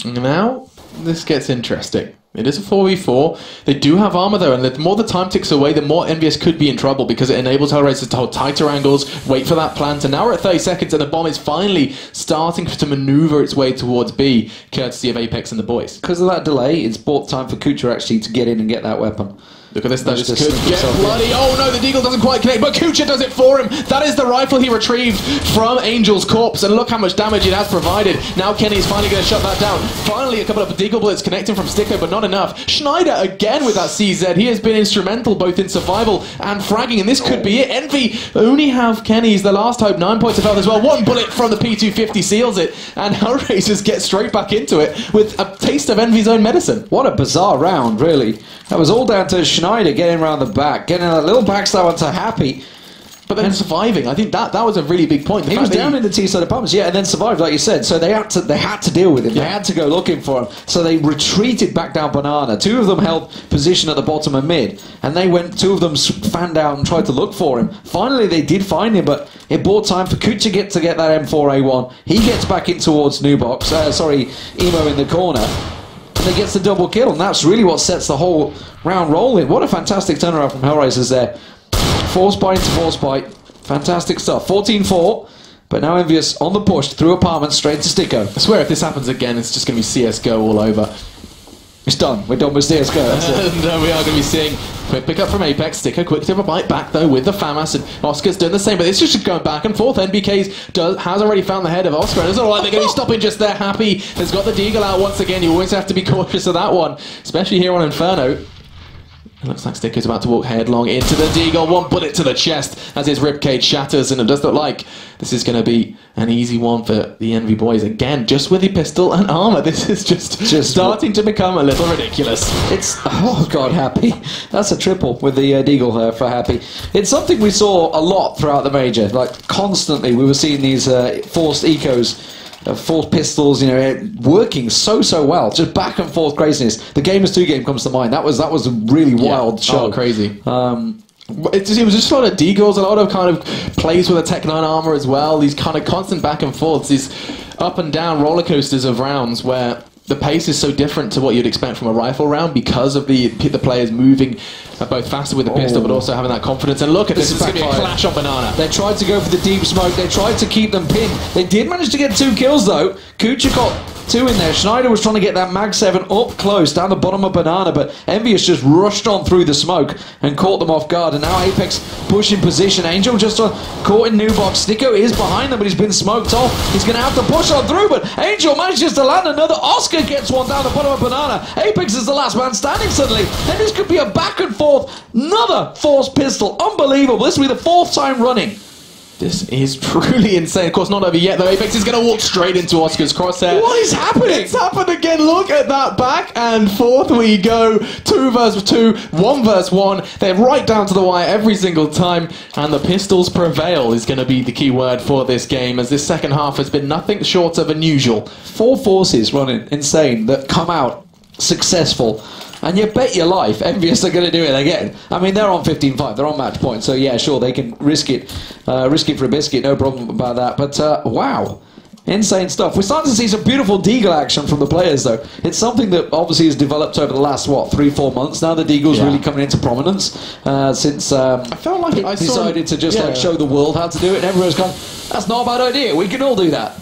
Now, this gets interesting. It is a 4v4. They do have armor though, and the more the time ticks away, the more Envious could be in trouble because it enables Hellraiser to hold tighter angles, wait for that plant, and now we're at 30 seconds and the bomb is finally starting to maneuver its way towards B, courtesy of Apex and the boys. Because of that delay, it's bought time for Kucher actually to get in and get that weapon. Look at this, though. This could get bloody. Oh no, the deagle doesn't quite connect, but Kucher does it for him. That is the rifle he retrieved from Angel's corpse, and look how much damage it has provided. Now Kenny's finally going to shut that down. Finally, a couple of deagle bullets connecting from Sticko, but not enough. Schneider again with that CZ. He has been instrumental both in survival and fragging, and this could be it. Envy only have Kenny's the last hope. 9 points of health as well. One bullet from the P250 seals it, and Hellraisers get straight back into it with a taste of Envy's own medicine. What a bizarre round, really. That was all down to Schneider getting around the back, getting a little backstab onto Happy. But then surviving, I think that was a really big point. He was down in the T-side apartments, yeah, and then survived, like you said. So they had to deal with him. Yeah. They had to go looking for him. So they retreated back down Banana. 2 of them held position at the bottom and mid, and they went. 2 of them fanned out and tried to look for him. Finally, they did find him, but it bought time for Kucher to get that M4A1. He gets back in towards Nubox. Emo in the corner. And he gets the double kill, and that's really what sets the whole round rolling. What a fantastic turnaround from Hellraisers there. Force bite into force bite. Fantastic stuff. 14-4. But now Envious on the push through apartments straight to Sticko. I swear if this happens again, it's just going to be CSGO all over. It's done. We're done with CSGO. That's it. And we are going to be seeing quick pick up from Apex. Sticko quick to bite back though with the FAMAS, and Oscar's doing the same, but it's just going back and forth. NBK's has already found the head of Oscar, and it's alright, they're going to be stopping just there. Happy has got the deagle out once again. You always have to be cautious of that one, especially here on Inferno. It looks like Sticker's about to walk headlong into the deagle. 1 bullet to the chest as his ribcage shatters, and it does look like this is going to be an easy one for the Envy boys. Again, just with the pistol and armor, this is just starting to become a little ridiculous. It's, oh god, Happy. That's a triple with the deagle for Happy. It's something we saw a lot throughout the major. Like, constantly we were seeing these forced ecos. Forced pistols, working so well. Just back and forth craziness. The Gamers 2 game comes to mind. That was a really wild show. Oh, crazy. It was just a lot of deagles, a lot of kind of plays with the Tech 9 armor as well. These kind of constant back and forths, these up and down roller coasters of rounds where the pace is so different to what you'd expect from a rifle round because of the players moving are both faster with the pistol, but also having that confidence. And look at this, This it's going to be a backfired. clash on Banana. They tried to go for the deep smoke. They tried to keep them pinned. They did manage to get 2 kills though. Kucha got 2 in there. Schneider was trying to get that Mag 7 up close down the bottom of Banana, but Envious just rushed on through the smoke and caught them off guard. And now Apex push in position. Angel just caught in new box. Sticko is behind them, but he's been smoked off. He's going to have to push on through, but Angel manages to land another. Oscar gets one down the bottom of Banana. Apex is the last man standing suddenly. And this could be a back and forth. Another forced pistol. Unbelievable. This will be the 4th time running. This is truly insane. Of course, not over yet, though. Apex is going to walk straight into Oscar's crosshair. What is happening? It's happened again. Look at that. Back and forth we go. 2 versus 2, 1 versus 1. They're right down to the wire every single time. And the pistols prevail is going to be the key word for this game, as this second half has been nothing short of unusual. 4 forces running, insane, that come out successful. And you bet your life Envious are going to do it again. I mean, they're on 15-5. They're on match point. So, yeah, sure, they can risk it for a biscuit. No problem about that. But, wow. Insane stuff. We're starting to see some beautiful Deagle action from the players, though. It's something that obviously has developed over the last, 3-4 months. Now the Deagle's really coming into prominence since I felt like I decided to just show the world how to do it. And everyone's gone, that's not a bad idea. We can all do that.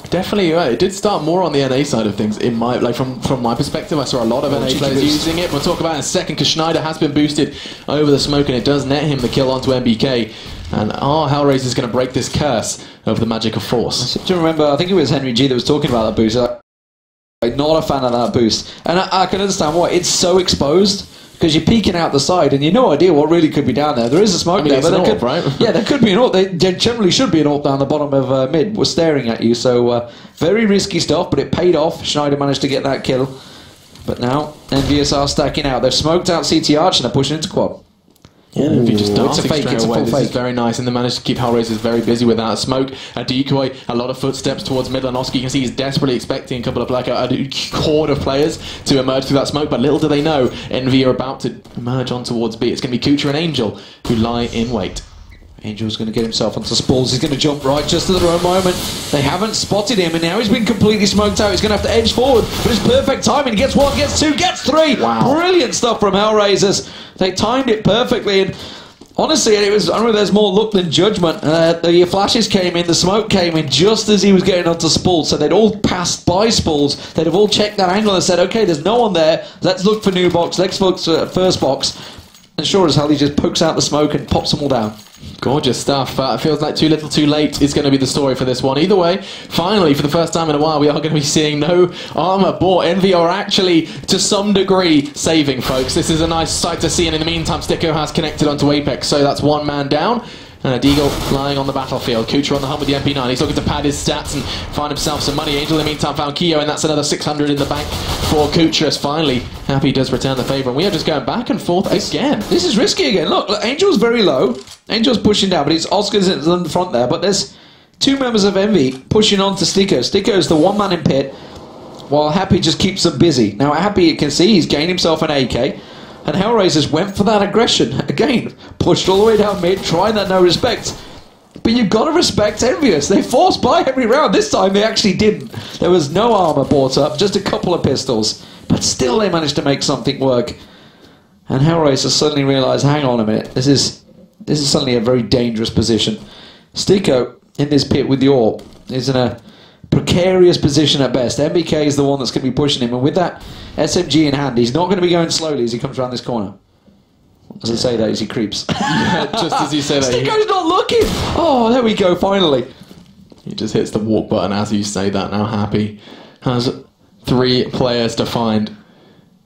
Definitely, right. It did start more on the NA side of things. In my from my perspective, I saw a lot of NA players using it. We'll talk about it in a second, because Schneider has been boosted over the smoke, and it does net him the kill onto MBK. And Hellraiser is going to break this curse of the magic of force. Do you remember? I think it was Henry G that was talking about that boost. I'm not a fan of that boost, and I can understand why. It's so exposed. Because you're peeking out the side and you've no idea what really could be down there. There is a smoke there, but there could, right? Yeah, there could be an AWP. There generally should be an AWP down the bottom of mid. We're staring at you, so very risky stuff, but it paid off. Schneider managed to get that kill. But now, Envious are stacking out. They've smoked out CT Arch and they're pushing into quad. Yeah, if you just it's a fake, it's a full this fake. is very nice, and they managed to keep Hellraisers very busy with that smoke. A decoy, a lot of footsteps towards middle, and Oski, you can see he's desperately expecting a couple of a horde of players to emerge through that smoke, but little do they know, Envy are about to emerge on towards B. It's going to be Kucha and Angel who lie in wait. Angel's going to get himself onto spools. He's going to jump right just at the right moment. They haven't spotted him, and now he's been completely smoked out. He's going to have to edge forward, but it's perfect timing. He gets 1, gets 2, gets 3. Wow. Brilliant stuff from Hellraisers. They timed it perfectly, and honestly, I don't know, there's more luck than judgment. The flashes came in, the smoke came in just as he was getting onto Spools, so they'd all passed by Spools. They'd have all checked that angle and said, okay, there's no one there. Let's look for new box. Let's look for first box. And sure as hell, he just pokes out the smoke and pops them all down. Gorgeous stuff. It feels like too little too late is going to be the story for this one. Either way, finally, for the first time in a while, we are going to be seeing no armor bought. Envy are actually, to some degree, saving, folks. This is a nice sight to see, and in the meantime, Sticko has connected onto Apex, so that's 1 man down. And a Deagle flying on the battlefield. Kucha on the hunt with the MP9. He's looking to pad his stats and find himself some money. Angel in the meantime found Keo, and that's another 600 in the bank for Kucha. As finally, Happy does return the favour. And we are just going back and forth again. This is risky again. Look, Angel's very low. Angel's pushing down, but Oscar's in the front there. But there's 2 members of Envy pushing on to Sticko. Sticko's the 1 man in pit, while Happy just keeps them busy. Now, Happy, you can see, he's gained himself an AK. And Hellraisers went for that aggression. Again, pushed all the way down mid, trying that no respect. But you've got to respect Envious. They forced by every round. This time they actually didn't. There was no armour bought up, just a couple of pistols. But still they managed to make something work. And Hellraisers suddenly realised, hang on a minute, this is suddenly a very dangerous position. Sticko, in this pit with the AWP, is in a precarious position at best. MBK is the one that's going to be pushing him, and with that SMG in hand, he's not going to be going slowly as he comes around this corner. As I say that, as he creeps. Yeah, just as you say that. Sticko's not looking! Oh, there we go, finally. He just hits the walk button as you say that. Now Happy has 3 players to find.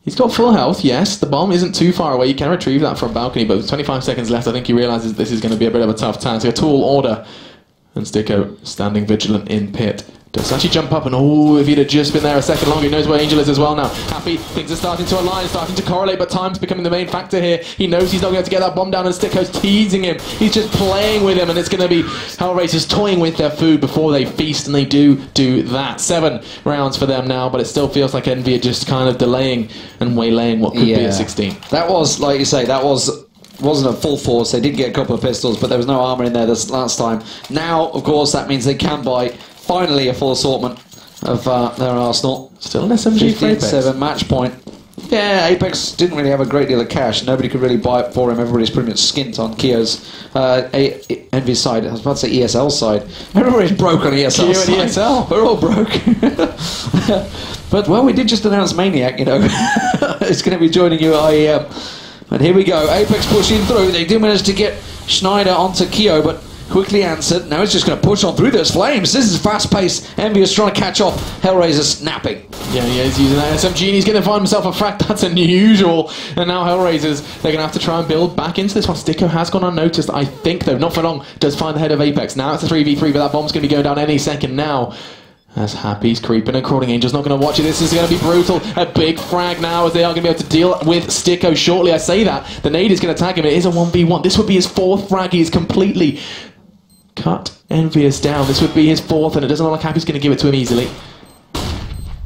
He's got full health, yes. The bomb isn't too far away. You can retrieve that from balcony, but with 25 seconds left, I think he realises this is going to be a bit of a tough time. So a tall order. And Sticko standing vigilant in pit. Does actually jump up, and oh, if he'd have just been there a second longer, he knows where Angel is as well now. Happy, things are starting to align, starting to correlate, but time's becoming the main factor here. He knows he's not going to get that bomb down, and Sticko's teasing him. He's just playing with him, and it's going to be Hellraisers toying with their food before they feast, and they do that. 7 rounds for them now, but it still feels like Envy are just kind of delaying and waylaying what could be a 16. That was, like you say, wasn't a full force. They did get a couple of pistols, but there was no armour in there this last time. Now, of course, that means they can buy finally a full assortment of their arsenal. Still an SMG for Apex. 15-7 match point. Yeah, Apex didn't really have a great deal of cash. Nobody could really buy it for him. Everybody's pretty much skint on Kio's Envy's side. I was about to say ESL's side. Everybody's broke on ESL's Kio side. and ESL. We're all broke. But, well, we did just announce Maniac, you know. It's going to be joining you at IEM. And here we go. Apex pushing through. They do manage to get Schneider onto Kio, but quickly answered. Now he's just going to push on through those flames. This is fast-paced. Envious trying to catch off. Hellraiser snapping. Yeah, he is using that SMG, and he's going to find himself a frag. That's unusual. And now Hellraisers, they're going to have to try and build back into this one. Sticko has gone unnoticed, I think, though. Not for long. Does find the head of Apex. Now it's a 3v3, but that bomb's going to be going down any second now. As Happy's creeping and Crawling Angel's not going to watch it. This is going to be brutal. A big frag now as they are going to be able to deal with Sticko shortly. I say that. The nade is going to tag him. It is a 1v1. This would be his fourth frag. He is completely cut Envious down. This would be his fourth, and it doesn't look like Happy's going to give it to him easily.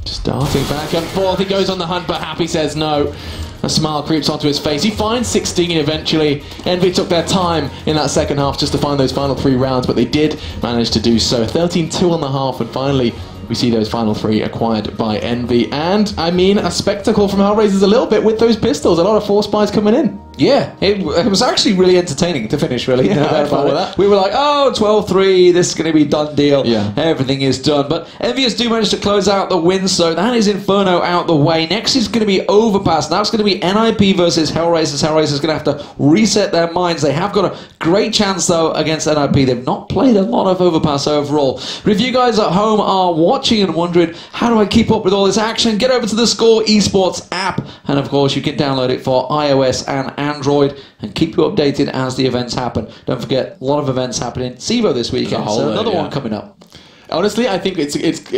Starting back and forth. He goes on the hunt, but Happy says no. A smile creeps onto his face. He finds 16 eventually. Envy took their time in that second half just to find those final 3 rounds, but they did manage to do so. 13-2 on the half, and finally we see those final 3 acquired by Envy. And, I mean, a spectacle from Hellraisers a little bit with those pistols. A lot of force buys coming in. Yeah, it was actually really entertaining to finish, really. Yeah, I had fun with that. We were like, oh, 12-3, this is going to be done deal. Yeah. Everything is done. But Envious do manage to close out the win, so that is Inferno out the way. Next is going to be Overpass. Now it's going to be NIP versus Hellraisers. Hellraisers going to have to reset their minds. They have got a great chance, though, against NIP. They've not played a lot of Overpass overall. But if you guys at home are watching and wondering, how do I keep up with all this action? Get over to the Score Esports app. And, of course, you can download it for iOS and Android and keep you updated as the events happen. Don't forget, a lot of events happening. SIVO this weekend, so another one coming up. Honestly, I think it's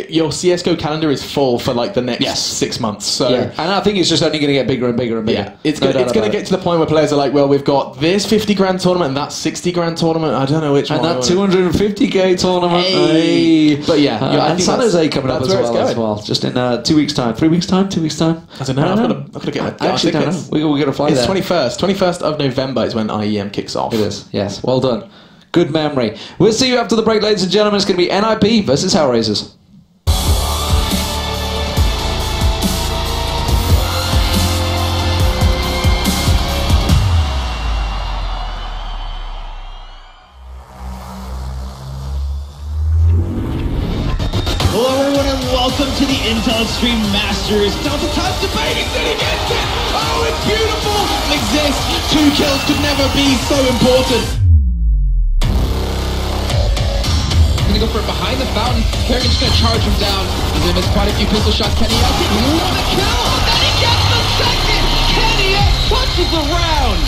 your CSGO calendar is full for like the next 6 months. So Yeah, and I think it's just only going to get bigger and bigger and bigger. yeah, it's going to get to the point where players are like, well, we've got this 50 grand tournament and that 60 grand tournament. I don't know which And one. that 250k tournament. Hey. Hey. But yeah, I and think San that's- Jose coming up that's as where it's well, going. Just in 2 weeks' time. 3 weeks' time? 2 weeks' time? 2 weeks' time? I don't know. I've got to get I my actually don't know. tickets. We're going to fly It's there. 21st of November is when IEM kicks off. It is, yes. Well done. Good memory. We'll see you after the break, ladies and gentlemen. It's going to be NIP versus Hellraisers. Hello everyone and welcome to the Intel Extreme Masters. Delta Time's debating that he gets it. Oh, it's beautiful. Exists. 2 kills could never be so important. Gonna go for it behind the fountain. Kerrigan's gonna charge him down. He's gonna miss quite a few pistol shots. Kenny X for the kill. Then he gets the second. Kenny X punches the round.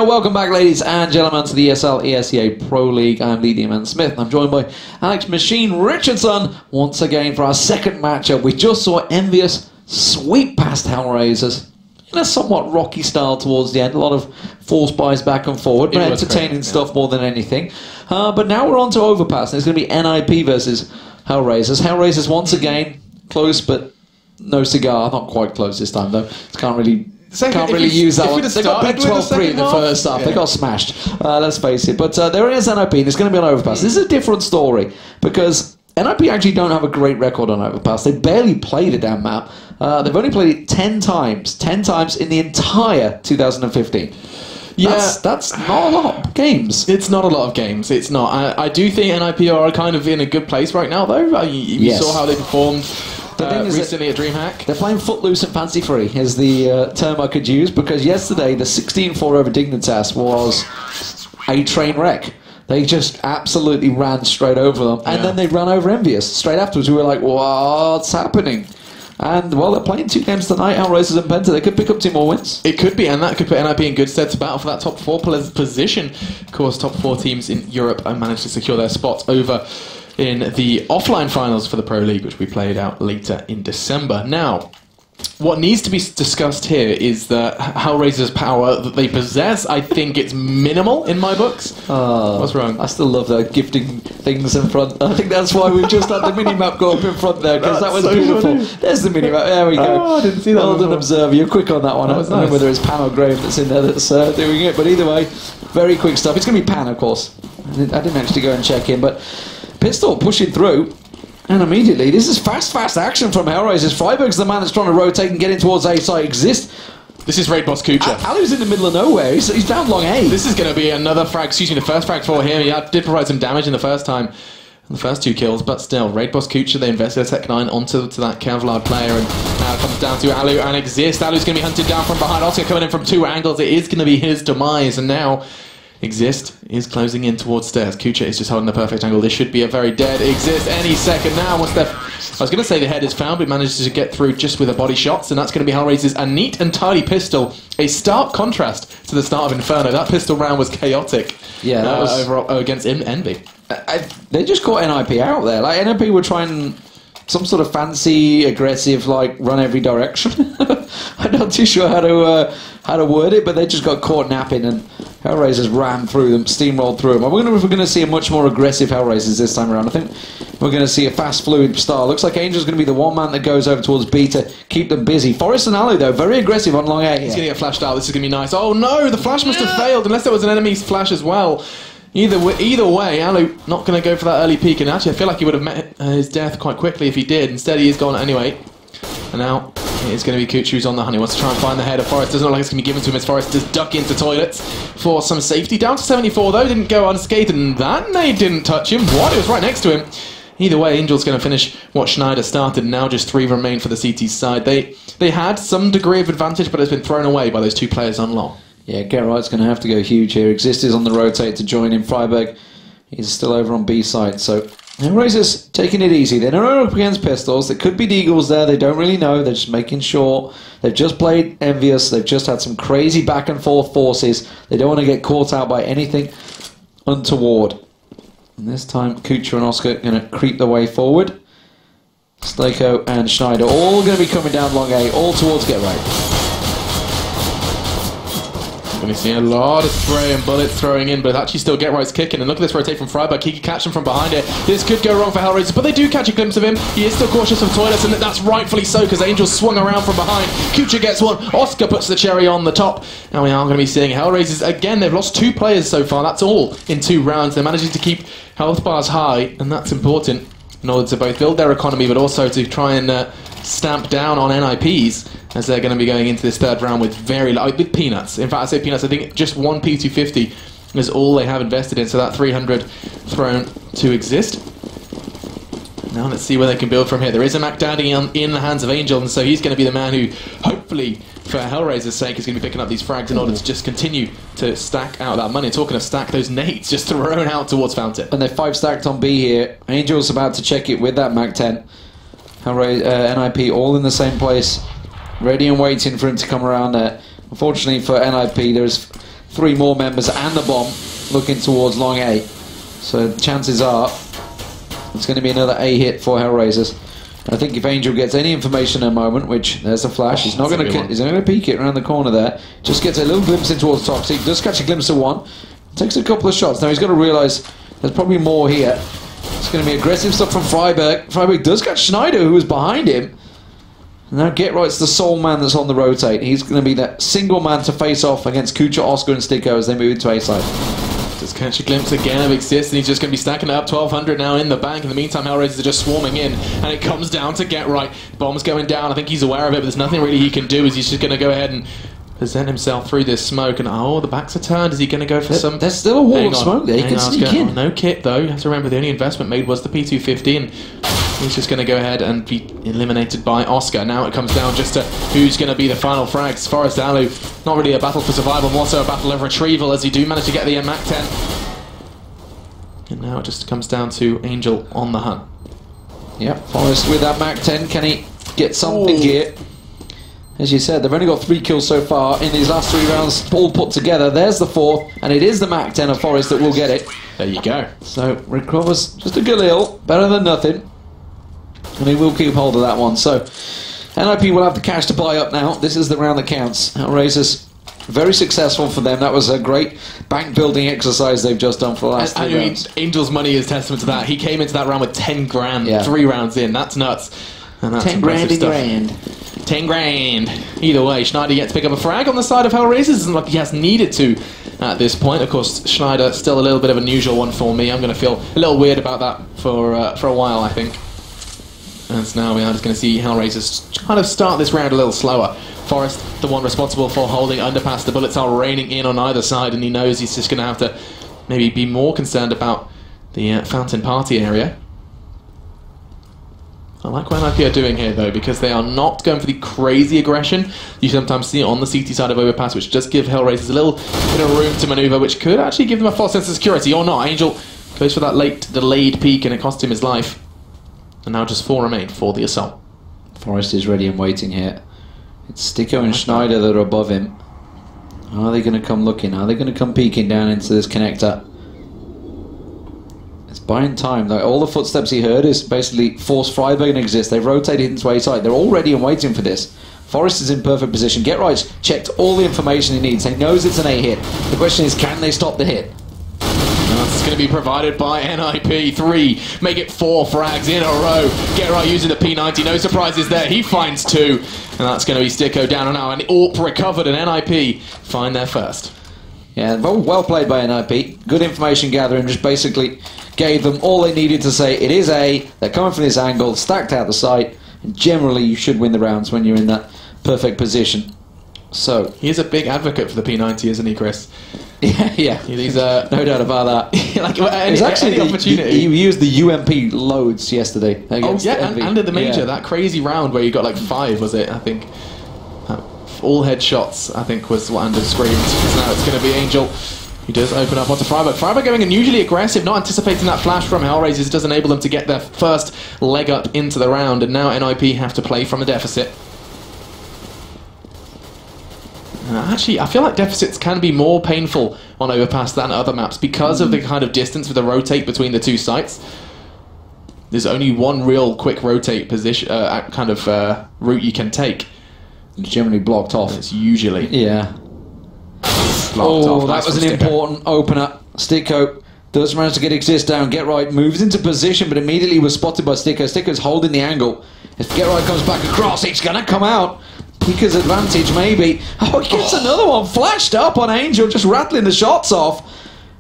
welcome back, ladies and gentlemen, to the ESL ESEA Pro League. I'm Lee Dearman Smith, and I'm joined by Alex Machine Richardson once again for our second matchup. We just saw Envious sweep past Hellraisers in a somewhat rocky style towards the end. A lot of force buys back and forward, but entertaining stuff more than anything. But now we're on to Overpass, and it's going to be NIP versus Hellraisers. Hellraisers once again close, but no cigar. Not quite close this time, though. Can't really use that one. They got beat 12-3 in the first half. They got smashed. Let's face it. But there is NIP, and it's going to be on Overpass. This is a different story, because NIP actually don't have a great record on Overpass. They barely play the damn map. They've only played it 10 times. 10 times in the entire 2015. Yeah, that's not a lot of games. It's not a lot of games. It's not. I do think NIP are kind of in a good place right now, though. You saw how they performed recently at DreamHack. They're playing footloose and fancy free is the term I could use, because yesterday the 16-4 over Dignitas was a train wreck. They just absolutely ran straight over them, and then they ran over Envious straight afterwards. We were like, what's happening? And, well, they're playing 2 games tonight, Hellraisers and Penta. They could pick up 2 more wins. It could be, and that could put NIP in good stead to battle for that top 4 position. Of course, top 4 teams in Europe managed to secure their spots over in the offline finals for the Pro League, which we played out later in December. Now, what needs to be discussed here is the Hellraiser's power that they possess. I think it's minimal in my books. What's wrong? I still love the gifting things in front. I think that's why we've just had the mini-map go up in front there, because that was so beautiful. Funny. There's the mini-map. There we go. Oh, I didn't see that. Well done, Observer. You're quick on that one. I don't know whether it's Pan or Graham that's in there that's doing it, but either way, very quick stuff. It's going to be Pan, of course. I didn't actually go and check in, but Pistol pushing through. And immediately, this is fast action from Hellraisers. Freiburg's the man that's trying to rotate and get in towards A site. Exist. This is Raid Boss Kucha. Alu's in the middle of nowhere. He's down long A. This is going to be another frag. Excuse me, the first frag for him. He did provide some damage in the first time. In the first 2 kills, but still, Raid Boss Kucha, they invested a Tech 9 onto that Kevlar player, and now it comes down to Alu and Exist. Alu's going to be hunted down from behind. Oscar coming in from 2 angles. It is going to be his demise, and now Exist is closing in towards stairs. Kucha is just holding the perfect angle. This should be a very dead Exist any second now. I was going to say the head is found, but manages to get through just with a body shots, and that's going to be Hellraisers. A neat and tidy pistol. A stark contrast to the start of Inferno. That pistol round was chaotic. Yeah, that was over against Envy. They just caught NIP out there. Like, NIP were trying some sort of fancy, aggressive, like, run every direction. I'm not too sure how to word it, but they just got caught napping, and Hellraisers ran through them, steamrolled through them. I wonder if we're going to see a much more aggressive Hellraisers this time around. I think we're going to see a fast, fluid style. Looks like Angel's going to be the one man that goes over towards B to keep them busy. Forrest and Alu, though, very aggressive on long A. He's going to get flashed out. This is going to be nice. Oh no, the flash must have failed, unless there was an enemy's flash as well. Either way, Alu not going to go for that early peek, and actually I feel like he would have met his death quite quickly if he did. Instead he is gone anyway. And now it's going to be Kuch who's on the hunt. He wants to try and find the head of Forrest. Doesn't look like it's going to be given to him as Forrest does duck into toilets for some safety. Down to 74 though, didn't go unscathed, and that nade didn't touch him. What? It was right next to him. Either way, Angel's going to finish what Schneider started, and now just 3 remain for the CT side. They had some degree of advantage, but it's been thrown away by those 2 players on long. Yeah, Get Right's going to have to go huge here. Exist is on the rotate to join in. Freiburg, he's still over on B side, so Hellraisers taking it easy. They're not up against Pistols. There could be Deagles there. They don't really know. They're just making sure. They've just played Envious. They've just had some crazy back and forth forces. They don't want to get caught out by anything untoward. And this time, Kucha and Oscar are going to creep their way forward. Stako and Schneider all going to be coming down long A, all towards Get Right. Going to see a lot of spray and bullets throwing in, but actually still Get Right's kicking. And look at this rotate from Freiburg. He can catch them from behind it. This could go wrong for Hellraisers, but they do catch a glimpse of him. He is still cautious of toilets, and that's rightfully so, because Angel swung around from behind. Kucha gets one. Oscar puts the cherry on the top. And we are going to be seeing Hellraisers again. They've lost 2 players so far. That's all in 2 rounds. They're managing to keep health bars high, and that's important in order to both build their economy, but also to try and stamp down on NIPs, as they're going to be going into this 3rd round with with peanuts. In fact, I say peanuts. I think just 1 P250 is all they have invested in, so that 300 thrown to Exist. Now let's see where they can build from here. There is a Mac Daddy in the hands of Angel, and so he's going to be the man who, hopefully, for Hellraiser's sake, is going to be picking up these frags in order to just continue to stack out that money. Talking of stack, those nades just thrown out towards Fountain. And they're 5 stacked on B here. Angel's about to check it with that Mac 10. NIP all in the same place, ready and waiting for him to come around there. Unfortunately for NIP, there's 3 more members and the bomb looking towards long A. So chances are it's going to be another A hit for Hellraisers. I think if Angel gets any information in a moment, which there's a flash, he's not going to peek it around the corner there. Just gets a little glimpse in towards Toxic. Does catch a glimpse of one. Takes a couple of shots. Now he's got to realise there's probably more here. It's going to be aggressive stuff from Freiberg. Freiberg does catch Schneider, who was behind him. Now Get Right's the sole man that's on the rotate. He's going to be that single man to face off against Kucha, Oscar and Sticko as they move into A side. Just catch a glimpse again of Exist, and he's just going to be stacking it up. 1,200 now in the bank. In the meantime, Hellraisers are just swarming in, and it comes down to Get Right. Bomb's going down. I think he's aware of it, but there's nothing really he can do, as he's just going to go ahead and present himself through this smoke. And oh, the backs are turned. Is he going to go for some... There's still a wall of smoke there. He can sneak in. No kit, though. You have to remember the only investment made was the P250, and he's just going to go ahead and be eliminated by Oscar. Now it comes down just to who's going to be the final frags. Forest Alu, not really a battle for survival, more so a battle of retrieval, as he do manage to get the MAC 10. And now it just comes down to Angel on the hunt. Yep, Forrest with that MAC 10. Can he get something here? As you said, they've only got 3 kills so far in these last 3 rounds, all put together. There's the 4th, and it is the MAC 10 of Forrest that will get it. There you go. So recovers just a galil, better than nothing. And he will keep hold of that one. So NIP will have the cash to buy up now. This is the round that counts. Hellraisers, very successful for them. That was a great bank building exercise they've just done for the last 3 rounds. Angel's money is testament to that. He came into that round with 10 grand, 3 rounds in. That's nuts. And that's 10 grand stuff. 10 grand. Either way, Schneider yet to pick up a frag on the side of Hellraisers. Isn't like he has needed to at this point. Of course, Schneider still a little bit of an unusual one for me. I'm going to feel a little weird about that for a while, I think. And now we are just going to see Hellraisers kind of start this round a little slower. Forrest, the one responsible for holding underpass. The bullets are raining in on either side, and he knows he's just going to have to maybe be more concerned about the Fountain Party area. I like what NIP are doing here, though, because they are not going for the crazy aggression you sometimes see on the CT side of Overpass, which does give Hellraisers a little bit of room to maneuver, which could actually give them a false sense of security, or not. Angel goes for that late delayed peek, and it cost him his life. And now just 4 remain for the assault. Forrest is ready and waiting here. It's Sticko and Schneider that are above him. Are they going to come looking? Are they going to come peeking down into this connector? It's buying time. Like, all the footsteps he heard is basically force Freiberg and Exist. They've rotated into A side. They're all ready and waiting for this. Forrest is in perfect position. Get Right's checked all the information he needs. He knows it's an A hit. The question is, can they stop the hit? That's going to be provided by NIP. 3, make it 4 frags in a row. Get Right using the P90, no surprises there. He finds 2, and that's going to be Sticko down and now. And AWP recovered, and NIP find their first. Yeah, well played by NIP. Good information gathering, just basically gave them all they needed to say it is A, they're coming from this angle, stacked out the site, and generally you should win the rounds when you're in that perfect position. So he is a big advocate for the P90, isn't he, Chris? Yeah. He's no doubt about that. like any opportunity. He used the UMP loads yesterday. Oh yeah, and in the major, that crazy round where you got like 5, was it? I think all headshots. I think was what Anders screamed. So now it's going to be Angel. He does open up onto Freiberg. Freiberg going unusually aggressive, not anticipating that flash from Hellraisers. Does enable them to get their first leg up into the round, and now NIP have to play from a deficit. Actually, I feel like deficits can be more painful on Overpass than other maps because of the kind of distance with the rotate between the 2 sites. There's only one real quick rotate position, route you can take. It's generally blocked off. It's usually. Yeah. Off. That was an important opener. Sticko does manage to get Exist down. Get Right moves into position, but immediately was spotted by Sticko. Sticko's holding the angle. If Get Right comes back across, it's going to come out. Pika's advantage, maybe. Oh, he gets another one flashed up on Angel, just rattling the shots off.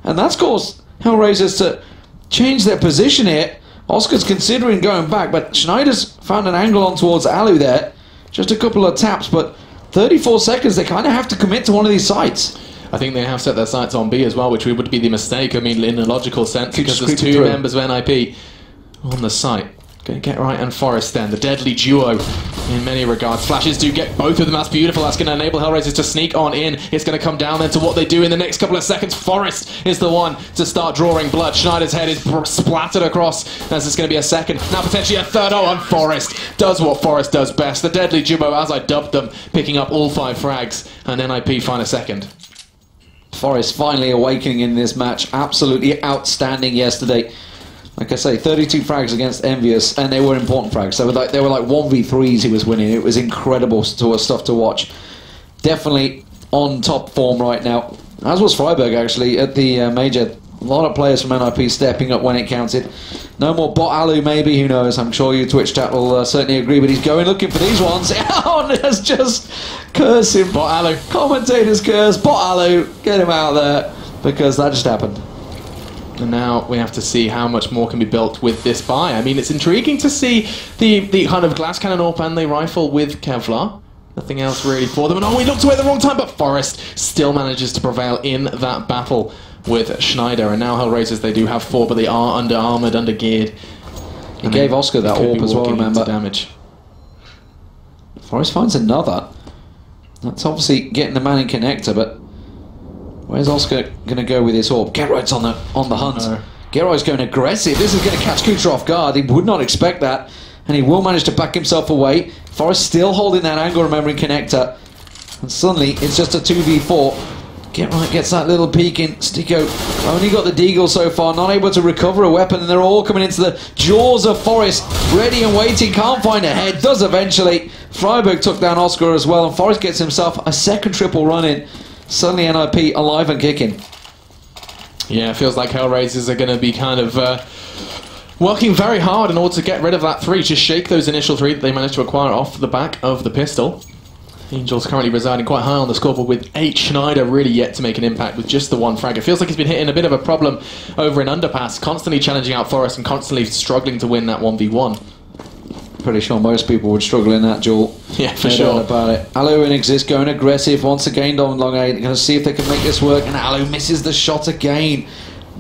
And that's caused Hellraisers to change their position here. Oscar's considering going back, but Schneider's found an angle on towards Alu there. Just a couple of taps, but 34 seconds, they kind of have to commit to one of these sites. I think they have set their sights on B as well, which would be the mistake, I mean, in a logical sense, because there's 2 members of NIP on the site. Get Right and Forrest then, the deadly duo in many regards. Flashes do get both of them, that's beautiful. That's going to enable Hellraisers to sneak on in. It's going to come down then to what they do in the next couple of seconds. Forrest is the one to start drawing blood. Schneider's head is splattered across as it's going to be a second, now potentially a third. Oh, and Forrest does what Forrest does best. The deadly duo, as I dubbed them, picking up all 5 frags, and NIP find a second. Forest finally awakening in this match. Absolutely outstanding yesterday. Like I say, 32 frags against Envious, and they were important frags. They were like 1v3s he was winning. It was incredible stuff to watch. Definitely on top form right now. As was Freiburg, actually, at the major. A lot of players from NIP stepping up when it counted. No more Bot Alu, maybe, who knows. I'm sure you Twitch chat will certainly agree, but he's going looking for these ones. Oh, let's just curse him. Bot Alu. Commentators curse. Bot Alu, get him out there, because that just happened. And now we have to see how much more can be built with this buy. I mean, it's intriguing to see the kind of glass cannon AWP and the rifle with Kevlar. Nothing else really for them. And oh, he looked away at the wrong time, but Forest still manages to prevail in that battle with Schneider. And now Hellraisers, they do have 4, but they are under armoured, under geared. He gave Oscar that AWP as well, remember. Damage. Forest finds another. That's obviously getting the man in connector, but where's Oscar going to go with his AWP? Getright's on the hunt. No. Getright's going aggressive. This is going to catch Kucher off guard. He would not expect that, and he will manage to back himself away. Forest still holding that angle, remembering connector, and suddenly it's just a 2v4. Getright gets that little peek in. Sticko only got the deagle so far, not able to recover a weapon, and they're all coming into the jaws of Forest, ready and waiting. Can't find a head, does eventually. Freiburg took down Oscar as well, and Forest gets himself a second triple run in. Suddenly NIP alive and kicking. Yeah, it feels like Hellraisers are going to be kind of working very hard in order to get rid of that 3, just shake those initial 3 that they managed to acquire off the back of the pistol. Angels currently residing quite high on the scoreboard with 8. Schneider really yet to make an impact with just the 1 frag. It feels like he's been hitting a bit of a problem over in Underpass, constantly challenging out Forest and constantly struggling to win that 1v1. Pretty sure most people would struggle in that duel. Yeah, for No sure. doubt about it. Alu and Exist going aggressive once again on long 8. Going to see if they can make this work, and Alu misses the shot again.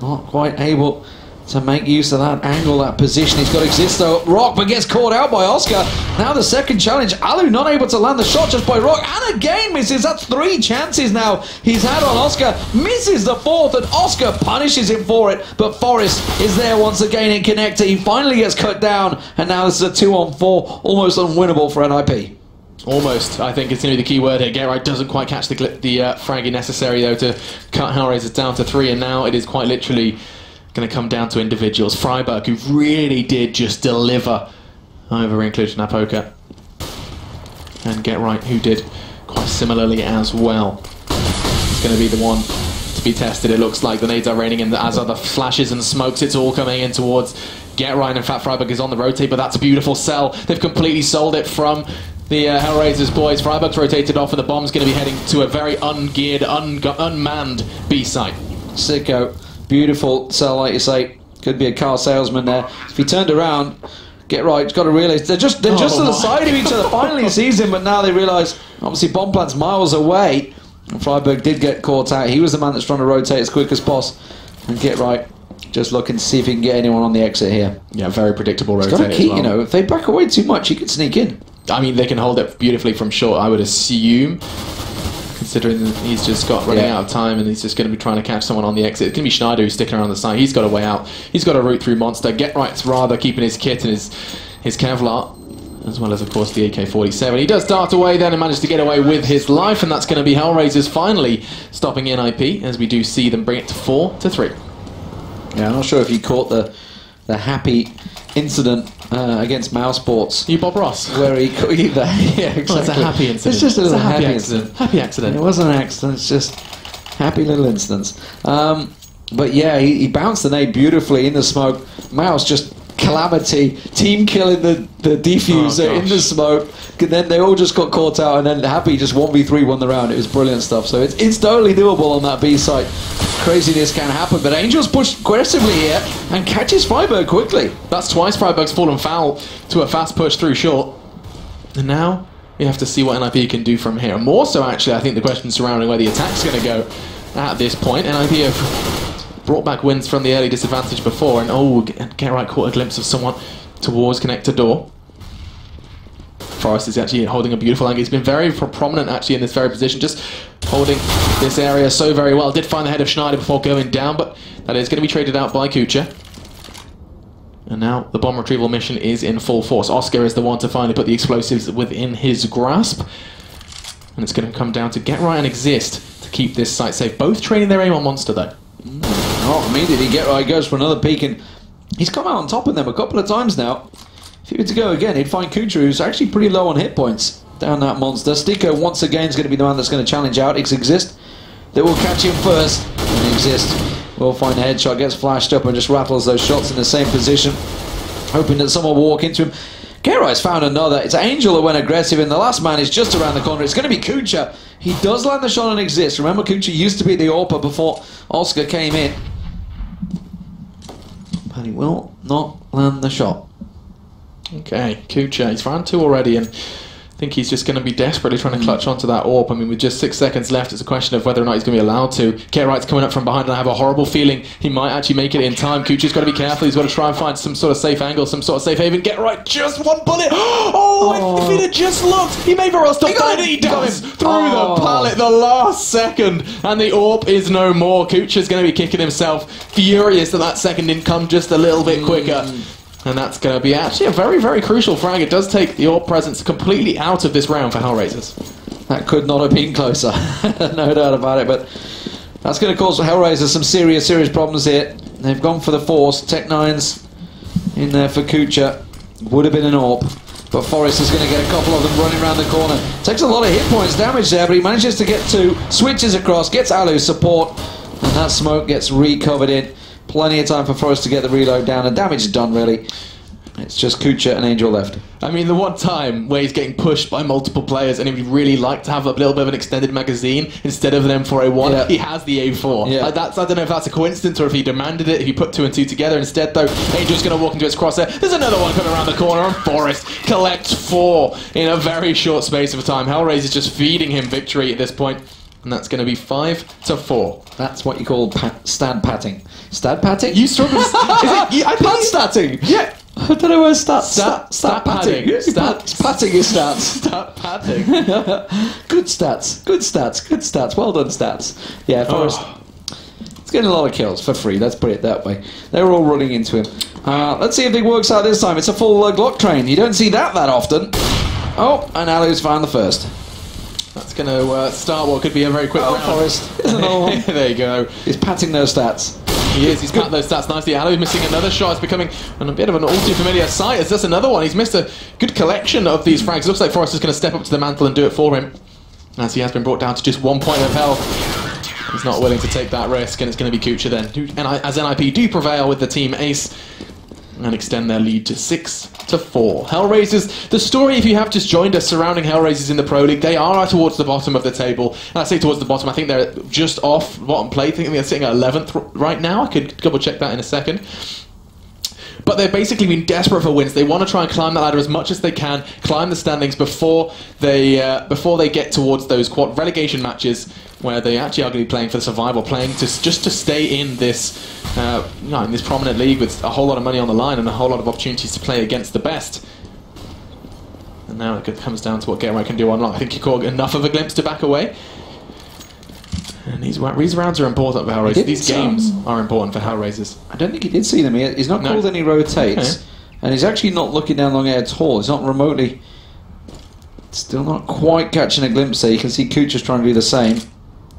Not quite able to make use of that angle, that position. He's got Exist though. Rock, but gets caught out by Oscar. Now the second challenge. Alu not able to land the shot just by Rock, and again misses. That's 3 chances now he's had on Oscar. Misses the 4th, and Oscar punishes him for it. But Forest is there once again in connector. He finally gets cut down, and now this is a 2-on-4, almost unwinnable for NIP. Almost, I think it's going to be the key word here. Getright doesn't quite catch the fraggy necessary though to cut Hellraisers down to 3, and now it is quite literally going to come down to individuals. Freiburg, who really did just deliver over in Cluj-Napoca, and Getright, who did quite similarly as well. It's going to be the one to be tested. It looks like the nades are raining, and as are the flashes and smokes, it's all coming in towards Getright. In fact, Freiburg is on the rotate, but that's a beautiful sell. They've completely sold it from the Hellraisers boys. Freiburg's rotated off, and the bomb's going to be heading to a very ungeared, unmanned B site. Sicko. Beautiful sell, like you say. Could be a car salesman there. If he turned around, Getright's got to realise they're just to the side of each other. Finally he sees him, but now they realise obviously bomb plant's miles away. And Freiburg did get caught out. He was the man that's trying to rotate as quick as possible. And Getright just looking to see if he can get anyone on the exit here. Yeah, very predictable rotate. He's got to keep, as well. you know, if they back away too much, he could sneak in. I mean, they can hold it beautifully from short, I would assume, considering that he's just got running out of time, and he's just going to be trying to catch someone on the exit. It's going to be Schneider who's sticking around the side. He's got a way out. He's got a route through Monster. Getright's rather keeping his kit and his Kevlar, as well as, of course, the AK-47. He does dart away then and manage to get away with his life, and that's going to be Hellraisers finally stopping NIP, as we do see them bring it to 4-3. Yeah, I'm not sure if you caught the happy incident against Mouse Sports. You Bob Ross? Where he yeah, exactly. Well, it's a happy incident. It's just a little happy accident. incident. Happy accident. It wasn't an accident, it's just happy little incidents. But yeah, he bounced the nade beautifully in the smoke. Mouse just calamity, team killing the defuser in the smoke. And then they all just got caught out, and then Happy just 1v3 won the round. It was brilliant stuff. So it's totally doable on that B site. Craziness can happen, but Angels pushed aggressively here and catches Freiburg quickly. That's twice Freiburg's fallen foul to a fast push through short. And now we have to see what NIP can do from here. More so, actually, I think the question surrounding where the attack's going to go at this point. NIP have brought back wins from the early disadvantage before, and Getright caught a glimpse of someone towards connector door. Forest is actually holding a beautiful angle. He's been very prominent actually in this very position, just holding this area so very well. Did find the head of Schneider before going down, but that is going to be traded out by Kucher. And now the bomb retrieval mission is in full force. Oscar is the one to finally put the explosives within his grasp. And it's going to come down to Getright and Exist to to keep this site safe. Both training their aim on Monster, though. Oh, immediately Get Right goes for another peek, and he's come out on top of them a couple of times now. If he were to go again, he'd find Kucha, who's actually pretty low on hit points down that Monster. Sticko once again is going to be the man that's going to challenge out. Exist that will catch him first, and Exist will find a headshot, gets flashed up and just rattles those shots in the same position, hoping that someone will walk into him. Get Right's found another. It's Angel that went aggressive, and the last man is just around the corner. It's going to be Kucha. He does land the shot on Exist. Remember, Kucha used to be the AWPer before Oscar came in. But he will not land the shot. Okay, Kucha, he's round 2 already, and I think he's just going to be desperately trying to clutch onto that AWP. I mean, with just 6 seconds left, it's a question of whether or not he's going to be allowed to. Get Right's coming up from behind, and I have a horrible feeling he might actually make it in time. Kucha's got to be careful. He's got to try and find some sort of safe angle, some sort of safe haven. Get Right, just one bullet. Oh, if he'd have just looked, he may very well stop dying. He does through the pallet the last second, and the AWP is no more. Kucha's going to be kicking himself, furious that that second didn't come just a little bit quicker. And that's going to be actually a very, very crucial frag. It does take the AWP presence completely out of this round for Hellraisers. That could not have been closer, no doubt about it, but that's going to cause Hellraisers some serious, serious problems here. They've gone for the Force. Tech9's in there for Kucha. Would have been an AWP, but Forrest is going to get a couple of them running around the corner. Takes a lot of hit points damage there, but he manages to get 2, switches across, gets Alu's support, and that smoke gets recovered in. Plenty of time for Forrest to get the reload down, and damage is done, really. It's just Kucha and Angel left. I mean, the one time where he's getting pushed by multiple players and he would really like to have a little bit of an extended magazine instead of an M4A1, he has the A4. Yeah. I don't know if that's a coincidence or if he demanded it, if he put 2 and 2 together. Instead, though, Angel's going to walk into its crosshair. There's another one coming around the corner, and Forrest collects 4 in a very short space of time. Hellraiser just feeding him victory at this point. And that's going to be 5-4. That's what you call stat patting. Stat patting? You struggle. I think statting. Yeah. I don't know where stat padding. Patting is stats. Stat padding. Good stats. Good stats. Good stats. Well done, stats. Yeah, Forrest. It's getting a lot of kills for free. Let's put it that way. They were all running into him. Let's see if it works out this time. It's a full Glock train. You don't see that often. Oh, and Alu's found the first. That's going to start what could be a very quick round. Forrest. There's another one. There you go. He's patting those stats. He is. He's patting those stats nicely. Alu missing another shot. It's becoming a bit of an all too familiar sight. As that's another one. He's missed a good collection of these frags. Looks like Forrest is going to step up to the mantle and do it for him, as he has been brought down to just 1 point of health. He's not willing to take that risk, and it's going to be Kucha then. As NIP do prevail with the team ace and extend their lead to 6-4. Hellraisers, the story, if you have just joined us, surrounding Hellraisers in the Pro League, they are towards the bottom of the table. And I say towards the bottom, I think they're just off bottom plate. I think they're sitting at 11th right now. I could double check that in a second. But they've basically been desperate for wins. They want to try and climb the ladder as much as they can, climb the standings before they get towards those relegation matches where they actually are going to be playing for the survival, playing just to stay in this in this prominent league with a whole lot of money on the line and a whole lot of opportunities to play against the best. And now it comes down to what Get Right can do online. I think he caught enough of a glimpse to back away. And these rounds are important for Hellraisers. These games are important for Hellraisers. I don't think he did see them. He's not called any rotates. Okay. And he's actually not looking down long air at all. He's not remotely... Still not quite catching a glimpse there. You can see Kucha's trying to do the same.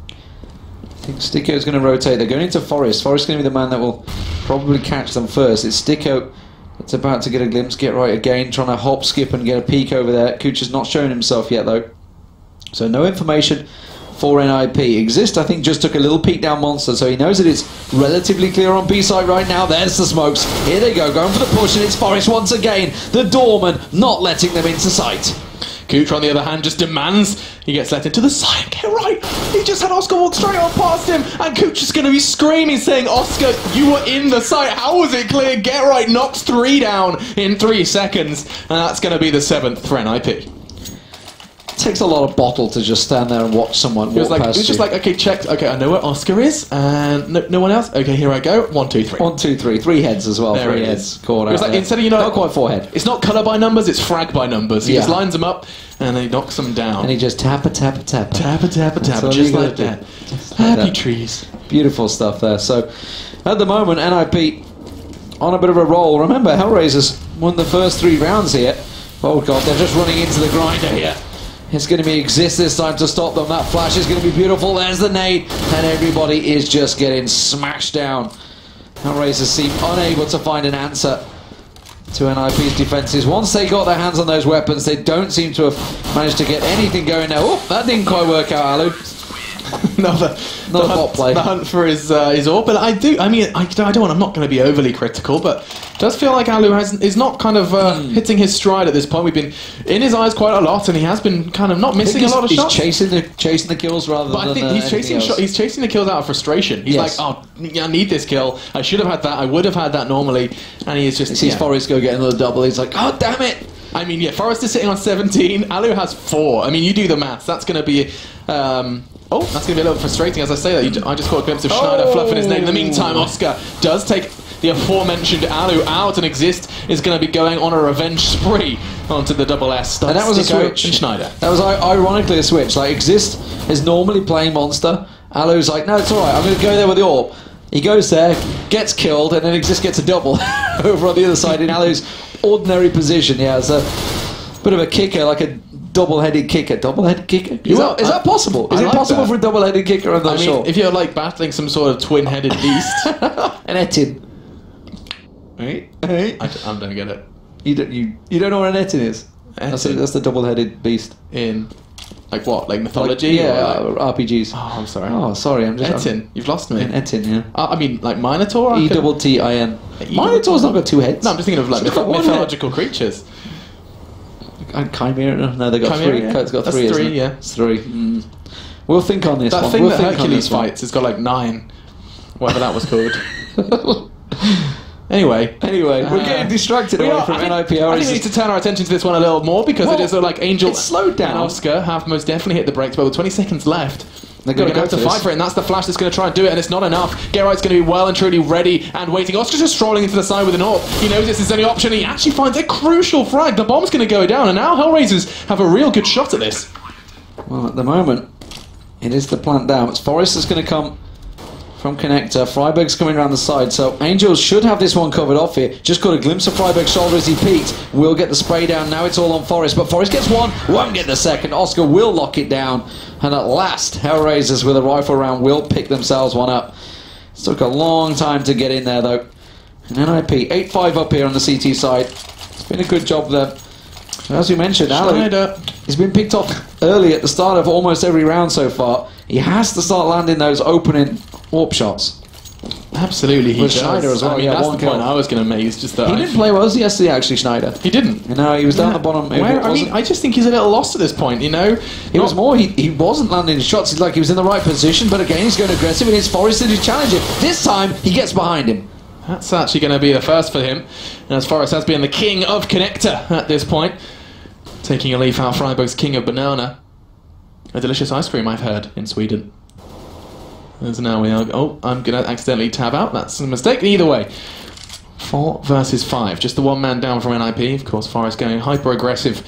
I think Sticko's going to rotate. They're going into Forrest. Forrest's going to be the man that will probably catch them first. It's Sticko that's about to get a glimpse. Get Right again, trying to hop, skip and get a peek over there. Kucha's not showing himself yet, though. So no information for NIP. Exist, I think, just took a little peek down Monster, so he knows that it's relatively clear on B side right now. There's the smokes. Here they go, going for the push, and it's Forrest once again. The doorman not letting them into sight. Kucha, on the other hand, just demands he gets let into the side. Get Right! He just had Oscar walk straight on past him, and Kucha's going to be screaming, saying, Oscar, you were in the site. How was it clear? Get Right knocks 3 down in 3 seconds, and that's going to be the 7th for NIP. Takes a lot of bottle to just stand there and watch someone walk past you. It was just like, okay, checked. Okay, I know where Oscar is, and no one else. Okay, here I go. 1, 2, 3. 1, 2, 3. 3 heads as well. There 3 it heads. is. Caught It was out like, instead of, not quite 4 head. It's not colour by numbers, it's frag by numbers. He Yeah. just lines them up, and he knocks them down. And he just tappa, just Just like that. Happy trees. Beautiful stuff there. So, at the moment, NIP on a bit of a roll. Remember, Hellraisers won the first 3 rounds here. Oh god, they're just running into the grinder here. It's going to be Exist this time to stop them. That flash is going to be beautiful. There's the nade, and everybody is just getting smashed down. Hellraisers seem unable to find an answer to NIP's defenses. Once they got their hands on those weapons, they don't seem to have managed to get anything going now. Oh, that didn't quite work out, Alu. Not a bot play. The hunt for his AWP, but I don't want. I'm not going to be overly critical, but it does feel like Alu is not kind of hitting his stride at this point. We've been in his eyes quite a lot, and he has been kind of not missing a lot of shots. He's chasing the kills rather but than. I think he's chasing the kills out of frustration. He's like, oh, I need this kill. I should have had that. I would have had that normally, and he is just. He sees Forrest go get another double. He's like, oh damn it! I mean, yeah, Forrest is sitting on 17. Alu has 4. I mean, you do the maths. That's going to be. Oh, that's going to be a little frustrating as I say that. I just caught a glimpse of Schneider fluffing his name. In the meantime, Oscar does take the aforementioned Alu out, and Exist is going to be going on a revenge spree onto the double S. And that was a switch. And Schneider. That was ironically a switch. Like, Exist is normally playing Monster. Alu's like, no, it's alright, I'm going to go there with the AWP. He goes there, gets killed, and then Exist gets a double over on the other side in Alu's ordinary position. Yeah, it's a bit of a kicker, like a double-headed kicker. Double-headed kicker? Is that possible? Is it possible for a double-headed kicker? I'm not sure. If you're like battling some sort of twin-headed beast, an Etin. Right? I don't get it. You don't know what an Etin is? That's the double-headed beast in. Like what? Like mythology? Like RPGs. Oh, I'm sorry. Oh, sorry. I'm just Etin. You've lost me. An Etin, yeah. I mean, like Minotaur. ETTIN. Minotaur's not got 2 heads. No, I'm just thinking of like mythological creatures. And Chimera? No, they got Chimera, 3. Yeah. It's got That's 3. 3, isn't it? yeah. It's 3. We'll think on this that one. Thing we'll that think Hercules on fights has got like 9. Whatever that was called. Anyway, we're getting distracted away from NIP. I think we need to turn our attention to this one a little more because it is like Angel slowed down. And Oscar have most definitely hit the brakes, but with 20 seconds left. They're going to have to fight for it, and that's the flash that's going to try and do it, and it's not enough. Get Right's going to be well and truly ready and waiting. Oscar's just strolling into the side with an AWP. He knows this is the only option. He actually finds a crucial frag. The bomb's going to go down, and now Hellraisers have a real good shot at this. Well, at the moment, it is the plant down. It's Forrest is going to come from Connector. Freiberg's coming around the side, so Angels should have this one covered off here. Just got a glimpse of Freiberg's shoulder as he peeked. Will get the spray down. Now it's all on Forrest, but Forrest gets one, won't get the second. Oscar will lock it down, and at last, Hellraisers with a rifle round will pick themselves one up. It took a long time to get in there, though. And NIP 8-5 up here on the CT side. It's been a good job there. As we mentioned, Alu, he's been picked off early at the start of almost every round so far. He has to start landing those opening AWP shots. Absolutely, he With does. Schneider as well. I mean, Yeah, that's one the point kill. I was going to make. It's just that He didn't play well yesterday, actually, Schneider. He didn't. No, he was down the bottom. I just think he's a little lost at this point. You know, it was more he wasn't landing his shots. It's like he was in the right position, but again he's going aggressive, and it's Forrest who's challenging. This time he gets behind him. That's actually going to be the first for him, and as Forrest has been the king of Connector at this point, taking a leaf out Freiburg's king of banana. A delicious ice cream, I've heard, in Sweden. As now we are. Oh, I'm going to accidentally tab out. That's a mistake. Either way, 4 versus 5. Just the one man down from NIP. Of course, Forrest going hyper aggressive,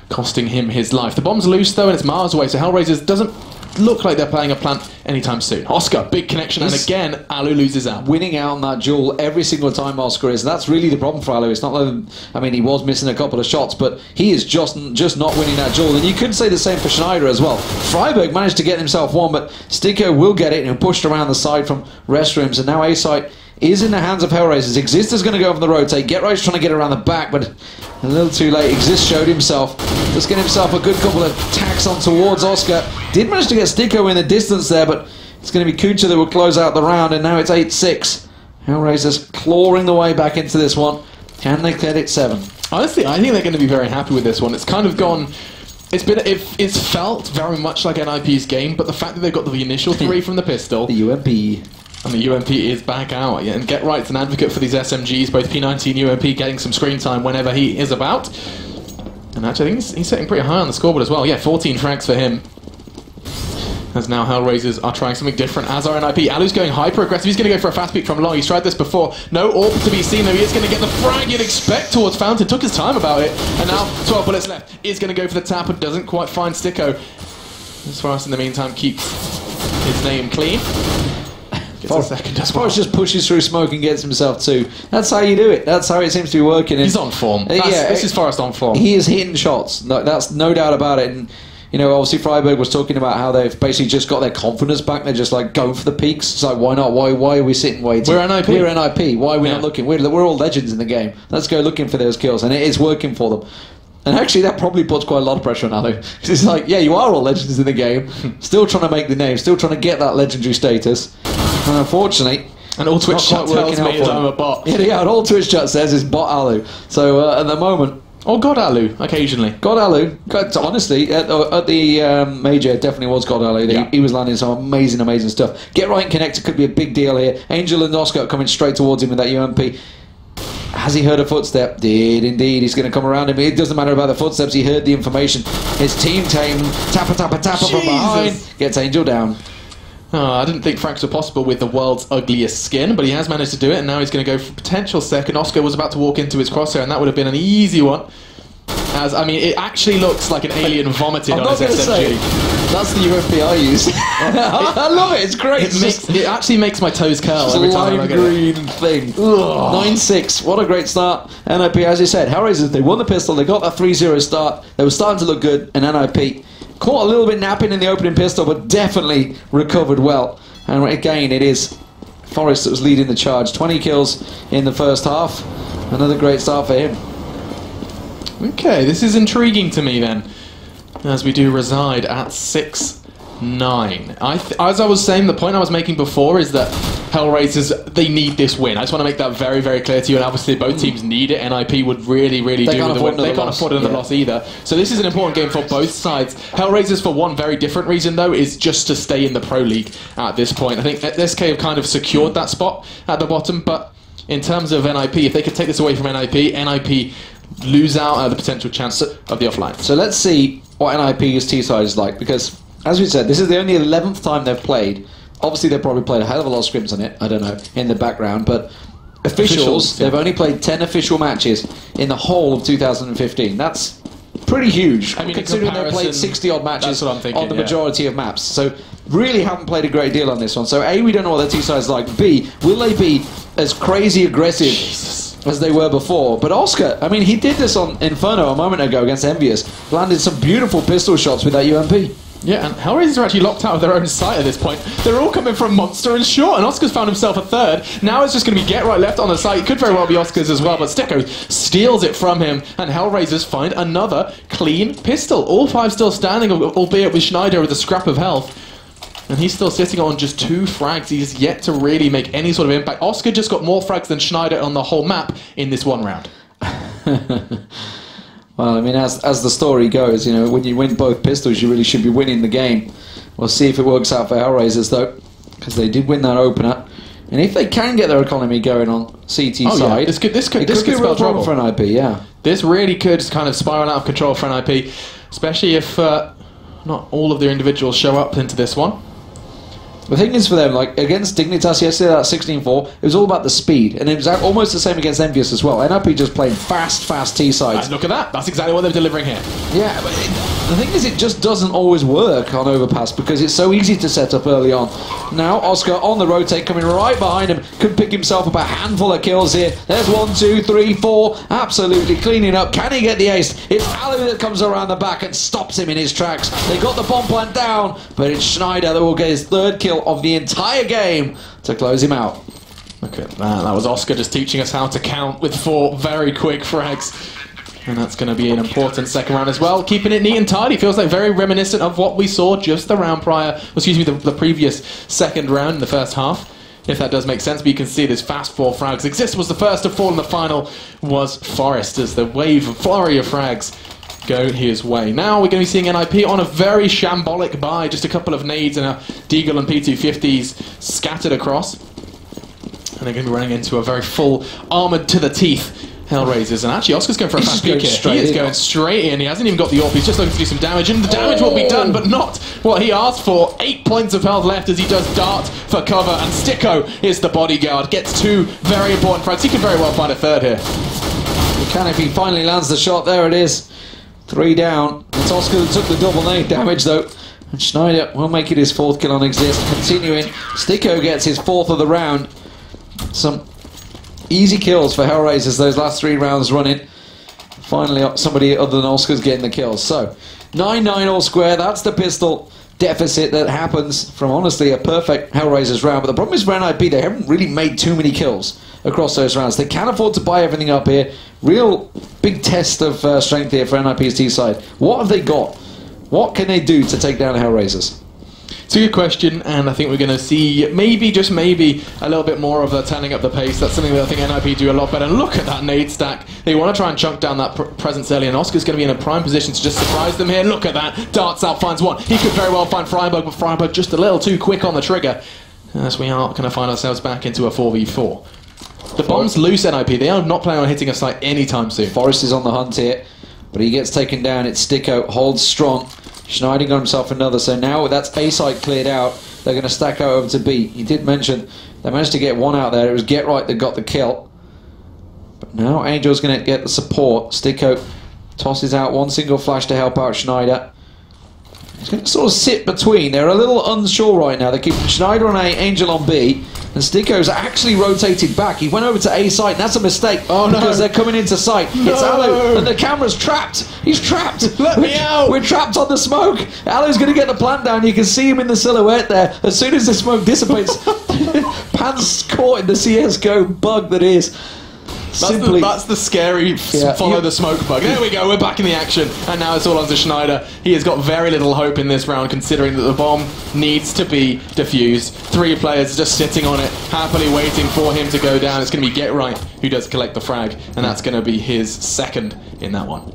costing him his life. The bomb's loose though, and it's miles away. So Hellraisers doesn't look like they're playing a plant anytime soon. Oscar, big connection, and again, Alu loses out. Winning out on that duel every single time Oscar is. That's really the problem for Alu. It's not like, I mean, he was missing a couple of shots, but he is just not winning that duel. And you could say the same for Schneider as well. Freiberg managed to get himself one, but Sticko will get it and pushed around the side from restrooms. And now A-Site is in the hands of Hellraisers. Exist is going to go for the rotate. Get Right's trying to get around the back, but a little too late. Exist showed himself. Just get himself a good couple of tacks on towards Oscar. Did manage to get Sticko in the distance there, but it's going to be Kucha that will close out the round, and now it's 8-6. Hellraisers clawing the way back into this one. Can they get it 7? Honestly, I think they're going to be very happy with this one. It's kind of gone... It's felt very much like NIP's game, but the fact that they've got the initial 3 from the pistol... The UMP. And the UMP is back out. Yeah, and Get Right's an advocate for these SMGs, both P19 UMP getting some screen time whenever he is about. And actually, I think he's sitting pretty high on the scoreboard as well. Yeah, 14 frags for him. As now Hellraisers are trying something different, as are NIP. Alu's going hyper aggressive. He's going to go for a fast peek from long. He's tried this before. No AWP to be seen, though. He is going to get the frag you'd expect towards Fountain. Took his time about it. And now 12 bullets left. Is going to go for the tap, but doesn't quite find Sticko. As far as in the meantime keeps his name clean. Forrest just pushes through smoke and gets himself 2. That's how you do it. That's how it seems to be working. He's on form. This is Forrest on form. He is hitting shots. That's no doubt about it. And You know, obviously Freiburg was talking about how they've basically just got their confidence back. They're just like going for the peaks. It's like, why not? Why are we sitting waiting? We're NIP. We're NIP. Why are we not looking? We're all legends in the game. Let's go looking for those kills, and it is working for them. And actually, that probably puts quite a lot of pressure on Alu. Because it's like, yeah, you are all legends in the game, still trying to make the name, still trying to get that legendary status. And unfortunately, and all Twitch chat tells me is I'm a bot. Yeah, and all Twitch chat says is bot Alu. So at the moment, or God Alu, occasionally. God Alu. Honestly, at the major, it definitely was God Alu. He was landing some amazing stuff. Get right and connected could be a big deal here. Angel and Oscar coming straight towards him with that UMP. Has he heard a footstep? Did indeed. He's going to come around him. It doesn't matter about the footsteps. He heard the information. His team tapper from behind. Gets Angel down. Oh, I didn't think frags were possible with the world's ugliest skin, but he has managed to do it, and now he's going to go for potential second. Oscar was about to walk into his crosshair, and that would have been an easy one. As, I mean, it actually looks like an alien vomited on his SMG. That's the UMP I use. I love it. It's great. It actually makes my toes curl it's every a time I lime look at green thing. 9-6. What a great start. NIP, as you said, Hellraisers, they won the pistol. They got that 3-0 start. They were starting to look good, and NIP caught a little bit napping in the opening pistol, but definitely recovered well. And again, it is Forrest that was leading the charge. 20 kills in the first half. Another great start for him. Okay, this is intriguing to me then, as we do reside at 6-9. As I was saying, the point I was making before is that Hellraisers, they need this win. I just want to make that very, very clear to you, and obviously both teams need it. NIP would really, really do with the win. They can't afford another loss either. So this is an important game for both sides. Hellraisers, for one very different reason though, is just to stay in the Pro League at this point. I think SK have kind of secured that spot at the bottom, but in terms of NIP, if they could take this away from NIP lose out the potential chance of the offline. So let's see what NIP's T-side is like, because as we said, this is the only 11th time they've played. Obviously they've probably played a hell of a lot of scrims on it, I don't know, in the background, but officials they've only played 10 official matches in the whole of 2015. That's pretty huge, I mean, considering they've played 60 odd matches on the majority of maps. So really haven't played a great deal on this one. So A, we don't know what their T-side is like. B, will they be as crazy aggressive as they were before? But Oscar, I mean, he did this on Inferno a moment ago against Envious. Landed some beautiful pistol shots with that UMP. Yeah, and Hellraisers are actually locked out of their own site at this point. They're all coming from Monster and Short, and Oscar's found himself a third. Now it's just going to be get right left on the site. It could very well be Oscar's as well, but Sticko steals it from him, and Hellraisers find another clean pistol. All five still standing, albeit with Schneider with a scrap of health. And he's still sitting on just 2 frags. He's yet to really make any sort of impact. Oscar just got more frags than Schneider on the whole map in this one round. Well, I mean, as the story goes, you know, when you win both pistols, you really should be winning the game. We'll see if it works out for Hellraisers, though, because they did win that opener. And if they can get their economy going on CT side, yeah. this could be a real trouble for NIP, yeah. This really could kind of spiral out of control for NIP, especially if not all of their individuals show up into this one. The thing is for them, like against Dignitas yesterday, that 16-4, it was all about the speed, and it was almost the same against Envious as well. NIP just playing fast T-sides. Look at that, that's exactly what they're delivering here. Yeah, but the thing is, it just doesn't always work on Overpass because it's so easy to set up early on. Now, Oscar on the rotate, coming right behind him, could pick himself up a handful of kills here. There's 1, 2, 3, 4, absolutely cleaning up. Can he get the ace? It's Alu that comes around the back and stops him in his tracks. They got the bomb plant down, but it's Schneider that will get his 3rd kill of the entire game to close him out. Look at that. That was Oscar just teaching us how to count with 4 very quick frags. And that's going to be an important second round as well. Keeping it neat and tidy. Feels like very reminiscent of what we saw just the round prior, the previous second round in the first half. If that does make sense, but you can see this fast 4 frags. Exist was the first to fall, and the final was Forrest as the flurry of frags go his way. Now we're going to be seeing NIP on a very shambolic buy, just a couple of nades and a Deagle and P250s scattered across. And they're going to be running into a very full, armoured to the teeth Hellraisers. And actually, Oscar's going for a fast peek here. He is going straight in. He hasn't even got the AWP. He's just looking to do some damage. And the damage will be done, but not what he asked for. 8 points of health left as he does dart for cover. And Sticko is the bodyguard. Gets 2 very important frags. He could very well find a 3rd here. Can if he finally lands the shot. There it is. 3 down. It's Oscar that took the double nade damage, though. And Schneider will make it his 4th kill on Exist. Continuing. Sticko gets his 4th of the round. Some easy kills for Hellraisers those last 3 rounds running. Finally, somebody other than Oscar's getting the kills. So, 9-9 all square. That's the pistol deficit that happens from, honestly, a perfect Hellraiser's round. But the problem is for NIP, they haven't really made too many kills across those rounds. They can't afford to buy everything up here. Real big test of strength here for NIP's T side. What have they got? What can they do to take down the Hellraisers? It's a good question, and I think we're going to see maybe, just maybe, a little bit more of turning up the pace. That's something that I think NIP do a lot better. Look at that nade stack. They want to try and chunk down that presence early, and Oscar's going to be in a prime position to just surprise them here. Look at that. Darts out, finds one. He could very well find Freiburg, but Freiburg just a little too quick on the trigger. As we are going to find ourselves back into a 4v4. The bomb's loose, NIP. They are not planning on hitting a site anytime soon. Forrest is on the hunt here, but he gets taken down. It's Sticko, holds strong. Schneider got himself another, so now that's A site cleared out. They're going to stack out over to B. He did mention they managed to get one out there. It was Get Right that got the kill. But now Angel's going to get the support. Sticko tosses out one single flash to help out Schneider. He's going to sort of sit between. They're a little unsure right now. They're keeping Schneider on A, Angel on B. And Sticko's actually rotated back. He went over to A site, and that's a mistake. Oh, no. Because they're coming into sight. No. It's Alu, and the camera's trapped. He's trapped. Let me out. We're trapped on the smoke. Alu's going to get the plant down. You can see him in the silhouette there. As soon as the smoke dissipates, Pan's caught in the CSGO bug that is. That's the scary follow the smoke bug. There we go, we're back in the action. And now it's all on to Schneider. He has got very little hope in this round, considering that the bomb needs to be defused. 3 players just sitting on it, happily waiting for him to go down. It's going to be Get Right who does collect the frag, and that's going to be his second in that one.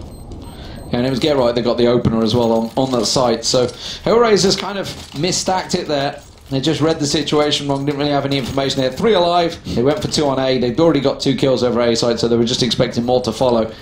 Yeah, and it was Get Right that got the opener as well on that site. So Hellraisers kind of misstacked it there. They just read the situation wrong, didn't really have any information. They had 3 alive, they went for 2 on A, they'd already got 2 kills over A side, so they were just expecting more to follow.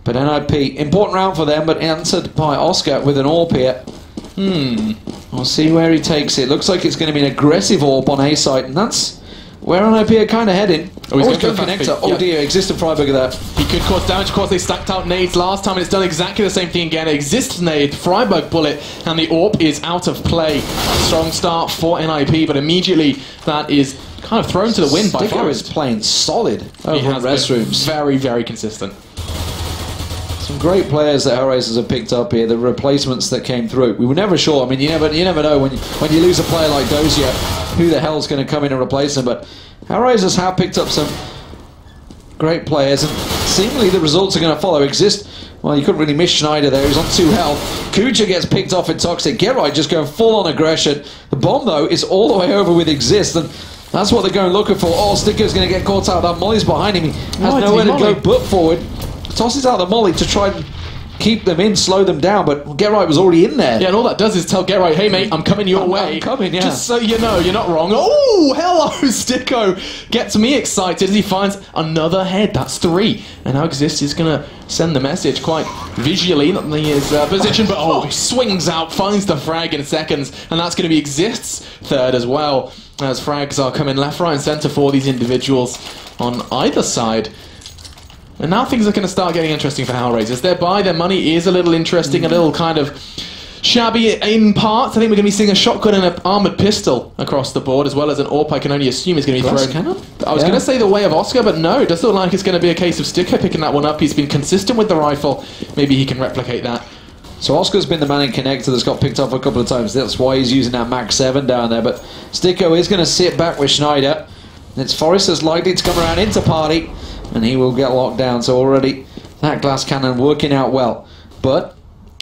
But NIP, important round for them, but answered by Oscar with an AWP here. We'll see where he takes it. Looks like it's going to be an aggressive AWP on A side, and that's where NIP are kind of heading. Oh, he's going for connector. Oh dear, existed Freiburg there. He could cause damage. Of course, they stacked out nades last time, and it's done exactly the same thing again. Exists nade, Freiburg bullet, and the AWP is out of play. Strong start for NIP, but immediately that is kind of thrown to the wind by Forrest. Is playing solid over in restrooms. Very, very consistent. Some great players that Hellraisers have picked up here. The replacements that came through. We were never sure. I mean, you never know when you lose a player like Dozier, who the hell's going to come in and replace him. But Hellraisers have picked up some great players, and seemingly the results are going to follow. Exist. Well, you couldn't really miss Schneider there. He's on 2 health. Kuja gets picked off in Toxic. Get Right just going full on aggression. The bomb though is all the way over with Exist, and that's what they're going looking for. Oh, Sticker's going to get caught out. That Molly's behind him. He has nowhere to go but forward. Tosses out the molly to try and keep them in, slow them down, but Get Right was already in there. Yeah, and all that does is tell Get Right, hey mate, I'm coming your way. I'm coming, yeah. Just so you know, you're not wrong. Oh, hello, Sticko. Gets me excited as he finds another head. That's 3. And now Exist is going to send the message quite visually, not in his position, but he swings out, finds the frag in seconds, and that's going to be Exist's third as well, as frags are coming left, right, and centre for these individuals on either side. And now things are going to start getting interesting for Hellraisers. Their buy, their money is a little interesting, a little kind of shabby in parts. I think we're going to be seeing a shotgun and an armoured pistol across the board, as well as an AWP I can only assume is going to be thrown. Cannon? I was going to say the way of Oscar, but no, it does look like it's going to be a case of Sticker picking that one up. He's been consistent with the rifle. Maybe he can replicate that. So Oscar's been the man in connector that's got picked up a couple of times. That's why he's using that Max 7 down there. But Sticko is going to sit back with Schneider. It's Forrest that's likely to come around into party, and he will get locked down. So already that glass cannon working out well. But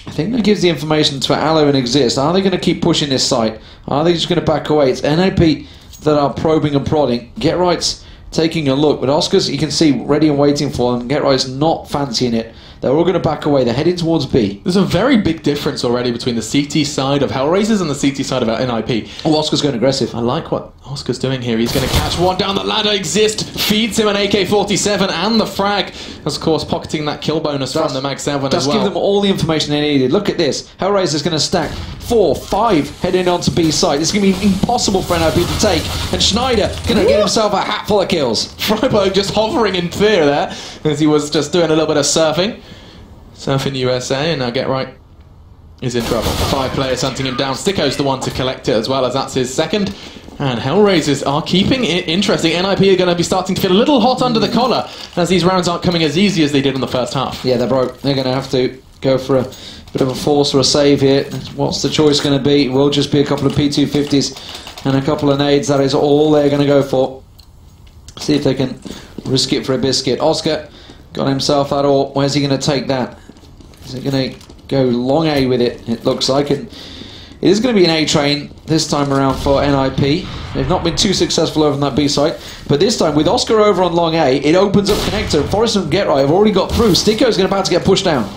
I think that gives the information to Alu and Exist. Are they going to keep pushing this site? Are they just going to back away? It's NAP that are probing and prodding. Get Right's taking a look, but Oscar's, you can see, ready and waiting for them. Get Right's not fancying it. They're all going to back away. They're heading towards B. There's a very big difference already between the CT side of Hellraisers and the CT side of NIP. Oh, Oscar's going aggressive. I like what Oscar's doing here. He's going to catch one down the ladder. Exist feeds him an AK-47 and the frag. Of course, pocketing that kill bonus from the Mag 7 as well. Give them all the information they needed. Look at this. Hellraiser's going to stack 4, 5 heading onto B side. It's going to be impossible for NIP to take. And Schneider going to get himself a hat full of kills. Freiburg just hovering in fear there as he was just doing a little bit of surfing. Surfing USA, and now Get Right is in trouble. 5 players hunting him down. Sticko's the one to collect it as well, as that's his second. And Hellraisers are keeping it interesting. NIP are going to be starting to feel a little hot under the collar as these rounds aren't coming as easy as they did in the first half. Yeah, they're broke. They're going to have to go for a bit of a force or a save here. What's the choice going to be? It will just be a couple of P250s and a couple of nades. That is all they're going to go for. See if they can risk it for a biscuit. Oscar got himself that AWP. Where's he going to take that? Is he going to go long A with it? It looks like it. It is going to be an A train this time around for NIP. They've not been too successful over on that B site, but this time with Oscar over on long A, it opens up connector. Forrest and Get Right have already got through. Sticko's about to get pushed down.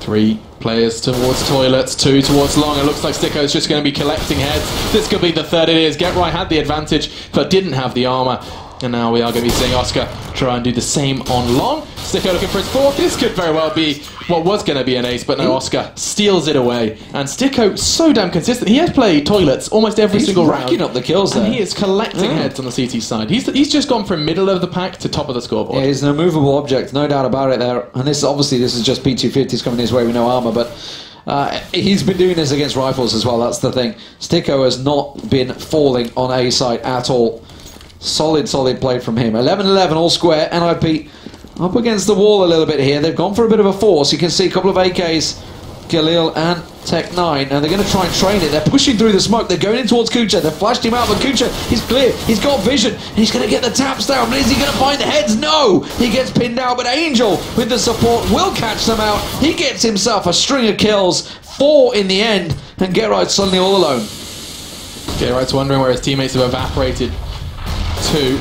3 players towards toilets, 2 towards long. It looks like Sticko's just going to be collecting heads. This could be the third it is. Get Right had the advantage, but didn't have the armor. And now we are going to be seeing Oscar try and do the same on long. Sticko looking for his 4th. This could very well be what was going to be an ace, but no, Oscar steals it away. And Sticko, so damn consistent. He has played toilets almost every single round. He's racking up the kills there. And he is collecting heads on the CT side. He's just gone from middle of the pack to top of the scoreboard. Yeah, he's an immovable object, no doubt about it there. And this is just P250s coming his way with no armor, but he's been doing this against rifles as well, that's the thing. Sticko has not been falling on A site at all. Solid play from him. 11-11 all square. NIP up against the wall a little bit here. They've gone for a bit of a force. You can see a couple of AKs, Khalil and Tech9. Now they're going to try and train it. They're pushing through the smoke. They're going in towards Kucha. They've flashed him out, but Kucha, he's clear. He's got vision. He's going to get the taps down. But is he going to find the heads? No! He gets pinned out, but Angel, with the support, will catch them out. He gets himself a string of kills. 4 in the end. And Get Right suddenly all alone. Get Right's wondering where his teammates have evaporated. 2.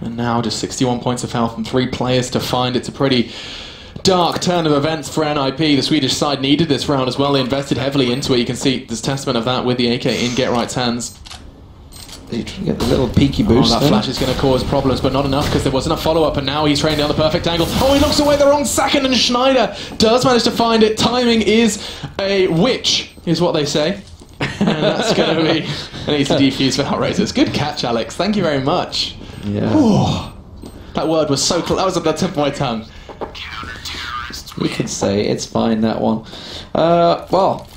And now just 61 points of health and 3 players to find. It's a pretty dark turn of events for NIP. The Swedish side needed this round as well. They invested heavily into it. You can see there's testament of that with the AK in Get Right's hands. They try to get the little peaky boost. That flash is going to cause problems, but not enough because there wasn't a follow-up, and now he's trained down the perfect angle. Oh, he looks away the wrong second, and Schneider does manage to find it. Timing is a witch, is what they say. And that's going to be an easy defuse for Hellraisers. Good catch, Alex. Thank you very much. Yeah. Ooh, that word was so close. That was at the tip of my tongue. We can say it's fine, that one. Well,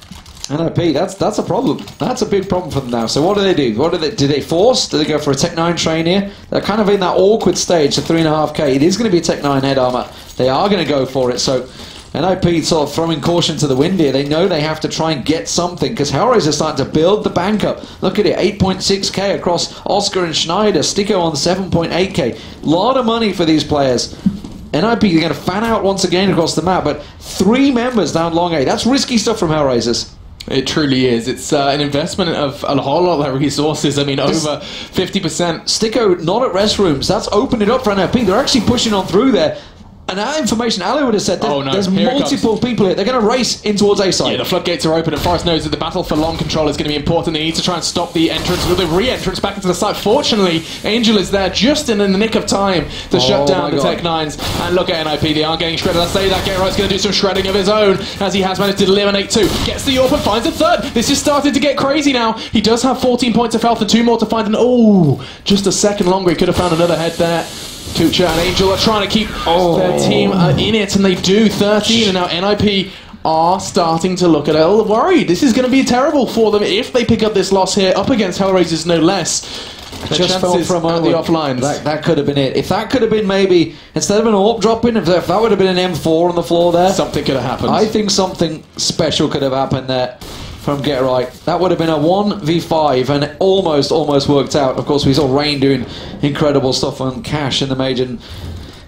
NIP, that's a problem. That's a big problem for them now. So what do? Do they force? Do they go for a Tech 9 train here? They're kind of in that awkward stage, the 3.5k. It is going to be a Tech 9 head armor. They are going to go for it. So NIP sort of throwing caution to the wind here. They know they have to try and get something because Hellraiser are starting to build the bank up. Look at it, 8.6k across Oscar and Schneider. Sticko on 7.8k. Lot of money for these players. NIP are going to fan out once again across the map, but 3 members down long A. That's risky stuff from Hellraisers. It truly is. It's an investment of a whole lot of resources. I mean, over 50%. Sticko not at restrooms. That's opened it up for NIP. They're actually pushing on through there. And that information, Ali would have said, there's multiple people here. They're going to race in towards A side. Yeah, the floodgates are open, and Forrest knows that the battle for long control is going to be important. They need to try and stop the entrance with a re-entrance back into the site. Fortunately, Angel is there just in the nick of time to shut down the Tech 9s. And look at NIP, they are getting shredded. I say that Get Right's going to do some shredding of his own, as he has managed to eliminate 2. Gets the AWP and finds a 3rd. This is starting to get crazy now. He does have 14 points of health and 2 more to find. And oh, just a second longer, he could have found another head there. Kucha and Angel are trying to keep their team in it, and they do. 13, and now NIP are starting to look a little worried. This is going to be terrible for them if they pick up this loss here, up against Hellraisers no less. Just fell for a moment. The offlines. That could have been it. If that could have been maybe, instead of an AWP dropping, if that would have been an M4 on the floor there. Something could have happened. I think something special could have happened there from Get Right. That would have been a 1v5 and it almost worked out. Of course, we saw Rain doing incredible stuff on Cash in the major.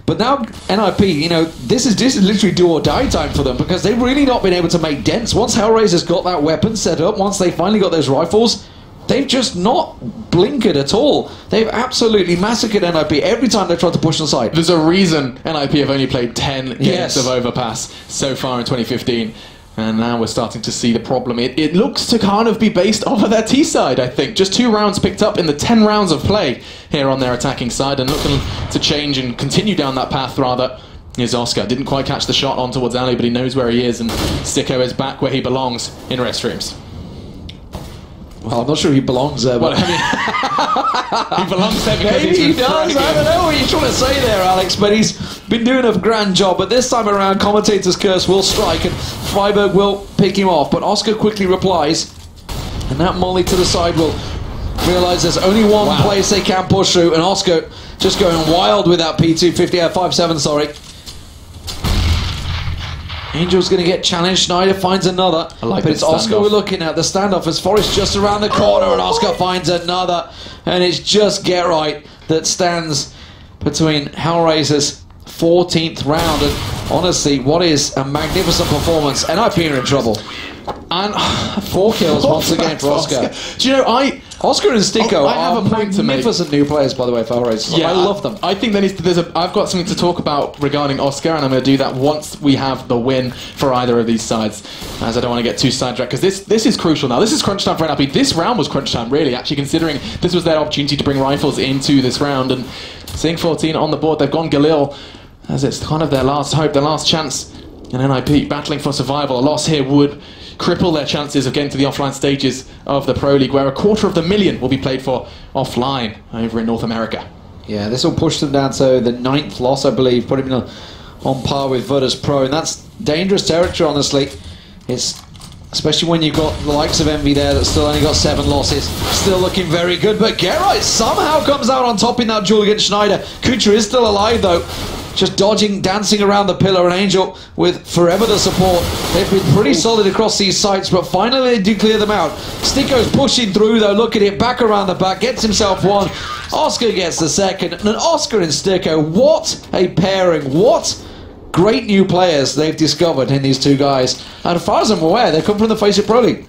But now NIP, you know, this is literally do or die time for them because they've really not been able to make dents. Once Hellraiser's got that weapon set up, once they finally got those rifles, they've just not blinkered at all. They've absolutely massacred NIP every time they tried to push inside. There's a reason NIP have only played 10 games of Overpass so far in 2015. And now we're starting to see the problem. It looks to kind of be based off of their T side, I think. Just 2 rounds picked up in the 10 rounds of play here on their attacking side, and looking to change and continue down that path, rather, is Oscar. Didn't quite catch the shot on towards Ali, but he knows where he is, and Sticko is back where he belongs, in restrooms. Well, I'm not sure he belongs there, but... Well, I mean, he belongs there because maybe he does. I don't know what you're trying to say there, Alex, but he's been doing a grand job. But this time around, Commentator's Curse will strike, and Freiburg will pick him off. But Oscar quickly replies, and that molly to the side will realise there's only one place they can push through, and Oscar just going wild with that P250, 5.7, sorry. Angel's going to get challenged. Schneider finds another. like but this it's Oscar standoff. we're looking at. The standoff as Forrest just around the corner and Oscar finds another. And it's just Get Right that stands between Hellraiser's 14th round. And honestly, what is a magnificent performance. NIP are in trouble. And 4 kills once again for Oscar. Do you know, Oscar and Sticko I have are a point to make. magnificent new players, by the way, for Hellraiser. I love them. I think I've got something to talk about regarding Oscar, and I'm going to do that once we have the win for either of these sides, as I don't want to get too sidetracked, because this is crucial now. This is crunch time for NLP. This round was crunch time, really, actually, considering this was their opportunity to bring rifles into this round, and seeing 14 on the board, they've gone Galil, as it's kind of their last hope, their last chance, and NIP battling for survival. A loss here would cripple their chances of getting to the offline stages of the Pro League, where $250,000 will be played for offline over in North America. Yeah, this will push them down to the 9th loss, I believe, putting them on par with Virtus Pro, and that's dangerous territory, honestly. It's especially when you've got the likes of Envy there that's still only got 7 losses, still looking very good, but Geralt somehow comes out on top in that duel against Schneider. Kucha is still alive though, just dodging, dancing around the pillar, and Angel with forever the support. They've been pretty solid across these sites, but finally they do clear them out. Sticko's pushing through though, look at it, back around the back, gets himself one. Oscar gets the second, and Oscar and Sticko, what a pairing, what great new players they've discovered in these two guys. And as far as I'm aware, they come from the Face It Pro League.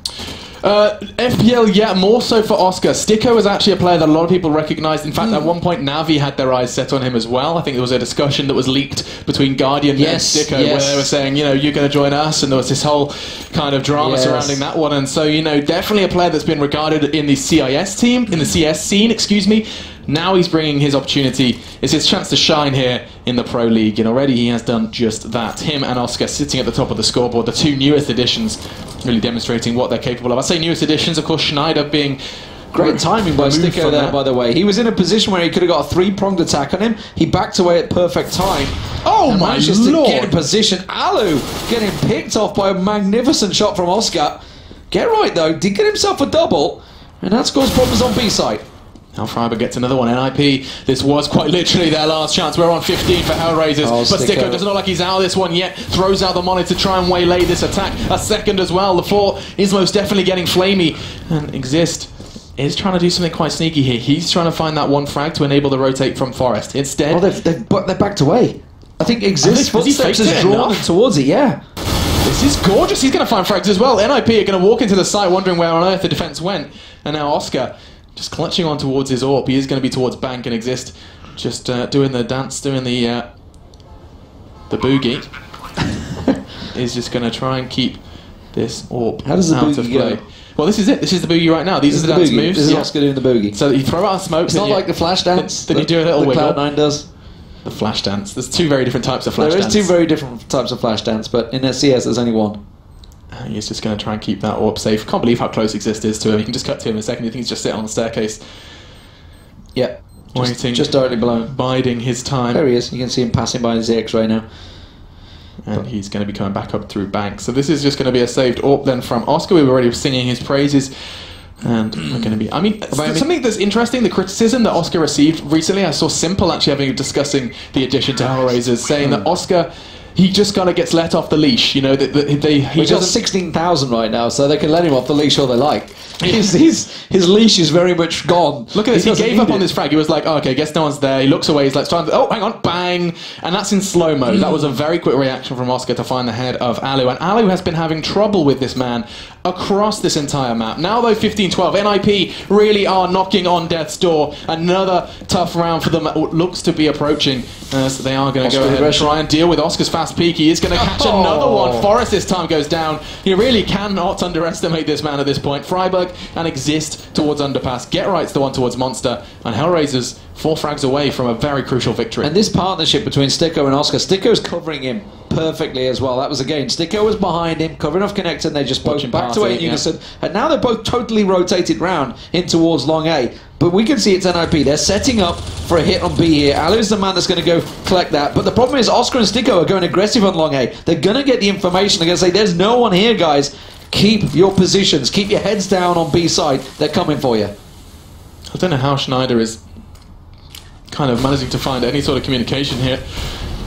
FPL, yeah, more so for Oscar. Sticko is actually a player that a lot of people recognised. In fact, at one point, Navi had their eyes set on him as well. I think there was a discussion that was leaked between Guardian and Sticko, where they were saying, you know, you're going to join us, and there was this whole kind of drama surrounding that one. And so, you know, definitely a player that's been regarded in the CIS team, in the CS scene, excuse me. Now he's bringing his opportunity. It's his chance to shine here in the Pro League, and already he has done just that. Him and Oscar sitting at the top of the scoreboard, the two newest additions, really demonstrating what they're capable of. I say newest additions, of course, Schneider being great timing by Sticko there, by the way. He was in a position where he could have got a 3-pronged attack on him. He backed away at perfect time. Oh my lord! To get in position. Alu getting picked off by a magnificent shot from Oscar. Get Right though, did get himself a double, and that's caused problems on B side. Now Freiburg gets another one. NIP, this was quite literally their last chance. We're on 15 for Hellraisers, but Sticko doesn't look like he's out of this one yet. Throws out the monitor to try and waylay this attack. A second as well. The 4 is most definitely getting flamey. And Exist is trying to do something quite sneaky here. He's trying to find that one frag to enable the rotate from Forest. Instead... Oh, they're backed away. I think Exist's footsteps has drawn them towards it, yeah. This is gorgeous. He's going to find frags as well. NIP are going to walk into the site wondering where on earth the defense went. And now Oscar... just clutching on towards his AWP. He is going to be towards Bank and Exist. Just doing the dance, doing the boogie. He's just going to try and keep this AWP How does the out boogie of play. go? Well, this is it. This is the boogie right now. These are the dance moves. This is Oscar doing the boogie. So you throw out a smoke. It's not like the flash dance. Then you do a little wiggle. Cloud9 does. The flash dance. There's 2 very different types of flash dance. There is 2 very different types of flash dance, but in CS there's only one. He's just going to try and keep that AWP safe. Can't believe how close Exist is to him. You can just cut to him in a second. You think he's just sitting on the staircase. Yeah, waiting, just directly below him. Biding his time. There he is. You can see him passing by his X-ray now. And he's going to be coming back up through Bank. So this is just going to be a saved AWP then from Oscar. We were already singing his praises. And we're going to be... I mean, something that's interesting, the criticism that Oscar received recently, I saw Simple actually discussing the addition to Hellraisers, saying that Oscar... he just kind of gets let off the leash, you know. He's got 16,000 right now, so they can let him off the leash all they like. His leash is very much gone. Look at this, he gave up on this frag. He was like, oh, okay, guess no one's there. He looks away, he's like, oh, hang on, bang. And that's in slow-mo. That was a very quick reaction from Oscar to find the head of Alu. And Alu has been having trouble with this man across this entire map. Now, though, 15-12, NIP really are knocking on death's door. Another tough round for them looks to be approaching. So they are going to go ahead and try and deal with Oscar's fast peak. He is going to catch another one. Forrest this time goes down. You really cannot underestimate this man at this point. Freiburg and Exist towards Underpass. Get Right's the one towards Monster. And Hellraisers 4 frags away from a very crucial victory. And this partnership between Sticko and Oscar, Sticko's covering him perfectly as well. That was again, Sticko was behind him, covering off Connector, and they just both backed away in unison. And now they're both totally rotated round in towards Long A. But we can see it's NIP. They're setting up for a hit on B here. Alu's the man that's going to go collect that. But the problem is Oscar and Sticko are going aggressive on Long A. They're going to get the information. They're going to say, there's no one here, guys. Keep your positions. Keep your heads down on B side. They're coming for you. I don't know how Schneider is kind of managing to find any sort of communication here.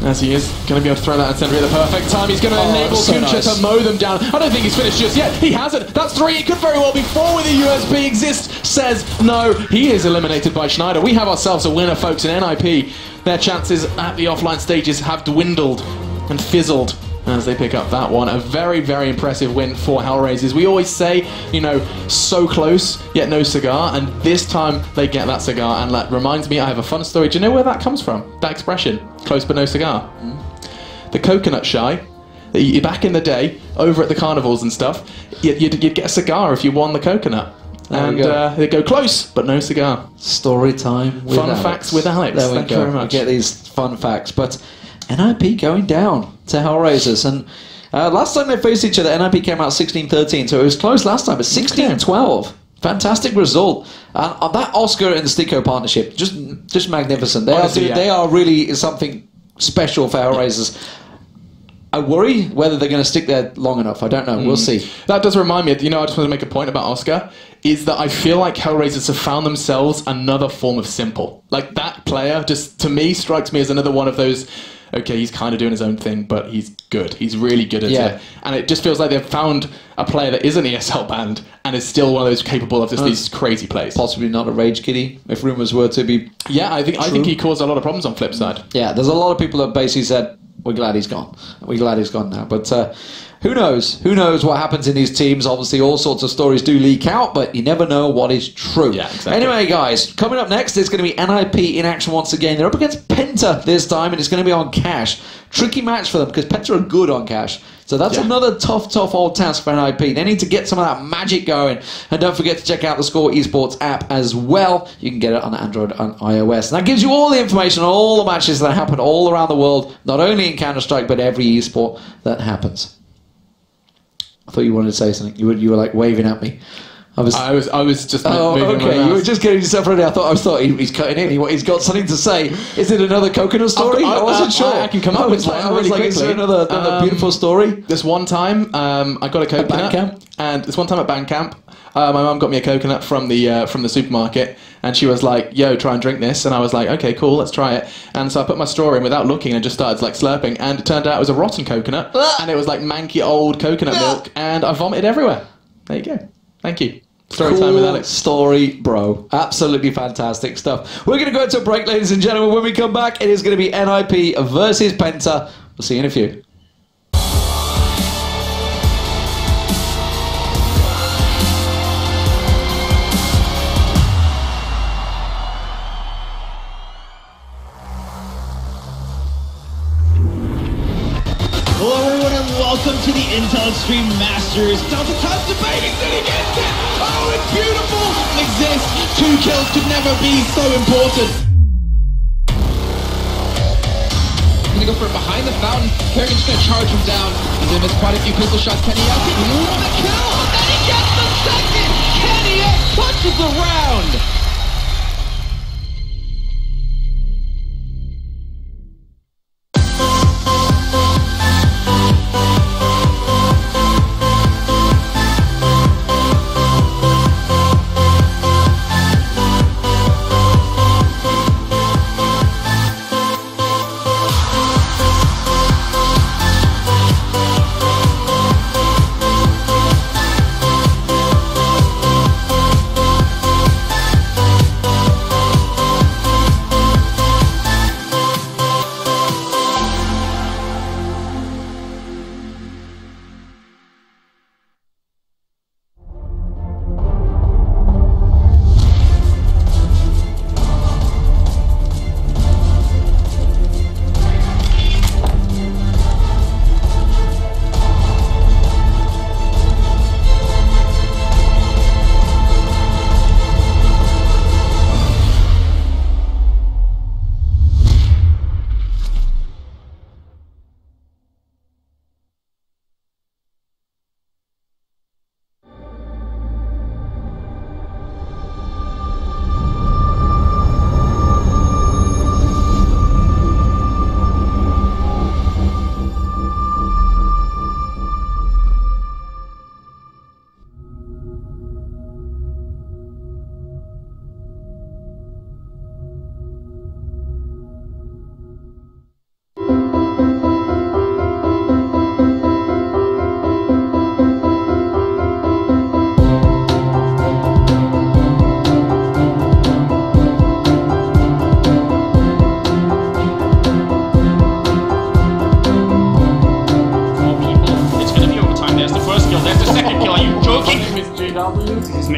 As he is going to be able to throw that at center at the perfect time. He's going to enable so Kuncha nice. to mow them down. I don't think he's finished just yet. He hasn't. That's 3. It could very well be 4 with a USB. Exist says no. He is eliminated by Schneider. We have ourselves a winner, folks, in NIP. Their chances at the offline stages have dwindled and fizzled as they pick up that one. A very, very impressive win for Hellraisers. We always say, you know, so close, yet no cigar, and this time they get that cigar, and that reminds me, I have a fun story. Do you know where that comes from? That expression, close but no cigar. The coconut shy, back in the day, over at the carnivals and stuff, you'd get a cigar if you won the coconut. And they go close, but no cigar. Story time with Fun Alex. facts with Alex. There we Thank go. you very much. We get these fun facts, but NIP going down to Hellraisers, and last time they faced each other, NIP came out 16-13, so it was close last time, but 16-12. Fantastic result. And that Oscar and the Stico partnership, just magnificent. Honestly, They are really something special for Hellraisers. I worry whether they're going to stick there long enough. I don't know. We'll see. That does remind me, you know, I just want to make a point about Oscar, is that I feel like Hellraisers have found themselves another form of simple. Like, that player just, to me, strikes me as another one of those, okay, he's kind of doing his own thing, but he's good. He's really good at it. And it just feels like they've found a player that isn't ESL banned and is still one of those capable of just these crazy plays. Possibly not a Rage Kitty, if rumours were to be Yeah, I think he caused a lot of problems on Flipside. Yeah, there's a lot of people that basically said, we're glad he's gone. We're glad he's gone now. But who knows? Who knows what happens in these teams? Obviously, all sorts of stories do leak out, but you never know what is true. Yeah, exactly. Anyway, guys, coming up next, it's going to be NIP in action once again. They're up against Penta this time, and it's going to be on Cash. Tricky match for them, because Penta are good on Cash. So that's another tough old task for NIP. They need to get some of that magic going. And don't forget to check out the Score Esports app as well. You can get it on Android and iOS. And that gives you all the information on all the matches that happen all around the world, not only in Counter-Strike, but every esport that happens. I thought you wanted to say something. You were like waving at me. I was just oh, moving my okay. mouse. You were just getting yourself ready. I thought he's cutting in. He's got something to say. Is it another coconut story? I wasn't sure. I can come up with one really quickly. Is there another beautiful story? This one time, I got a coconut. Bandcamp? And this one time at Bandcamp, my mum got me a coconut from the supermarket, and she was like, "Yo, try and drink this." And I was like, "Okay, cool, let's try it." And so I put my straw in without looking, and just started like slurping. And it turned out it was a rotten coconut, and it was like manky old coconut milk, and I vomited everywhere. There you go. Thank you. Story time with Alex. Story, bro. Absolutely fantastic stuff. We're going to go into a break, ladies and gentlemen. When we come back, it is going to be NIP versus Penta. We'll see you in a few. Hello everyone and welcome to the Intel Extreme Masters. Delta Times debating City gets it! Oh, it's beautiful! Exists! 2 kills could never be so important. Gonna go for it behind the fountain. Kerrigan's gonna charge him down. He's gonna miss quite a few pistol shots. Kenny F with a kill! And then he gets the second! Kenny F punches the round!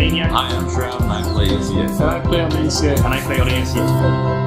Maniac. I am Shroud and I play ACA. And I play on the ACA. And I play on the ACA.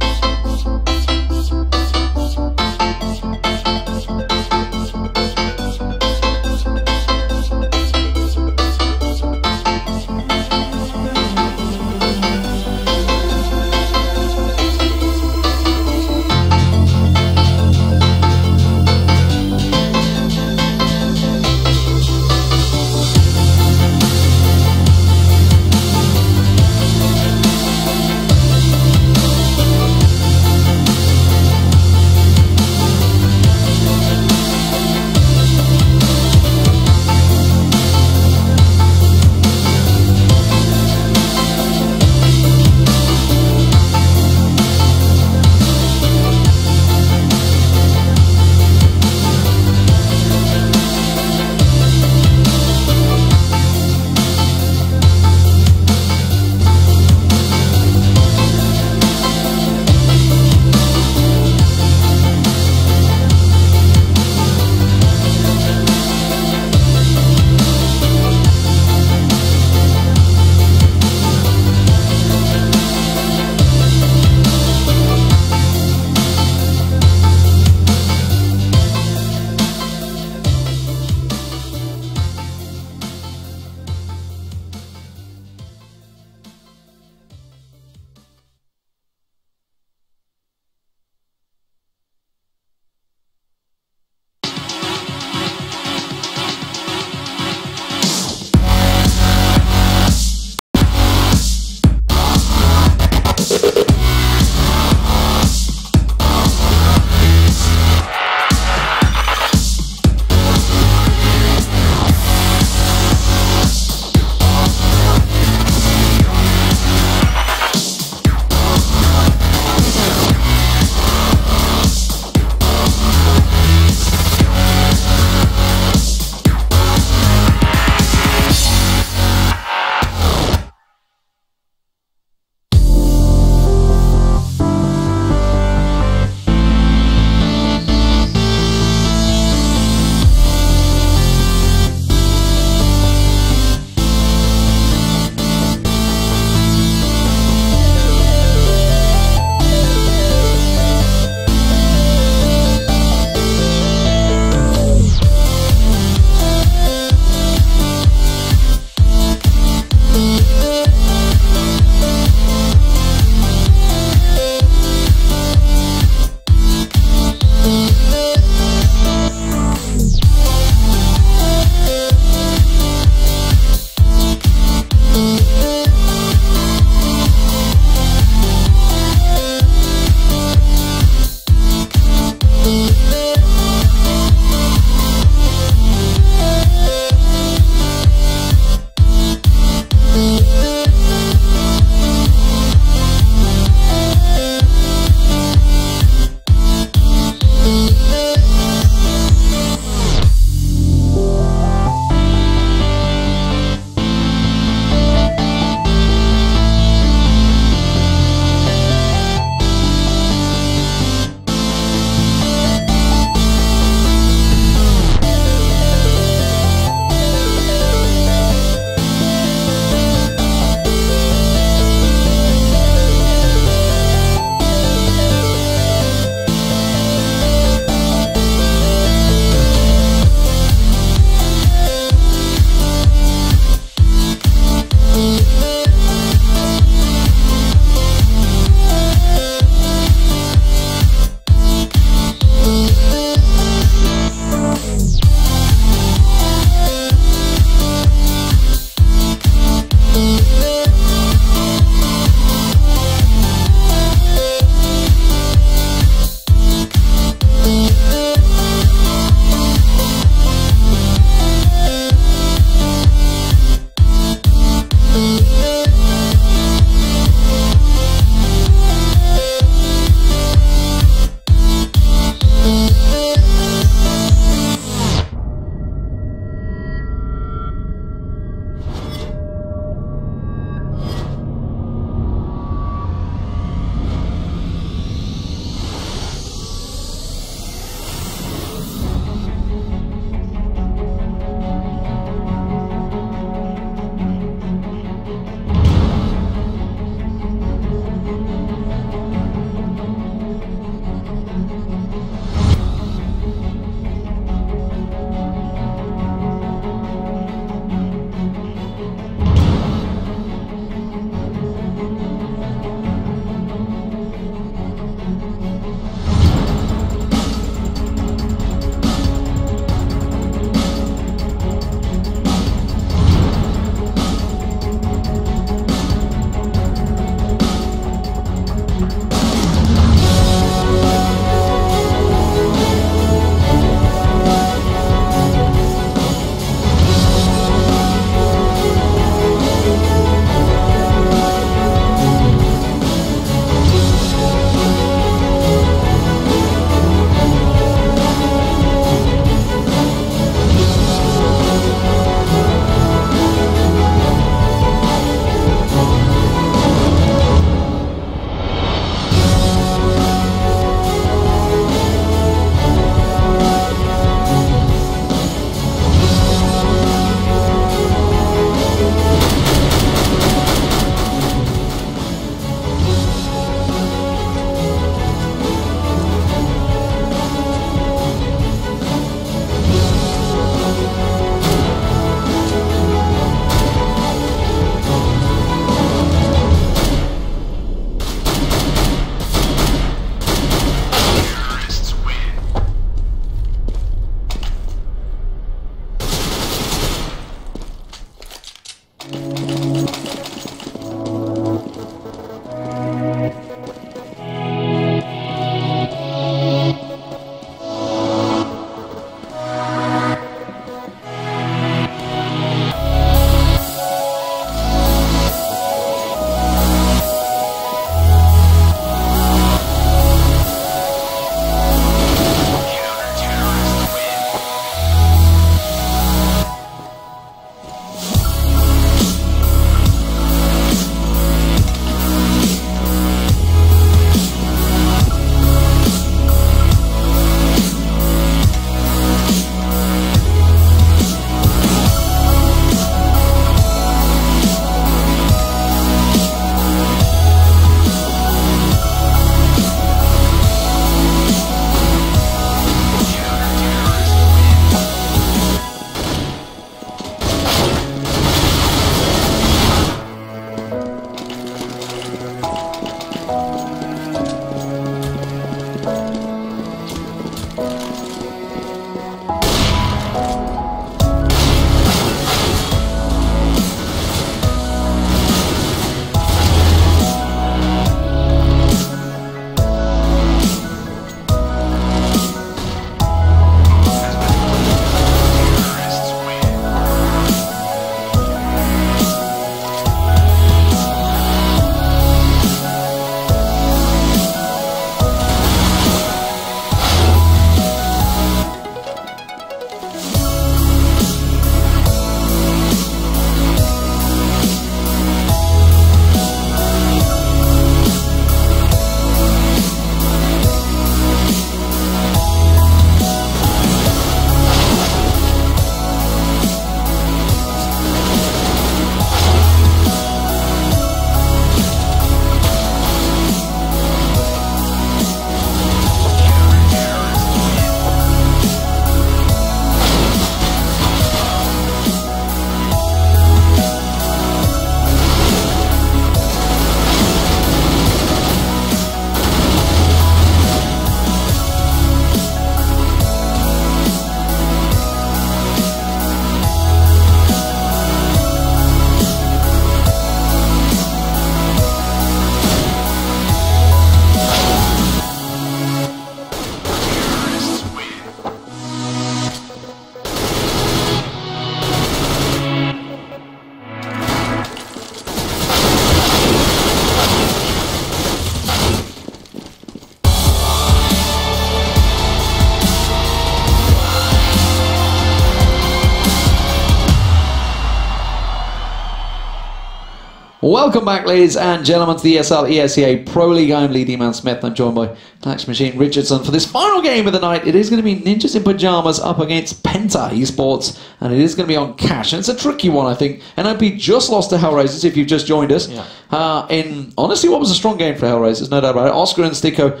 Welcome back, ladies and gentlemen, to the ESL ESEA Pro League. I'm Lee D-Man Smith. I'm joined by Max Machine Richardson for this final game of the night. It is going to be Ninjas in Pyjamas up against Penta Esports, and it is going to be on cash. And it's a tricky one, I think. NIP just lost to Hellraisers, if you've just joined us. Yeah. In honestly, what was a strong game for Hellraisers, no doubt about it. Oscar and Sticko,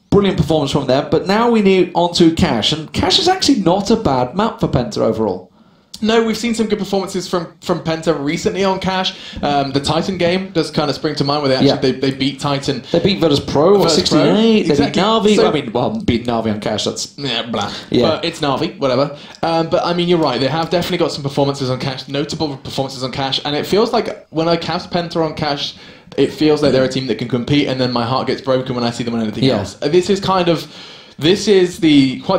brilliant performance from them. But now we need onto cash, and cash is actually not a bad map for Penta overall. No, we've seen some good performances from Penta recently on Cash. The Titan game does kind of spring to mind where they beat Titan. They beat Virtus Pro, 68. Exactly. They beat Navi. So, beat Navi on Cash. That's blah. Yeah. But it's Navi, whatever. But I mean, you're right. They have definitely got some performances on Cash, notable performances on Cash, and it feels like when I cast Penta on Cash, it feels like they're a team that can compete, and then my heart gets broken when I see them on anything else. This is quite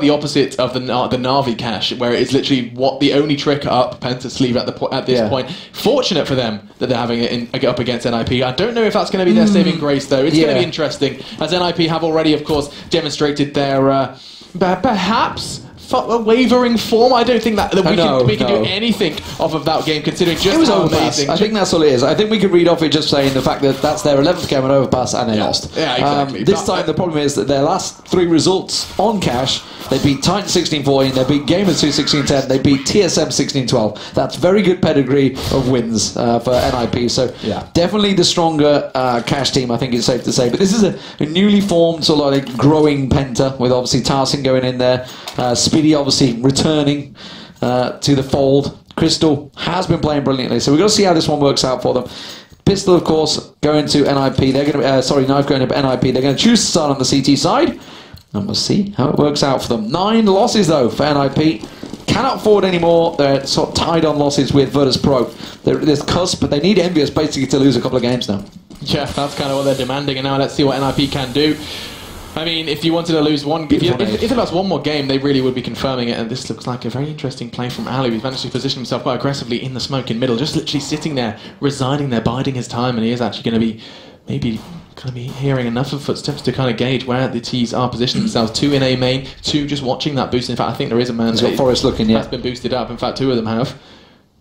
the opposite of the Navi Cash, where it's literally the only trick up Penta's sleeve at this point. Fortunate for them that they're having it up against NIP. I don't know if that's going to be their saving grace, though. It's going to be interesting, as NIP have already, of course, demonstrated their perhaps wavering form. I don't think that we can do anything off of that game, considering just how amazing. I think that's all it is. I think we could read off it just saying the fact that that's their 11th game on Overpass and they lost. Yeah, exactly. This time the problem is that their last 3 results on Cash, they beat Titan 16-14, they beat Gamers 2 16-10, they beat TSM 16-12. That's very good pedigree of wins for NIP. So definitely the stronger Cash team, I think it's safe to say. But this is a newly formed sort of like growing Penta with obviously Tarsin going in there. Speedy obviously returning to the fold. Crystal has been playing brilliantly, so we've got to see how this one works out for them. Pistol, of course, going to NIP. They're going to Knife going to NIP. They're going to choose to start on the CT side, and we'll see how it works out for them. 9 losses though for NIP. Cannot afford any more. They're sort of tied on losses with Virtus Pro. There's cusp, but they need Envious basically to lose a couple of games now. Yeah, that's kind of what they're demanding, and now let's see what NIP can do. I mean, if you wanted to lose if they lost one more game, they really would be confirming it. And this looks like a very interesting play from Ali. He's managed to position himself quite aggressively in the smoke in middle, just literally sitting there, residing there, biding his time. And he is actually going to be maybe going to be hearing enough of footsteps to kind of gauge where the T's are positioning themselves. 2 in A main, 2 just watching that boost. In fact, I think there is a man. He's got Forest looking. That's been boosted up. In fact, 2 of them have.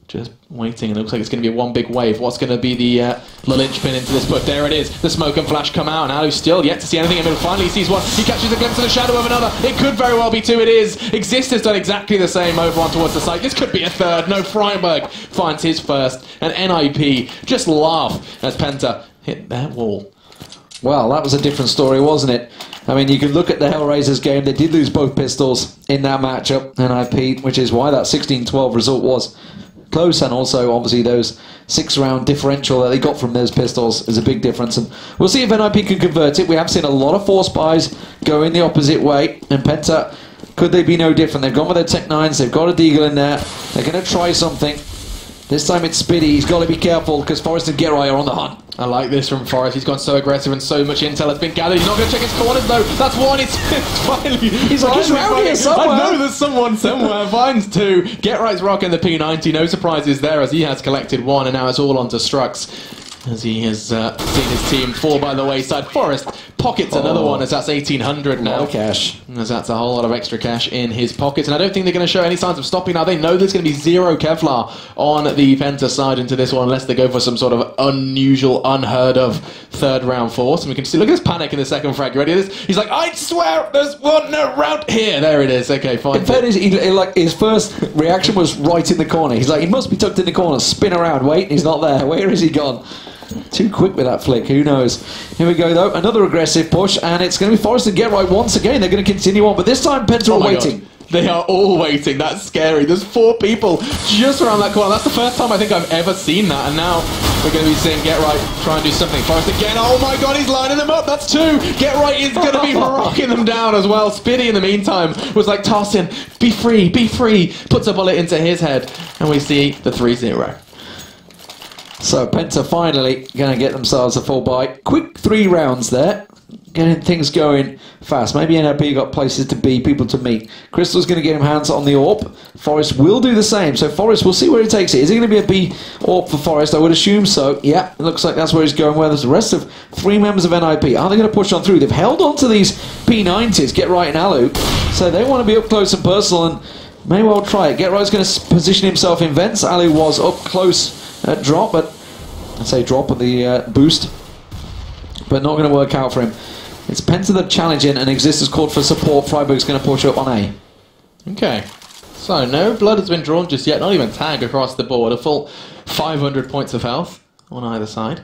Just waiting, and it looks like it's going to be one big wave. What's going to be the linchpin into this? But there it is. The smoke and flash come out, and Alu's still yet to see anything. And finally he sees one. He catches a glimpse of the shadow of another. It could very well be 2. It is. Exist has done exactly the same over on towards the site. This could be a 3rd. No, Freiburg finds his first. And NIP just laugh as Penta hit their wall. Well, that was a different story, wasn't it? I mean, you can look at the Hellraisers game. They did lose both pistols in that matchup, NIP, which is why that 16-12 result was close, and also obviously those 6-round differential that they got from those pistols is a big difference, and we'll see if NIP can convert it. We have seen a lot of force buys go in the opposite way, and Penta, could they be no different? They've gone with their Tech 9s, they've got a Deagle in there, they're going to try something. This time it's Spiddy. He's got to be careful because Forrest and Gerai are on the hunt. I like this from Forrest. He's gone so aggressive and so much intel has been gathered. He's not going to check his corners though. That's one. It's finally. He's like, he's around here somewhere. I know there's someone somewhere. Finds 2. Getrai's rocking the P90. No surprises there as he has collected 1, and now it's all onto Strux. As he has seen his team fall by the wayside. Forrest pockets another one as that's 1,800 now. Cash. As that's a whole lot of extra cash in his pockets. And I don't think they're going to show any signs of stopping now. They know there's going to be 0 Kevlar on the Penta side into this one unless they go for some sort of unusual, unheard of 3rd round force. And we can see, look at this panic in the second frag. You ready for this? He's like, I swear there's one around here. There it is. Okay, fine. In fairness, his first reaction was right in the corner. He's like, he must be tucked in the corner. Spin around. Wait, he's not there. Where is he gone? Too quick with that flick, who knows. Here we go though, another aggressive push, and it's going to be Forrest and Gerai once again. They're going to continue on, but this time Penta are waiting. God. They are all waiting. That's scary. There's 4 people just around that corner. That's the first time I think I've ever seen that, and now we're going to be seeing Gerai try and do something. Forrest again. Oh my god, he's lining them up. That's 2. Gerai is going to be rocking them down as well. Spiddy in the meantime was like, Tarsin, be free, be free. Puts a bullet into his head, and we see the 3-0. So Penta finally going to get themselves a full buy. Quick 3 rounds there. Getting things going fast. Maybe NIP got places to be, people to meet. Crystal's going to get him hands on the AWP. Forrest will do the same. So Forrest, we'll see where he takes it. Is it going to be a B AWP for Forrest? I would assume so. Yeah, it looks like that's where he's going. Where there's the rest of 3 members of NIP. Are they going to push on through? They've held on to these P90s, Getrei and Alu. So they want to be up close and personal and may well try it. Getrai's going to position himself in vents. Alu was up close at drop, but I say drop of the boost, but not going to work out for him. It's Penta that challenging, and Exist has called for support. Freiburg's going to push up on A. Okay. So, no blood has been drawn just yet, not even tag across the board. A full 500 points of health on either side.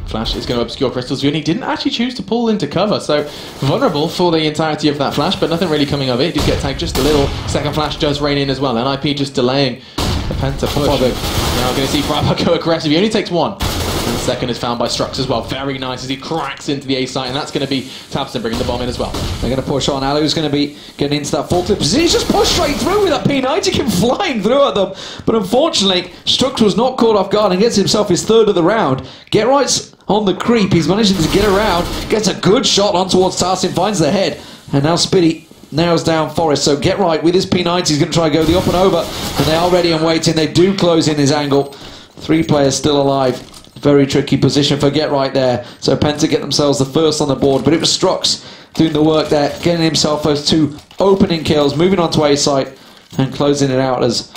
Flash is going to obscure Crystal's view, and he didn't actually choose to pull into cover, so vulnerable for the entirety of that flash, but nothing really coming of it. He did get tagged just a little. Second flash does rain in as well. NIP just delaying the Penta push. Now we're going to see Freiburg go aggressive. He only takes one. And the second is found by Strux as well. Very nice as he cracks into the A site, and that's going to be Tabson bringing the bomb in as well. They're going to push on. Alu's going to be getting into that forklift position. He's just pushed straight through with that P90. He came flying through at them. But unfortunately, Strux was not caught off guard and gets himself his third of the round. Get Right's on the creep. He's managing to get around. Gets a good shot on towards Tarsin. Finds the head. And now Spitty nails down Forrest. So Get Right with his P90. He's going to try to go the up and over. And they are ready and waiting. They do close in his angle. 3 players still alive. Very tricky position for Get Right there. So Penta get themselves the first on the board, but it was Strux doing the work there, getting himself those 2 opening kills, moving on to A site and closing it out as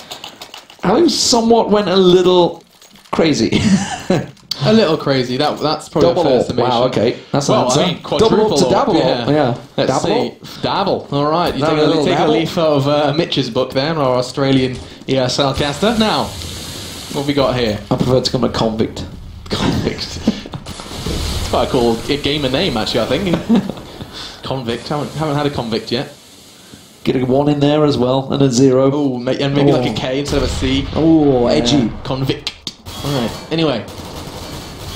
Alu somewhat went a little crazy. A little crazy. That's probably double the first up. Wow, okay. That's an answer. I mean, double up to double up. up. Yeah. Let's Dabble see. Dabble. All right. You No, take a dabble. leaf of Mitch's book then, our Australian ESL caster. Now, what have we got here? I prefer to become a convict. Convict. It's quite a cool gamer name, actually, I think. Convict. Haven't had a convict yet. Get a 1 in there as well, and a 0. Oh, and maybe like a K instead of a C. Oh, edgy. Convict. Alright, anyway.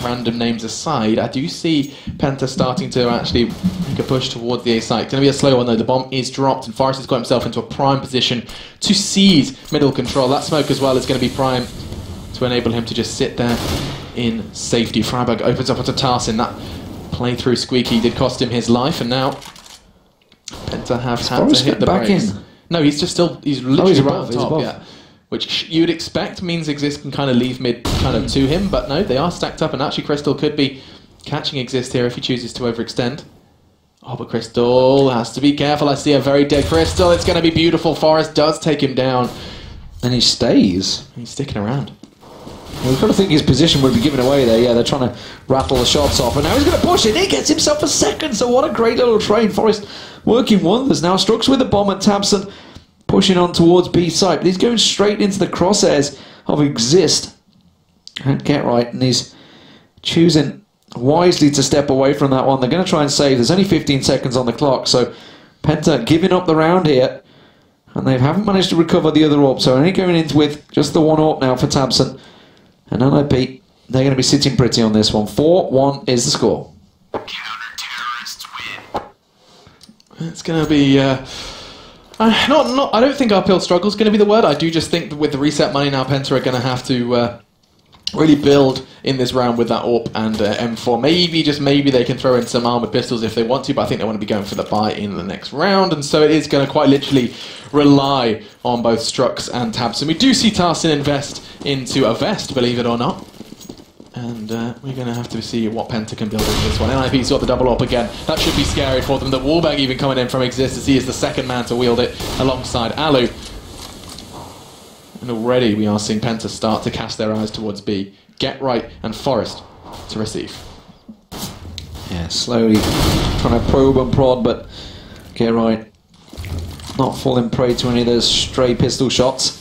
Random names aside, I do see Penta starting to actually make a push towards the A site. It's going to be a slow one though. The bomb is dropped, and Forrest has got himself into a prime position to seize middle control. That smoke as well is going to be prime to enable him to just sit there in safety. Freiburg opens up onto Tarsin. That playthrough squeaky did cost him his life, and now Penta have had to hit the brakes. No, he's just still, he's literally right on top, yeah. Which you'd expect means Exist can kind of leave mid kind of to him, but no, they are stacked up, and actually Crystal could be catching Exist here if he chooses to overextend. Oh, but Crystal has to be careful. I see a very dead Crystal. It's going to be beautiful. Forrest does take him down. And he stays. He's sticking around. We've got to think his position would be given away there. Yeah, they're trying to rattle the shots off, and now he's going to push it. He gets himself a second, so what a great little trade. Forrest working wonders now. Strux with the bomb, and Tabson pushing on towards B site, but he's going straight into the crosshairs of Exist. And Get Right, and he's choosing wisely to step away from that one. They're going to try and save. There's only 15 seconds on the clock, so Penta giving up the round here, and they haven't managed to recover the other AWP, so only going in with just the 1 AWP now for Tabson. And NIP, they're going to be sitting pretty on this one. 4-1 is the score. It's going to be... I don't think uphill struggle is going to be the word. I do just think that with the reset money now, Penta are going to have to really build in this round with that AWP and M4. Maybe, just maybe, they can throw in some armoured pistols if they want to, but I think they want to be going for the buy in the next round, and so it is going to quite literally rely on both Strux and Tabson. We do see Tarsin invest into a vest, believe it or not. And we're going to have to see what Penta can build in this one. NIP's got the double up again. That should be scary for them. The wallbang even coming in from Exist as he is the second man to wield it alongside Alu. And already we are seeing Penta start to cast their eyes towards B. Get Right and Forrest to receive. Yeah, slowly trying to probe and prod, but Get Right not falling prey to any of those stray pistol shots.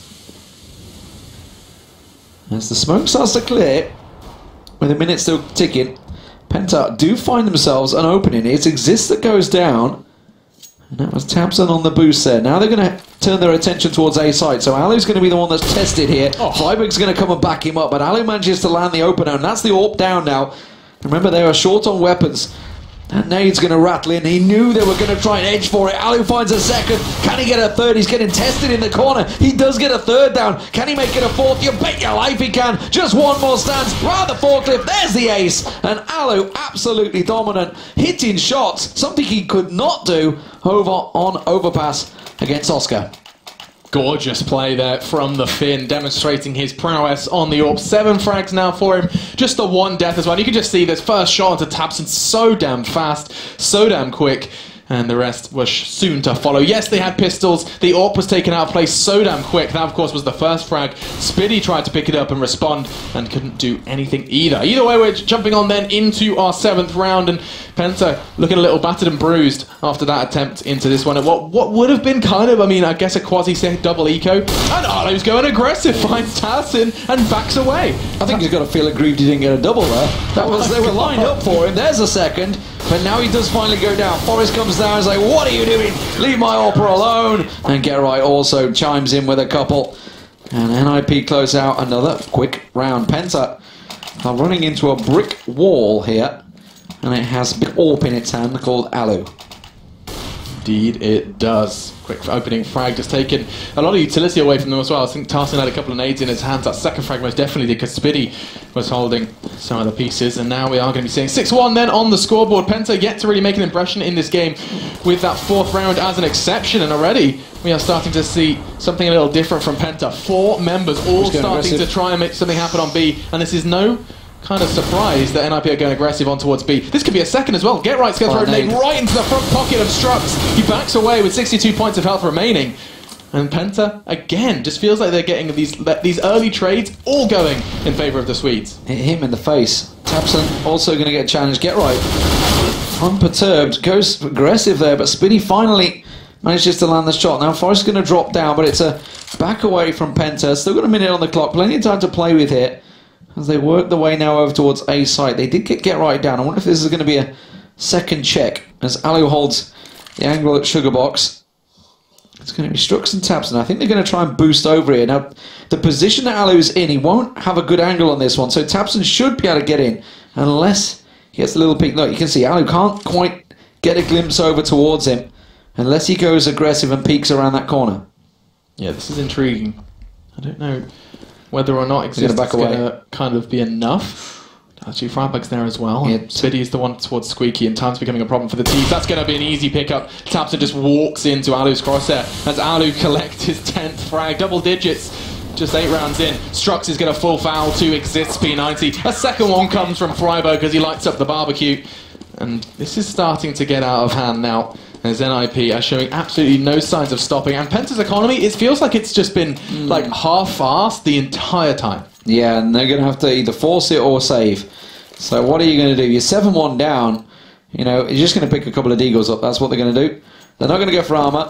As the smoke starts to clear, with a minute still ticking, Penta do find themselves an opening. It's Exist that goes down, and that was Tabson on the boost there. Now they're going to turn their attention towards A site, so Alu's going to be the one that's tested here. Freiburg's going to come and back him up, but Alu manages to land the opener, and that's the AWP down now. Remember, they are short on weapons. That nade's going to rattle in. He knew they were going to try and edge for it. Alu finds a second. Can he get a third? He's getting tested in the corner. He does get a third down. Can he make it a fourth? You bet your life he can. Just one more stance. Round the forklift. There's the ace. And Alu absolutely dominant. Hitting shots. Something he could not do over on overpass against Oscar. Gorgeous play there from the Finn, demonstrating his prowess on the AWP. 7 frags now for him, just the 1 death as well. You can just see this first shot onto Tabson so damn fast, so damn quick, and the rest was soon to follow. Yes, they had pistols. The AWP was taken out of place so damn quick. That, of course, was the first frag. Spiddy tried to pick it up and respond and couldn't do anything either. Either way, we're jumping on then into our 7th round, and Penta looking a little battered and bruised after that attempt into this one. And what would have been kind of, I mean, I guess a quasi-safe double eco. And Arlo's going aggressive, finds Tassin and backs away. I think he's got to feel aggrieved he didn't get a double there. They were lined up for him. There's a second. But now he does finally go down. Forrest comes down and is like, what are you doing? Leave my opera alone. And Get Right also chimes in with a couple. And NIP close out another quick round. Penta are running into a brick wall here. And it has a big AWP in its hand called Alu. Indeed it does. Quick opening frag, just taking a lot of utility away from them as well. I think Tarsin had a couple of nades in his hands. That second frag most definitely did, because Spiddy was holding some of the pieces. And now we are going to be seeing 6-1 then on the scoreboard. Penta yet to really make an impression in this game, with that 4th round as an exception. And already we are starting to see something a little different from Penta. 4 members all starting to try and make something happen on B. And this is no kind of surprised that NIP are going aggressive on towards B. This could be a second as well. Get Right's going to throw a nade right into the front pocket of Strux. He backs away with 62 points of health remaining. And Penta, again, just feels like they're getting these early trades all going in favour of the Swedes. Hit him in the face. Tapson also going to get challenged. Get Right, unperturbed, goes aggressive there, but Spiddy finally manages to land the shot. Now Forrest is going to drop down, but it's a back away from Penta. Still got a minute on the clock, plenty of time to play with here as they work the way now over towards A site. They did get Right down. I wonder if this is going to be a second check as Alu holds the angle at Sugarbox. It's going to be Strux and Tapson. I think they're going to try and boost over here. Now, the position that Alu's in, he won't have a good angle on this one, so Tapson should be able to get in, unless he gets a little peek. Look, you can see Alu can't quite get a glimpse over towards him, unless he goes aggressive and peeks around that corner. Yeah, this is intriguing. I don't know whether or not Exist is going to kind of be enough. Actually, Freiburg's there as well. Yeah. Spiddy is the one towards Squeaky, and time's becoming a problem for the team. That's going to be an easy pickup. Tapson just walks into Alu's crosshair as Alu collects his 10th frag. Double digits, just 8 rounds in. Strux is going to full foul to Exist's P90. A second one comes from Freiburg as he lights up the barbecue. And this is starting to get out of hand now, as NIP are showing absolutely no signs of stopping. And Penta's economy, it feels like it's just been like half-assed the entire time. Yeah, and they're going to have to either force it or save. So what are you going to do? You're 7-1 down. You know, you're just going to pick a couple of deagles up. That's what they're going to do. They're not going to go for armor.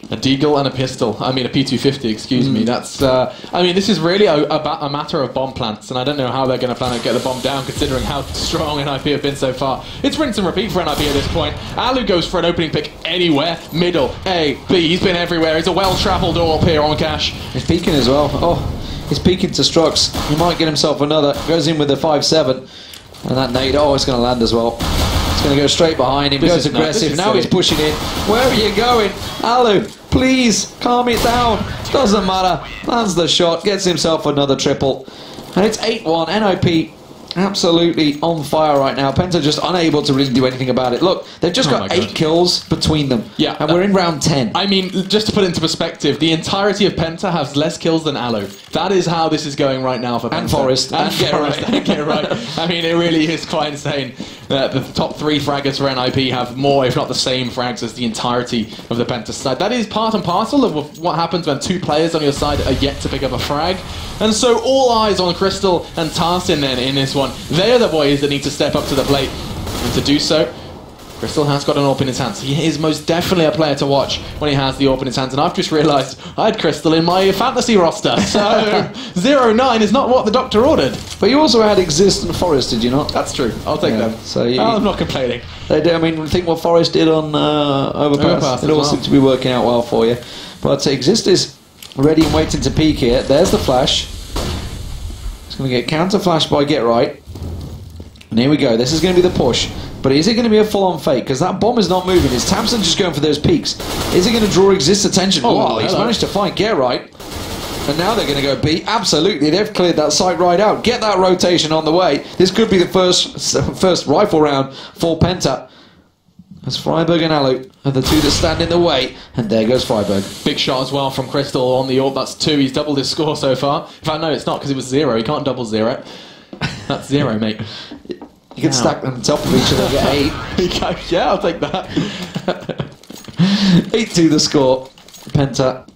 A deagle and a pistol. I mean, a P250, excuse me. That's, I mean, this is really a matter of bomb plants, and I don't know how they're going to plan to get the bomb down, considering how strong NIP have been so far. It's rinse and repeat for NIP at this point. Alu goes for an opening pick anywhere. Middle, A, B. He's been everywhere. He's a well-travelled AWP here on Cash. He's peeking as well. Oh. He's peeking to Strux. He might get himself another. Goes in with a 5-7. And that nade, oh, it's going to land as well. It's going to go straight behind him. Goes aggressive. Now he's pushing in. Where are you going? Alu, please, calm it down. Doesn't matter. Lands the shot. Gets himself another triple. And it's 8-1. NIP absolutely on fire right now. Penta just unable to really do anything about it. Look, they've just got 8 kills between them. Yeah. And we're in round 10. I mean, just to put it into perspective, the entirety of Penta has less kills than Alu. That is how this is going right now for Penta. And Forrest. And Get Right. I mean, it really is quite insane. The top 3 fraggers for NIP have more, if not the same frags as the entirety of the Penta side. That is part and parcel of what happens when 2 players on your side are yet to pick up a frag. And so all eyes on Crystal and Tarsin then in this one. They are the boys that need to step up to the plate. And to do so, Crystal has got an AWP in his hands. He is most definitely a player to watch when he has the AWP in his hands. And I've just realised I had Crystal in my fantasy roster. So 0-9 is not what the doctor ordered. But you also had Exist and Forrest, did you not? That's true. I'll take them. So I'm not complaining. They do. I mean, think what Forrest did on Overpass. It all seems to be working out well for you. But Exist is ready and waiting to peek here. There's the flash. It's going to get counter-flashed by Get Right. And here we go. This is going to be the push. But is it going to be a full-on fake? Because that bomb is not moving. Is Tapson just going for those peaks? Is it going to draw Exist's attention? Oh, wow, he's managed to find Get Right. And now they're going to go B. Absolutely. They've cleared that site right out. Get that rotation on the way. This could be the first rifle round for Penta. As Freiburg and Alu are the 2 that stand in the way. And there goes Freiburg. Big shot as well from Crystal on the AWP. That's 2. He's doubled his score so far. In fact, no, it's not, because it was 0. He can't double 0. That's 0, mate. You can stack them on top of each other and get 8. Yeah, I'll take that. 8-2 the score. Penta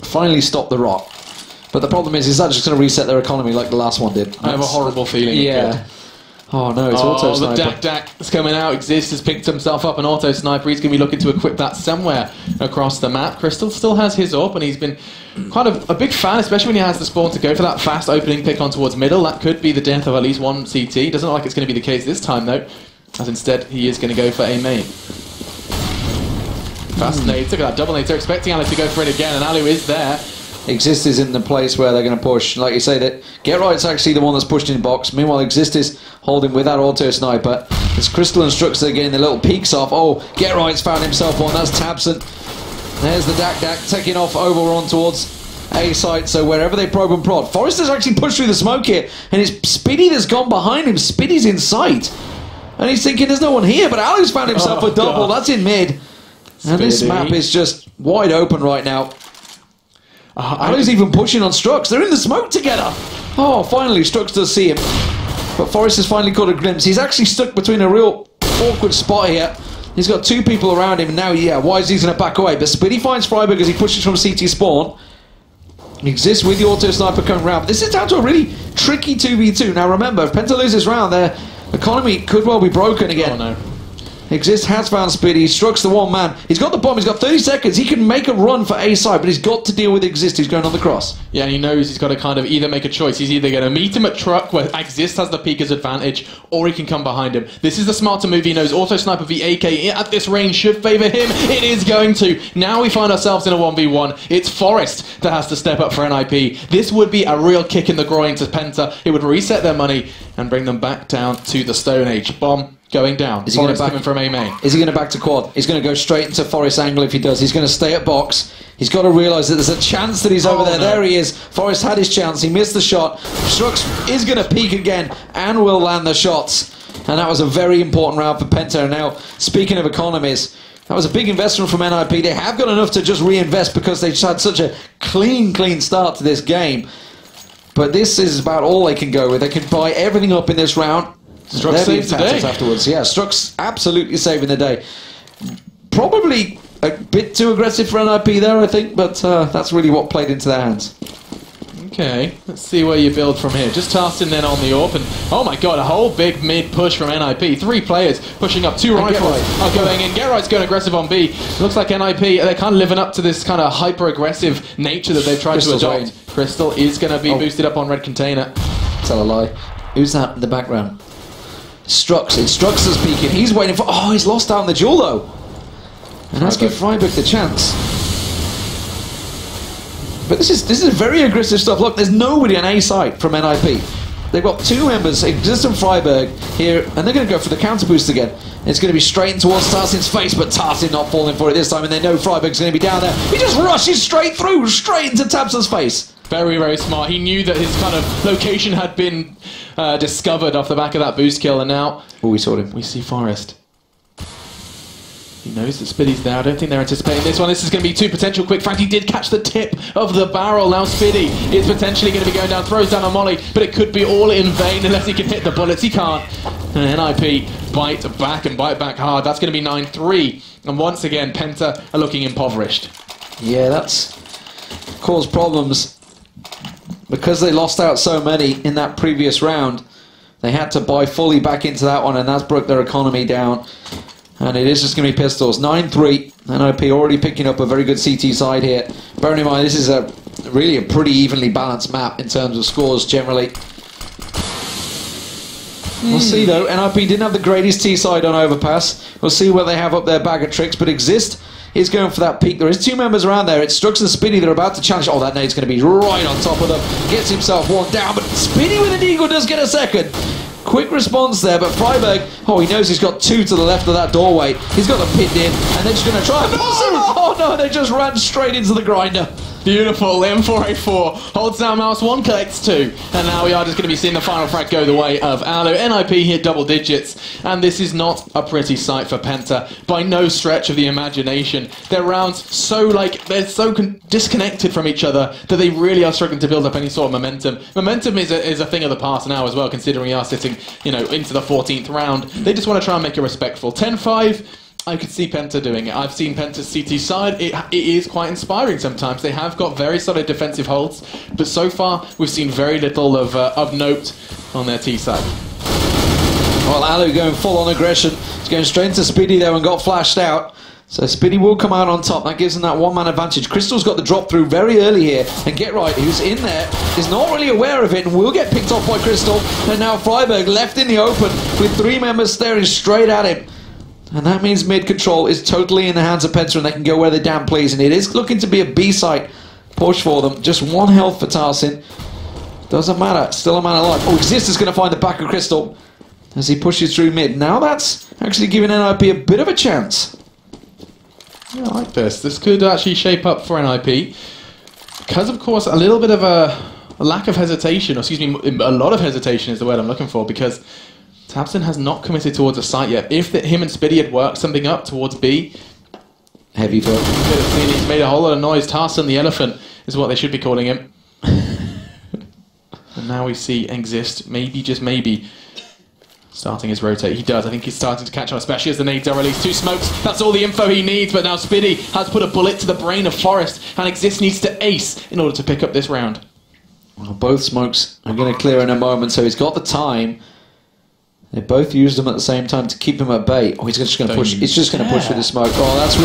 finally stopped the rot. But the problem is that just going to reset their economy like the last one did. I have a horrible feeling. Yeah. Oh no, it's auto the sniper. Dak is coming out. Exist has picked himself up an auto sniper. He's going to be looking to equip that somewhere across the map. Crystal still has his up, and he's been kind of a big fan, especially when he has the spawn to go for that fast opening pick on towards middle. That could be the death of at least one CT. Doesn't look like it's going to be the case this time though, as instead he is going to go for a main. Fast nades. Look at that double nade. They're expecting Ali to go for it again, and Ali is there. Exist is in the place where they're going to push. Like you say, that Get Right's actually the one that's pushed in box. Meanwhile, Exist is holding with that auto sniper. It's Crystal and Strux that are getting the little peeks off. Oh, Get Right's found himself one. That's Tabson. There's the Dak taking off over on towards A site. So wherever they probe and prod, Forrester's actually pushed through the smoke here, and it's Spiddy that's gone behind him. Spiddy's in sight, and he's thinking there's no one here. But Ali's found himself a double. That's in mid, and this map is just wide open right now. Ali's even pushing on Strux. They're in the smoke together. Oh, finally, Strux does see him. But Forrest has finally caught a glimpse. He's actually stuck between a real awkward spot here. He's got 2 people around him. And now, yeah, Wisely's going to back away. But Spiddy finds Freiburg as he pushes from CT spawn. Exists with the auto sniper coming round. But this is down to a really tricky 2v2. Now, remember, if Penta loses round, their economy could well be broken again. Oh, no. Exist has found Spiddy. Strux the one man. He's got the bomb. He's got 30 seconds. He can make a run for A side, but he's got to deal with Exist. He's going on the cross. Yeah, and he knows he's got to kind of either make a choice. He's either going to meet him at truck where Exist has the peeker's advantage, or he can come behind him. This is the smarter move. He knows auto sniper v AK at this range should favour him. It is going to. Now we find ourselves in a 1v1. It's Forrest that has to step up for NIP. This would be a real kick in the groin to Penta. It would reset their money and bring them back down to the Stone Age. Bomb going down. Is he going to coming from A main? Is he going to back to quad? He's going to go straight into Forrest angle if he does. He's going to stay at box. He's got to realise that there's a chance that he's over there. No. There he is. Forrest had his chance. He missed the shot. Strux is going to peek again and will land the shots. And that was a very important round for Penta. And now, speaking of economies, that was a big investment from NIP. They have got enough to just reinvest because they just had such a clean start to this game. But this is about all they can go with. They can buy everything up in this round. Strux saves the day afterwards. Yeah, Strux absolutely saving the day. Probably a bit too aggressive for NIP there, I think, but that's really what played into their hands. Okay, let's see where you build from here. Just Tarston then on the open. Oh my god, a whole big mid push from NIP. 3 players pushing up, 2 rifles are going in. Get Right's going aggressive on B. Looks like NIP, they're kind of living up to this kind of hyper-aggressive nature that they've tried Crystal's to adopt. Crystal is going to be boosted up on red container. Tell a lie. Who's that in the background? Strux. It's Strux that's peeking. He's waiting for... Oh, he's lost out on the duel, though. And let's give Freiburg the chance. But this is very aggressive stuff. Look, there's nobody on A site from NIP. They've got 2 members, Exist and Freiburg, here, and they're going to go for the counter boost again. It's going to be straight in towards Tarsin's face, but Tarsin not falling for it this time, and they know Freiburg's going to be down there. He just rushes straight through, straight into Tabson's face. Very, very smart. He knew that his kind of location had been discovered off the back of that boost kill, and now... Oh, we saw him. We see Forrest. He knows that Spiddy's there. I don't think they're anticipating this one. This is going to be 2 potential quick frags. He did catch the tip of the barrel. Now Spiddy is potentially going to be going down, throws down a molly, but it could be all in vain unless he can hit the bullets. He can't. And NIP bite back and bite back hard. That's going to be 9-3. And once again, Penta are looking impoverished. Yeah, that's caused problems. Because they lost out so many in that previous round, they had to buy fully back into that one, and that's broke their economy down. And it is just going to be pistols. 9-3. NIP already picking up a very good CT side here. Bearing in mind, this is really a pretty evenly balanced map in terms of scores generally. We'll see though. NIP didn't have the greatest T side on overpass. We'll see what they have up their bag of tricks. But Exist is going for that peak. There is 2 members around there. It's Strux and Spiddy. They're about to challenge. Oh, that nade's going to be right on top of them. Gets himself one down. But Spiddy with an eagle does get a second. Quick response there, but Freiburg, oh, he knows he's got 2 to the left of that doorway. He's got them pinned in, and they're just going to try and... Oh, no, they just ran straight into the grinder. Beautiful, M4A4 holds down mouse 1, collects 2, and now we are just going to be seeing the final frag go the way of Alu. NIP hit double digits, and this is not a pretty sight for Penta by no stretch of the imagination. Their rounds they're so disconnected from each other that they really are struggling to build up any sort of momentum. Momentum is a thing of the past now as well, considering we are sitting, into the 14th round. They just want to try and make it respectful. 10-5. I could see Penta doing it. I've seen Penta's CT side. It is quite inspiring sometimes. They have got very solid defensive holds, but so far we've seen very little of note on their T side. Well, Alu going full on aggression. He's going straight into Speedy there and got flashed out. So Speedy will come out on top. That gives him that one-man advantage. Crystal's got the drop through very early here. And Get Right, who's in there, is not really aware of it and will get picked off by Crystal. And now Freiberg left in the open with 3 members staring straight at him. And that means mid control is totally in the hands of Penta and they can go where they damn please. And it is looking to be a B-site push for them. Just 1 health for Tarsin. Doesn't matter. Still a man alive. Oh, Exist is going to find the back of Crystal as he pushes through mid. Now that's actually giving NIP a bit of a chance. Yeah, I like this. This could actually shape up for NIP. Because, of course, a little bit of a lack of hesitation, or excuse me, a lot of hesitation is the word I'm looking for, because Tabson has not committed towards a site yet. If him and Spiddy had worked something up towards B, heavy vote. Could have seen he's made a whole lot of noise. Tarson the Elephant is what they should be calling him. And now we see Exist, maybe, just maybe, starting his rotate. He does. I think he's starting to catch on, especially as the nades are released. 2 smokes. That's all the info he needs. But now Spiddy has put a bullet to the brain of Forest, and Exist needs to ace in order to pick up this round. Well, both smokes are going to clear in a moment, so he's got the time. They both used them at the same time to keep him at bay. Oh, he's just going to push. He's just going to push with the smoke. Oh, that's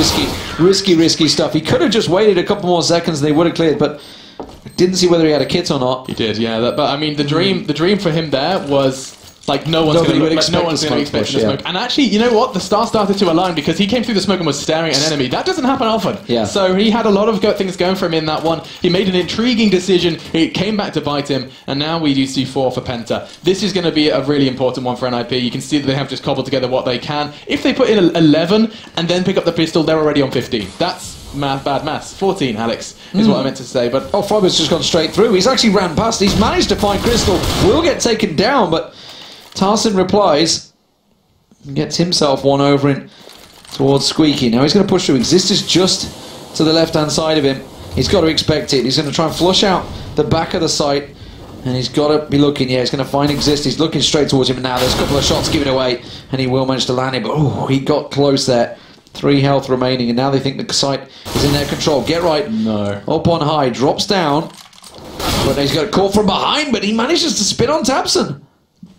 risky stuff. He could have just waited a couple more seconds and they would have cleared, but didn't see whether he had a kit or not. He did, yeah. But I mean, the dream for him there was like no one's going to expect the smoke. And actually, you know what? The stars started to align because he came through the smoke and was staring at an enemy. That doesn't happen often. Yeah. So he had a lot of things going for him in that one. He made an intriguing decision. It came back to bite him, and now we do see 4 for Penta. This is going to be a really important one for NIP. You can see that they have just cobbled together what they can. If they put in 11 and then pick up the pistol, they're already on 15. That's bad maths. 14, Alex, is what I meant to say. But Freiberg's just gone straight through. He's actually ran past. He's managed to find Crystal. Will get taken down, but Tarsin replies and gets himself one over in towards Squeaky. Now he's going to push through. Exist is just to the left-hand side of him. He's got to expect it. He's going to try and flush out the back of the site. And he's got to be looking. Yeah, he's going to find Exist. He's looking straight towards him. And now there's a couple of shots given away. And he will manage to land it. But oh, he got close there. 3 health remaining. And now they think the site is in their control. Get Right. No. Up on high. Drops down. But he's got caught from behind. But he manages to spin on Tabson.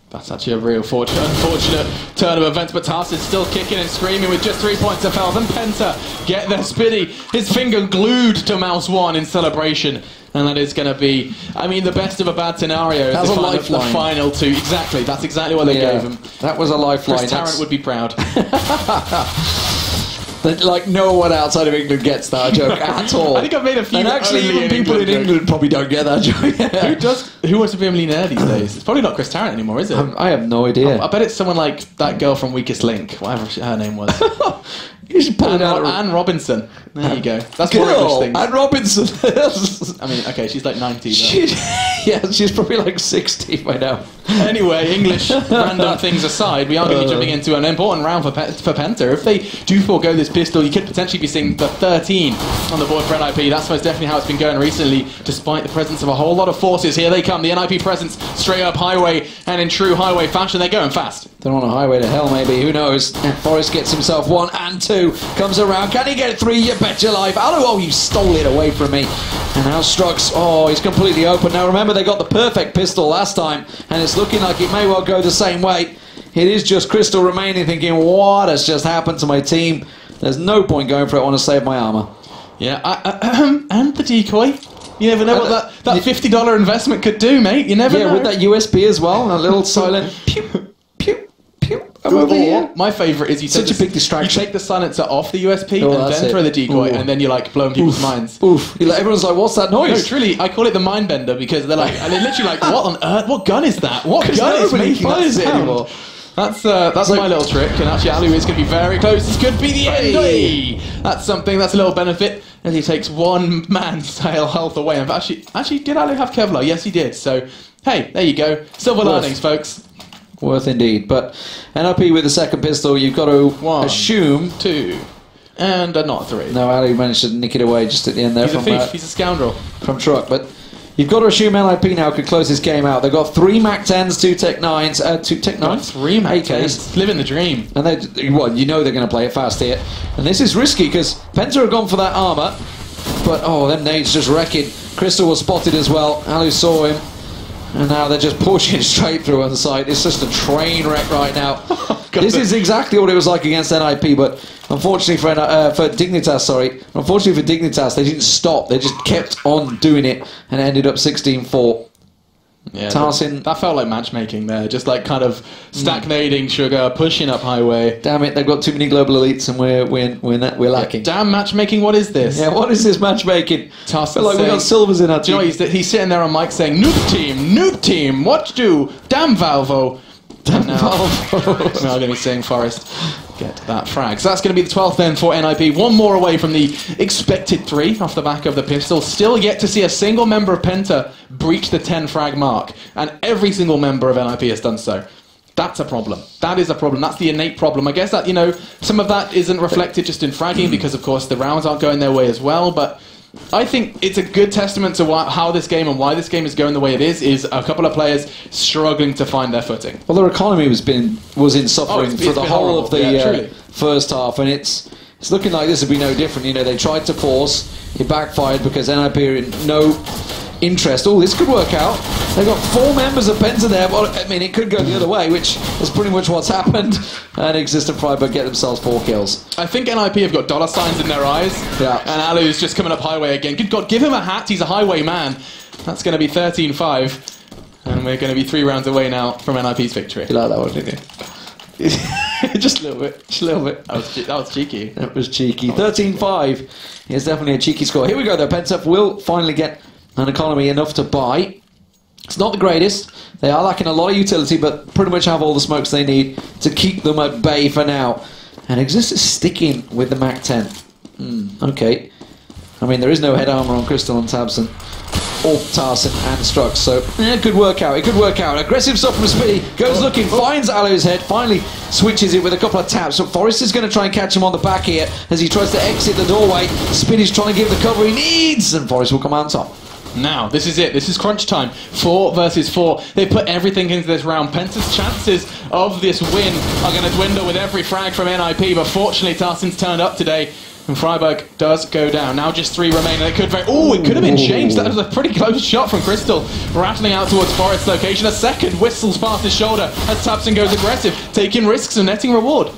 That's actually a real unfortunate turn of events, but Tarsin's still kicking and screaming with just 3 points of health. And Penta get their Spiddy, his finger glued to mouse 1 in celebration. And that is going to be, I mean, the best of a bad scenario. That's a lifeline. The final 2. Exactly, that's exactly what they gave him. That was a lifeline. Chris Tarrant would be proud. Like, no one outside of England gets that joke at all. I think I've made a few. And actually, even people in England probably don't get that joke. Who wants to be a millionaire these days? It's probably not Chris Tarrant anymore, is it? I have no idea. I bet it's someone like that girl from Weakest Link, whatever her name was. You should pull it out. Anne Robinson. There you go. That's more English things. Anne Robinson. I mean, okay, she's like 90. She's probably like 60 by now. Anyway, English random things aside, we are going to be jumping into an important round for Penta. If they do forego this pistol, you could potentially be seeing the 13 on the board for NIP. That's most definitely how it's been going recently, despite the presence of a whole lot of forces. Here they come, the NIP presence, straight up highway, and in true highway fashion, they're going fast. They're on a highway to hell, maybe. Who knows? Forrest gets himself 1 and 2. Comes around. Can he get 3? You bet your life. Oh, you stole it away from me. And now Strux. Oh, he's completely open. Now remember, they got the perfect pistol last time, and it's looking like it may well go the same way. It is just Crystal remaining, thinking, what has just happened to my team? There's no point going for it. I want to save my armor. Yeah, and the decoy. You never know what that $50 investment could do, mate. You never know. Yeah, with that USB as well. A little silent pew, pew, pew. Over here. My favourite is such a big distraction. You take the silencer off the USP and then throw the decoy, and then you're like blowing people's minds. Oof! Everyone's like, "What's that noise?" No, truly, I call it the mind bender because they're like, and they're literally like, "What on earth? What gun is that? What gun is making that sound?" anymore? That's my little trick, and actually Alu is going to be very close. This could be the end. Hey! That's something. That's a little benefit as he takes one man's tail health away. And actually, did Alu have Kevlar? Yes, he did. So, hey, there you go. Silver linings, folks. Worth indeed. But NRP with the second pistol, you've got to assume 2, and not 3. No, Ali managed to nick it away just at the end there. He's a thief. He's a scoundrel. From Truck, but you've got to assume NIP now could close this game out. They've got 3 Mac 10s, 2 Tech 9s, 2 Tech 9s, 3 Mac AKs. 10s. Living the dream. And they, well, you know they're going to play it fast here. And this is risky because Penta have gone for that armor, but them nades just wrecking. Crystal was spotted as well. Alu saw him. And now they're just pushing straight through on the side. It's just a train wreck right now. This is exactly what it was like against NIP, but unfortunately for Dignitas, unfortunately for Dignitas, they didn't stop. They just kept on doing it and ended up 16-4. Yeah, Tarsin. That felt like matchmaking there, just like kind of stagnating Sugar, pushing up Highway. Damn it, they've got too many global elites and we're lacking. Yeah, damn matchmaking, what is this? Yeah, what is this matchmaking? Tarsin, I feel like we got silvers in our team. Do you know, he's sitting there on mic saying, noob team, what to do? Damn Valvo. Damn Valvo. Now I'm going to be saying Forest. Get that frag. So that's going to be the 12th then for NIP. One more away from the expected 3 off the back of the pistol. Still yet to see a single member of Penta breach the 10 frag mark. And every single member of NIP has done so. That's a problem. That is a problem. That's the innate problem. I guess that, some of that isn't reflected just in fragging because, of course, the rounds aren't going their way as well. But I think it's a good testament to how this game and why this game is going the way it is a couple of players struggling to find their footing. Well, their economy was in suffering for the whole of the first half, and it's looking like this would be no different. They tried to force, it backfired because NIP are in no interest. Oh, this could work out. They've got 4 members of Penta there, but I mean, it could go the other way, which is pretty much what's happened. And Exist and Freiburg get themselves 4 kills. I think NIP have got dollar signs in their eyes. Yeah. And Alu's just coming up Highway again. Good God, give him a hat. He's a Highway man. That's going to be 13-5. And we're going to be 3 rounds away now from NIP's victory. You like that one, didn't you? Just a little bit. Just a little bit. That was cheeky. That was cheeky. 13-5 is definitely a cheeky score. Here we go, though. Penta will finally get an economy enough to buy. It's not the greatest. They are lacking a lot of utility, but pretty much have all the smokes they need to keep them at bay for now. And Exist is sticking with the Mac 10. Okay. I mean, there is no head armor on Crystal and Tabson, or Tarsin and Strux, so it could work out. It could work out. Aggressive stuff from Spitty. Goes looking, finds Alu's head, finally switches it with a couple of taps. So Forrest is going to try and catch him on the back here as he tries to exit the doorway. Spitty's trying to give the cover he needs, and Forrest will come on top. Now, this is it. This is crunch time. 4 versus 4. They put everything into this round. Penta's chances of this win are going to dwindle with every frag from NIP, but fortunately Tarsin's turned up today, and Freiburg does go down. Now just 3 remain, and it could have been changed. That was a pretty close shot from Crystal, rattling out towards Forest's location. A second whistles past his shoulder as Tabson goes aggressive, taking risks and netting reward.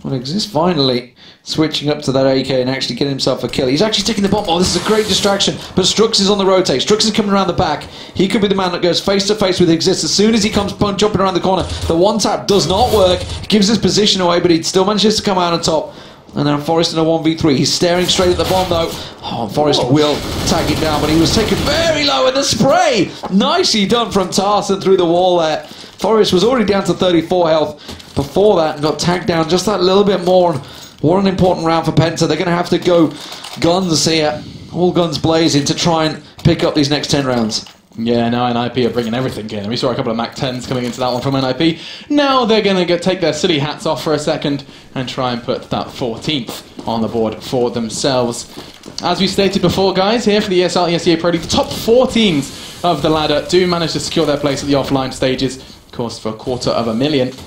Well, Exist finally switching up to that AK and actually getting himself a kill. He's actually taking the bomb. Oh, this is a great distraction. But Strux is on the rotate. Strux is coming around the back. He could be the man that goes face to face with Exist. As soon as he comes jumping around the corner, the one tap does not work. He gives his position away, but he still manages to come out on top. And then Forrest in a 1v3. He's staring straight at the bomb, though. Oh, Forrest will tag it down, but he was taken very low in the spray. Nicely done from Tarsin through the wall there. Forrest was already down to 34 health before that and got tagged down just that little bit more. What an important round for Penta. They're going to have to go guns here. All guns blazing to try and pick up these next 10 rounds. Yeah, now NIP are bringing everything in. We saw a couple of Mac 10s coming into that one from NIP. Now they're going to take their silly hats off for a second and try and put that 14th on the board for themselves. As we stated before, guys, here for the ESL ESEA Pro League, the top 4 teams of the ladder do manage to secure their place at the offline stages, of course, for $250,000.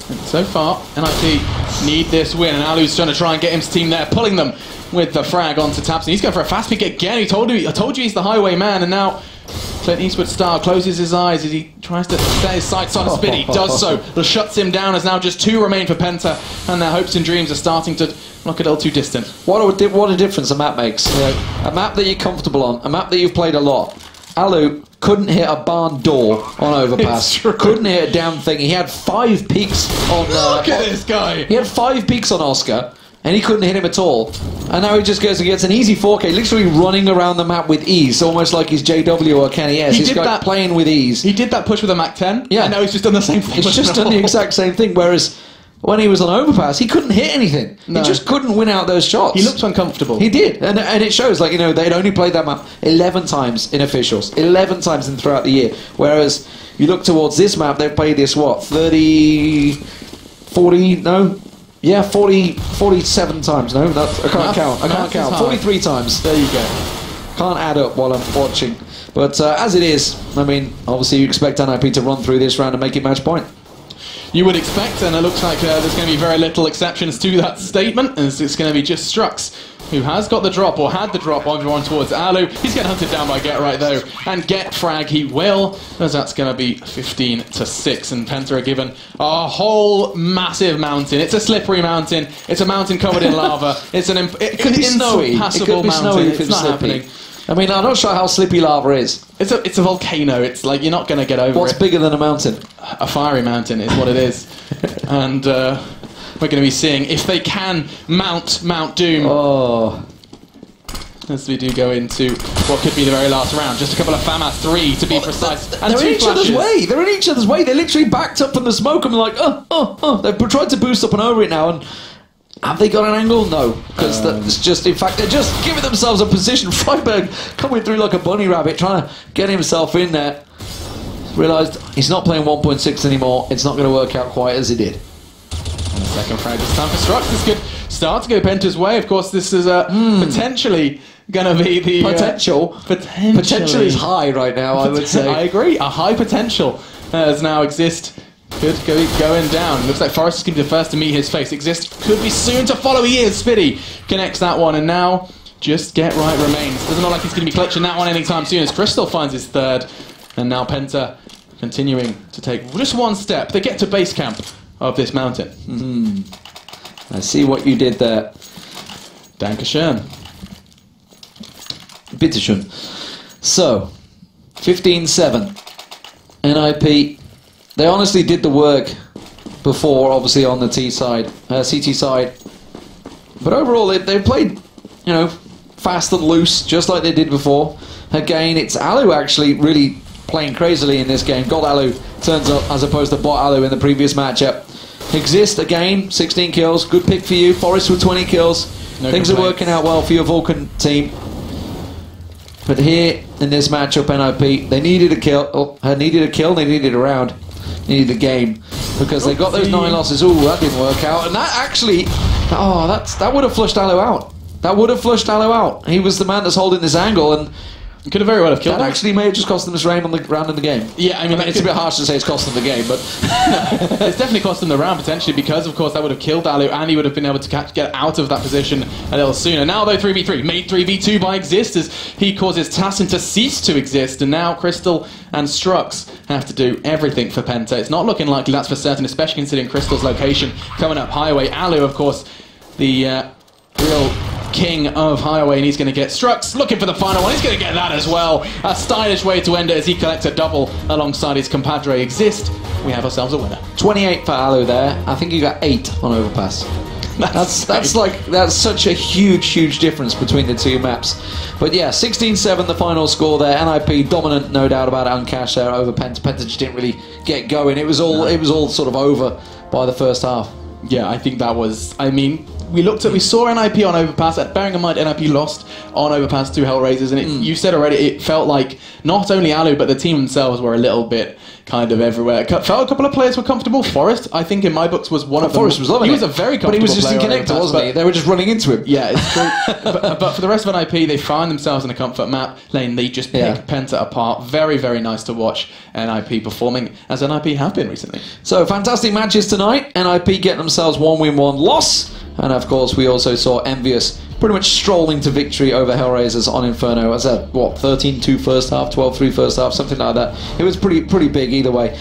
And so far, NIP need this win, and Alu's trying to try and get his team there, pulling them with the frag onto Tabson. He's going for a fast pick again. I told you he's the Highway man, and now Clint Eastwood style closes his eyes as he tries to set his sights on Spitty. Does so, but shuts him down as now just 2 remain for Penta, and their hopes and dreams are starting to look a little too distant. What a difference a map makes. A map that you're comfortable on, a map that you've played a lot. Alu couldn't hit a barn door on overpass. Couldn't hit a damn thing. He had 5 peaks on. Look at this guy. He had 5 peaks on Oscar. and he couldn't hit him at all. And now he just goes and gets an easy 4K, literally running around the map with ease, almost like he's JW or Kenny S. He's got playing with ease. He did that push with a Mac 10, yeah. and now he's just done the same thing. He's just done the exact same thing, whereas when he was on Overpass, he couldn't hit anything. No. He just couldn't win out those shots. He looked uncomfortable. He did, and it shows, like, you know, they'd only played that map 11 times in officials, 11 times throughout the year, whereas you look towards this map, they've played this, what, 40, no? Yeah, 47 times. No, I can't count. I can't count. 43 times. There you go. Can't add up while I'm watching. But as it is, I mean, obviously you expect NIP to run through this round and make it match point. You would expect, and it looks like there's going to be very little exceptions to that statement, as it's going to be just Strux, who has got the drop, or had the drop, on towards Alu. He's getting hunted down by Get Right, though, and Get Frag he will, as that's going to be 15-6, and Penta are given a whole massive mountain. It's a slippery mountain. It's a mountain covered in lava. It's It could be snowy. It could be snowy if It's not happening. I mean, I'm not sure how slippy lava is. It's a volcano. It's like, you're not going to get over What's it. bigger than a mountain? A fiery mountain is what it is. And we're going to be seeing if they can mount Mount Doom. Oh. As we do go into what could be the very last round. Just a couple of FAMAS, 3 to be precise. And They're in each other's flashes. way. They're in each other's way. They're literally backed up from the smoke and like, They've tried to boost up and over it now, and have they got an angle? No, because it's just, in fact, they're just giving themselves a position. Freiberg coming through like a bunny rabbit, trying to get himself in there. Realised he's not playing 1.6 anymore. It's not going to work out quite as it did. And the second frag this time for Strux. This could start to go Penta's way. Of course, this is potentially going to be the... Potential is high right now, I would say. I agree. A high potential has now exist. Could go going down. Looks like Forrest is going to be the first to meet his face. Exist could be soon to follow. He is. Spitty connects that one, and now just Get Right remains. Doesn't look like he's going to be clutching that one anytime soon, as Crystal finds his third, and now Penta continuing to take just one step. They get to base camp of this mountain. I see what you did there. Dankeschön. Bitteschön. So, 15-7. NIP. They honestly did the work before, obviously, on the CT side. But overall, they played, you know, fast and loose, just like they did before. Again, it's Alu actually really playing crazily in this game. God Alu turns up as opposed to Bot Alu in the previous matchup. Exist again, 16 kills. Good pick for you. Forest with 20 kills. Things are working out well for your Vulcan team. But here in this matchup, NIP, they needed a kill. They needed a round. Needed a game because they got those 9 losses. Ooh, that didn't work out, and that actually, that would have flushed Alu out. That would have flushed Alu out. He was the man that's holding this angle, and could have very well have killed that him. actually may have just cost them this round in the game. Yeah, I mean it's a bit harsh to say it's cost them the game, but it's definitely cost them the round potentially, because of course that would have killed Alu, and he would have been able to get out of that position a little sooner. Now though, 3v3 made 3v2 by Exist, as he causes Tassin to cease to exist, and now Crystal and Strux have to do everything for Penta. It's not looking likely, that's for certain, especially considering Crystal's location coming up Highway. Alu, of course, the real king of Highway, and he's going to get Strux looking for the final one. He's going to get that as well. A stylish way to end it as he collects a double alongside his compadre Exist. We have ourselves a winner. 28 for Alu there. I think you got 8 on Overpass. That's such a huge difference between the two maps. But yeah, 16-7 the final score there. NIP dominant, no doubt about it, on cash there over Penta. Penta just didn't really get going. It was all sort of over by the first half. Yeah, I think that was, I mean, we saw NIP on Overpass, bearing in mind NIP lost on Overpass to Hellraisers, and you said already, it felt like not only Alu, but the team themselves were a little bit kind of everywhere. Felt a couple of players were comfortable. Forrest, I think in my books, was one of them. Forrest was loving it. He was a very comfortable player. But he was just in player connector, wasn't he? They were just running into him. Yeah, it's true. but for the rest of NIP, they find themselves in a comfort map lane. They just pick Penta apart. Very, very nice to watch NIP performing, as NIP have been recently. So, fantastic matches tonight. NIP getting themselves 1 win, 1 loss. And of course, we also saw Envious pretty much strolling to victory over Hellraisers on Inferno. Was that, what, 13-2 first half, 12-3 first half, something like that. It was pretty big either way.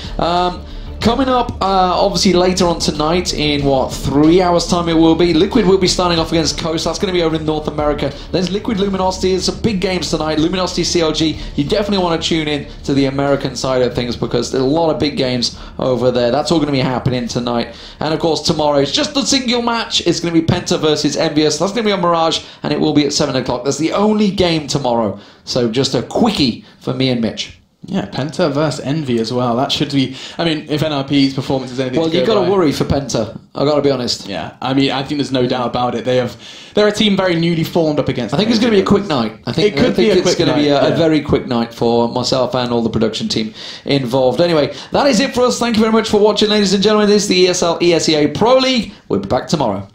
Coming up, obviously later on tonight, in what, 3 hours time it will be, Liquid will be starting off against Coast. That's going to be over in North America. There's Liquid Luminosity. It's some big games tonight. Luminosity CLG. You definitely want to tune in to the American side of things because there's a lot of big games over there. That's all going to be happening tonight. And of course, tomorrow it's just the single match. It's going to be Penta versus Envious. That's going to be on Mirage, and it will be at 7 o'clock. That's the only game tomorrow. So just a quickie for me and Mitch. Yeah, Penta versus Envy as well. That should be... I mean, if NRP's performance is anything Well, to you've go got to by- worry for Penta. I've got to be honest. Yeah, I mean, I think there's no doubt about it. They're a team very newly formed up against... I think it's going to be a quick night. I think It could be a it's quick going to be night, a yeah. very quick night for myself and all the production team involved. Anyway, that is it for us. Thank you very much for watching, ladies and gentlemen. This is the ESL ESEA Pro League. We'll be back tomorrow.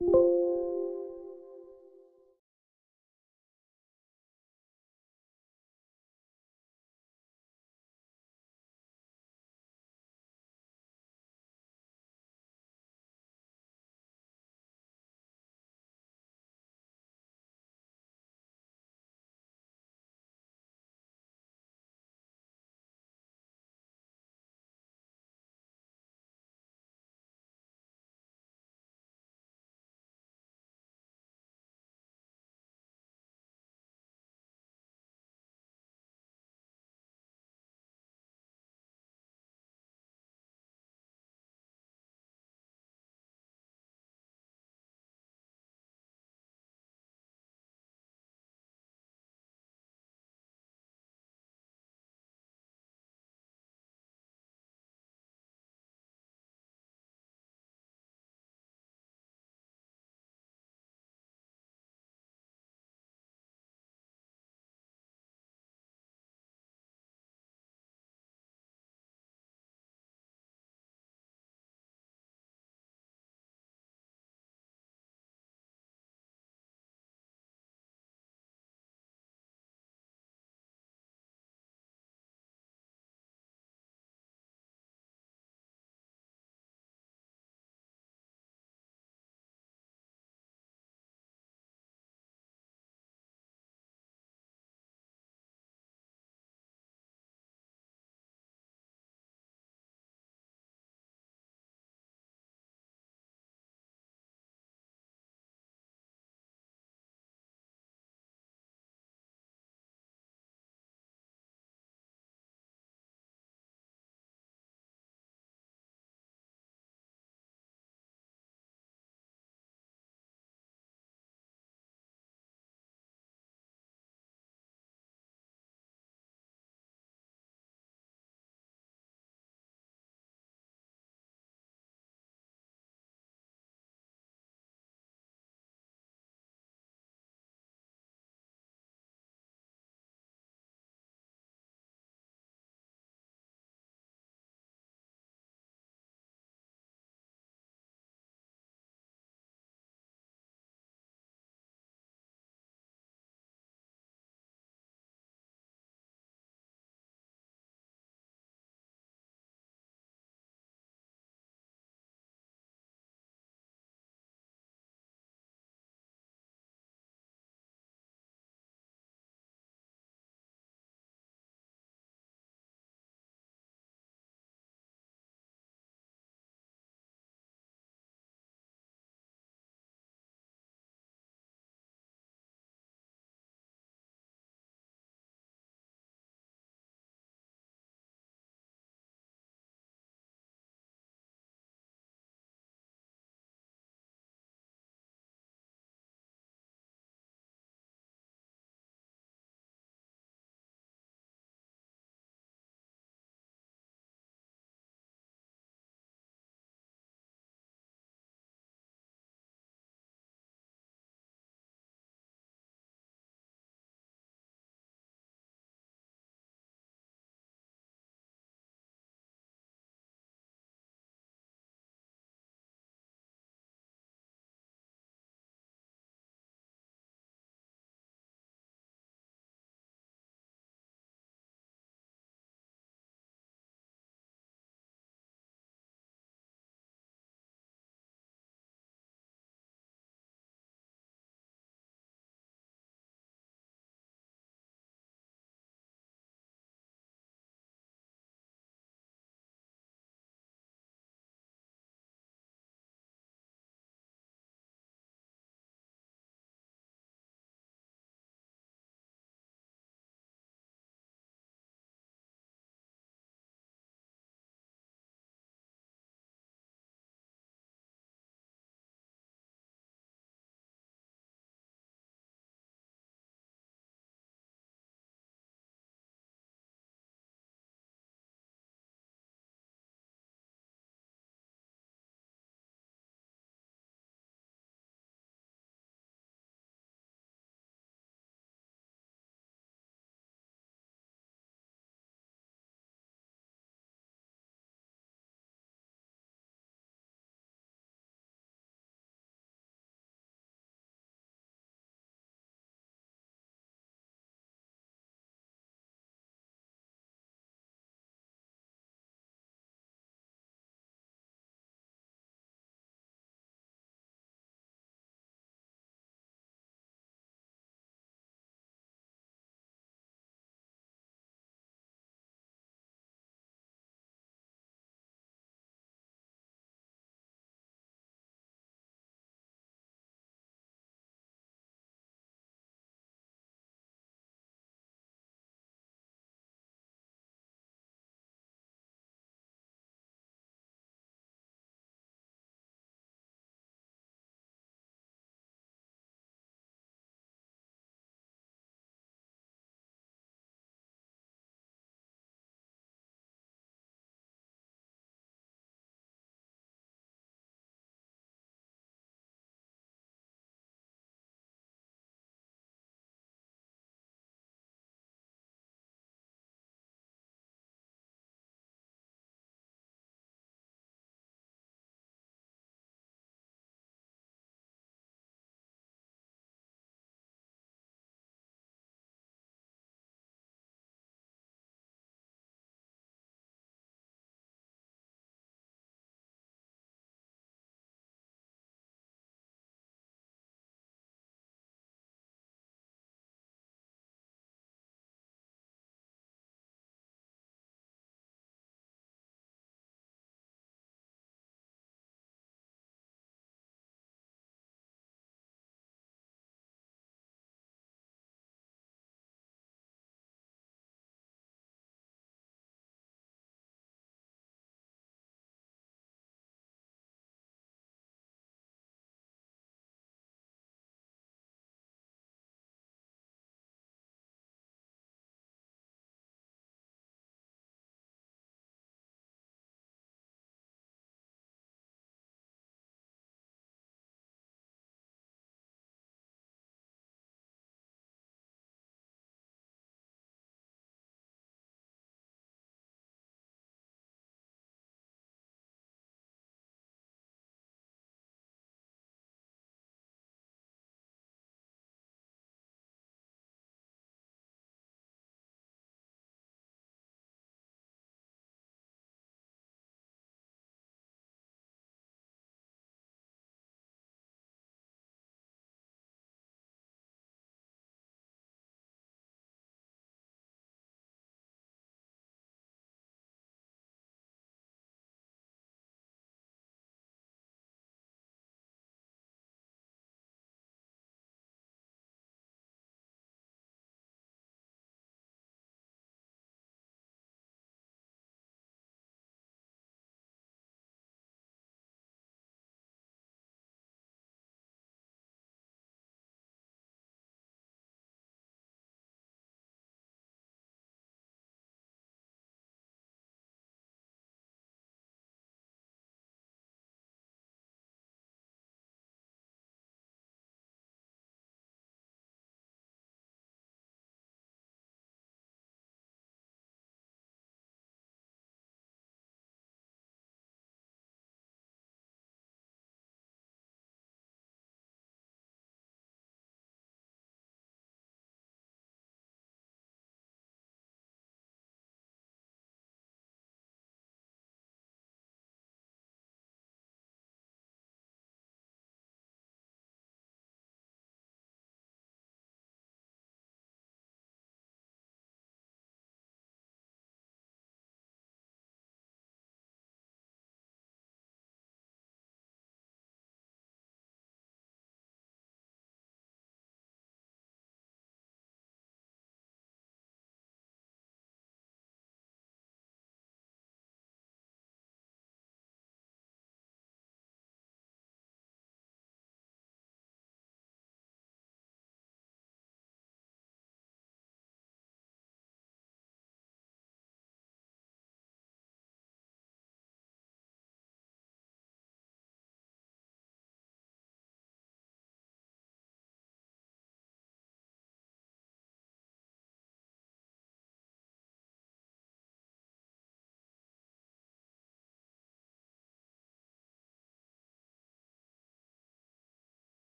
you.